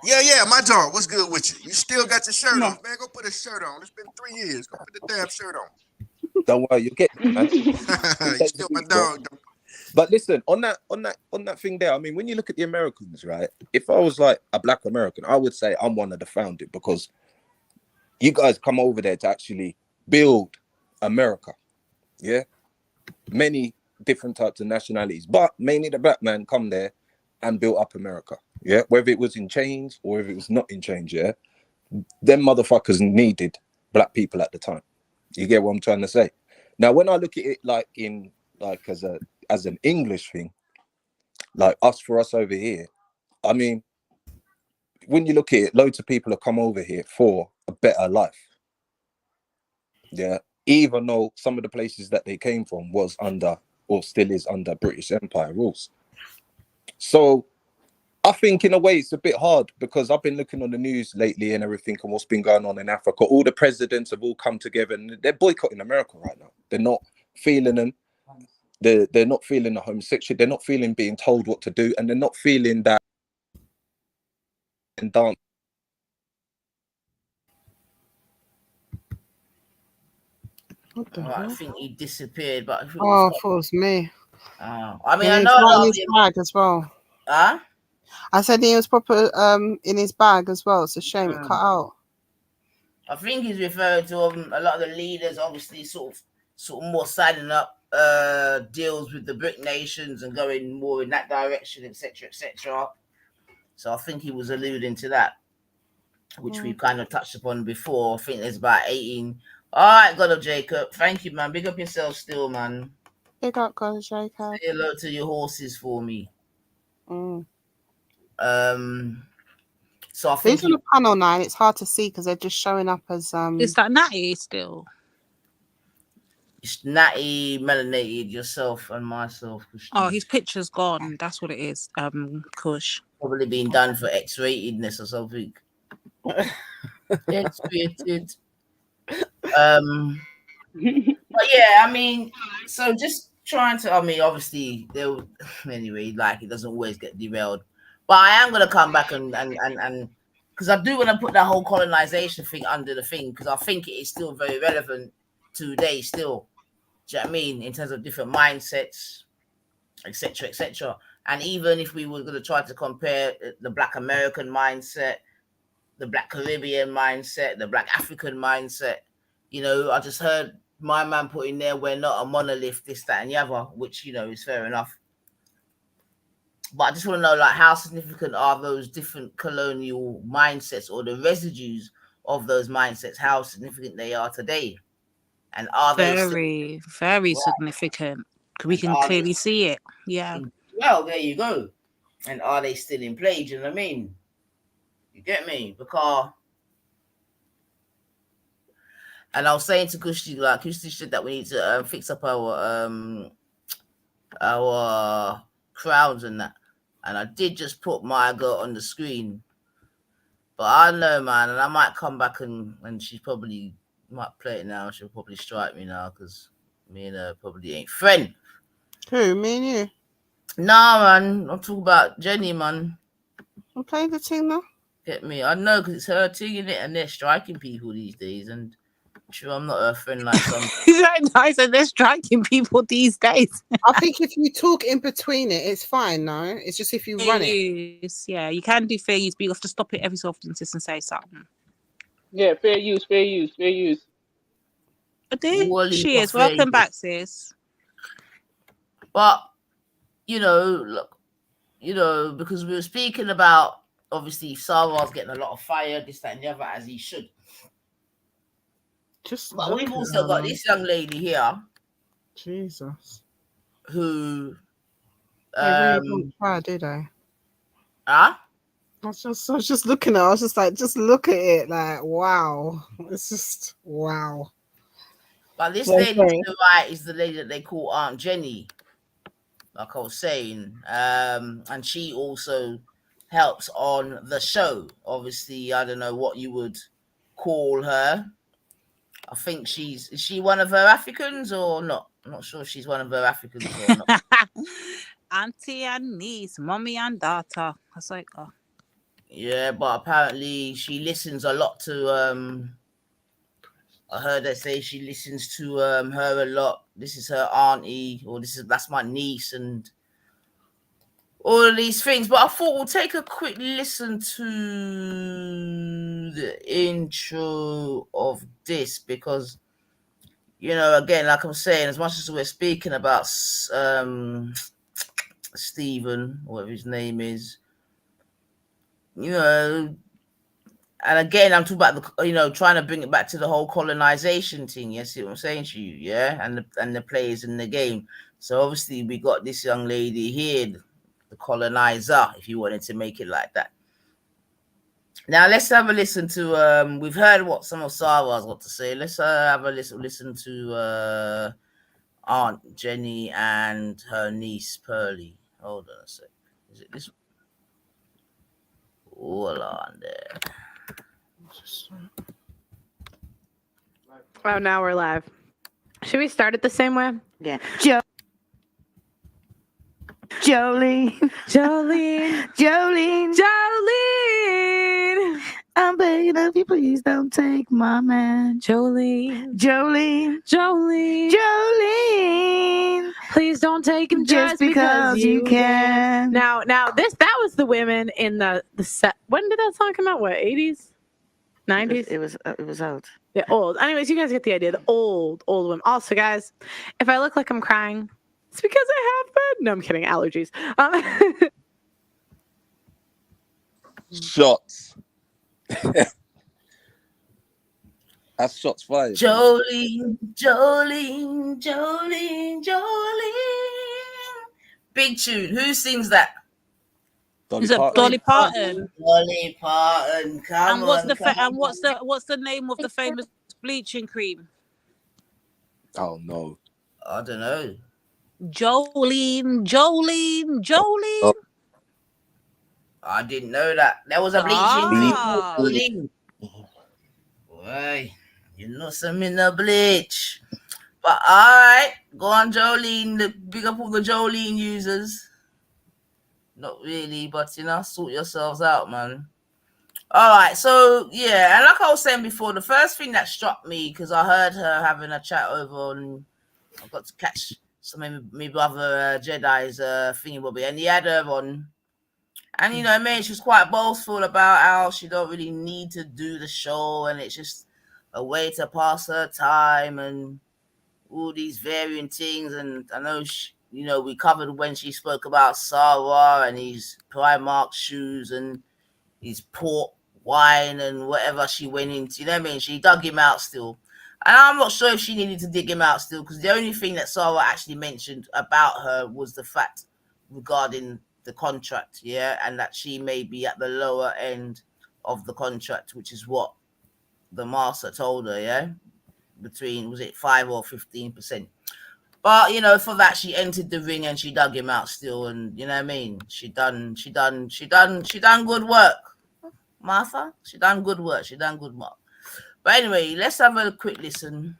Yeah, my dog. What's good with you? You still got your shirt off, man. Go put a shirt on. It's been 3 years. Go put the damn shirt on. Don't worry, you'll get it, man. You still my dog. But listen, on that thing there, I mean, when you look at the Americans, right? If I was like a black American, I would say I'm one of the founding, because you guys come over there to actually build America. Yeah. Many different types of nationalities, but mainly the black man come there and built up America. Yeah. Whether it was in chains or if it was not in chains, yeah. Them motherfuckers needed black people at the time. You get what I'm trying to say? Now, when I look at it as an English thing, like for us over here, I mean, when you look at it, loads of people have come over here for a better life. Yeah. Even though some of the places that they came from was under, or still is under, British Empire rules. So I think in a way it's a bit hard, because I've been looking on the news lately and everything and what's been going on in Africa. All the presidents have all come together and they're boycotting America right now. They're not feeling them. They're not feeling the homosexuality. They're not feeling being told what to do, and they're not feeling that and dance. I think he disappeared, but I thought it was me. I mean, I I know his flag as well. Huh? I said he was proper in his bag as well. It's a shame it cut out. I think he's referring to a lot of the leaders, obviously, sort of more signing up deals with the BRIC nations and going more in that direction, etc., etc. So I think he was alluding to that, which we've kind of touched upon before. I think there's about 18. All right, God of Jacob. Thank you, man. Big up yourself still, man. Big up, God of Jacob. Say hello to your horses for me. So I think who's on the panel now? It's hard to see because they're just showing up as Is that Natty still? It's Natty, melanated, yourself, and myself. Oh, his picture's gone. That's what it is. Kush. Probably been done for X-ratedness or something. X-rated. But yeah, I mean, so just trying to. I mean, obviously, anyway, like it doesn't always get derailed. But I am gonna come back and because I do want to put that whole colonization thing under the thing because I think it is still very relevant today. Still, do you know what I mean? In terms of different mindsets, etc., etc. And even if we were going to try to compare the Black American mindset, the Black Caribbean mindset, the Black African mindset, you know, I just heard my man put in there, we're not a monolith, this, that, and the other, which, you know, is fair enough. But I just want to know, like, how significant are those different colonial mindsets or the residues of those mindsets, how significant they are today? And are they very significant? We can clearly see it. Yeah. Well, there you go. And are they still in play? Do you know what I mean? You get me? Because, and I was saying to Kushti, like Kushti said that we need to fix up our crowds and that. And I did just put my girl on the screen. But I don't know, man, and I might come back and she probably might play it now. She'll probably strike me now because me and her probably ain't friend. Who, me and you? Nah, man. I'm talking about Jenny, man. I'm playing the thing now. Get me? I know because it's her thing in it, and they're striking people these days. And sure, I'm not her friend like some. Nice, and they're striking people these days. I think if you talk in between it, it's fine. No, it's just if you run it. Yeah, you can do fair use, but you have to stop it every so often, sis, and say something. Yeah, fair use. I did. She is. Welcome back, sis. But you know, look, you know, because we were speaking about obviously Sarwar's getting a lot of fire, this, that, and the other, as he should. But we've also got this young lady here. Jesus. Who they really don't try, do they? Huh? I was just looking at it. I was just like, just look at it, like, wow. It's just wow. But this lady to the right is the lady that they call Aunt Jenny, like I was saying. And she also helps on the show. Obviously, I don't know what you would call her. I think is she one of her Africans or not? I'm not sure if she's one of her Africans or not. Auntie and niece, mommy and daughter. That's like, oh. Yeah, but apparently she listens a lot to I heard her say she listens to her a lot. This is her auntie, or that's my niece, and all of these things. But I thought we'll take a quick listen to the intro of this because, you know, again, like I'm saying, as much as we're speaking about Stephen, whatever his name is, you know, and again, I'm talking about the, you know, trying to bring it back to the whole colonization thing. You see what I'm saying to you, yeah, and the players in the game. So obviously, we got this young lady here, the colonizer, if you wanted to make it like that. Now let's have a listen to. We've heard what some of Sarah's got to say. Let's have a listen to Aunt Jenny and her niece Pearlie. Hold on a sec. Is it this? Hold on there. Oh, now we're live. Should we start it the same way? Yeah. Jolene. I'm begging of you, please don't take my man. Jolene. Please don't take him just because you can. Now that was the women in the set. When did that song come out? What, 80s? 90s? It was old. Yeah, old. Anyways, you guys get the idea. The old women. Also, guys, if I look like I'm crying, it's because I have been. No, I'm kidding. Allergies. Shots. That's shots fired. Jolene. Big tune. Who sings that? Dolly Dolly Parton. Dolly Parton. Come and on. what's the name of the famous bleaching cream? Oh no. I don't know. Jolene. Oh. I didn't know that. There was a bleaching cream. Boy, you know some in the bleach. But alright, go on, Jolene. Big up all the Jolene users. Not really, but sort yourselves out, man. Alright, so yeah, and like I was saying before, the first thing that struck me, because I heard her having a chat over on, I got to catch some of my brother Jedi's thingy bobby, and he had her on. And she was quite boastful about how she don't really need to do the show, and it's just a way to pass her time and all these varying things. And I know we covered when she spoke about Sarah and his Primark shoes and his port wine and whatever she went into. She dug him out still. And I'm not sure if she needed to dig him out still, because the only thing that Sarah actually mentioned about her was the fact regarding the contract, and that she may be at the lower end of the contract, which is what the master told her, between, was it 5 or 15%? But for that, she entered the ring and she dug him out still, and she done good work, Martha. She done good work. But anyway, let's have a quick listen.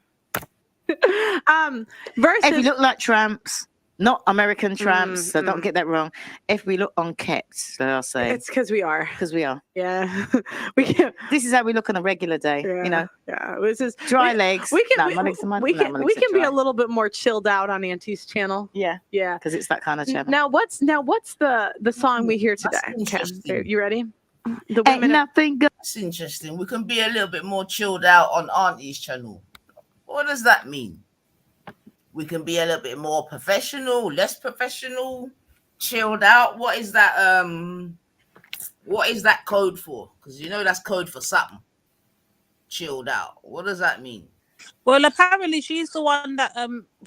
Versus, if you look like tramps, not American tramps, so don't get that wrong. If we look unkept, so I'll say it's because we are. Yeah, we can. This is how we look on a regular day. Yeah. This is dry legs. We can be a little bit more chilled out on Auntie's channel. Yeah, because it's that kind of channel. Now what's the song we hear today? Okay, you ready? The women. Ain't nothing good. That's interesting. We can be a little bit more chilled out on Auntie's channel. What does that mean? We can be a little bit more professional, less professional, chilled out. What is that? What is that code for? Because that's code for something. Chilled out. What does that mean? Well, apparently she's the one that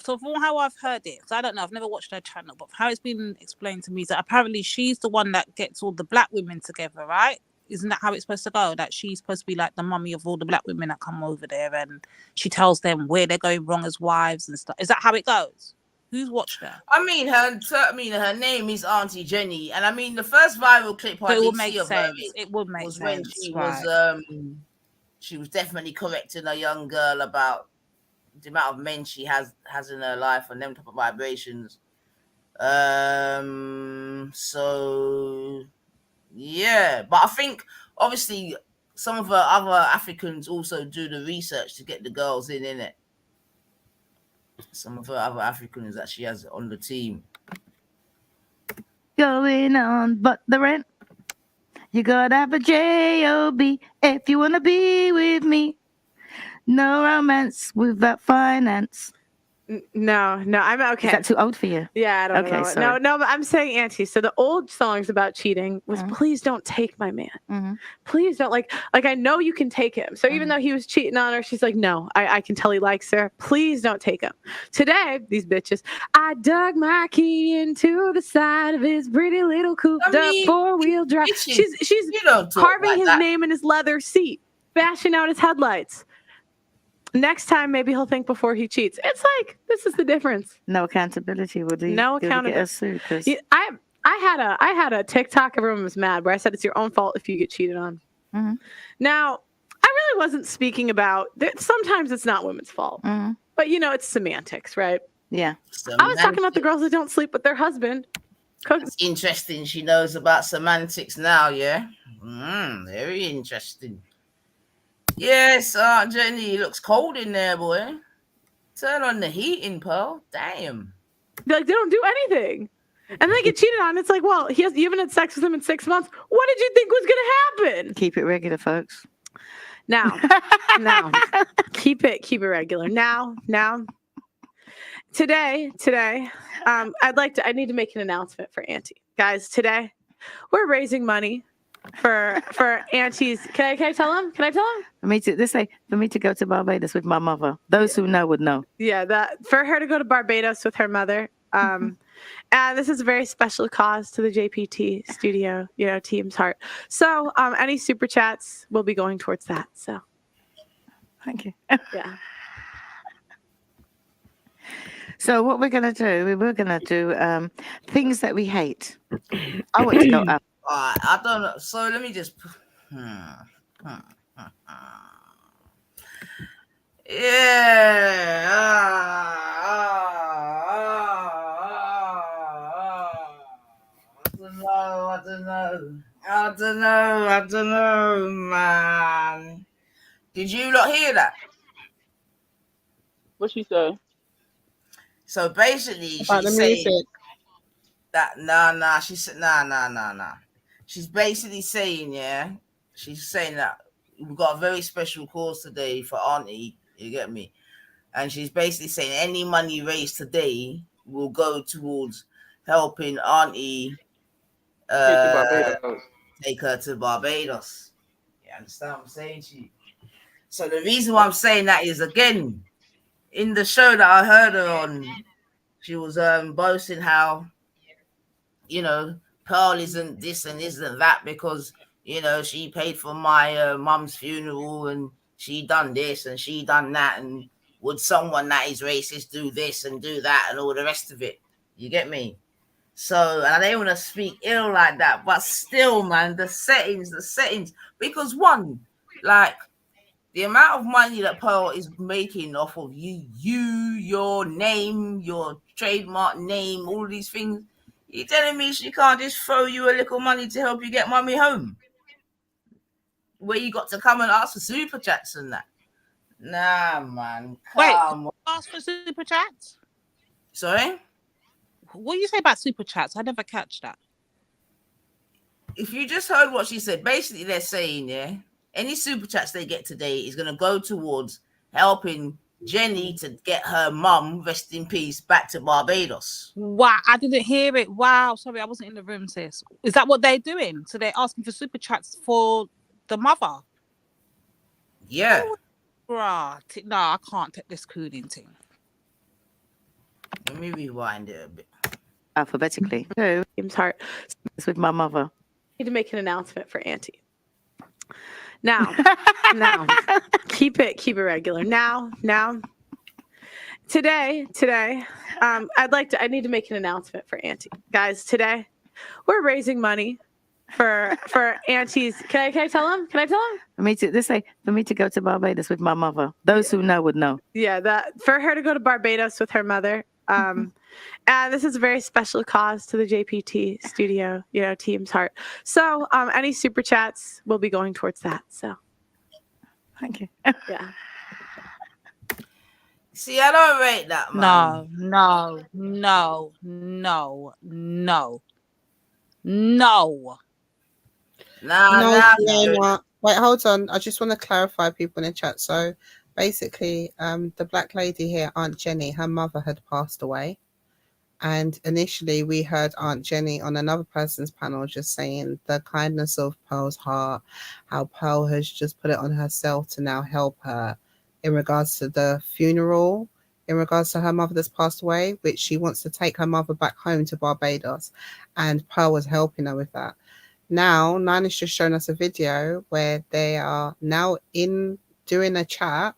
so from how I've heard it, so I don't know, I've never watched her channel, but how it's been explained to me is that apparently she's the one that gets all the black women together, right? Isn't that how it's supposed to go? That she's supposed to be like the mummy of all the black women that come over there, and she tells them where they're going wrong as wives and stuff. Is that how it goes? Who's watched her? Her name is Auntie Jenny, and I mean the first viral clip I did see of her. It would make sense. When she she was definitely correcting a young girl about the amount of men she has in her life and them type of vibrations. So. Yeah, but I think obviously some of her other Africans also do the research to get the girls in it. Some of her other Africans that she has on the team. Going on, but the rent. You gotta have a J-O-B if you wanna be with me. No romance without finance. No, I'm okay. Is that too old for you? Yeah, I don't know. Sorry. No, but I'm saying, Auntie. So the old songs about cheating was "Please don't take my man." Please don't like I know you can take him. So even though he was cheating on her, she's like, no, I can tell he likes her. Please don't take him. Today, these bitches, I dug my key into the side of his pretty little cooped up 4-wheel drive. She's carving his name in his leather seat, bashing out his headlights. Next time, maybe he'll think before he cheats. It's like, this is the difference. No accountability. Would he? No accountability. I had a TikTok. Everyone was mad where I said it's your own fault if you get cheated on. Now, I really wasn't speaking about. Sometimes it's not women's fault, but it's semantics, right? Yeah. I was talking about the girls that don't sleep with their husband. It's interesting. She knows about semantics now. Yeah. Very interesting. Yes, Jenny, it looks cold in there, boy. Turn on the heating, Pearl. Damn. Like, they don't do anything. And they get cheated on. It's like, well, you haven't had sex with him in 6 months. What did you think was going to happen? Keep it regular, folks. Now, keep it regular. Now, today, I need to make an announcement for Auntie. Guys, today, we're raising money for Auntie's. Can I tell him? For me to go to Barbados with my mother. Those who know would know. Yeah, for her to go to Barbados with her mother. And this is a very special cause to the JPT studio, team's heart. So any super chats will be going towards that. So thank you. Yeah. So what we're going to do, things that we hate. I want to go up. I don't know. So let me just. I don't know, man. Did you not hear that? What she said? So basically, she's saying that nah. She said nah. She's basically saying, she's saying that we've got a very special cause today for Auntie. You get me? And she's basically saying any money raised today will go towards helping Auntie take her to Barbados. You understand what I'm saying to you? So the reason why I'm saying that is, again, in the show that I heard her on, she was boasting how, Pearl isn't this and isn't that because, she paid for my mum's funeral and she done this and she done that, and would someone that is racist do this and do that and all the rest of it? You get me? So, and I don't want to speak ill like that, but still, man, the settings, because one, like, the amount of money that Pearl is making off of your name, your trademark name, all these things, you telling me she can't just throw you a little money to help you get mommy home? Where you got to come and ask for super chats and that? Nah, man. Come on. Ask for super chats? Sorry? What do you say about super chats? I never catch that. If you just heard what she said, basically they're saying, any super chats they get today is going to go towards helping Jenny to get her mum, rest in peace, back to Barbados. Wow, I didn't hear it. Wow, sorry, I wasn't in the room, sis. Is that what they're doing? So they're asking for super chats for the mother? Yeah. Right. No, I can't take this cooning thing. Let me rewind it a bit. Alphabetically. James Hart. It's with my mother. I need to make an announcement for Auntie. Now, keep it regular. Now, today, I need to make an announcement for Auntie. Guys, today, we're raising money for Auntie's. Can I tell him? For me to go to Barbados with my mother. Those who know would know. Yeah, for her to go to Barbados with her mother. And this is a very special cause to the JPT studio, team's heart. So any super chats will be going towards that. So thank you. Yeah. See, I don't rate that, man. No. Wait, hold on. I just want to clarify people in the chat. So basically, the black lady here, Aunt Jenny, her mother had passed away. And initially we heard Aunt Jenny on another person's panel just saying the kindness of Pearl's heart, how Pearl has just put it on herself to now help her in regards to the funeral, in regards to her mother that's passed away, which she wants to take her mother back home to Barbados. And Pearl was helping her with that. Now, Nina's just shown us a video where they are now doing a chat,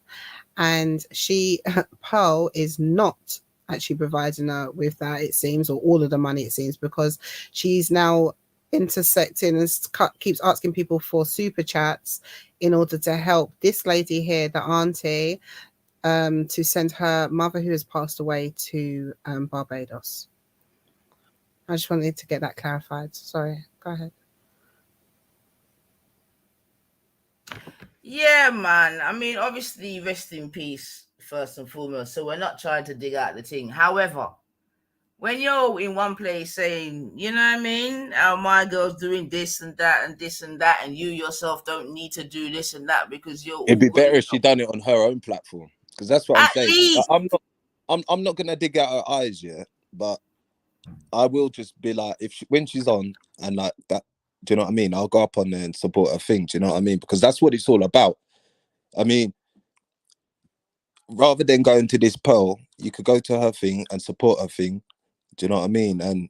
and Pearl is not actually providing her with that, it seems, or all of the money, it seems, because she's now intersecting and keeps asking people for super chats in order to help this lady here, the auntie, to send her mother who has passed away to Barbados. I just wanted to get that clarified. Sorry, go ahead. Yeah, man. I mean, obviously, rest in peace, first and foremost. So we're not trying to dig out the thing. However, when you're in one place saying, you know what I mean, my girl's doing this and that and this and that, and you yourself don't need to do this and that because you're It'd be all good. better if she done it on her own platform, because that's what I'm At saying. least. I'm not gonna dig out her eyes yet, but I will just be like, when she's on and like that, do you know what I mean? I'll go up on there and support her thing. Do you know what I mean? Because that's what it's all about. I mean, rather than going to this Pearl, you could go to her thing and support her thing. Do you know what I mean? And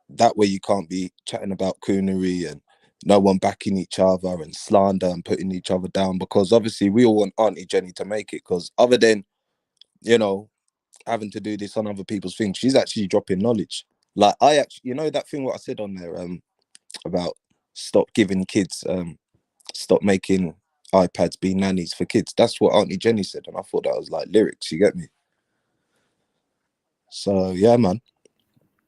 that way you can't be chatting about coonery and no one backing each other and slander and putting each other down, because obviously we all want Auntie Jenny to make it, because other than, you know, having to do this on other people's things, she's actually dropping knowledge. Like I actually, you know, that thing what I said on there about stop giving kids, stop making iPads be nannies for kids. That's what Auntie Jenny said, and I thought that was like lyrics. You get me? So yeah, man.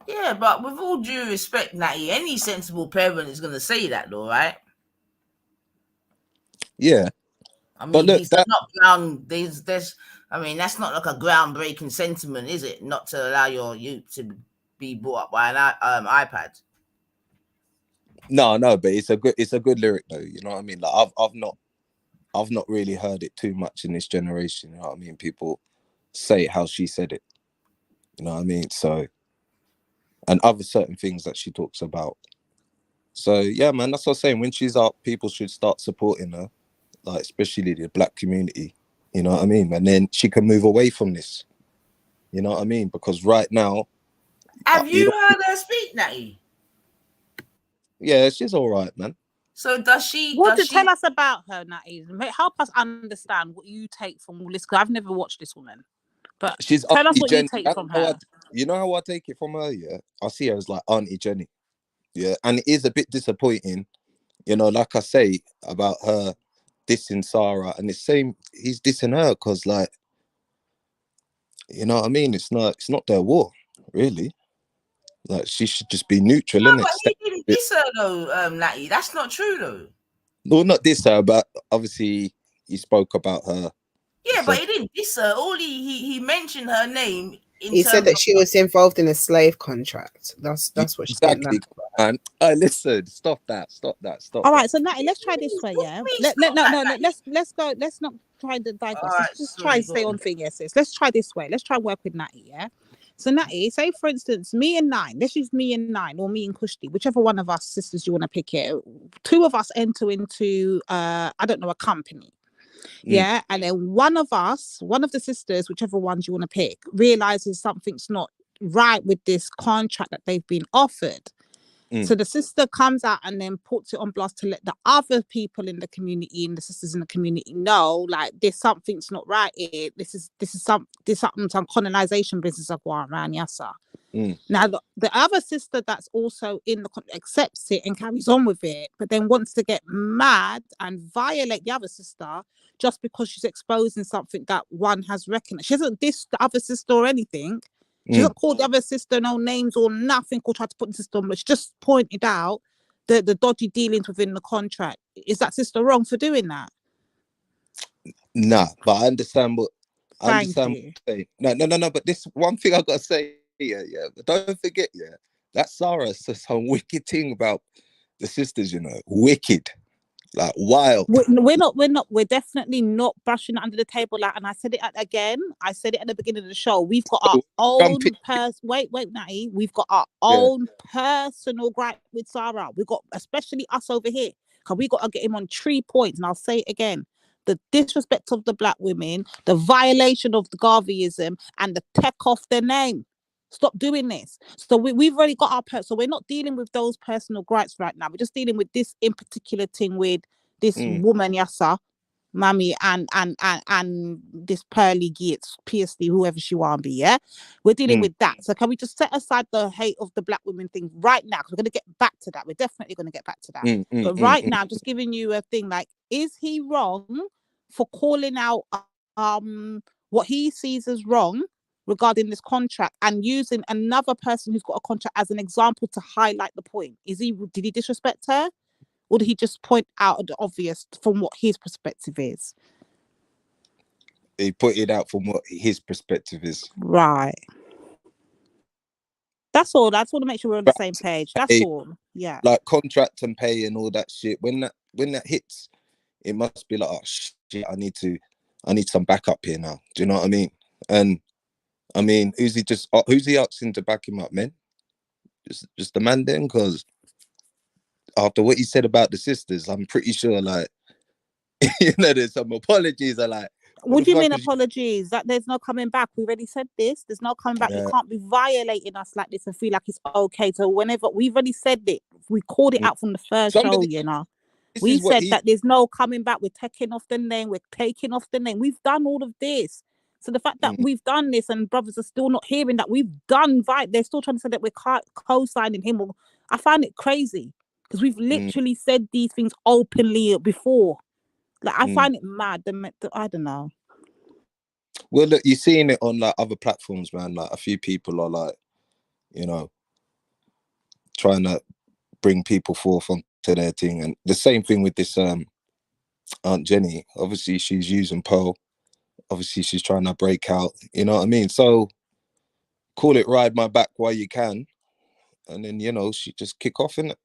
Yeah, but with all due respect, Natty, any sensible parent is gonna say that, though, right? Yeah. I mean, But look, these are not ground. There's. I mean, that's not like a groundbreaking sentiment, is it? Not to allow your youth to be brought up by an iPad. No, but it's a good lyric though. You know what I mean? Like I've not really heard it too much in this generation. You know what I mean? People say it how she said it. You know what I mean? So, and other certain things that she talks about. So yeah, man, that's what I'm saying. When she's up, people should start supporting her, like especially the black community. You know what I mean? And then she can move away from this. You know what I mean? Because right now, Have you heard her speak, Natty? Yeah, she's all right, man. So does she? Tell us about her, Natty? Help us understand what you take from all this, because I've never watched this woman. But tell us what you take from her. You know how I take it from her, yeah? I see her as like Auntie Jenny. Yeah, and it is a bit disappointing, you know, like I say about her dissing Sarah, and it's same he's dissing her because, like, you know what I mean? It's not their war, really. Like, she should just be neutral, No, innit? but he didn't diss her though, Natty. That's not true though. No, not diss her, but obviously he spoke about her. Yeah, but he didn't diss her. All he mentioned her name. He said that she was involved in a slave contract. That's what she's getting at. And listen, stop that. All right, so Natty, let's try this way, yeah. Let's go. Let's not try to digress. Let's just try and stay on thing, yes. Let's try this way. Let's try work with Natty, yeah. So Natty, say for instance, me and Nine. Let's use me and Nine, or me and Kushti, whichever one of us sisters you want to pick here. Two of us enter into I don't know, a company. Yeah, and then one of the sisters, whichever ones you want to pick, realizes something's not right with this contract that they've been offered. So the sister comes out and then puts it on blast to let the other people in the community and the sisters in the community know, like, there's something's not right here. This is some colonization business of going around, yassa. Now the other sister that's also in the accepts it and carries on with it, but then wants to get mad and violate the other sister just because she's exposing something that one has recognized. She hasn't dissed the other sister or anything. She hasn't called the other sister no names or nothing, or tried to put the sister on, but she just pointed out the dodgy dealings within the contract. Is that sister wrong for doing that? Nah, but I understand what you're saying. No. But this one thing I gotta say, yeah. But don't forget, yeah, that Sarah says some wicked thing about the sisters, you know, wicked. Like wild. We're definitely not brushing it under the table. Like, and I said it again. I said it at the beginning of the show. We've got our own wait, Natty. We've got our own personal gripe with Sarah. We've got, especially us over here, because we got to get him on 3 points. And I'll say it again: the disrespect of the black women, the violation of the Garveyism, and the take off their name. Stop doing this. So we've already got our so we're not dealing with those personal gripes right now. We're just dealing with this in particular thing with this woman, Yassa, Mami, and this Pearly Gates, PSD, whoever she want to be, yeah? We're dealing with that. So can we just set aside the hate of the black women thing right now? Because we're going to get back to that. We're definitely going to get back to that. But right now, I'm just giving you a thing like, is he wrong for calling out what he sees as wrong regarding this contract and using another person who's got a contract as an example to highlight the point? Did he disrespect her, or did he just point out the obvious from what his perspective is? He put it out from what his perspective is. Right. That's all. That's all to make sure we're on the same page. That's Pay, all. Yeah. like contract and pay and all that shit. When that hits, it must be like, oh shit, I need some backup here now. Do you know what I mean? And I mean, who's he asking to back him up, man? Just the man then, because after what he said about the sisters, I'm pretty sure, like, there's some apologies. Are like, what do you mean apologies? That there's no coming back. We already said this. There's no coming back. You can't be violating us like this and feel like it's okay. So whenever we've already said it, we called it out from the first show, you know. We said that there's no coming back. We're taking off the name. We're taking off the name. We've done all of this. So the fact that we've done this and brothers are still not hearing that we've done right, they're still trying to say that we're co-signing him. I find it crazy because we've literally said these things openly before. Like, I find it mad. I don't know. Well, look, you're seeing it on like other platforms, man. Like a few people are like, you know, trying to bring people forth onto their thing, and the same thing with this Aunt Jenny. Obviously, she's using Pearl. Obviously, she's trying to break out. You know what I mean? So call it ride my back while you can, and then, you know, she just kick off in it.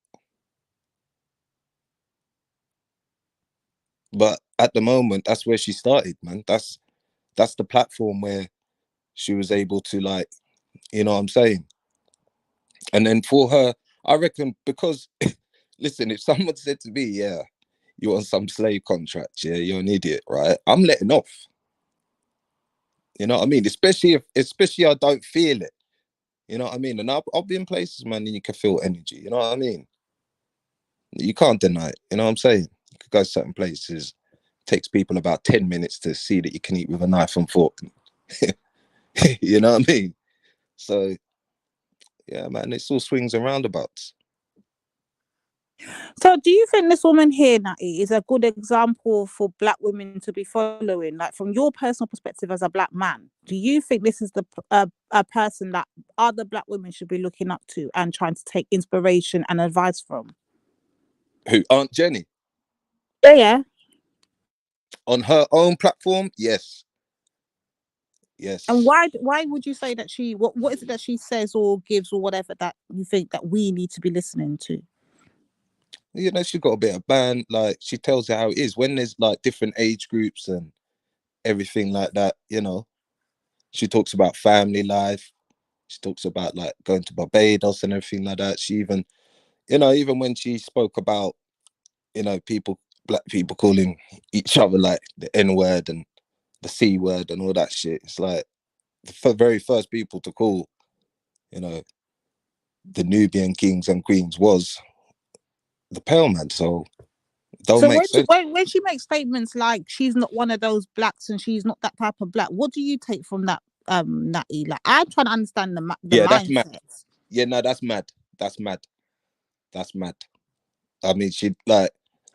But at the moment, that's where she started, man. That's the platform where she was able to, like, you know what I'm saying? And then for her, I reckon, because listen, if someone said to me, yeah, you're on some slave contract, yeah, you're an idiot, right? I'm letting off. You know what I mean? Especially I don't feel it. You know what I mean? And I'll be in places, man, and you can feel energy. You know what I mean? You can't deny it. You know what I'm saying? You could go to certain places. It takes people about 10 minutes to see that you can eat with a knife and fork. You know what I mean? So, yeah, man, it's all swings and roundabouts. So do you think this woman here, Natty, is a good example for black women to be following? Like, from your personal perspective as a black man, do you think this is a person that other black women should be looking up to and trying to take inspiration and advice from? Who? Aunt Jenny? Yeah. On her own platform? Yes. Yes. And why would you say that what is it that she says or gives or whatever that you think that we need to be listening to? You know, she's got a bit of band. Like, she tells you how it is when there's like different age groups and everything like that. You know, she talks about family life. She talks about like going to Barbados and everything like that. She even, you know, even when she spoke about, you know, black people calling each other like the N-word and the C-word and all that shit. It's like the very first people to call, you know, the Nubian kings and queens was the Pale Man. So don't make sense. When she makes statements like she's not one of those blacks and she's not that type of black, what do you take from that, Natty? Like, I'm trying to understand the yeah, that's mindset. mad. Yeah, no, that's mad. That's mad. I mean, she like.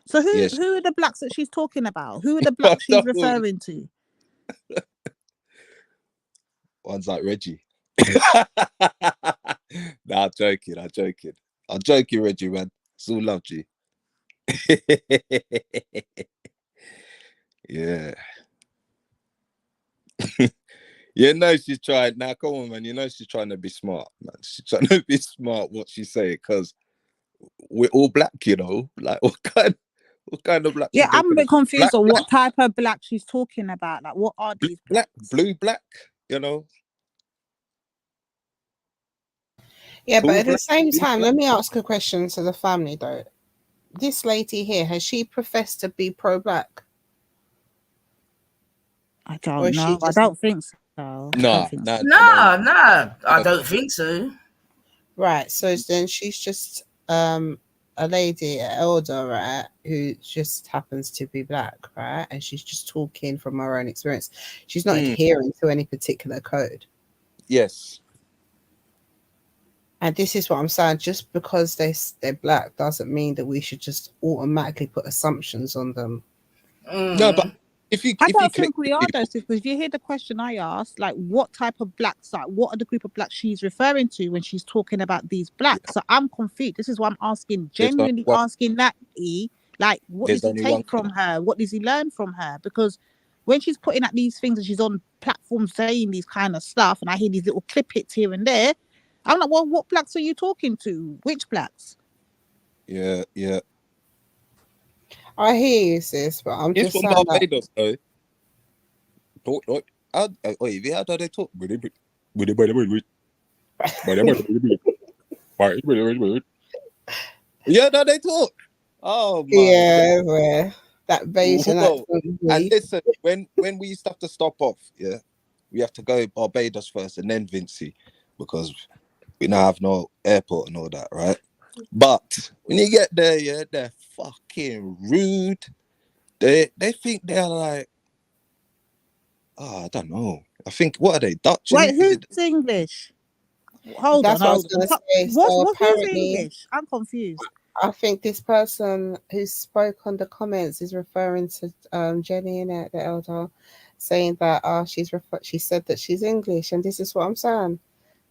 So who are the blacks that she's talking about? Who are the blacks she's referring to? One's like Reggie. Nah, I'm joking, Reggie, man. It's all love, G. Yeah. You know she's trying. Now, come on, man. You know she's trying to be smart, man. She's trying to be smart what she's saying, because we're all black, you know. Like, what kind of black? Yeah, I'm a bit confused on what type of black she's talking about. Like, what are these black? Blue black, you know. Yeah, but at the same time, let me ask a question to the family though. This lady here, has she professed to be pro-black? I don't know. I don't think so. No, I don't think so. Right. So then she's just a lady, an elder, right, who just happens to be black, right? And she's just talking from her own experience. She's not adhering to any particular code. Yes. And this is what I'm saying. Just because they're black doesn't mean that we should just automatically put assumptions on them. No, but I don't think we are, though, because if you hear the question I asked, like, what type of blacks, like, what are the group of blacks she's referring to when she's talking about these blacks? So I'm confused. This is why I'm asking, genuinely asking Natty, like, what does he take from her? What does he learn from her? Because when she's putting out these things and she's on platforms saying these kind of stuff, and I hear these little clip hits here and there, I'm like, well, what blacks are you talking to? Which blacks? Yeah. I hear you, sis, but I'm It's just from saying that. Barbados, though. How do they talk? Yeah, no, they talk. Oh my Yeah, where that Bayesian Whoa. accent. And listen, when we used to have to stop off, yeah, we have to go Barbados first and then Vinci, because we now have no airport and all that, right? But when you get there, yeah, they're fucking rude. They think they're like, I don't know. I think, what are they, Dutch? Wait, Is who's it? English? Hold That's what I was on. going to say. What's So who's apparently, English? I'm confused. I think this person who spoke on the comments is referring to Jenny in it, the elder, saying that she said that she's English, and this is what I'm saying.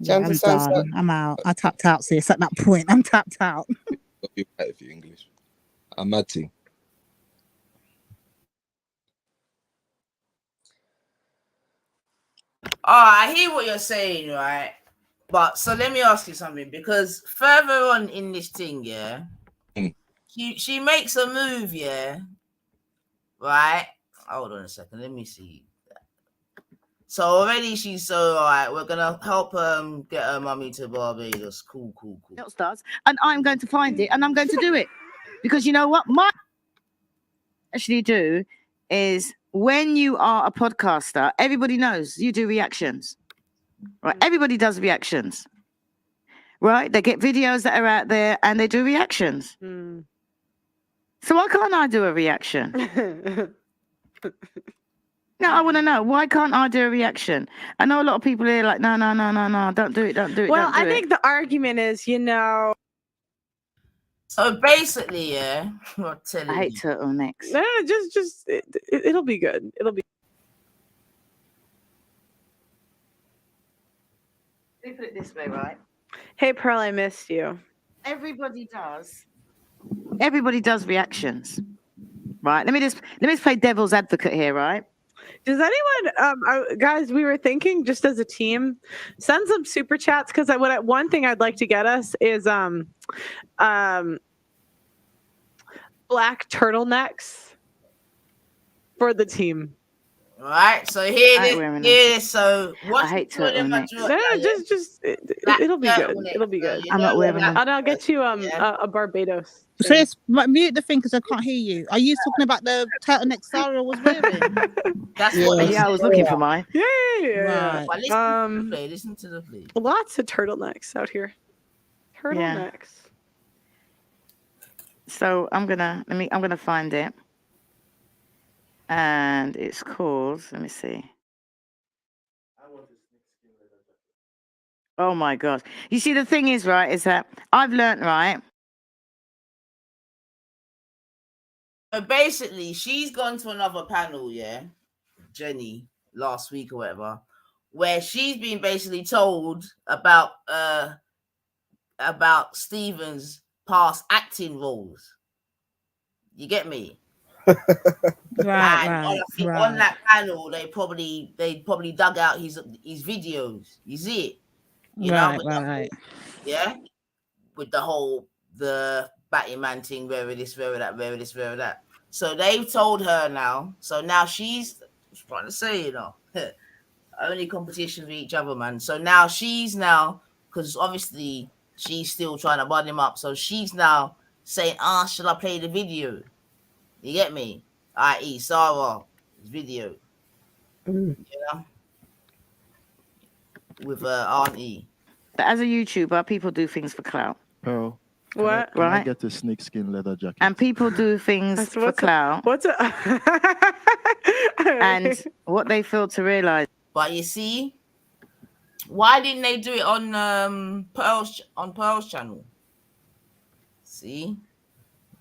Do you Yeah, I'm understand? So, done. I'm out. I tapped out, sis. At that point, I'm tapped out. If you're English, I'm mad thing. I hear what you're saying, right? But so let me ask you something, because further on in this thing, yeah, she makes a move, yeah, right? Hold on a second, let me see. So already she's so, all right, we're gonna help get her mummy to Barbados. Cool. Else does, and I'm going to find it, and I'm going to do it, because you know what? My actually do is, when you are a podcaster, everybody knows you do reactions, right? Everybody does reactions, right? They get videos that are out there and they do reactions. So why can't I do a reaction? No, I want to know, why can't I do a reaction? I know a lot of people here like, no, don't do it. Well, I think the argument is, you know. So basically, yeah, I'm telling I hate turtlenecks. No, just it'll be good. It'll be. Let me put it this way, right? Hey, Pearl, I missed you. Everybody does reactions, right? Let me just play devil's advocate here, right? Does anyone, guys, we were thinking just as a team, send some super chats, because one thing I'd like to get us is black turtlenecks for the team. All right, so here. So what? I hate turtlenecks. No, just it'll be good. It'll be good. I'm not wearing them. And I'll get you a Barbados. Sis, mute the thing because I can't hear you. Are you talking about the turtleneck Sarah was wearing? That's what. Yeah, I was looking for mine. Yeah. Right. Listen to the play. Lots of turtlenecks out here. Turtlenecks. Yeah. So I'm gonna find it, and it's called. Let me see. Oh my gosh! You see, the thing is, right, is that I've learned, right. So basically, she's gone to another panel, yeah, Jenny, last week or whatever, where she's been basically told about Stephen's past acting roles. You get me? Right. On that panel, they probably dug out his videos. You see it? You know, right. Yeah, with the Batty Man thing, where this, where that. So they've told her now. So now she's trying to say, you know, only competition for each other, man. So now because obviously she's still trying to bud him up. So she's now saying, should I play the video? You get me? I.e. Sarah's video. You know? With Auntie. But as a YouTuber, people do things for clout. Pearl. What? Can I get a snakeskin leather jacket? And people do things for clout. And what they fail to realize. But you see, why didn't they do it on Pearl's channel? See?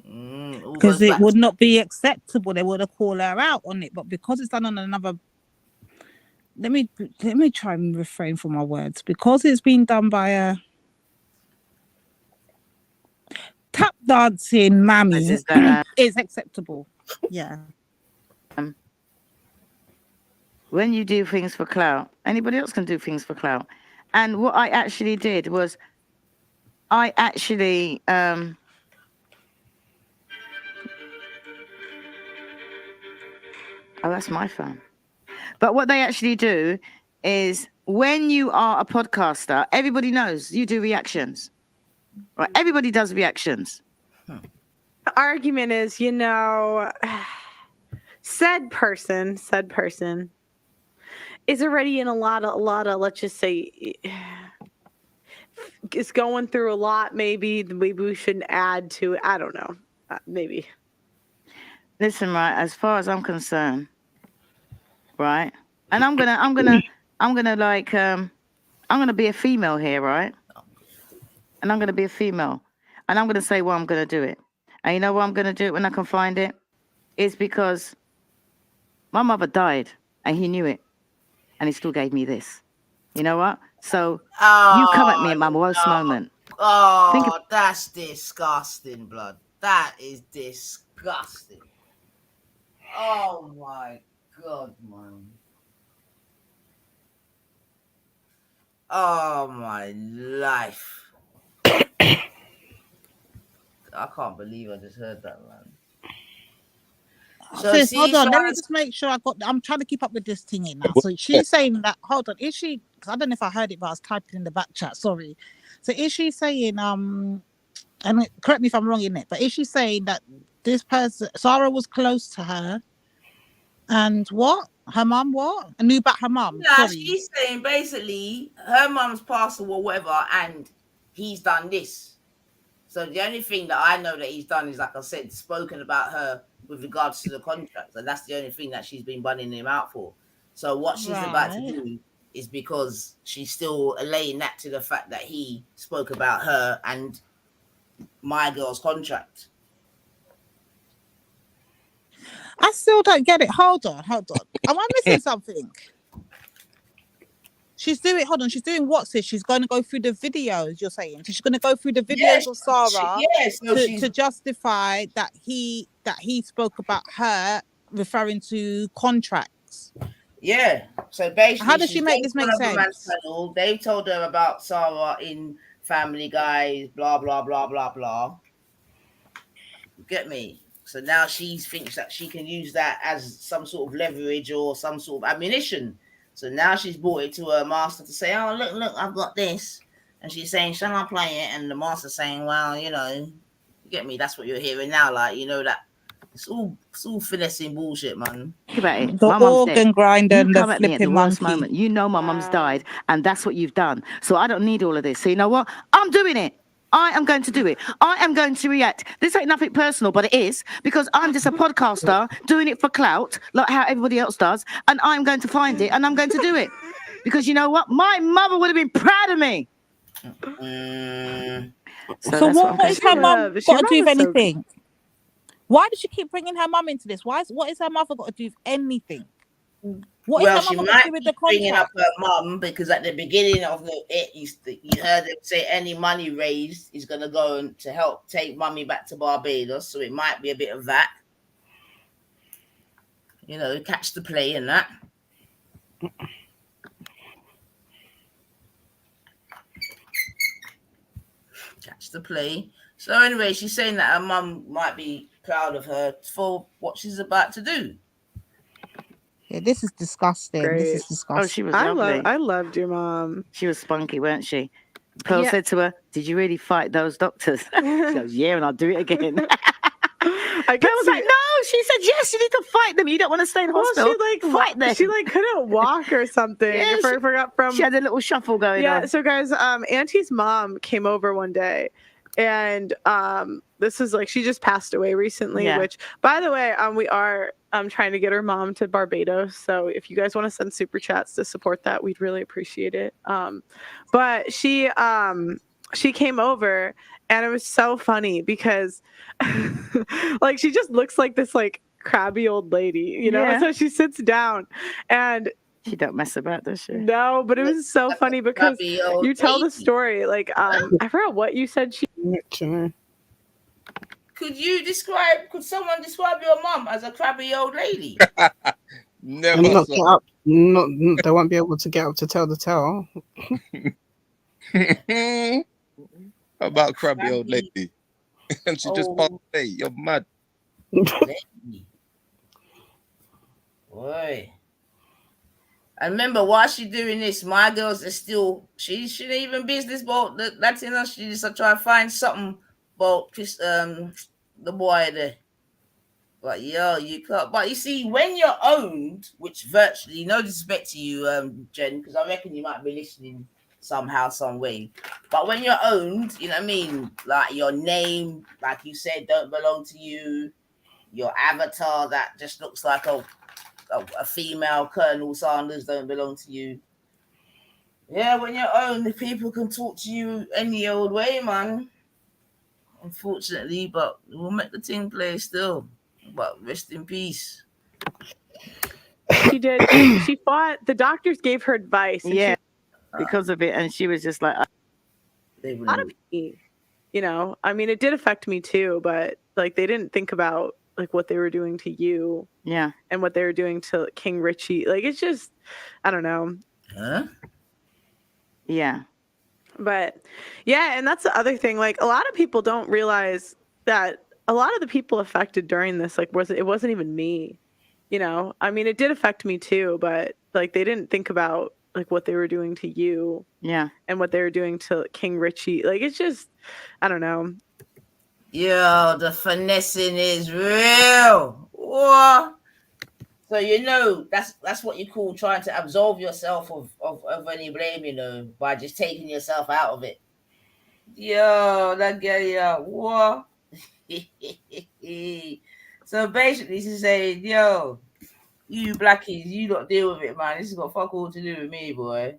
Because it would not be acceptable. They would have called her out on it. But because it's done on another, let me try and refrain from my words. Because it's been done by a tap dancing mammy, is acceptable. Yeah. When you do things for clout, anybody else can do things for clout. And what I actually did was I actually oh, that's my phone. But what they actually do is when you are a podcaster, everybody knows you do reactions. Right? Everybody does reactions. The argument is, you know, said person is already in a lot of, let's just say, is going through a lot. Maybe we shouldn't add to it. I don't know. Maybe. Listen, right, as far as I'm concerned, right, and I'm gonna be a female here, right? And I'm gonna be a female, and I'm gonna say why I'm gonna do it. And you know what I'm gonna do it when I can find it? It's because my mother died, and he knew it, and he still gave me this. You know what? So you come at me at my worst moment. Oh, that's disgusting, blood. That is disgusting. Oh my God, man. Oh my life. I can't believe I just heard that, man. So hold on, let me just make sure I'm trying to keep up with this thing now. So she's saying that, hold on, is she, because I don't know if I heard it, but I was typing in the back chat, sorry. So is she saying, and correct me if I'm wrong in it, but is she saying that this person, Sarah, was close to her, and what? Her mum what? I knew about her mum. Nah, she's saying basically her mum's passed or whatever, and he's done this. So the only thing that I know that he's done is, like I said, spoken about her with regards to the contract, and that's the only thing that she's been bunning him out for. So what she's about to do is, because she's still allaying that to the fact that he spoke about her and my girl's contract. I still don't get it. Hold on. Am I missing something? She's doing what's this? She's going to go through the videos, you're saying? So she's going to go through the videos of Sarah to justify that he spoke about her, referring to contracts. Yeah. So basically, how does she make this make sense? They told her about Sarah in Family Guy, blah, blah, blah, blah, blah. You get me? So now she thinks that she can use that as some sort of leverage or some sort of ammunition. So now she's brought it to her master to say, oh, look, I've got this. And she's saying, shall I play it? And the master's saying, well, you know, you get me? That's what you're hearing now. Like, you know, that it's all finessing bullshit, man. Think about it. The my mum's organ dead. grinder and you the come at me at the flipping worst monkey. moment. You know my mum's died, and that's what you've done. So I don't need all of this. So you know what? I'm doing it. I am going to do it. I am going to react. This ain't nothing personal, but it is, because I'm just a podcaster doing it for clout, like how everybody else does. And I'm going to find it, and I'm going to do it. Because you know what? My mother would have been proud of me. So what is her mum got to do with anything? Why does she keep bringing her mum into this? What is her mother got to do with anything? Well, she might be bringing up her mum, because at the beginning of you heard them say any money raised is going to go to help take mummy back to Barbados. So it might be a bit of that. You know, catch the play and that. Catch the play. So anyway, she's saying that her mum might be proud of her for what she's about to do. Yeah, this is disgusting. Great. This is disgusting. Oh, she was lovely. I loved your mom. She was spunky, weren't she? Pearl said to her, did you really fight those doctors? She goes, yeah, and I'll do it again. Pearl was like, no, she said, yes, you need to fight them. You don't want to stay in hospital. Fight them. She couldn't walk or something. Yeah, she had a little shuffle going on. Yeah, so guys, Auntie's mom came over one day, and this is she just passed away recently, which, by the way, we are trying to get her mom to Barbados. So if you guys want to send super chats to support that, we'd really appreciate it. But she came over, and it was so funny because she just looks like this crabby old lady, you know? Yeah. So she sits down, and she don't mess about, does she? No, but it was so funny because you tell the story. I forgot what you said. Could someone describe your mum as a crabby old lady? Never. Not get up. They won't be able to get up to tell the tale. About crabby old lady. And she just passed away. You're mad. Boy. And remember, while she doing this, my girls are still, she shouldn't even business about that's in us. She just try to find something about the boy there. But yo, you can't. But you see, when you're owned, which virtually, no disrespect to you, Jen, because I reckon you might be listening somehow, some way. But when you're owned, you know what I mean? Like your name, like you said, don't belong to you. Your avatar that just looks like a female Colonel Sanders don't belong to you. Yeah, when you're owned, the people can talk to you any old way, man. Unfortunately, but we'll make the thing play still. But rest in peace. She did. She fought. The doctors gave her advice. And yeah, because of it, and she was just like, a lot of people, you know. I mean, it did affect me too, but like they didn't think about like what they were doing to you, yeah, and what they were doing to King Richie. Like it's just, I don't know. Huh? Yeah. But yeah, and that's the other thing. Like a lot of people don't realize that a lot of the people affected during this, like it wasn't even me. You know, I mean, it did affect me too, but like they didn't think about like what they were doing to you, yeah, and what they were doing to King Richie. Like it's just, I don't know. Yo, the finessing is real. What? So you know that's what you call trying to absolve yourself of any blame, you know, by just taking yourself out of it. Yo, that guy, what? So basically, she's saying, yo, you blackies, you don't deal with it, man. This has got fuck all to do with me, boy.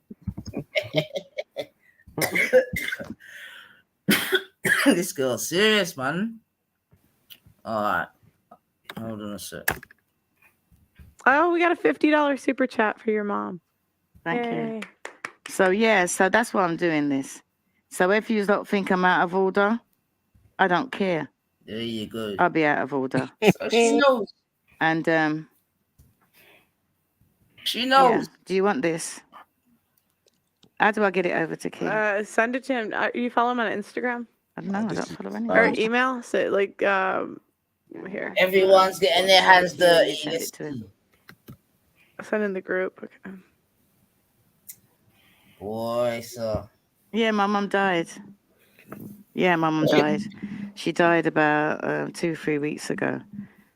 This girl's serious, man. All right. Hold on a sec. Oh, we got a $50 super chat for your mom. Thank you. So yeah, so that's why I'm doing this. So if you don't think I'm out of order, I don't care. There you go. I'll be out of order. So she knows. And she knows. Yeah. Do you want this? How do I get it over to King? Send it to him. You follow him on Instagram? I don't know. I don't follow anyone. Or email? So like here. Everyone's getting their hands dirty. Send it to him. Send in the group. Okay. Boy, so. Yeah, my mum died. Yeah, my mum died. She died about 2-3 weeks ago.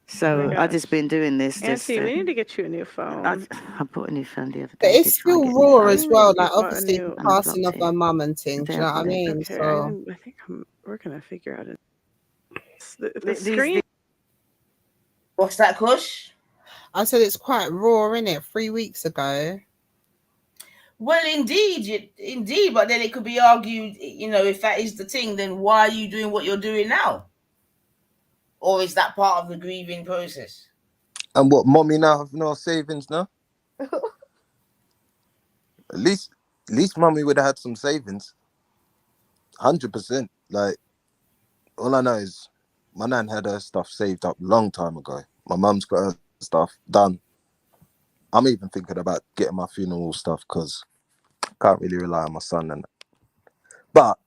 So I've just been doing this. Nancy, we need to get you a new phone. I bought a new phone the other day. But it's still raw as well. Like obviously passing of my mum and things. Do you know what I mean? Okay, So I think we're gonna figure out the screen. What's that, Kush? I said it's quite raw, innit? 3 weeks ago. Well, indeed, but then it could be argued, you know, if that is the thing, then why are you doing what you're doing now? Or is that part of the grieving process? And what, mommy now have no savings now? At least mommy would have had some savings. 100%. Like, all I know is my nan had her stuff saved up long time ago. My mum's got her stuff done. I'm even thinking about getting my funeral stuff because I can't really rely on my son and that. But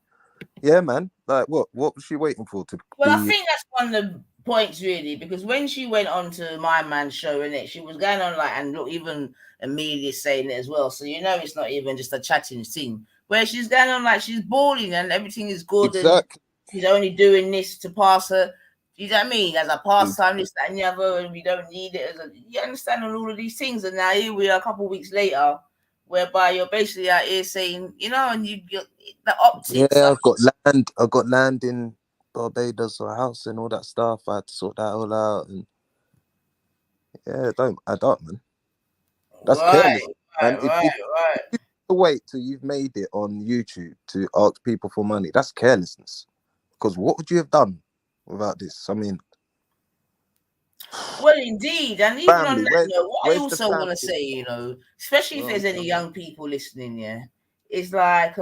yeah, man, like what was she waiting for to Well, I think that's one of the points really, because when she went on to my man's show, innit, she was going on like, and look, even Amelia saying it as well. So you know it's not even just a chatting scene where she's going on like she's balling and everything is good. Exactly. And she's only doing this to pass her. You know what I mean? As a pastime, this, that, and the other, and we don't need it. You understand all of these things, and now here we are a couple of weeks later, whereby you're basically out here saying, you know, and you're the optics. Yeah, I've got land in Barbados, or a house and all that stuff. I had to sort that all out, and yeah, don't add up, man. That's careless. And if you wait till you've made it on YouTube to ask people for money, that's carelessness. Because what would you have done without this? I mean, well, indeed, and even on family, that note, what I where's the also want family? to say, you know, especially if there's any young people listening, yeah, it's like,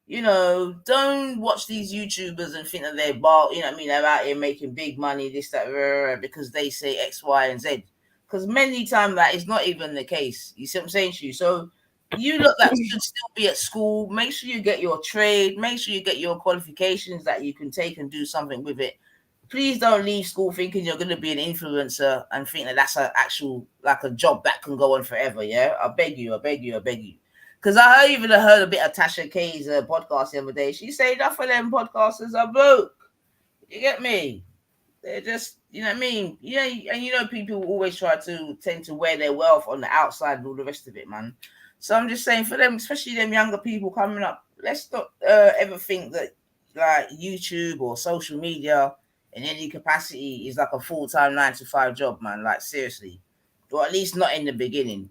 you know, don't watch these YouTubers and think that they're you know what I mean, they're out here making big money, this, that, because they say X, Y, and Z. Because many times that is not even the case. You see what I'm saying to you? So You look that should still be at school. Make sure you get your trade. Make sure you get your qualifications that you can take and do something with it. Please don't leave school thinking you're going to be an influencer and think that that's an actual, like a job that can go on forever. Yeah, I beg you, I beg you, I beg you. Because I even heard a bit of Tasha K's podcast the other day. She said enough of them podcasters are broke. You get me? They're just, you know what I mean? Yeah, and you know people always try to tend to wear their wealth on the outside and all the rest of it, man. So I'm just saying for them, especially them younger people coming up, let's not ever think that like YouTube or social media in any capacity is like a full-time 9-to-5 job, man. Like seriously, or at least not in the beginning,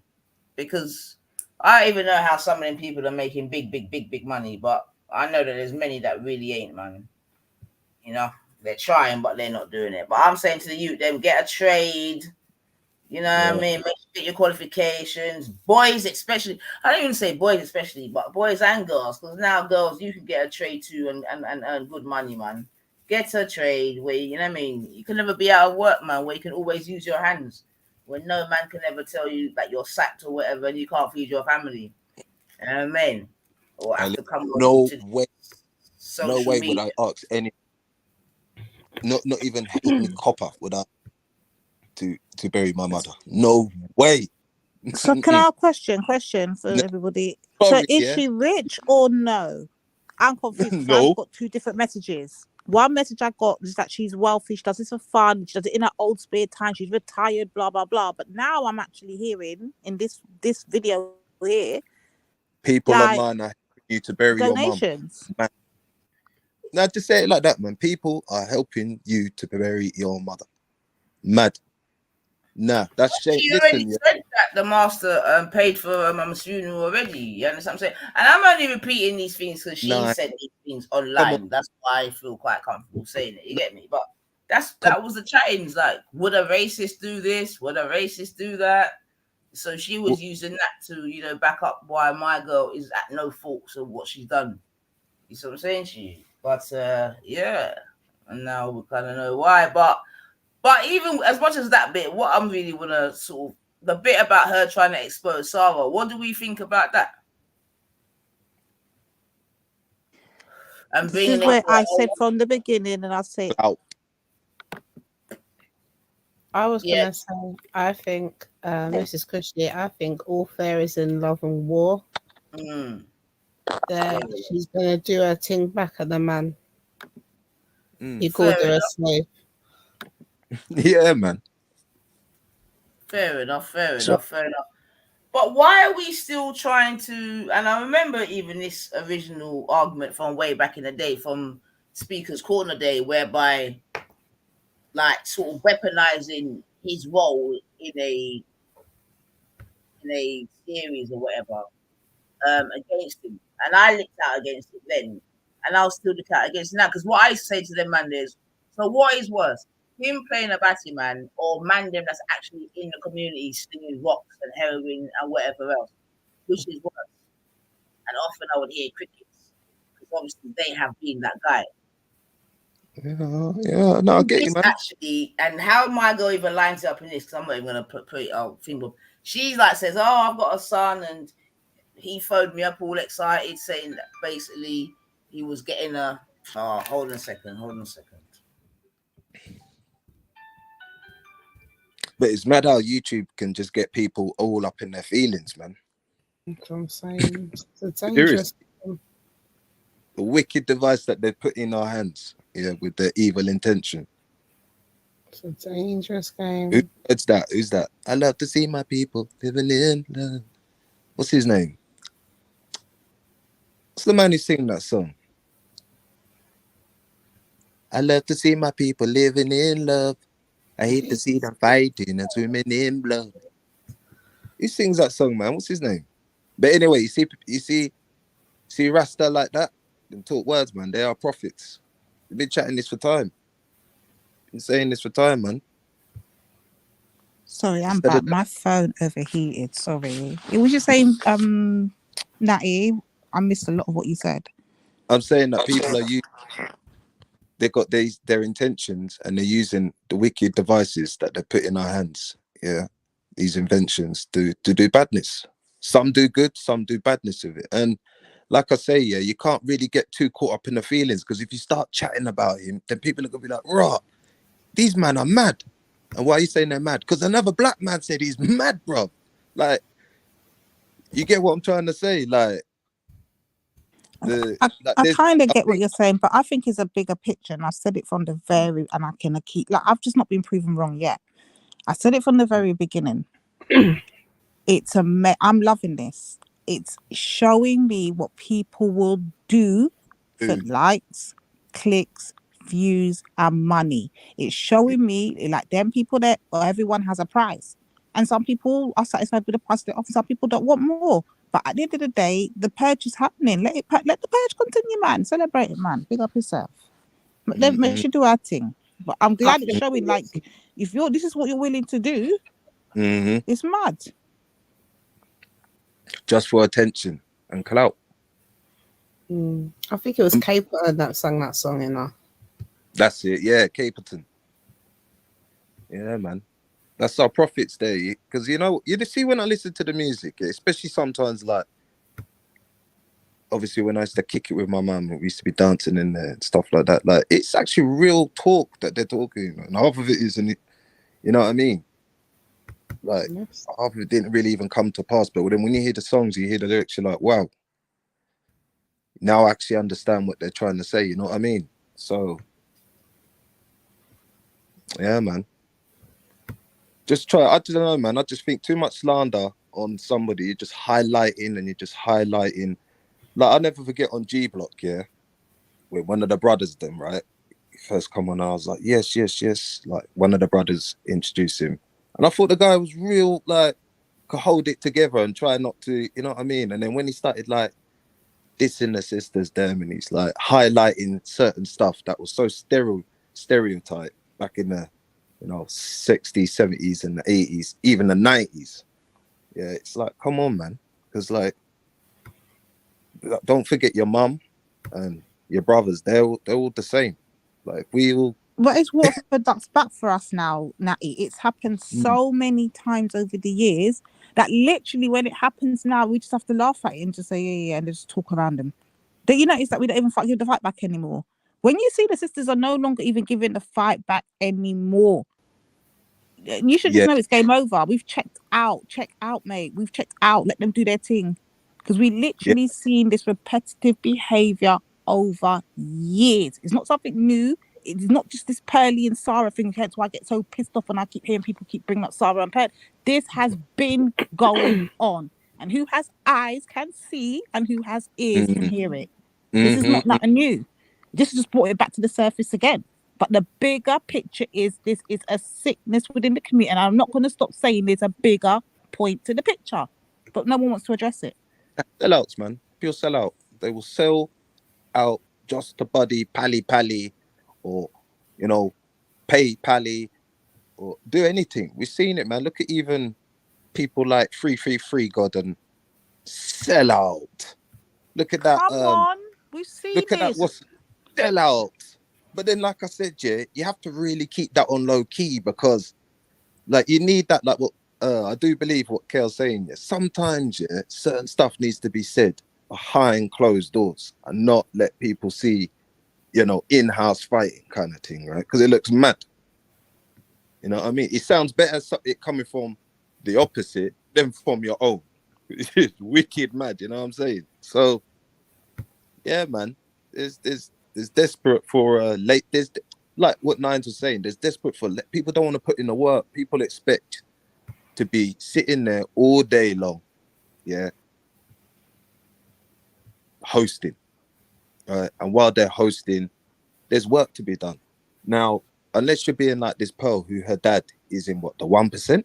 because I even know how some of them people are making big money, but I know that there's many that really ain't, man. You know, they're trying, but they're not doing it. But I'm saying to the youth, them get a trade. You know what I mean? Make sure you get your qualifications. Boys, especially. I don't even say boys, especially, but boys and girls. Because now girls, you can get a trade too and earn good money, man. Get a trade where, you know what I mean? You can never be out of work, man, where you can always use your hands. When no man can ever tell you that you're sacked or whatever and you can't feed your family. You know what I mean? Or have to come No to way. No way would I ask any, not even any copper would I to bury my mother. No way. So can I have a question for everybody? So is she rich or no? I'm confused because I've got two different messages. One message I got is that she's wealthy, she does this for fun, she does it in her old spare time, she's retired, blah blah blah. But now I'm actually hearing in this video here, people like, online are helping you to bury donations. your mum. Now just say it like that, man. People are helping you to bury your mother. Mad. Nah, that's shame. She already said that the master paid for mum's funeral already. You understand what I'm saying? And I'm only repeating these things because she said these things online. That's why I feel quite comfortable saying it. You get me? But that was the chattings. Like, would a racist do this? Would a racist do that? So she was using that to, you know, back up why my girl is at no fault of what she's done. You see what I'm saying to you? But yeah, and now we kind of know why. But even as much as that bit, what I'm really wanna sort of the bit about her trying to expose Sarah, what do we think about that? And this is where I said from the beginning, and I say, I was gonna say, I think this is cushy. I think all fair is in love and war. That she's gonna do her thing back at the man. He called her a slave. Yeah, man. Fair enough. But why are we still trying to? And I remember even this original argument from way back in the day, from Speaker's Corner Day, whereby, like, sort of weaponizing his role in a series or whatever against him, and I looked out against it then, and I'll still look out against it now. Because what I say to them, man, is, so what is worse? Him playing a batty man or man them that's actually in the community slinging rocks and heroin and whatever else, which is worse? And often I would hear crickets because obviously they have been that guy. Yeah, no, I get you, man. Actually, and how my girl even lines up in this, because I'm not even gonna put it out. She's like says, "Oh, I've got a son," and he phoned me up all excited, saying that basically he was getting a. Oh, hold on a second. But it's mad how YouTube can just get people all up in their feelings, man. That's what I'm saying. It's a dangerous. The wicked device that they put in our hands, with their evil intention. It's a dangerous game. Who's that? I love to see my people living in love. What's his name? What's the man who's singing that song? I love to see my people living in love. I hate to see them fighting and swimming in blood. Who sings that song, man? What's his name? But anyway, you see Rasta like that? Them talk words, man. They are prophets. We've been chatting this for time. Been saying this for time, man. Sorry, I'm back. My phone overheated. Sorry. It was just saying, Natty, I missed a lot of what you said. I'm saying that people are they got their intentions and they're using the wicked devices that they put in our hands. Yeah. These inventions to do badness. Some do good, some do badness with it. And like I say, yeah, you can't really get too caught up in the feelings, because if you start chatting about him, then people are gonna be like, "Rah, these men are mad." And why are you saying they're mad? Because another black man said he's mad, bro. Like, you get what I'm trying to say? Like, I kind of get what you're saying, but I think it's a bigger picture, and I said it from the very, and I can keep, like, I've just not been proven wrong yet. I said it from the very beginning. I'm loving this. It's showing me what people will do for likes, clicks, views, and money. It's showing me, like, them people that, everyone has a price, and some people are satisfied with the price they offer. Some people don't want more. But at the end of the day, the purge is happening. Let the purge continue, man. Celebrate it, man. Big up yourself. But let me do our thing. But I'm glad it's showing, like, if this is what you're willing to do, it's mad. Just for attention and clout. I think it was Caperton that sang that song, you know. That's it, yeah, Caperton. Yeah, man. That's our prophets there, because you see, when I listen to the music, especially sometimes, like, obviously when I used to kick it with my mum, we used to be dancing in there and stuff like that. Like, it's actually real talk that they're talking, and half of it isn't it, you know what I mean? Like, half of it didn't really even come to pass. But then when you hear the songs, you hear the lyrics, you're like, wow, now I actually understand what they're trying to say, you know what I mean? So, yeah, man. Just try. I don't know, man. I just think too much slander on somebody. You're just highlighting and you're just highlighting. Like, I'll never forget on G Block, yeah, with one of the brothers, them, right? He first come on, I was like, yes. Like, one of the brothers introduced him. And I thought the guy was real, like, could hold it together and try not to, you know what I mean? And then when he started, like, dissing the sisters, them, and he's, like, highlighting certain stuff that was so stereotype back in the, 60s, 70s, and the 80s, even the 90s. Yeah, it's like, come on, man. Because, like, don't forget your mum and your brothers. They're all the same. Like, we all... But it's water for ducks back for us now, Natty. It's happened so many times over the years that literally when it happens now, we just have to laugh at it and just say, yeah, and just talk around them. Don't you notice that we don't even give the fight back anymore? When you see the sisters are no longer even giving the fight back anymore, you should just know it's game over. We've checked out, mate. We've checked out. Let them do their thing. Because we literally seen this repetitive behavior over years. It's not something new. It's not just this Pearly and Sarah thing. Hence why I get so pissed off when I keep hearing people keep bringing up Sarah and Pearl. This has been going on. And who has eyes can see, and who has ears can hear it. This is not nothing new. This just brought it back to the surface again. But the bigger picture is this is a sickness within the community. And I'm not going to stop saying there's a bigger point to the picture. But no one wants to address it. Sellouts, man. Pure sellout. They will sell out just to buddy pally, or, pay pally, or do anything. We've seen it, man. Look at even people like 333 God and sell out. Look at that. Come on, we've seen look at that. What's sell out? But then, like I said, you have to really keep that on low key, because, like, you need that. Like, what I do believe what Kel's saying. Sometimes, certain stuff needs to be said behind closed doors and not let people see, in-house fighting kind of thing, right? Because it looks mad. You know what I mean? It sounds better it coming from the opposite than from your own. It's wicked mad, you know what I'm saying? So, yeah, man. There's desperate for there's, like what Nines was saying, there's desperate for people don't want to put in the work. People expect to be sitting there all day long, hosting. And while they're hosting, there's work to be done. Now, unless you're being like this Pearl, who her dad is in what, the 1%,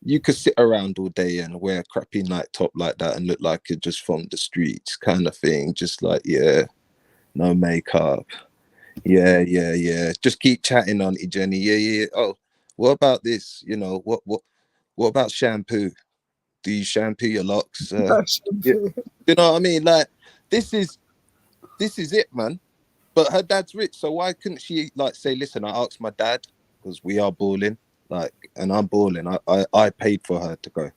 you could sit around all day and wear a crappy night top like that and look like you're just from the streets kind of thing. Just like, no makeup. Yeah. Just keep chatting on it, Jenny. Yeah. Oh, what about this? What about shampoo? Do you shampoo your locks? You know what I mean? Like, this is it, man. But her dad's rich, so why couldn't she, like, say, listen, I asked my dad, because we are balling, like, and I'm balling. I paid for her to go.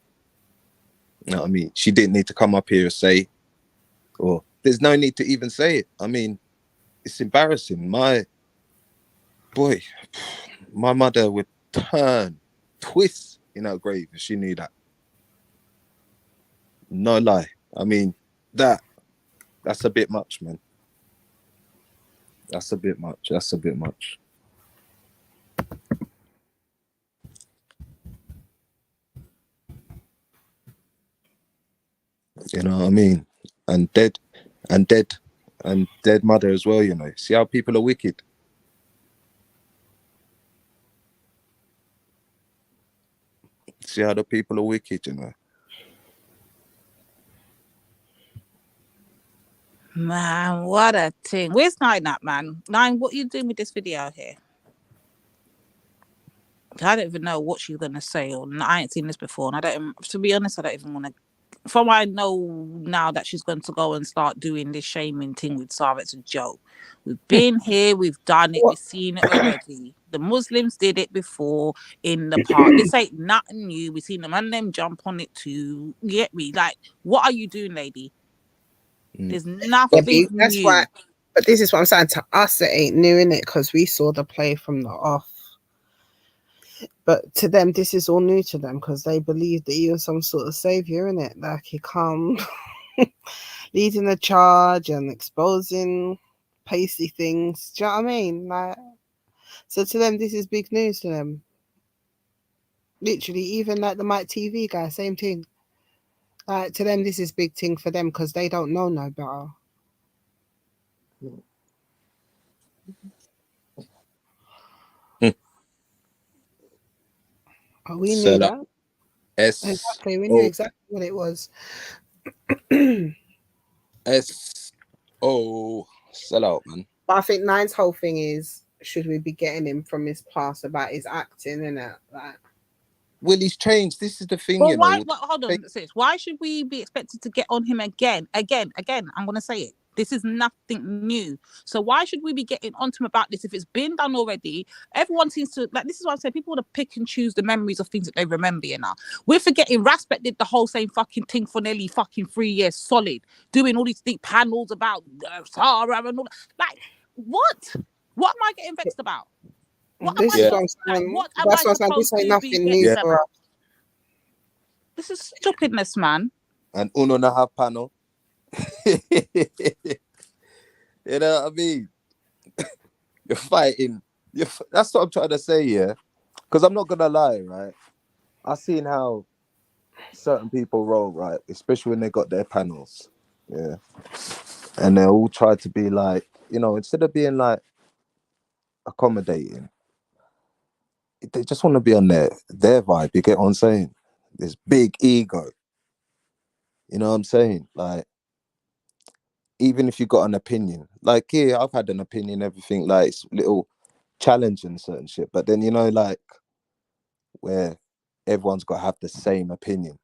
You know what I mean? She didn't need to come up here and say, or there's no need to even say it. I mean, it's embarrassing. My boy, my mother would twist in her grave if she knew that. No lie. I mean, that's a bit much, man. That's a bit much. That's a bit much. You know what I mean? And dead mother as well, you know. See how people are wicked. See how the people are wicked, you know. Man, what a thing. Where's Nine at, man? Nine, what are you doing with this video here? I don't even know what she's gonna say, or I ain't seen this before, and I don't. To be honest, I don't even want to. From what I know now that she's going to go and start doing this shaming thing with Sarah, it's a joke. We've been here, we've done it, we've seen it already. The Muslims did it before in the past. This ain't nothing new. We've seen them and them jump on it too. You get me? Like, what are you doing, lady? There's nothing that's new. why. But this is what I'm saying. To us, it ain't new, innit? Because we saw the play from the off. But to them, this is all new to them because they believe that you're some sort of savior, innit? Like you come leading the charge and exposing pasty things. Do you know what I mean? Like, so to them, this is big news to them. Literally, even like the Mike TV guy, same thing. Like to them, this is big thing for them because they don't know no better. Oh, we knew that. Exactly, we knew exactly what it was. Sell out, man. But I think Nine's whole thing is, should we be getting him from his past about his acting, innit? Like, well, he's changed. This is the thing, Well, you why? know. Well, hold on, sis. Why should we be expected to get on him again? I'm gonna say it. This is nothing new. So why should we be getting onto him about this if it's been done already? Everyone seems to like. This is what I'm saying. People want to pick and choose the memories of things that they remember. You know, we're forgetting. Raspet did the whole same fucking thing for nearly fucking 3 years solid, doing all these deep panels about Sarah and all. Like, what? What am I getting vexed about? What am I supposed to be vexed about? This is stupidness, man. And uno na have panel. You know what I mean? You're fighting. That's what I'm trying to say, yeah. Because I'm not gonna lie, right? I've seen how certain people roll, right? Especially when they got their panels, yeah. And they all try to be like, you know, instead of being like accommodating, they just want to be on their vibe. You get what I'm saying? This big ego. You know what I'm saying? Like, even if you got an opinion, like, yeah, I've had an opinion, everything, like, it's little challenging certain shit. But then, you know, like, where everyone's got to have the same opinion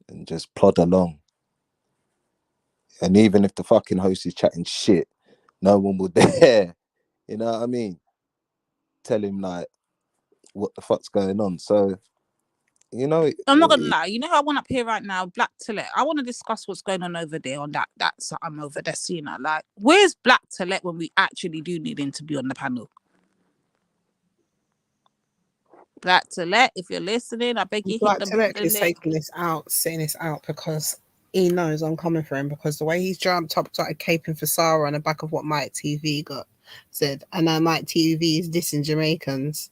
and just plod along. And even if the fucking host is chatting shit, no one will dare, you know what I mean? Tell him, like, what the fuck's going on. So, you know, I'm not gonna lie. You know who I want up here right now? Black Tillet. I want to discuss what's going on over there on that something over there. So, you know, like, where's Black Tillet when we actually do need him to be on the panel? Black Tillet, if you're listening, I beg you, Black hit Tillet is link. taking this out, sitting this out because he knows I'm coming for him, because the way he's jumped up, started caping for Sarah on the back of what Mike TV got said, and now Mike TV is dissing Jamaicans.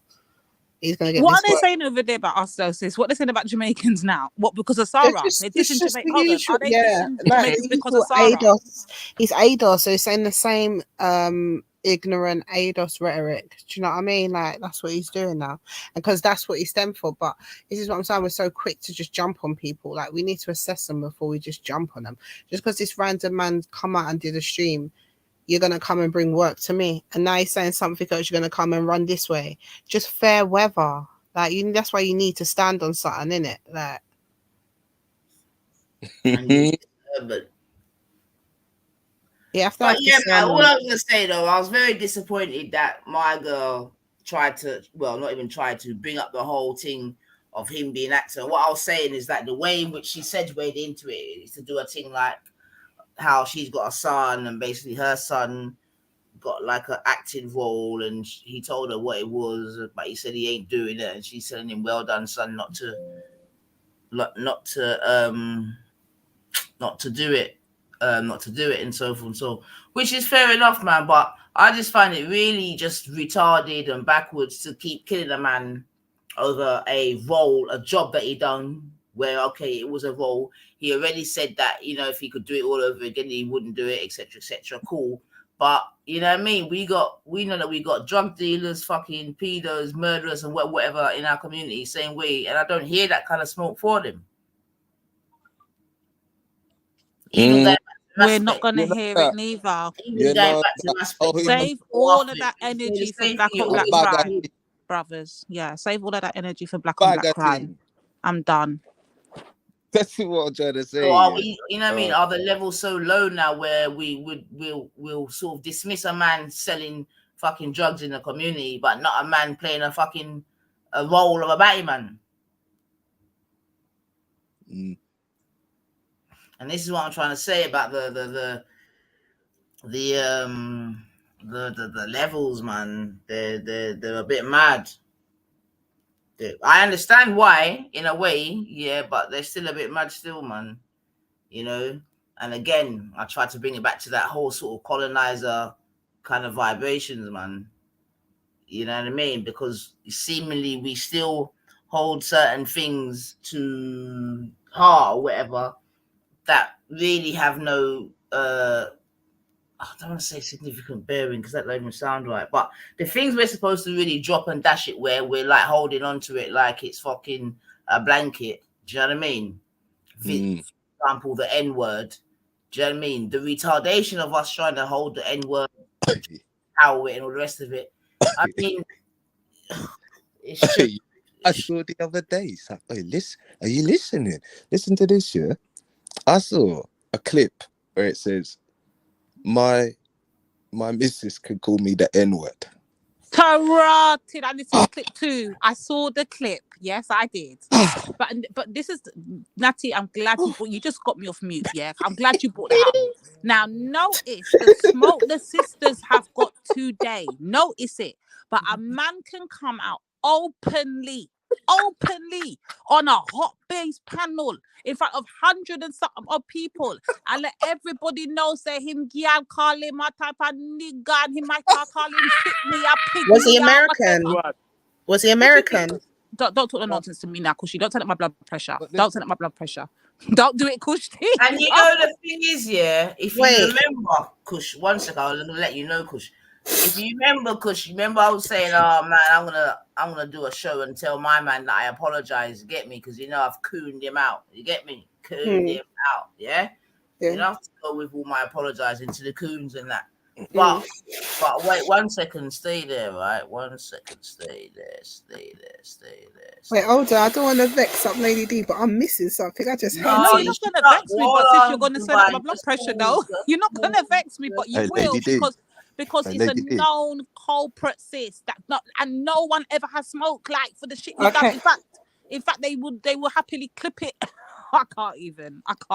He's gonna get. What are they saying over there about us, though, sis? What are they saying about Jamaicans now? What, because of Sarah? They're dissing Jamaica. Hold on. Are they dissing Jamaicans because of Sarah? ADOS. He's ADOS, so he's saying the same ignorant ADOS rhetoric. Do you know what I mean? Like, that's what he's doing now, and because that's what he stemmed for. But this is what I'm saying. We're so quick to just jump on people. Like, we need to assess them before we just jump on them. Just because this random man come out and did a stream, you're going to come and bring work to me. And now he's saying something else, you're going to come and run this way. Just fair weather. Like, that's why you need to stand on something, innit? Like. But yeah, man, all I was going to say, though, I was very disappointed that my girl tried to, well, not even tried to, bring up the whole thing of him being actor. What I was saying is that the way in which she segued into it is to do a thing like how she's got a son and basically her son got like an acting role, and he told her what it was, but he said he ain't doing it, and she's telling him, "Well done, son, not to do it, and so forth and so, which is fair enough, man. But I just find it really just retarded and backwards to keep killing a man over a role, a job that he done. Where okay, it was a role. He already said that if he could do it all over again, he wouldn't do it, etc., etc. Cool. But you know what I mean? We know that we got drug dealers, fucking pedos, murderers, and whatever in our community, same way. And I don't hear that kind of smoke for them. We're not going to hear it neither. Save all of that energy for black on black crime, brothers. Yeah, save all of that energy for black on black crime. I'm done. That's what I'm trying to say. So are we, you know what I mean? Are the levels so low now where we'll sort of dismiss a man selling fucking drugs in the community, but not a man playing a role of a batty man? And this is what I'm trying to say about the levels, man. They're a bit mad. I understand why, in a way, yeah, but they're still a bit mad still, man. And again, I try to bring it back to that whole sort of colonizer kind of vibrations, man. You know what I mean? Because seemingly we still hold certain things to heart or whatever that really have no I don't want to say significant bearing because that don't even sound right. But the things we're supposed to really drop and dash it where we're like holding on to it like it's fucking a blanket. Do you know what I mean? For example, the N-word. Do you know what I mean? The retardation of us trying to hold the N-word, power it and all the rest of it. I mean, it's true. I saw the other day. So, hey, listen, are you listening? Listen to this, yeah? I saw a clip where it says, my missus could call me the N-word. Karate. I listened to the clip too. I saw the clip. Yes, I did. but this is Natty. I'm glad you just got me off mute. Yeah, I'm glad you brought that up. Now notice the smoke the sisters have got today. Notice it. But a man can come out openly on a hot base panel in front of 100 and something of people and let everybody know, say him gyal call him a type of nigga and he might call him pick me up. Was he American? Was he American? Don't talk the nonsense to me now, Cushy. Don't turn up my blood pressure. Don't turn up my blood pressure. Don't do it, Cushy. And you know the thing is, yeah, if you remember, Kush, one second, I'm gonna let you know, Kush. If you remember, Kush, remember I was saying, oh man, I'm gonna do a show and tell my man that I apologize. Get me? Because I've cooned him out. You get me? Cooned him out. Yeah. You don't have to go with all my apologizing to the coons and that. But wait 1 second, stay there, right? 1 second, stay there. Wait, hold on. I don't want to vex up Lady D, but I'm missing something. I just no, you're not gonna vex me, but since you're gonna send up my blood pressure, though, you're not gonna vex me, but you will because it's a known culprit, sis. And no one ever has smoke like for the shit you've done. In fact, they will happily clip it. I can't.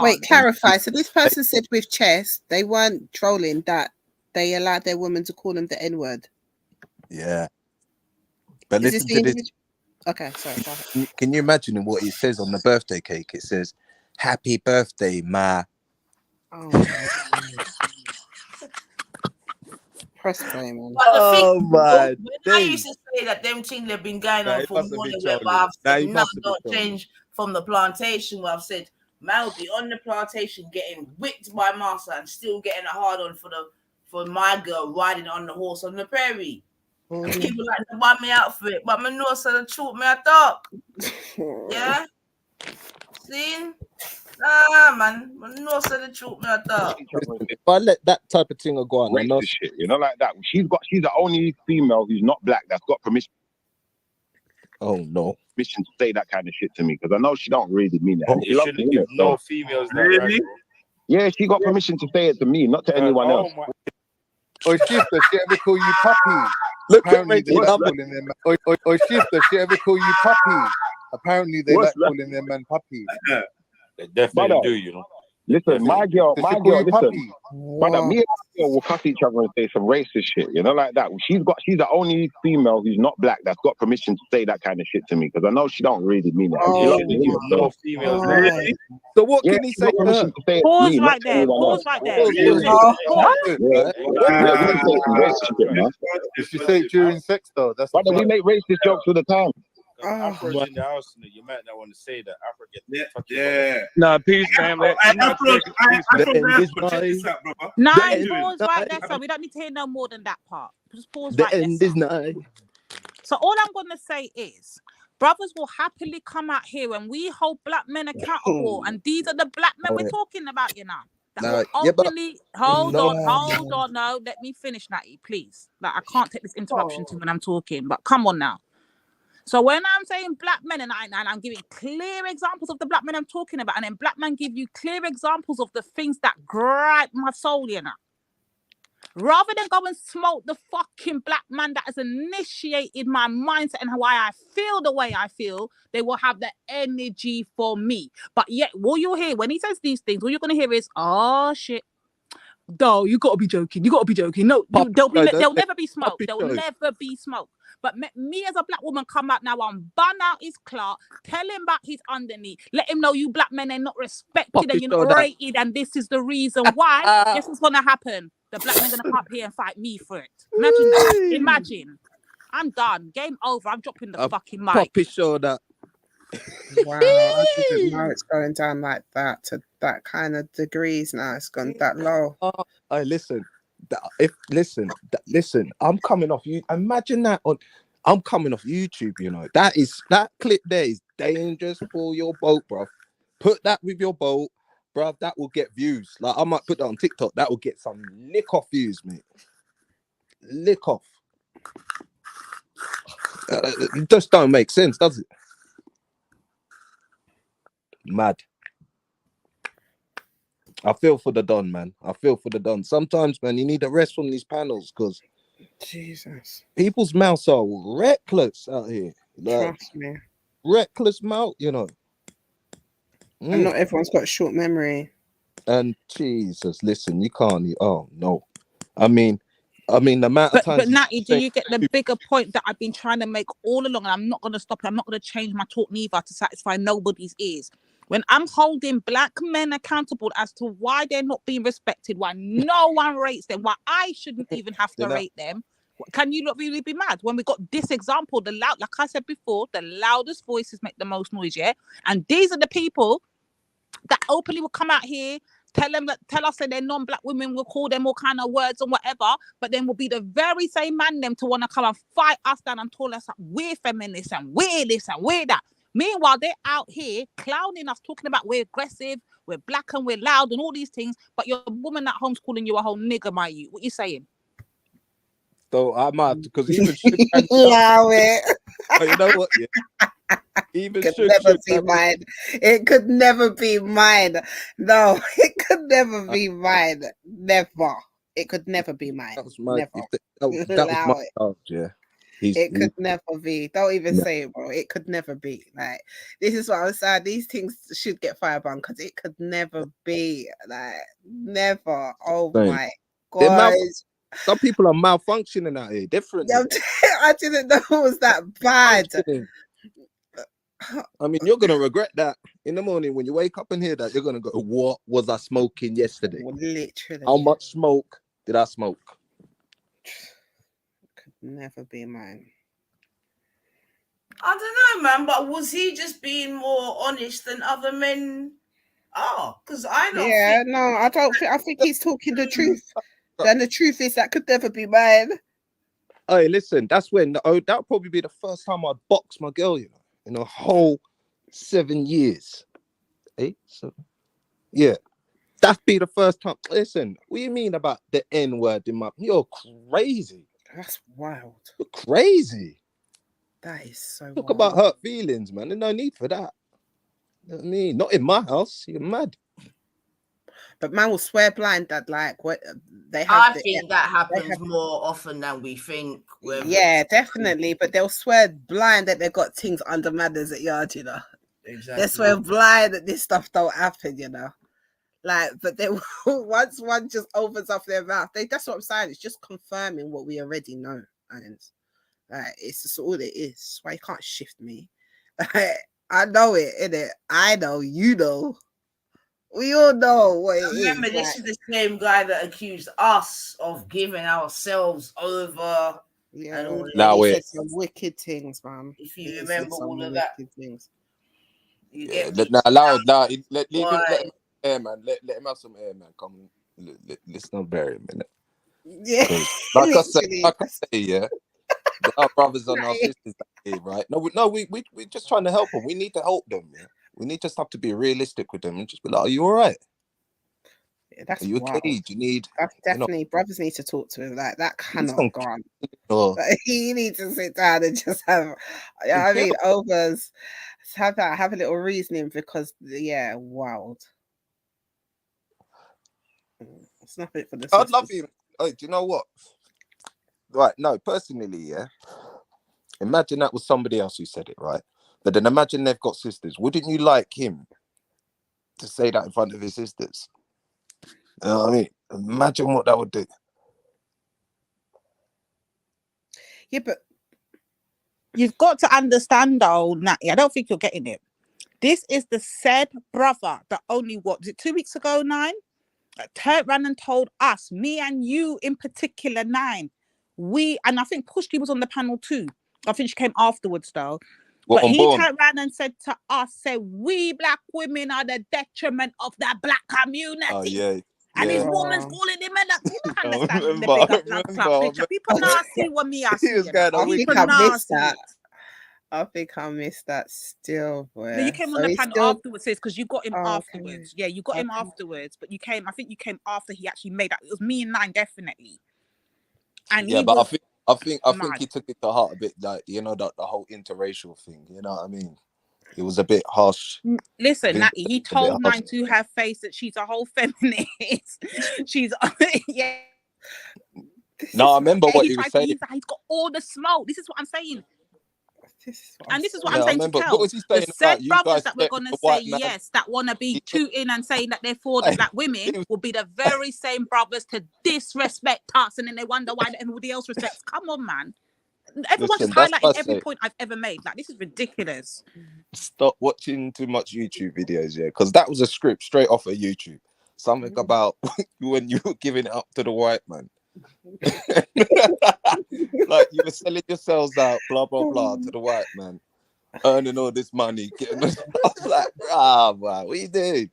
Wait, clarify. So this person said with chess, they weren't trolling that they allowed their woman to call them the N-word. Yeah. But listen to this. Okay, sorry. Can you imagine what it says on the birthday cake? It says, "Happy birthday, ma." Oh, press play, man. When I used to say that them things have been going on for more than where I've said no, don't change from the plantation where I've said man will be on the plantation getting whipped by master and still getting a hard on for my girl riding on the horse on the prairie. People like to buy me out for it, but my nose said shoot me a talk. Yeah? See? Nah, man. My nose said shoot me a talk. If I let that type of thing go on, I know shit, like that. She's the only female who's not black that's got permission. Oh no. Permission to say that kind of shit to me because I know she don't really mean that. You shouldn't give no females that, really? Right, yeah, she got permission to say it to me, not to anyone else. Or shifter, she ever call you puppy? Look apparently there's double in them. Or shifter, she ever call you puppy? Apparently, they What's like calling their man puppy. They definitely Brother, do, you know. listen, my girl, Does she call you listen. puppy? Brother, me and my girl will cuss each other and say some racist shit, you know, like that. She's the only female who's not black that's got permission to say that kind of shit to me, because I know she don't really mean it. And she loves me, so. No females. Really? So what Yeah, can he she's say got to her? permission to say it to Pause me, not right to there. anyone Pause else. right there. Pause, Listen. pause. Pause. Yeah, we say some racist shit, man. Did she say it during sex though? That's Brother, we make racist jokes all the time. Afro's in the house, and you might not want to say that. Afro get touched. Nah, peace, family. Nine, pause right there, so we don't need to hear no more than that part. Just pause right there. So all I'm gonna say is, brothers will happily come out here and we hold black men accountable, and these are the black men we're talking about, you know. That will openly hold on, no, let me finish, Natty, please. Like, I can't take this interruption to when I'm talking, but come on now. So when I'm saying black men, and I'm giving clear examples of the black men I'm talking about, and then black men give you clear examples of the things that gripe my soul, you know. Rather than go and smoke the fucking black man that has initiated my mindset and why I feel the way I feel, they will have the energy for me. But yet, what you'll hear when he says these things, what you're going to hear is, oh shit. No, you gotta be joking. You gotta be joking. No, they'll never be smoke. There will never be smoke. But me as a black woman come out now and bun out his clout, tell him about his underneath, let him know you black men are not respected and you're not rated, and this is the reason why. Guess what's gonna happen? The black men gonna come up here and fight me for it. Imagine that. Imagine. I'm done. Game over. I'm dropping the fucking mic. Poppy shoulder. Wow, I didn't know it's going down like that to that kind of degrees now. It's gone that low. Listen. Listen. I'm coming off you. Imagine that I'm coming off YouTube. You know that clip there is dangerous for your boat, bro. Put that with your boat, bro. That will get views. Like I might put that on TikTok. That will get some lick off views, mate. Lick off. It just don't make sense, does it? Mad. I feel for the Don, man. I feel for the Don. Sometimes, man, you need a rest from these panels because Jesus, people's mouths are reckless out here. Like, trust me, reckless mouth, you know. And not everyone's got a short memory. And Jesus, listen, you can't. Oh no, I mean, the amount of times. But Natty, do you get the bigger point that I've been trying to make all along? And I'm not going to stop it. I'm not going to change my talk neither to satisfy nobody's ears. When I'm holding black men accountable as to why they're not being respected, why no one rates them, why I shouldn't even have to rate them, can you not really be mad? When we got this example, like I said before, the loudest voices make the most noise, yeah? And these are the people that openly will come out here, tell us that they're non-black women, we'll call them all kind of words and whatever, but then we'll be the very same man them to want to come and fight us down and tell us that we're feminists and we're this and we're that. Meanwhile, they're out here clowning us, talking about we're aggressive, we're black and we're loud and all these things, but your woman at home's calling you a whole nigger, my you. What you saying? So I'm out because even allow it. Oh, you know what? Yeah. Even could never be mine. It could never be mine. No, it could never be mine. Never. It could never be mine. That was my dog, yeah. It could never be. Don't even say it, bro. It could never be. Like, this is what I was saying. These things should get firebomb because it could never be. Like, never. Oh my God. Some people are malfunctioning out here differently. I didn't know it was that bad. I mean, you're gonna regret that in the morning when you wake up and hear that. You're gonna go, "What was I smoking yesterday? Literally. How much smoke did I smoke?" Could never be mine. I don't know, man. But was he just being more honest than other men are? Because I don't. Yeah, no, I don't think. I think he's talking the truth. Then the truth is that could never be mine. Hey, listen, that's when that'll probably be the first time I'd box my girl, you know, in a whole 7 years. 8, 7. Yeah, that'd be the first time. Listen, what do you mean about the N word in my? You're crazy. That's wild. You're crazy. That is so. Talk about hurt feelings, man. There's no need for that. You know what I mean, not in my house. You're mad. But man will swear blind that like what they have. I think that happens more often than we think. Yeah, definitely. But they'll swear blind that they've got things under manners at yard, you know. Exactly. They swear blind that this stuff don't happen, you know. Like, but they once one just opens up their mouth, that's what I'm saying. It's just confirming what we already know, and it's just all it is. That's why you can't shift me. I know it, innit? I know, you know. We all know what it is. Remember, this is the same guy that accused us of giving ourselves over. Yeah, and all now this. he said some wicked things, man. If you remember all of that, things. You Yeah, get now allow leave him, Why? let him air, man. Let him have some air, man. Come, let's not bury him in it. Yeah, like I say, yeah, there are brothers and our sisters here, right? No, we're just trying to help them. We need to help them. Yeah, we need just have to be realistic with them and just be like, "Are you all right? Yeah, that's Are you wild. okay? Do you need?" That's definitely brothers need to talk to him. Like that cannot go on. Like, he needs to sit down and just have. I mean, overs. Have a little reasoning because wild. It's nothing for the sisters. I'd love him. Oh, do you know what? Right, no, personally, yeah. Imagine that was somebody else who said it, right? But then imagine they've got sisters. Wouldn't you like him to say that in front of his sisters? You know what I mean? Imagine what that would do. Yeah, but you've got to understand though, Natty, I don't think you're getting it. This is the said brother that only, what, was it 2 weeks ago, 9? Turned ran and told us, me and you in particular, 9. And I think Pushki was on the panel too. I think she came afterwards though. But he turned around and said to us, we black women are the detriment of the black community. Oh, yeah. And his woman's calling him and you don't understand the big up blood club picture. People now see what me I see. I think I missed that still. Boy. No, you came on the panel afterwards, sis, because you got him afterwards. Okay. Yeah, you got him afterwards, but I think you came after he actually made that. It was me and 9, definitely. And yeah, but I think he took it to heart a bit, like, you know, the whole interracial thing. You know what I mean? It was a bit harsh. Listen, Natty, he told 9 to her face that she's a whole feminist. She's yeah. No, I remember what he was saying. He's got all the smoke. This is what I'm saying. This is what I'm saying to Kel. What was he saying the said brothers that we're going to say yes, that want to be tooting and saying that they're for the black women, will be the very same brothers to disrespect us, and then they wonder why everybody else respects. Come on, man. Everyone's just highlighting every point I've ever made. Like, this is ridiculous. Stop watching too much YouTube videos, yeah, because that was a script straight off of YouTube. Something about when you were giving it up to the white man. Like you were selling yourselves out, blah blah blah, to the white man, earning all this money. I was like, man, what are you doing?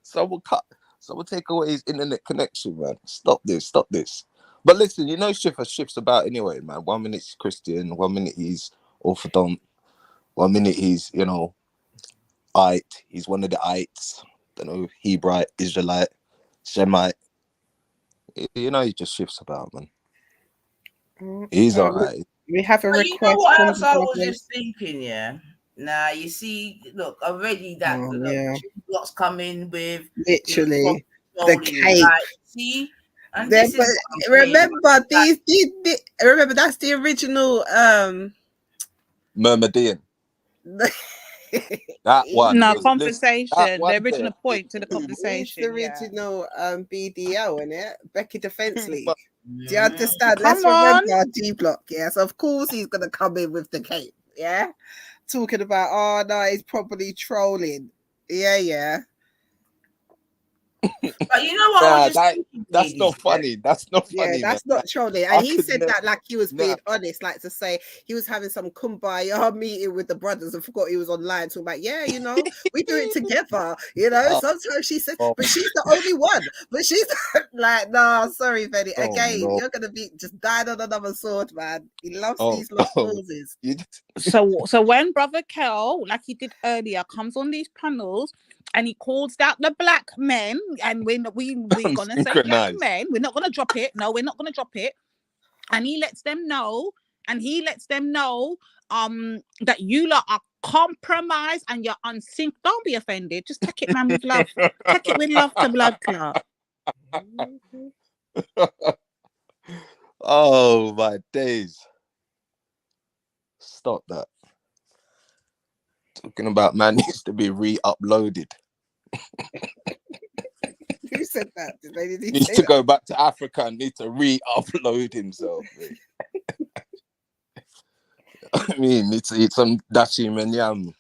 Someone take away his internet connection, man. Stop this. But listen, you know, shifts about anyway, man. 1 minute he's Christian, 1 minute he's Orthodox, 1 minute he's, you know, Ite. He's one of the ites. Don't know, Hebrite, Israelite, Shemite. You know, he just shifts about, man. He's all right. We have a request. You know what else I was just thinking, yeah? Now, you see, look, already that what's coming with literally the cake. Like, see? And this is remember, remember, that's the original Myrmidon. That one. No, conversation. The original point to the conversation. It's the original BDO, isn't it? Becky Defense League. Do you understand? Let's remember D Block, yes. Of course he's gonna come in with the cape, yeah. Talking about, oh no, he's probably trolling. Yeah. But you know what? That's not funny. That's not funny. Yeah, that's not trolling. And he said that like he was being honest, like to say he was having some kumbaya meeting with the brothers and forgot he was online talking about, you know, we do it together. You know, sometimes she said, but she's the only one. But she's like, no, sorry, Benny. Again, you're gonna be just dying on another sword, man. He loves these lost causes. So when Brother Kel, like he did earlier, comes on these panels and he calls out the black men, and we're gonna say black men. We're not gonna drop it. No, we're not gonna drop it. And he lets them know. that you lot are compromised and you're unsynced. Don't be offended. Just take it, man, with love. Take it with love to blood clot. Oh my days. Stop that. Talking about man needs to be re-uploaded. Who said that? Did they Needs say to that? go back to Africa and need to re-upload himself. I mean, need to eat some dashi and yam.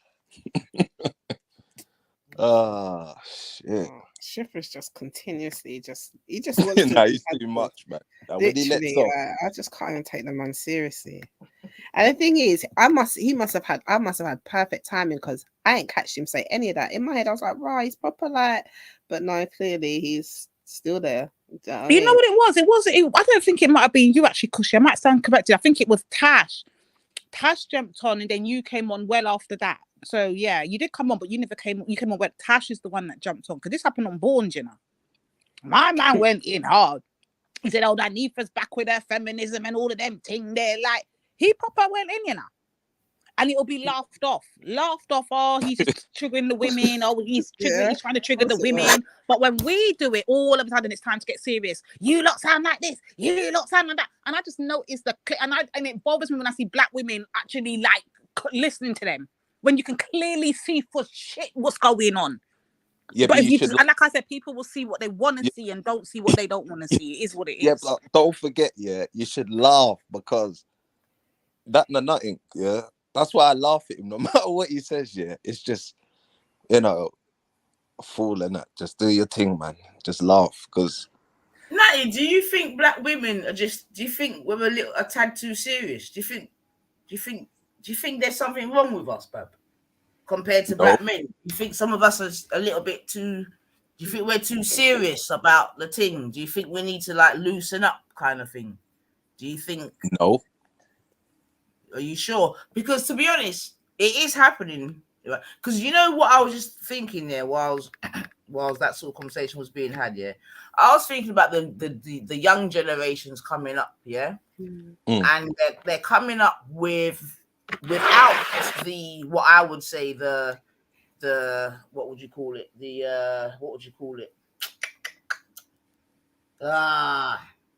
Ah, shit. Shiffer's just continuously he just wants to. Nah, he's too much, man. Now, when he lets Literally, off, I just can't even take the man seriously. And the thing is, I must have had perfect timing because I ain't catched him say any of that. In my head, I was like, right, he's proper like, but no, clearly he's still there. You know what it was? I don't think it might have been you actually, Cushy. I might stand corrected. I think it was Tash. Tash jumped on and then you came on well after that. So yeah, you did come on, but you never came. You came on when Tash is the one that jumped on because this happened on Born, you know. My man went in hard. He said, "Oh, that Nifa's back with her feminism and all of them thing there." Like he proper went in, you know. And it'll be laughed off. Oh, he's just triggering the women. Oh, he's trying to trigger the women. But when we do it, all of a sudden it's time to get serious. You lot sound like this. You lot sound like that. And I just noticed and it bothers me when I see black women actually like listening to them when you can clearly see for shit what's going on. yeah, But but if you you should. and like I said, people will see what they want to see and don't see what they don't want to see. It is what it is. Yeah, but don't forget, yeah, you should laugh because nothing, yeah. That's why I laugh at him. No matter what he says, yeah, it's just, a fool and that. Just do your thing, man. Just laugh, because. Natty, do you think black women are just? Do you think we're a tad too serious? Do you think there's something wrong with us, Bab, compared to black men? You think some of us are a little bit too? Do you think we're too serious about the thing? Do you think we need to like loosen up, kind of thing? Do you think? No. Are you sure? Because to be honest, it is happening. Because you know what I was just thinking there whilst that sort of conversation was being had. Yeah, I was thinking about the young generations coming up. Yeah, and they're coming up without what I would say the what would you call it?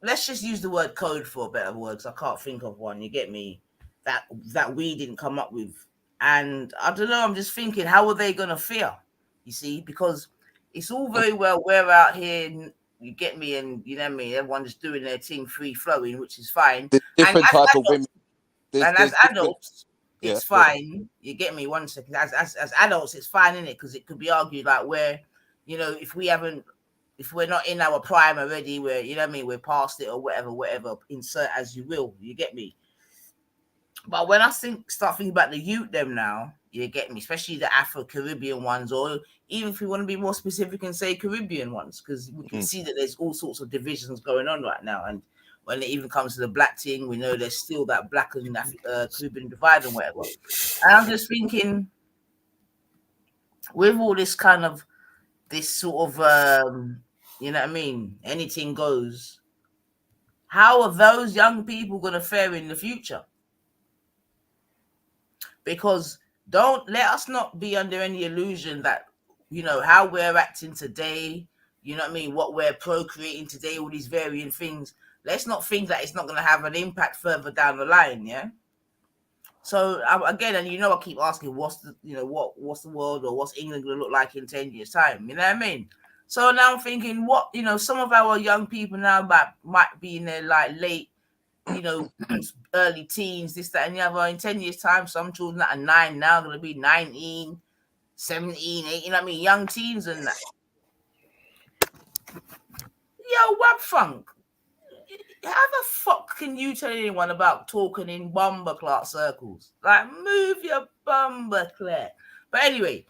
Let's just use the word code for a better word, because I can't think of one. You get me? That we didn't come up with. And I don't know, I'm just thinking, how are they gonna feel? You see, because it's all very well we're out here, you get me, and you know what I mean, everyone's doing their thing free flowing, which is fine. There's different type of women. And as adults, it's fine. You get me? 1 second. As adults, it's fine, isn't it? Because it could be argued like where, if we're not in our prime already, where you know what I mean, we're past it or whatever, insert as you will. You get me? But when I start thinking about the youth them now, you get me, especially the Afro-Caribbean ones, or even if we want to be more specific and say Caribbean ones, because we can see that there's all sorts of divisions going on right now. And when it even comes to the black thing, we know there's still that black and Caribbean divide and whatever. And I'm just thinking, with all this kind of, this sort of, you know what I mean, anything goes, how are those young people going to fare in the future? Because don't let us not be under any illusion that, how we're acting today, you know what I mean, what we're procreating today, all these varying things. Let's not think that it's not going to have an impact further down the line, yeah? So again, and I keep asking, what's the world or what's England going to look like in 10 years' time? You know what I mean? So now I'm thinking, some of our young people now might be in their like late, early teens, this, that, and the other. In 10 years' time, some children that are 9 now are going to be 19, 17, 18, you know what I mean? Young teens and that. Yo, Wab Funk, how the fuck can you tell anyone about talking in bumbleclot circles? Like, move your bumbleclot. But anyway,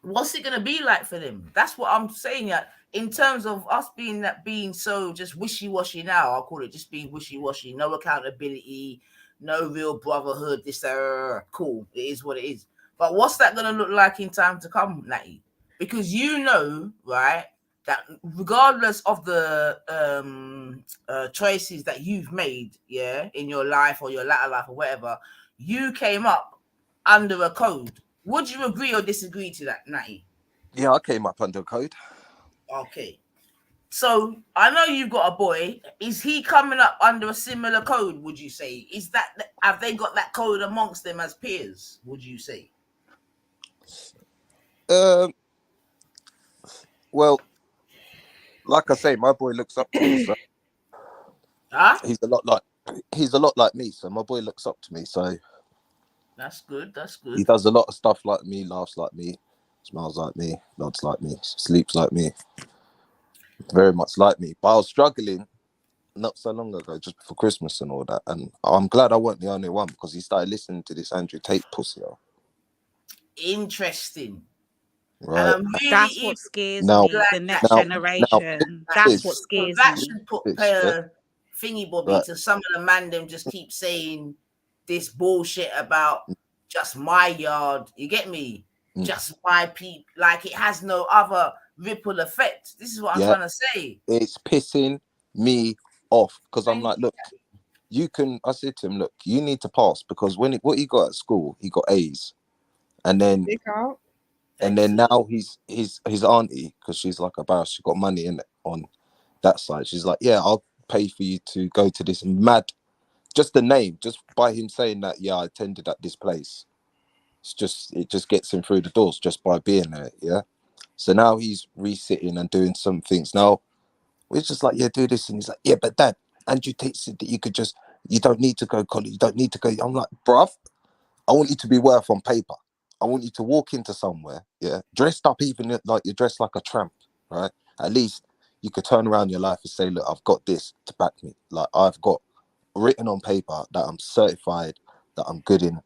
what's it going to be like for them? That's what I'm saying. In terms of us being so just wishy-washy now, I'll call it just being wishy-washy, no accountability, no real brotherhood, this, cool, it is what it is. But what's that going to look like in time to come, Natty? Because right, that regardless of the choices that you've made, in your life or your latter life or whatever, you came up under a code. Would you agree or disagree to that, Natty? Yeah, I came up under code. Okay. So I know you've got a boy. Is he coming up under a similar code? Would you say? Is that have they got that code amongst them as peers? Would you say? Well, like I say, my boy looks up to me, so he's a lot like me. So my boy looks up to me, so that's good. That's good. He does a lot of stuff like me, laughs like me, smiles like me, nods like me, sleeps like me, very much like me. But I was struggling not so long ago, just before Christmas and all that, and I'm glad I wasn't the only one because he started listening to this Andrew Tate pussy. Interesting. Right. And I'm really That's what scares Now, me. The next generation. That's what scares that me. should put a thingy bobby Right. to some of the man them just keep saying this bullshit about just my yard. You get me? Just my people. Like it has no other ripple effect. This is what I'm trying to say. It's pissing me off because I'm like, look, you can. I said to him, look, you need to pass because what he got at school, he got A's, and then now his auntie, because she's like a boss, she got money in it on that side. She's like, yeah, I'll pay for you to go to this mad. Just the name, just by him saying that, yeah, I attended at this place. It just gets him through the doors just by being there, yeah. So now he's resitting and doing some things. Now we're just like, yeah, do this, and he's like, yeah, but Dad, Andrew Tate said that you don't need to go college, you don't need to go. I'm like, bruv, I want you to be worth on paper. I want you to walk into somewhere, yeah, dressed up even like you're dressed like a tramp, right? At least you could turn around your life and say, look, I've got this to back me. Like I've got written on paper that I'm certified, that I'm good in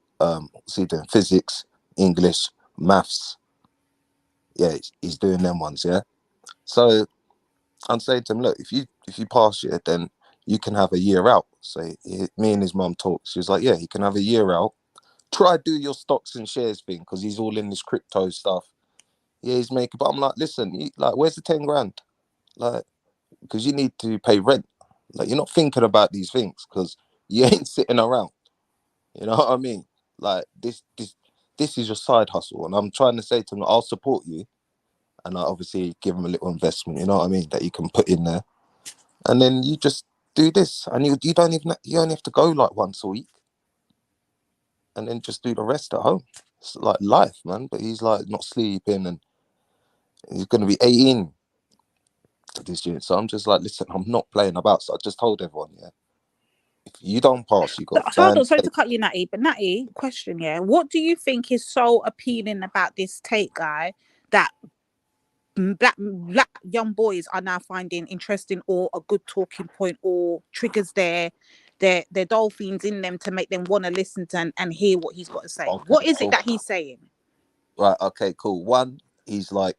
doing physics, English, maths. Yeah, he's doing them ones, yeah. So I'm saying to him, look, if you pass it, then you can have a year out. So me and his mum talked. She was like, yeah, you can have a year out. Try do your stocks and shares thing because he's all in this crypto stuff. Yeah, he's making. But I'm like, listen, where's the 10 grand? Like, because you need to pay rent. Like, you're not thinking about these things because you ain't sitting around. You know what I mean? Like this is your side hustle, and I'm trying to say to him, I'll support you, and I obviously give him a little investment. You know what I mean? That you can put in there, and then you just do this, and you only have to go like once a week, and then just do the rest at home. It's like life, man. But he's like not sleeping, and he's going to be 18 this year. So I'm just like, listen, I'm not playing about. So I just told everyone, yeah, if you don't pass, you got. Hold on, sorry to cut you, Natty. But Natty, question, yeah, what do you think is so appealing about this Tate guy that black young boys are now finding interesting or a good talking point or triggers their dolphins in them to make them want to listen to and hear what he's got to say? Okay, what is it that he's saying? Right, okay, cool. One, he's like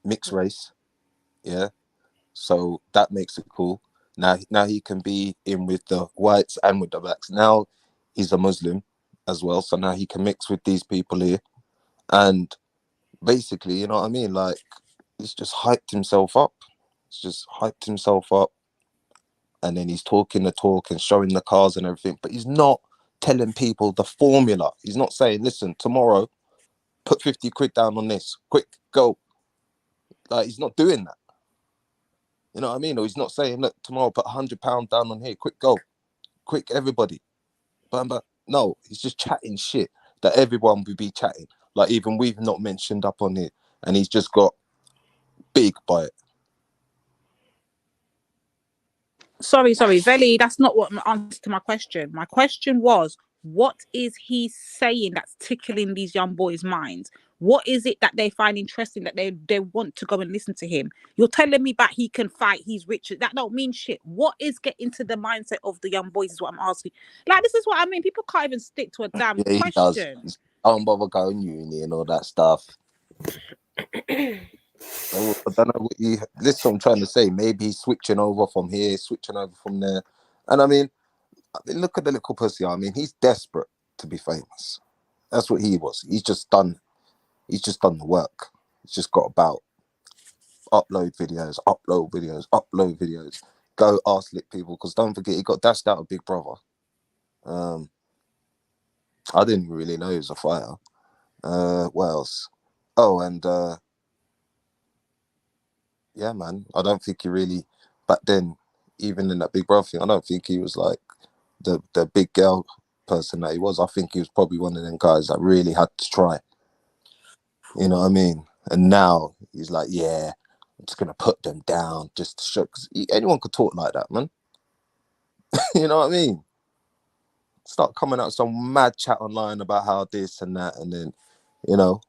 mixed race, yeah. So that makes it cool. Now he can be in with the whites and with the blacks. Now he's a Muslim as well, so now he can mix with these people here. And basically, you know what I mean? Like, he's just hyped himself up. And then he's talking the talk and showing the cars and everything, but he's not telling people the formula. He's not saying, listen, tomorrow, put 50 quid down on this. Quick, go. Like, he's not doing that. You know what I mean? Or he's not saying, look, tomorrow, put £100 down on here. Quick, go. Quick, everybody. But no, he's just chatting shit that everyone would be chatting. Like, even we've not mentioned up on here. And he's just got big by it. Sorry, Veli, that's not what my answer to my question. My question was, what is he saying that's tickling these young boys' minds? What is it that they find interesting that they want to go and listen to him? You're telling me that he can fight, he's rich. That don't mean shit. What is getting to the mindset of the young boys is what I'm asking. Like, this is what I mean. People can't even stick to a damn Yeah, he does. question. I don't bother going uni and all that stuff. So I don't know what you listen. I'm trying to say maybe he's switching over from here, switching over from there, and I mean, look at the little pussy. I mean, he's desperate to be famous. That's what he was. He's just done the work. He's just got about upload videos, go ask lit people. Because don't forget, he got dashed out of Big Brother. I didn't really know he was a fighter. What else? Oh, and yeah, man. I don't think he really back then, even in that Big Brother thing, I don't think he was like the big girl person that he was. I think he was probably one of them guys that really had to try. You know what I mean? And now he's like, yeah, I'm just gonna put them down just to show. Because anyone could talk like that, man. You know what I mean? Start coming out some mad chat online about how this and that, and then, you know,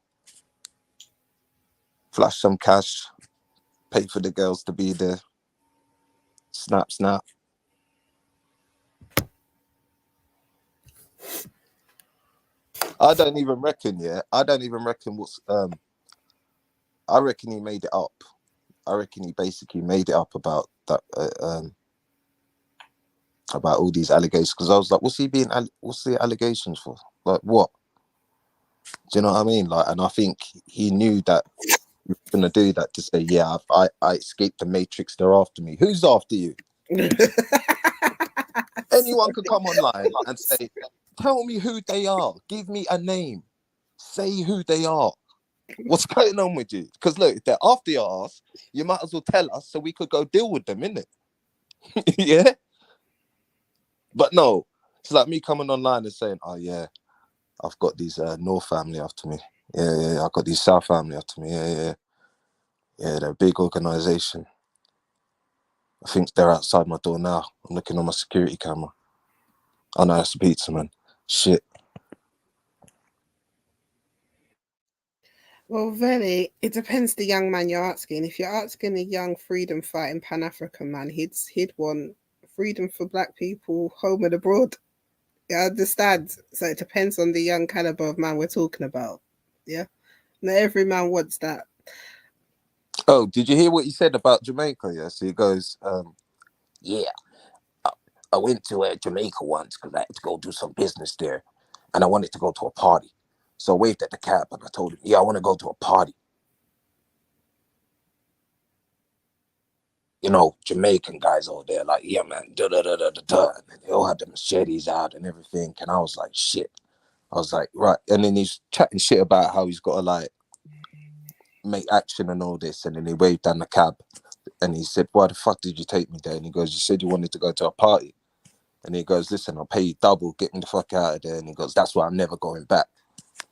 flash some cash, pay for the girls to be there. Snap, snap. I don't even reckon what's I reckon he made it up. I reckon he basically made it up about that about all these allegations, because I was like, what's the allegations for? Like what? Do you know what I mean? Like, and I think he knew that he was gonna do that to say, yeah, I escaped the Matrix, they're after me. Who's after you? Anyone could come online and say, tell me who they are. Give me a name. Say who they are. What's going on with you? Because look, if they're after your ass, you might as well tell us so we could go deal with them, innit? Yeah? But no, it's like me coming online and saying, oh yeah, I've got these North family after me. Yeah, I've got these South family after me. Yeah, they're a big organization. I think they're outside my door now. I'm looking on my security camera. Oh no, that's a pizza, man. Shit. Well, really, it depends the young man you're asking. If you're asking a young freedom fighting Pan-African man, he'd want freedom for black people home and abroad. You understand? So it depends on the young caliber of man we're talking about. Yeah, not every man wants that. Oh, did you hear what he said about Jamaica? Yeah, so he goes, yeah, I went to Jamaica once because I had to go do some business there, and I wanted to go to a party. So I waved at the cab and I told him, yeah, I want to go to a party. You know, Jamaican guys over there, like, yeah, man, da da da da da da. And they all had the machetes out and everything. And I was like, shit. I was like, right. And then he's chatting shit about how he's got to like make action and all this. And then he waved down the cab and he said, why the fuck did you take me there? And he goes, you said you wanted to go to a party. And he goes, listen, I'll pay you double, get me the fuck out of there. And he goes, that's why I'm never going back.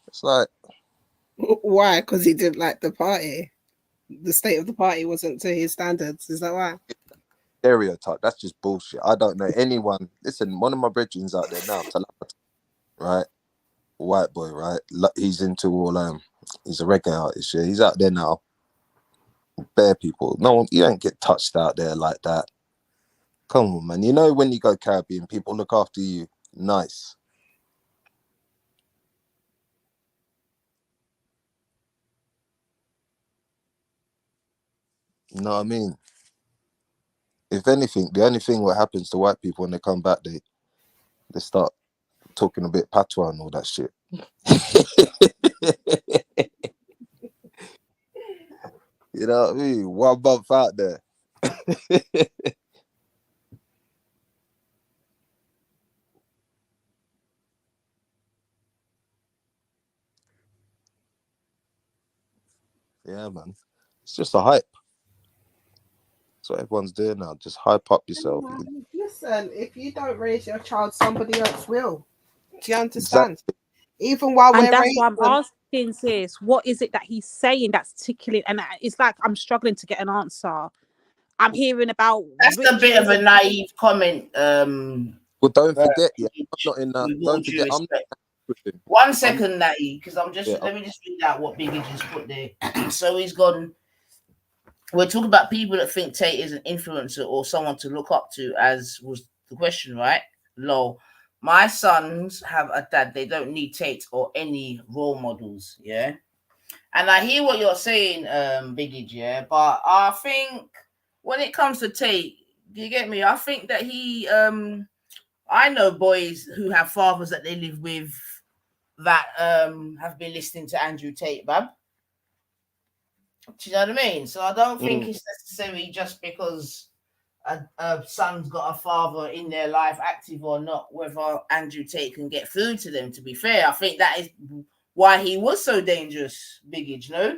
It's like, why? Because he didn't like the party. The state of the party wasn't to his standards. Is that why? Stereotype. That's just bullshit. I don't know anyone. Listen, one of my brethrens out there now, right? White boy, right? He's into all he's a reggae artist. Yeah, he's out there now. Bare people. No one. You don't get touched out there like that. Come on, man. You know when you go Caribbean, people look after you. Nice. You know what I mean? If anything, the only thing what happens to white people when they come back, they start talking a bit patois and all that shit. You know what I mean? 1 month out there. Yeah, man. It's just a hype. That's what everyone's doing now. Just hype up yourself. Listen, if you don't raise your child, somebody else will. Do you understand? Exactly. Even while and that's why I'm asking, sis, what is it that he's saying that's tickling? And it's like I'm struggling to get an answer. I'm hearing about that's a bit of a naive comment. Well, don't forget, yeah, I'm not in that. Don't forget, I'm not. 1 second, Natty, because I'm just let me just read out what Biggie just put there. So he's gone. We're talking about people that think Tate is an influencer or someone to look up to, as was the question, right? Lol. My sons have a dad. They don't need Tate or any role models. Yeah. And I hear what you're saying, Biggie, yeah. But I think when it comes to Tate, do you get me? I think that he, I know boys who have fathers that they live with that have been listening to Andrew Tate, bab. Do you know what I mean? So I don't think it's necessary just because a son's got a father in their life, active or not, whether Andrew Tate can get through to them. To be fair, I think that is why he was so dangerous, Biggage, no?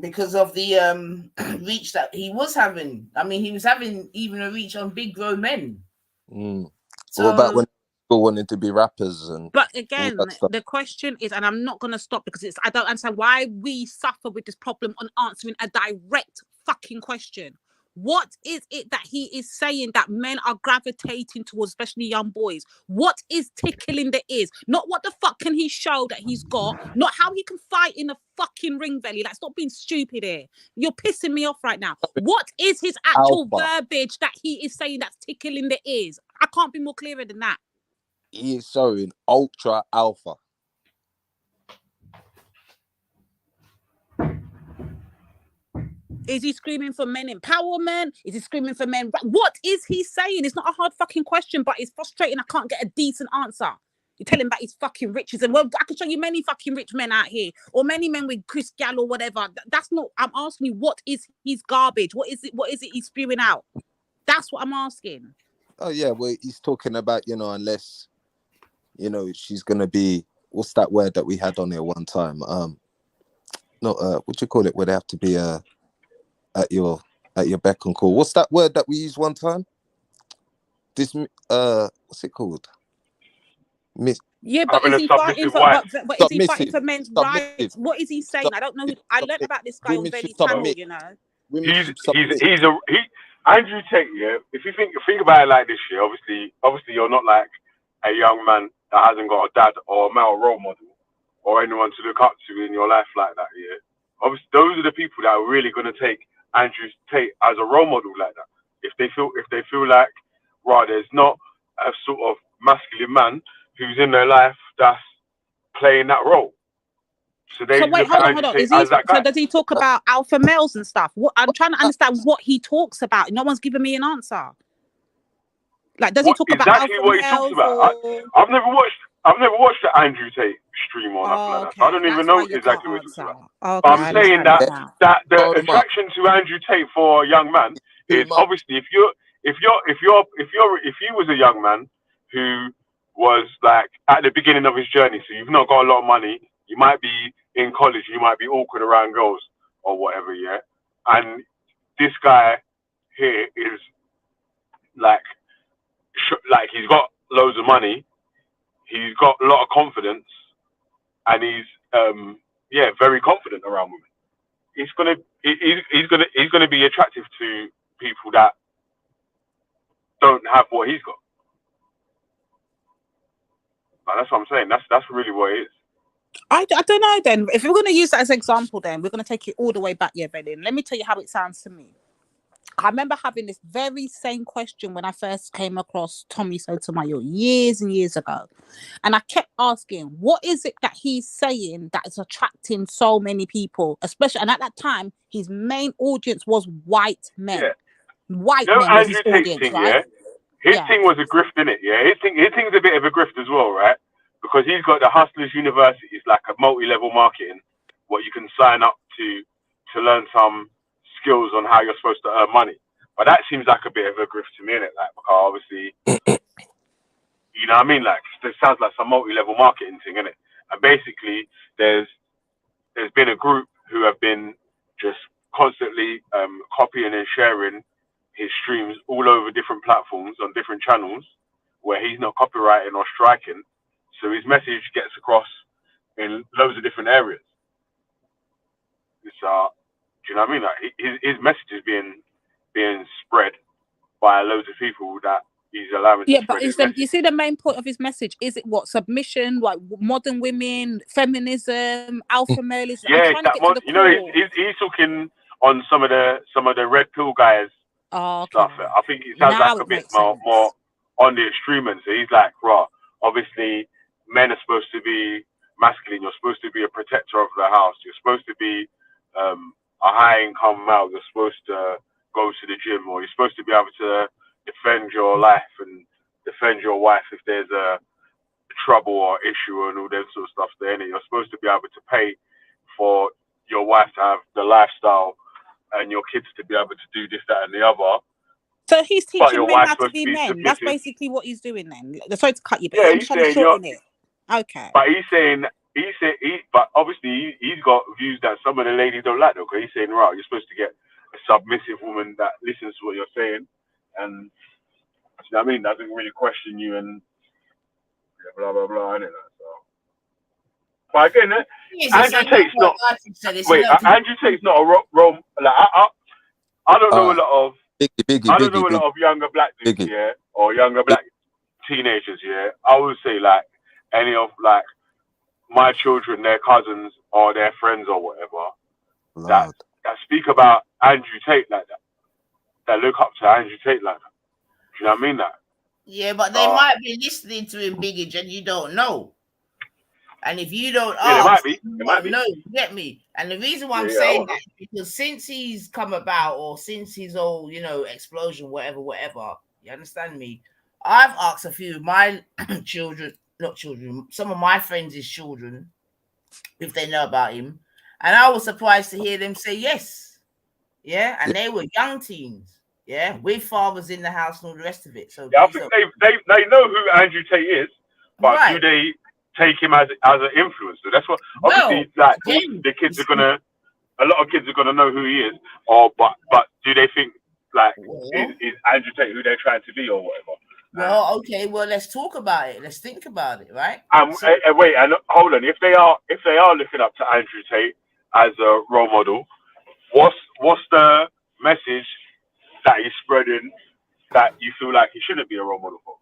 Because of the reach that he was having. I mean, he was having even a reach on big grown men. So, what about when people wanted to be rappers and? But again, the question is, and I'm not going to stop because I don't understand why we suffer with this problem on answering a direct fucking question. What is it that he is saying that men are gravitating towards, especially young boys? What is tickling the ears? Not what the fuck can he show that he's got, not how he can fight in a fucking ring belly. Like, stop being stupid here. You're pissing me off right now. What is his actual verbiage that he is saying that's tickling the ears? I can't be more clearer than that. He is showing ultra alpha. Is he screaming for men empowerment? Is he screaming for men? What is he saying? It's not a hard fucking question, but it's frustrating. I can't get a decent answer. You tell him about his fucking riches, and well, I can show you many fucking rich men out here, or many men with Chris Gal or whatever. That's not. I'm asking you, what is his garbage? What is it? What is it he's spewing out? That's what I'm asking. Oh yeah, well, he's talking about, unless, she's gonna be, what's that word that we had on here one time? What you call it? Where they have to be at your beck and call. What's that word that we used one time? What's it called? Yeah, but is he fighting for? But is he fighting for men's rights? What is he saying? I don't know. I learned about this guy on Benny's channel. Andrew Tate. Yeah, if you think about it like this, yeah, obviously you're not like a young man that hasn't got a dad or a male role model or anyone to look up to in your life like that. Yeah, obviously those are the people that are really going to take Andrew Tate as a role model like that. If they feel like, right, there's not a sort of masculine man who's in their life that's playing that role. So wait, hold on. So does he talk about alpha males and stuff? I'm trying to understand what he talks about. No one's giving me an answer. Like, does he talk about alpha what males? He talks about? I've never watched the Andrew Tate stream or nothing like that. So I don't even know exactly what he talks about. Okay, I'm saying that the attraction to Andrew Tate for a young man is obviously if he was a young man who was like at the beginning of his journey, so you've not got a lot of money, you might be in college, you might be awkward around girls or whatever, yeah. And this guy here is like he's got loads of money, he's got a lot of confidence, and he's very confident around women. He's gonna be attractive to people that don't have what he's got. That's what I'm saying. That's really what it is. I don't know then. If we're going to use that as an example, then we're going to take it all the way back, yeah, Belin. Let me tell you how it sounds to me. I remember having this very same question when I first came across Tommy Sotomayor years and years ago. And I kept asking, what is it that he's saying that is attracting so many people? Especially, and at that time, his main audience was white men. Yeah. White men was his audience, thing, right? Yeah? His thing was a grift, innit? Yeah, his thing's a bit of a grift as well, right? Because he's got the Hustlers University. It's like a multi-level marketing, what you can sign up to learn some skills on how you're supposed to earn money. But that seems like a bit of a grift to me, innit? Like, because obviously, you know what I mean? Like, it sounds like some multi-level marketing thing, innit? And basically, there's been a group who have been just constantly copying and sharing his streams all over different platforms on different channels where he's not copyrighting or striking. So his message gets across in loads of different areas. It's, do you know what I mean? Like his message is being spread by loads of people that he's allowing to spread his message. You see the main point of his message? Is it what? Submission, like modern women, feminism, alpha males? Yeah, he's talking on some of the red pill guys stuff. I think it sounds like a bit more on the extreme end. So he's like, right, obviously men are supposed to be masculine. You're supposed to be a protector of the house. You're supposed to be a high income male. You're supposed to go to the gym, or you're supposed to be able to defend your life and defend your wife if there's a trouble or issue and all that sort of stuff there. And you're supposed to be able to pay for your wife to have the lifestyle and your kids to be able to do this, that, and the other. So he's But teaching your men wife's how to supposed to be be men. That's submissive. basically what he's doing then. Sorry to cut you, but Yeah, I'm he's trying to saying shorten it. Okay. But he's saying, but obviously he's got views that some of the ladies don't like, though, because he's saying, right, you're supposed to get a submissive woman that listens to what you're saying, and you know what I mean, doesn't really question you and blah blah blah, innit? So. But again, Andrew Tate's not. Wait, Andrew Tate's not a role. Like I don't know a lot of. I don't know a lot of younger black dudes, yeah, or younger black teenagers, yeah. I would say like any of like my children, their cousins or their friends or whatever that speak about Andrew Tate like that, that look up to Andrew Tate like that. Do you know what I mean? That. Yeah, but they might be listening to him, Biggage, and you don't know. And if you don't ask, you won't know. You get me? And the reason why I'm saying that is because since he's come about, or since his whole, explosion, whatever, you understand me? I've asked a few of my some of my friends' children, if they know about him, and I was surprised to hear them say yes. Yeah, and they were young teens. Yeah, with fathers in the house and all the rest of it. So yeah, I think they know who Andrew Tate is, but do they take him as an influence? So that's what obviously the kids are gonna. A lot of kids are gonna know who he is, but do they think like is Andrew Tate who they're trying to be or whatever? Well, okay. Well, let's talk about it. Let's think about it, right? Wait, and hold on. If they are looking up to Andrew Tate as a role model, what's the message that he's spreading that you feel like he shouldn't be a role model for?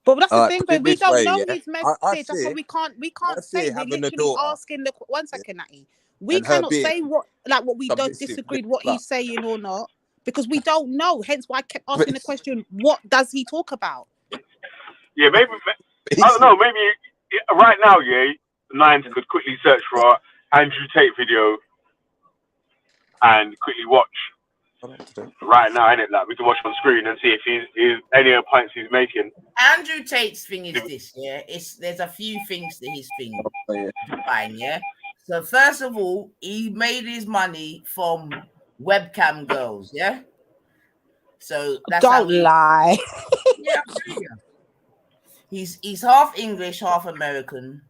But that's the thing, but we don't know his message. That's what we can't say. We're literally asking. Look, 1 second, Natty. We cannot say what we don't disagree with what he's saying or not, because we don't know. Hence why I kept asking the question: what does he talk about? Yeah, maybe I don't know. Maybe right now, Nines could quickly search for Andrew Tate video and quickly watch right now, innit? Like we can watch on screen and see if he's any of the points he's making. Andrew Tate's thing is this, there's a few things to his thing. Fine, yeah. So first of all, he made his money from webcam girls, yeah. So that's don't lie. Yeah, I'm telling you. He's half English, half American.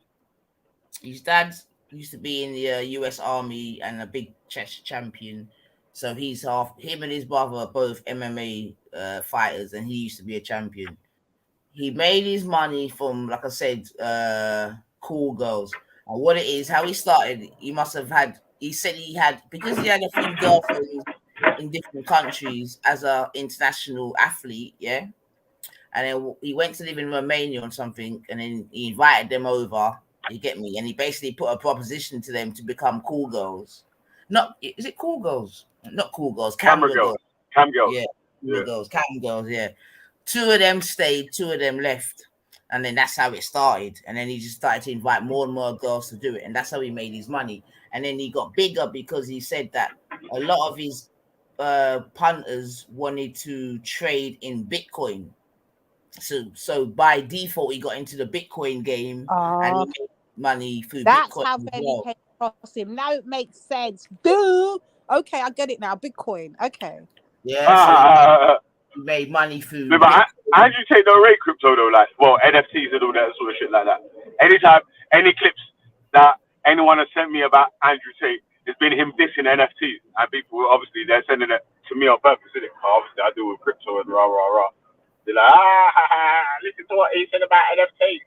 His dad used to be in the U.S. Army and a big chess champion. So he's him and his brother are both MMA fighters, and he used to be a champion. He made his money from, like I said, cool girls. And what it is, how he started, he said he had, because he had a few girlfriends in different countries as an international athlete, yeah? And then he went to live in Romania or something, and then he invited them over, you get me? And he basically put a proposition to them to become cool girls. Is it cool girls? Not cool girls, camera girls. Cam girls. Yeah, girls, cam girls, yeah. 2 of them stayed, 2 of them left. And then that's how it started. And then he just started to invite more and more girls to do it. And that's how he made his money. And then he got bigger because he said that a lot of his punters wanted to trade in Bitcoin. So by default, he got into the Bitcoin game and he made money through that's Bitcoin. That's how Benny came across him. Now it makes sense. Duh. Okay, I get it now. Bitcoin. Okay. Yeah. So he made money through. But Andrew Tate don't rate crypto though, like NFTs and all that sort of shit like that. Anytime, any clips that anyone has sent me about Andrew Tate, it's been him dissing NFTs, and people obviously they're sending it to me on purpose, isn't it? Obviously, I deal with crypto and rah rah rah. They're like, listen to what he said about NFTs.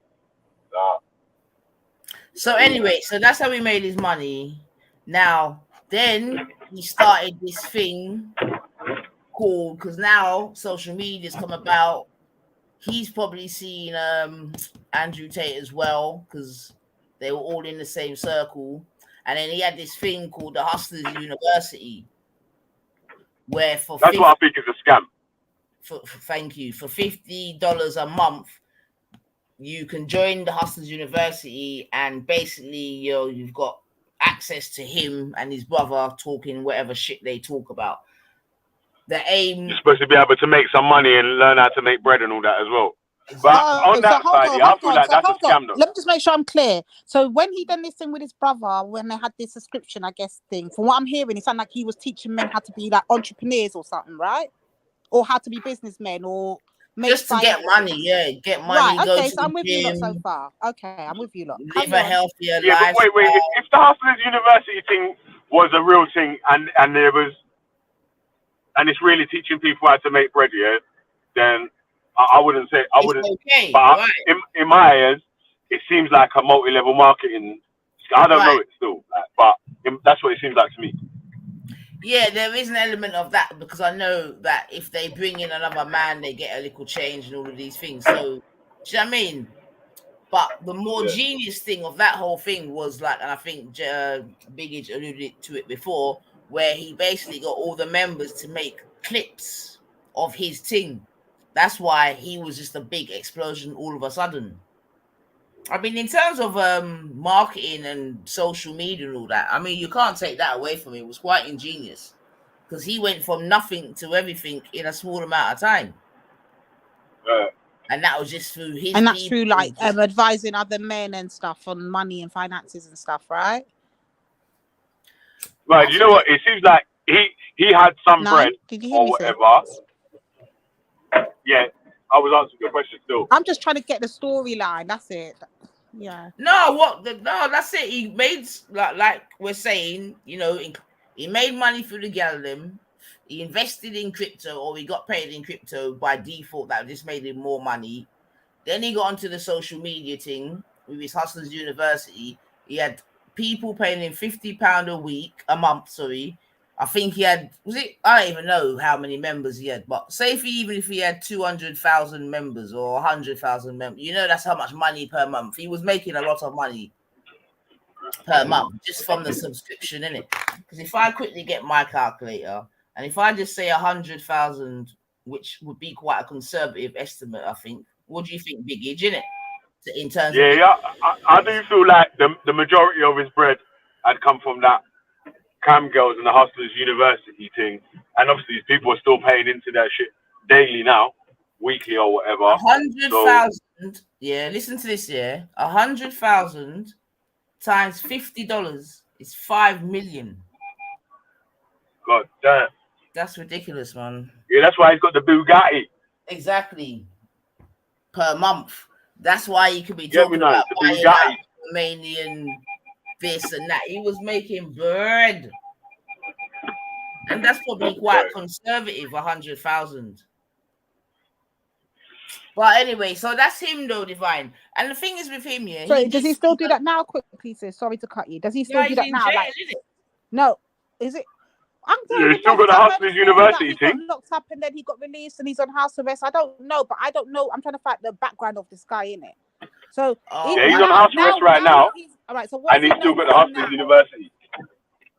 So anyway, so that's how he made his money. Now, then he started this thing called, because now social media's come about. He's probably seen Andrew Tate as well, because they were all in the same circle. And then he had this thing called the Hustlers University, where that's what I think is a scam. Thank you. For $50 a month, you can join the Hustlers University, and basically you've got access to him and his brother talking whatever shit they talk about. The aim, you're supposed to be able to make some money and learn how to make bread and all that as well. But Exactly. on that side, yeah, I feel like that's a scam though. Let me just make sure I'm clear. So when he done this thing with his brother, when they had this subscription, I guess thing, from what I'm hearing, it sounded like he was teaching men how to be like entrepreneurs or something, right? Or how to be businessmen or make Just to get finances. money, yeah, get Right. money. Go Okay. to So I'm the with you lot so gym, far. Okay, I'm with you lot. live Carry a on. healthier Yeah, but lifestyle. wait. If the Hustlers University thing was a real thing and there was, and it's really teaching people how to make bread, yeah, then I wouldn't say I It's wouldn't. okay, But right? in my ears, it seems like a multi-level marketing. I don't Right. know it still, but that's what it seems like to me. Yeah, there is an element of that because I know that if they bring in another man, they get a little change and all of these things. So, do you know what I mean? But the more genius thing of that whole thing was like, and I think Biggage alluded to it before, where he basically got all the members to make clips of his thing. That's why he was just a big explosion all of a sudden. I mean, in terms of marketing and social media and all that, I mean, you can't take that away from him. It was quite ingenious because he went from nothing to everything in a small amount of time. And that was just through his And that's people. through like advising other men and stuff on money and finances and stuff, right? Right, you know what? It seems like he had some bread Did you hear or me, sis? whatever. Yeah, I was answering your question still. I'm just trying to get the storyline. That's it. Yeah. No, that's it. He made like we're saying, you know, he made money through the gallon. He invested in crypto, or he got paid in crypto by default. That just made him more money. Then he got onto the social media thing with his Hustlers University. He had people paying him £50 a month. Sorry, I think he had. I don't even know how many members he had, but say even if he had 200,000 members or 100,000 members, you know that's how much money per month. He was making a lot of money per month just from the subscription, innit? Because if I quickly get my calculator and if I just say 100,000, which would be quite a conservative estimate, I think. What do you think, Big Age, innit? In terms of I do feel like the majority of his bread had come from that cam girls and the Hustlers University thing, and obviously these people are still paying into that shit daily now, weekly or whatever. 100,000. Yeah, listen to this. Yeah, 100,000 times $50 is 5 million. God damn. That's ridiculous, man. Yeah, that's why he's got the Bugatti. Exactly. Per month. That's why he could be talking about buying out Romanian this and that. He was making bread. And that's probably quite conservative, 100,000. But anyway, so that's him though, Divine. And the thing is with him, yeah. So does he still do that now? Quickly, sis. Sorry to cut you. Does he still do that now? Jail, like, no, is it? I'm yeah, he's still got the Hustlers University thing. He got locked up and then he got released and he's on house arrest. I don't know, but I don't know. I'm trying to find the background of this guy in it. So yeah, he's on house arrest right now. All right. So what's and he's still got the Hustlers University.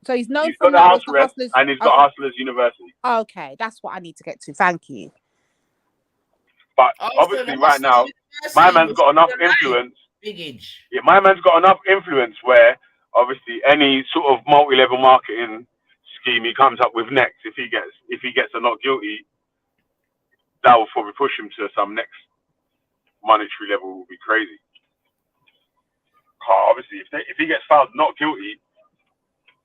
So he's known He's from got the house the arrest Hustlers, and he's got Hustlers University. Okay, that's what I need to get to. Thank you. But obviously, right now, my man's got enough influence. Yeah, my man's got enough influence where obviously any sort of multi-level marketing scheme he comes up with next, if he gets a not guilty, that will probably push him to some next monetary level. Will be crazy. Obviously, if he gets found not guilty,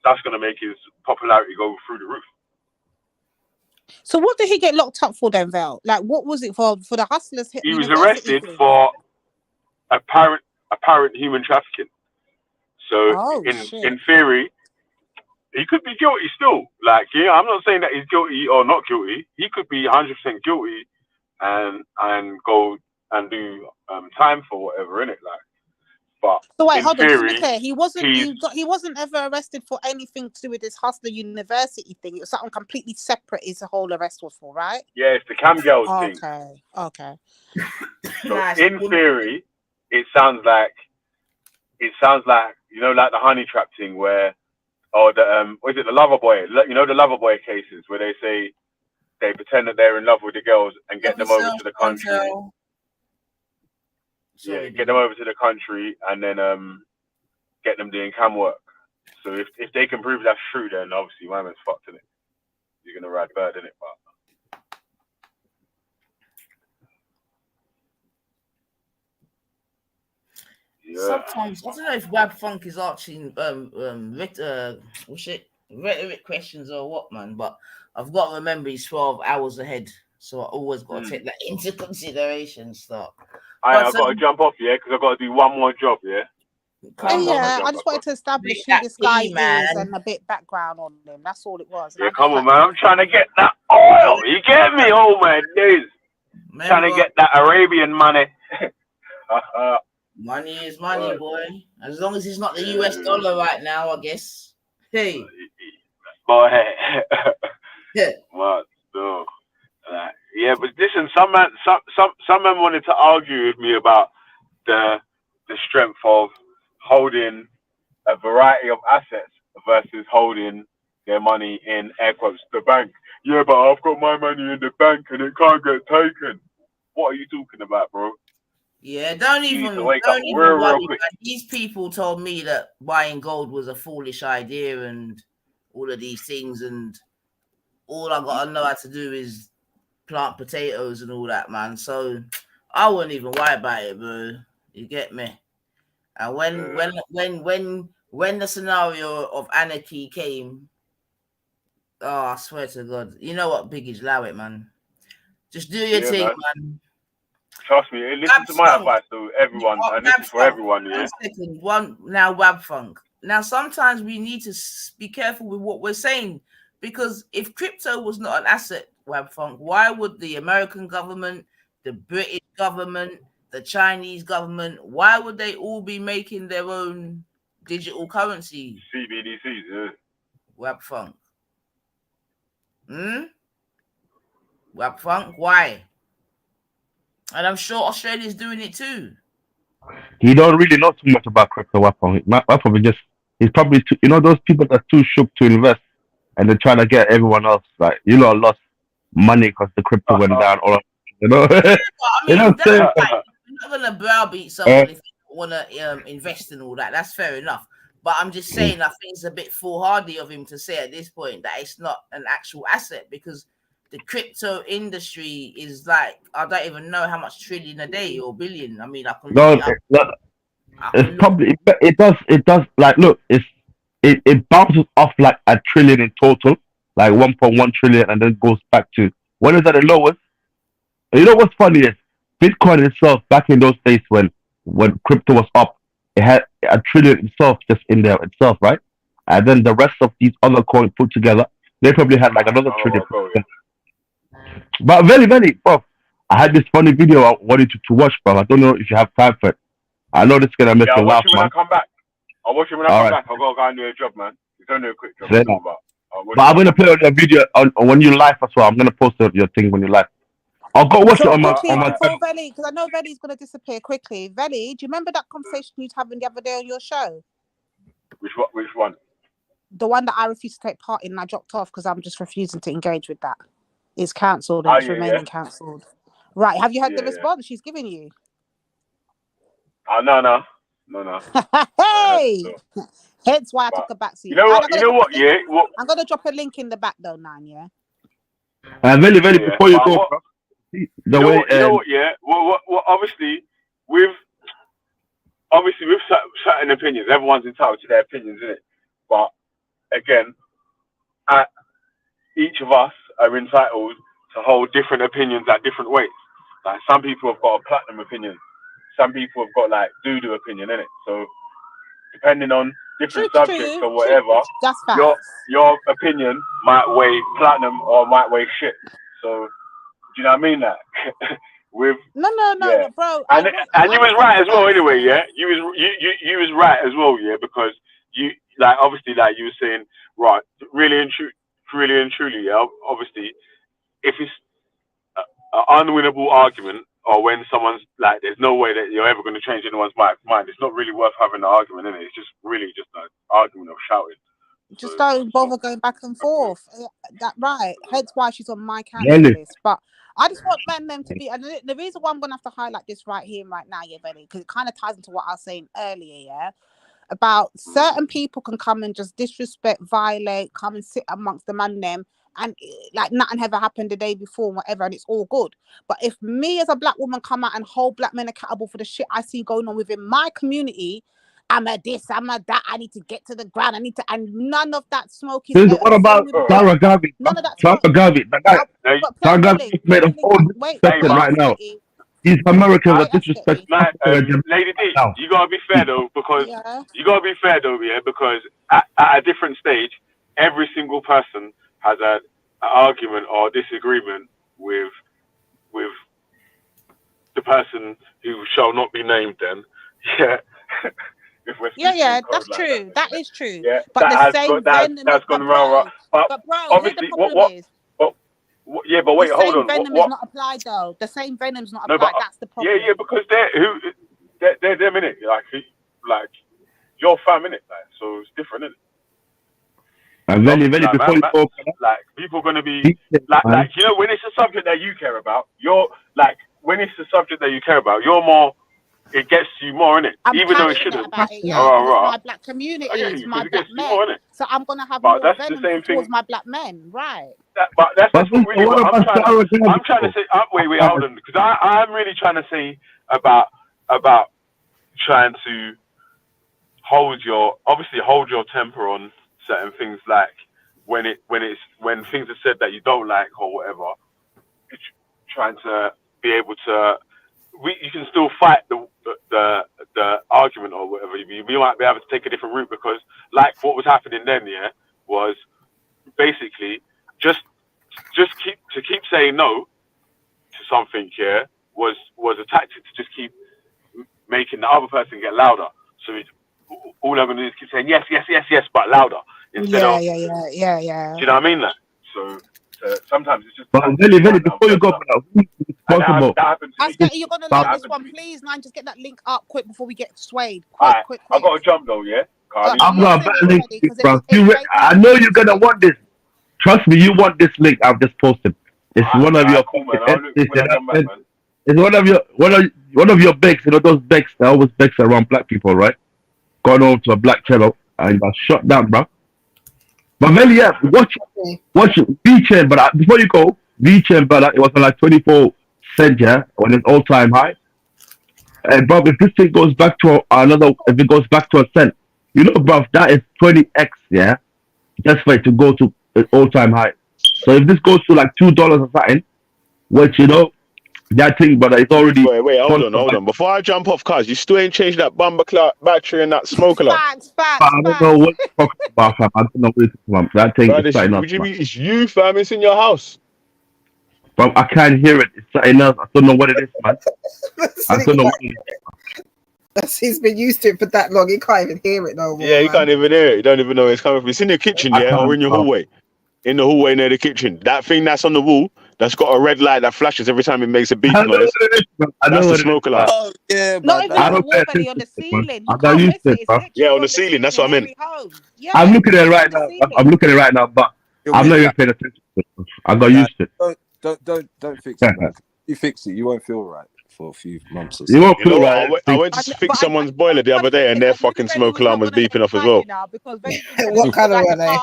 that's going to make his popularity go through the roof. So what did he get locked up for then, Val? Like, what was it for the Hustlers? He was arrested for apparent human trafficking. So in theory, he could be guilty still. Like, yeah, I'm not saying that he's guilty or not guilty. He could be 100% guilty and go and do time for whatever, innit? Like, but so wait, in hold theory, on. To be clear, he wasn't ever arrested for anything to do with this Hustler University thing. It was something completely separate. Is the whole arrest was for, right? Yeah, it's the cam girls thing. Okay. So in theory, it sounds like you know, like the honey trap thing where, or the what is it, the lover boy? You know, the lover boy cases where they say they pretend that they're in love with the girls and get them over to the country. Yeah, get them over to the country and then get them doing cam work. So if they can prove that's true, then obviously my man's fucked in it. You're gonna ride bird in it, but sometimes I don't know if Wab Funk is asking rhetoric questions or what, man. But I've got to remember he's 12 hours ahead, so I always got to take that into consideration. Start. I got to jump off, yeah, because I got to do one more job, yeah. I just wanted to establish who this guy is and a bit background on him. That's all it was. Yeah, come on, man. I'm trying to get that oil. You get me? Oh, my days. Trying to get that Arabian money. Money is money, boy. As long as it's not the US dollar right now, I guess. Hey. Boy. What? No. Yeah, but listen, some men wanted to argue with me about the strength of holding a variety of assets versus holding their money in, air quotes, the bank. Yeah, but I've got my money in the bank and it can't get taken. What are you talking about, bro? Yeah, don't even real worry, quick. man. These people told me that buying gold was a foolish idea and all of these things, and all I gotta know how to do is plant potatoes and all that, man. So I wouldn't even worry about it, bro. You get me? And when the scenario of anarchy came, oh, I swear to God, you know what, Biggie, allow it, man. Just do your thing, man. Trust me, listen to my advice, though, everyone. And this is for everyone, yeah? 1 second. Now, Wab Funk. Now, sometimes we need to be careful with what we're saying, because if crypto was not an asset, Wab Funk, why would the American government, the British government, the Chinese government, why would they all be making their own digital currency? CBDCs, yeah. Wab Funk. Wab Funk, why? And I'm sure Australia's doing it too. He don't really know too much about crypto weapon. Weapon he's probably too, those people that's too shook to invest, and they're trying to get everyone else like lost money because the crypto went down. Or Yeah, but I mean, that's like, you're not gonna browbeat someone if you don't want to invest in all that. That's fair enough. But I'm just saying, I think it's a bit foolhardy of him to say at this point that it's not an actual asset, because the crypto industry is like, I don't even know how much trillion a day or billion. I mean, I can look it up. It's probably it does like look, it bounces off like $1 trillion in total, like 1.1 trillion, and then goes back to when is at the lowest. You know what's funny is Bitcoin itself back in those days when crypto was up, it had $1 trillion itself just in there itself, right? And then the rest of these other coins put together, they probably had like another trillion. But very, very, bro. I had this funny video I wanted you to watch, bro. I don't know if you have time for it. I know this is gonna make you laugh, man. I'll watch it when I come back. I'll watch it when I come back. I've got to go and do a job, man. It's only a quick job. But I'm gonna play on your video on when you live as well. I'm gonna post your thing when you live. I'll go watch it on my before Veli, because I know Veli's gonna disappear quickly. Veli, do you remember that conversation you having the other day on your show? Which one? The one that I refused to take part in and I dropped off because I'm just refusing to engage with that. It's cancelled and it's remaining cancelled. Right. Have you had the response she's giving you? No. Hey! Hence why I took a back seat. You know what? Yeah. I'm gonna drop a link in the back though, Nan. Yeah. Very, before you go, you know what? Yeah. Well, obviously, with certain opinions, everyone's entitled to their opinions, isn't it? But again, each of us are entitled to hold different opinions at different weights. Like some people have got a platinum opinion, some people have got like doo-doo opinion, innit? So depending on different subjects or whatever, your opinion might weigh platinum or might weigh shit. So do you know what I mean? That no, bro. And you was right as well. Anyway, yeah, you was right as well, yeah, because you like obviously like you were saying, right, really and truly, yeah. Obviously, if it's an unwinnable argument, or when someone's like, there's no way that you're ever going to change anyone's mind, it's not really worth having an argument, is it? It's just really just an argument of shouting. Just don't bother going back and forth. That right. Hence why she's on my cancel list. But I just want them to be, and the reason why I'm going to have to highlight this right here, right now, yeah, Benny, because it kind of ties into what I was saying earlier, yeah, about certain people can come and just disrespect, violate, come and sit amongst them and them, and like nothing ever happened the day before, whatever, and it's all good. But if me as a black woman come out and hold black men accountable for the shit I see going on within my community, I'm a this, I'm a that, I need to get to the ground, and none of that smoke is Dude, what about Sarah Gavi? none of that Sarah smoke. Gavi, the guy, But Sarah play Gavi just made a whole disrespecting right now. These Americans are disrespecting Lady D, now. you gotta be fair though, because because at a different stage, every single person has an argument or disagreement with the person who shall not be named. Then, yeah. If we're Yeah, speaking that's code like true. That is true. Yeah, But the that same venom that's is, gone round. But bro, here the obviously, problem is. Yeah, but wait, The hold same on. venom is not applied though. The same venom's not No, applied. but That's the problem. yeah, because they're them in it. Like your fam in it, like, so it's different, isn't it? And very before you go, like people are gonna be like you know, when it's a subject that you care about, you're like when it's a subject that you care about, you're more. It gets you more in it, even though it shouldn't. About it, yeah, because it's my black community, it's my black men. So I'm gonna have more venom towards my black men, right? But that's really what I'm trying to. I'm trying to say. Wait, hold on, because I'm really trying to say about trying to hold your temper on certain things, like when things are said that you don't like or whatever. It's trying to be able to. You can still fight the argument or whatever. You might be able to take a different route, because like what was happening then, was basically just keep saying no to something, was a tactic to just keep making the other person get louder. So all I'm going to do is keep saying yes, but louder instead of yeah. Do you know what I mean? That so sometimes it's just. But very before you go, who's responsible? You're gonna like this one, please, man. Just get that link up quick before we get swayed. Quick. I got to jump though, yeah. I'm gonna better link to you, bro. I know you're gonna want this. Trust me, you want this link I've just posted. It's one of your. It's one of your begs. You know those begs. They always begs around black people, right? Gone over to a black channel and got shut down, bro. But really, yeah, watch V-Chain, but before you go, V-Chain, but it was on like 24 cents, yeah, when it's all-time high. And bro, if this thing goes back to if it goes back to a cent, you know, bro, that is 20x, yeah, just for it to go to an all-time high. So if this goes to like $2 or something, which, you know, that thing, but it's already. Wait, hold on. Before I jump off, cars, you still ain't changed that bumper clock battery and that smoke alarm. Facts. I don't know what you're talking about, fam. I don't know what you're talking about. That thing is starting up. It's you, fam. It's in your house. But I can't hear it. It's something else. I don't know what it is, man. I don't know what it is. He's been used to it for that long. He can't even hear it no more. Yeah, you can't even hear it. You don't even know where it's coming from. It's in your kitchen, yeah, or in your hallway. In the hallway near the kitchen. That thing that's on the wall, that's got a red light that flashes every time it makes a beep noise. That's the smoke alarm. Oh, yeah, not even on the wall, Benny, on the ceiling. You can't miss it. Yeah, on the ceiling. That's what I meant. Yeah, I'm looking at it right now. I'm looking at it right now, but I'm not even paying attention to it. I got used to it. Don't fix it, man. You fix it, you won't feel right for a few months or so. You won't feel right. I went to fix someone's boiler the other day, and their fucking smoke alarm was beeping off as well. What colour are they?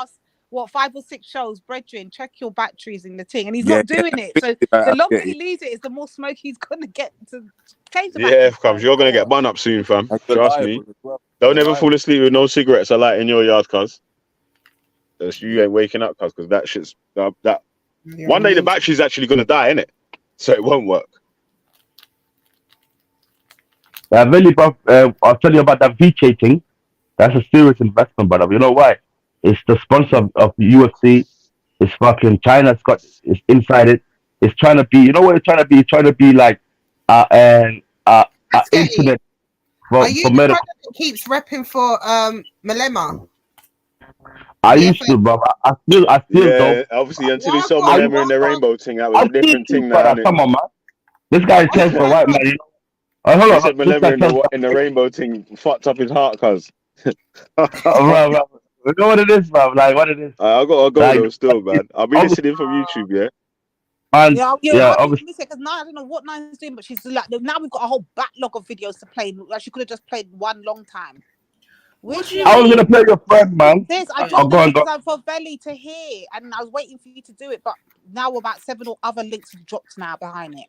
5 or 6 shows, brethren, check your batteries in the thing, and he's not doing it. So the longer he leaves it, is the more smoke he's gonna get to change the batteries. Yeah, comes. You're gonna get bun up soon, fam. Trust me. Don't ever fall asleep with no cigarettes or light in your yard, cuz. You ain't waking up, cuz, because that shit's that. One day the battery's actually gonna die, innit? So it won't work. Really, bro, I'll tell you about that V-Chain thing. That's a serious investment, brother. You know why? It's the sponsor of the UFC. It's fucking China's got. It's inside it. It's trying to be. You know what it's trying to be? It's trying to be like internet for medical. That keeps repping for Malema? I used to, bro. I still yeah, obviously, until he saw Malema in the rainbow thing, that was a different thing now. Come on, man. This guy stands for white man. You know? Hold on. Said Malema in the rainbow thing fucked up his heart, cuz. Bro. You know what it is, man? Like, what it is. I gotta go though, still, man. I'll be listening from YouTube, yeah. And obviously, because now I don't know what Nine's doing, but she's like, now we've got a whole backlog of videos to play. Like, she could have just played one long time. What do you I was mean? gonna play your friend, man. This I Oh, dropped go the on, go. links for Veli to hear, and I was waiting for you to do it, but now about 7 other links have dropped now behind it.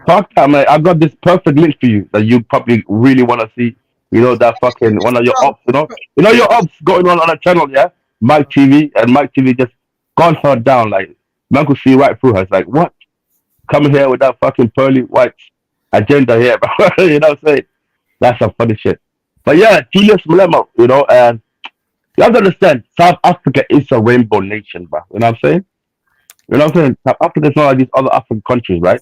Fuck that, man. I got this perfect link for you that you probably really want to see. You know that fucking one of your ops. You know your ops going on a channel, yeah. Mike TV and Mike TV just gone her down. Like man could see right through her. It's like what? Coming here with that fucking pearly white agenda here, bro. You know what I'm saying? That's some funny shit. But yeah, Julius Malema, you know, and you have to understand, South Africa is a rainbow nation, bro. You know what I'm saying? You know what I'm saying? South Africa is not like these other African countries, right?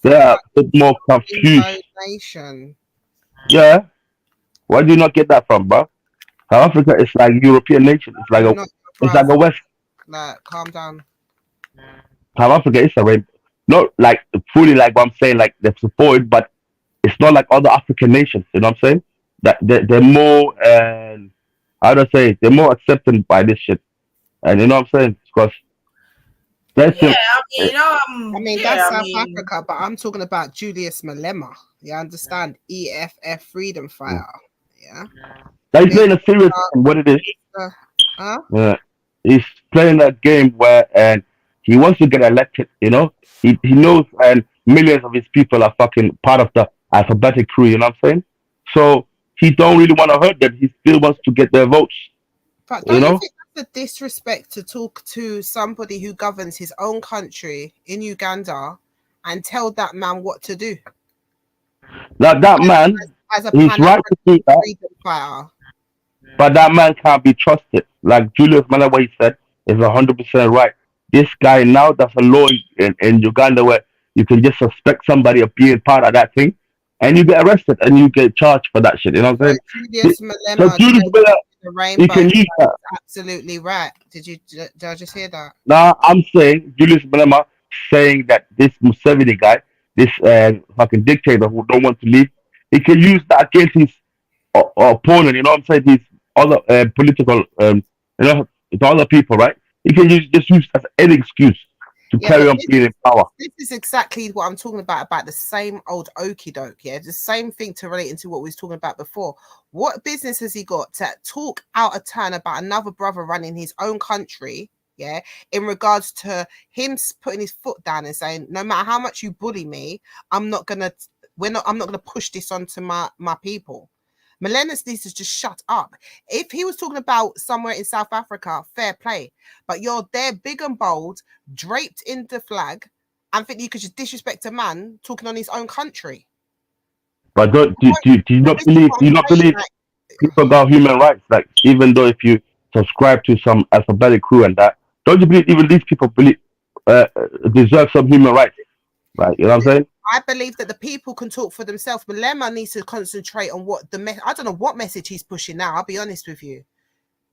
They are Africa a bit more confused. nation. Yeah. Where do you not get that from, bro? South Africa is like European nation. It's like You're a, not it's like a West. like calm down. South Africa is a rainbow. Not like fully like what I'm saying, like they're supported, but it's not like other African nations. You know what I'm saying? That they're more, how do I say? They're more accepted by this shit. And you know what I'm saying? Because that's Yeah, I mean that's South Africa, but I'm talking about Julius Malema. You understand? EFF freedom fighter. Yeah. Now he's playing a serious game. What it is? Huh? Yeah, he's playing a game where and he wants to get elected. You know, he knows and millions of his people are fucking part of the alphabetic crew. You know what I'm saying? So he don't really want to hurt them. He still wants to get their votes. But don't You know? think that's a disrespect to talk to somebody who governs his own country in Uganda and tell that man what to do? That man, as a he's right to do that, freedom fighter. but that man can't be trusted. Like Julius Malema, what he said is 100% right. This guy now, there's a law in Uganda where you can just suspect somebody of being part of that thing, and you get arrested and you get charged for that shit. You know what I'm saying? Julius Malema, So Julius Malema, the rainbow, he can use that. absolutely right. Did I just hear that? Now I'm saying Julius Malema saying that this Museveni guy, this fucking dictator who don't want to leave, he can use that against his opponent. You know what I'm saying? His other political, you know, the other people, right? He can just use as any excuse to carry on being in power. This is exactly what I'm talking about the same old okie doke, yeah? The same thing to relate into what we was talking about before. What business has he got to talk out of turn about another brother running his own country, yeah, in regards to him putting his foot down and saying, no matter how much you bully me, I'm not gonna push this onto my people. Melenas needs to just shut up. If he was talking about somewhere in South Africa, fair play. But you're there big and bold, draped in the flag, and think you could just disrespect a man talking on his own country. But do you not believe? Do you not believe people got human rights? Like even though if you subscribe to some alphabetic crew and that, don't you believe even these people deserve some human rights? Right? You know what I'm saying? I believe that the people can talk for themselves. Malema needs to concentrate on what I don't know what message he's pushing now. I'll be honest with you.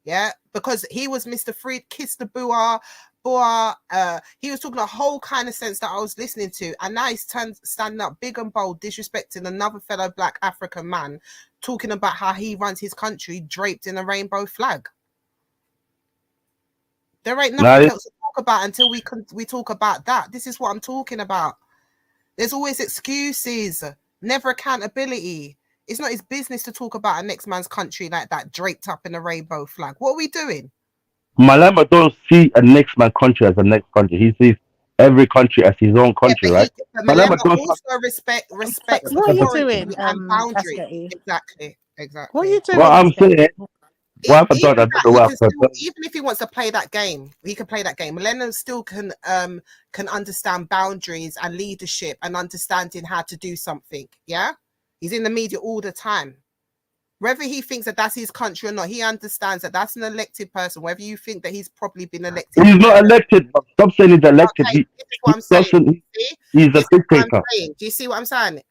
Yeah, because he was Mr. Freed, Kiss the Boa. He was talking a whole kind of sense that I was listening to, and now he's standing up big and bold, disrespecting another fellow Black African man, talking about how he runs his country draped in a rainbow flag. There ain't nothing else to talk about until we talk about that. This is what I'm talking about. There's always excuses, never accountability. It's not his business to talk about a next man's country like that, draped up in a rainbow flag. What are we doing? Malema don't see a next man country as a next country. He sees every country as his own country, right? Malema also respects what are you doing, and boundaries. Exactly. What are you doing? Well, I'm saying, even if he wants to play that game, he can play that game. Malema still can understand boundaries and leadership and understanding how to do something. Yeah, he's in the media all the time. Whether he thinks that that's his country or not, he understands that that's an elected person. Whether you think that he's probably been elected, he's not elected. Stop saying he's elected. Okay, what I'm saying. He's a dictator. Do you see what I'm saying?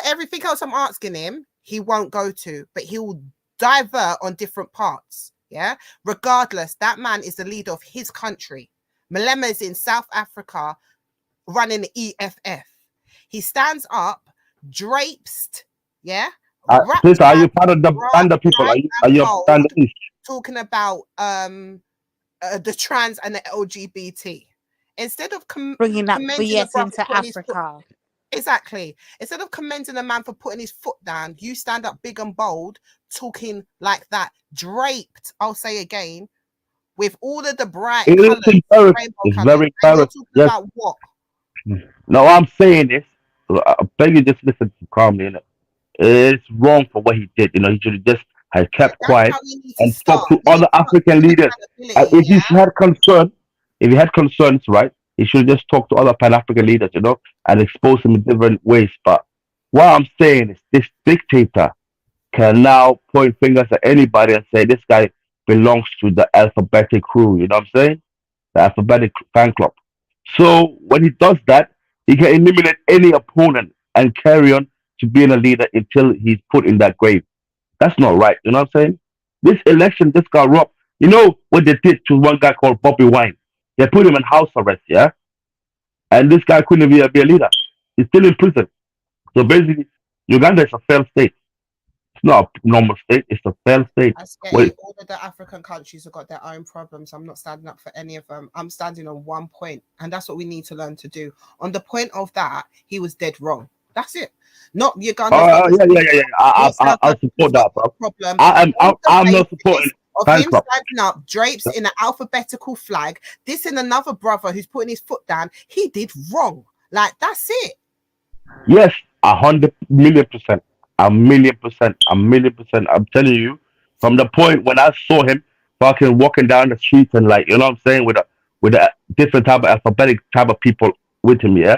Everything else I'm asking him, he won't go to, but he will divert on different parts. Yeah, regardless, that man is the leader of his country. Malema is in South Africa running the EFF. He stands up, draped, yeah. Sister, are you part of the Banda people? Are you a Banda? Talking about the trans and the LGBT. Instead of bringing that BS into Africa. Exactly. Instead of commending a man for putting his foot down, you stand up big and bold, talking like that, draped, I'll say again, with all of the bright It colours, is embarrassing. rainbow It's colours, very and you're embarrassing. talking Yes. about what? No, I'm saying this. I beg you, just listen calmly. Innit? It's wrong for what he did. You know, he should have just had kept That's quiet how we need to and talked start. to other African leaders. Accountability, If he had concern, if he had concerns, right, he should have just talked to other Pan African leaders, you know, and expose them in different ways. But what I'm saying is, this dictator can now point fingers at anybody and say this guy belongs to the alphabetic crew. You know what I'm saying? The alphabetic fan club. So when he does that, he can eliminate any opponent and carry on to being a leader until he's put in that grave. That's not right. You know what I'm saying? This election just got robbed. You know what they did to one guy called Bobby Wine? They put him in house arrest, yeah? And this guy couldn't be a leader. He's still in prison. So basically, Uganda is a failed state. It's not a normal state. It's a failed state. I say Wait, all of the African countries have got their own problems. I'm not standing up for any of them. I'm standing on one point, and that's what we need to learn to do. On the point of that, he was dead wrong. That's it. Not Uganda's got this yeah. I'll support that, bro. problem. I'm not supporting Of fan him club. standing up, drapes in an alphabetical flag, this and another brother who's putting his foot down, he did wrong. Like, that's it. Yes, 100,000,000%, 1,000,000%, 1,000,000%. I'm telling you, from the point when I saw him fucking walking down the streets and, like, you know what I'm saying, with a different type of alphabetic type of people with him, yeah.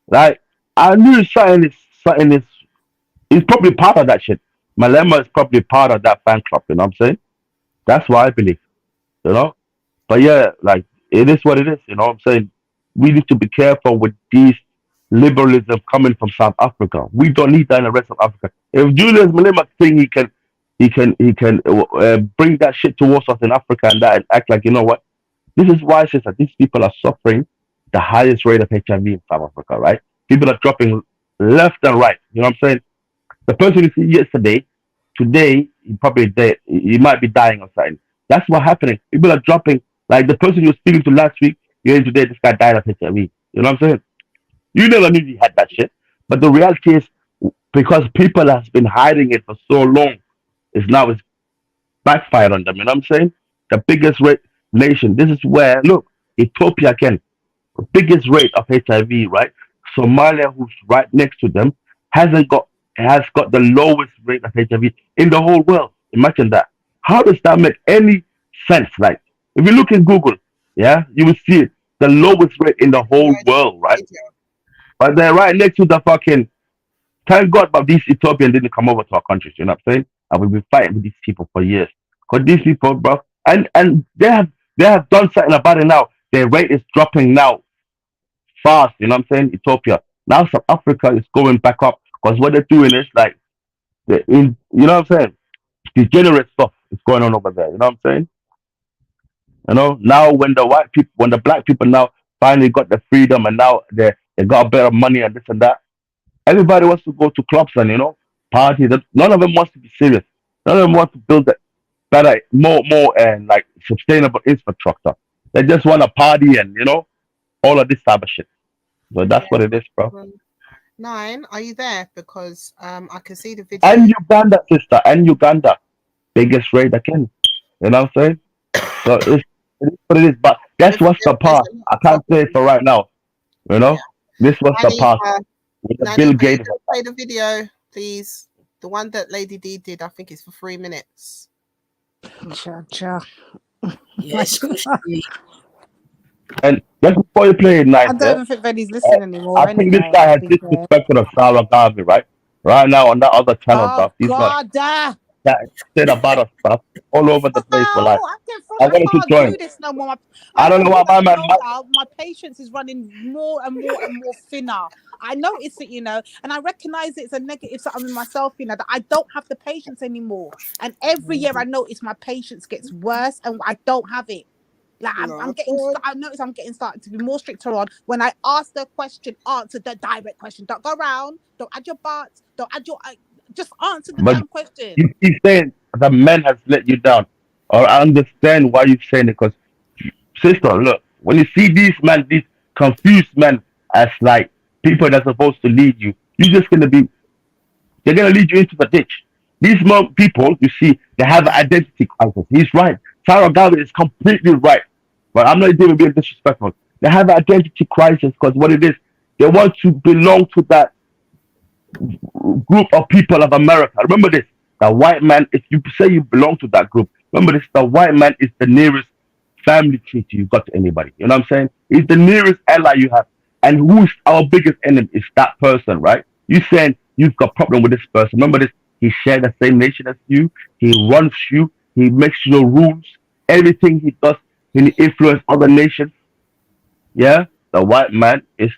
Like, I knew something is. He's probably part of that shit. Malema is probably part of that fan club. You know what I'm saying? That's what I believe. You know. But yeah, like, it is what it is. You know what I'm saying? We need to be careful with these liberalism coming from South Africa. We don't need that in the rest of Africa. If Julius Malema think he can bring that shit towards us in Africa and that and act like, you know what? This is why I say that these people are suffering the highest rate of HIV in South Africa, right? People are dropping left and right. You know what I'm saying? The person you see yesterday, today, he probably dead. He might be dying or something. That's what's happening. People are dropping. Like the person you were speaking to last week, you're in today, this guy died of HIV. You know what I'm saying? You never knew he had that shit. But the reality is, because people has been hiding it for so long, it's backfired on them. You know what I'm saying? The biggest nation. This is where, look, Ethiopia again, the biggest rate of HIV, right? Somalia, who's right next to them, has got the lowest rate of HIV in the whole world. Imagine that. How does that make any sense? Like, if you look in Google, yeah, you will see it, the lowest rate in the whole world, right? But they're right next to the fucking. Thank God, but these Ethiopians didn't come over to our countries. You know what I'm saying? And we've been fighting with these people for years. Because these people, bro, and they have done something about it now. Their rate is dropping now fast. You know what I'm saying? Ethiopia. Now South Africa is going back up because what they're doing is like, you know what I'm saying? Degenerate stuff is going on over there. You know what I'm saying? You know, now when the black people now finally got the freedom and now they got better money and this and that, everybody wants to go to clubs and, you know, party. None of them wants to be serious. None of them want to build a better, more and like sustainable infrastructure. They just want to party and, you know, all of this type of shit. So that's what it is, bro. 9, are you there? Because I can see the video. And Uganda, sister, and Uganda, biggest rate again. You know what I'm saying? So it is what it is. But that's what's the past. I can't say it for right now. You know, this was the past. With the Bill Gates. Play the video, please. The one that Lady D did, I think it's for 3 minutes. Yes. And just before you play it, nice. I don't even think Benny's listening anymore. I think this guy has disrespected of Sarah Garvey, right? Right now on that other channel, Oh, stuff. He's God. that said about us stuff all over the place. For like, I I wanted to can't join. do this no more. I don't know why my man. My patience is running more and more thinner. I notice it, you know, and I recognize it's a negative something in myself, you know, that I don't have the patience anymore. And every year I notice my patience gets worse and I don't have it. Like I notice I'm getting started to be more stricter on when I ask the question, answer the direct question. Don't go around. Don't add your buts. Don't add your. Just answer the damn question. You keep saying the man has let you down, or I understand why you're saying it. Because, sister, look, when you see these confused men as like people that's supposed to lead you, you're just gonna be. They're gonna lead you into the ditch. These people, you see, they have an identity crisis. He's right. Sarah Garvey is completely right. But I'm not even being disrespectful. They have an identity crisis because what it is, they want to belong to that group of people of America. Remember this: the white man. If you say you belong to that group, remember this: the white man is the nearest family tree you've got to anybody. You know what I'm saying? He's the nearest ally you have, and who's our biggest enemy is that person, right? You saying you've got problem with this person? Remember this: he shared the same nation as you. He runs you. He makes your rules. Everything he does, he influence other nations. Yeah, the white man is,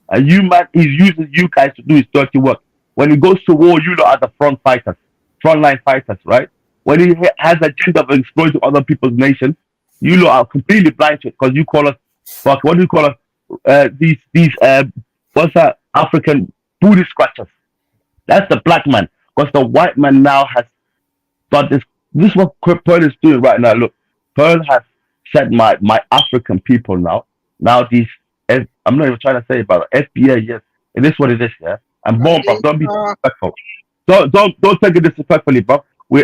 and you man, he's using you guys to do his dirty work. When he goes to war, you lot are the frontline fighters, right? When he has an agenda of exploiting other people's nations, you lot are completely blind to it because you call us, fuck, what do you call us? What's that? African booty scratchers. That's the black man. Because the white man now has got this. This is what Pearl is doing right now. Look, Pearl has said my African people now. Now these, I'm not even trying to say about it. FBA, yes, it is what it is, yeah. And boom, bro, don't be disrespectful. Don't take it disrespectfully, bro. We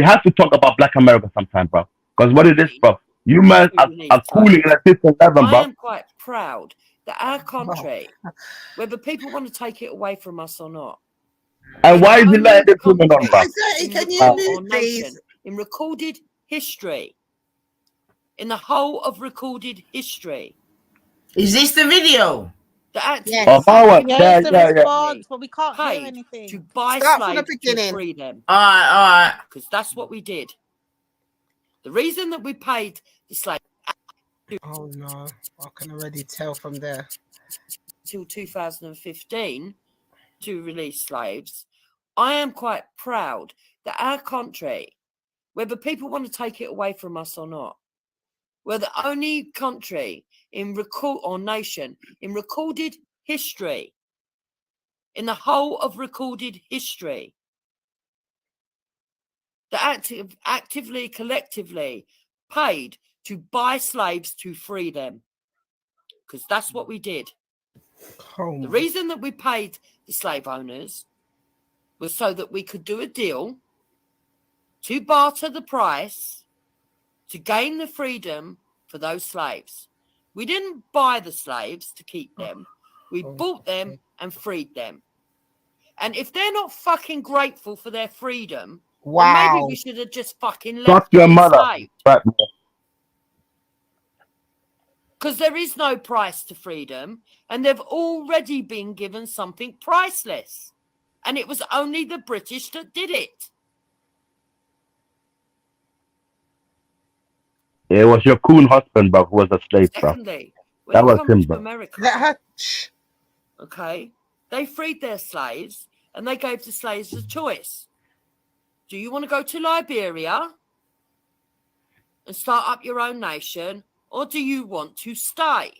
have to talk about Black America sometime, bro. Because what it is, bro, you man are cooling at 6-11, bro. I am quite proud that our country, whether people want to take it away from us or not, and why is it letting this woman on, bro? Can you move, please? In recorded history, in the whole of recorded history. Is this the video? Yes. Yes, the response, but we can't hear anything. To buy Start from the slaves to beginning. free them. All right. Because that's what we did. The reason that we paid the slave. Oh no, I can already tell from there. Till 2015 to release slaves. I am quite proud that our country, whether people want to take it away from us or not, we're the only country in nation in recorded history, in the whole of recorded history, that actively, collectively paid to buy slaves to free them. Because that's what we did. The reason that we paid the slave owners was so that we could do a deal to barter the price to gain the freedom for those slaves. We didn't buy the slaves to keep them. We bought them and freed them. And if they're not fucking grateful for their freedom, then maybe we should have just fucking left Fuck your them mother. enslaved. Because there is no price to freedom, and they've already been given something priceless. And it was only the British that did it. It was your CooN husband, bro, who was a slave, bro. Secondly, when That it was comes him, to bro. America, okay, they freed their slaves and they gave the slaves a choice. Do you want to go to Liberia and start up your own nation, or do you want to stay?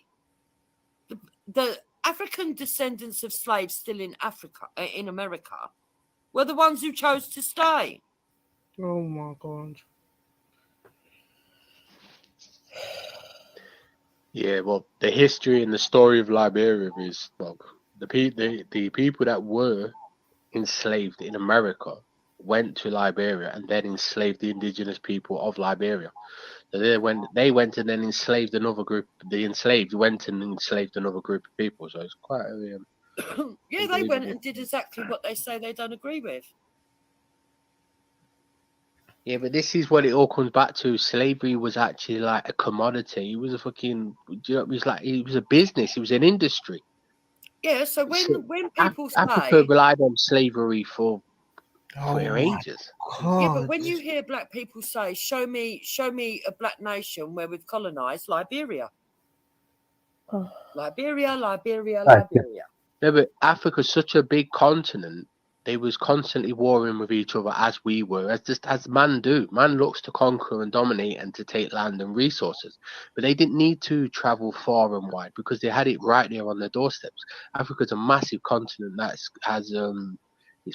The African descendants of slaves still in Africa, in America, were the ones who chose to stay. Oh my God. Yeah, well, the history and the story of Liberia is, well, the people that were enslaved in America went to Liberia and then enslaved the indigenous people of Liberia. So they went and then enslaved another group. The enslaved went and enslaved another group of people. So it's quite Yeah, they went and did exactly what they say they don't agree with. Yeah, but this is what it all comes back to. Slavery was actually like a commodity. It was a fucking, it was a business. It was an industry. Yeah, so when people Africa say relied on slavery for ages. Yeah, but when you hear black people say, show me a black nation where we've colonized Liberia. Liberia. No, but Africa's such a big continent. They was constantly warring with each other as we were, as man do. Man looks to conquer and dominate and to take land and resources. But they didn't need to travel far and wide because they had it right there on their doorsteps. Africa's a massive continent that is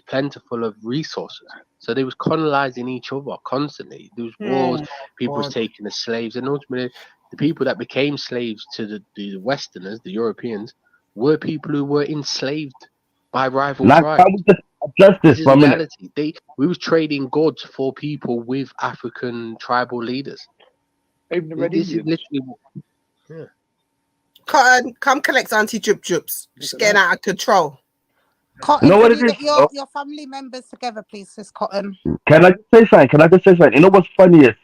plentiful of resources. So they was colonizing each other constantly. There was wars, people was taking the slaves, and ultimately the people that became slaves to the Westerners, the Europeans, were people who were enslaved by rival Now, tribes. can we just address This this is for a minute? reality. We was trading goods for people with African tribal leaders. Even the Red This is Indians. literally. Yeah. Cotton, come collect Auntie Jup Jups. She's getting out of control. Cotton, You know what can it you is? get You know? your family members together, please, sis Cotton? Can I just say something? Can I just say something? You know what's funny is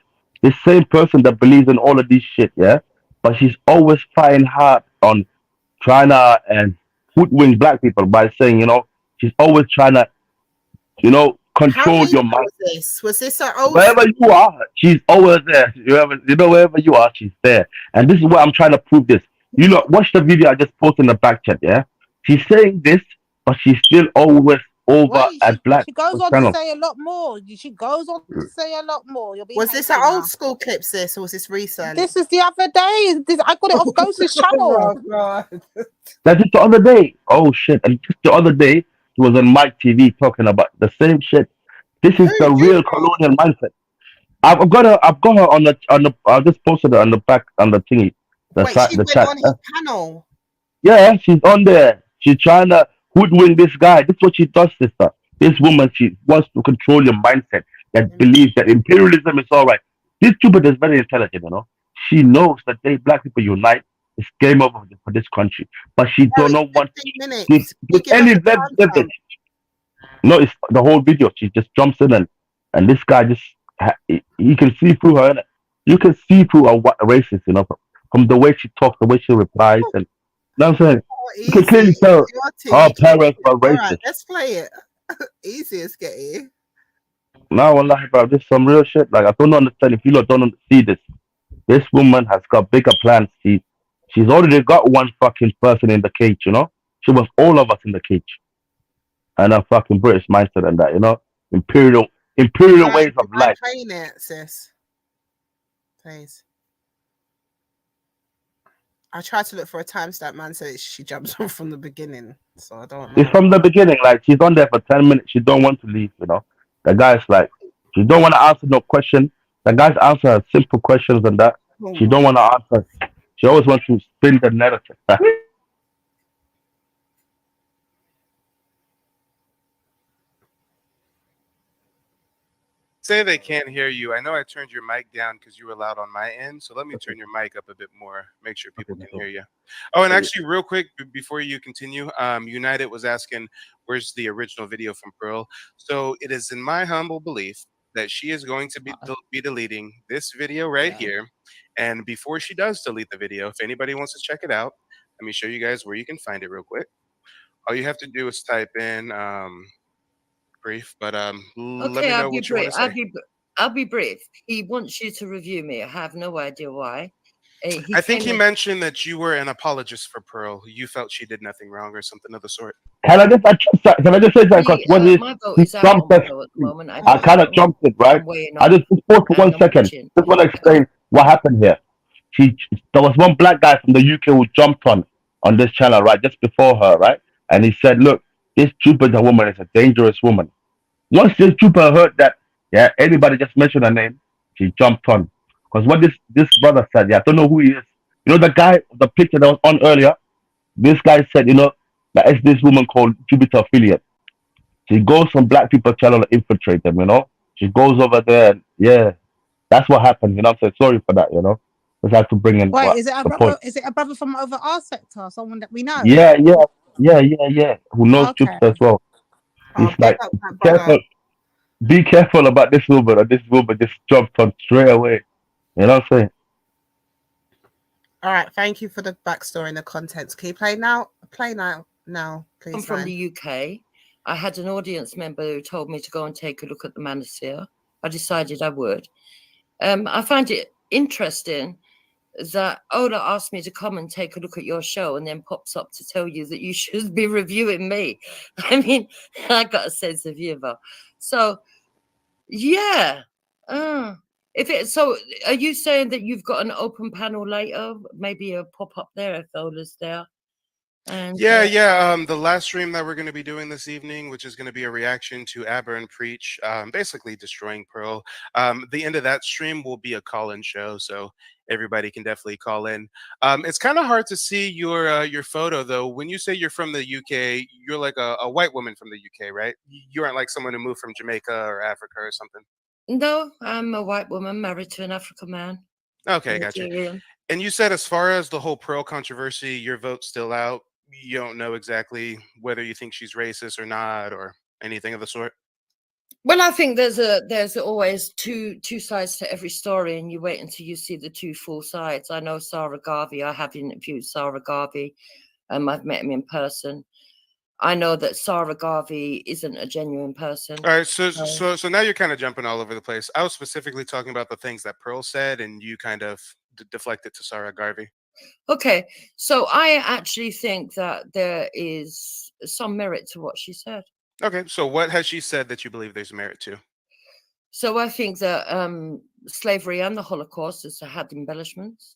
this same person that believes in all of this shit, yeah? But she's always fighting hard on trying to hoodwink black people by saying, you know, she's always trying to, you know, How control recent your mind. was this? Was this an old Wherever school? you are, she's always there. Wherever you are, she's there. And this is what I'm trying to prove this. You know, watch the video I just posted in the back chat, yeah? She's saying this, but she's still always over Wait, at black she goes people's on to channel. say a lot more. She goes on to say a lot more. You're being Was this an hasty old now. school clip, sis, or was this recent? This is the other day. I got it off Ghost's channel. Oh, God. That's just the other day. Oh shit! And just the other day, he was on Mike TV talking about the same shit. This is the real colonial mindset. I've got her. I've got her on the. I just posted it on the back on the thingy, Wait, she the went chat. on his panel. Yeah, she's on there. She's trying to hoodwink this guy. This is what she does, sister. This woman, she wants to control your mindset that believes that imperialism is all right. This stupid is very intelligent, you know. She knows that they black people unite, it's game over for this country. But she No, don't it's want 15 minutes. give, You give give us any a time leverage. stamp. No, it's the whole video. She just jumps in and this guy just you can see through her. Innit? You can see through a racist, you know, from the way she talks, the way she replies, and you know what I'm saying. Oh, You can clearly easy. tell Your her team. parents were All right, racist. let's play it. Easy as getting. No, wallahi, bro, this is some real shit. Like, I don't understand if you lot don't see this. This woman has got bigger plans. She's already got one fucking person in the cage, you know? She wants all of us in the cage. And a fucking British mindset and that, you know? Imperial ways of I'm life. playing it, sis. Please. I tried to look for a timestamp, man, so she jumps on from the beginning. So I don't know. It's from the beginning. Like, she's on there for 10 minutes. She don't want to leave, you know? The guy's like, she don't want to answer no question. The guy's answer her simple questions and that. Oh She don't want to answer. She always wants to spin the narrative. Say they can't hear you. I know I turned your mic down because you were loud on my end, so let me turn your mic up a bit more, make sure people can hear you. Oh, and actually, real quick, before you continue, United was asking, where's the original video from Pearl? So it is in my humble belief that she is going to be deleting this video right here. And before she does delete the video, if anybody wants to check it out, let me show you guys where you can find it real quick. All you have to do is type in brief, but let me know what you want to say. I'll be brief. He wants you to review me. I have no idea why. I think he mentioned that you were an apologist for Pearl. You felt she did nothing wrong or something of the sort. Can I just say something? Because what is my vote is out on my vote at the moment. I kind of jumped it, right? I just pause for 1 second. Just want to explain what happened here. There was one black guy from the UK who jumped on this channel, right, just before her, right? And he said, look, this Jupiter woman is a dangerous woman. Once this Jupiter heard that, yeah, anybody just mentioned her name, she jumped on. Because what this brother said, yeah, I don't know who he is. You know the guy, the picture that was on earlier? This guy said, you know, that is this woman called Jupiter affiliate. She goes from black people channel to infiltrate them, you know? She goes over there and, yeah, that's what happened, you know? I'm saying sorry for that, you know? Just had to bring in Wait, is it a the brother? point. Is it a brother from over our sector? Someone that we know? Yeah. Who knows Okay. Jupiter as well. Oh, He's like, be careful about this woman, or this woman just jumped on straight away. You know what I'm saying? All right, thank you for the backstory and the contents. Can you play now? Play now, please. I'm from the UK. I had an audience member who told me to go and take a look at the Manasseh. I decided I would. I find it interesting that Ola asked me to come and take a look at your show and then pops up to tell you that you should be reviewing me. I mean, I got a sense of humor. So, yeah. So are you saying that you've got an open panel later? Maybe a pop up there if Ola's there? And The last stream that we're going to be doing this evening, which is going to be a reaction to Aber and Preach, basically destroying Pearl. The end of that stream will be a call-in show, so everybody can definitely call in. It's kind of hard to see your photo though. When you say you're from the UK, you're like a white woman from the UK, right? You aren't like someone who moved from Jamaica or Africa or something. No, I'm a white woman married to an African man. Okay, gotcha. And you said as far as the whole Pearl controversy, your vote's still out. You don't know exactly whether you think she's racist or not, or anything of the sort. Well, I think there's always two sides to every story, and you wait until you see the two full sides. I know Sarah Garvey. I have interviewed Sarah Garvey. I've met him in person. I know that Sarah Garvey isn't a genuine person. All right, so now you're kind of jumping all over the place. I was specifically talking about the things that Pearl said, and you kind of deflected to Sarah Garvey. Okay, so I actually think that there is some merit to what she said. Okay, so what has she said that you believe there's merit to? So I think that slavery and the Holocaust has had embellishments.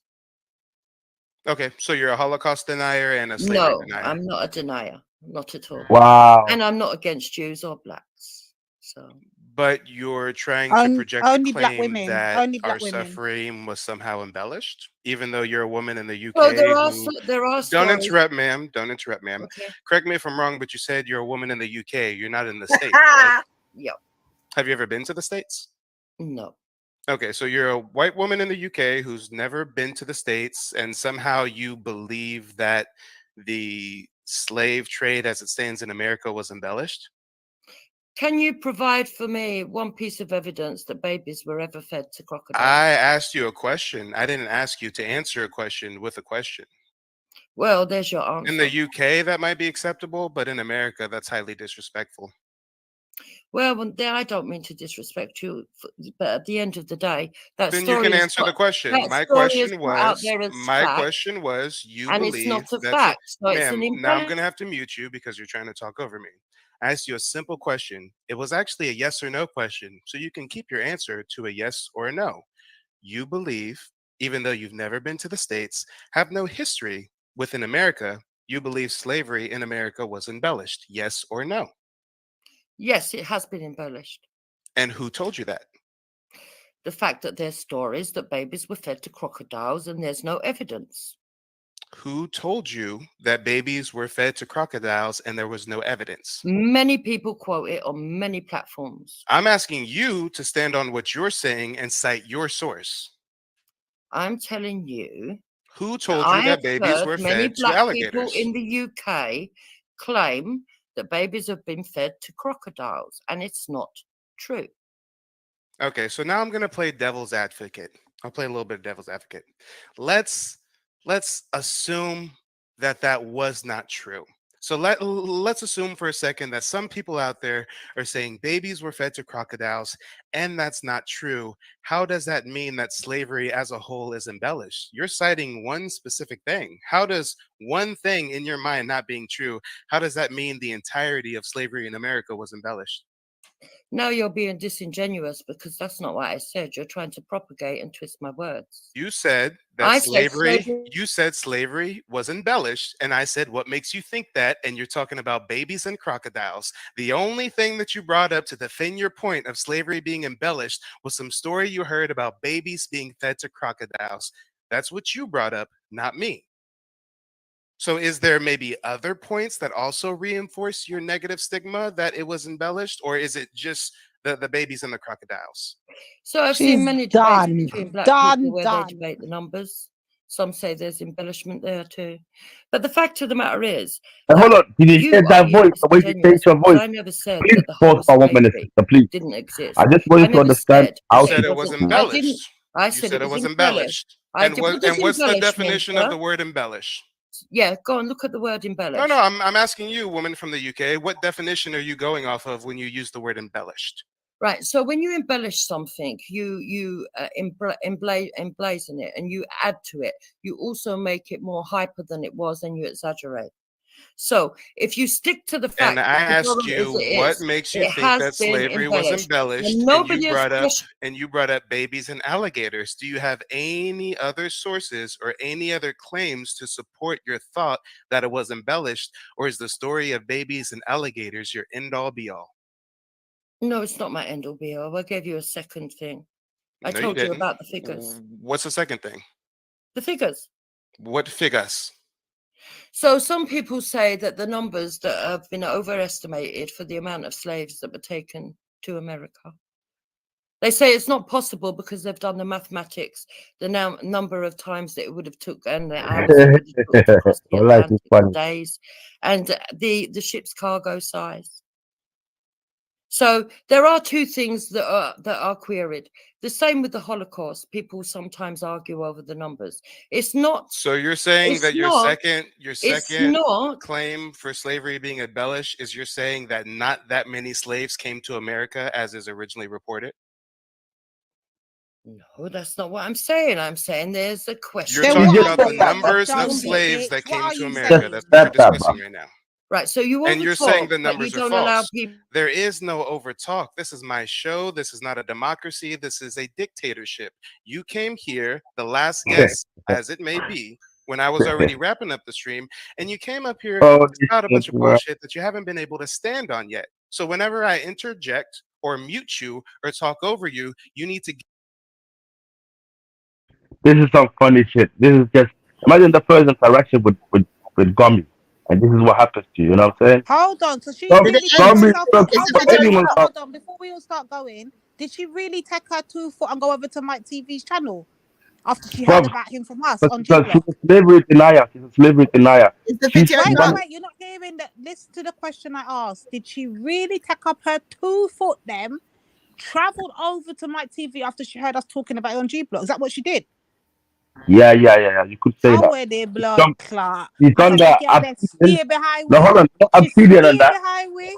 Okay, so you're a Holocaust denier and a slavery denier. No, I'm not a denier, not at all. Wow. And I'm not against Jews or blacks. So. But you're trying to project only the black claim women, that only our black women. suffering was somehow embellished, even though you're a woman in the UK. Well, there are Don't stories. interrupt, ma'am. Don't interrupt, ma'am. Okay. Correct me if I'm wrong, but you said you're a woman in the UK. You're not in the States, right? Yeah. Have you ever been to the States? No. Okay, so you're a white woman in the UK who's never been to the States, and somehow you believe that the slave trade as it stands in America was embellished? Can you provide for me one piece of evidence that babies were ever fed to crocodiles? I asked you a question. I didn't ask you to answer a question with a question. Well, there's your answer. In the UK, that might be acceptable, but in America, that's highly disrespectful. Well, I don't mean to disrespect you, but at the end of the day, that then story you can is answer put- the question. that My story is question put out was, there as my fact, question was, you and believe it's not a that fact. So it's ma'am, an now I'm embellish- going to have to mute you because you're trying to talk over me. I asked you a simple question. It was actually a yes or no question, so you can keep your answer to a yes or a no. You believe, even though you've never been to the States, have no history within America, you believe slavery in America was embellished, yes or no? Yes, it has been embellished. And who told you that? The fact that there's stories that babies were fed to crocodiles and there's no evidence. Who told you that babies were fed to crocodiles and there was no evidence? Many people quote it on many platforms. I'm asking you to stand on what you're saying and cite your source. I'm telling you. Who told you that babies were many fed to black alligators? people in the UK claim that babies have been fed to crocodiles, and it's not true. Okay, so now I'm going to play devil's advocate. I'll play a little bit of devil's advocate. Let's assume that that was not true. So let's assume for a second that some people out there are saying babies were fed to crocodiles, and that's not true. How does that mean that slavery as a whole is embellished? You're citing one specific thing. How does one thing in your mind not being true, how does that mean the entirety of slavery in America was embellished? Now you're being disingenuous because that's not what I said. You're trying to propagate and twist my words. You said that you said slavery was embellished, and I said, what makes you think that? And you're talking about babies and crocodiles. The only thing that you brought up to defend your point of slavery being embellished was some story you heard about babies being fed to crocodiles. That's what you brought up, not me. So is there maybe other points that also reinforce your negative stigma that it was embellished, or is it just the babies and the crocodiles? So I've seen many debates between black people where they debate the numbers. Some say there's embellishment there too. But the fact of the matter is, hold on, did you hear that voice? The way you changed your voice? I never said Please that the pause whole for 1 minute, slavery sister, please. didn't exist. I just want you to never understand said how You said it was embellished. I You said said it it was embellished. embellished. And what's the definition of the word embellish? Yeah, go and look at the word embellished. No, I'm asking you, woman from the UK, what definition are you going off of when you use the word embellished? Right. So when you embellish something, you emblazon it and you add to it. You also make it more hyper than it was and you exaggerate. So if you stick to the And fact I that the asked problem is you it what is, makes you it think has that been slavery was embellished. embellished, And and nobody you has brought up questioned. babies and alligators. Do you have any other sources or any other claims to support your thought that it was embellished, or is the story of babies and alligators your end all be all? No, it's not my end all be all. I gave you a second thing. I No, you told you didn't. about the figures. What's the second thing? The figures. What figures? So some people say that the numbers that have been overestimated for the amount of slaves that were taken to America. They say it's not possible because they've done the mathematics, the number of times that it would have took and the hours it would have took to cross the Well, life is Atlantic funny. days, and the ship's cargo size. So there are two things that are queried. The same with the Holocaust. People sometimes argue over the numbers. It's not. So you're saying It's that your not. second It's not. claim for slavery being embellished is you're saying that not that many slaves came to America as is originally reported? No, that's not what I'm saying. I'm saying there's a question. You're talking about the numbers of slaves that came to America. That's what you're discussing right now. Right. So you And you're saying overtalk, the but you numbers are don't allow false. people. There is no overtalk. This is my show. This is not a democracy. This is a dictatorship. You came here, the last guest, as it may be, when I was already wrapping up the stream, and you came up here Oh, to spout a bunch of bullshit that you haven't been able to stand on yet. So whenever I interject or mute you or talk over you, you need to. This is some funny shit. This is just imagine the first interaction with Gummy, and this is what happens to you. You know what I'm saying? Hold on. So she really took Gummy, herself look, out. anyone Hold on. Before we all start going, did she really take her 2 foot and go over to Mike TV's channel after she heard From, about him from us on G because she's Block? a slavery denier. She's a slavery denier. She's Wait, done, you're not hearing that. Listen to the question I asked. Did she really take up her 2 foot them, traveled over to Mike TV after she heard us talking about it on G Block? Is that what she did? yeah. You could say How that. were they blood clot? She's I done said that. the girl that stay behind No, we. hold on. No, She I'm feeling on stay that. behind we.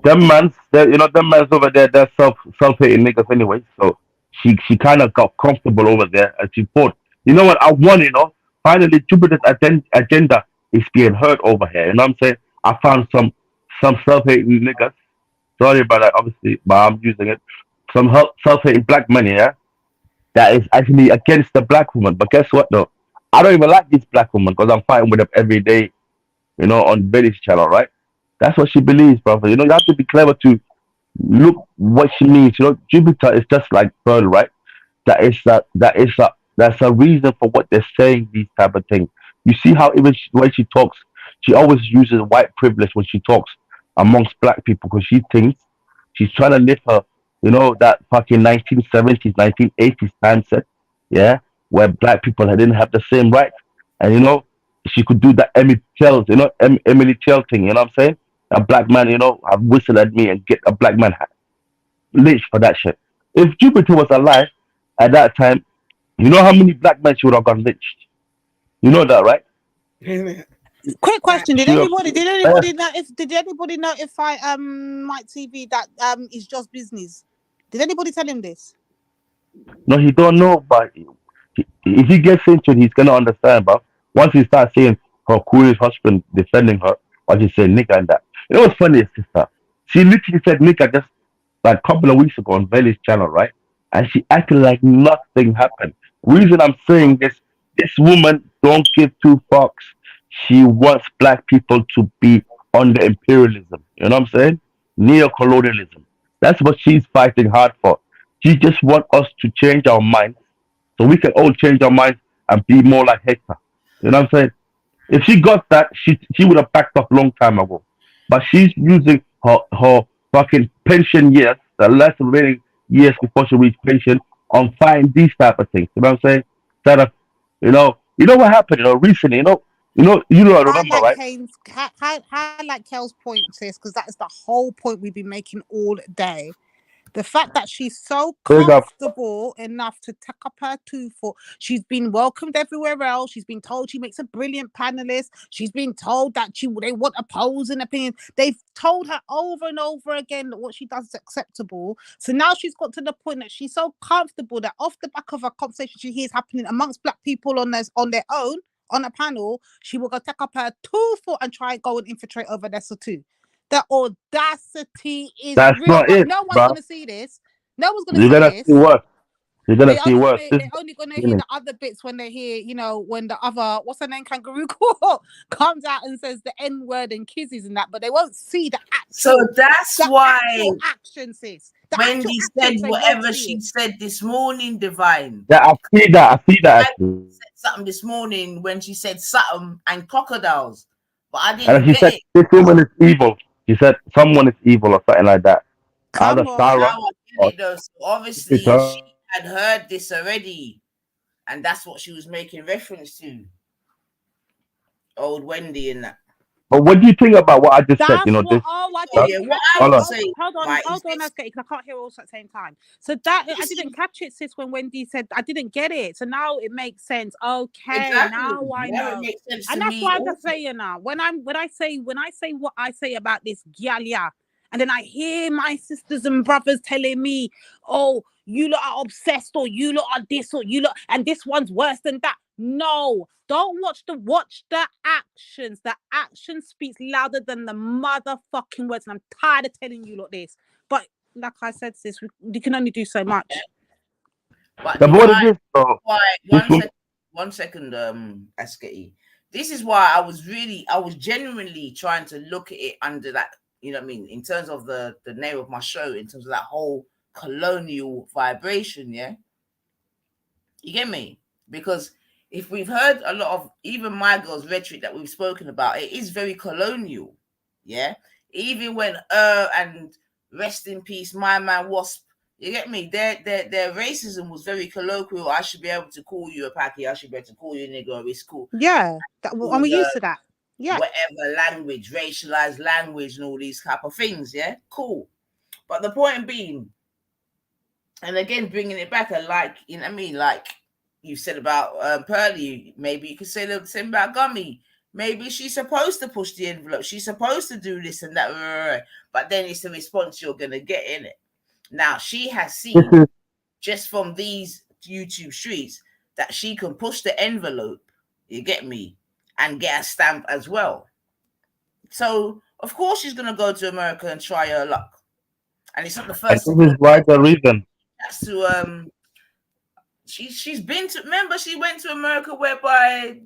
Them mans over there, they're self-hating niggas anyway. So she kind of got comfortable over there, and she thought, you know what, I won. Finally Jupiter's agenda is being heard over here. You know what I'm saying? I found some self-hating niggas. Sorry about that, obviously, but I'm using it. Some self-hating black men, yeah, that is actually against the black woman. But guess what, though? I don't even like this black woman because I'm fighting with them every day, on Betty's channel, right? That's what she believes, brother. You have to be clever to look what she means. Jupiter is just like Pearl, right? That's a reason for what they're saying. These type of things. You see how even when she talks, she always uses white privilege when she talks amongst black people because she thinks she's trying to live her, that fucking 1970s, 1980s mindset, yeah, where black people didn't have the same rights, and she could do that Emily Chell, Emily Chell thing. You know what I'm saying? A black man, have whistle at me and get a black man lynched for that shit. If Jupiter was alive at that time, you know how many black men she would have got lynched. You know that, right? Quick question: Did She anybody have- did anybody notify Mike TV that it's just business? Did anybody tell him this? No, he don't know, but if he gets into it, he's gonna understand. But once he starts seeing her coolest husband defending her, or she said nigga and that, what's funny, sister? She literally said nigga just like a couple of weeks ago on Valley's channel, right? And she acted like nothing happened. Reason I'm saying this woman don't give two fucks. She wants black people to be under imperialism. You know what I'm saying? Neo-colonialism. That's what she's fighting hard for. She just wants us to change our minds so we can all change our minds and be more like Hector. You know what I'm saying? If she got that, she would have backed off long time ago. But she's using her fucking pension years, the last remaining years before she reaches pension, on fighting these type of things. You know what I'm saying? Instead of, what happened, recently, I remember, right? Highlight Kel's point, sis, because that is the whole point we've been making all day. The fact that she's so Big up. comfortable enough to take up her 2 foot. She's been welcomed everywhere else. She's been told she makes a brilliant panelist. She's been told that they want opposing opinion. They've told her over and over again that what she does is acceptable. So now she's got to the point that she's so comfortable that off the back of a conversation she hears happening amongst black people on their own, on a panel, she will go take up her 2 foot and try and go and infiltrate over Nessa too. The audacity is That's real, not but it, no one's bro. gonna see this. No one's gonna You're see gonna see this. worse. You're gonna see worse. They're only gonna hear the other bits when they hear, you know, when the other, what's her name, Kangaroo Court comes out and says the N word and kisses and that, but they won't see the So actual. that's the why actual action, sis. The Wendy actual said actions, they won't whatever see she it. said this morning, Divine. Yeah, I see that. I see that I actually. said something this morning when she said something and crocodiles, but I And didn't she get said it. this woman is evil. She said someone is evil or something like that. Either Come on. Sarah Now I or get it though. So obviously Jupiter. she had heard this already, and that's what she was making reference to. Old Wendy and that. But what do you think about what I just said? That's You know, what. this. Oh, I So didn't yeah, what catch I it. Hold would on. say, Hold on, right, is because I can't hear all at the same time. So that I didn't catch it, sis, when Wendy said I didn't get it. So now it makes sense. Okay, exactly. now I Now it know, makes sense and to that's me. why I'm Also. just saying now. When I say what I say about this Gyalia, and then I hear my sisters and brothers telling me, "Oh, you lot are obsessed, or you lot are this, or you lot, and this one's worse than that." No, don't watch the actions. The action speaks louder than the motherfucking words, and I'm tired of telling you lot this. But like I said, sis, we can only do so much. But The board is Divine, this. So why this will. one second, Askety. This is why I was genuinely trying to look at it under that, you know what I mean, in terms of the name of my show, in terms of that whole colonial vibration, yeah. You get me? Because if we've heard a lot of even my girls' rhetoric that we've spoken about, it is very colonial, yeah. Even when and rest in peace, my man Wasp. You get me? Their racism was very colloquial. I should be able to call you a packy. I should be able to call you a nigger. It's cool. Yeah, and we're used to that. Yeah. Whatever language, racialized language, and all these type of things. Yeah, cool. But the point being, and again, bringing it back, like, you know what I mean, like you said about Pearly, maybe you could say the same about Gummy. Maybe she's supposed to push the envelope. She's supposed to do this and that. But then it's the response you're going to get in it. Now, she has seen just from these YouTube streets that she can push the envelope, you get me, and get a stamp as well. So, of course, she's going to go to America and try her luck. And it's not the first. And this is why the reason. That's to she's been to, remember she went to America whereby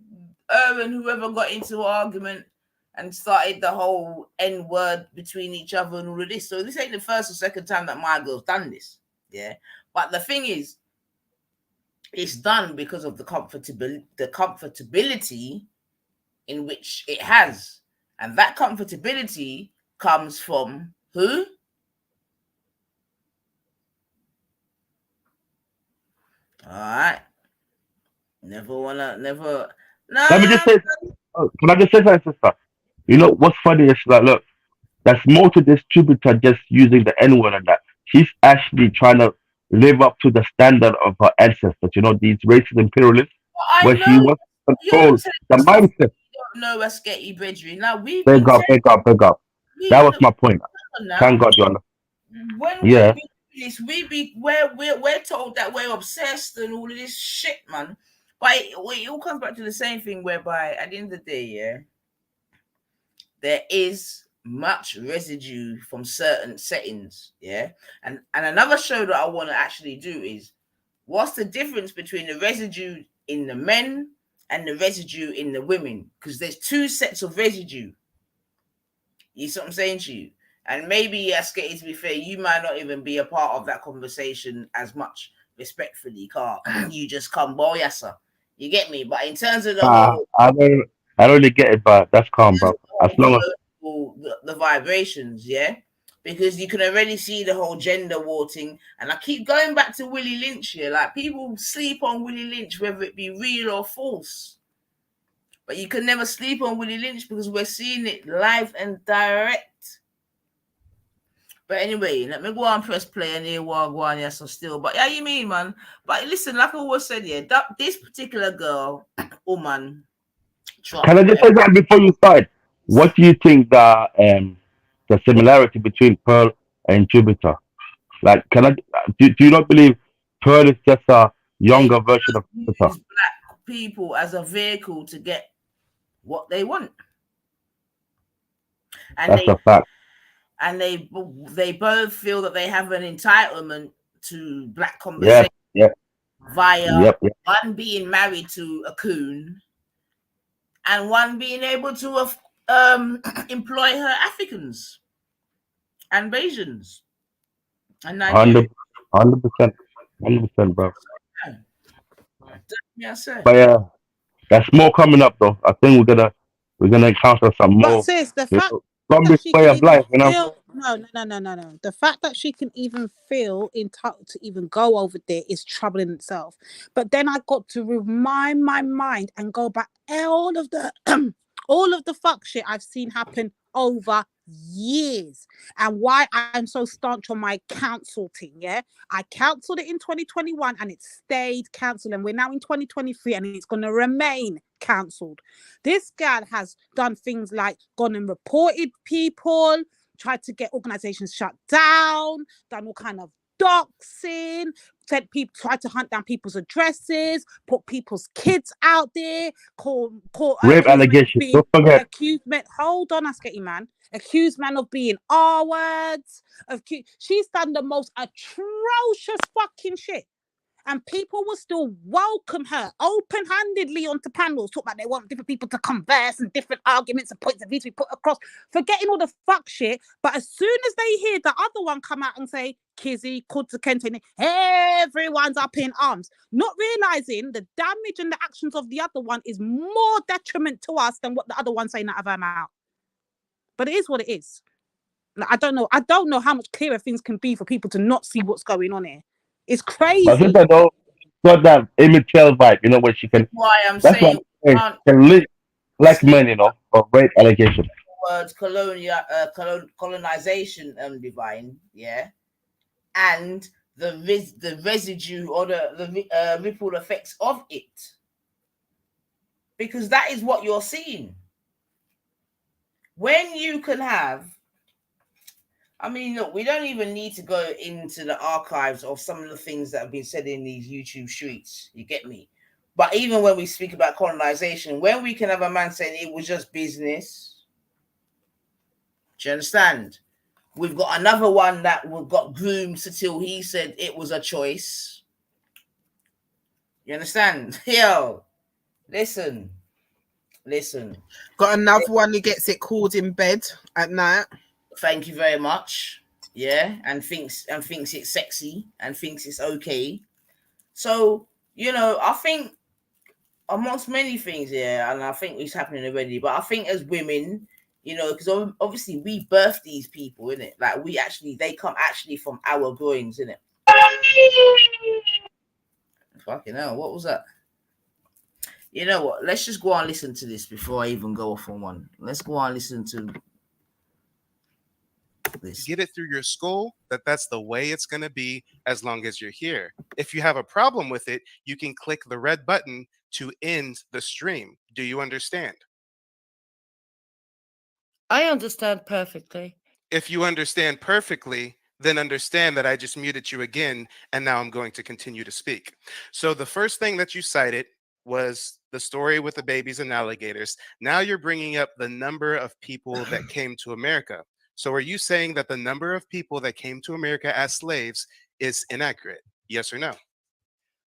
and whoever got into an argument and started the whole N word between each other and all of this. So this ain't the first or second time that my girl's done this. Yeah. But the thing is, it's done because of the comfortability in which it has. And that comfortability comes from who? All right. No. Let me just say. Can I just say something, sister? You know what's funny is that look, that's more to distributor just using the N word and that. She's actually trying to live up to the standard of her ancestors. You know these racist imperialists, where she wants to control the mindset. No, let's get you, Bridgery. Now we've Big up. That was my point. Thank God you're. When Yeah. we're told that we're obsessed and all of this shit, man. But it all comes back to the same thing, whereby at the end of the day, yeah, there is much residue from certain settings, yeah. And another show that I want to actually do is what's the difference between the residue in the men and the residue in the women? Because there's two sets of residue. You see what I'm saying to you? And maybe, Askety, to be fair, you might not even be a part of that conversation as much, respectfully, Carl. You just come, boy, yes, sir. You get me? But in terms of the whole... I don't really get it, but that's calm, bro. As long as... the vibrations, yeah? Because you can already see the whole gender war thing. And I keep going back to Willie Lynch here. Like, people sleep on Willie Lynch, whether it be real or false. But you can never sleep on Willie Lynch because we're seeing it live and direct. But anyway, let me go and press play and hear what one, yes, or still. But yeah, you mean, man. But listen, like I always said, yeah, this particular girl, woman. Can I just say that before you start? What do you think the similarity between Pearl and Jupiter? Like, do you not believe Pearl is just a younger version of Jupiter? people as a vehicle to get what they want. And That's a fact. and they both feel that they have an entitlement to black Yes, conversation yep, via yep, yep. one being married to a CooN and one being able to employ her Africans and Bayesians and Nigerians. 100%, 100%, bro. Yeah, sir. But yeah, that's more coming up though. I think we're gonna encounter some But more, sis, the you fact know, from that this she way can of even life, you know. feel no. The fact that she can even feel entitled to even go over there is trouble in itself. But then I got to remind my mind and go back all of the all of the fuck shit I've seen happen over years and why I'm so staunch on my council thing. Yeah, I cancelled it in 2021 and it stayed cancelled, and we're now in 2023 and it's going to remain cancelled. This gal has done things like gone and reported people, tried to get organizations shut down, done all kind of doxing, said people, tried to hunt down people's addresses, put people's kids out there, Rape allegations. Don't forget. Hold on, Askety man. Accused man of being R words. She's done the most atrocious fucking shit. And people will still welcome her open-handedly onto panels, talk about they want different people to converse and different arguments and points of view to be put across, forgetting all the fuck shit. But as soon as they hear the other one come out and say, Kizzy, Kudza Kente, everyone's up in arms, not realizing the damage and the actions of the other one is more detriment to us than what the other one's saying out of her mouth. But it is what it is. I don't know how much clearer things can be for people to not see what's going on here. It's crazy. I think I know got that immature vibe, you know, where she can. Why I'm That's saying why she can live like men, you know, for rape allegation. words colonization divine, yeah, and the residue or the ripple effects of it, because that is what you're seeing. When you can have, I mean, look, we don't even need to go into the archives of some of the things that have been said in these YouTube streets. You get me? But even when we speak about colonization, when we can have a man saying it was just business, do you understand? We've got another one that got groomed till he said it was a choice. You understand? Yo, listen. Got another one who gets it called in bed at night. Thank you very much. Yeah, and thinks it's sexy and thinks it's okay. So, you know, I think amongst many things, yeah, and I think it's happening already, but I think as women, you know, because obviously we birth these people, innit? Like they come actually from our groins, innit? Fucking hell, what was that? You know what? Let's just go on and listen to this before I even go off on one. Let's go on and listen to this. Get it through your skull that's the way it's going to be as long as you're here. If you have a problem with it, you can click the red button to end the stream. Do you understand? I understand perfectly. If you understand perfectly, then understand that I just muted you again, and now I'm going to continue to speak. So the first thing that you cited was the story with the babies and alligators. Now you're bringing up the number of people that came to America. So are you saying that the number of people that came to America as slaves is inaccurate? Yes or no?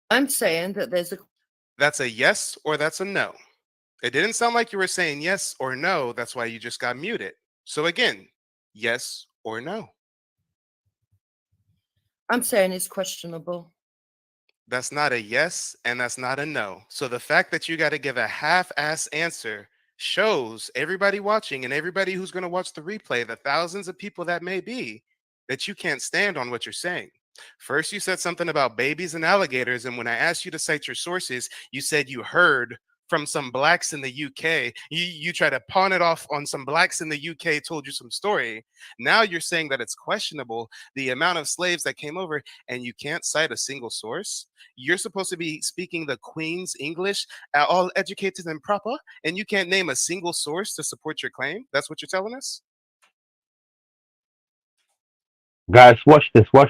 I'm saying that That's a yes or that's a no. It didn't sound like you were saying yes or no. That's why you just got muted. So again, yes or no? I'm saying it's questionable. That's not a yes and that's not a no. So the fact that you got to give a half-ass answer shows everybody watching and everybody who's going to watch the replay, the thousands of people that may be, that you can't stand on what you're saying. First, you said something about babies and alligators, and when I asked you to cite your sources, you said you heard from some blacks in the UK. You try to pawn it off on some blacks in the UK told you some story. Now you're saying that it's questionable the amount of slaves that came over, and you can't cite a single source. You're supposed to be speaking the Queen's English, all educated and proper, and you can't name a single source to support your claim. That's what you're telling us? Guys, watch this. Well,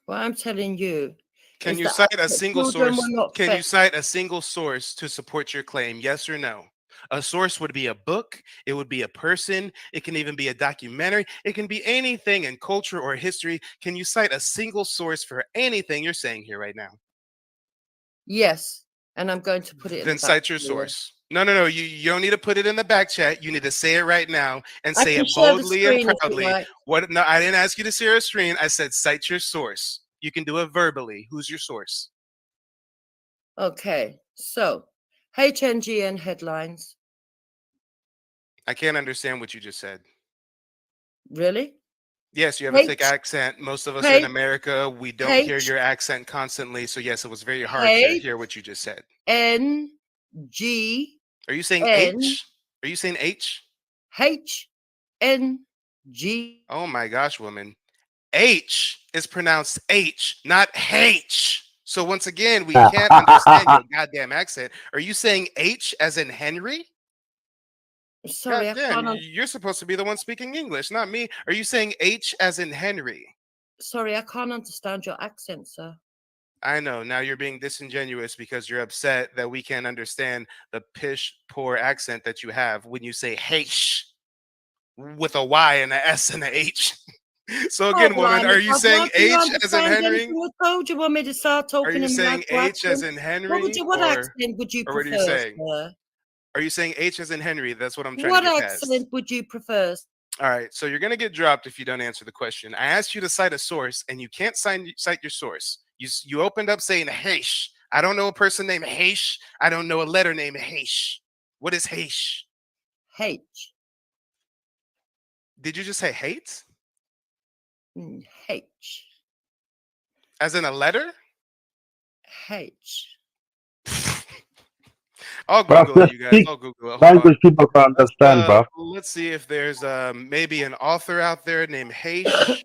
I'm telling you, Can is you that cite a single children source? were not Can fed. you cite a single source to support your claim? Yes or no? A source would be a book, it would be a person, it can even be a documentary, it can be anything in culture or history. Can you cite a single source for anything you're saying here right now? Yes, and I'm going to put it in Then the back. cite your source. No. You don't need to put it in the back chat. You need to say it right now and I say can it share the boldly and screen if you proudly. like. What? No, I didn't ask you to share a screen. I said cite your source. You can do it verbally. Who's your source? Okay, so HNGN headlines. I can't understand what you just said. Really? Yes, you have a thick accent. Most of us are in America. We don't hear your accent constantly. So yes, it was very hard to hear what you just said. N-G. Are you saying H? Are you saying H? H-N-G. Oh my gosh, woman. H is pronounced H, not H. So once again, we can't understand your goddamn accent. Are you saying H as in Henry? Sorry, Goddamn, you're supposed to be the one speaking English, not me. Are you saying H as in Henry? Sorry, I can't understand your accent, sir. I know. Now you're being disingenuous because you're upset that we can't understand the pish poor accent that you have when you say H with a Y and an S and an H. So again, woman, are you saying H as in Henry? Do you want me to start talking? Are you saying H as in Henry? What accent would you or what are you prefer, saying? sir? Are you saying H as in Henry? That's what I'm trying What to get past. accent would you prefer? All right, so you're gonna get dropped if you don't answer the question. I asked you to cite a source, and you can't cite your source. You opened up saying Heish. I don't know a person named Heish. I don't know a letter named Heish. What is Heish? H. Did you just say hate? H. As in a letter? H. I'll Bruv, Google it, just you guys. speak I'll Google it. Hold language on. people can understand, bro. Let's see if there's maybe an author out there named Heish,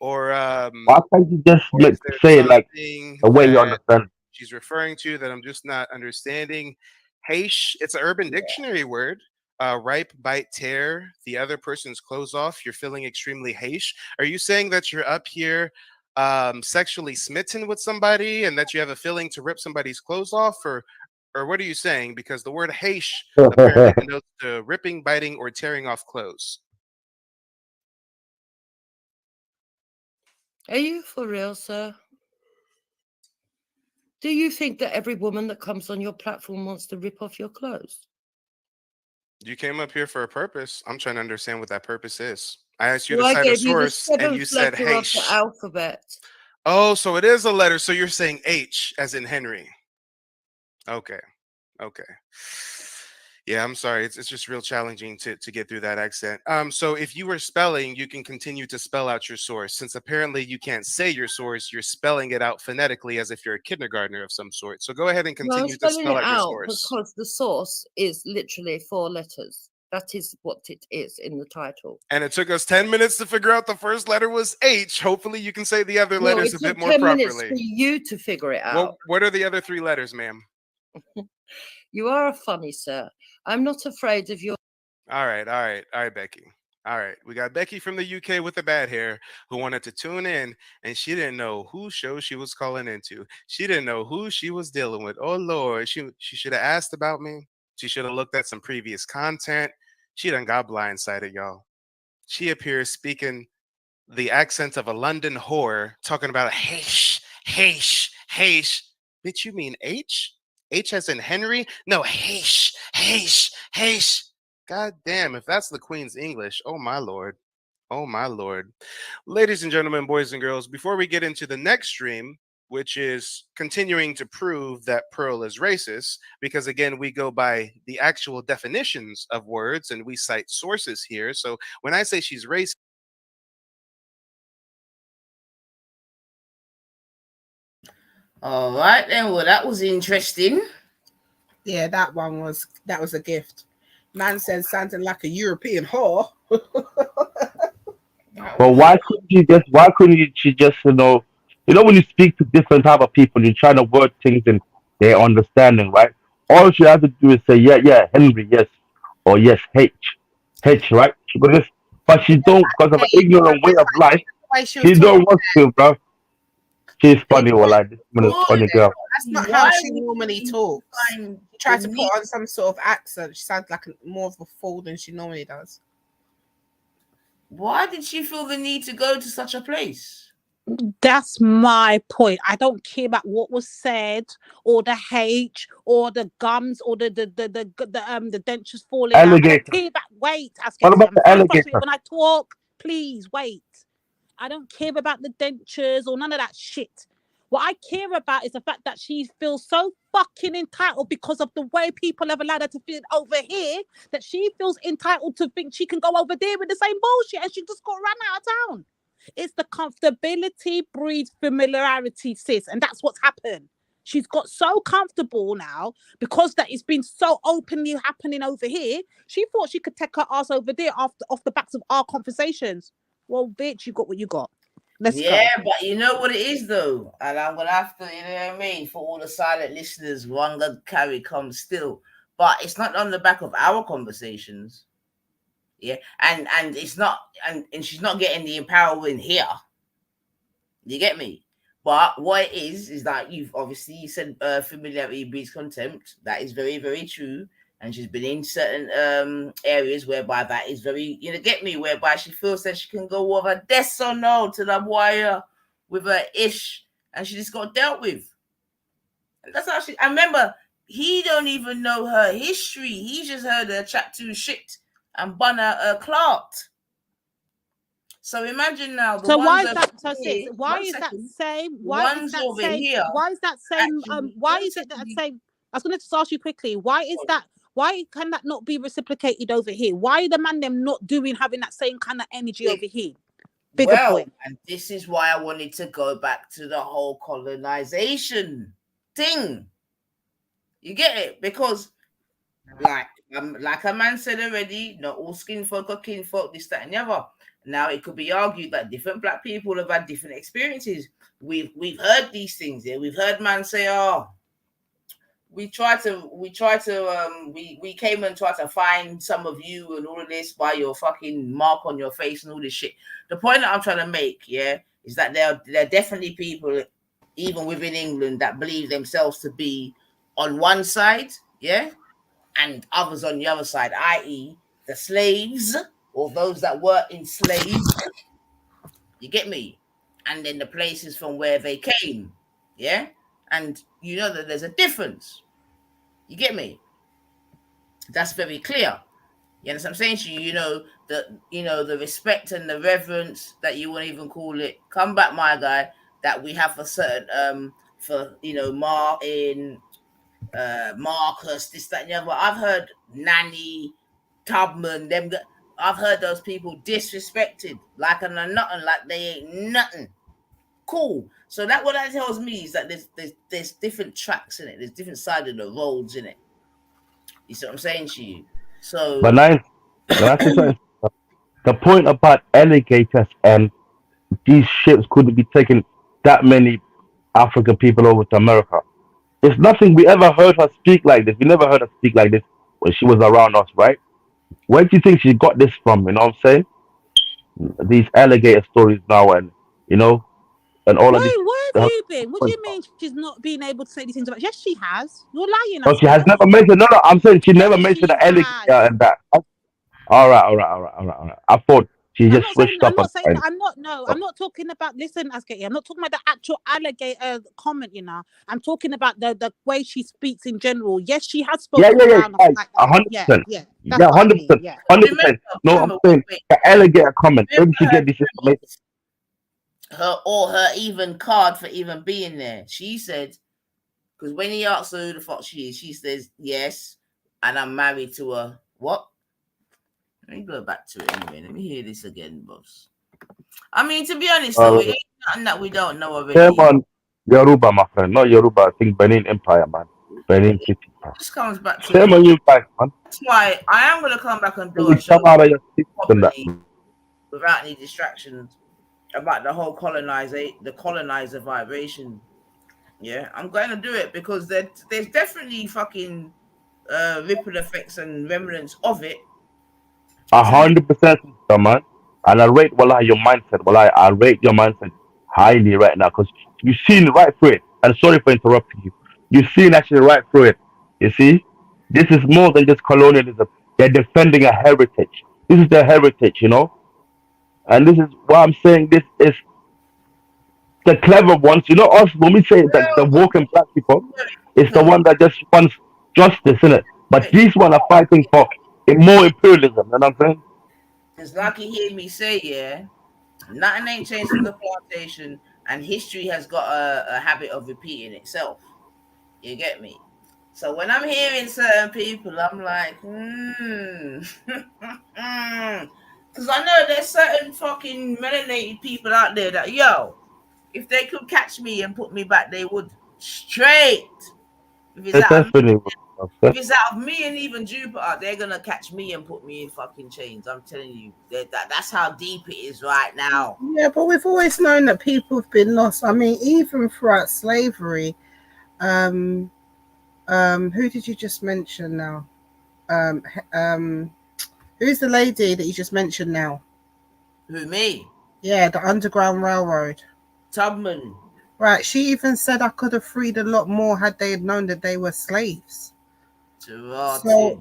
or Why can't you just or is there say it like something the way you that understand? she's referring to that I'm just not understanding? Heish, it's an Urban Dictionary word. Ripe, bite, tear the other person's clothes off. You're feeling extremely heish. Are you saying that you're up here sexually smitten with somebody and that you have a feeling to rip somebody's clothes off, or what are you saying? Because the word heish apparently denotes the ripping, biting, or tearing off clothes. Are you for real, sir? Do you think that every woman that comes on your platform wants to rip off your clothes? You came up here for a purpose. I'm trying to understand what that purpose is. I asked you Well, to I cite a gave you the source, and you said letter of the heish. alphabet. Oh, so it is a letter. So you're saying H as in Henry. Okay. Yeah, I'm sorry. It's just real challenging to get through that accent. So if you were spelling, you can continue to spell out your source. Since apparently you can't say your source, you're spelling it out phonetically as if you're a kindergartner of some sort. So go ahead and No, I'm continue to spelling spell it out your out source. because the source is literally 4 letters. That is what it is in the title. And it took us 10 minutes to figure out the first letter was H. Hopefully you can say the other No, letters it a took bit more 10 minutes properly. for you to figure it out. What are the other 3 letters, ma'am? You are a funny, sir. I'm not afraid of your... All right, Becky. All right, we got Becky from the UK with the bad hair who wanted to tune in, and she didn't know whose show she was calling into. She didn't know who she was dealing with. Oh Lord, she should have asked about me. She should have looked at some previous content. She done got blindsided, y'all. She appears speaking the accent of a London whore, talking about Heish. Bitch, you mean H? H as in Henry? No, Heish. God damn, if that's the Queen's English, oh my lord. Oh my lord. Ladies and gentlemen, boys and girls, before we get into the next stream, which is continuing to prove that Pearl is racist, because again, we go by the actual definitions of words and we cite sources here. So when I say she's racist, All right then. Well, that was interesting. Yeah, that was a gift. Man said something like a European whore. But why couldn't you just? Why couldn't she just? When you speak to different type of people, you're trying to word things in their understanding, right? All she has to do is say, yeah, Henry, yes, or yes, H, right? But she don't, because of an ignorant way of life. She don't want to, bro. She's funny, well, like this woman is funny girl. That's not Why how she would normally you talks. find She tried the to need- put on some sort of accent. She sounds like more of a fool than she normally does. Why did she feel the need to go to such a place? That's my point. I don't care about what was said, or the H, or the gums, or the dentures falling out. I Alligator. don't care about weight. What about I'm the so alligator? frustrated when I talk. Please wait. I don't care about the dentures or none of that shit. What I care about is the fact that she feels so fucking entitled because of the way people have allowed her to feel over here, that she feels entitled to think she can go over there with the same bullshit, and she just got run out of town. It's the comfortability breeds familiarity, sis, and that's what's happened. She's got so comfortable now because that it's been so openly happening over here. She thought she could take her ass over there off the backs of our conversations. Well, bitch, you got what you got. Let's go. But you know what it is though, and I'm gonna have to, you know what I mean, for all the silent listeners, one God carry comes still, but it's not on the back of our conversations. Yeah, and it's not, and she's not getting the empowering here. You get me? But what it is that you said familiarity breeds contempt. That is very, very true. And she's been in certain areas whereby that is very, get me, whereby she feels that she can go over death or no to the wire with her ish, and she just got dealt with. And that's how I remember, he don't even know her history. He just heard her chat to shit and bun her clot. So imagine now. So why is that? So sis, why is that same? Why is that same? Why is that same? Why is it that same? I was going to just ask you quickly. Why is that? Why can that not be reciprocated over here? Why are the man them not having that same kind of energy over here? Bigger point. And this is why I wanted to go back to the whole colonization thing. You get it? Because like a man said already, not all skin folk are kin folk, this, that, and the other. Now it could be argued that different black people have had different experiences. We've heard these things. Yeah, we've heard man say, "Oh, we came and tried to find some of you and all of this by your fucking mark on your face and all this shit." The point that I'm trying to make, yeah, is that there are definitely people, even within England, that believe themselves to be on one side, yeah, and others on the other side, i.e., the slaves or those that were enslaved. You get me? And then the places from where they came, yeah, and you know that there's a difference. You get me? That's very clear. You understand what I'm saying to you? The respect and the reverence that you won't even call it. Come back, my guy. That we have for certain Martin, Marcus, this, that, and the other. I've heard Nanny, Tubman, them. I've heard those people disrespected like nothing, like they ain't nothing. Cool. So what that tells me is that there's different tracks in it. There's different sides of the roads in it. You see what I'm saying to you? So, But nice. The point about alligators and these ships couldn't be taking that many African people over to America. It's nothing we ever heard her speak like this. We never heard her speak like this when she was around us, right? Where do you think she got this from? You know what I'm saying? These alligator stories now, and and all of this. Where have you been? What do you mean she's not being able to say these things about? Yes, she has. You're lying. No, she has never mentioned. No, I'm saying she never mentioned the alligator and that. All right. I thought she just switched up. I'm not talking about. Listen, Asketi, I'm not talking about the actual alligator comment. I'm talking about the way she speaks in general. Yes, she has spoken around us like that. 100%. Yeah. Yeah, 100%. 100%. No, I'm saying the alligator comment. Where did she get this information? Her even card for even being there. She said, because when he asked her who the fuck she is, she says yes, and I'm married to a what? Let me go back to it anyway. Let me hear this again, boss. I mean, to be honest, though, it ain't nothing that we don't know already. Came on Yoruba, my friend. Not Yoruba. I think Benin Empire, man. Benin City. It just comes back to Shame on you guys, man. That's why I am going to come back and do a Come show out of your seat and that. without any distractions about the whole colonizer vibration. Yeah, I'm going to do it because there's definitely fucking ripple effects and remnants of it. 100%, man. And I rate your mindset. I rate your mindset highly right now because you've seen right through it. And sorry for interrupting you. You've seen actually right through it. You see, this is more than just colonialism. They're defending a heritage. This is their heritage, you know. And this is why I'm saying this is the clever ones. You know, us when we say that the walking black people, it's the one that just wants justice, isn't it? But these one are fighting for more imperialism. You know what I'm saying? It's like you hear me say, yeah, nothing ain't changed from the plantation, and history has got a habit of repeating itself. You get me? So when I'm hearing certain people, I'm like, because I know there's certain fucking melanated people out there that, yo, if they could catch me and put me back, they would straight. If it's out of me, if it's out of me and even Jupiter, they're gonna catch me and put me in fucking chains. I'm telling you, that's how deep it is right now. Yeah, but we've always known that people have been lost. I mean, even throughout slavery, who did you just mention now? Who's the lady that you just mentioned now? Who, me? Yeah, the Underground Railroad. Tubman. Right, she even said I could have freed a lot more had they known that they were slaves. So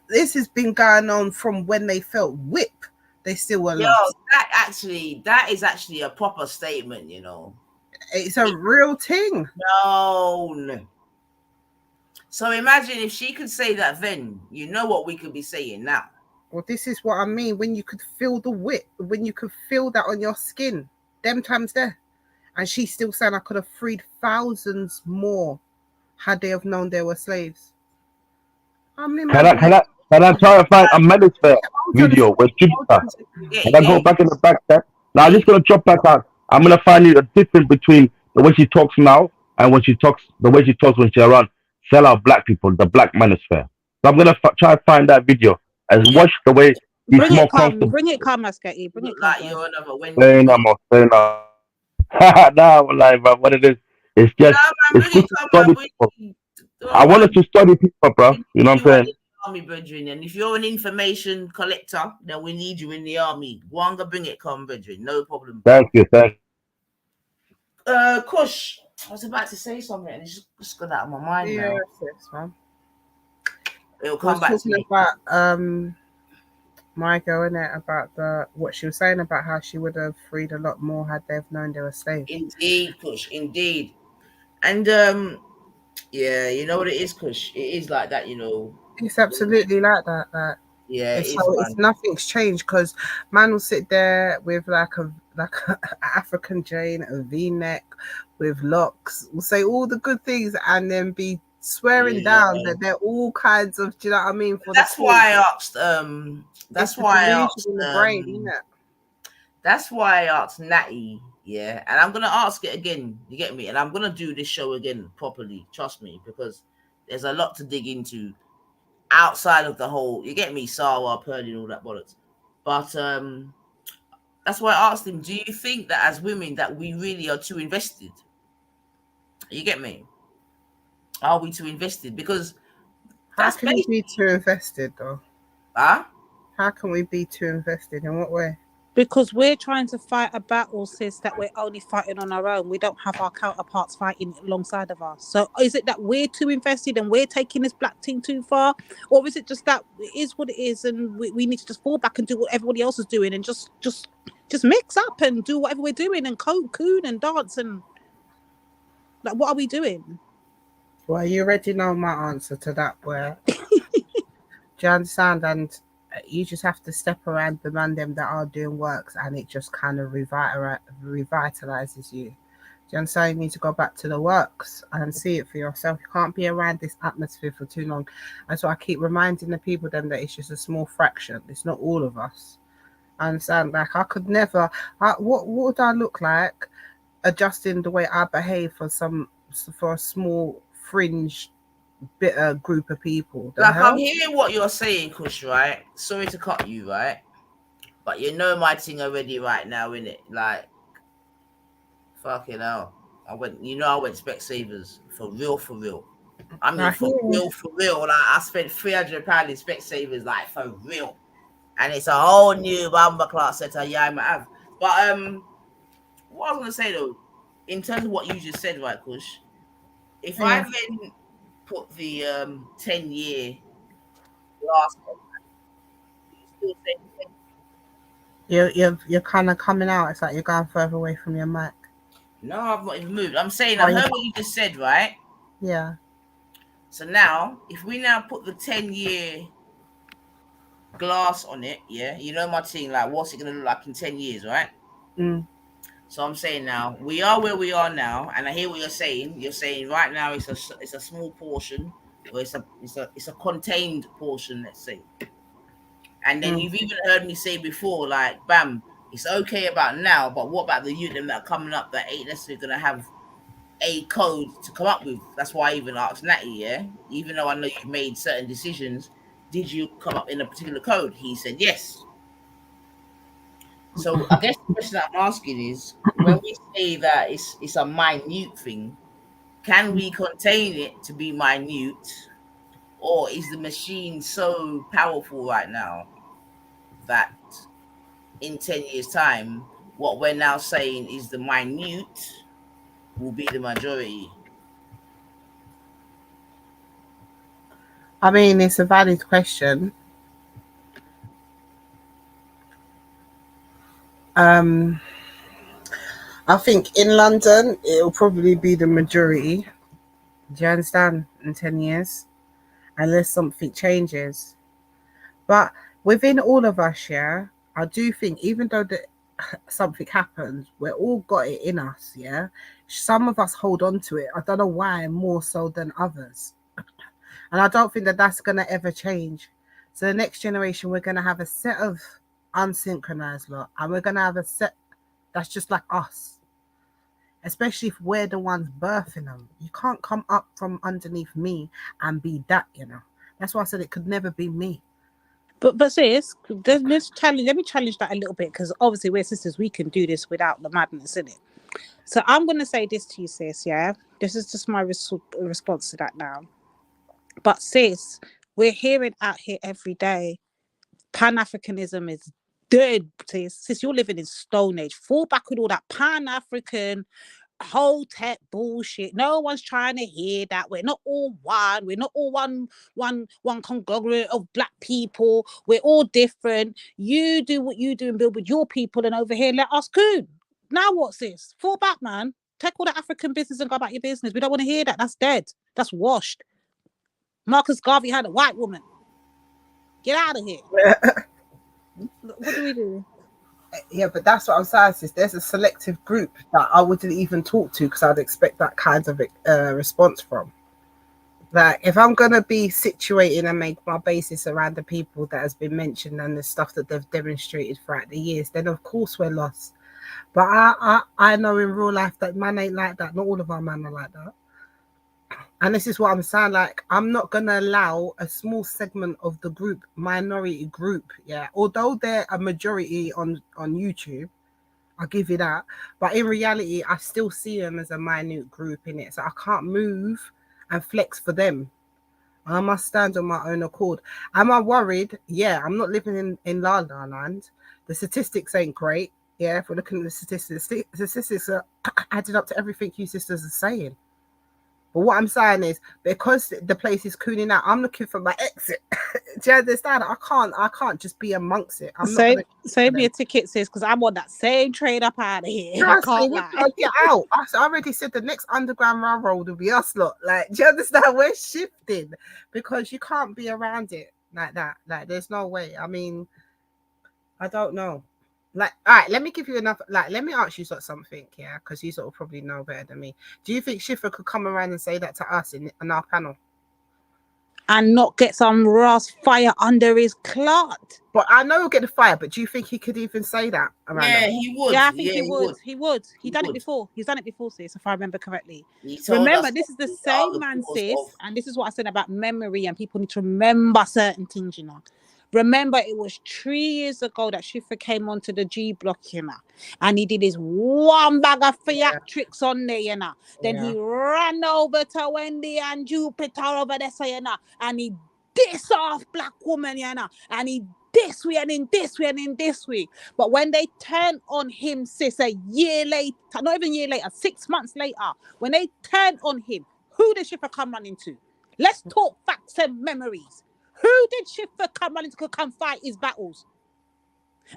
this has been going on from when they felt whip. They still were lost. That is actually a proper statement, you know. It's a real thing. No. So imagine if she could say that then, you know what we could be saying now. Well, this is what I mean. When you could feel the whip, when you could feel that on your skin, them times there. And she's still saying I could have freed thousands more had they have known they were slaves. Can I try to find a Manosphere video with Jupiter? Can I go back in the back there? Now I'm just gonna drop back out. I'm gonna find you a difference between the way she talks now and when she talks, the way she talks when she's around sell out black people, the black Manosphere. So I'm gonna try to find that video and watch the way he's more comfortable. Bring it, come, Masketti. Bring it, like you're another Wendy. Say no more. Say no. Nah, like, but what it is, it's just it's good to study people. I wanted to study people, bro. You know what I'm saying? Army, brethren, and if you're an information collector, then we need you in the army. Wanga, bring it, come, brethren. No problem. Thank you. Kush, I was about to say something and it's just got out of my mind now. Yes, man. It'll come back to me. About my girl, innit, about what she was saying about how she would have freed a lot more had they've known they were slaves. Indeed, Kush, indeed. And yeah, you know what it is, Kush. It is like that, you know. It's absolutely like that. Yeah, it's nothing's changed because man will sit there with like a African Jane, a V-neck with locks, will say all the good things and then be swearing down that they're all kinds of, do you know what I mean? That's why I asked that's why I asked Natty, yeah, and I'm gonna ask it again, you get me? And I'm gonna do this show again properly, trust me, because there's a lot to dig into outside of the whole, you get me, Sawa, Pearly and all that bollocks. But that's why I asked him, do you think that as women that we really are too invested? You get me? Are we too invested? Because how can we be too invested though? Huh? How can we be too invested? In what way? Because we're trying to fight a battle, sis, that we're only fighting on our own. We don't have our counterparts fighting alongside of us. So is it that we're too invested and we're taking this black thing too far? Or is it just that it is what it is and we need to just fall back and do what everybody else is doing and just mix up and do whatever we're doing and CooN and dance and like, what are we doing? Well, you already know my answer to that, where do you understand? And you just have to step around the man them that are doing works and it just kind of revitalizes you. Do you understand? You need to go back to the works and see it for yourself. You can't be around this atmosphere for too long. And so I keep reminding the people then that it's just a small fraction. It's not all of us. I understand? Like I could never, what would I look like adjusting the way I behave for a small fringe bitter group of people? Like I'm hearing what you're saying, Kush, right? Sorry to cut you, right? But you know my thing already right now, innit? Like, fucking hell. I went Specsavers for real. I mean, for real. Like, I spent £300 in Specsavers, like, for real. And it's a whole new bomber class set I might have. But what I was gonna say though, in terms of what you just said, right, Kush, if Yeah. I then put the 10-year last one, you still say You're kind of coming out. It's like you're going further away from your mic. no, I've not even moved. I'm saying Oh, I you- heard what you just said, right? Yeah. So now, if we now put the 10-year glass on it, yeah, you know my thing, like what's it gonna look like in 10 years, right? Mm. So I'm saying now we are where we are now, and I hear what you're saying. You're saying right now it's a small portion, or it's a contained portion, let's say. And then you've even heard me say before, like, bam, it's okay about now, but what about the youth that are coming up that ain't necessarily gonna have a code to come up with? That's why I even asked Natty, yeah. Even though I know you've made certain decisions, did you come up in a particular code? He said yes. So I guess the question I'm asking is, when we say that it's a minute thing, can we contain it to be minute, or is the machine so powerful right now that in 10 years' time, what we're now saying is the minute will be the majority? I mean, it's a valid question. I think in London it'll probably be the majority. Do you understand? In 10 years, unless something changes. But within all of us, yeah, I do think even though something happens, we're all got it in us, yeah. Some of us hold on to it. I don't know why more so than others, and I don't think that that's gonna ever change. So the next generation, we're gonna have a set of unsynchronized lot, and we're gonna have a set that's just like us. Especially if we're the ones birthing them, you can't come up from underneath me and be that, you know. That's why I said it could never be me. But sis, let's challenge. Let me challenge that a little bit, because obviously we're sisters. We can do this without the madness in it. So I'm gonna say this to you, sis. Yeah, this is just my response to that now. But sis, we're hearing out here every day, Pan-Africanism is dead. Sis, you're living in Stone Age. Fall back with all that Pan-African whole tech bullshit. No one's trying to hear that. We're not all one. We're not all one conglomerate of black people. We're all different. You do what you do and build with your people, and over here let us COON. Now what's this? Fall back, man. Take all the African business and go about your business. We don't want to hear that. That's dead. That's washed. Marcus Garvey had a white woman. Get out of here. What do we do? Yeah, but that's what I'm saying, sis. There's a selective group that I wouldn't even talk to because I'd expect that kind of response from. Like, if I'm going to be situated and make my basis around the people that has been mentioned and the stuff that they've demonstrated throughout the years, then of course we're lost. But I know in real life that man ain't like that. Not all of our men are like that. And this is what I'm saying, like, I'm not going to allow a small segment of the group, minority group, yeah, although they're a majority on YouTube, I'll give you that. But in reality, I still see them as a minute group in it. So I can't move and flex for them. I must stand on my own accord. Am I worried? Yeah, I'm not living in La La Land. The statistics ain't great. Yeah, if we're looking at the statistics are adding up to everything you sisters are saying. But what I'm saying is, because the place is cooning out, I'm looking for my exit. Do you understand? I can't just be amongst it. I'm not going to save me a ticket, sis, because I'm on that same train up out of here. Trust I me, can't we're lie. trying to get out. I already said the next underground railroad will be us lot. Like, do you understand? We're shifting because you can't be around it like that. Like, there's no way. I mean, I don't know. Like, all right, let me give you enough. Like, let me ask you something, yeah, because you sort of probably know better than me. Do you think Schiffer could come around and say that to us in our panel? And not get some Ross fire under his clot. But I know he'll get the fire, but do you think he could even say that around us? He would. Yeah, I think he would. He would. He done it before. He's done it before, sis, if I remember correctly. Remember, this is the same man, sis, and this is what I said about memory, and people need to remember certain things, you know. Remember, it was 3 years ago that Schiffer came onto the G block, you know, and he did his one bag of theatrics on there, you know. Then he ran over to Wendy and Jupiter over there, so, you know, and he diss off black woman, you know, and he this way and in this way and in this way. But when they turn on him, sis, a year later, not even a year later, 6 months later, when they turn on him, who did Schiffer come running to? Let's talk facts and memories. Who did Schiffer come running to come fight his battles?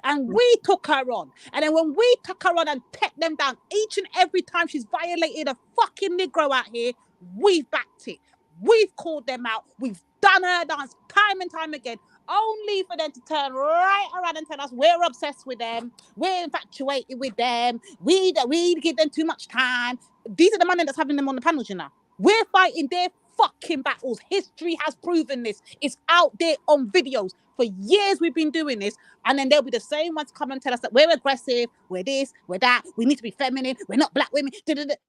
And we took her on. And then when we took her on and kept them down, each and every time she's violated a fucking Negro out here, we've backed it. We've called them out. We've done her dance time and time again, only for them to turn right around and tell us we're obsessed with them. We're infatuated with them. We give them too much time. These are the men that's having them on the panels, you know. We're fighting their fucking battles. History has proven this. It's out there on videos. For years we've been doing this, and then they'll be the same ones come and tell us that we're aggressive, we're this, we're that, we need to be feminine, we're not black women.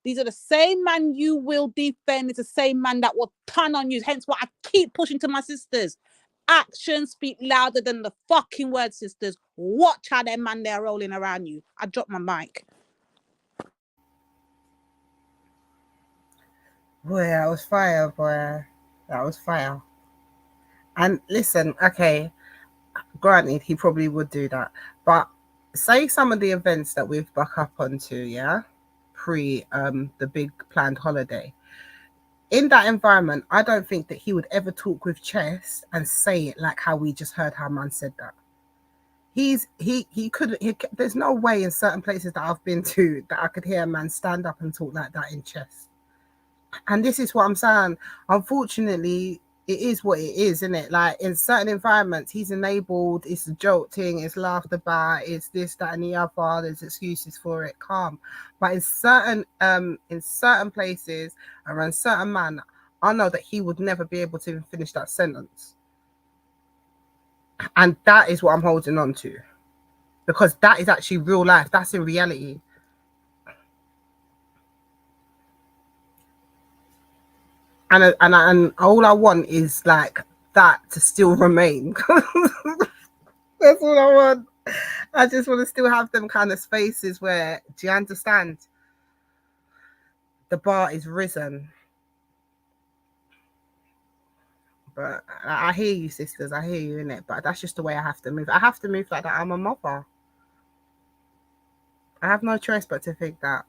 These are the same man you will defend. It's the same man that will turn on you. Hence what I keep pushing to my sisters. Actions speak louder than the fucking words, sisters. Watch how them man they're rolling around you. I dropped my mic. Boy, that was fire, boy. That was fire. And listen, okay, granted, he probably would do that. But say some of the events that we've buck up onto, yeah, pre the big planned holiday. In that environment, I don't think that he would ever talk with chest and say it like how we just heard how man said that. He couldn't. There's no way in certain places that I've been to that I could hear a man stand up and talk like that in chest. And this is what I'm saying. Unfortunately, it is what it is, isn't it? Like in certain environments, he's enabled, it's a joke thing, it's laughed about, it's this, that, and the other, there's excuses for it, calm. But in certain places, around certain man, I know that he would never be able to even finish that sentence. And that is what I'm holding on to. Because that is actually real life, that's in reality. And all I want is like that to still remain. That's all I want. I just want to still have them kind of spaces where, do you understand? The bar is risen. But I hear you, sisters. I hear you in it. But that's just the way I have to move. I have to move like that. I'm a mother. I have no choice but to think that.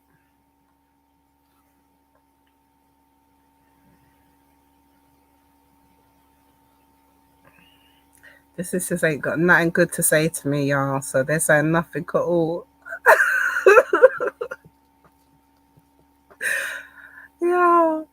The sisters ain't got nothing good to say to me, y'all. So they're saying nothing at all. Yeah.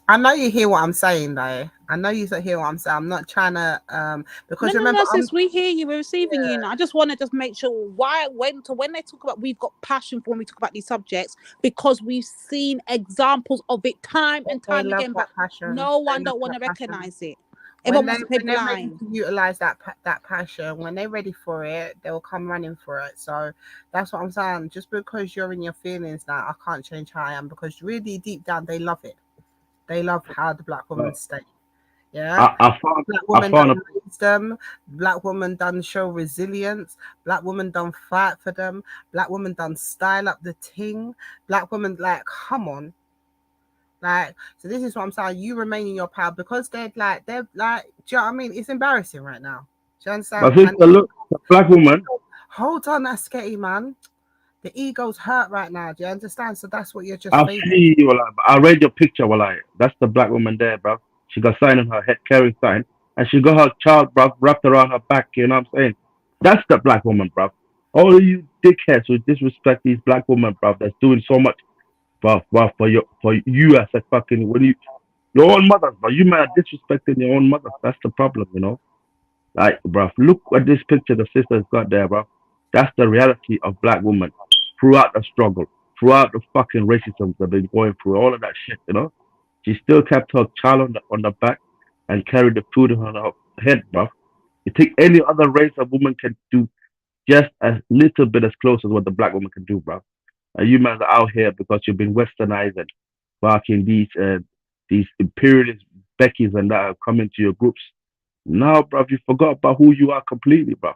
I know you hear what I'm saying, though. I know you hear what I'm saying. I'm not trying to because remember, sis, we hear you. We're receiving you. Now, I just want to just make sure when they talk about we've got passion for when we talk about these subjects, because we've seen examples of it time and time again, but no one don't want to recognize it. When they're ready to utilize that passion, when they're ready for it, they'll come running for it. So that's what I'm saying. Just because you're in your feelings now, I can't change how I am, because really deep down they love it. They love how the black woman stay. Yeah, black woman done wisdom. Black woman done show resilience. Black woman done fight for them. Black woman done style up the ting. Black woman, like, come on. Like, so this is what I'm saying. You remain in your power, because they're like, do you know what I mean? It's embarrassing right now. Do you understand? But look, black woman. Hold on, that's sketchy, man. The ego's hurt right now. Do you understand? So that's what you're just I facing. see you. I read your picture. That's the black woman there, bro. She got sign on her head, carrying sign, and she got her child, bro, wrapped around her back. You know what I'm saying? That's the black woman, bro. All of you dickheads who disrespect these black women, bro, that's doing so much, bro, for you as a fucking your own mothers, bro. You man are disrespecting your own mothers. That's the problem, you know. Like, bro, look at this picture the sister's got there, bro. That's the reality of black women throughout the struggle, throughout the fucking racism they've been going through, all of that shit, you know. She still kept her child on the back and carried the food on her head, bro. You think any other race of woman can do just a little bit as close as what the black woman can do, bro. And you men are out here because you've been westernized and fucking these imperialist Beckys and that are coming to your groups. Now, bro, you forgot about who you are completely, bro.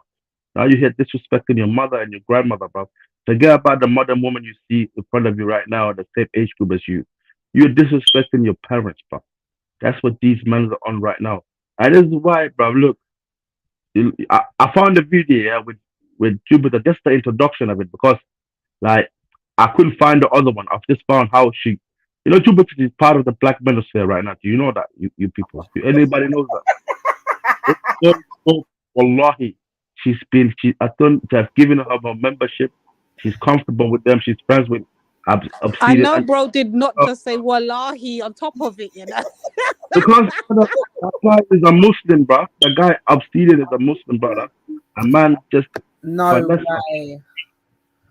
Now you're here disrespecting your mother and your grandmother, bro. Forget about the modern woman you see in front of you right now, the same age group as you. You're disrespecting your parents, bro. That's what these men are on right now. And this is why, bro, look, I found the video with Jupiter, just the introduction of it, because like I couldn't find the other one. I've just found how she, Jupiter is part of the Black Manosphere right now. Do you know that? You people, anybody knows that? Wallahi, I don't have given her her membership. She's comfortable with them. She's friends with I Obsidian. know, bro, did not just say wallahi on top of it, Because that guy is a Muslim, bro. The guy Obsidian is a Muslim brother. A man just No finessed her. way.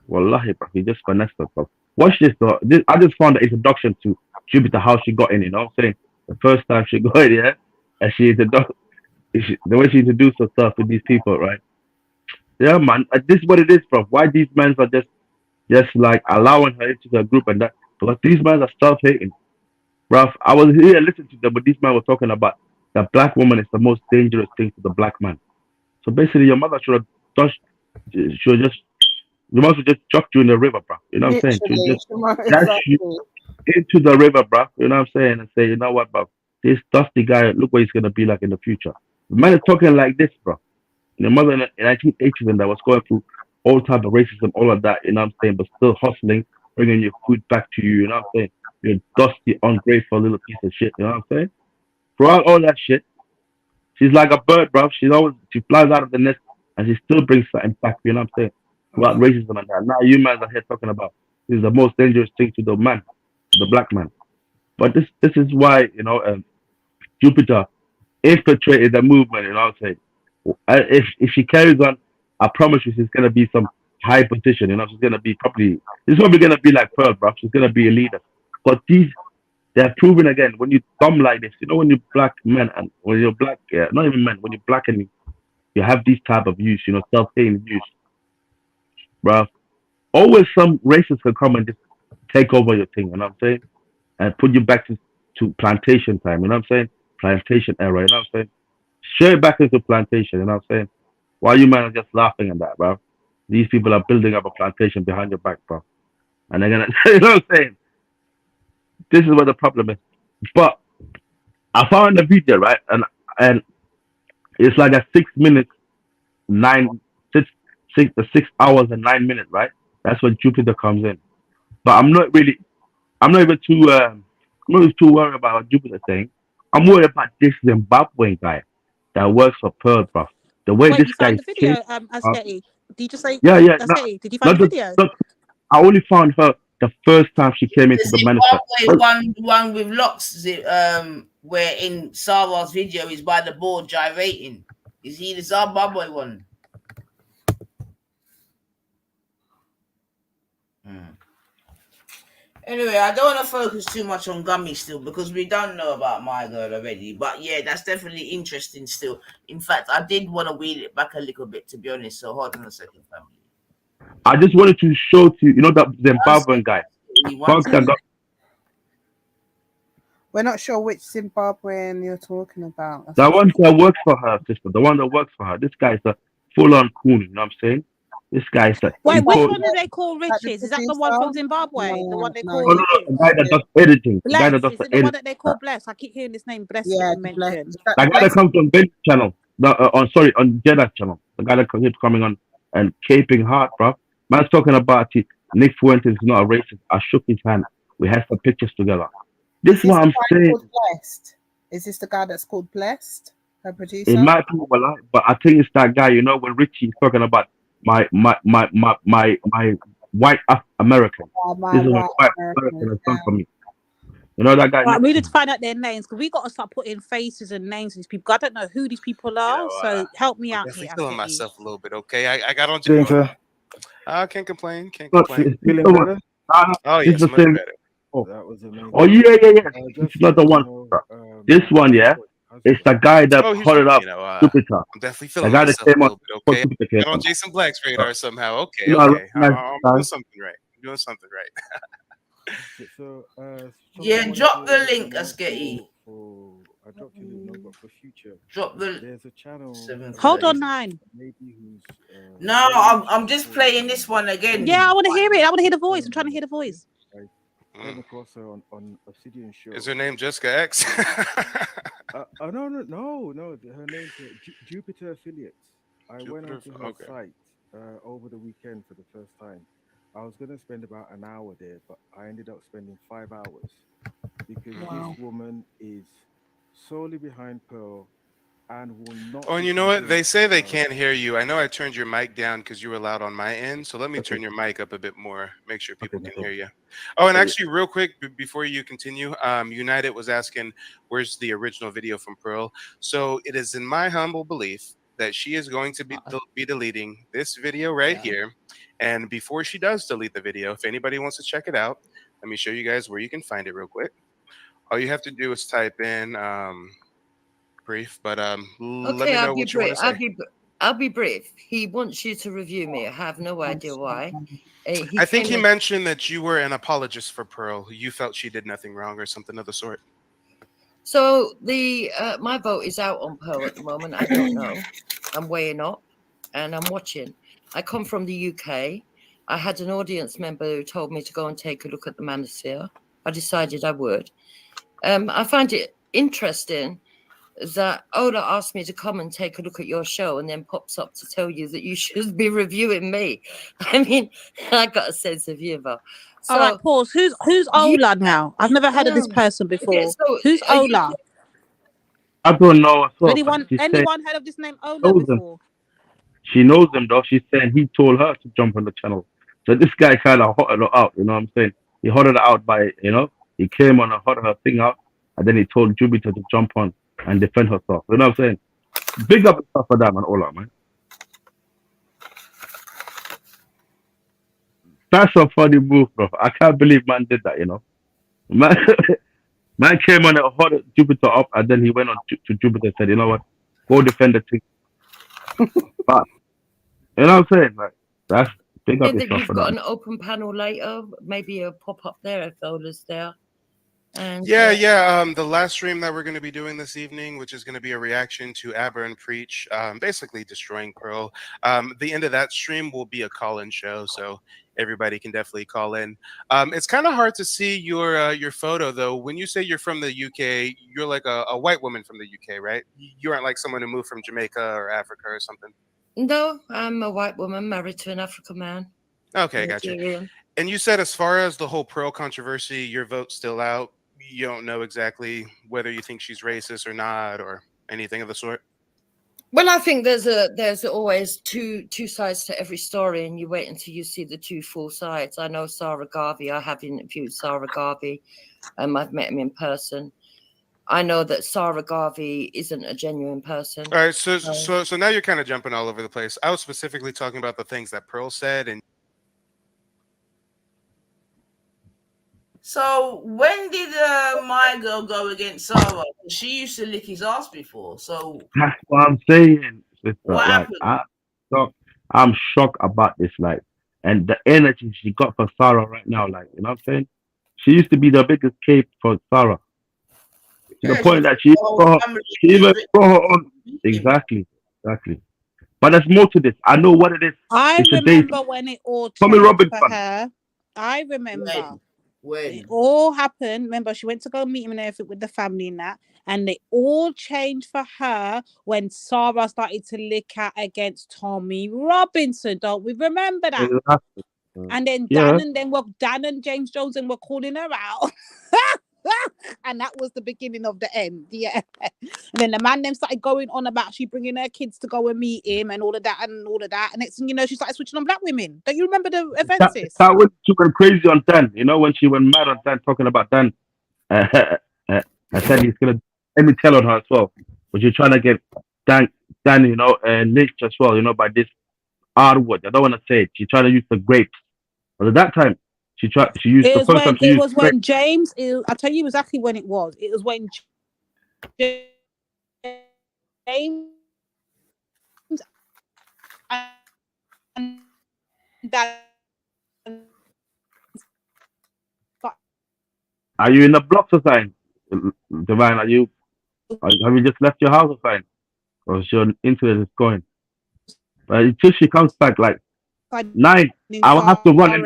Wallahi, bro. He just finessed her, bro. Watch this, though. I just found the introduction to Jupiter, how she got in, you know what I'm saying? The first time she got in, yeah? And the way she introduced herself with these people, right? Yeah, man. This is what it is, bro. Why these men are just like allowing her into the group and that? Because these men are self-hating. Bro, I was here listening to them, but these men were talking about the black woman is the most dangerous thing to the black man. So basically, your mother should have your mother should just chucked you in the river, bro. You know what I'm saying? She just dash you into the river, bro. You know what I'm saying? And say, you know what, bro? This dusty guy, look what he's gonna be like in the future. The man is talking like this, bro. Your mother in the 1980s and that was going through all type of racism, all of that, you know what I'm saying, but still hustling, bringing your food back to you, you know what I'm saying? You're a dusty, ungrateful little piece of shit, you know what I'm saying? Throughout all that shit, she's like a bird, bro. She flies out of the nest and she still brings something back, you know what I'm saying? Throughout racism and that. Now you men are here talking about this is the most dangerous thing to the man, to the black man. But this is why, Jupiter infiltrated the movement, you know what I'm saying? If she carries on, I promise you she's gonna be some high position, she's gonna be probably gonna be like Pearl, bro. She's gonna be a leader. But they're proving again when you dumb like this, when you're black men and when you're black, not even men, when you're black and you have these type of views, self-hating views, bro. Always some racists can come and just take over your thing, you know what I'm saying? And put you back to plantation time, you know what I'm saying? Plantation era, you know what I'm saying? Straight back into plantation, you know what I'm saying? Why you man are just laughing at that, bro? These people are building up a plantation behind your back, bro. And they're gonna, you know what I'm saying? This is what the problem is. But I found the video, right? And it's like a 6 minutes, 6 hours and 9 minutes, right? That's when Jupiter comes in. But I'm not even too worried about what Jupiter saying. I'm worried about this Zimbabwean guy that works for Pearl, bro. The way Wait, this you guy found the video, Asketi? Did you just say yeah, Asketi? Did you find the video? I only found her the first time she came into the manifest. One with locks, where in Sarwar's video is by the board gyrating. Is he the Zimbabwe one? Anyway, I don't want to focus too much on Gummy still because we don't know about my girl already. But yeah, that's definitely interesting still. In fact, I did want to wheel it back a little bit, to be honest. So hold on a second, family. I just wanted to show to you, that Zimbabwean guy. We're not sure which Zimbabwean you're talking about. The one that works for her, sister. The one that works for her. This guy's a full-on CooN. You know what I'm saying? This guy's a. Wait, which one do they call Riches? Is that the one from Zimbabwe? No, the one they call. No, the guy that does editing. The guy Bless. that does Is the it the one editing. that they call Bless? I keep hearing this name Bless mentioned. The guy that comes on Ben's channel. On Jeddah channel. The guy that keeps coming on and caping hard, bro. Man's talking about it. Nick Fuentes is not a racist. I shook his hand. We had some pictures together. This is what I'm saying. Blessed? Is this the guy that's called Blessed? Her producer? It might be, but I think it's that guy. When Richie is talking about my white American. This is what white American has done for me. You know that guy. Right, we need to find out their names because we got to start putting faces and names to these people. I don't know who these people are, so help me out here. I'm feeling myself a little bit. Okay, I got on. I can't complain. Can't Look, complain. feeling better? Oh yes, much better. That was amazing. Oh yeah. It's not the one. This one, yeah. It's the guy that put it up. Jupiter. I'm definitely feeling the guy that myself came a up. little bit. Okay, got on Jason Black's radar somehow. Okay. No, I'm nice. doing something right. I'm doing something right. So, yeah, drop the link, Asketi. I dropped your link, but for future. Drop the. There's a channel. Hold on, 9. Maybe who's. No, I'm just playing this one again. Yeah, I want to hear it. I want to hear the voice. I'm trying to hear the voice. I came across her on Obsidian show. Is her name Jessica X? No. Her name's Jupiter Affiliates. I went Jupiter. onto her Okay. site over the weekend for the first time. I was going to spend about an hour there, but I ended up spending 5 hours because Wow. this woman is solely behind Pearl and will not Oh, and you know listen what? to They say they Sarah. can't hear you. I know I turned your mic down because you were loud on my end. So let me turn your mic up a bit more. Make sure people can hear you. Oh, and actually, real quick, before you continue, United was asking, where's the original video from Pearl? So it is in my humble belief that she is going to be deleting this video right here. And before she does delete the video, if anybody wants to check it out, let me show you guys where you can find it real quick. All you have to do is type in brief, but let Okay, me know I'll be what you want brief. to say. I'll be brief. He wants you to review me. I have no idea why. I think he mentioned that you were an apologist for Pearl. You felt she did nothing wrong or something of the sort. So the my vote is out on Pearl at the moment. I don't know. I'm weighing up and I'm watching. I come from the UK. I had an audience member who told me to go and take a look at the Manosphere. I decided I would. I find it interesting that Ola asked me to come and take a look at your show and then pops up to tell you that you should be reviewing me. I mean, I got a sense of humor. So, All right, pause. Who's Ola now? I've never heard of this person before. Okay, so Who's are you Ola? I don't know as well, but she's saying Anyone heard of this name Ola knows him. before? She knows him though. She's saying he told her to jump on the channel. So this guy kind of hotted her out. You know what I'm saying? He hotted her out by, he came on and hotted her thing out, and then he told Jupiter to jump on and defend herself. You know what I'm saying? Big up stuff for that, man. All out, man. That's a funny move, bro. I can't believe man did that. Man, man came on and hotted Jupiter up, and then he went on to Jupiter and said, "You know what? Go defend the thing." But you know what I'm saying? Like that's big up that yourself you've for got that. an open panel later, maybe a pop up there if Ola's there. And Yeah. The last stream that we're going to be doing this evening, which is going to be a reaction to Aber and Preach, basically destroying Pearl. The end of that stream will be a call-in show, so everybody can definitely call in. It's kind of hard to see your photo though. When you say you're from the UK, you're like a white woman from the UK, right? You aren't like someone who moved from Jamaica or Africa or something. No, I'm a white woman married to an African man. Okay, gotcha. Nigerian. And you said as far as the whole Pearl controversy, your vote's still out. You don't know exactly whether you think she's racist or not or anything of the sort? Well, I think there's always two sides to every story, and you wait until you see the two full sides. I know Sarah Garvey. I have interviewed Sarah Garvey. I've met him in person. I know that Sarah Garvey isn't a genuine person. All right, so now you're kind of jumping all over the place. I was specifically talking about the things that Pearl said, and So when did my girl go against Sarah? She used to lick his ass before. So That's what I'm saying, sister. what Like happened? I'm shocked about this, like, and the energy she got for Sarah right now, like, you know what I'm saying? She used to be the biggest cape for Sarah. To the point that she even got her on. Exactly. But there's more to this. I know what it is. I It's remember when it all Tommy changed for Robinson. her. I remember. When it all happened. Remember, she went to go meet him and everything with the family and that, and it all changed for her when Sarah started to lick out against Tommy Robinson. Don't we remember that? Exactly. And then Yeah. Dan and James Jones and were calling her out. And that was the beginning of the end. Yeah. And then the man then started going on about she bringing her kids to go and meet him and all of that. And next thing you know, she started switching on black women. Don't you remember the events? That when she went crazy on Dan, when she went mad on Dan, talking about Dan. I said he's gonna let me tell on her as well. But you're trying to get Dan, lynched as well, by this R word. I don't want to say it. She's trying to use the grapes. But at that time, she used the first time she used grapes. When James, I'll tell you exactly when it was. It was when James and Dan. Are you in the blocks or something? Divine, have you just left your house or something? Or is your internet is going? But until she comes back, like 9, I will have to run.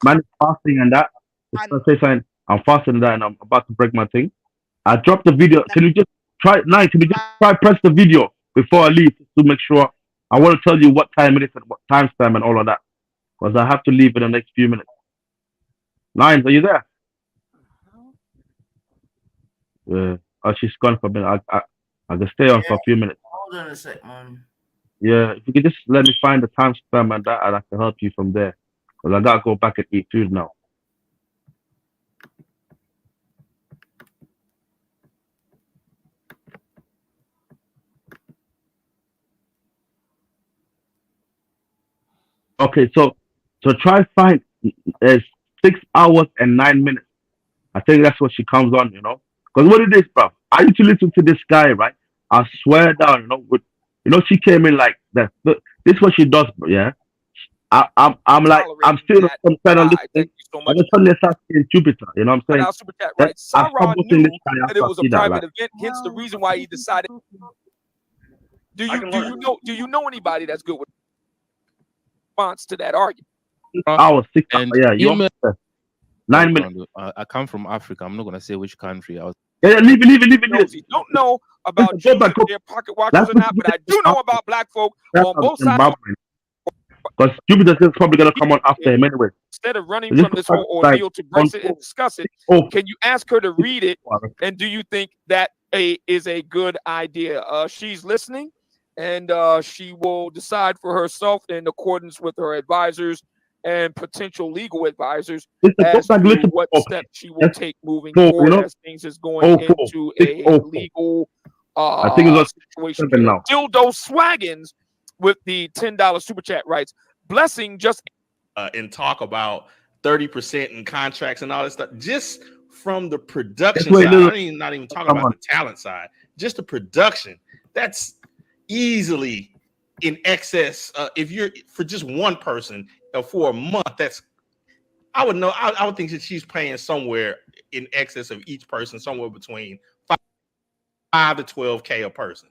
Man is fasting and that. Just to say something. I'm fasting and that, and I'm about to break my thing. I dropped the video. Can you just Try nine. Can we just try press the video before I leave to make sure? I want to tell you what time it is and what timestamp and all of that, because I have to leave in the next few minutes. Nines, are you there? Yeah. Oh, she's gone for a minute. I can stay on for a few minutes. Hold on a sec, man. Yeah, if you could just let me find the timestamp and that, and I can help you from there. Because I gotta go back and eat food now. Okay, so try find 6 hours and 9 minutes. I think that's what she comes on, you know. Because what it is, bro, I used to listen to this guy, right? I swear down, you know, she came in like that. This is what she does, bro, yeah. I'm like, I'm still some kind of listening. And then suddenly I start seeing Jupiter, you know what I'm saying? Super chat, right? I stopped Sarah watching knew this guy that after it I was a see that, private like. event, hence the reason why he decided. Do you know anybody that's good with response to that argument? Hours, 6 hours, And yeah. You email 9 minutes. background, I come from Africa. I'm not gonna say which country. I was. Yeah, leave it. Nosy. Don't know about Listen, Jews and their pocket watchers or not, but I do know about black folk on both sides. Because Jupiter's is probably gonna come on after him anyway. Instead of running So from this whole ordeal to brace it and discuss it, can you ask her to read it? And do you think that is a good idea? She's listening, and she will decide for herself in accordance with her advisors and potential legal advisors as to what steps she will take moving forward as things is going into a legal I think it's situation. now. Dildo Swaggins with the $10 super chat writes, blessing just and talk about 30% in contracts and all that stuff. Just from the production side, I'm not even talking about the talent side, just the production. That's easily in excess. If you're for just one person for a month, that's I would think that she's paying somewhere in excess of each person, somewhere between 5 to 12K a person.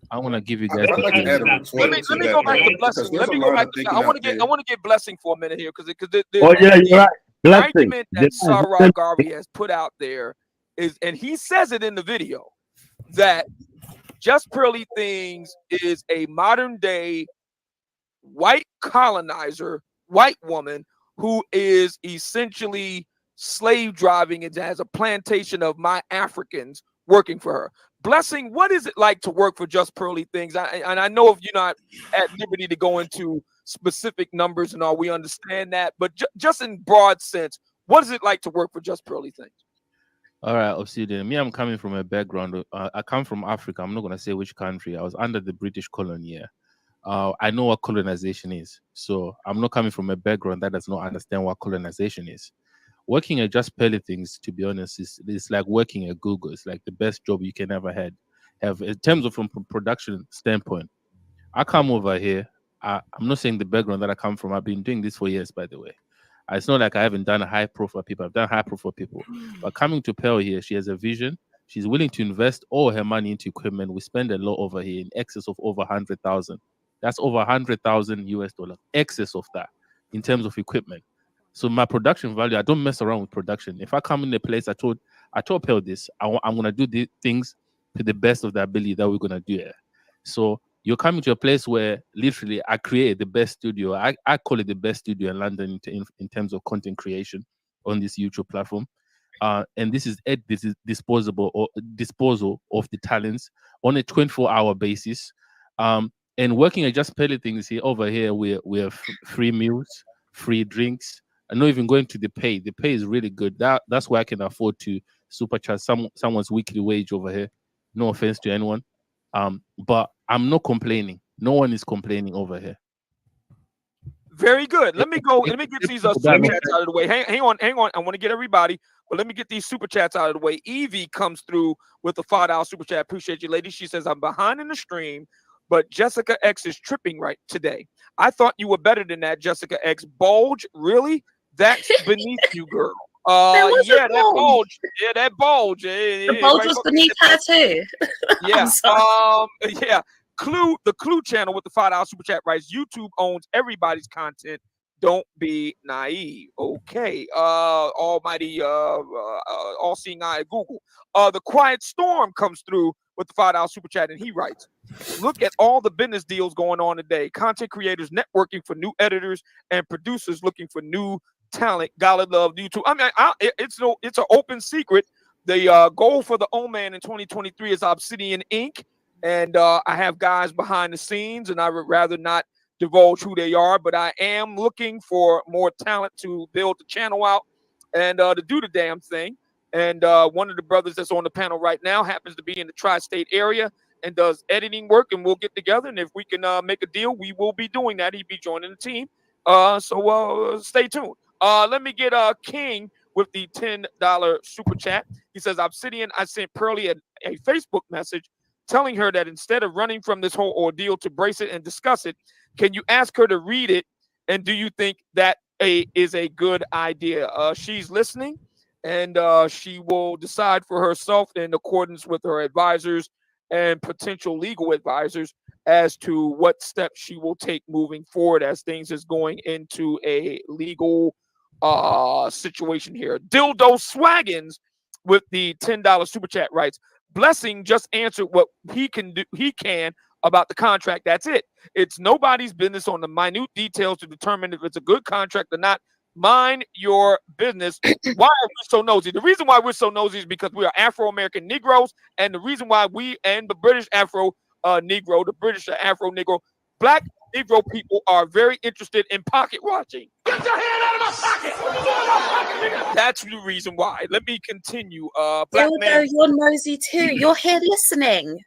I want to give you guys. Let me go back to blessing. Let me go back to. I want to get blessing for a minute here because you're right. The argument that Sarah Garvey has put out there is, and he says it in the video, that Just Pearly Things is a modern day white colonizer, white woman who is essentially slave driving and has a plantation of my Africans working for her. Blessing, what is it like to work for Just Pearly Things? And I know if you're not at liberty to go into specific numbers and all, we understand that. But just in broad sense, what is it like to work for Just Pearly Things? All right, Obsidian. Me, I'm coming from a background. I come from Africa. I'm not going to say which country. I was under the British colony. I know what colonization is. So I'm not coming from a background that does not understand what colonization is. Working at Just Pearly Things, to be honest, is like working at Google. It's like the best job you can ever have in terms of from production standpoint. I come over here. I'm not saying the background that I come from. I've been doing this for years, by the way. It's not like I haven't done a high profile people. I've done high profile people. But coming to Pearl here, she has a vision. She's willing to invest all her money into equipment. We spend a lot over here in excess of over 100,000. That's over 100,000 US dollars, excess of that in terms of equipment. So my production value, I don't mess around with production. If I come in a place, I told Pearl this, I'm going to do the things to the best of the ability that we're going to do it. So you're coming to a place where literally I create the best studio. I call it the best studio in London in terms of content creation on this YouTube platform. And this is disposal of the talents on a 24-hour basis. And working at Just Pearly Things here, over here, we have free meals, free drinks. I'm not even going to the pay. The pay is really good. That's why I can afford to supercharge someone's weekly wage over here. No offense to anyone. But I'm not complaining. No one is complaining over here. Very good. Let me get these super chats out of the way. Hang on. I want to get everybody, but let me get these super chats out of the way. Evie comes through with a $5 super chat. Appreciate you, ladies. She says, I'm behind in the stream, but Jessica X is tripping right today. I thought you were better than that, Jessica X. Bulge? Really? That's beneath you, girl. That bulge. Yeah, that bulge. The bulge was beneath her too. Yeah. Yeah. The Clue channel with the $5 super chat writes, YouTube owns everybody's content. Don't be naive. Okay. Almighty all-seeing eye at Google. The Quiet Storm comes through with the $5 super chat, and he writes, look at all the business deals going on today. Content creators networking for new editors and producers looking for new talent. Gotta love YouTube. I mean, it's an open secret. The goal for the O-Man in 2023 is Obsidian Inc. And I have guys behind the scenes, and I would rather not divulge who they are, but I am looking for more talent to build the channel out and to do the damn thing. And one of the brothers that's on the panel right now happens to be in the tri-state area and does editing work, and we'll get together. And if we can make a deal, we will be doing that. He'd be joining the team. So stay tuned. Let me get King with the $10 super chat. He says, Obsidian, I sent Pearly a Facebook message telling her that instead of running from this whole ordeal to brace it and discuss it, can you ask her to read it? And do you think that is a good idea? She's listening, and she will decide for herself in accordance with her advisors and potential legal advisors as to what steps she will take moving forward as things is going into a legal situation here. Dildo Swaggins with the $10 super chat writes, Blessing just answered what he can about the contract. That's it. It's nobody's business on the minute details to determine if it's a good contract or not. Mind your business. Why are we so nosy? The reason why we're so nosy is because we are Afro-American Negroes, and the reason why we and the British Afro-Negro, the British Afro-Negro, Black Negro people are very interested in pocket watching. Get your hand out of my pocket! That's the reason why. Let me continue. Black man, you're nosy too. You're here listening.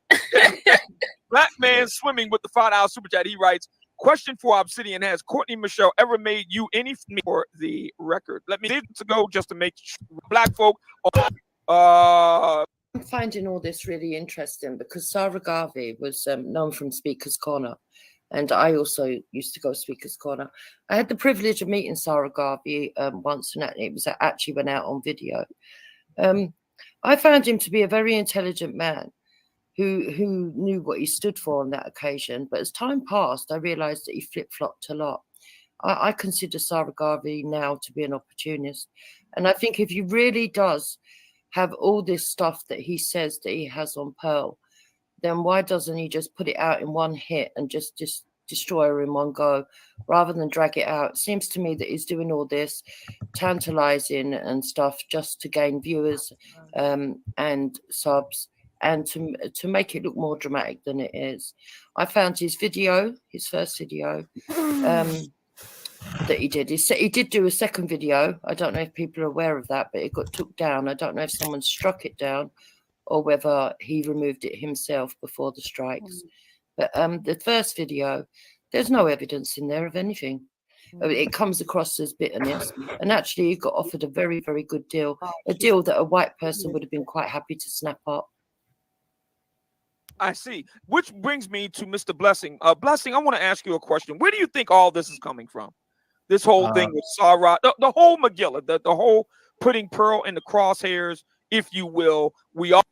Black man swimming with the $5 super chat. He writes, question for Obsidian, has Courtney Michelle ever made you any for the record? Let me to go just to make sure. Black folk. I'm finding all this really interesting because Sarah Garvey was known from Speaker's Corner, and I also used to go Speaker's Corner. I had the privilege of meeting Sarah Garvey once, and it was actually went out on video. I found him to be a very intelligent man who knew what he stood for on that occasion. But as time passed, I realized that he flip-flopped a lot. I consider Sarah Garvey now to be an opportunist. And I think if he really does have all this stuff that he says that he has on Pearl, then why doesn't he just put it out in one hit and just destroy her in one go rather than drag it out? It seems to me that he's doing all this tantalizing and stuff just to gain viewers and subs, and to make it look more dramatic than it is. I found his first video that he did. He did do a second video. I don't know if people are aware of that, but it got took down. I don't know if someone struck it down or whether he removed it himself before the strikes. But the first video, there's no evidence in there of anything. It comes across as bitterness. And actually, he got offered a very, very good deal, a deal that a white person would have been quite happy to snap up. I see. Which brings me to Mr. Blessing. Blessing, I want to ask you a question. Where do you think all this is coming from? This whole thing with Sarah, the whole Megillah, the whole putting Pearl in the crosshairs, if you will. We all.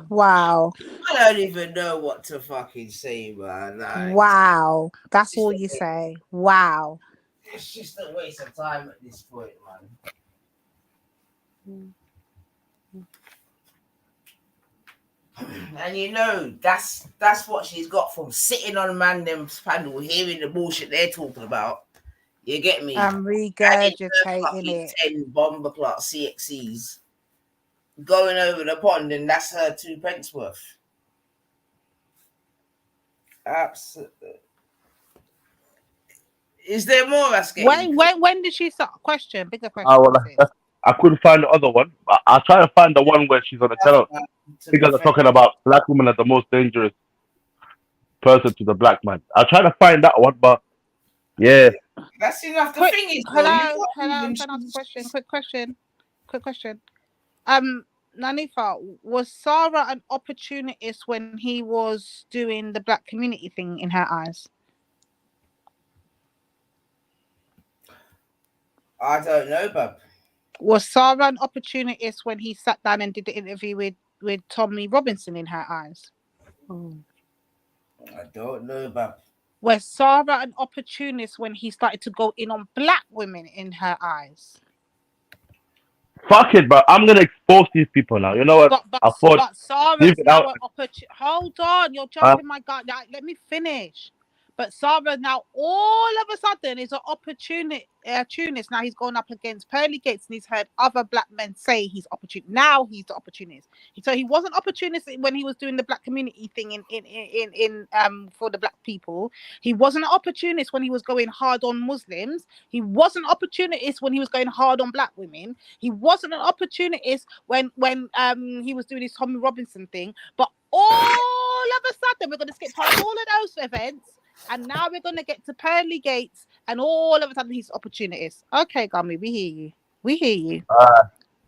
Wow. I don't even know what to fucking say, man. Like, Wow. That's all you say. Wow. it's just a waste of time at this point, man. And you know, that's what she's got from sitting on Mandem's panel, hearing the bullshit they're talking about. You get me? I'm regurgitating it. 10 bomber clock CXCs going over the pond, and that's her 2 pence worth. Absolutely. Is there more? When did she start? Bigger question. I couldn't find the other one. I'll try to find the one where she's on the channel. Because they're talking about black women as the most dangerous person to the black man. I'll try to find that one, but yeah. That's enough. The thing is, hello. Quick question. Nanifa, was Sarah an opportunist when he was doing the black community thing in her eyes? I don't know, bub. Was Sarah an opportunist when he sat down and did the interview with Tommy Robinson in her eyes? I don't know, bub. Was Sarah an opportunist when he started to go in on black women in her eyes? Fuck it, bro. I'm gonna expose these people now. You know what? I thought But Sarah's leave it now out. an opportunity. Hold on, you're jumping my gut. Now, let me finish. But Sarah now all of a sudden is an opportunist. Now he's going up against Pearly Gates and he's heard other black men say he's opportunist. Now he's the opportunist. So he wasn't opportunist when he was doing the black community thing in for the black people. He wasn't an opportunist when he was going hard on Muslims. He wasn't an opportunist when he was going hard on black women. He wasn't an opportunist when he was doing his Tommy Robinson thing. But all of a sudden we're going to skip past all of those events. And now we're going to get to Pearly Gates, and all of a sudden he's opportunist. Okay, Gummy, we hear you. We hear you.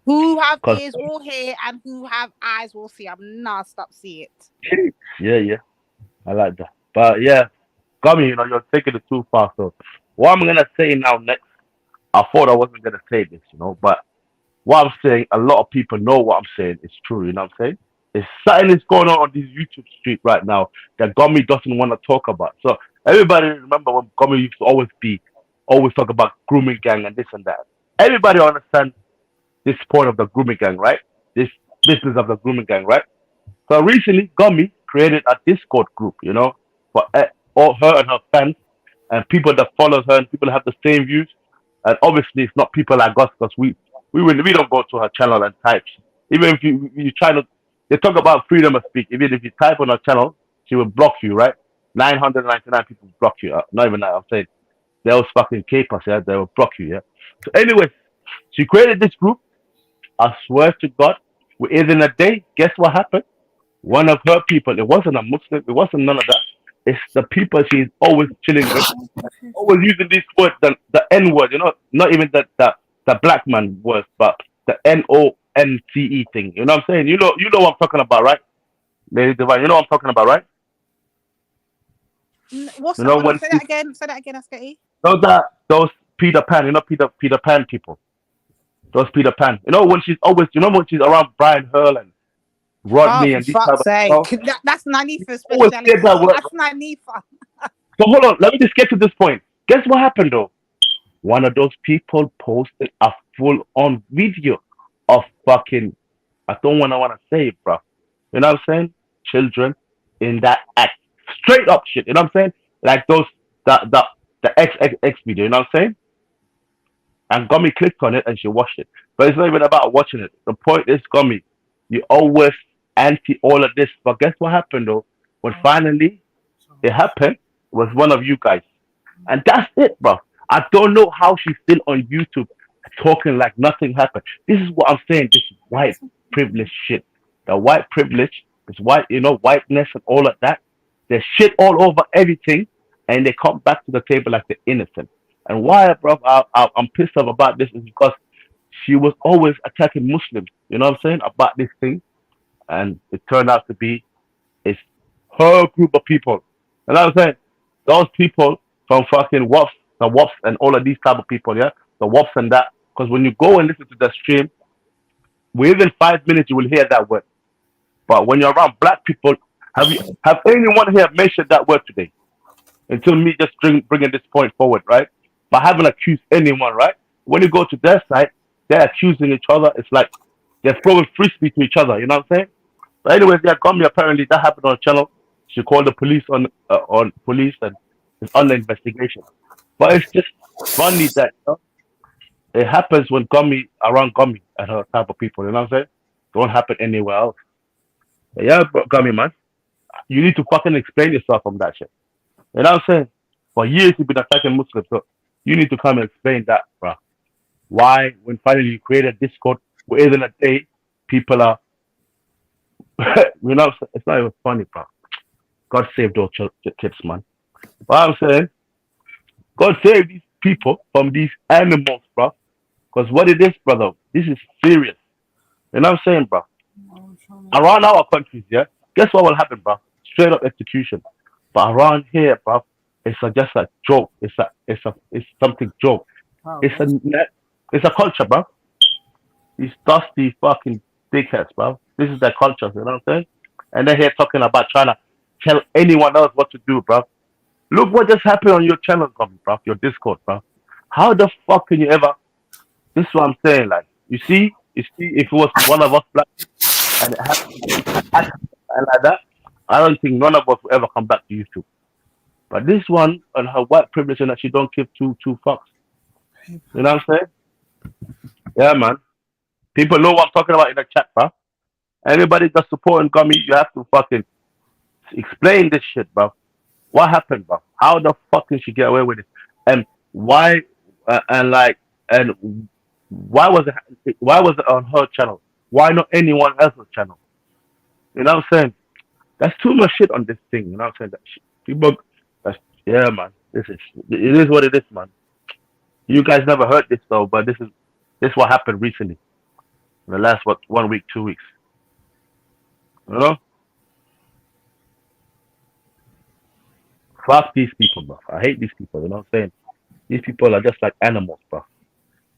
Who have ears will hear, and who have eyes will see. I'm not stop see it. Yeah. I like that. But yeah, Gummy, you know, you're taking it too far. So what I'm gonna say now next, I thought I wasn't gonna say this, you know, but what I'm saying, a lot of people know what I'm saying is true, you know what I'm saying? There's something that's going on this YouTube street right now that Gummy doesn't want to talk about. So everybody remember when Gummy used to always talk about grooming gang and this and that. Everybody understand this point of the grooming gang, right? This business of the grooming gang, right? So recently, Gummy created a Discord group, you know, for all her and her fans and people that follow her and people that have the same views. And obviously, it's not people like us because we don't go to her channel and type. Even if you try to, they talk about freedom of speech. Even if you type on her channel, she will block you, right? 999 people block you. Not even that. I'm saying those fucking capers, yeah, they will block you, yeah. So, anyways, she created this group. I swear to God, within a day, guess what happened? One of her people, it wasn't a Muslim, it wasn't none of that. It's the people she's always chilling with, always using this word, the N word, you know, not even the black man word, but the NONCE thing. You know what I'm saying? You know what I'm talking about, right? Lady Divine, you know what I'm talking about, right? What's You that? know Hold on, when say that again. Say that again, Askety. those Peter Pan, you know Peter Pan people. Those Peter Pan. You know when she's around Brian Hurl and Oh, Rodney for and these type fuck's of sake. stuff. That's Nanifa's Always speciality. get that word. That's Nanifa. So hold on, let me just get to this point. Guess what happened though? One of those people posted a full-on video of fucking, I don't want to say it, bro. You know what I'm saying? Children in that act. Straight up shit. You know what I'm saying? Like those, the XXX video. You know what I'm saying? And Gummy clicked on it and she watched it. But it's not even about watching it. The point is, Gummy, you always anti all of this. But guess what happened though? When finally it happened, it was one of you guys. And that's it, bro. I don't know how she's still on YouTube talking like nothing happened. This is what I'm saying. This white privilege shit. The white privilege, this white, you know, whiteness and all of that. There's shit all over everything, and they come back to the table like they're innocent. And why, bro, I'm pissed off about this is because she was always attacking Muslims. You know what I'm saying about this thing, and it turned out to be it's her group of people. You know what I'm saying? Those people from fucking WAPs, the WAPs and all of these type of people, yeah? The WAPs and that. Because when you go and listen to the stream, within 5 minutes you will hear that word. But when you're around black people, have anyone here mentioned that word today? Until me just bringing this point forward, right? But I haven't accused anyone, right? When you go to their side, they're accusing each other. It's like they're throwing frisbee to each other. You know what I'm saying? But anyways, yeah, Gummy, apparently that happened on the channel. She called the police on police and it's under investigation. But it's just funny that it happens when around Gummy and her type of people. You know what I'm saying? Don't happen anywhere else. But yeah, Gummy, man, you need to fucking explain yourself from that shit. You know what I'm saying? For years you've been attacking Muslims, so you need to come and explain that, bro. Why, when finally you created Discord, within a day, people are, you know, it's not even funny, bro. God save those kids, man. What I'm saying, God save these people from these animals, bro. Because what it is, brother, this is serious. You know what I'm saying, bro? Around our countries, yeah, guess what will happen, bro? Straight up execution. But around here, bro, it's just a joke. It's something joke. It's a culture, bro. These dusty fucking dickheads, bro. This is their culture, you know what I'm saying? And they're here talking about trying to tell anyone else what to do, bro. Look what just happened on your channel, bro, your Discord, bro. How the fuck can you ever? This is what I'm saying. Like, you see, You see, if it was one of us black and it happened and like that, I don't think none of us will ever come back to YouTube. But this one and her white privilege and that she don't give two fucks. You know what I'm saying? Yeah, man. People know what I'm talking about in the chat, bro. Anybody that's supporting Gummy, you have to fucking explain this shit, bro. What happened, bro? How the fuck can she get away with it? And why? And like, and why was it? Why was it on her channel? Why not anyone else's channel? You know what I'm saying? That's too much shit on this thing. You know what I'm saying? That shit. People, that's, yeah, man. It is what it is, man. You guys never heard this though, but this is what happened recently. In the last 1 week, 2 weeks. You know? Fuck these people, bro. I hate these people. You know what I'm saying? These people are just like animals, bro.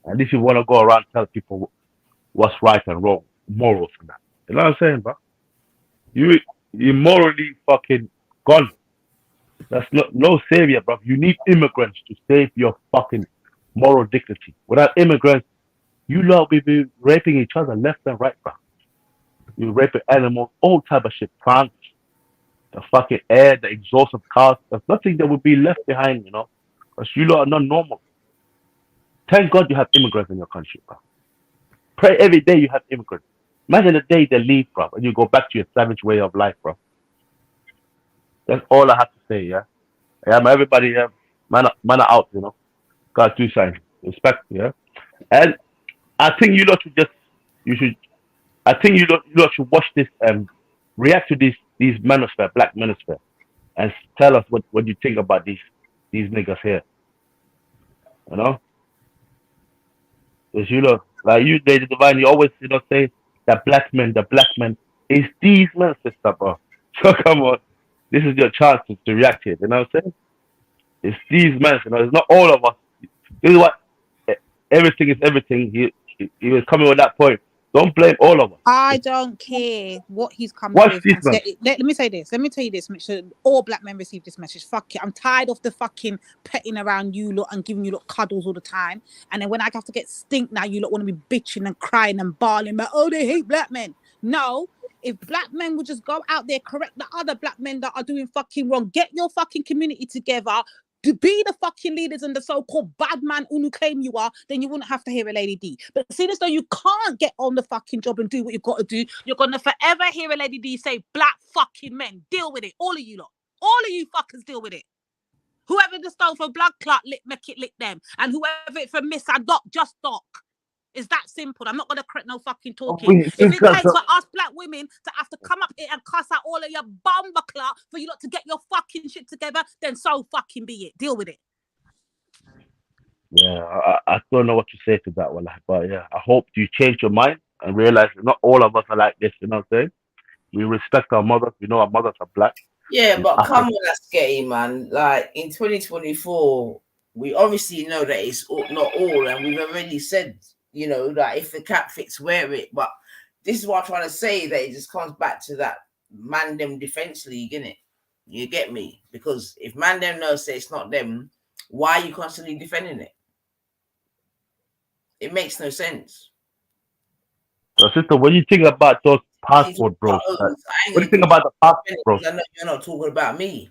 And if you want to go around tell people what's right and wrong, morals and that. You know what I'm saying, bro? You morally fucking gone. That's no savior, bro. You need immigrants to save your fucking moral dignity. Without immigrants, you lot will be raping each other left and right, bro. You raping animals, all type of shit, plants, the fucking air, the exhaust of cars. There's nothing that will be left behind, you know, because you lot are not normal. Thank God you have immigrants in your country, bro. Pray every day you have immigrants. Imagine the day they leave, bro, and you go back to your savage way of life, bro. That's all I have to say, yeah. Yeah, man, everybody, man are out, you know. Got two signs. Respect, yeah. And I think you lot should I think you lot should watch this react to these manosphere, black manosphere, and tell us what you think about these niggas here. You know? Because you know, like you they divine, you always, you know, say the black men, it's these men, sister, bro. So come on. This is your chance to react here, you know what I'm saying? It's these men, you know, it's not all of us. This is what everything is everything. He was coming with that point. Don't blame all of us. I don't care what he's coming Watch with. this, man. Let me say this. Let me tell you this. Make sure all black men receive this message. Fuck it. I'm tired of the fucking petting around you lot and giving you lot cuddles all the time. And then when I have to get stink now, you lot want to be bitching and crying and bawling about, oh, they hate black men. No. If black men would just go out there, correct the other black men that are doing fucking wrong, get your fucking community together, to be the fucking leaders and the so-called bad man who claim you are, then you wouldn't have to hear a Lady D. But seeing as though you can't get on the fucking job and do what you've got to do, you're going to forever hear a Lady D say, black fucking men, deal with it. All of you lot. All of you fuckers deal with it. Whoever the stole for blood clot, make it lick them. And whoever it for miss a dock, just dock. It's that simple. I'm not going to correct no fucking talking. If it takes for us black women to have to come up here and cuss out all of your bumper clot for you lot to get your fucking shit together, then so fucking be it. Deal with it. Yeah, I don't know what to say to that one, but yeah, I hope you change your mind and realize not all of us are like this, you know what I'm saying? We respect our mothers. We know our mothers are black. Yeah, but come on, that's getting, man. Like in 2024, we obviously know that it's not all, and we've already said, you know, that if the cap fits, wear it. But this is what I'm trying to say, that it just comes back to that man them defense league, innit? You get me? Because if man them knows say it's not them, why are you constantly defending it? It makes no sense. So, sister, what do you think about those passport, bro? What do you think about the passport, bro? I know you're not talking about me,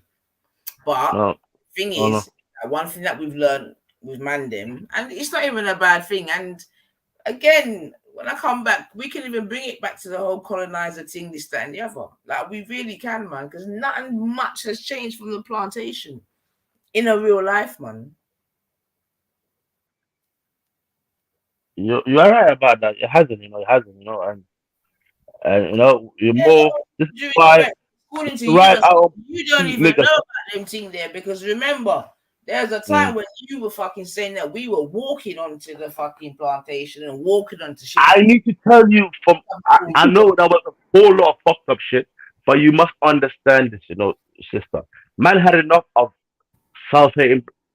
but the thing is, one thing that we've learned with Mandem, and it's not even a bad thing. And again, when I come back, we can even bring it back to the whole colonizer thing, this, that, and the other. Like, we really can, man, because nothing much has changed from the plantation in a real life, man. You're right about that. It hasn't, you know, and you know, you're more. This is why. According to you, you don't even know about them thing there, because remember, there's a time when you were fucking saying that we were walking onto the fucking plantation and walking onto shit. I need to tell you I know that was a whole lot of fucked up shit, but you must understand this, you know, sister. Man had enough of South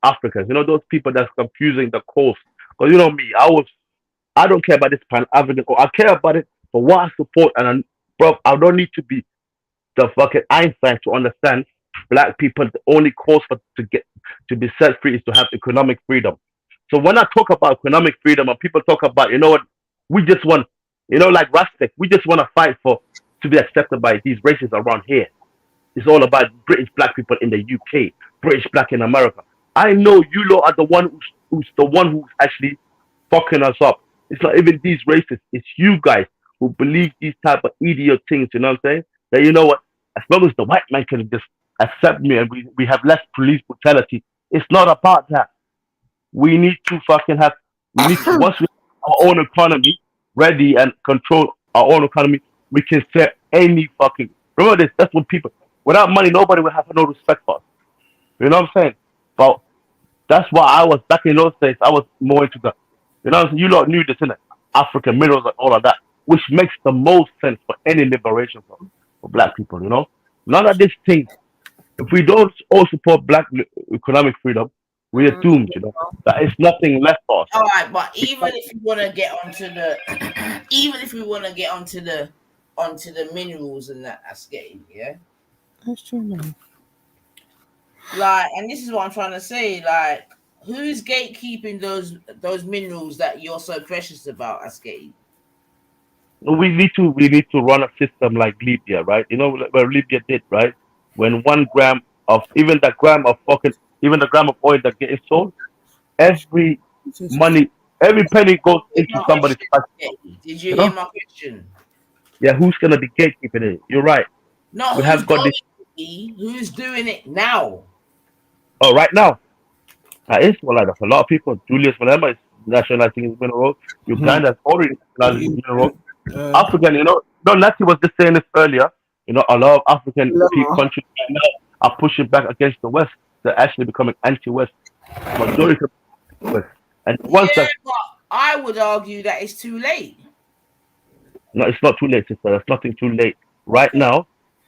Africans, you know, those people that's confusing the coast. Because you know me, I don't care about this Pan-African. I care about it for what I support, and bro, I don't need to be the fucking Einstein to understand black people. The only cause to be set free is to have economic freedom. So when I talk about economic freedom and people talk about, you know what, we just want You know, like Rastek, we just want to fight for to be accepted by these races around here. It's all about British black people in the UK, British black in America. I know you lot are the one who's the one who's actually fucking us up. It's not even these races. It's you guys who believe these type of idiot things. You know what I'm saying? That you know what? As long as the white man can just accept me and we have less police brutality, it's not about that. We need to fucking have. We need to once we have our own economy ready and control our own economy, we can set any fucking. Remember this. That's what people. Without money, nobody will have no respect for us. You know what I'm saying? But that's why I was back in those days. I was more into the, you know, you lot knew this, innit? African minerals and all of that, which makes the most sense for any liberation for black people. You know, none of these things. If we don't all support black economic freedom, we are doomed. You know, there is nothing left for us. All right, but even if we want to get onto the, even if we want to get onto the minerals and that's getting, yeah. That's true, man. Like, and this is what I'm trying to say. Like, who's gatekeeping those minerals that you're so precious about, Askate? We need to run a system like Libya, right? You know what Libya did, right? When 1 gram of even the gram of oil that gets sold, every money, every penny goes into somebody's pocket. Did you hear my question? Yeah, who's gonna be gatekeeping it? You're right. No, We have got this. Who's doing it now? Oh, right now, it's well, like a lot of people. Julius Malema is nationalizing his mineral. Uganda has already nationalized his mineral. African, you know, Natty was just saying this earlier. You know, a lot of African countries right now are pushing back against the West. They're actually becoming anti-West. Majority of the West. And once but I would argue that it's too late. No, it's not too late, sister. There's nothing too late right now.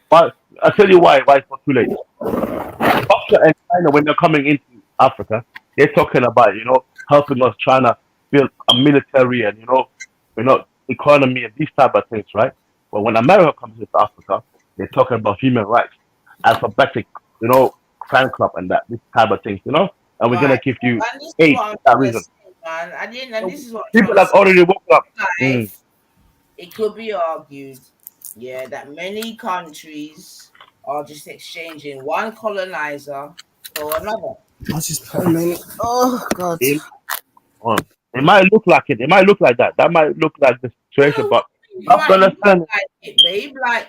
But I'll tell you why it's not too late. Russia and China, when they're coming into Africa, they're talking about, you know, helping us trying to build a military and, you know, economy and these type of things, right? But when America comes into Africa, they're talking about human rights, alphabetic, you know, fan club and this type of things, you know? And we're gonna give you aid for that reason. This is what People have already woken up. It could be argued, yeah, that many countries are just exchanging one colonizer for another. I just put a minute. Oh God. It might look like it. It might look like that. That might look like the situation, but Afghanistan. Like it, babe. Like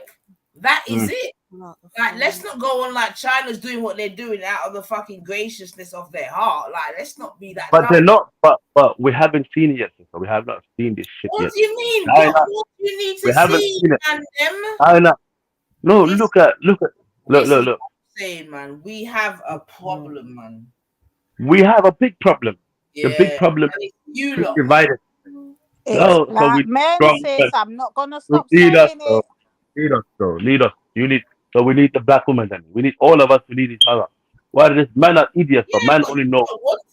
that is it. Like, let's not go on like China's doing what they're doing out of the fucking graciousness of their heart. Like, let's not be that. But they're not. But we haven't seen it yet. So we have not seen this shit what yet. do you mean? China, What you need to we haven't see, seen it. man? China. No, look. Saying, man, we have a problem, man. We have a big problem. Yeah, the big problem is divided. It's No, so like we men strong. says, I'm not gonna stop Lead us, saying though. it. Lead us. You need. So we need the black woman. Then we need all of us to lead each other. Why this men are idiots, but men only know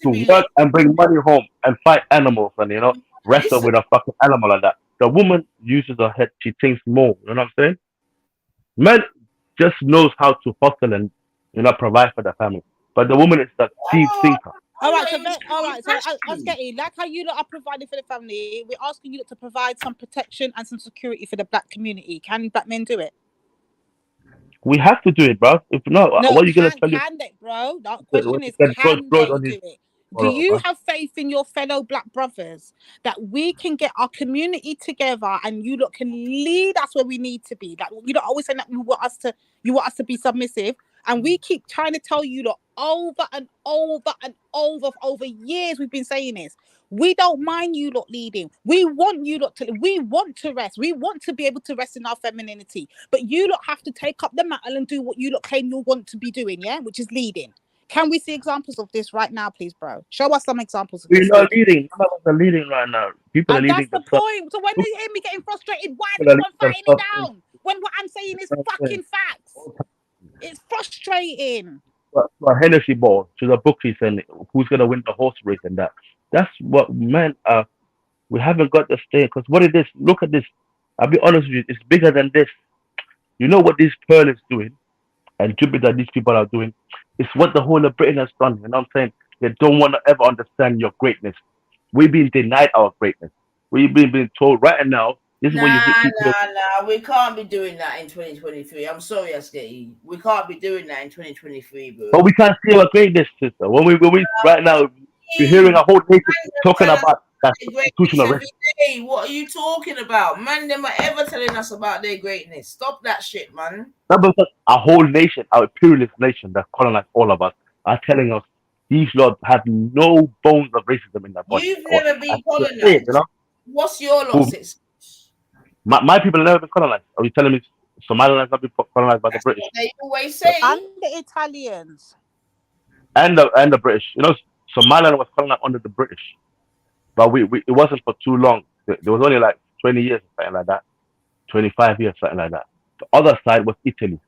to work and bring money home and fight animals and wrestle with a fucking animal like that. The woman uses her head. She thinks more. You know what I'm saying? Men just knows how to hustle and provide for the family. But the woman is the deep thinker. All right, so I was getting like how you lot are providing for the family. We're asking you lot to provide some protection and some security for the black community. Can black men do it? We have to do it, bro. If not, what are you gonna tell you? Can they, bro? The question is, can they do it? Do you have faith in your fellow black brothers that we can get our community together and you lot can lead us where we need to be? Like, you don't always say that you want us to be submissive, and we keep trying to tell you lot over and over and over years. We've been saying this. We don't mind you lot leading. We want you lot to. We want to rest. We want to be able to rest in our femininity. But you lot have to take up the mantle and do what you lot claim you want to be doing. Yeah, which is leading. Can we see examples of this right now, please, bro? Show us some examples of this. We're not leading. None of us are leading right now. People are leading. That's the point. So when you hear me getting frustrated, why is everyone fighting it down? When what I'm saying is fucking facts. It's frustrating. But Hennessy ball to the bookies and who's gonna win the horse race and that. That's what men are. We haven't got the stay because what it is. Look at this. I'll be honest with you. It's bigger than this. You know what this Pearl is doing, and Jupiter. These people are doing. It's what the whole of Britain has done. You know what I'm saying? They don't want to ever understand your greatness. We've been denied our greatness. We've been told right now, This is what you hit people. Nah. We can't be doing that in 2023. I'm sorry, Asketi. We can't be doing that in 2023, bro. But we can't see our greatness, sister. When we right now, you're hearing a whole nation talking about that constitutional Every racism. day. What are you talking about? Man, them are ever telling us about their greatness. Stop that shit, man. No, because a whole nation, our imperialist nation that colonized all of us, are telling us these lords have no bones of racism in their body. You've never been colonized. You know? What's your Who? loss? My people have never been colonized. Are you telling me Somaliland have been colonized by the British? They always say. And the Italians. And the British. You know, Somaliland was colonized under the British. But we it wasn't for too long. There was only like 20 years, something like that. 25 years, something like that. The other side was Italy.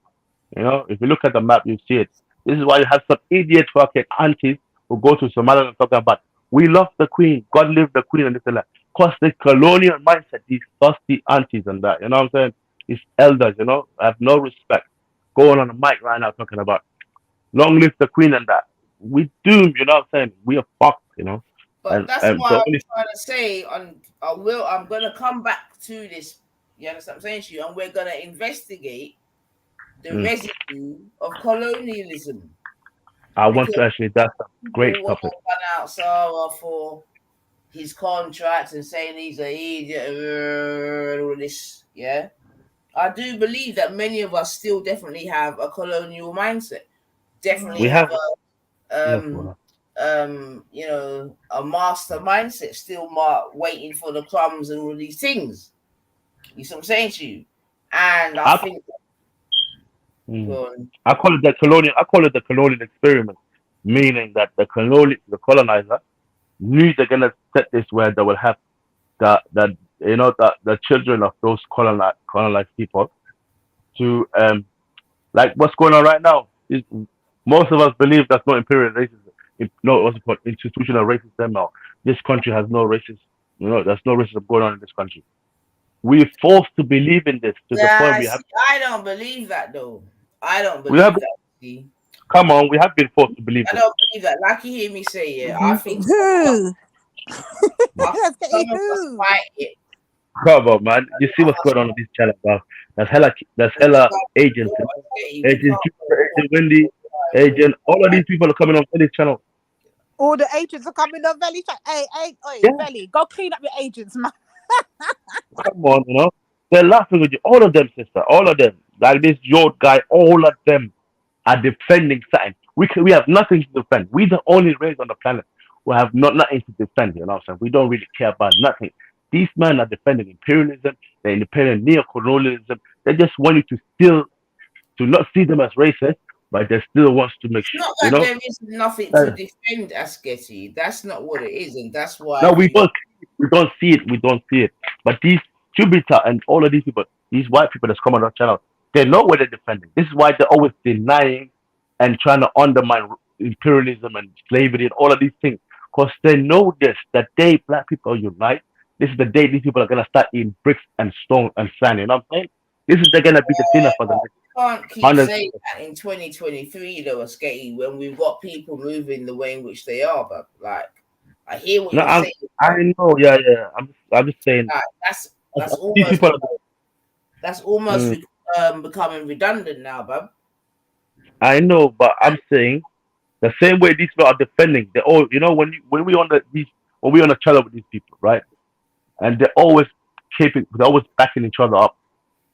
You know, if you look at the map, you see it. This is why you have some idiot fucking aunties who go to Somaliland and talk about, we love the Queen, God live the Queen, and this and that. Because the colonial mindset, these dusty aunties and that, you know what I'm saying? These elders, you know, have no respect. Going on the mic right now talking about, long live the Queen and that. We doomed, you know what I'm saying? We are fucked, you know? But that's what I'm trying to say. I'm going to come back to this. You understand what I'm saying to you? And we're going to investigate the residue of colonialism. I want to actually, that's a great topic. Out Sarah for his contracts and saying he's an idiot and all this, yeah. I do believe that many of us still definitely have a colonial mindset. Definitely We have you know, a master mindset, still waiting for the crumbs and all these things. You see what I'm saying to you? And I think I call it the colonial experiment, meaning that the colonizer knew they're gonna set this where they will have the children of those colonized people to like what's going on right now. Most of us believe that's not imperial racism. No, what's it called? Institutional racism. Now, this country has no racism. You know, there's no racism going on in this country. We're forced to believe in this to the point we have. I don't believe that though. I don't believe that. See? Come on, we have been forced to believe. I don't believe that. Like you hear me say, yeah, I think Who? some of us fight it. Come on, man. You see what's going on with this channel, bro? That's hella agents. Agent Wendy, Agent, all of these people are coming on this channel. All the agents are coming on Belly. Hey, Belly, go clean up your agents, man. Come on, you know. They're laughing with you. All of them, sister. All of them. Like this Yod guy, all of them are defending something. We have nothing to defend. We're the only race on the planet who have nothing to defend, you know what I'm saying? We don't really care about nothing. These men are defending imperialism, they're independent neo-colonialism. They just want you to not see them as racist, but they still want to make sure. Not that there is nothing to defend, Asketi. That's not what it is, and that's why. No, we don't see it. But these Jupiter and all of these people, these white people that's come on our channel, they know what they're defending. This is why they're always denying and trying to undermine imperialism and slavery and all of these things. Because they know this, that day black people unite, this is the day these people are going to start eating bricks and stone and sand. You know what I'm saying? This is going to be the dinner for them. Can't keep saying that in 2023, though, Asketi, when we've got people moving the way in which they are. But like, I hear what you're saying. I know, yeah. I'm just saying. Like, that's almost becoming redundant now, bub. I know, but I'm saying the same way these people are defending. They all, you know, when we on the channel with these people, right? And they're always backing each other up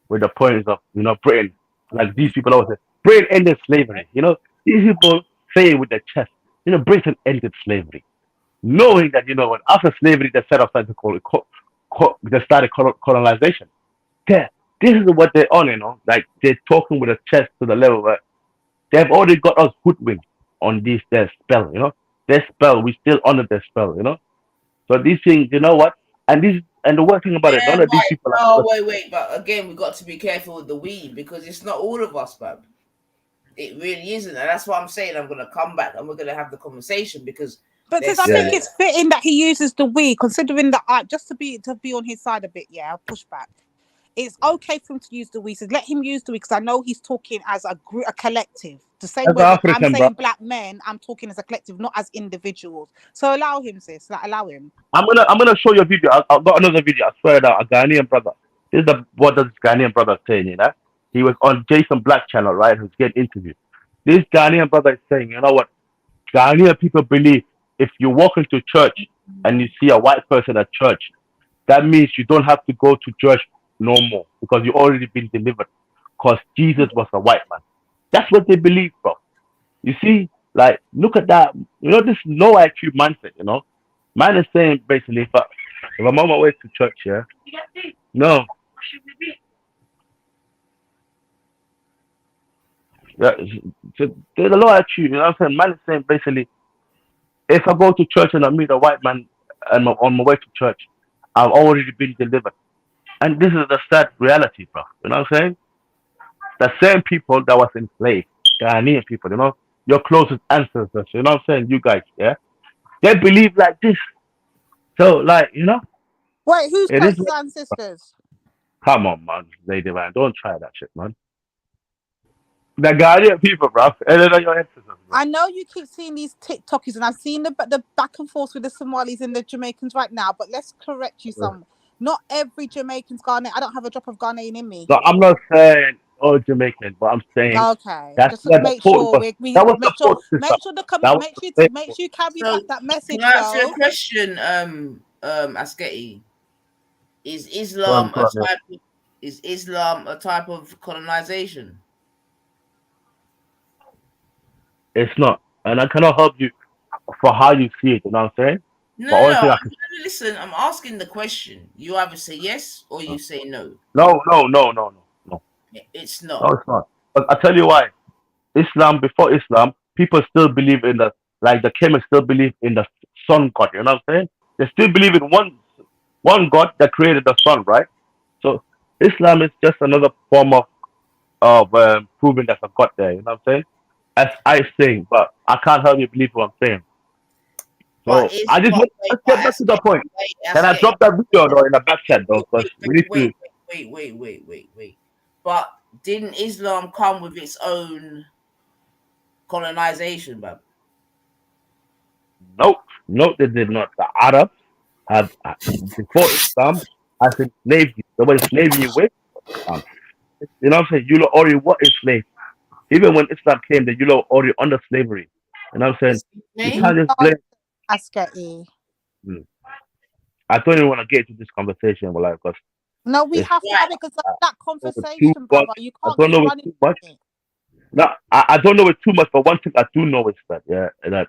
with the points of, you know, Britain. Like these people always say, Britain ended slavery. You know, these people say it with their chest. You know, Britain ended slavery, knowing that, you know, when after slavery they set up something called they started colonization. Yeah, this is what they're on, you know. Like they're talking with a chest to the level where they've already got us hoodwinked on their spell, you know. Their spell, we still under their spell, you know. So these things, you know what? And the worst thing about it, none of these people. Wait. But again, we got to be careful with the we, because it's not all of us, man. It really isn't, and that's why I'm saying I'm going to come back and we're going to have the conversation because. But I think it's fitting that he uses the we, considering that just to be on his side a bit. Yeah, I'll push back. It's okay for him to use the we. So let him use the we, because I know he's talking as a group, a collective. The same way that I'm saying black men, I'm talking as a collective, not as individuals. So allow him, sis. Like, allow him. I'm gonna show you a video. I've got another video. I swear that a Ghanaian brother This is what the Ghanaian brother is saying, you know. He was on Jason Black channel, right? Who's getting interviewed. This Ghanaian brother is saying, you know what? Ghanaian people believe if you walk into church and you see a white person at church, that means you don't have to go to church no more because you already been delivered. Because Jesus was a white man. That's what they believe, bro. You see, like, look at that. You know, this low IQ mindset, you know. Man is saying basically, if I'm on my way to church, yeah, no, yeah, there's a low IQ. You know what I'm saying? Man is saying basically, if I go to church and I meet a white man and I'm on my way to church, I've already been delivered. And this is the sad reality, bro. You know what I'm saying? The same people that was enslaved, Ghanaian people, you know, your closest ancestors, you know what I'm saying? You guys, yeah? They believe like this. So, like, you know, Wait, who's it is. closest ancestors? Come on, man, lady man. Don't try that shit, man. The Ghanaian people, bro. And then your ancestors, bro. I know you keep seeing these TikTokers, and I've seen the back and forth with the Somalis and the Jamaicans right now. But let's correct you some. Not every Jamaican's Ghanaian. I don't have a drop of Ghanaian in me. No, I'm not saying all Jamaican, but I'm saying Okay, that's just to where the make thought sure was. we That was the make sure thought system. make sure the That was make the sure thing. make sure you carry So, back that message, can I ask you a though. question, Asketi? Is Go on, Islam go on, yeah. is Islam a type of colonization? It's not, and I cannot help you for how you see it. You know what I'm saying? No, But no, only no. thing I can. Listen, I'm asking the question. You either say yes or you say no. No, no, no, no, no, no. It's No, not. it's not. But I tell you why. Islam, before Islam, people still believe in the, like the chemists still believe in the sun god. You know what I'm saying? They still believe in one god that created the sun, right? So Islam is just another form of proving there's a god there. You know what I'm saying? As I saying, but I can't help you believe what I'm saying. But So I just want let's get back to the point. Can I drop that video though in the back chat though? Because we need to. Wait. But didn't Islam come with its own colonization, bro? Nope, they did not. The Arabs have before Islam has enslaved you. They were enslaving you with Islam. You know what I'm saying? You lot already were enslaved. Even when Islam came, you lot already under slavery. You know what I'm saying? You can't just blame. Asketi. I don't even want to get into this conversation, but like, because No, we have to have it because that conversation, brother. You I can't don't keep know it running. too much. No, I don't know it too much, but one thing I do know is that that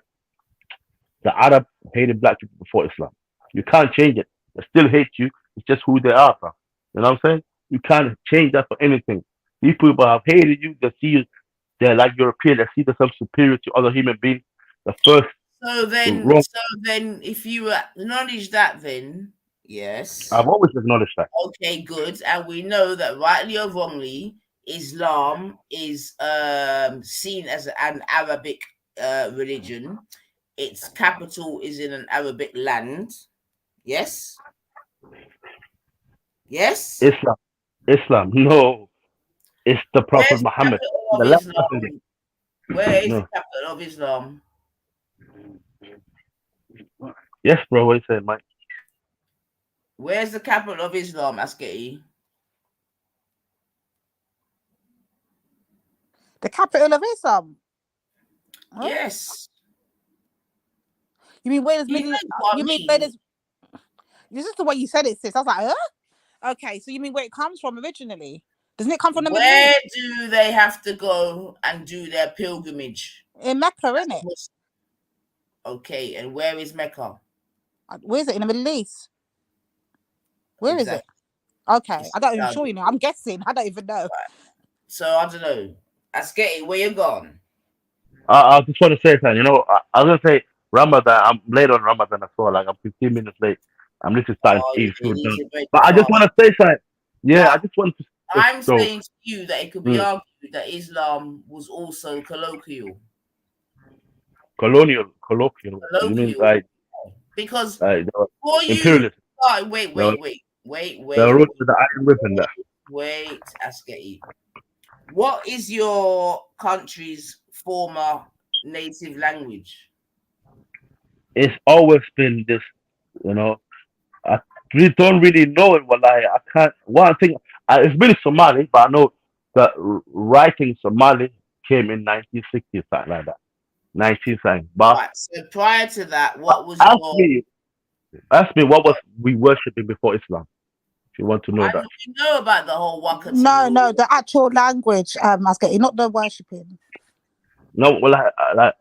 the Arab hated black people before Islam. You can't change it. They still hate you. It's just who they are, bro. You know what I'm saying? You can't change that for anything. These people have hated you. They see you. They're like European. They see themselves superior to other human beings. The first So then, if you acknowledge that, then yes, I've always acknowledged that. Okay, good, and we know that rightly or wrongly, Islam is seen as an Arabic religion. Its capital is in an Arabic land. Yes. Yes. Islam. No, it's the Prophet Muhammad. The last Islam? Where is no. the capital of Islam? Yes, bro. What you saying, Mike? Where's the capital of Islam, Asketi? The capital of Islam? Huh? Yes. You mean where does you mean where does this is the way you said it, sis. I was like, huh? Okay, so you mean where it comes from originally? Doesn't it come from the Middle East? Where do they have to go and do their pilgrimage? In Mecca, innit? Okay, and where is Mecca? Where is it? In the Middle East? Where is it? Okay, I don't even sure, you know. I'm guessing. I don't even know. So I don't know. Asketi, where you gone? I just want to say something. You know, I was gonna say Ramadan. I'm late on Ramadan as well. Like I'm 15 minutes late. I'm literally starting to eat food now. But I just want to say something. Yeah, I just want to. I'm saying to you that it could be argued that Islam was also colloquial. Colloquial. You mean like because for you wait. The root to the iron weapon there. Wait, Asketi. What is your country's former native language? It's always been this, you know. we don't really know it. Well, I can't. One thing, it's really Somali, but I know that writing Somali came in 1960, something like that. 19 something. But Right. So prior to that, what was ask your? me, what was we worshipping before Islam? If you want to know I that. know about the whole Waka No, the actual language. Masgati, not the worshipping. No, well, I,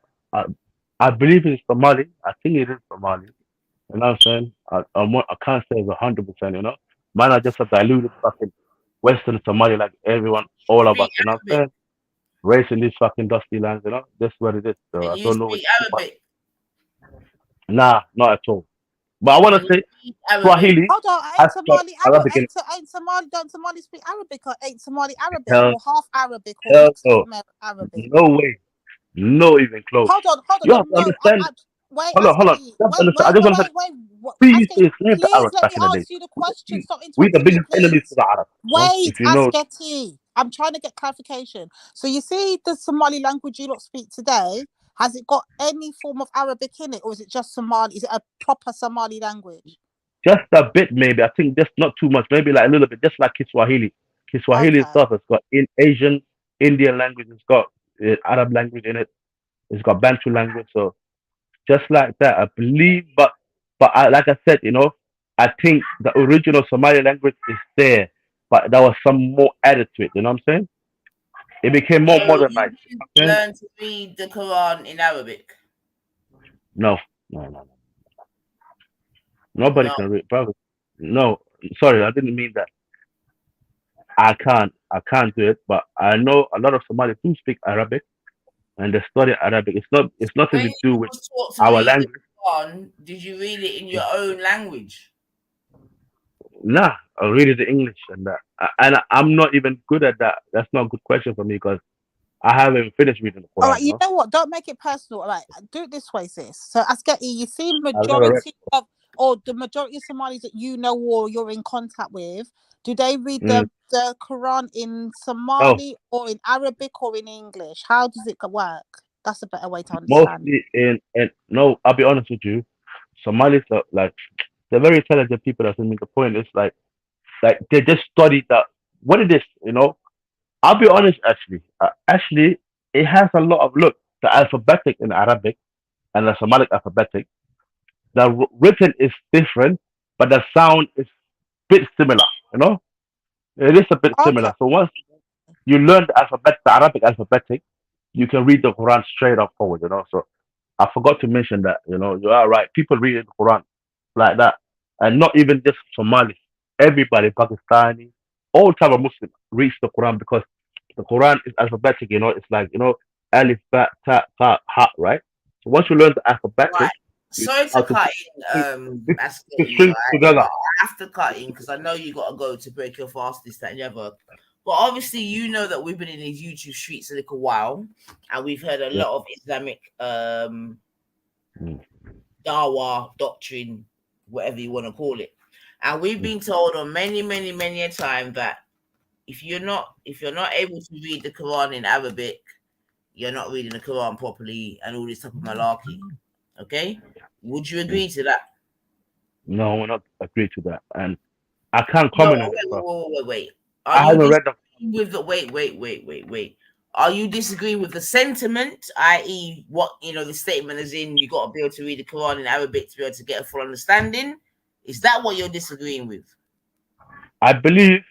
I believe it's Somali. I think it is Somali. You know what I'm saying? I can't say it's 100%. You know, man, I just a diluted fucking Western Somali like everyone, all of us. Speak You know what I'm Arabic. saying? Race in these fucking dusty lands. You know, that's what it is. So Can I you don't know. speak Arabic? Nah, not at all. But I want Can to you say speak Arabic? Swahili Hold on, has ain't got Somali Arab? Arabic in it. Ain't Somali? Don't Somali speak Arabic? Or ain't Somali Arabic Hell, or half Arabic or hell mixed no. Arabic? No way. No even close. Hold on, You have to no. understand. Wait, Hold on, hold on. Ascoti. You have to Wait, understand. I wait, just wait, want to wait, say, wait. we used Ascoti, to enslave the please Arabs let back me in the day. answer you the question. Stop We the interrupting me, biggest enemies to please. the Arabs. You know? Wait, If you know. Ascoti. I'm trying to get clarification. So you see the Somali language you lot speak today, has it got any form of Arabic in it, or is it just Somali? Is it a proper Somali language? Just a bit, maybe. I think just not too much. Maybe like a little bit, just like Kiswahili. Kiswahili Okay. itself has got in Asian, Indian language. It's got Arab language in it. It's got Bantu language. So just like that, I believe. But like I said, you know, I think the original Somali language is there, but there was some more added to it. You know what I'm saying? It became more So you modernized. You know didn't what I'm saying? learn to read the Quran in Arabic? No, no. Nobody No. can read. Probably. No, sorry, I didn't mean that. I can't do it, but I know a lot of Somalis do speak Arabic and they study Arabic. It's nothing When to you do with was taught to our read the language. Quran, did you read it in your own language? Nah, I read it in English and that. And I'm not even good at that. That's not a good question for me because I haven't finished reading the All Quran, right, you you know? know what? Don't make it personal. All right, do it this way, sis. So, Asketi, you see I've never read. majority of, or the majority of Somalis that you know or you're in contact with, do they read Mm. the Quran in Oh, Somali or in Arabic or in English? How does it work? That's a better way to understand. mostly in no, I'll be honest with you. Somalis are like they're very intelligent people. That's I mean the point is like they just study that what it is, you know. I'll be honest, actually. Actually, it has a lot of look. The alphabetic in Arabic and the Somali alphabetic, the written is different, but the sound is bit similar. You know, it is a bit Okay. similar. So once you learn the Arabic alphabetic, you can read the Quran straight up forward. You know, so I forgot to mention that. You know, you are right. People read the Quran like that, and not even just Somalis. Everybody, Pakistani, all type of Muslim reads the Quran because the Quran is alphabetic. You know, it's like alif, ba, ta, ta, ha, right? So once you learn the alphabetic, Right. you Sorry know how to to cut put in, the Asketi, strings right? But together. I have to cut in because I know you got to go to break your fast, this, that, and the other. But obviously, you know that we've been in these YouTube streets a little while, and we've heard a Yeah. lot of Islamic Dawa doctrine, whatever you want to call it. And we've been told on many a time that if you're not able to read the Quran in Arabic, you're not reading the Quran properly and all this type of malarkey. Okay? Would you agree to that? No, we're not agree to that, and I can't No, comment on it, bro. wait. Are I you haven't read the. disagreeing with the wait. Are you disagreeing with the sentiment, i.e., what the statement is in you got to be able to read the Quran in Arabic to be able to get a full understanding? Is that what you're disagreeing with? I believe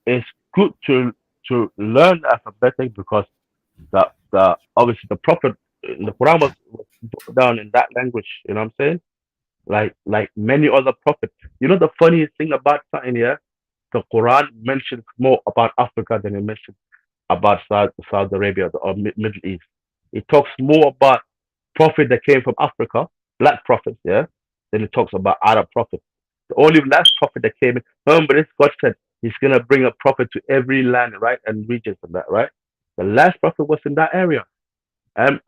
it's good to learn alphabetic because the obviously the prophet the Quran was put down in that language. You know what I'm saying? Like many other prophets. You know the funniest thing about something here, the Quran mentions more about Africa than it mentions about Saudi Arabia or Middle East. It talks more about prophet that came from Africa, black prophets, yeah, than it talks about Arab prophets. The only last prophet that came in, remember this, God said he's gonna bring a prophet to every land, right, and regions and that, right? The last prophet was in that area. And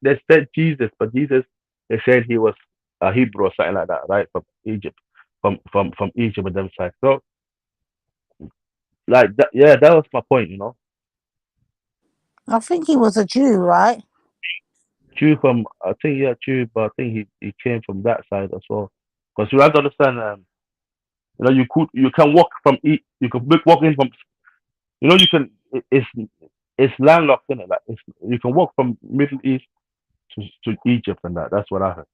they said Jesus, but Jesus they said he was a Hebrew or something like that, right? From Egypt. From Egypt and them side. So like that, yeah, that was my point, you know. I think he was a Jew, right? Jew from I think yeah, Jew, but I think he came from that side as well. Because you have to understand, You know, you can walk from you can walk in from, you know, you can it's landlocked in it. Like you can walk from Middle East to Egypt and that. That's what I heard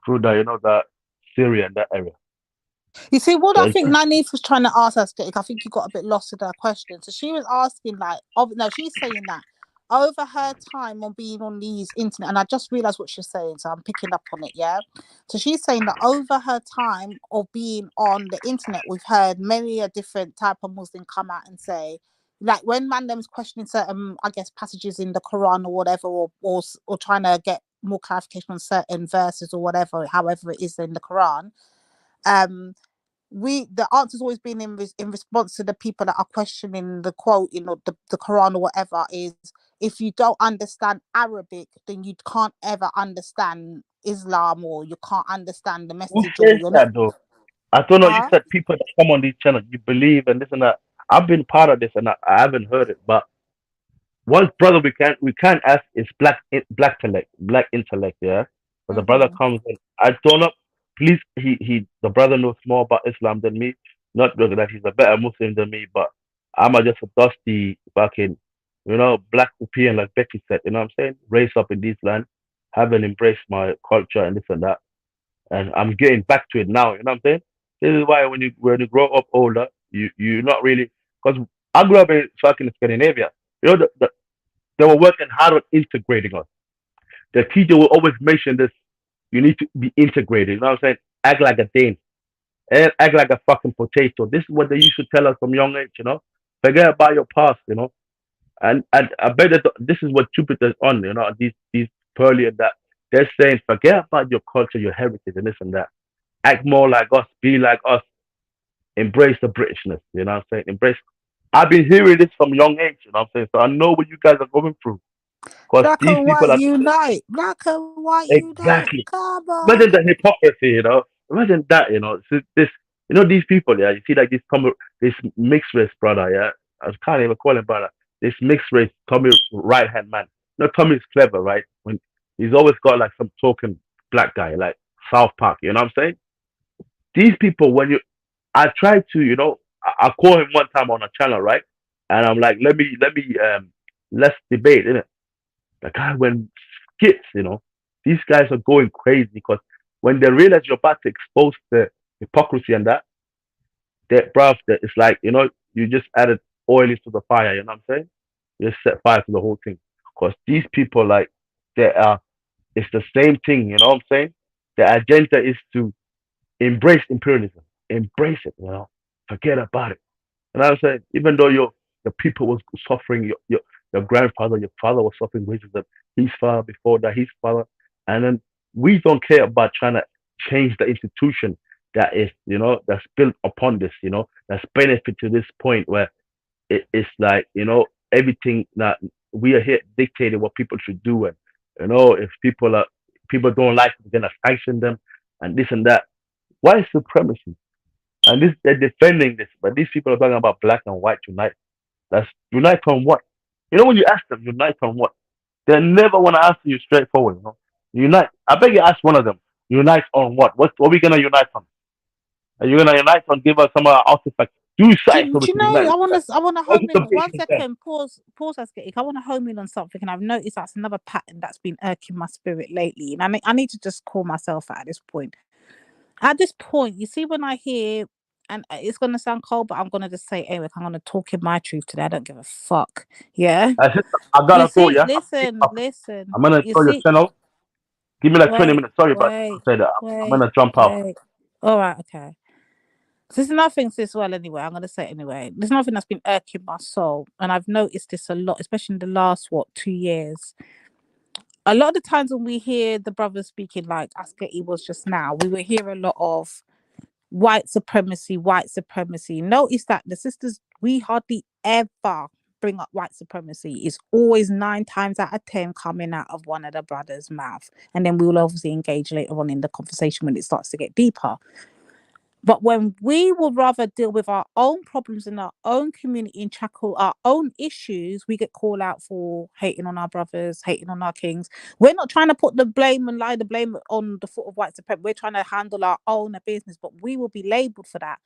through that. You know, that Syria and that area. You see, what So I it's think Nanith was trying to ask us, I think you got a bit lost with her question. So she was asking, like, no, she's saying that over her time on being on these internet, and I just realized what she's saying, so I'm picking up on it, yeah? So she's saying that over her time of being on the internet, we've heard many a different type of Muslim come out and say, like, when Mandem's questioning certain, I guess, passages in the Quran or whatever, or trying to get more clarification on certain verses or whatever, however it is in the Quran, the answer's always been in response to the people that are questioning the quote, you know, the Quran or whatever, is if you don't understand Arabic, then you can't ever understand Islam, or you can't understand the Who message, or says you're not. that though? I don't know. You said people that come on these channels, you believe and this and that. I've been part of this and I haven't heard it, but one brother we can't ask is black intellect, yeah. But the brother comes in. I don't know. Please, the brother knows more about Islam than me. Not that he's a better Muslim than me, but I'm just a dusty fucking, you know, black European, like Becky said. You know what I'm saying? Raised up in these lands, haven't embraced my culture and this and that, and I'm getting back to it now. You know what I'm saying? This is why when you grow up older, you're not really, because I grew up in fucking Scandinavia. You know, they were working hard on integrating us. The teacher will always mention this. You need to be integrated. You know what I'm saying? Act like a Dane. Act like a fucking potato. This is what they used to tell us from young age, you know? Forget about your past, you know? And I bet that this is what Jupiter's on, you know, these pearly and that. They're saying, forget about your culture, your heritage, and this and that. Act more like us, be like us, embrace the Britishness, you know what I'm saying? Embrace. I've been hearing this from young age, you know what I'm saying? So I know what you guys are going through. Because Black these and people white are unite. Black and white unite. exactly. Come on. Imagine the hypocrisy, you know. Imagine that, you know. This, you know, these people, yeah. You see, like this mixed race brother, yeah. I can't even call him brother. This mixed race Tommy right hand man. You know, Tommy's clever, right? When he's always got like some token black guy, like South Park. You know what I'm saying? These people, I tried to, you know, I call him one time on a channel, right? And I'm like, let's debate, innit? The guy went skits, you know. These guys are going crazy because when they realize you're about to expose the hypocrisy and that, bruv, it's like, you know, you just added oil into the fire, you know what I'm saying? You just set fire to the whole thing. Because these people, like, it's the same thing, you know what I'm saying? The agenda is to embrace imperialism, embrace it, you know, forget about it. And I was saying, even though the people was suffering, your grandfather, your father was suffering racism, his father before that, his father, and then we don't care about trying to change the institution that is, you know, that's built upon this, you know, that's benefit to this point where it's like, you know, everything that we are here dictating what people should do, and you know, if people don't like it, we're gonna sanction them and this and that. Why is supremacy? And this they're defending this, but these people are talking about black and white unite. That's unite on what? You know, when you ask them unite on what, they never want to answer you straightforward. You know, unite. I beg you, ask one of them. Unite on what? What are we gonna unite on? Are you gonna unite on? Give us some artifacts. Do something so Do we you can know? unite. I want to Go to home the in. base 1 instead. second. Pause. Asketic. I want to home in on something, and I've noticed that's another pattern that's been irking my spirit lately. And I need to just call myself out at this point. At this point, you see, when I hear, and it's gonna sound cold, but I'm gonna just say, Eric, I'm gonna talk in my truth today. I don't give a fuck. Yeah. I You gotta go. see, Yeah. listen. I'm gonna You install your see, channel. Give me like 20 wait, minutes. Sorry, but wait, I say that I'm wait, gonna jump out. wait. All right, okay. So there's nothing this well anyway. I'm gonna say it anyway. There's nothing that's been irking my soul, and I've noticed this a lot, especially in the last 2 years. A lot of the times when we hear the brothers speaking, like Asketi was just now, we will hear a lot of white supremacy. Notice that the sisters, we hardly ever bring up white supremacy. It's always 9 times out of 10 coming out of one of the brothers' mouth, and then we will obviously engage later on in the conversation when it starts to get deeper. But when we would rather deal with our own problems in our own community and tackle our own issues, we get called out for hating on our brothers, hating on our kings. We're not trying to put the blame and lie the blame on the foot of white supremacy. We're trying to handle our own business, but we will be labelled for that.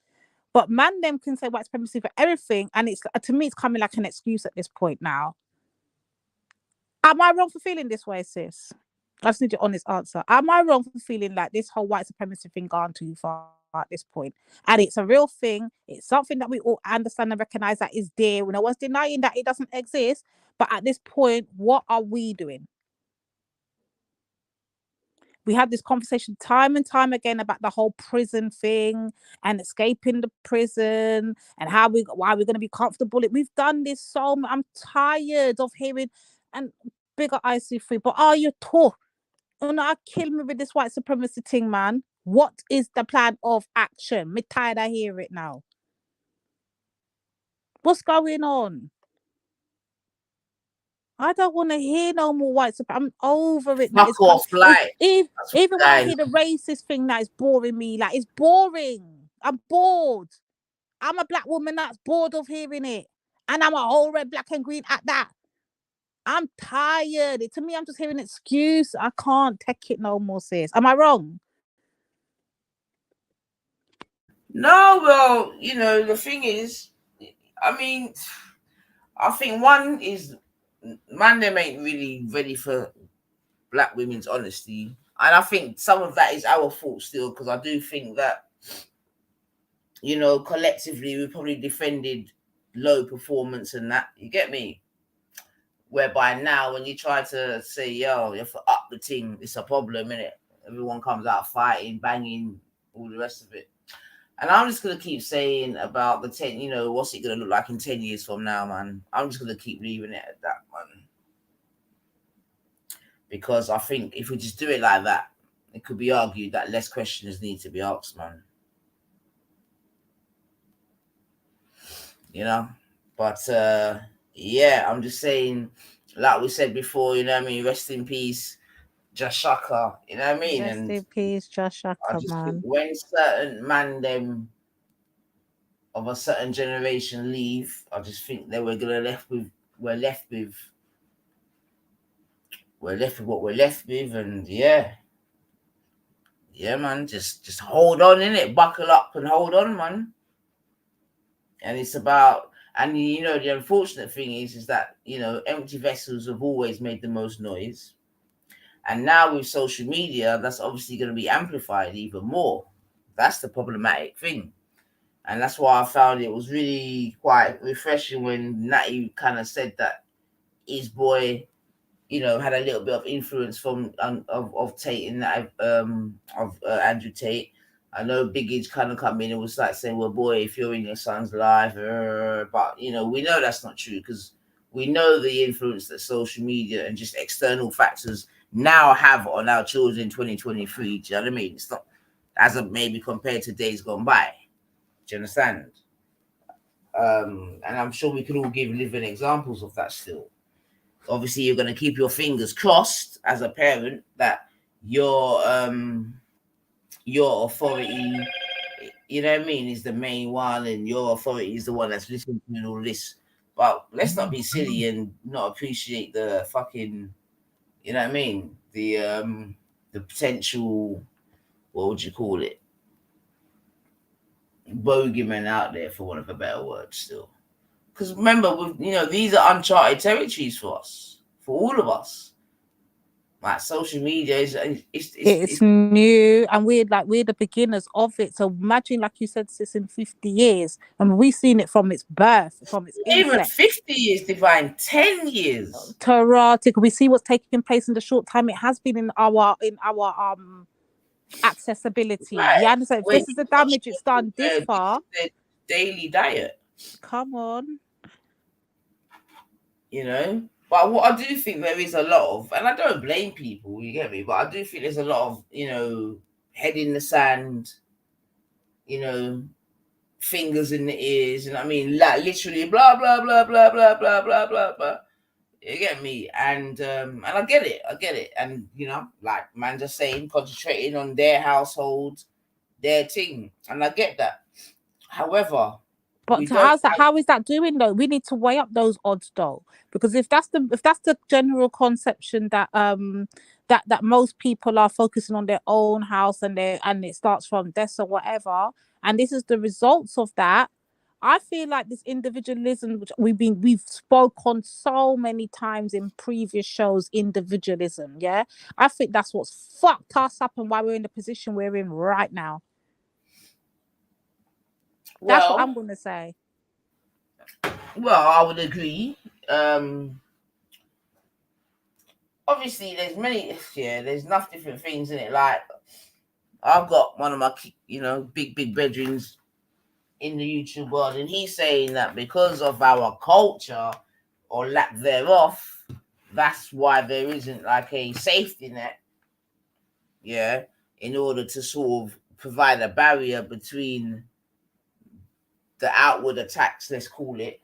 But man, them can say white supremacy for everything, and it's, to me, it's coming like an excuse at this point now. Am I wrong for feeling this way, sis? I just need your honest answer. Am I wrong for feeling like this whole white supremacy thing gone too far at this point? And it's a real thing. It's something that we all understand and recognize that is there. No one's denying that it doesn't exist. But at this point, what are we doing? We had this conversation time and time again about the whole prison thing and escaping the prison and why we're going to be comfortable. We've done this so much. I'm tired of hearing, and bigger IC3, but are you taught? Oh no, kill me with this white supremacy thing, man. What is the plan of action? Me tired of hear it now. What's going on? I don't want to hear no more white supremacy. I'm over it now. Fuck off, like even when I hear the racist thing, that is boring me. Like, it's boring. I'm bored. I'm a black woman that's bored of hearing it, and I'm a whole red, black, and green at that. I'm tired. To me, I'm just hearing an excuse. I can't take it no more, sis. Am I wrong? No, well, you know, the thing is, I mean, I think one is, man, them ain't really ready for black women's honesty. And I think some of that is our fault still, because I do think that, you know, collectively, we probably defended low performance and that. You get me? Whereby now, when you try to say, yo, you have to up the team, it's a problem, innit? Everyone comes out fighting, banging, all the rest of it. And I'm just going to keep saying about the 10, you know, what's it going to look like in 10 years from now, man? I'm just going to keep leaving it at that, man. Because I think if we just do it like that, it could be argued that less questions need to be asked, man. You know? But, yeah, I'm just saying, like we said before, you know what I mean? Rest in peace, Jashaka, you know what I mean? Rest in peace, Jashaka, I just man. think when certain man them of a certain generation leave, I just think that we're left with what we're left with, and yeah, man, just hold on, innit? Buckle up and hold on, man. And it's about, and you know, the unfortunate thing is that, you know, empty vessels have always made the most noise. And now with social media, that's obviously going to be amplified even more. That's the problematic thing. And that's why I found it was really quite refreshing when Natty kind of said that his boy, you know, had a little bit of influence from of Tate and that of Andrew Tate. I know Big Age kind of come in and was like saying, well, boy, if you're in your son's life, but, you know, we know that's not true, because we know the influence that social media and just external factors now have on our children in 2023. Do you know what I mean? It's not as a maybe compared to days gone by. Do you understand? And I'm sure we could all give living examples of that still. Obviously, you're going to keep your fingers crossed as a parent that your authority, you know what I mean, is the main one, and your authority is the one that's listening to all this. But let's not be silly and not appreciate the fucking, you know what I mean, the potential, what would you call it, bogeyman out there, for want of a better word, still. Because remember, you know, these are uncharted territories for us, for all of us. Like, social media it's new, and we're the beginners of it. So imagine, like you said, sis, in 50 years, and we've seen it from its birth, from its even incept. 50 years, Divine, 10 years. Taratic, we see what's taking place in the short time it has been in our accessibility. Right. You understand? If this is the damage it's done this far, their daily diet. Come on. You know? But what I do think there is a lot of, and I don't blame people, you get me, but I do think there's a lot of, you know, head in the sand, you know, fingers in the ears, and I mean, like, literally blah blah blah blah blah blah blah blah blah. You get me? And I get it, and you know, like man just saying, concentrating on their household, their team, and I get that. However, but we don't. how is that doing though? We need to weigh up those odds though, because if that's the general conception that that most people are focusing on their own house and it starts from this or whatever, and this is the results of that. I feel like this individualism, which we've spoke on so many times in previous shows, individualism, yeah. I think that's what's fucked us up and why we're in the position we're in right now. That's what I'm gonna say. Well, I would agree. Obviously, there's enough different things in it. Like, I've got one of my, big bedrooms in the YouTube world, and he's saying that because of our culture or lack thereof, that's why there isn't like a safety net, in order to sort of provide a barrier between the outward attacks, let's call it,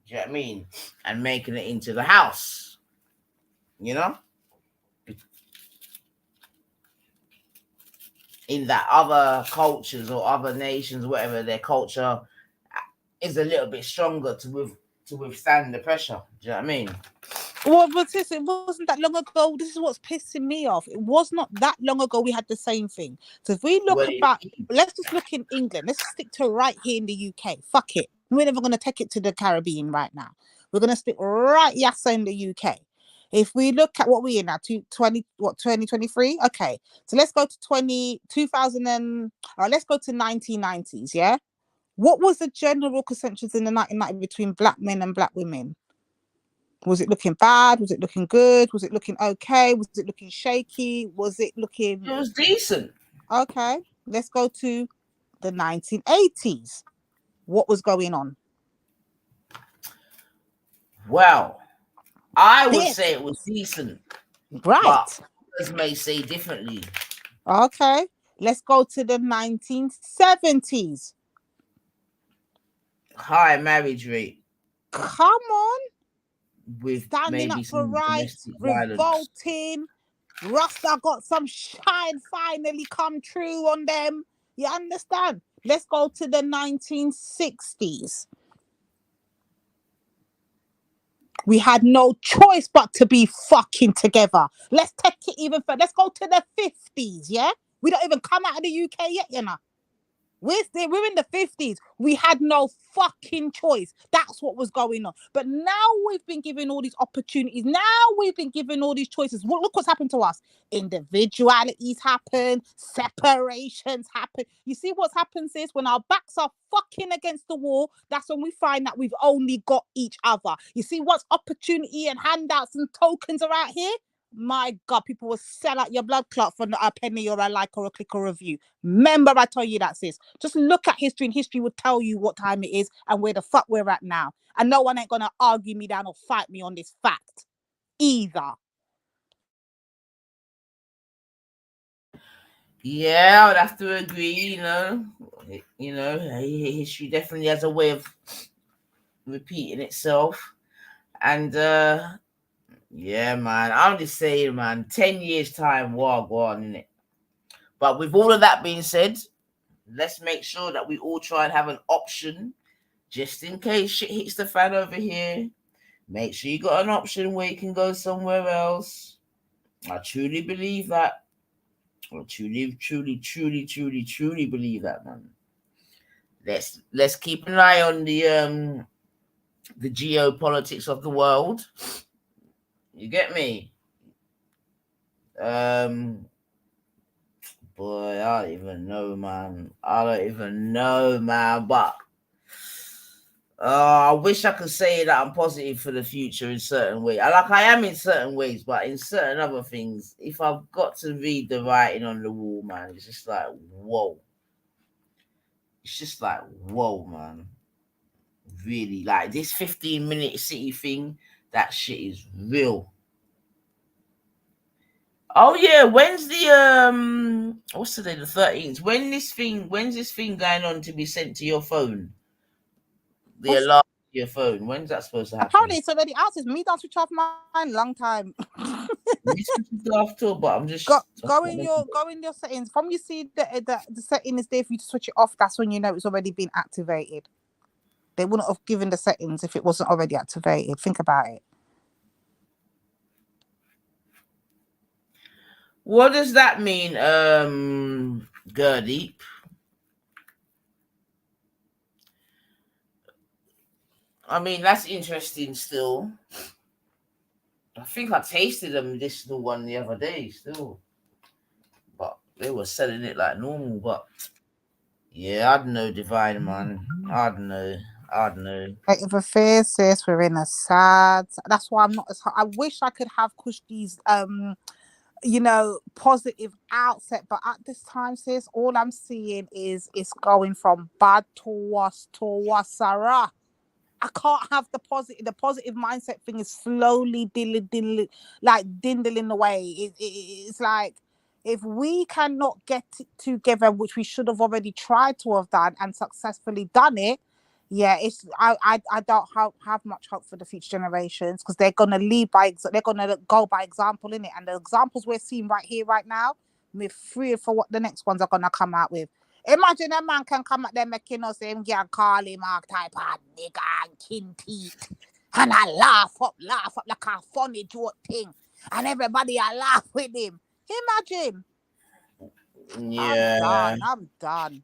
do you know what I mean, and making it into the house, in that other cultures or other nations, whatever, their culture is a little bit stronger to withstand the pressure. Do you know what I mean? Well, but sis, it wasn't that long ago. This is what's pissing me off. It was not that long ago we had the same thing. So if we look let's just look in England. Let's stick to right here in the UK. Fuck it. We're never going to take it to the Caribbean right now. We're going to stick right yassa in the UK. If we look at what we're in now, 2023? Okay. So let's go to 2000 and let's go to 1990s, yeah? What was the general consensus in the 1990s between black men and black women? Was it looking bad? Was it looking good? Was it looking okay? Was it looking shaky? Was it looking... It was decent. Okay. Let's go to the 1980s. What was going on? Well, I would say it was decent. Right. But others may say differently. Okay. Let's go to the 1970s. High marriage rate. Come on. With standing maybe up for rights, violence. Revolting. Rasta got some shine finally come true on them. You understand? Let's go to the 1960s. We had no choice but to be fucking together. Let's take it even further. Let's go to the 50s, yeah? We don't even come out of the UK yet, you know. We're in the 50s. We had no fucking choice. That's what was going on. But now we've been given all these opportunities. Now we've been given all these choices. Look what's happened to us. Individualities happen. Separations happen. You see what's happened, sis? When our backs are fucking against the wall, that's when we find that we've only got each other. You see what's opportunity and handouts and tokens are out here? My God, people will sell out your blood clot for a penny or a like or a click or review. Remember, I tell you that, sis. Just look at history, and history will tell you what time it is and where the fuck we're at now. And no one ain't gonna argue me down or fight me on this fact either. Yeah, I would have to agree. History definitely has a way of repeating itself, and yeah, man. I'm just saying, man, 10 years time, war on in it. But with all of that being said, let's make sure that we all try and have an option just in case shit hits the fan over here. Make sure you got an option where you can go somewhere else. I truly believe that. I truly believe that, man. Let's keep an eye on the geopolitics of the world. You get me? Boy, I don't even know, man. But I wish I could say that I'm positive for the future in certain ways. I am in certain ways, but in certain other things, if I've got to read the writing on the wall, man, it's just like, whoa. It's just like, whoa, man. Really, like this 15-minute city thing, that shit is real. Oh yeah, when's the what's today, the 13th? When's this thing going on to be sent to your phone? The alarm to your phone. When's that supposed to happen? Apparently it's already out. It's me don't switch off mine long time. After, but I'm just go in your settings. From you see the setting is there for you to switch it off. That's when you know it's already been activated. They wouldn't have given the settings if it wasn't already activated. Think about it. What does that mean, Gerdeep? I mean, that's interesting still. I think I tasted a medicinal one the other day still. But they were selling it like normal. But yeah, I don't know, Divine, man. I don't know. If a fair sis, we're in a sad. That's why I'm not as. I wish I could have Kushki's positive outset, but at this time, sis, all I'm seeing is it's going from bad to worse to worse. I can't have the positive. The positive mindset thing is slowly dwindling away. It's like if we cannot get it together, which we should have already tried to have done and successfully done it. Yeah, it's I don't have much hope for the future generations because they're gonna they're gonna go by example in it, and the examples we're seeing right here, right now, we're free for what the next ones are gonna come out with. Imagine a man can come at them making us him can call him all type of nigga and kin teeth. And I laugh up like a funny joke thing. And everybody I laugh with him. Imagine. Yeah. I'm done.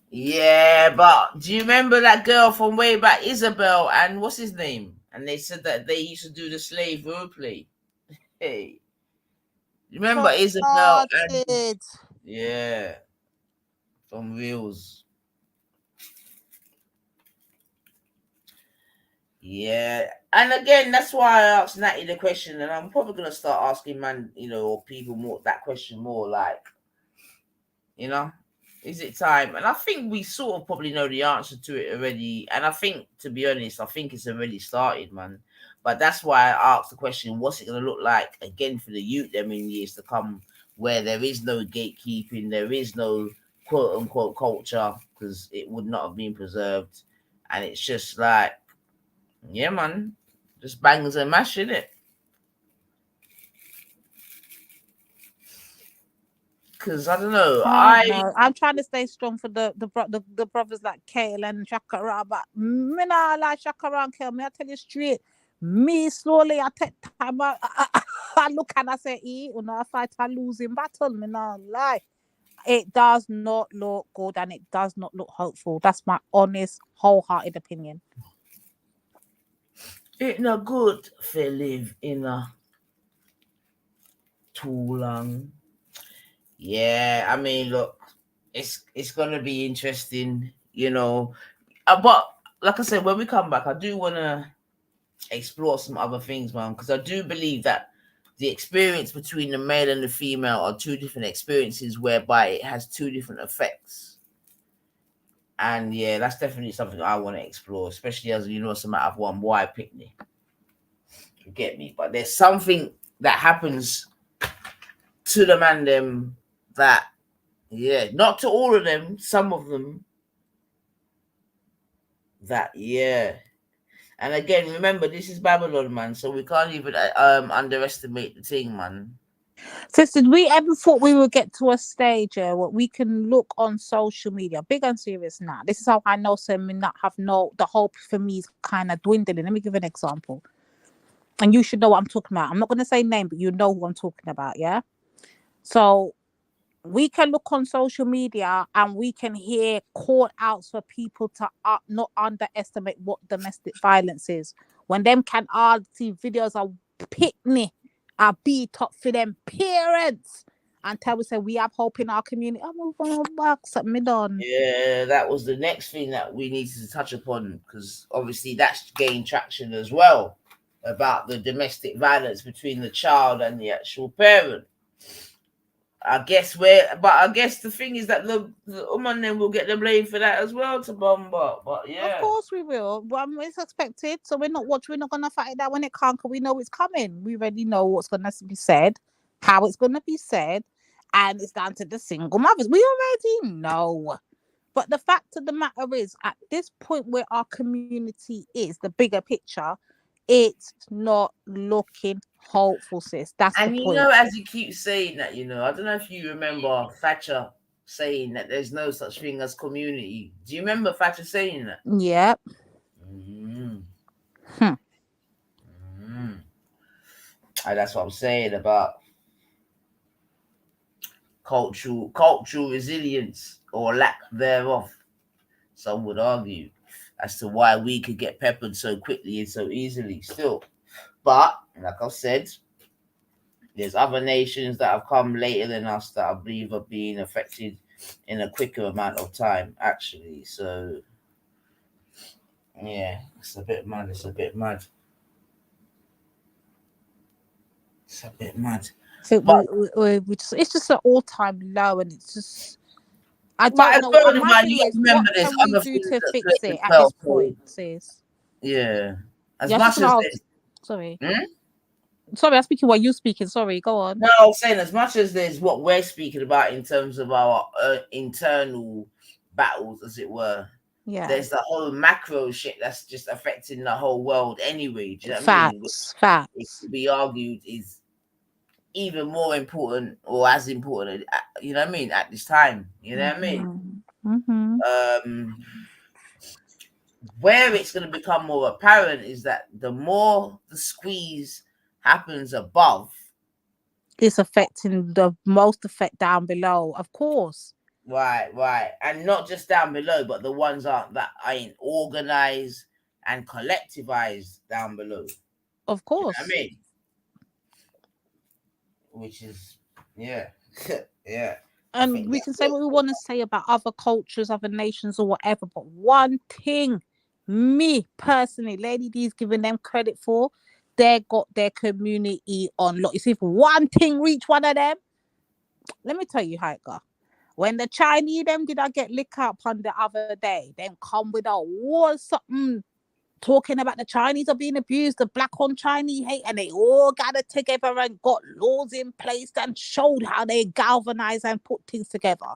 Yeah, but do you remember that girl from way back, Isabel, and what's his name? And they said that they used to do the slave roleplay. Hey. Remember Isabel? And, yeah. From Reels. Yeah. And again, that's why I asked Natty the question, and I'm probably gonna start asking or people more that question more like, is it time? And I think we sort of probably know the answer to it already. And I think, to be honest, I think it's already started, man. But that's why I asked the question, what's it going to look like, again, for the youth them in years to come, where there is no gatekeeping, there is no quote-unquote culture, because it would not have been preserved. And it's just like, yeah, man, just bangers and mash, innit? Because I don't know, I'm trying to stay strong for the brothers like Kale and Shakara, but me not like Shakara and Kale. Me I tell you straight, me slowly I take time. I look and I say, I fight a losing battle. Me not lie. It does not look good and it does not look hopeful. That's my honest, wholehearted opinion. It's not good to live in a too long. Yeah, I mean, look, it's gonna be interesting, But like I said, when we come back, I do want to explore some other things, man, because I do believe that the experience between the male and the female are two different experiences, whereby it has two different effects. And yeah, that's definitely something I want to explore, especially as some out of one boy picnic. You get me? But there's something that happens to the man them that, yeah, not to all of them, some of them that, yeah. And again, remember, this is Babylon, man, so we can't even underestimate the thing, man. Sister, did we ever thought we would get to a stage where we can look on social media, big and serious now? This is how I know some may not have the hope for me is kind of dwindling. Let me give an example. And you should know what I'm talking about. I'm not going to say name, but you know who I'm talking about, yeah? So we can look on social media and we can hear call outs for people to not underestimate what domestic violence is. When them can see videos of picnic are beat up for them parents until we say we have hope in our community. I'm moving on back, something done. Yeah, that was the next thing that we needed to touch upon, because obviously that's gained traction as well, about the domestic violence between the child and the actual parent. I guess the thing is that the woman then will get the blame for that as well to bomber. But yeah, of course we will. But it's expected, so we're not gonna fight that when it can't. Cause we know it's coming. We already know what's gonna be said, how it's gonna be said, and it's down to the single mothers. We already know. But the fact of the matter is, at this point where our community is, the bigger picture, It's not looking hopeful, sis. That's And the you point. know, as you keep saying that, I don't know if you remember Thatcher saying that there's no such thing as community. Do you remember Thatcher saying that? Yep. And that's what I'm saying about cultural resilience or lack thereof. Some would argue as to why we could get peppered so quickly and so easily still. But like I've said, there's other nations that have come later than us that I believe are being affected in a quicker amount of time, actually. So yeah, it's a bit mad. It's a bit mad. I think it's just an all-time low, and it's just I But don't know. bearing in My mind, thing you got is, to what remember there's can we other do things to that fix play it as at well. this point, sis? Yeah. As Yeah, I was much just as gonna there's sorry. Sorry, I'm speaking while you speaking. Sorry, go on. No, I was saying as much as there's what we're speaking about in terms of our internal battles, as it were. Yeah. There's the whole macro shit that's just affecting the whole world anyway. Do you know what I mean? Facts. It could be argued is even more important or as important, you know what I mean, at this time. You know what I mean? Where it's going to become more apparent is that the more the squeeze happens above, it's affecting the most effect down below, of course. Right. And not just down below, but the ones that ain't organized and collectivized down below. Of course. You know what I mean? Which is, yeah. Yeah. And we can say what we want to say about other cultures, other nations, or whatever. But one thing, me personally, Lady D's giving them credit for, they got their community on lock. You see, if one thing reach one of them, let me tell you how it go. When the Chinese them did I get lick up on the other day, them come with a war something talking about the Chinese are being abused, the black on Chinese hate, and they all gathered together and got laws in place and showed how they galvanized and put things together.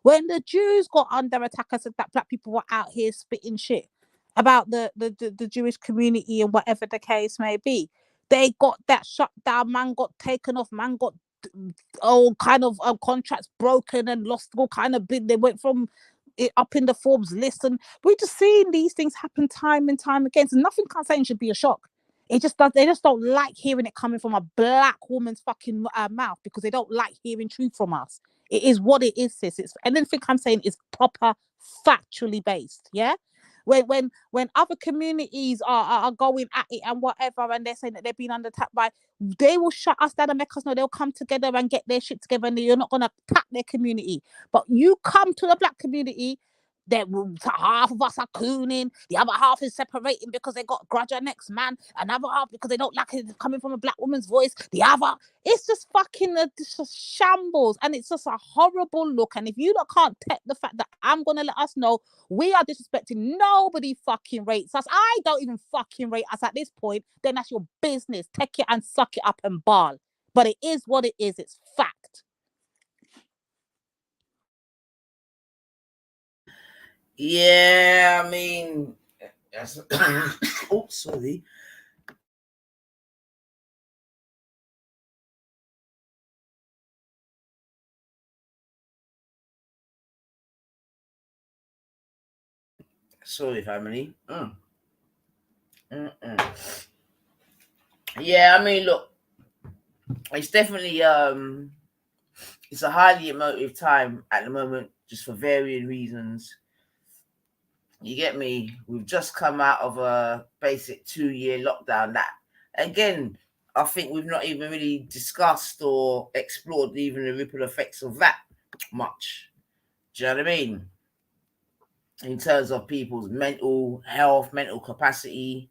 When the Jews got under attack, I said that black people were out here spitting shit about the Jewish community and whatever the case may be. They got that shut down, man got taken off, man got all kind of contracts broken and lost all kind of bid. They went from it up in the Forbes list, and we're just seeing these things happen time and time again. So nothing I'm saying should be a shock. It just does. They just don't like hearing it coming from a black woman's fucking mouth because they don't like hearing truth from us. It is what it is, sis. It's anything I'm saying is proper, factually based. Yeah. When other communities are going at it and whatever, and they're saying that they're being under attack by, they will shut us down and make us know they'll come together and get their shit together, and you're not gonna attack their community. But you come to the black community, that half of us are cooning, the other half is separating because they got grudge our next man, another half because they don't like it coming from a black woman's voice, the other, it's just fucking it's just shambles, and it's just a horrible look. And if you can't take the fact that I'm gonna let us know we are disrespecting, nobody fucking rates us, I don't even fucking rate us at this point, then that's your business. Take it and suck it up and ball. But it is what it is, it's fact. Yeah, I mean, that's oh, sorry. Sorry, family. Yeah, I mean, look, it's definitely it's a highly emotive time at the moment, just for varying reasons. You get me? We've just come out of a basic 2-year lockdown that, again, I think we've not even really discussed or explored even the ripple effects of that much. Do you know what I mean? In terms of people's mental health, mental capacity.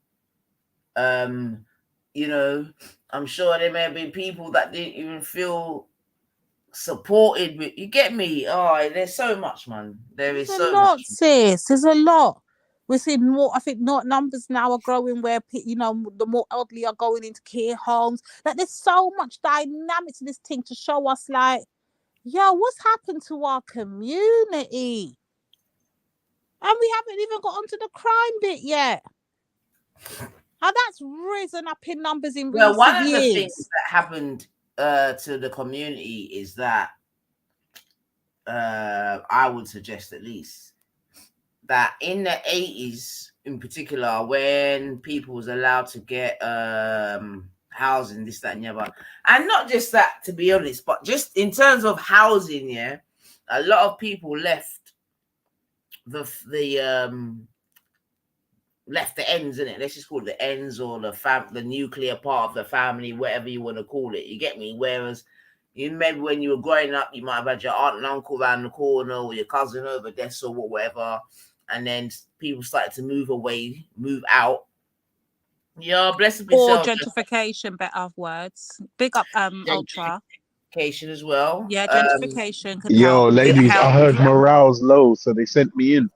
You know, I'm sure there may have been people that didn't even feel supported with, you get me? Oh, there's so much, man. There's a so lot, much. sis. There's a lot. We're seeing more. I think not numbers now are growing where the more elderly are going into care homes. Like there's so much dynamics in this thing to show us, like, yo, what's happened to our community? And we haven't even got onto the crime bit yet. Oh, that's risen up in numbers in Well, recent one of the years. things that happened to the community is that I would suggest at least that in the 80s in particular, when people was allowed to get housing, this, that, and the other, and not just that, to be honest, but just in terms of housing, yeah, a lot of people left left the ends in it. Let's just call it the ends or the nuclear part of the family, whatever you want to call it. You get me? Whereas you maybe when you were growing up, you might have had your aunt and uncle around the corner or your cousin over there or whatever, and then people started to move away, move out. Yeah, bless up Or yourself. gentrification, better words. Big up Ultra. Gentrification as well. Yeah, gentrification could Yo, help. ladies, I heard morale's low, so they sent me in.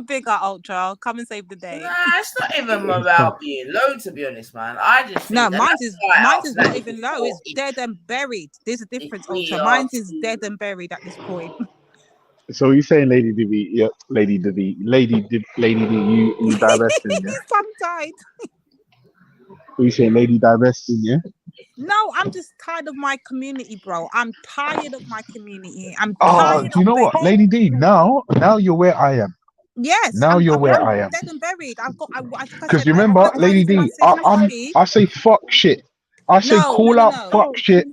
Big up Ultra. Come and save the day. Nah, it's not even morale being low, to be honest, man. I just think No, that mine's is not even low. It's dead and buried. There's a difference, Ultra. Mine's is dead and buried at this point. So you saying, Lady Divi, yeah, Lady Divi, Lady D, you divesting, yeah? Some died. You saying, Lady divesting, yeah? No, I'm just tired of my community, bro. I'm tired of my community. I'm Oh, tired do you know of what, it. Lady D? Now you're where I am. Yes, Now you're where I am. dead and buried. I've got. Because you remember, Lady D, I say fuck shit. I say call out fuck shit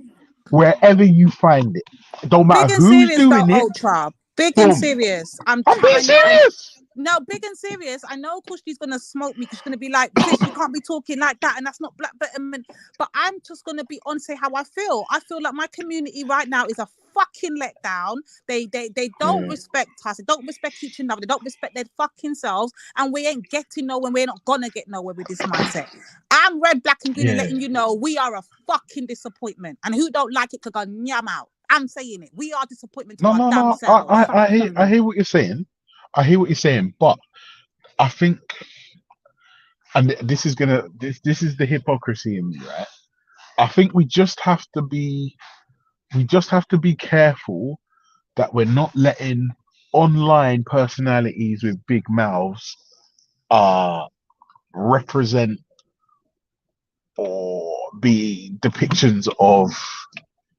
wherever you find it. It don't matter Big and who's serious, doing though, it. Ultra. Big Boom. and serious. I'm being serious. No, big and serious. I know Kushti's gonna smoke me because she's gonna be like, Chris, you can't be talking like that, and that's not black betterment. But I'm just gonna be honest, say how I feel. I feel like my community right now is a fucking letdown. They don't respect us. They don't respect each other. They don't respect their fucking selves, and we ain't getting nowhere. We're not gonna get nowhere with this mindset. I'm red, black, and green, and letting you know we are a fucking disappointment. And who don't like it could go nyam out. I'm saying it. We are disappointment to our damn selves. I hear what you're saying. I hear what you're saying, but I think, and this is the hypocrisy in me, right? I think we just have to be careful that we're not letting online personalities with big mouths represent or be depictions of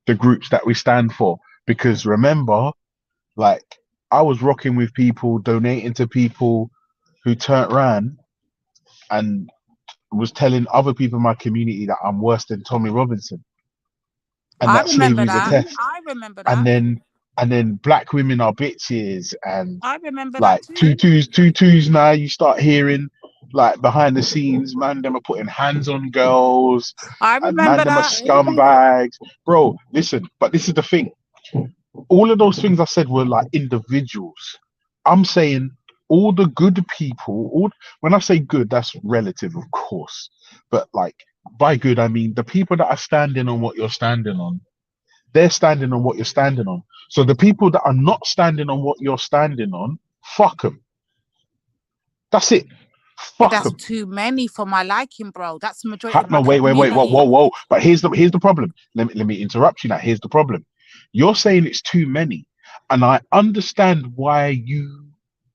the groups that we stand for. Because remember, like, I was rocking with people, donating to people who turned around and was telling other people in my community that I'm worse than Tommy Robinson, and that slavery's a test. I remember that. And then black women are bitches, and I remember like that too. tutus. Now you start hearing like behind the scenes, man, them are putting hands on girls. I and remember man, them are that. scumbags, bro. Listen, but this is the thing. All of those things I said were like individuals. I'm saying all the good people, when I say good, that's relative, of course. But like by good, I mean the people that are standing on what you're standing on, they're standing on what you're standing on. So the people that are not standing on what you're standing on, fuck them. That's it. Fuck That's them. too many for my liking, bro. That's the majority of my No, wait, community. whoa. But here's the problem. Let me interrupt you now. Here's the problem. You're saying it's too many, and I understand why you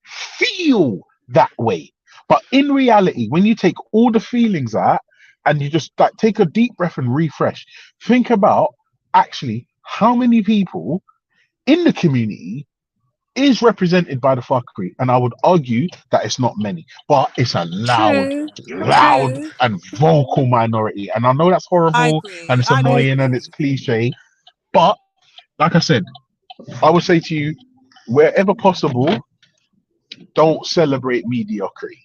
feel that way. But in reality, when you take all the feelings out and you just like take a deep breath and refresh, think about actually how many people in the community is represented by the fuckery, and I would argue that it's not many, but it's a loud and vocal minority. And I know that's horrible and it's annoying and it's cliche, but like I said, I would say to you, wherever possible, don't celebrate mediocrity,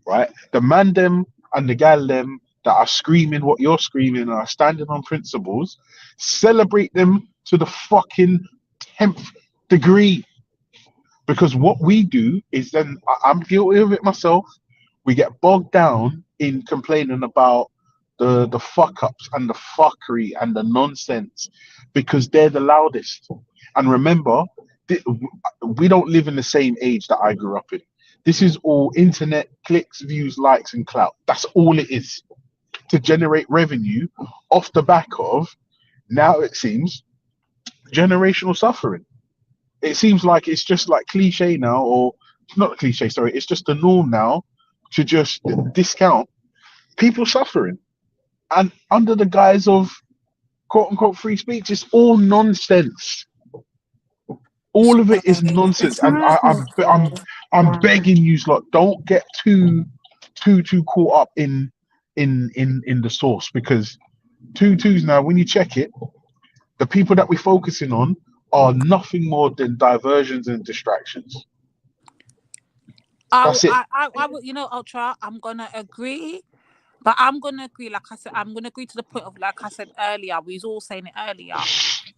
right? The man them and the gal them that are screaming what you're screaming and are standing on principles, celebrate them to the fucking 10th degree. Because what we do is then, I'm guilty of it myself, we get bogged down in complaining about the fuck ups and the fuckery and the nonsense because they're the loudest. And remember, we don't live in the same age that I grew up in. This is all internet clicks, views, likes, and clout. That's all it is, to generate revenue off the back of, now it seems, generational suffering. It seems like it's just like cliche now, or not cliche, sorry, it's just the norm now to just discount people suffering, and under the guise of quote unquote free speech. It's all nonsense. All of it is nonsense, and I'm begging you, lot, don't get too caught up in the source, because 2-2s now, when you check it, the people that we're focusing on are nothing more than diversions and distractions. That's it. I would, Ultra, I'm gonna agree. But I'm going to agree, like I said, I'm going to agree to the point of, like I said earlier, we was all saying it earlier,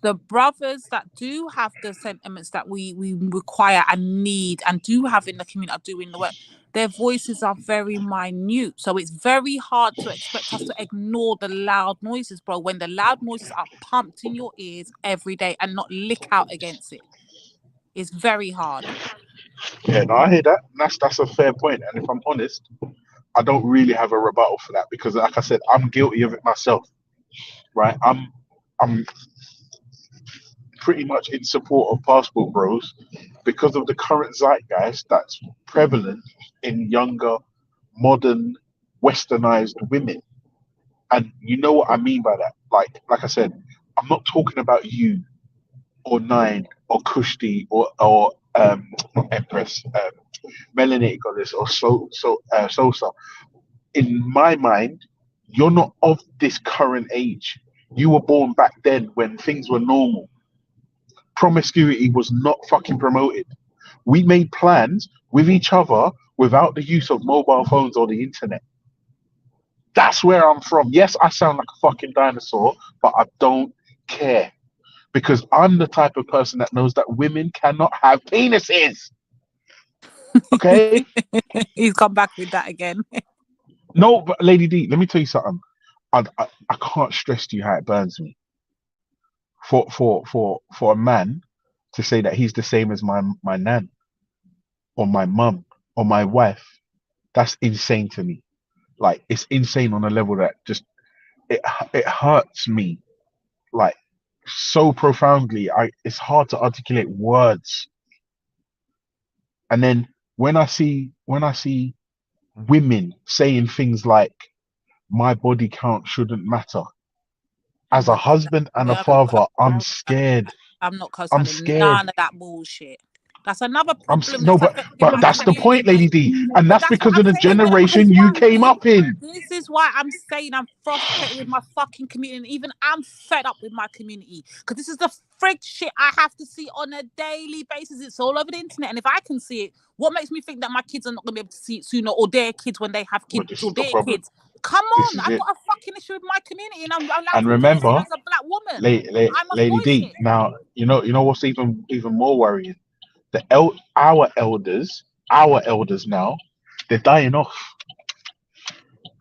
the brothers that do have the sentiments that we require and need and do have in the community are doing the work, their voices are very minute. So it's very hard to expect us to ignore the loud noises, bro, when the loud noises are pumped in your ears every day and not lick out against it. It's very hard. Yeah, no, I hear that. That's a fair point. And if I'm honest, I don't really have a rebuttal for that, because, like I said, I'm guilty of it myself, right? I'm pretty much in support of passport bros because of the current zeitgeist that's prevalent in younger, modern, westernized women. And you know what I mean by that? Like I said, I'm not talking about you or Nine or Kushti or not Empress, Melanated Goddess or Sosa. In my mind, you're not of this current age. You were born back then when things were normal. Promiscuity was not fucking promoted. We made plans with each other without the use of mobile phones or the internet. That's where I'm from. Yes, I sound like a fucking dinosaur, but I don't care, because I'm the type of person that knows that women cannot have penises. Okay? He's come back with that again. No, but Lady D, let me tell you something. I can't stress to you how it burns me. For a man to say that he's the same as my nan or my mum or my wife, that's insane to me. Like, it's insane on a level that just it hurts me, like, so profoundly. It's hard to articulate words. And then when I see women saying things like, my body count shouldn't matter, as a husband and a father, I'm scared. I'm not co-signing none of that bullshit. That's another problem. No, but that's the point, Lady D, and that's because of the generation you came up in. This is why I'm saying I'm frustrated with my fucking community, and even I'm fed up with my community, because this is the frig shit I have to see on a daily basis. It's all over the internet, and if I can see it, what makes me think that my kids are not going to be able to see it sooner, or their kids when they have kids, or their kids? Come on, I've got a fucking issue with my community, and I'm allowed to remember, voice it as a black woman. Lady D. Now you know what's even more worrying. Our elders now, they're dying off.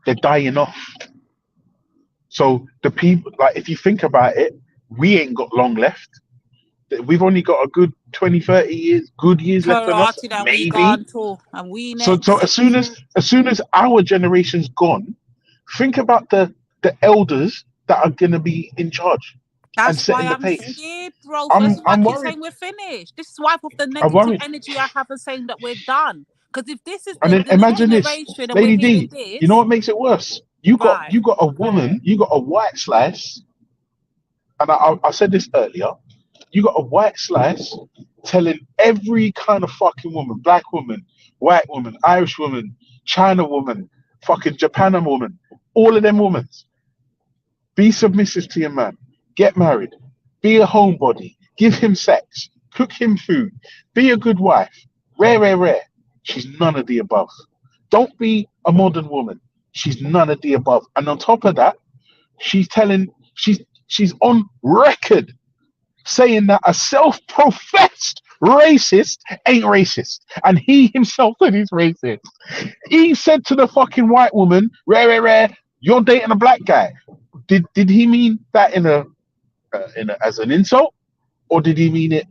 They're dying off. So the people, like, if you think about it, we ain't got long left. We've only got a good 20, 30 years left on us, maybe. So as soon as our generation's gone, think about the elders that are gonna be in charge. That's why I'm scared, bro. I'm worried. Saying we're finished. This is why of the negative energy I have, and saying that we're done. Because if this is the imagine this, Lady D. This, you know what makes it worse? You got a woman. You got a white slice, and I said this earlier. You got a white slice telling every kind of fucking woman, black woman, white woman, Irish woman, China woman, fucking Japan woman, all of them women, be submissive to your man. Get married, be a homebody, give him sex, cook him food, be a good wife. Rare. She's none of the above. Don't be a modern woman. She's none of the above. And on top of that, she's on record saying that a self-professed racist ain't racist. And he himself said he's racist. He said to the fucking white woman, rare, you're dating a black guy. Did he mean that as an insult, or did he mean it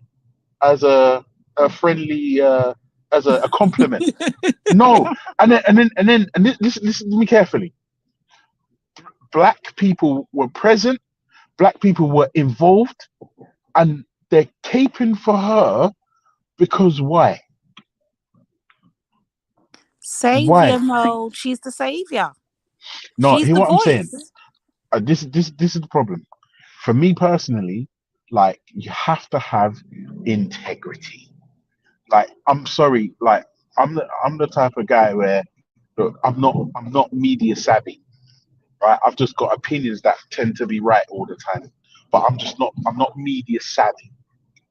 as a friendly as a compliment? No. And then listen to me carefully. Black people were present, black people were involved, and they're caping for her because why? Savior mode. She's the savior. No, She's hear the what I'm saying. voice. This is the problem. For me personally, like you have to have integrity. Like I'm sorry, like I'm the type of guy where look, I'm not media savvy, right? I've just got opinions that tend to be right all the time, but I'm not media savvy,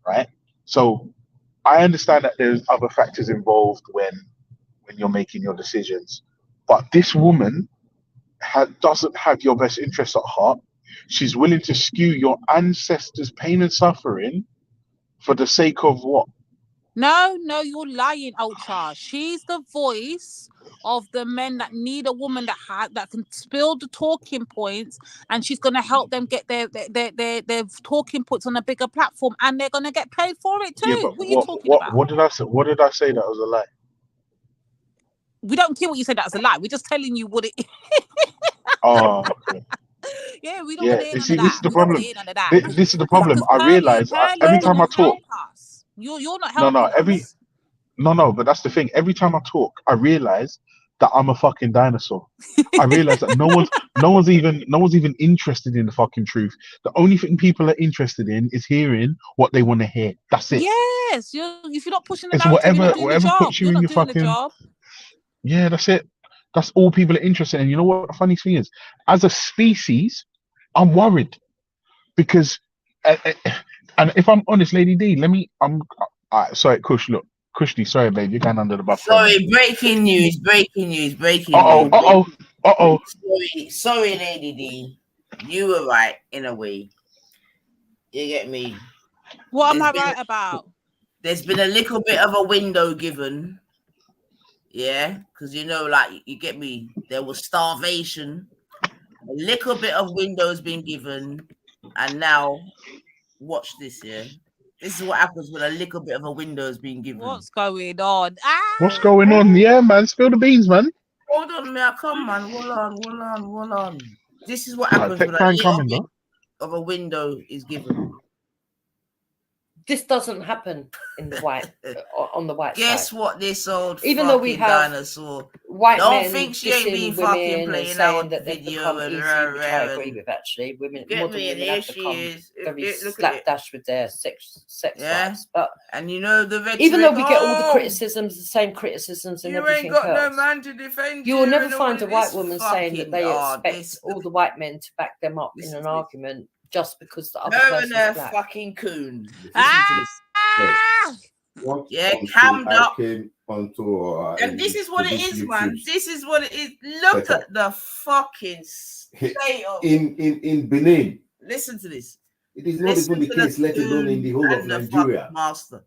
right? So I understand that there's other factors involved when you're making your decisions, but this woman doesn't have your best interest at heart. She's willing to skew your ancestors' pain and suffering for the sake of what? No, you're lying, Ultra. She's the voice of the men that need a woman that can spill the talking points, and she's gonna help them get their talking points on a bigger platform, and they're gonna get paid for it too. Yeah, but what are you talking about? what did I say? What did I say that was a lie? We don't care what you said that was a lie. We're just telling you what it is. Oh, okay. Yeah, we don't want to hear You none see, of this that. is the We don't want problem. to hear none of that. This is the problem. Because I realize every Pearlie's time I gonna talk. help us. You're not No, helping us. but that's the thing. Every time I talk, I realize that I'm a fucking dinosaur. I realize that no one's even interested in the fucking truth. The only thing people are interested in is hearing what they want to hear. That's it. Yes, if you're not pushing the It's narrative, you're not doing the whatever job. puts you You're in not your doing the fucking. job. Yeah, that's it. That's all people are interested in. You know what the funny thing is? As a species, I'm worried because, and if I'm honest, Lady D, sorry, Kush. Look, Kushni, sorry, babe, you're going under the bus. Sorry, breaking news. Sorry, Lady D. You were right in a way. You get me? What am I right about? There's been a little bit of a window given. Yeah, because like you get me. There was starvation. A little bit of window's been given, and now watch this. Yeah, this is what happens when a little bit of a window's been given. What's going on? What's going on? Yeah, man, spill the beans, man. Hold on, man. Come on. Hold on. This is what happens when a time little coming, bit of a window is given. This doesn't happen in the white on the white Guess side. what? This old even though we have dinosaur white don't men think she ain't been fucking playing saying out that they've video become and easy, which I agree with. Actually, modern women have become very slapdash with their sex lives. But and the rhetoric, even though we get all the criticisms, the same criticisms, and you everything ain't got else, no man to defend you will never and find a all white this woman saying that they expect all the white men to back them up in an argument just because the other person's black. Fucking CooN. Yeah, cammed up. And this is what it is, man. This is what it is. Look at the fucking state of in Benin. Listen to this. It is not even the case, let alone in the whole of Nigeria. Master.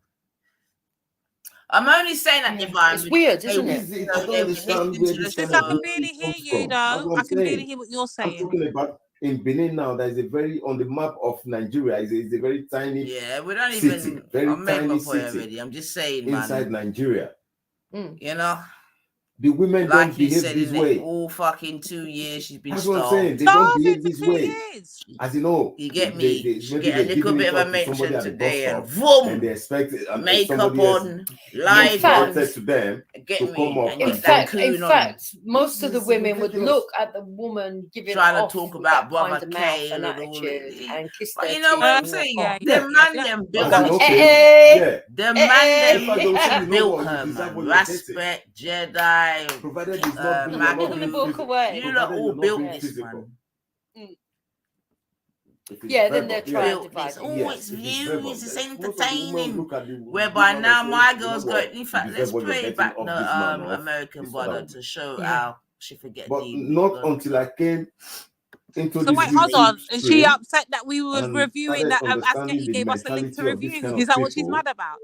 I'm only saying that divine. It's weird, isn't it? I don't understand where this kind of I can barely hear you, though. I can barely hear what you're saying. I'm talking about in Benin now. There is a very on the map of Nigeria. Is a very tiny. Yeah, we don't city, even. Very I made tiny my point city already. I'm just saying, inside Nigeria. The women like don't behave said, this way. All fucking 2 years she's been That's starved. what I'm saying. They don't behave this way. As you know, you get me. They get a little bit of a mention today, and boom, and they expect makeup on, live on to them. Get to me. Come up in fact, most of the women would look at the woman giving trying off to talk about brother kind of K and and attitude and kiss but their you know what I'm saying? The man them built the man them built her, man. Respect, Jedi, provided it's not you lot all built this, man. Yeah, then they're trying to divide. Oh, it's views, it's entertaining. Whereby now my girl's got. In fact, let's play back the American brother to show how she forget. But not until I came into so this. wait, hold on. Is she upset that we were and reviewing that? Askety gave us a link to review. Is that what she's mad about?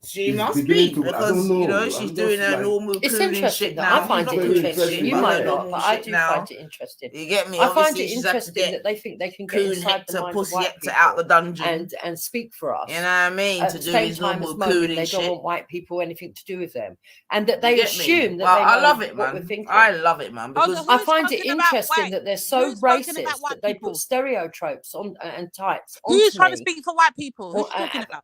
She must be because she's doing her normal. It's interesting. Now. I find it interesting. You might not, but I do find it interesting. You get me? I find it interesting that they think they can get inside the mind of white people out the dungeon and speak for us. You know what I mean? At to the do same his time normal as moaning, they shit. don't want white people anything to do with them, and that they assume that they know I love it, what man. we're thinking. I love it, man. Because I find it interesting that they're so racist that they put stereotypes on and types. Who's trying to speak for white people? Who's talking about?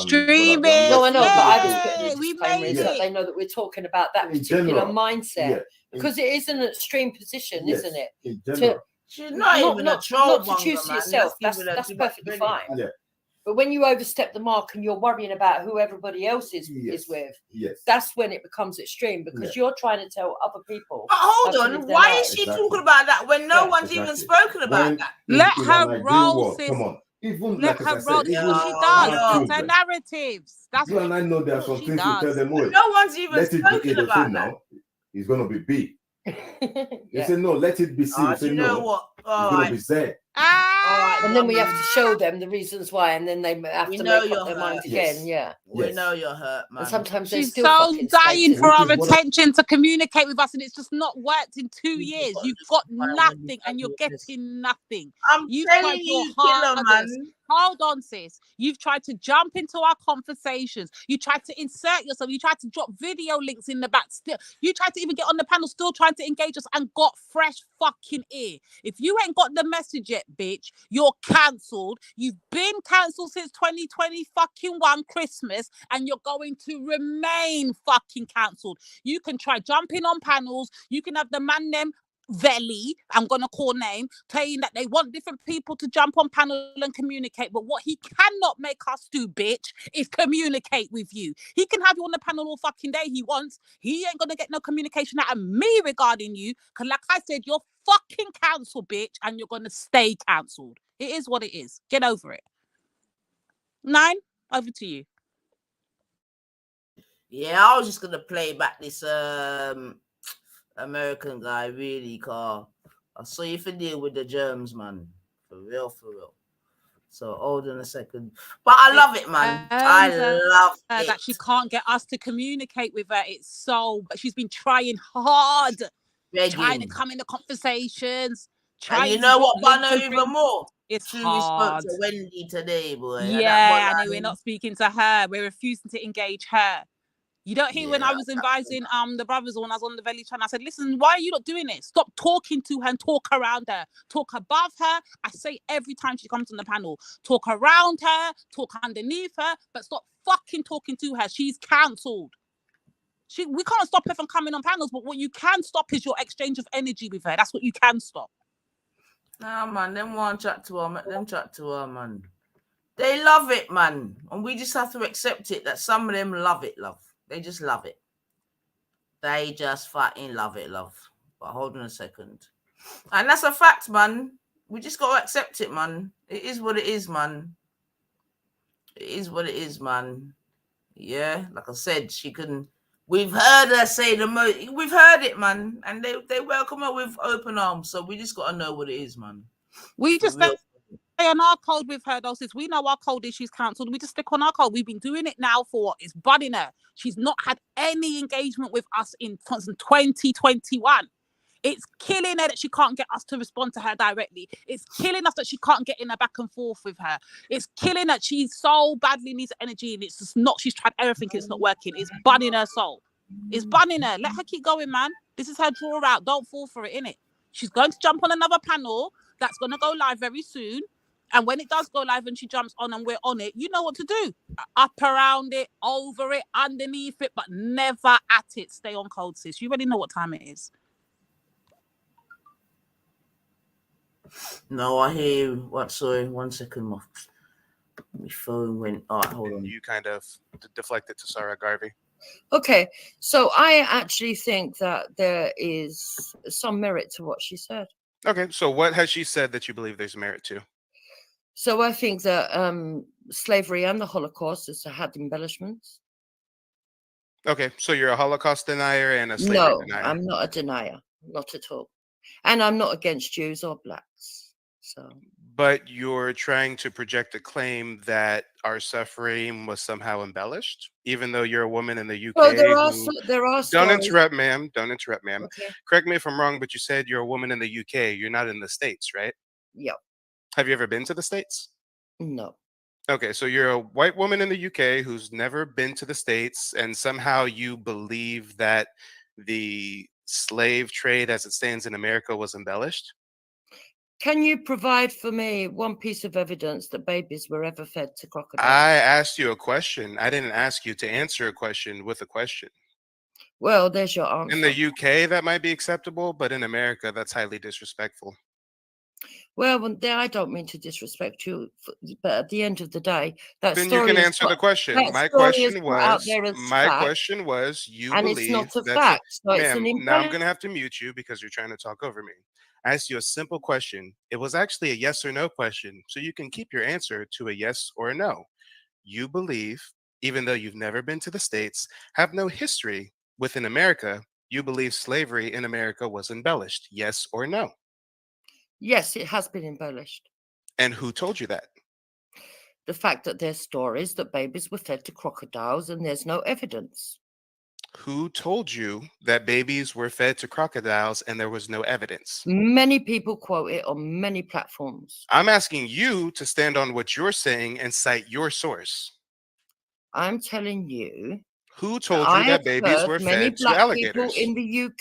Streaming. No, I know, but I was Yay, putting a we disclaimer in made so that it. they know that we're talking about that In particular general, mindset yeah. because it is an extreme position, Yes, isn't it? in To general. She's not even a troll not to monger, choose for man. yourself. Let's give her That's too much perfectly credit. fine. Yeah. But when you overstep the mark and you're worrying about who everybody else is with, that's when it becomes extreme because you're trying to tell other people. But hold how to live on, their why life. is she talking about that when no one's even spoken about that? Let her roll, sis. Come on. Even Let like her as I roll. said, It's even what she our does. It's her children. narratives. That's You and I know there are what some she things you tell does. them, wait, No one's even let it be spoken A. They about say that. no, it's gonna be B. They say no, let it be C. They Do say you know no, what? It's gonna be said. And then we have to show them the reasons why, and then they have We to know make you're up their mind hurt. again. Yes. Yeah. We Yes. know you're hurt, man. And sometimes they She's still so fucking stay dying to for it. our Which is what I- attention to communicate with us, and it's just not worked in 2 years. You've got nothing, and you're getting nothing. I'm You've telling tried your you, killer, hardest. man. Hold on, sis. You've tried to jump into our conversations. You tried to insert yourself. You tried to drop video links in the back. Still, you tried to even get on the panel, still trying to engage us, and got fresh fucking ear. If you ain't got the message yet, bitch, you're cancelled. You've been cancelled since 2020 fucking 1 Christmas, and you're going to remain fucking cancelled. You can try jumping on panels. You can have the man them Veli, I'm gonna call name, saying that they want different people to jump on panel and communicate. But what he cannot make us do, bitch, is communicate with you. He can have you on the panel all fucking day he wants. He ain't gonna get no communication out of me regarding you. Cause like I said, you're fucking cancelled, bitch, and you're gonna stay cancelled. It is what it is. Get over it. 9, over to you. Yeah, I was just gonna play back this American guy, really, car. I saw you for deal with the germs, man. For real, for real. So hold on a second. But I love it, man. I love it. That she can't get us to communicate with her. It's so, but she's been trying hard, trying to come in the conversations. And you trying know to what, drop Banner, links and even bring- more? It's True, we spoke hard. to Wendy today, boy. And that Yeah, one and we're not speaking to her. We're refusing to engage her. You don't hear when I was advising the brothers when I was on the Valley channel, I said, listen, why are you not doing it? Stop talking to her and talk around her. Talk above her. I say every time she comes on the panel, talk around her, talk underneath her, but stop fucking talking to her. She's cancelled. We can't stop her from coming on panels, but what you can stop is your exchange of energy with her. That's what you can stop. Nah, man, them want chat to her, let them chat to her, man. They love it, man. And we just have to accept it that some of them love it, love. They just love it. They just fucking love it, love. But hold on a second. And that's a fact, man. We just got to accept it, man. It is what it is, man. It is what it is, man. Yeah, like I said, she can... We've heard her say the most... We've heard it, man. And they welcome her with open arms. So we just got to know what it is, man. We just stay on our code with her, though, since we know our code is she's cancelled. We just stick on our code. We've been doing it now for what? It's budding her. She's not had any engagement with us in 2021. It's killing her that she can't get us to respond to her directly. It's killing us that she can't get in a back and forth with her. It's killing her. She so badly needs energy, and it's just not. She's tried everything. It's not working. It's bunning her soul. It's bunning her. Let her keep going, man. This is her draw out. Don't fall for it, innit? She's going to jump on another panel that's going to go live very soon. And when it does go live and she jumps on and we're on it, you know what to do. Up around it, over it, underneath it, but never at it. Stay on code, sis. You already know what time it is. No, I hear you. What? Sorry, 1 second. My phone went. All right, hold on. You kind of deflected to Sarah Garvey. Okay, so I actually think that there is some merit to what she said. Okay, so what has she said that you believe there's merit to? So I think that slavery and the Holocaust has had embellishments. Okay, so you're a Holocaust denier and a slavery denier. No, I'm not a denier, not at all. And I'm not against Jews or blacks. So, but you're trying to project a claim that our suffering was somehow embellished, even though you're a woman in the UK. well, there are Don't stories. interrupt, ma'am. Don't interrupt, ma'am. Okay. Correct me if I'm wrong, but you said you're a woman in the UK. You're not in the States, right? Yep. Have you ever been to the States? No. Okay, so you're a white woman in the UK who's never been to the States, and somehow you believe that the slave trade as it stands in America was embellished? Can you provide for me one piece of evidence that babies were ever fed to crocodiles? I asked you a question. I didn't ask you to answer a question with a question. Well, there's your answer. In the UK, that might be acceptable, but in America, that's highly disrespectful. Well, I don't mean to disrespect you, but at the end of the day, that then story you can is answer the put- question. that My story is question put out was, there as my fact, question was, you and believe it's not a that fact. So it's ma'am, an now I'm going to have to mute you because you're trying to talk over me. I asked you a simple question. It was actually a yes or no question, so you can keep your answer to a yes or a no. You believe, even though you've never been to the States, have no history within America, you believe slavery in America was embellished, yes or no? Yes, it has been embellished. And who told you that? The fact that there's stories that babies were fed to crocodiles and there's no evidence. Who told you that babies were fed to crocodiles and there was no evidence? Many people quote it on many platforms. I'm asking you to stand on what you're saying and cite your source. I'm telling you. Who told you that babies were fed to alligators? People in the UK.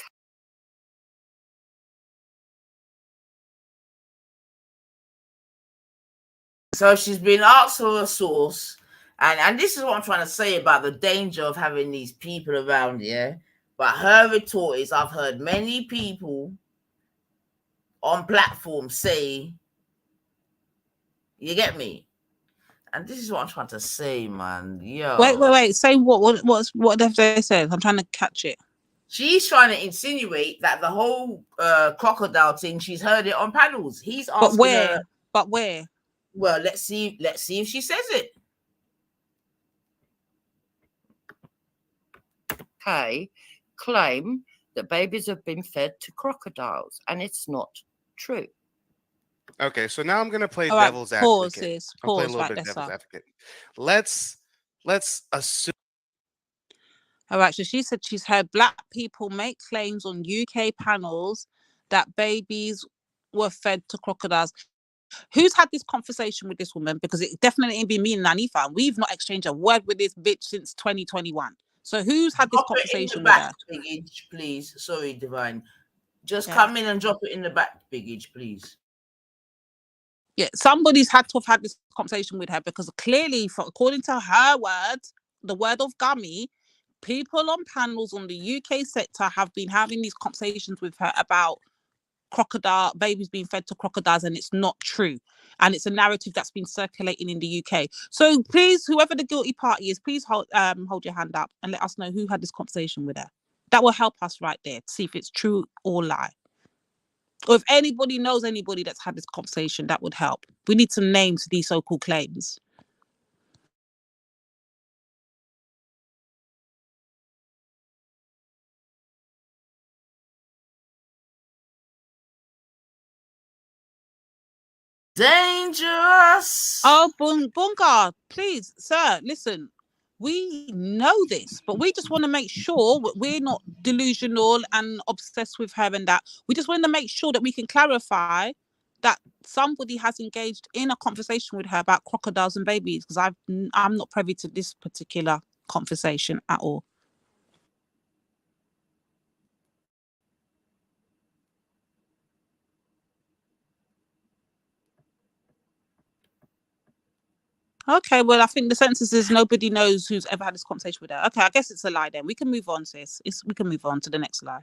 So she's been asked for a source, and this is what I'm trying to say about the danger of having these people around here. But her retort is, I've heard many people on platforms say, you get me? And this is what I'm trying to say, man. Yo. Wait. Say what have they said? I'm trying to catch it. She's trying to insinuate that the whole crocodile thing, she's heard it on panels. He's asking But where? her. But where? Well, let's see if she says it. Okay, claim that babies have been fed to crocodiles, and it's not true. Okay, so now I'm going to play All right, devil's pause advocate. this. I'll play a Pause little right bit there, devil's sir. advocate. Let's assume. All right, so she said she's heard black people make claims on UK panels that babies were fed to crocodiles. Who's had this conversation with this woman? Because it definitely ain't been me and Nanifa. We've not exchanged a word with this bitch since 2021. So who's had this conversation with her? Biggage, please. Sorry, Divine. Just come in and drop it in the back, Biggage, please. Yeah, somebody's had to have had this conversation with her because clearly, according to her words, the word of Gummy, people on panels on the UK sector have been having these conversations with her about crocodile babies being fed to crocodiles, and it's not true, and it's a narrative that's been circulating in the UK. So please, whoever the guilty party is, please hold your hand up and let us know who had this conversation with her. That will help us right there to see if it's true or lie, or if anybody knows anybody that's had this conversation. That would help. We need some names to these so-called claims. Dangerous. Oh, Bunga, please, sir, listen. We know this, but we just want to make sure we're not delusional and obsessed with her and that. We just want to make sure that we can clarify that somebody has engaged in a conversation with her about crocodiles and babies, because I'm not privy to this particular conversation at all. Okay, well, I think the census is nobody knows who's ever had this conversation with her. Okay, I guess it's a lie then. We can move on, sis. We can move on to the next lie.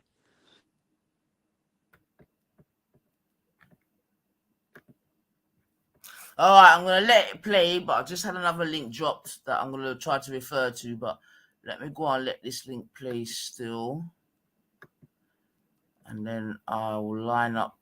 All right, I'm going to let it play, but I just had another link dropped that I'm going to try to refer to, but let me go on, let this link play still. And then I'll line up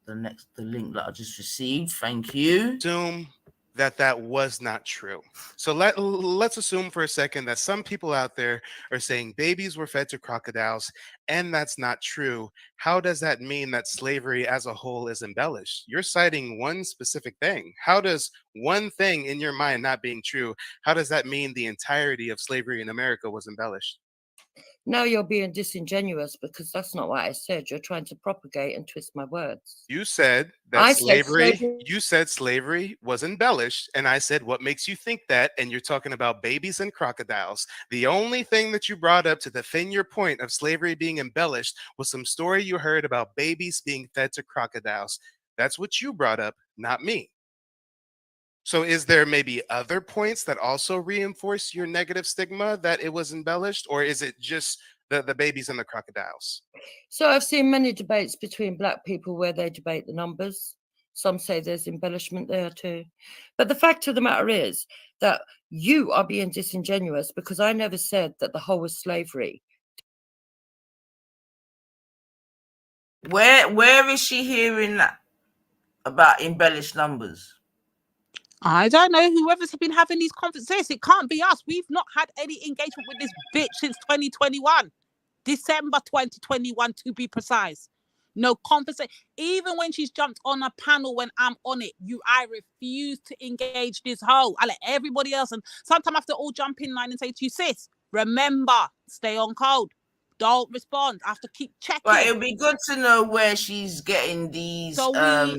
the link that I just received. Thank you. Assume that was not true. So let's assume for a second that some people out there are saying babies were fed to crocodiles, and that's not true. How does that mean that slavery as a whole is embellished? You're citing one specific thing. How does one thing in your mind not being true, how does that mean the entirety of slavery in America was embellished? Now you're being disingenuous, because that's not what I said. You're trying to propagate and twist my words. You said that you said slavery was embellished, and I said, what makes you think that? And you're talking about babies and crocodiles. The only thing that you brought up to defend your point of slavery being embellished was some story you heard about babies being fed to crocodiles. That's what you brought up, not me. So is there maybe other points that also reinforce your negative stigma that it was embellished, or is it just the babies and the crocodiles? So I've seen many debates between black people where they debate the numbers. Some say there's embellishment there too. But the fact of the matter is that you are being disingenuous, because I never said that the whole was slavery. Where is she hearing that about embellished numbers? I don't know. Whoever's been having these conversations, it can't be us. We've not had any engagement with this bitch since 2021. December 2021, to be precise. No conversation. Even when she's jumped on a panel when I'm on it, I refuse to engage this hoe. I let everybody else, and sometimes I have to all jump in line and say to you, sis, remember, stay on code. Don't respond. I have to keep checking. But it'll be good to know where she's getting these. So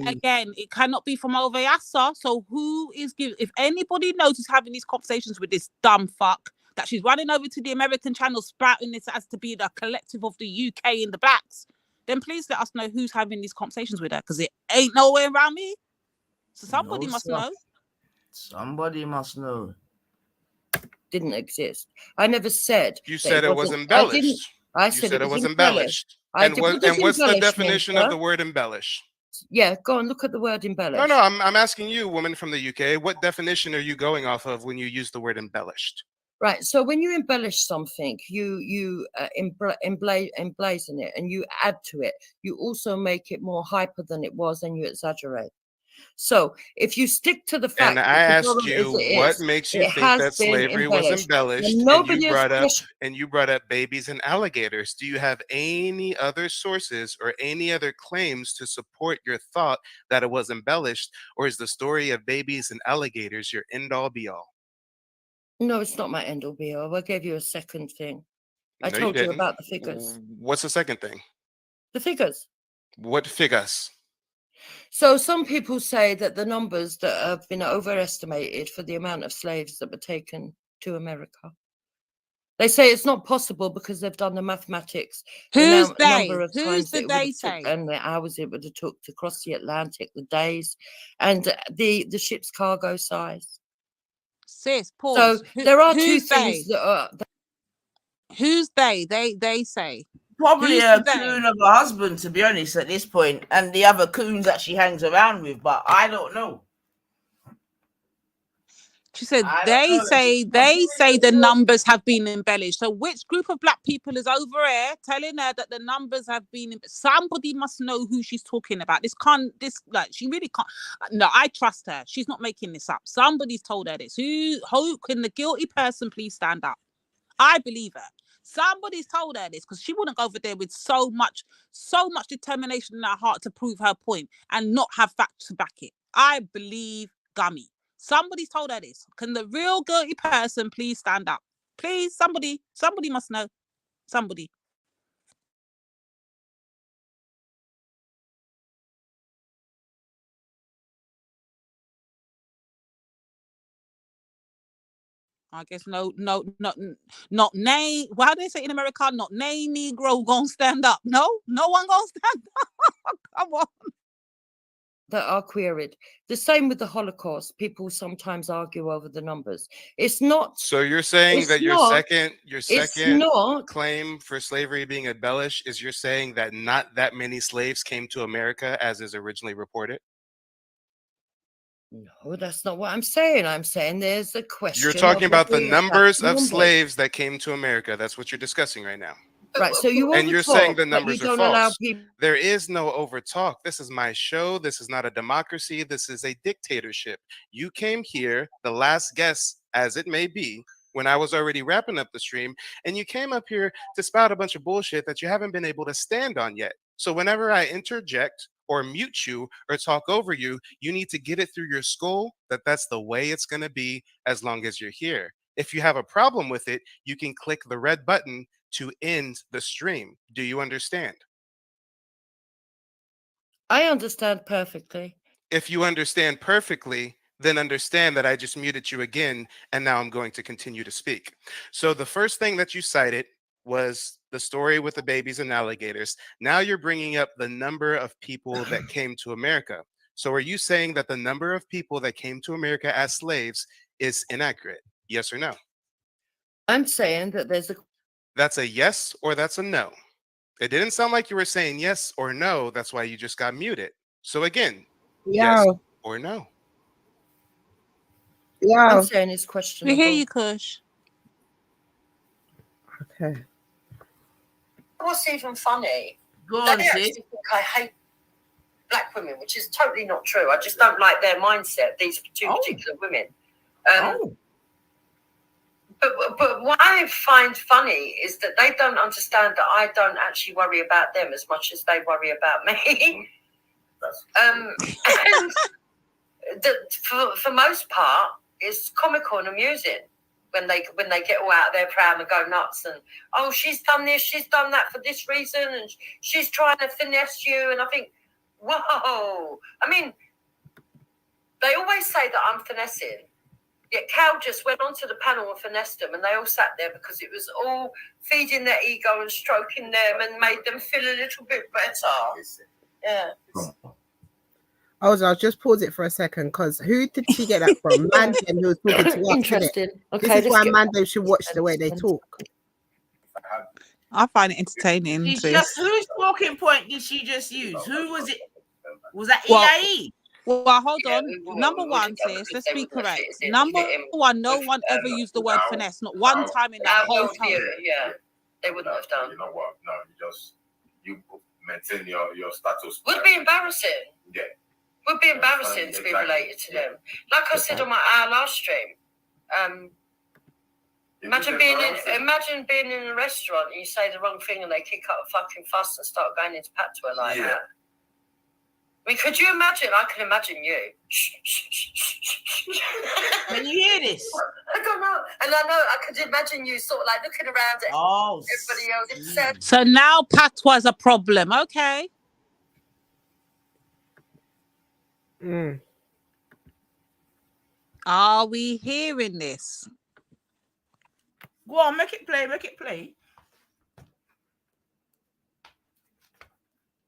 again, it cannot be from over Yassa. So who is giving? If anybody knows who's having these conversations with this dumb fuck, that she's running over to the American channel sprouting this as to be the collective of the UK and the blacks, then please let us know who's having these conversations with her, because it ain't nowhere around me. So somebody must know. Somebody must know. Didn't exist. I never said. You said it was embellished. I said it was embellished. And what's the definition of the word embellish? Yeah, go and look at the word embellish. No, I'm asking you, woman from the UK, what definition are you going off of when you use the word embellished? Right. So when you embellish something, you emblazon it and you add to it. You also make it more hyper than it was, and you exaggerate. So if you stick to the fact, and I asked you what makes you think that slavery was embellished, and you brought up babies and alligators. Do you have any other sources or any other claims to support your thought that it was embellished, or is the story of babies and alligators your end all be all? No, it's not my end all be all. I gave you a second thing. I No, told you you didn't. about the figures. What's the second thing? The figures. What figures? So some people say that the numbers that have been overestimated for the amount of slaves that were taken to America. They say it's not possible because they've done the mathematics. Who's the number of Who's times the it would have they took, say? and the hours it would have took to cross the Atlantic, the days, and the ship's cargo size. Sis, pause. So there are two who's things they? that are. Who's they? They say. Probably Who's a the they? coon of a husband, to be honest, at this point, and the other coons that she hangs around with, but I don't know. She said they say the numbers have been embellished. So which group of black people is over here telling her that the numbers have been? Somebody must know who she's talking about. She really can't. No, I trust her. She's not making this up. Somebody's told her this. Who can the guilty person please stand up? I believe her. Somebody's told her this, because she wouldn't go over there with so much determination in her heart to prove her point and not have facts to back it. I believe Gummy. Somebody's told her this. Can the real guilty person please stand up? Please, somebody must know. Somebody. I guess not nay. How do they say in America? Not nay Negro gonna stand up. No one gonna stand up. Come on. That are queried. The same with the Holocaust. People sometimes argue over the numbers. It's not. So you're saying that your second claim for slavery being embellished is you're saying that not that many slaves came to America as is originally reported? No, that's not what I'm saying. I'm saying there's a question. You're talking about the numbers of slaves that came to America. That's what you're discussing right now. Right, so you're saying the numbers are false. There is no over talk. This is my show. This is not a democracy. This is a dictatorship. You came here, the last guest, as it may be, when I was already wrapping up the stream, and you came up here to spout a bunch of bullshit that you haven't been able to stand on yet. So whenever I interject or mute you or talk over you, you need to get it through your skull that that's the way it's going to be as long as you're here. If you have a problem with it, you can click the red button to end the stream. Do you understand? I understand perfectly. If you understand perfectly, then understand that I just muted you again, and now I'm going to continue to speak. So the first thing that you cited was the story with the babies and alligators. Now you're bringing up the number of people that came to America. So are you saying that the number of people that came to America as slaves is inaccurate? Yes or no? I'm saying that there's a... That's a yes or that's a no. It didn't sound like you were saying yes or no. That's why you just got muted. So again, yes or no. Yeah, I'm saying it's questionable. We hear you, Kush. Okay. What's even funny? Go They on, actually sis. think I hate black women, which is totally not true. I just don't like their mindset. These two particular women. But what I find funny is that they don't understand that I don't actually worry about them as much as they worry about me. And for most part, it's comical and amusing when they get all out of their pram and go nuts and, oh, she's done this, she's done that for this reason, and she's trying to finesse you. And I think, whoa. I mean, they always say that I'm finessing. Yet Cal just went onto the panel and finessed them, and they all sat there because it was all feeding their ego and stroking them and made them feel a little bit better. Yeah. I'll just pause it for a second, because who did she get that from? Mandem, who was talking to us. Interesting. Okay, this is why let's Mandem should watch the way they talk. I find it entertaining. She's sis. just whose talking point did she just use? Who was it? Was that Well, EIE? Well, hold on. Number one, sis, let's be correct. Number one, no one ever used the word finesse. Not one time in that whole time. Yeah, they wouldn't have done. You know what? No, you maintain your status. Would be embarrassing. Yeah. Would be embarrassing to be related to them. Like I said on our last stream, imagine being in a restaurant and you say the wrong thing and they kick up a fucking fuss and start going into patois like that. I mean, could you imagine? I can imagine you. Can you hear this? I don't know. And I know I could imagine you sort of like looking around at everybody else. It said, So now patois is a problem. Okay. Are we hearing this? Go on, make it play.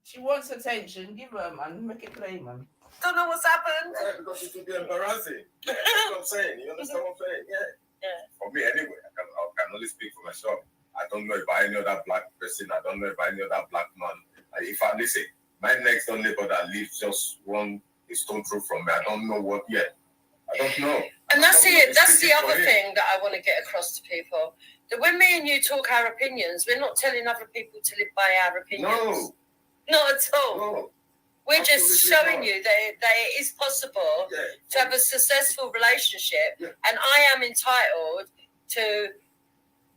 She wants attention. Give her, man. Make it play, man. Don't know what's happened. Yeah, because it would be embarrassing. That's what I'm saying. You understand what I'm saying? Yeah. For me, anyway, I can only speak for myself. I don't know if I any other black person. I don't know if I any other black man. If I listen, my next door neighbor that lives just one stone throw from me, I don't know what yet. I don't know. And that's the other thing that I want to get across to people. That when me and you talk our opinions, we're not telling other people to live by our opinions. No. Not at all. No. We're just showing you that it is possible to have a successful relationship, and I am entitled to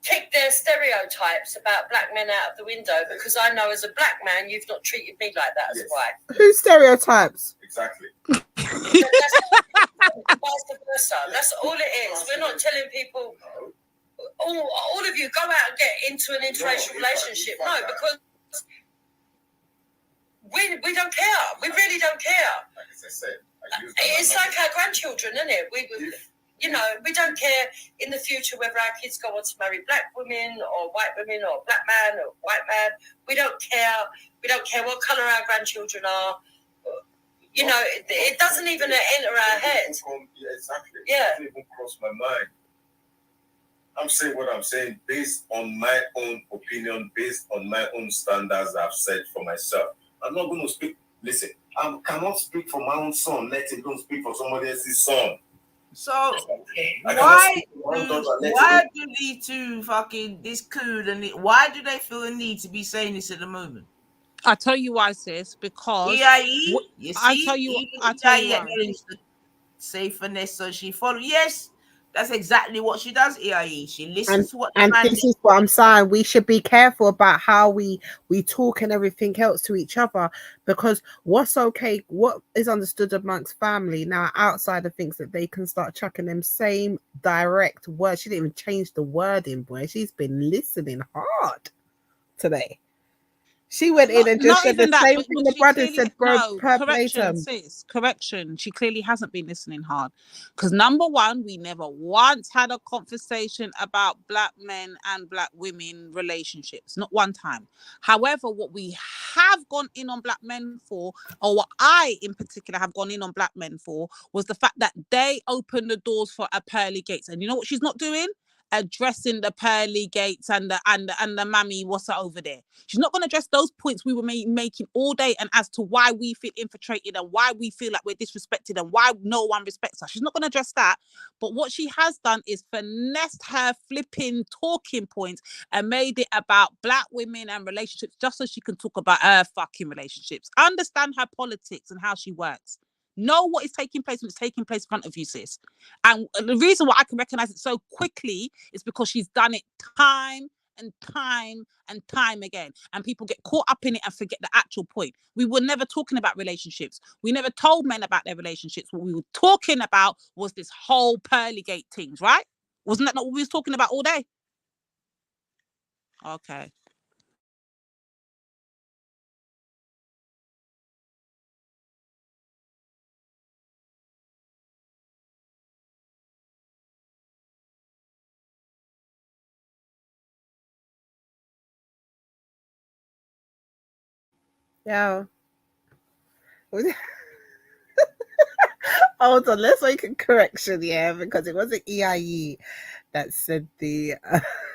kick their stereotypes about black men out of the window because I know as a black man you've not treated me like that as a white. Whose stereotypes? Exactly. Vice versa. That's all it is. We're not telling people, all of you go out and get into an interracial relationship. No, because we don't care. We really don't care. Like I said, it's like our grandchildren, isn't it? We don't care in the future whether our kids go on to marry black women or white women or black man or white man. We don't care. We don't care what colour our grandchildren are. It doesn't even enter our heads. Yeah, exactly. Yeah. It doesn't even cross my mind. I'm saying what I'm saying based on my own opinion, based on my own standards I've set for myself. I'm not going to speak. Listen, I cannot speak for my own son. Let him don't speak for somebody else's son. So why do these two fucking this COON and why do they feel the need to be saying this at the moment? I tell you why, sis. Because EIE, I tell you why. Say finesse, so she follow. Yes, that's exactly what she does. EIE, she listens to what. And this is what I'm saying. We should be careful about how we talk and everything else to each other, because what's okay, what is understood amongst family now outside of things that they can start chucking them same direct words. She didn't even change the wording, boy. She's been listening hard today. She went in and just said the same thing the brother said, bro. Correction, sis. Correction. She clearly hasn't been listening hard. Because number one, we never once had a conversation about black men and black women relationships. Not one time. However, what we have gone in on black men for, or what I in particular have gone in on black men for, was the fact that they opened the doors for a pearly gates. And you know what she's not doing? Addressing the pearly gates and the mammy what's over there. She's not going to address those points we were making all day, and as to why we feel infiltrated and why we feel like we're disrespected and why no one respects us. She's not going to address that. But what she has done is finessed her flipping talking points and made it about black women and relationships just so she can talk about her fucking relationships. Understand her politics and how she works. Know what is taking place when it's taking place in front of you, sis. And the reason why I can recognize it so quickly is because she's done it time and time and time again. And people get caught up in it and forget the actual point. We were never talking about relationships. We never told men about their relationships. What we were talking about was this whole Pearlygate things, right? Wasn't that not what we was talking about all day? Okay. Yeah. Hold on, let's make a correction, yeah, because it wasn't EIE that said the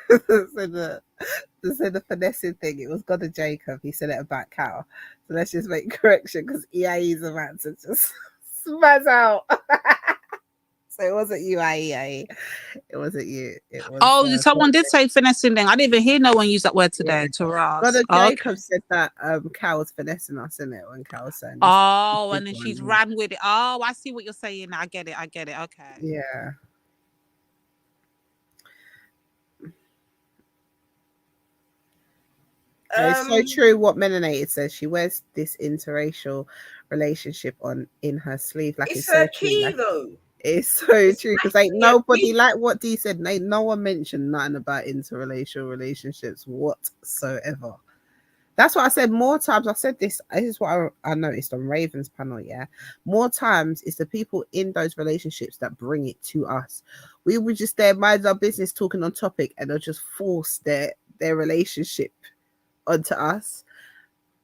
said the finessing thing. It was God of Jacob. He said it about Cal. So let's just make correction because EIE is about to just spaz out. So it wasn't you, IE. It wasn't you. It was. Someone did say finessing then. I didn't even hear no one use that word today. Yeah. God of Jacob said that Cal was finessing us, in it, when Cal was saying this. Oh, and then she's ran with it. Oh, I see what you're saying. I get it. Okay. Yeah. It's so true what Melanated says. She wears this interracial relationship in her sleeve. Like it's so her true. key, like, though. it's so true because ain't nobody, like what Dee said, ain't no one mentioned nothing about interracial relationships whatsoever. That's what I said more times. I said this is what I noticed on Raven's panel. Yeah, more times it's the people in those relationships that bring it to us. We were just there, mind our business, talking on topic, and they'll just force their relationship onto us.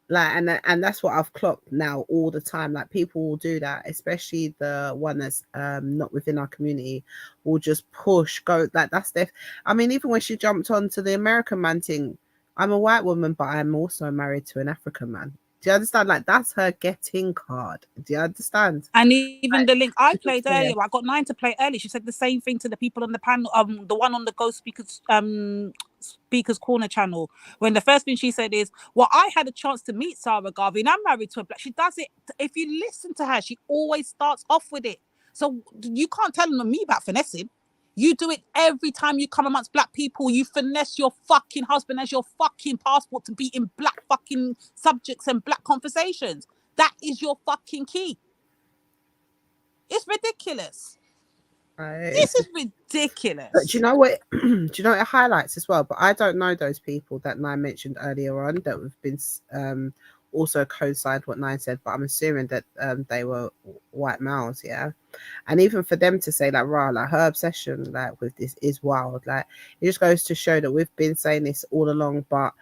Like, and that's what I've clocked now all the time. Like, people will do that, especially the one that's not within our community, will just go like that's their. I mean, even when she jumped onto the American man thing, I'm a white woman, but I'm also married to an African man. Do you understand? Like, that's her getting card. Do you understand? And even the link I played earlier, I got 9 to play early. She said the same thing to the people on the panel, the one on the Ghost Speakers Corner channel. When the first thing she said is, well, I had a chance to meet Sarah Garvey and I'm married to a black. She does it. If you listen to her, she always starts off with it. So you can't tell me about finessing. You do it every time you come amongst black people. You finesse your fucking husband as your fucking passport to be in black fucking subjects and black conversations. That is your fucking key. It's ridiculous. This is ridiculous. But do you know what? Do you know what it highlights as well? But I don't know those people that Nine mentioned earlier on that have been also co-signed what Nine said. But I'm assuming that they were white males, yeah. And even for them to say like, "Rah," like her obsession like with this is wild. Like, it just goes to show that we've been saying this all along, but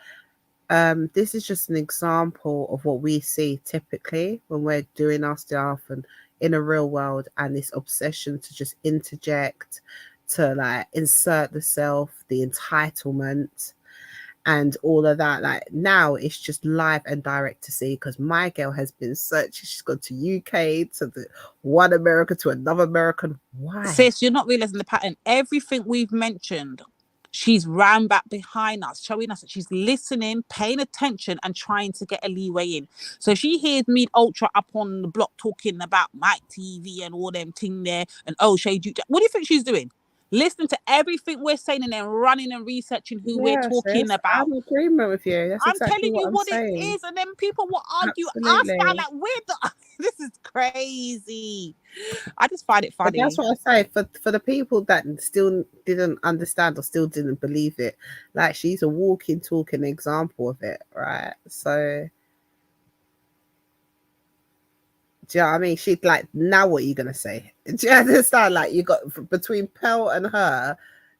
this is just an example of what we see typically when we're doing our stuff and in a real world, and this obsession to just interject, to like insert the self, the entitlement and all of that. Like, now it's just live and direct to see, because my girl has been searching. She's gone to UK, to the one America, to another American. Why? Sis, you're not realizing the pattern. Everything we've mentioned, she's ran back behind us, showing us that she's listening, paying attention, and trying to get a leeway in. So she hears me Ultra up on the block talking about Mike TV and all them thing there, and Shade you. What do you think she's doing? Listening to everything we're saying and then running and researching who we're talking about. I'm in agreement with you. That's exactly telling you what saying. it is, and then people will argue us down like this is crazy. I just find it funny. But that's what I say, for the people that still didn't understand or still didn't believe it, like, she's a walking, talking example of it, right? So, do you know what I mean? She's like, now what are you gonna say? Do you understand? Like, you got between Pearl and her,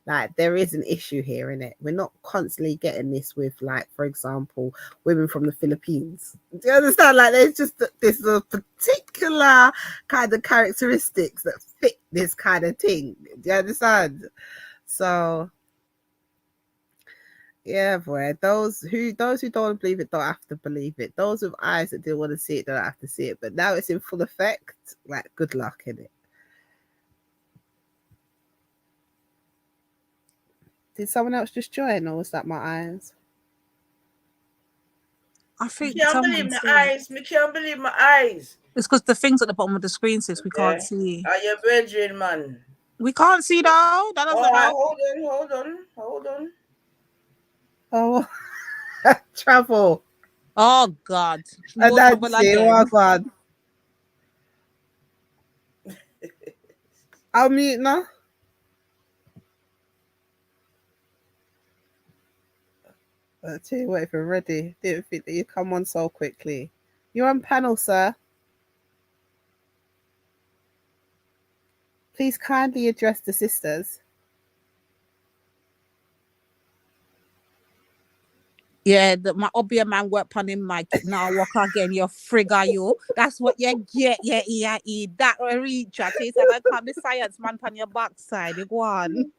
like, there is an issue here in it. We're not constantly getting this with, like, for example, women from the Philippines. Do you understand? Like, there's just this particular kind of characteristics that fit this kind of thing. Do you understand? So, yeah, boy. Those who don't believe it don't have to believe it. Those with eyes that didn't want to see it don't have to see it. But now it's in full effect. Like, good luck in it. Did someone else just join, or was that my eyes? I think can't believe someone my said eyes. Me can't believe my eyes. it's because the things at the bottom of the screen says we can't see. Are you brethren, man? We can't see though. That doesn't All right, help. hold on. Oh, travel. Oh God. And More that's trouble it. again. Oh God. I'll mute now. I'll tell you what, if you're ready. Didn't think that you come on so quickly. You're on panel, sir. Please kindly address the sisters. Yeah, my obvious man work on him mic. Now walk again, you frigga you. That's what you get, yeah. That reach. I tell you, I can't be science man on your backside. You go on.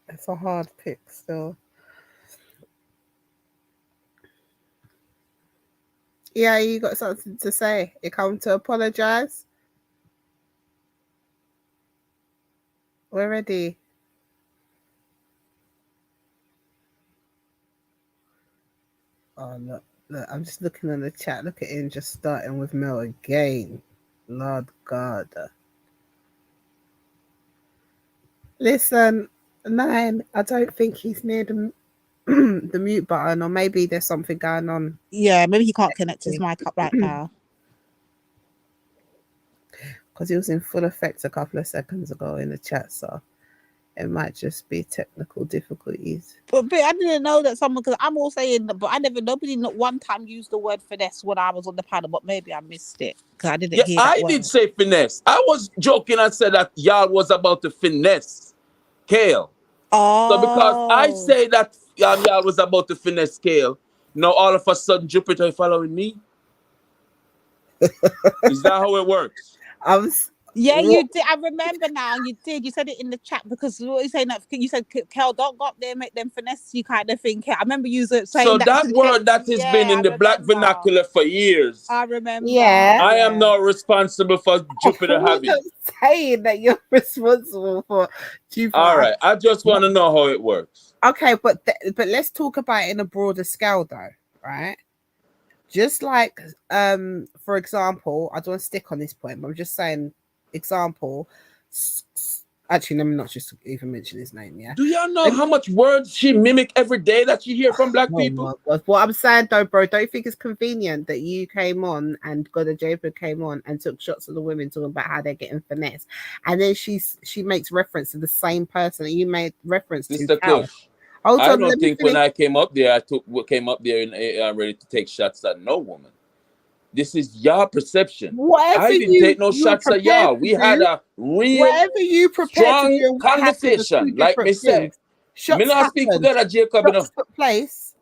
It's a hard pick still. Yeah, you got something to say. You come to apologize. We're ready. Oh, look, I'm just looking in the chat. Look at him just starting with Mel again. Lord God. Listen, 9, I don't think he's near the, the mute button, or maybe there's something going on. Yeah, maybe he can't connect his mic up right now. Because he was in full effect a couple of seconds ago in the chat, so it might just be technical difficulties. But I didn't know that someone, because I'm all saying, but nobody not one time used the word finesse when I was on the panel, but maybe I missed it because I didn't hear that I word. did say finesse. I was joking and said that y'all was about to finesse Kale. Oh. So because I say that y'all was about to finesse Kale, now all of a sudden Jupiter following me? Is that how it works? Yeah, you did. I remember now. You did. You said it in the chat because what you saying that you said, "Kel, don't go up there, make them finesse you," kind of thing. I remember you saying So that. that word that has been in the black vernacular for years. I remember. Yeah. I am now responsible for Jupiter having. I'm saying that you're responsible for Jupiter. All right, I just want to know how it works. Okay, but let's talk about it in a broader scale, though, right? Just like, for example, I don't want to stick on this point, but I'm just saying, example. Actually, let me not just even mention his name. Yeah. Do y'all know how much words she mimic every day that you hear from black people? What I'm saying though, bro, don't you think it's convenient that you came on and God of Jacob came on and took shots of the women talking about how they're getting finesse, and then she makes reference to the same person that you made reference to. Mr. Kush, I don't think when I came up there, came up there and ready to take shots at no woman. This is your perception. Whatever I didn't take no shots at y'all. We had a real strong conversation, like me said. Me not speak together, Jacob. Shots took place.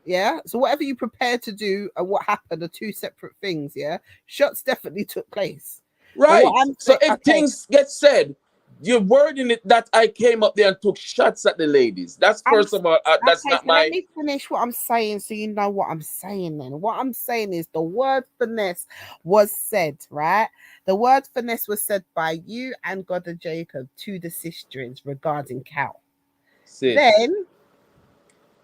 Yeah. So whatever you prepared to do and what happened are two separate things. Yeah. Shots definitely took place. Right. So if things get said, you're wording it that I came up there and took shots at the ladies. That's first of all, that's not my. Let me finish what I'm saying so you know what I'm saying then. What I'm saying is the word finesse was said, right? The word finesse was said by you and God of Jacob to the sisters regarding Cal. Sis, then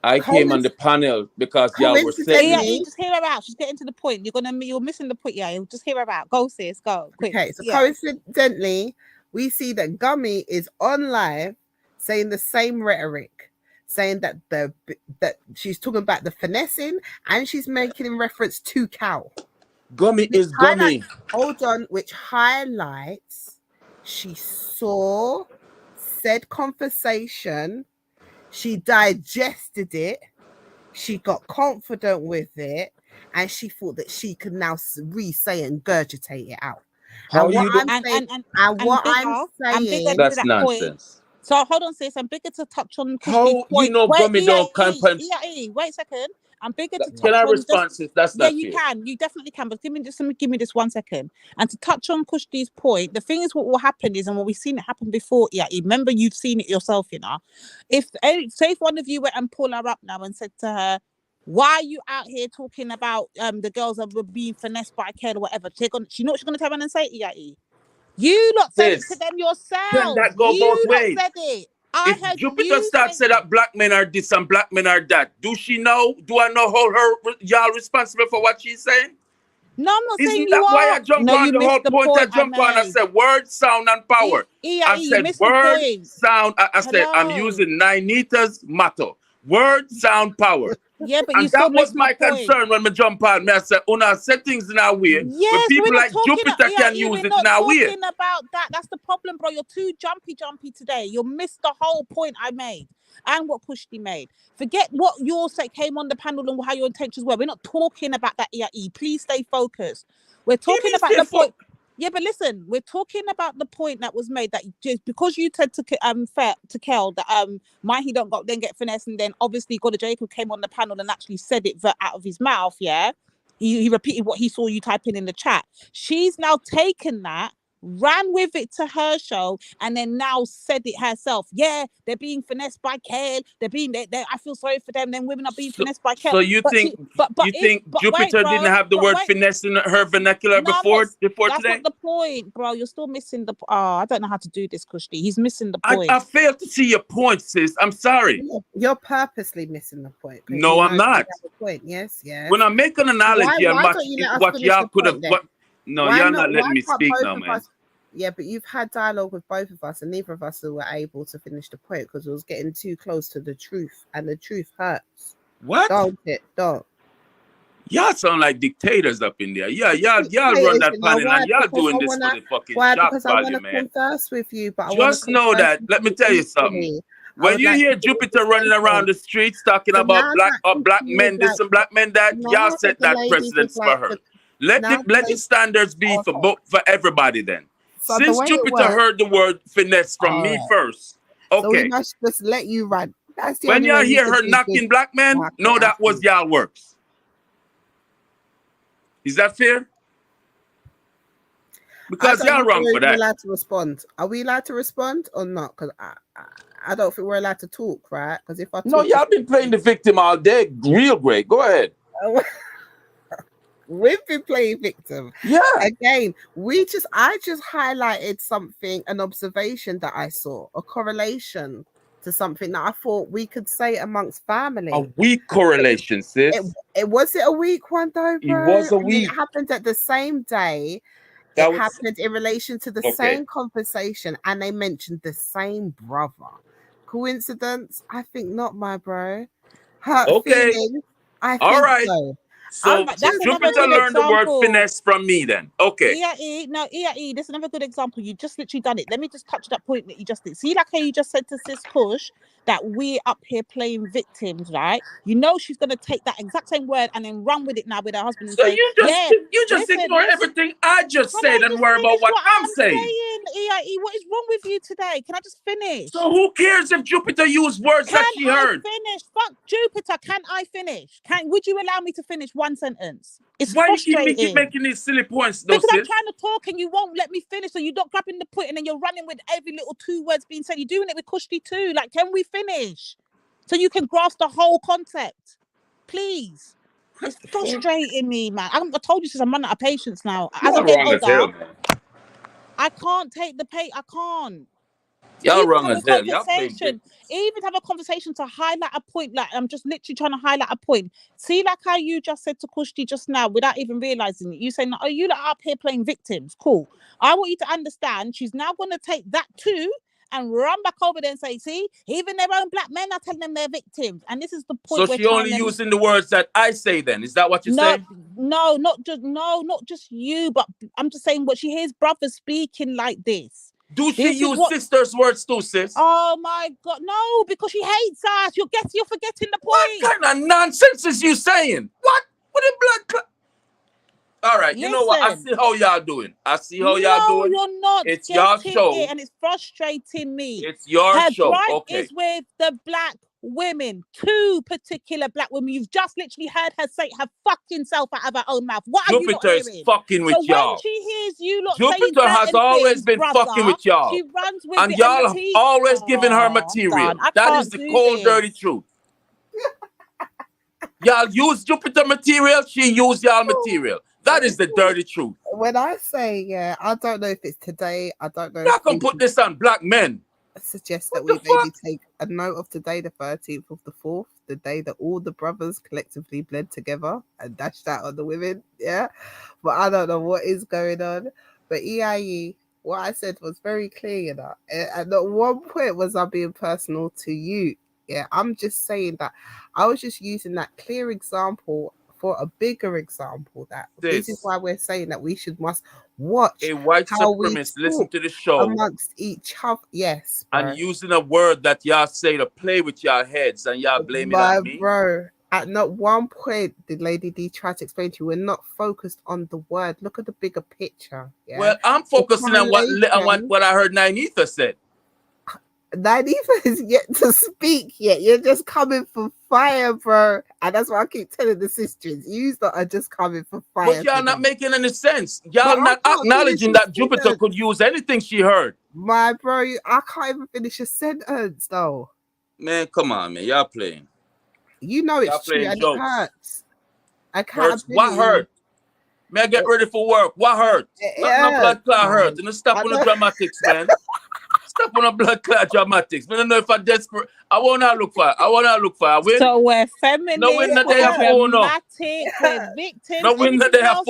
I came on the panel because y'all were saying. Yeah, just hear her out. She's getting to the point. You're missing the point. Yeah, just hear her out. Go, sis. Go quick. Okay, so coincidentally, we see that Gummy is on live saying the same rhetoric, saying that that she's talking about the finessing and she's making in reference to Cal. Gummy is Gummy. Hold on, which highlights she saw said conversation, she digested it, she got confident with it, and she thought that she could now re-say and gurgitate it out. How and you what I'm saying, that's nonsense. So hold on, sis. I'm bigger to touch on. How you know Gummy don't campaign? Wait a second. I'm bigger to touch Can I on. respond, sis? That's not you fair. can. You definitely can. But give me this 1 second. And to touch on Kushti's point, the thing is, what will happen is, and what we've seen it happen before. Yeah, remember you've seen it yourself. You know, if one of you went and pull her up now and said to her, "Why are you out here talking about the girls that were being finessed by Kel or whatever?" She know what she's gonna turn around and say, "Yeah, you lot said it to them yourself. Can that go both ways? Said it. If Jupiter starts say that black men are this and black men are that, do she know? Do I know y'all responsible for what she's saying? No, I'm not saying Isn't you that why are. I jump No, on you the whole missed the point? I point I jump on. I made. said word, sound, and power. I You said missed the word, point. sound. I said I'm Hello. using Ninita's motto: word, sound, power. Yeah, but And you still that was missed my my point. concern when I jump on. I said, "Una set things in our way. Yes, when people we're not like talking Jupiter can use we're it not in our way." talking about that. That's the problem, bro. You're too jumpy today. You missed the whole point I made and what Kushti made. Forget what you say came on the panel and how your intentions were. We're not talking about that EIE. Please stay focused. We're talking about the point. Yeah, but listen, we're talking about the point that was made that just because you said to Kel that he don't go then get finesse, and then obviously God Jacob came on the panel and actually said it out of his mouth. Yeah, he repeated what he saw you typing in the chat. She's now taken that, ran with it to her show, and then now said it herself. Yeah, they're being finessed by Kel. I feel sorry for them. Then women are being finessed by Kel. So you think Jupiter didn't have the word finesse in her vernacular before That's today? not the point, bro. You're still missing the. I don't know how to do this, Kushti. He's missing the point. I failed to see your point, sis. I'm sorry. You're purposely missing the point. No, I'm not. Point. Yes, yes. When I make an analogy, why don't you let us what finish y'all the could have. point, No, why y'all not letting me speak now, man. Yeah, but you've had dialogue with both of us, and neither of us were able to finish the point because it was getting too close to the truth, and the truth hurts. What? Don't it? Don't. Y'all sound like dictators up in there. Yeah, y'all run that panel and y'all doing this for the fucking shock because I want value, to man. converse with you, but just know that. Let me tell you something. When you hear Jupiter running around the streets talking about black men this and black men that, y'all set that precedence for her. Let the standards be for everybody then. So since Jupiter heard the word finesse from me first, okay. So we must just let you run. That's the when y'all hear her knocking black men, know that was y'all works. Is that fair? Because y'all wrong for that. We're allowed to respond. Are we allowed to respond or not? Because I don't think we're allowed to talk, right? Because if I talk, no, y'all been playing the victim all day. Real great. Go ahead. We've been playing victim. Yeah. Again, I just highlighted something, an observation that I saw, a correlation to something that I thought we could say amongst family. A weak correlation, sis. Was it a weak one though, bro? It was a weak. It happened at the same day. It happened in relation to the same conversation, and they mentioned the same brother. Coincidence? I think not, my bro. Hurt feelings? I think so. So Jupiter learned the word finesse from me then. Okay. EIE, this is another good example. You just literally done it. Let me just touch that point that you just did. See, like how you just said to Sis Kush that we're up here playing victims, right? You know she's gonna take that exact same word and then run with it now with her husband. And so say, you just ignore everything I just said and worry about what I'm saying. EIE, what is wrong with you today? Can I just finish? So who cares if Jupiter used words that she heard? Finish? Fuck Jupiter. Can I finish? Would you allow me to finish one sentence? It's why frustrating. you keep making these silly points though, because sis? I'm trying to talk and you won't let me finish, so you're not grabbing the point and then you're running with every little 2 words being said. You're doing it with Kushti too. Like, can we finish? So you can grasp the whole concept. Please. It's frustrating me, man. I told you since I'm running out of patience now. As I get older, I can't take the pain. I can't. Y'all wrong as hell. Y'all even have a conversation to highlight a point. Like, I'm just literally trying to highlight a point. See, like how you just said to Kushti just now without even realizing it. You saying, oh, you lot up here playing victims. Cool. I want you to understand she's now going to take that too and run back over there and say, see, even their own black men are telling them they're victims. And this is the point. So she only using the words that I say then. Is that what you say? No, not just you, but I'm just saying what she hears brothers speaking like this. Do she use sisters' words too, sis? Oh my God, no, because she hates us. You're forgetting the point. What kind of nonsense is you saying? What in blood? All right, you know what? I see how y'all doing. No, you're not. It's your show, and it's frustrating me. It's your show. Her Okay. is with the black women, 2 particular black women. You've just literally heard her say her fucking self out of her own mouth. What are you not hearing? Jupiter is fucking with y'all. When she hears you lot Jupiter has always been fucking with y'all. She runs with and y'all have always given her material. That is the cold, dirty truth. Y'all use Jupiter material, she use y'all material. That is the dirty truth. When I say, I don't know if it's today. I don't know. Y'all can put this on black men. suggest that we maybe take a note of today, the 13th of the 4th, the day that all the brothers collectively bled together and dashed out on the women. Yeah. But I don't know what is going on. But EIE, what I said was very clear, you know. And at one point was I being personal to you. Yeah. I'm just saying that I was just using that clear example for a bigger example. That this is why we're saying that we must watch a white how we supremacist listen talk to the show amongst each other. Yes, bro. and using a word that y'all say to play with your heads and y'all blame it on me. Bro, at not one point did Lady D try to explain to you we're not focused on the word. Look at the bigger picture. Yeah? Well, I'm focusing on what I heard Nainitha said. Nainitha is yet to speak yet. You're just coming for fire, bro. And that's why I keep telling the sisters, you are just coming for fire. But y'all not making any sense. Y'all not acknowledging that Jupiter could use anything she heard. My bro, I can't even finish a sentence though. Man, come on, man. Y'all playing. You know it's true and jokes. It hurts. Hurts. What hurt? Man, get ready for work. What hurt? Not no blood clot hurt. And stop on the dramatics, man. Stop on the blood clot dramatics. I don't know if I'm desperate. I wanna look for I win. So we're feminist. No win that they have dramatic. We're victims. No win that they have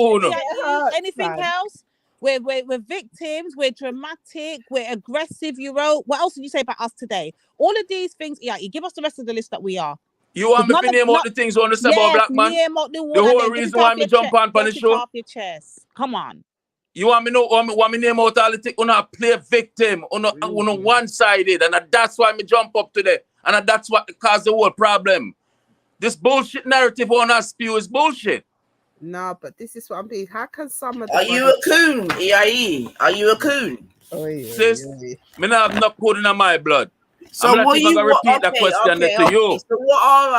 anything else? We're victims. We're dramatic. We're aggressive. You wrote. What else did you say about us today? All of these things. Yeah, you give us the rest of the list that we are. You want me to name out the things on the about black man? The whole reason why me jump on the show. Off your chest. Come on. You want me know? Want me name out all the things? Una play victim. Una one-sided, and that's why me jump up today. And that's what caused the whole problem. This bullshit narrative on us spew is bullshit. No, but this is what I'm being. How can some of Are you a CooN, EIE? Are you a CooN? Oh, yeah, sis, me not have no code in my blood. So I'm what gonna repeat that question to you. So what? All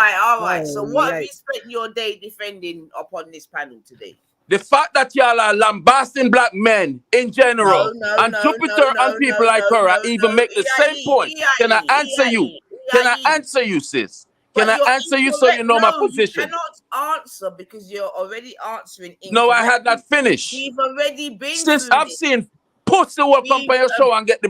right. So what have you spent your day defending upon this panel today? The fact that y'all are lambasting black men in general and Jupiter and people like her even make the same point. Can I answer you? Can I answer you, sis? Can I answer you so you know my position? You cannot answer because you're already answering. No, I had that finished. We've already been. Since I've seen pussy will come by your show and get the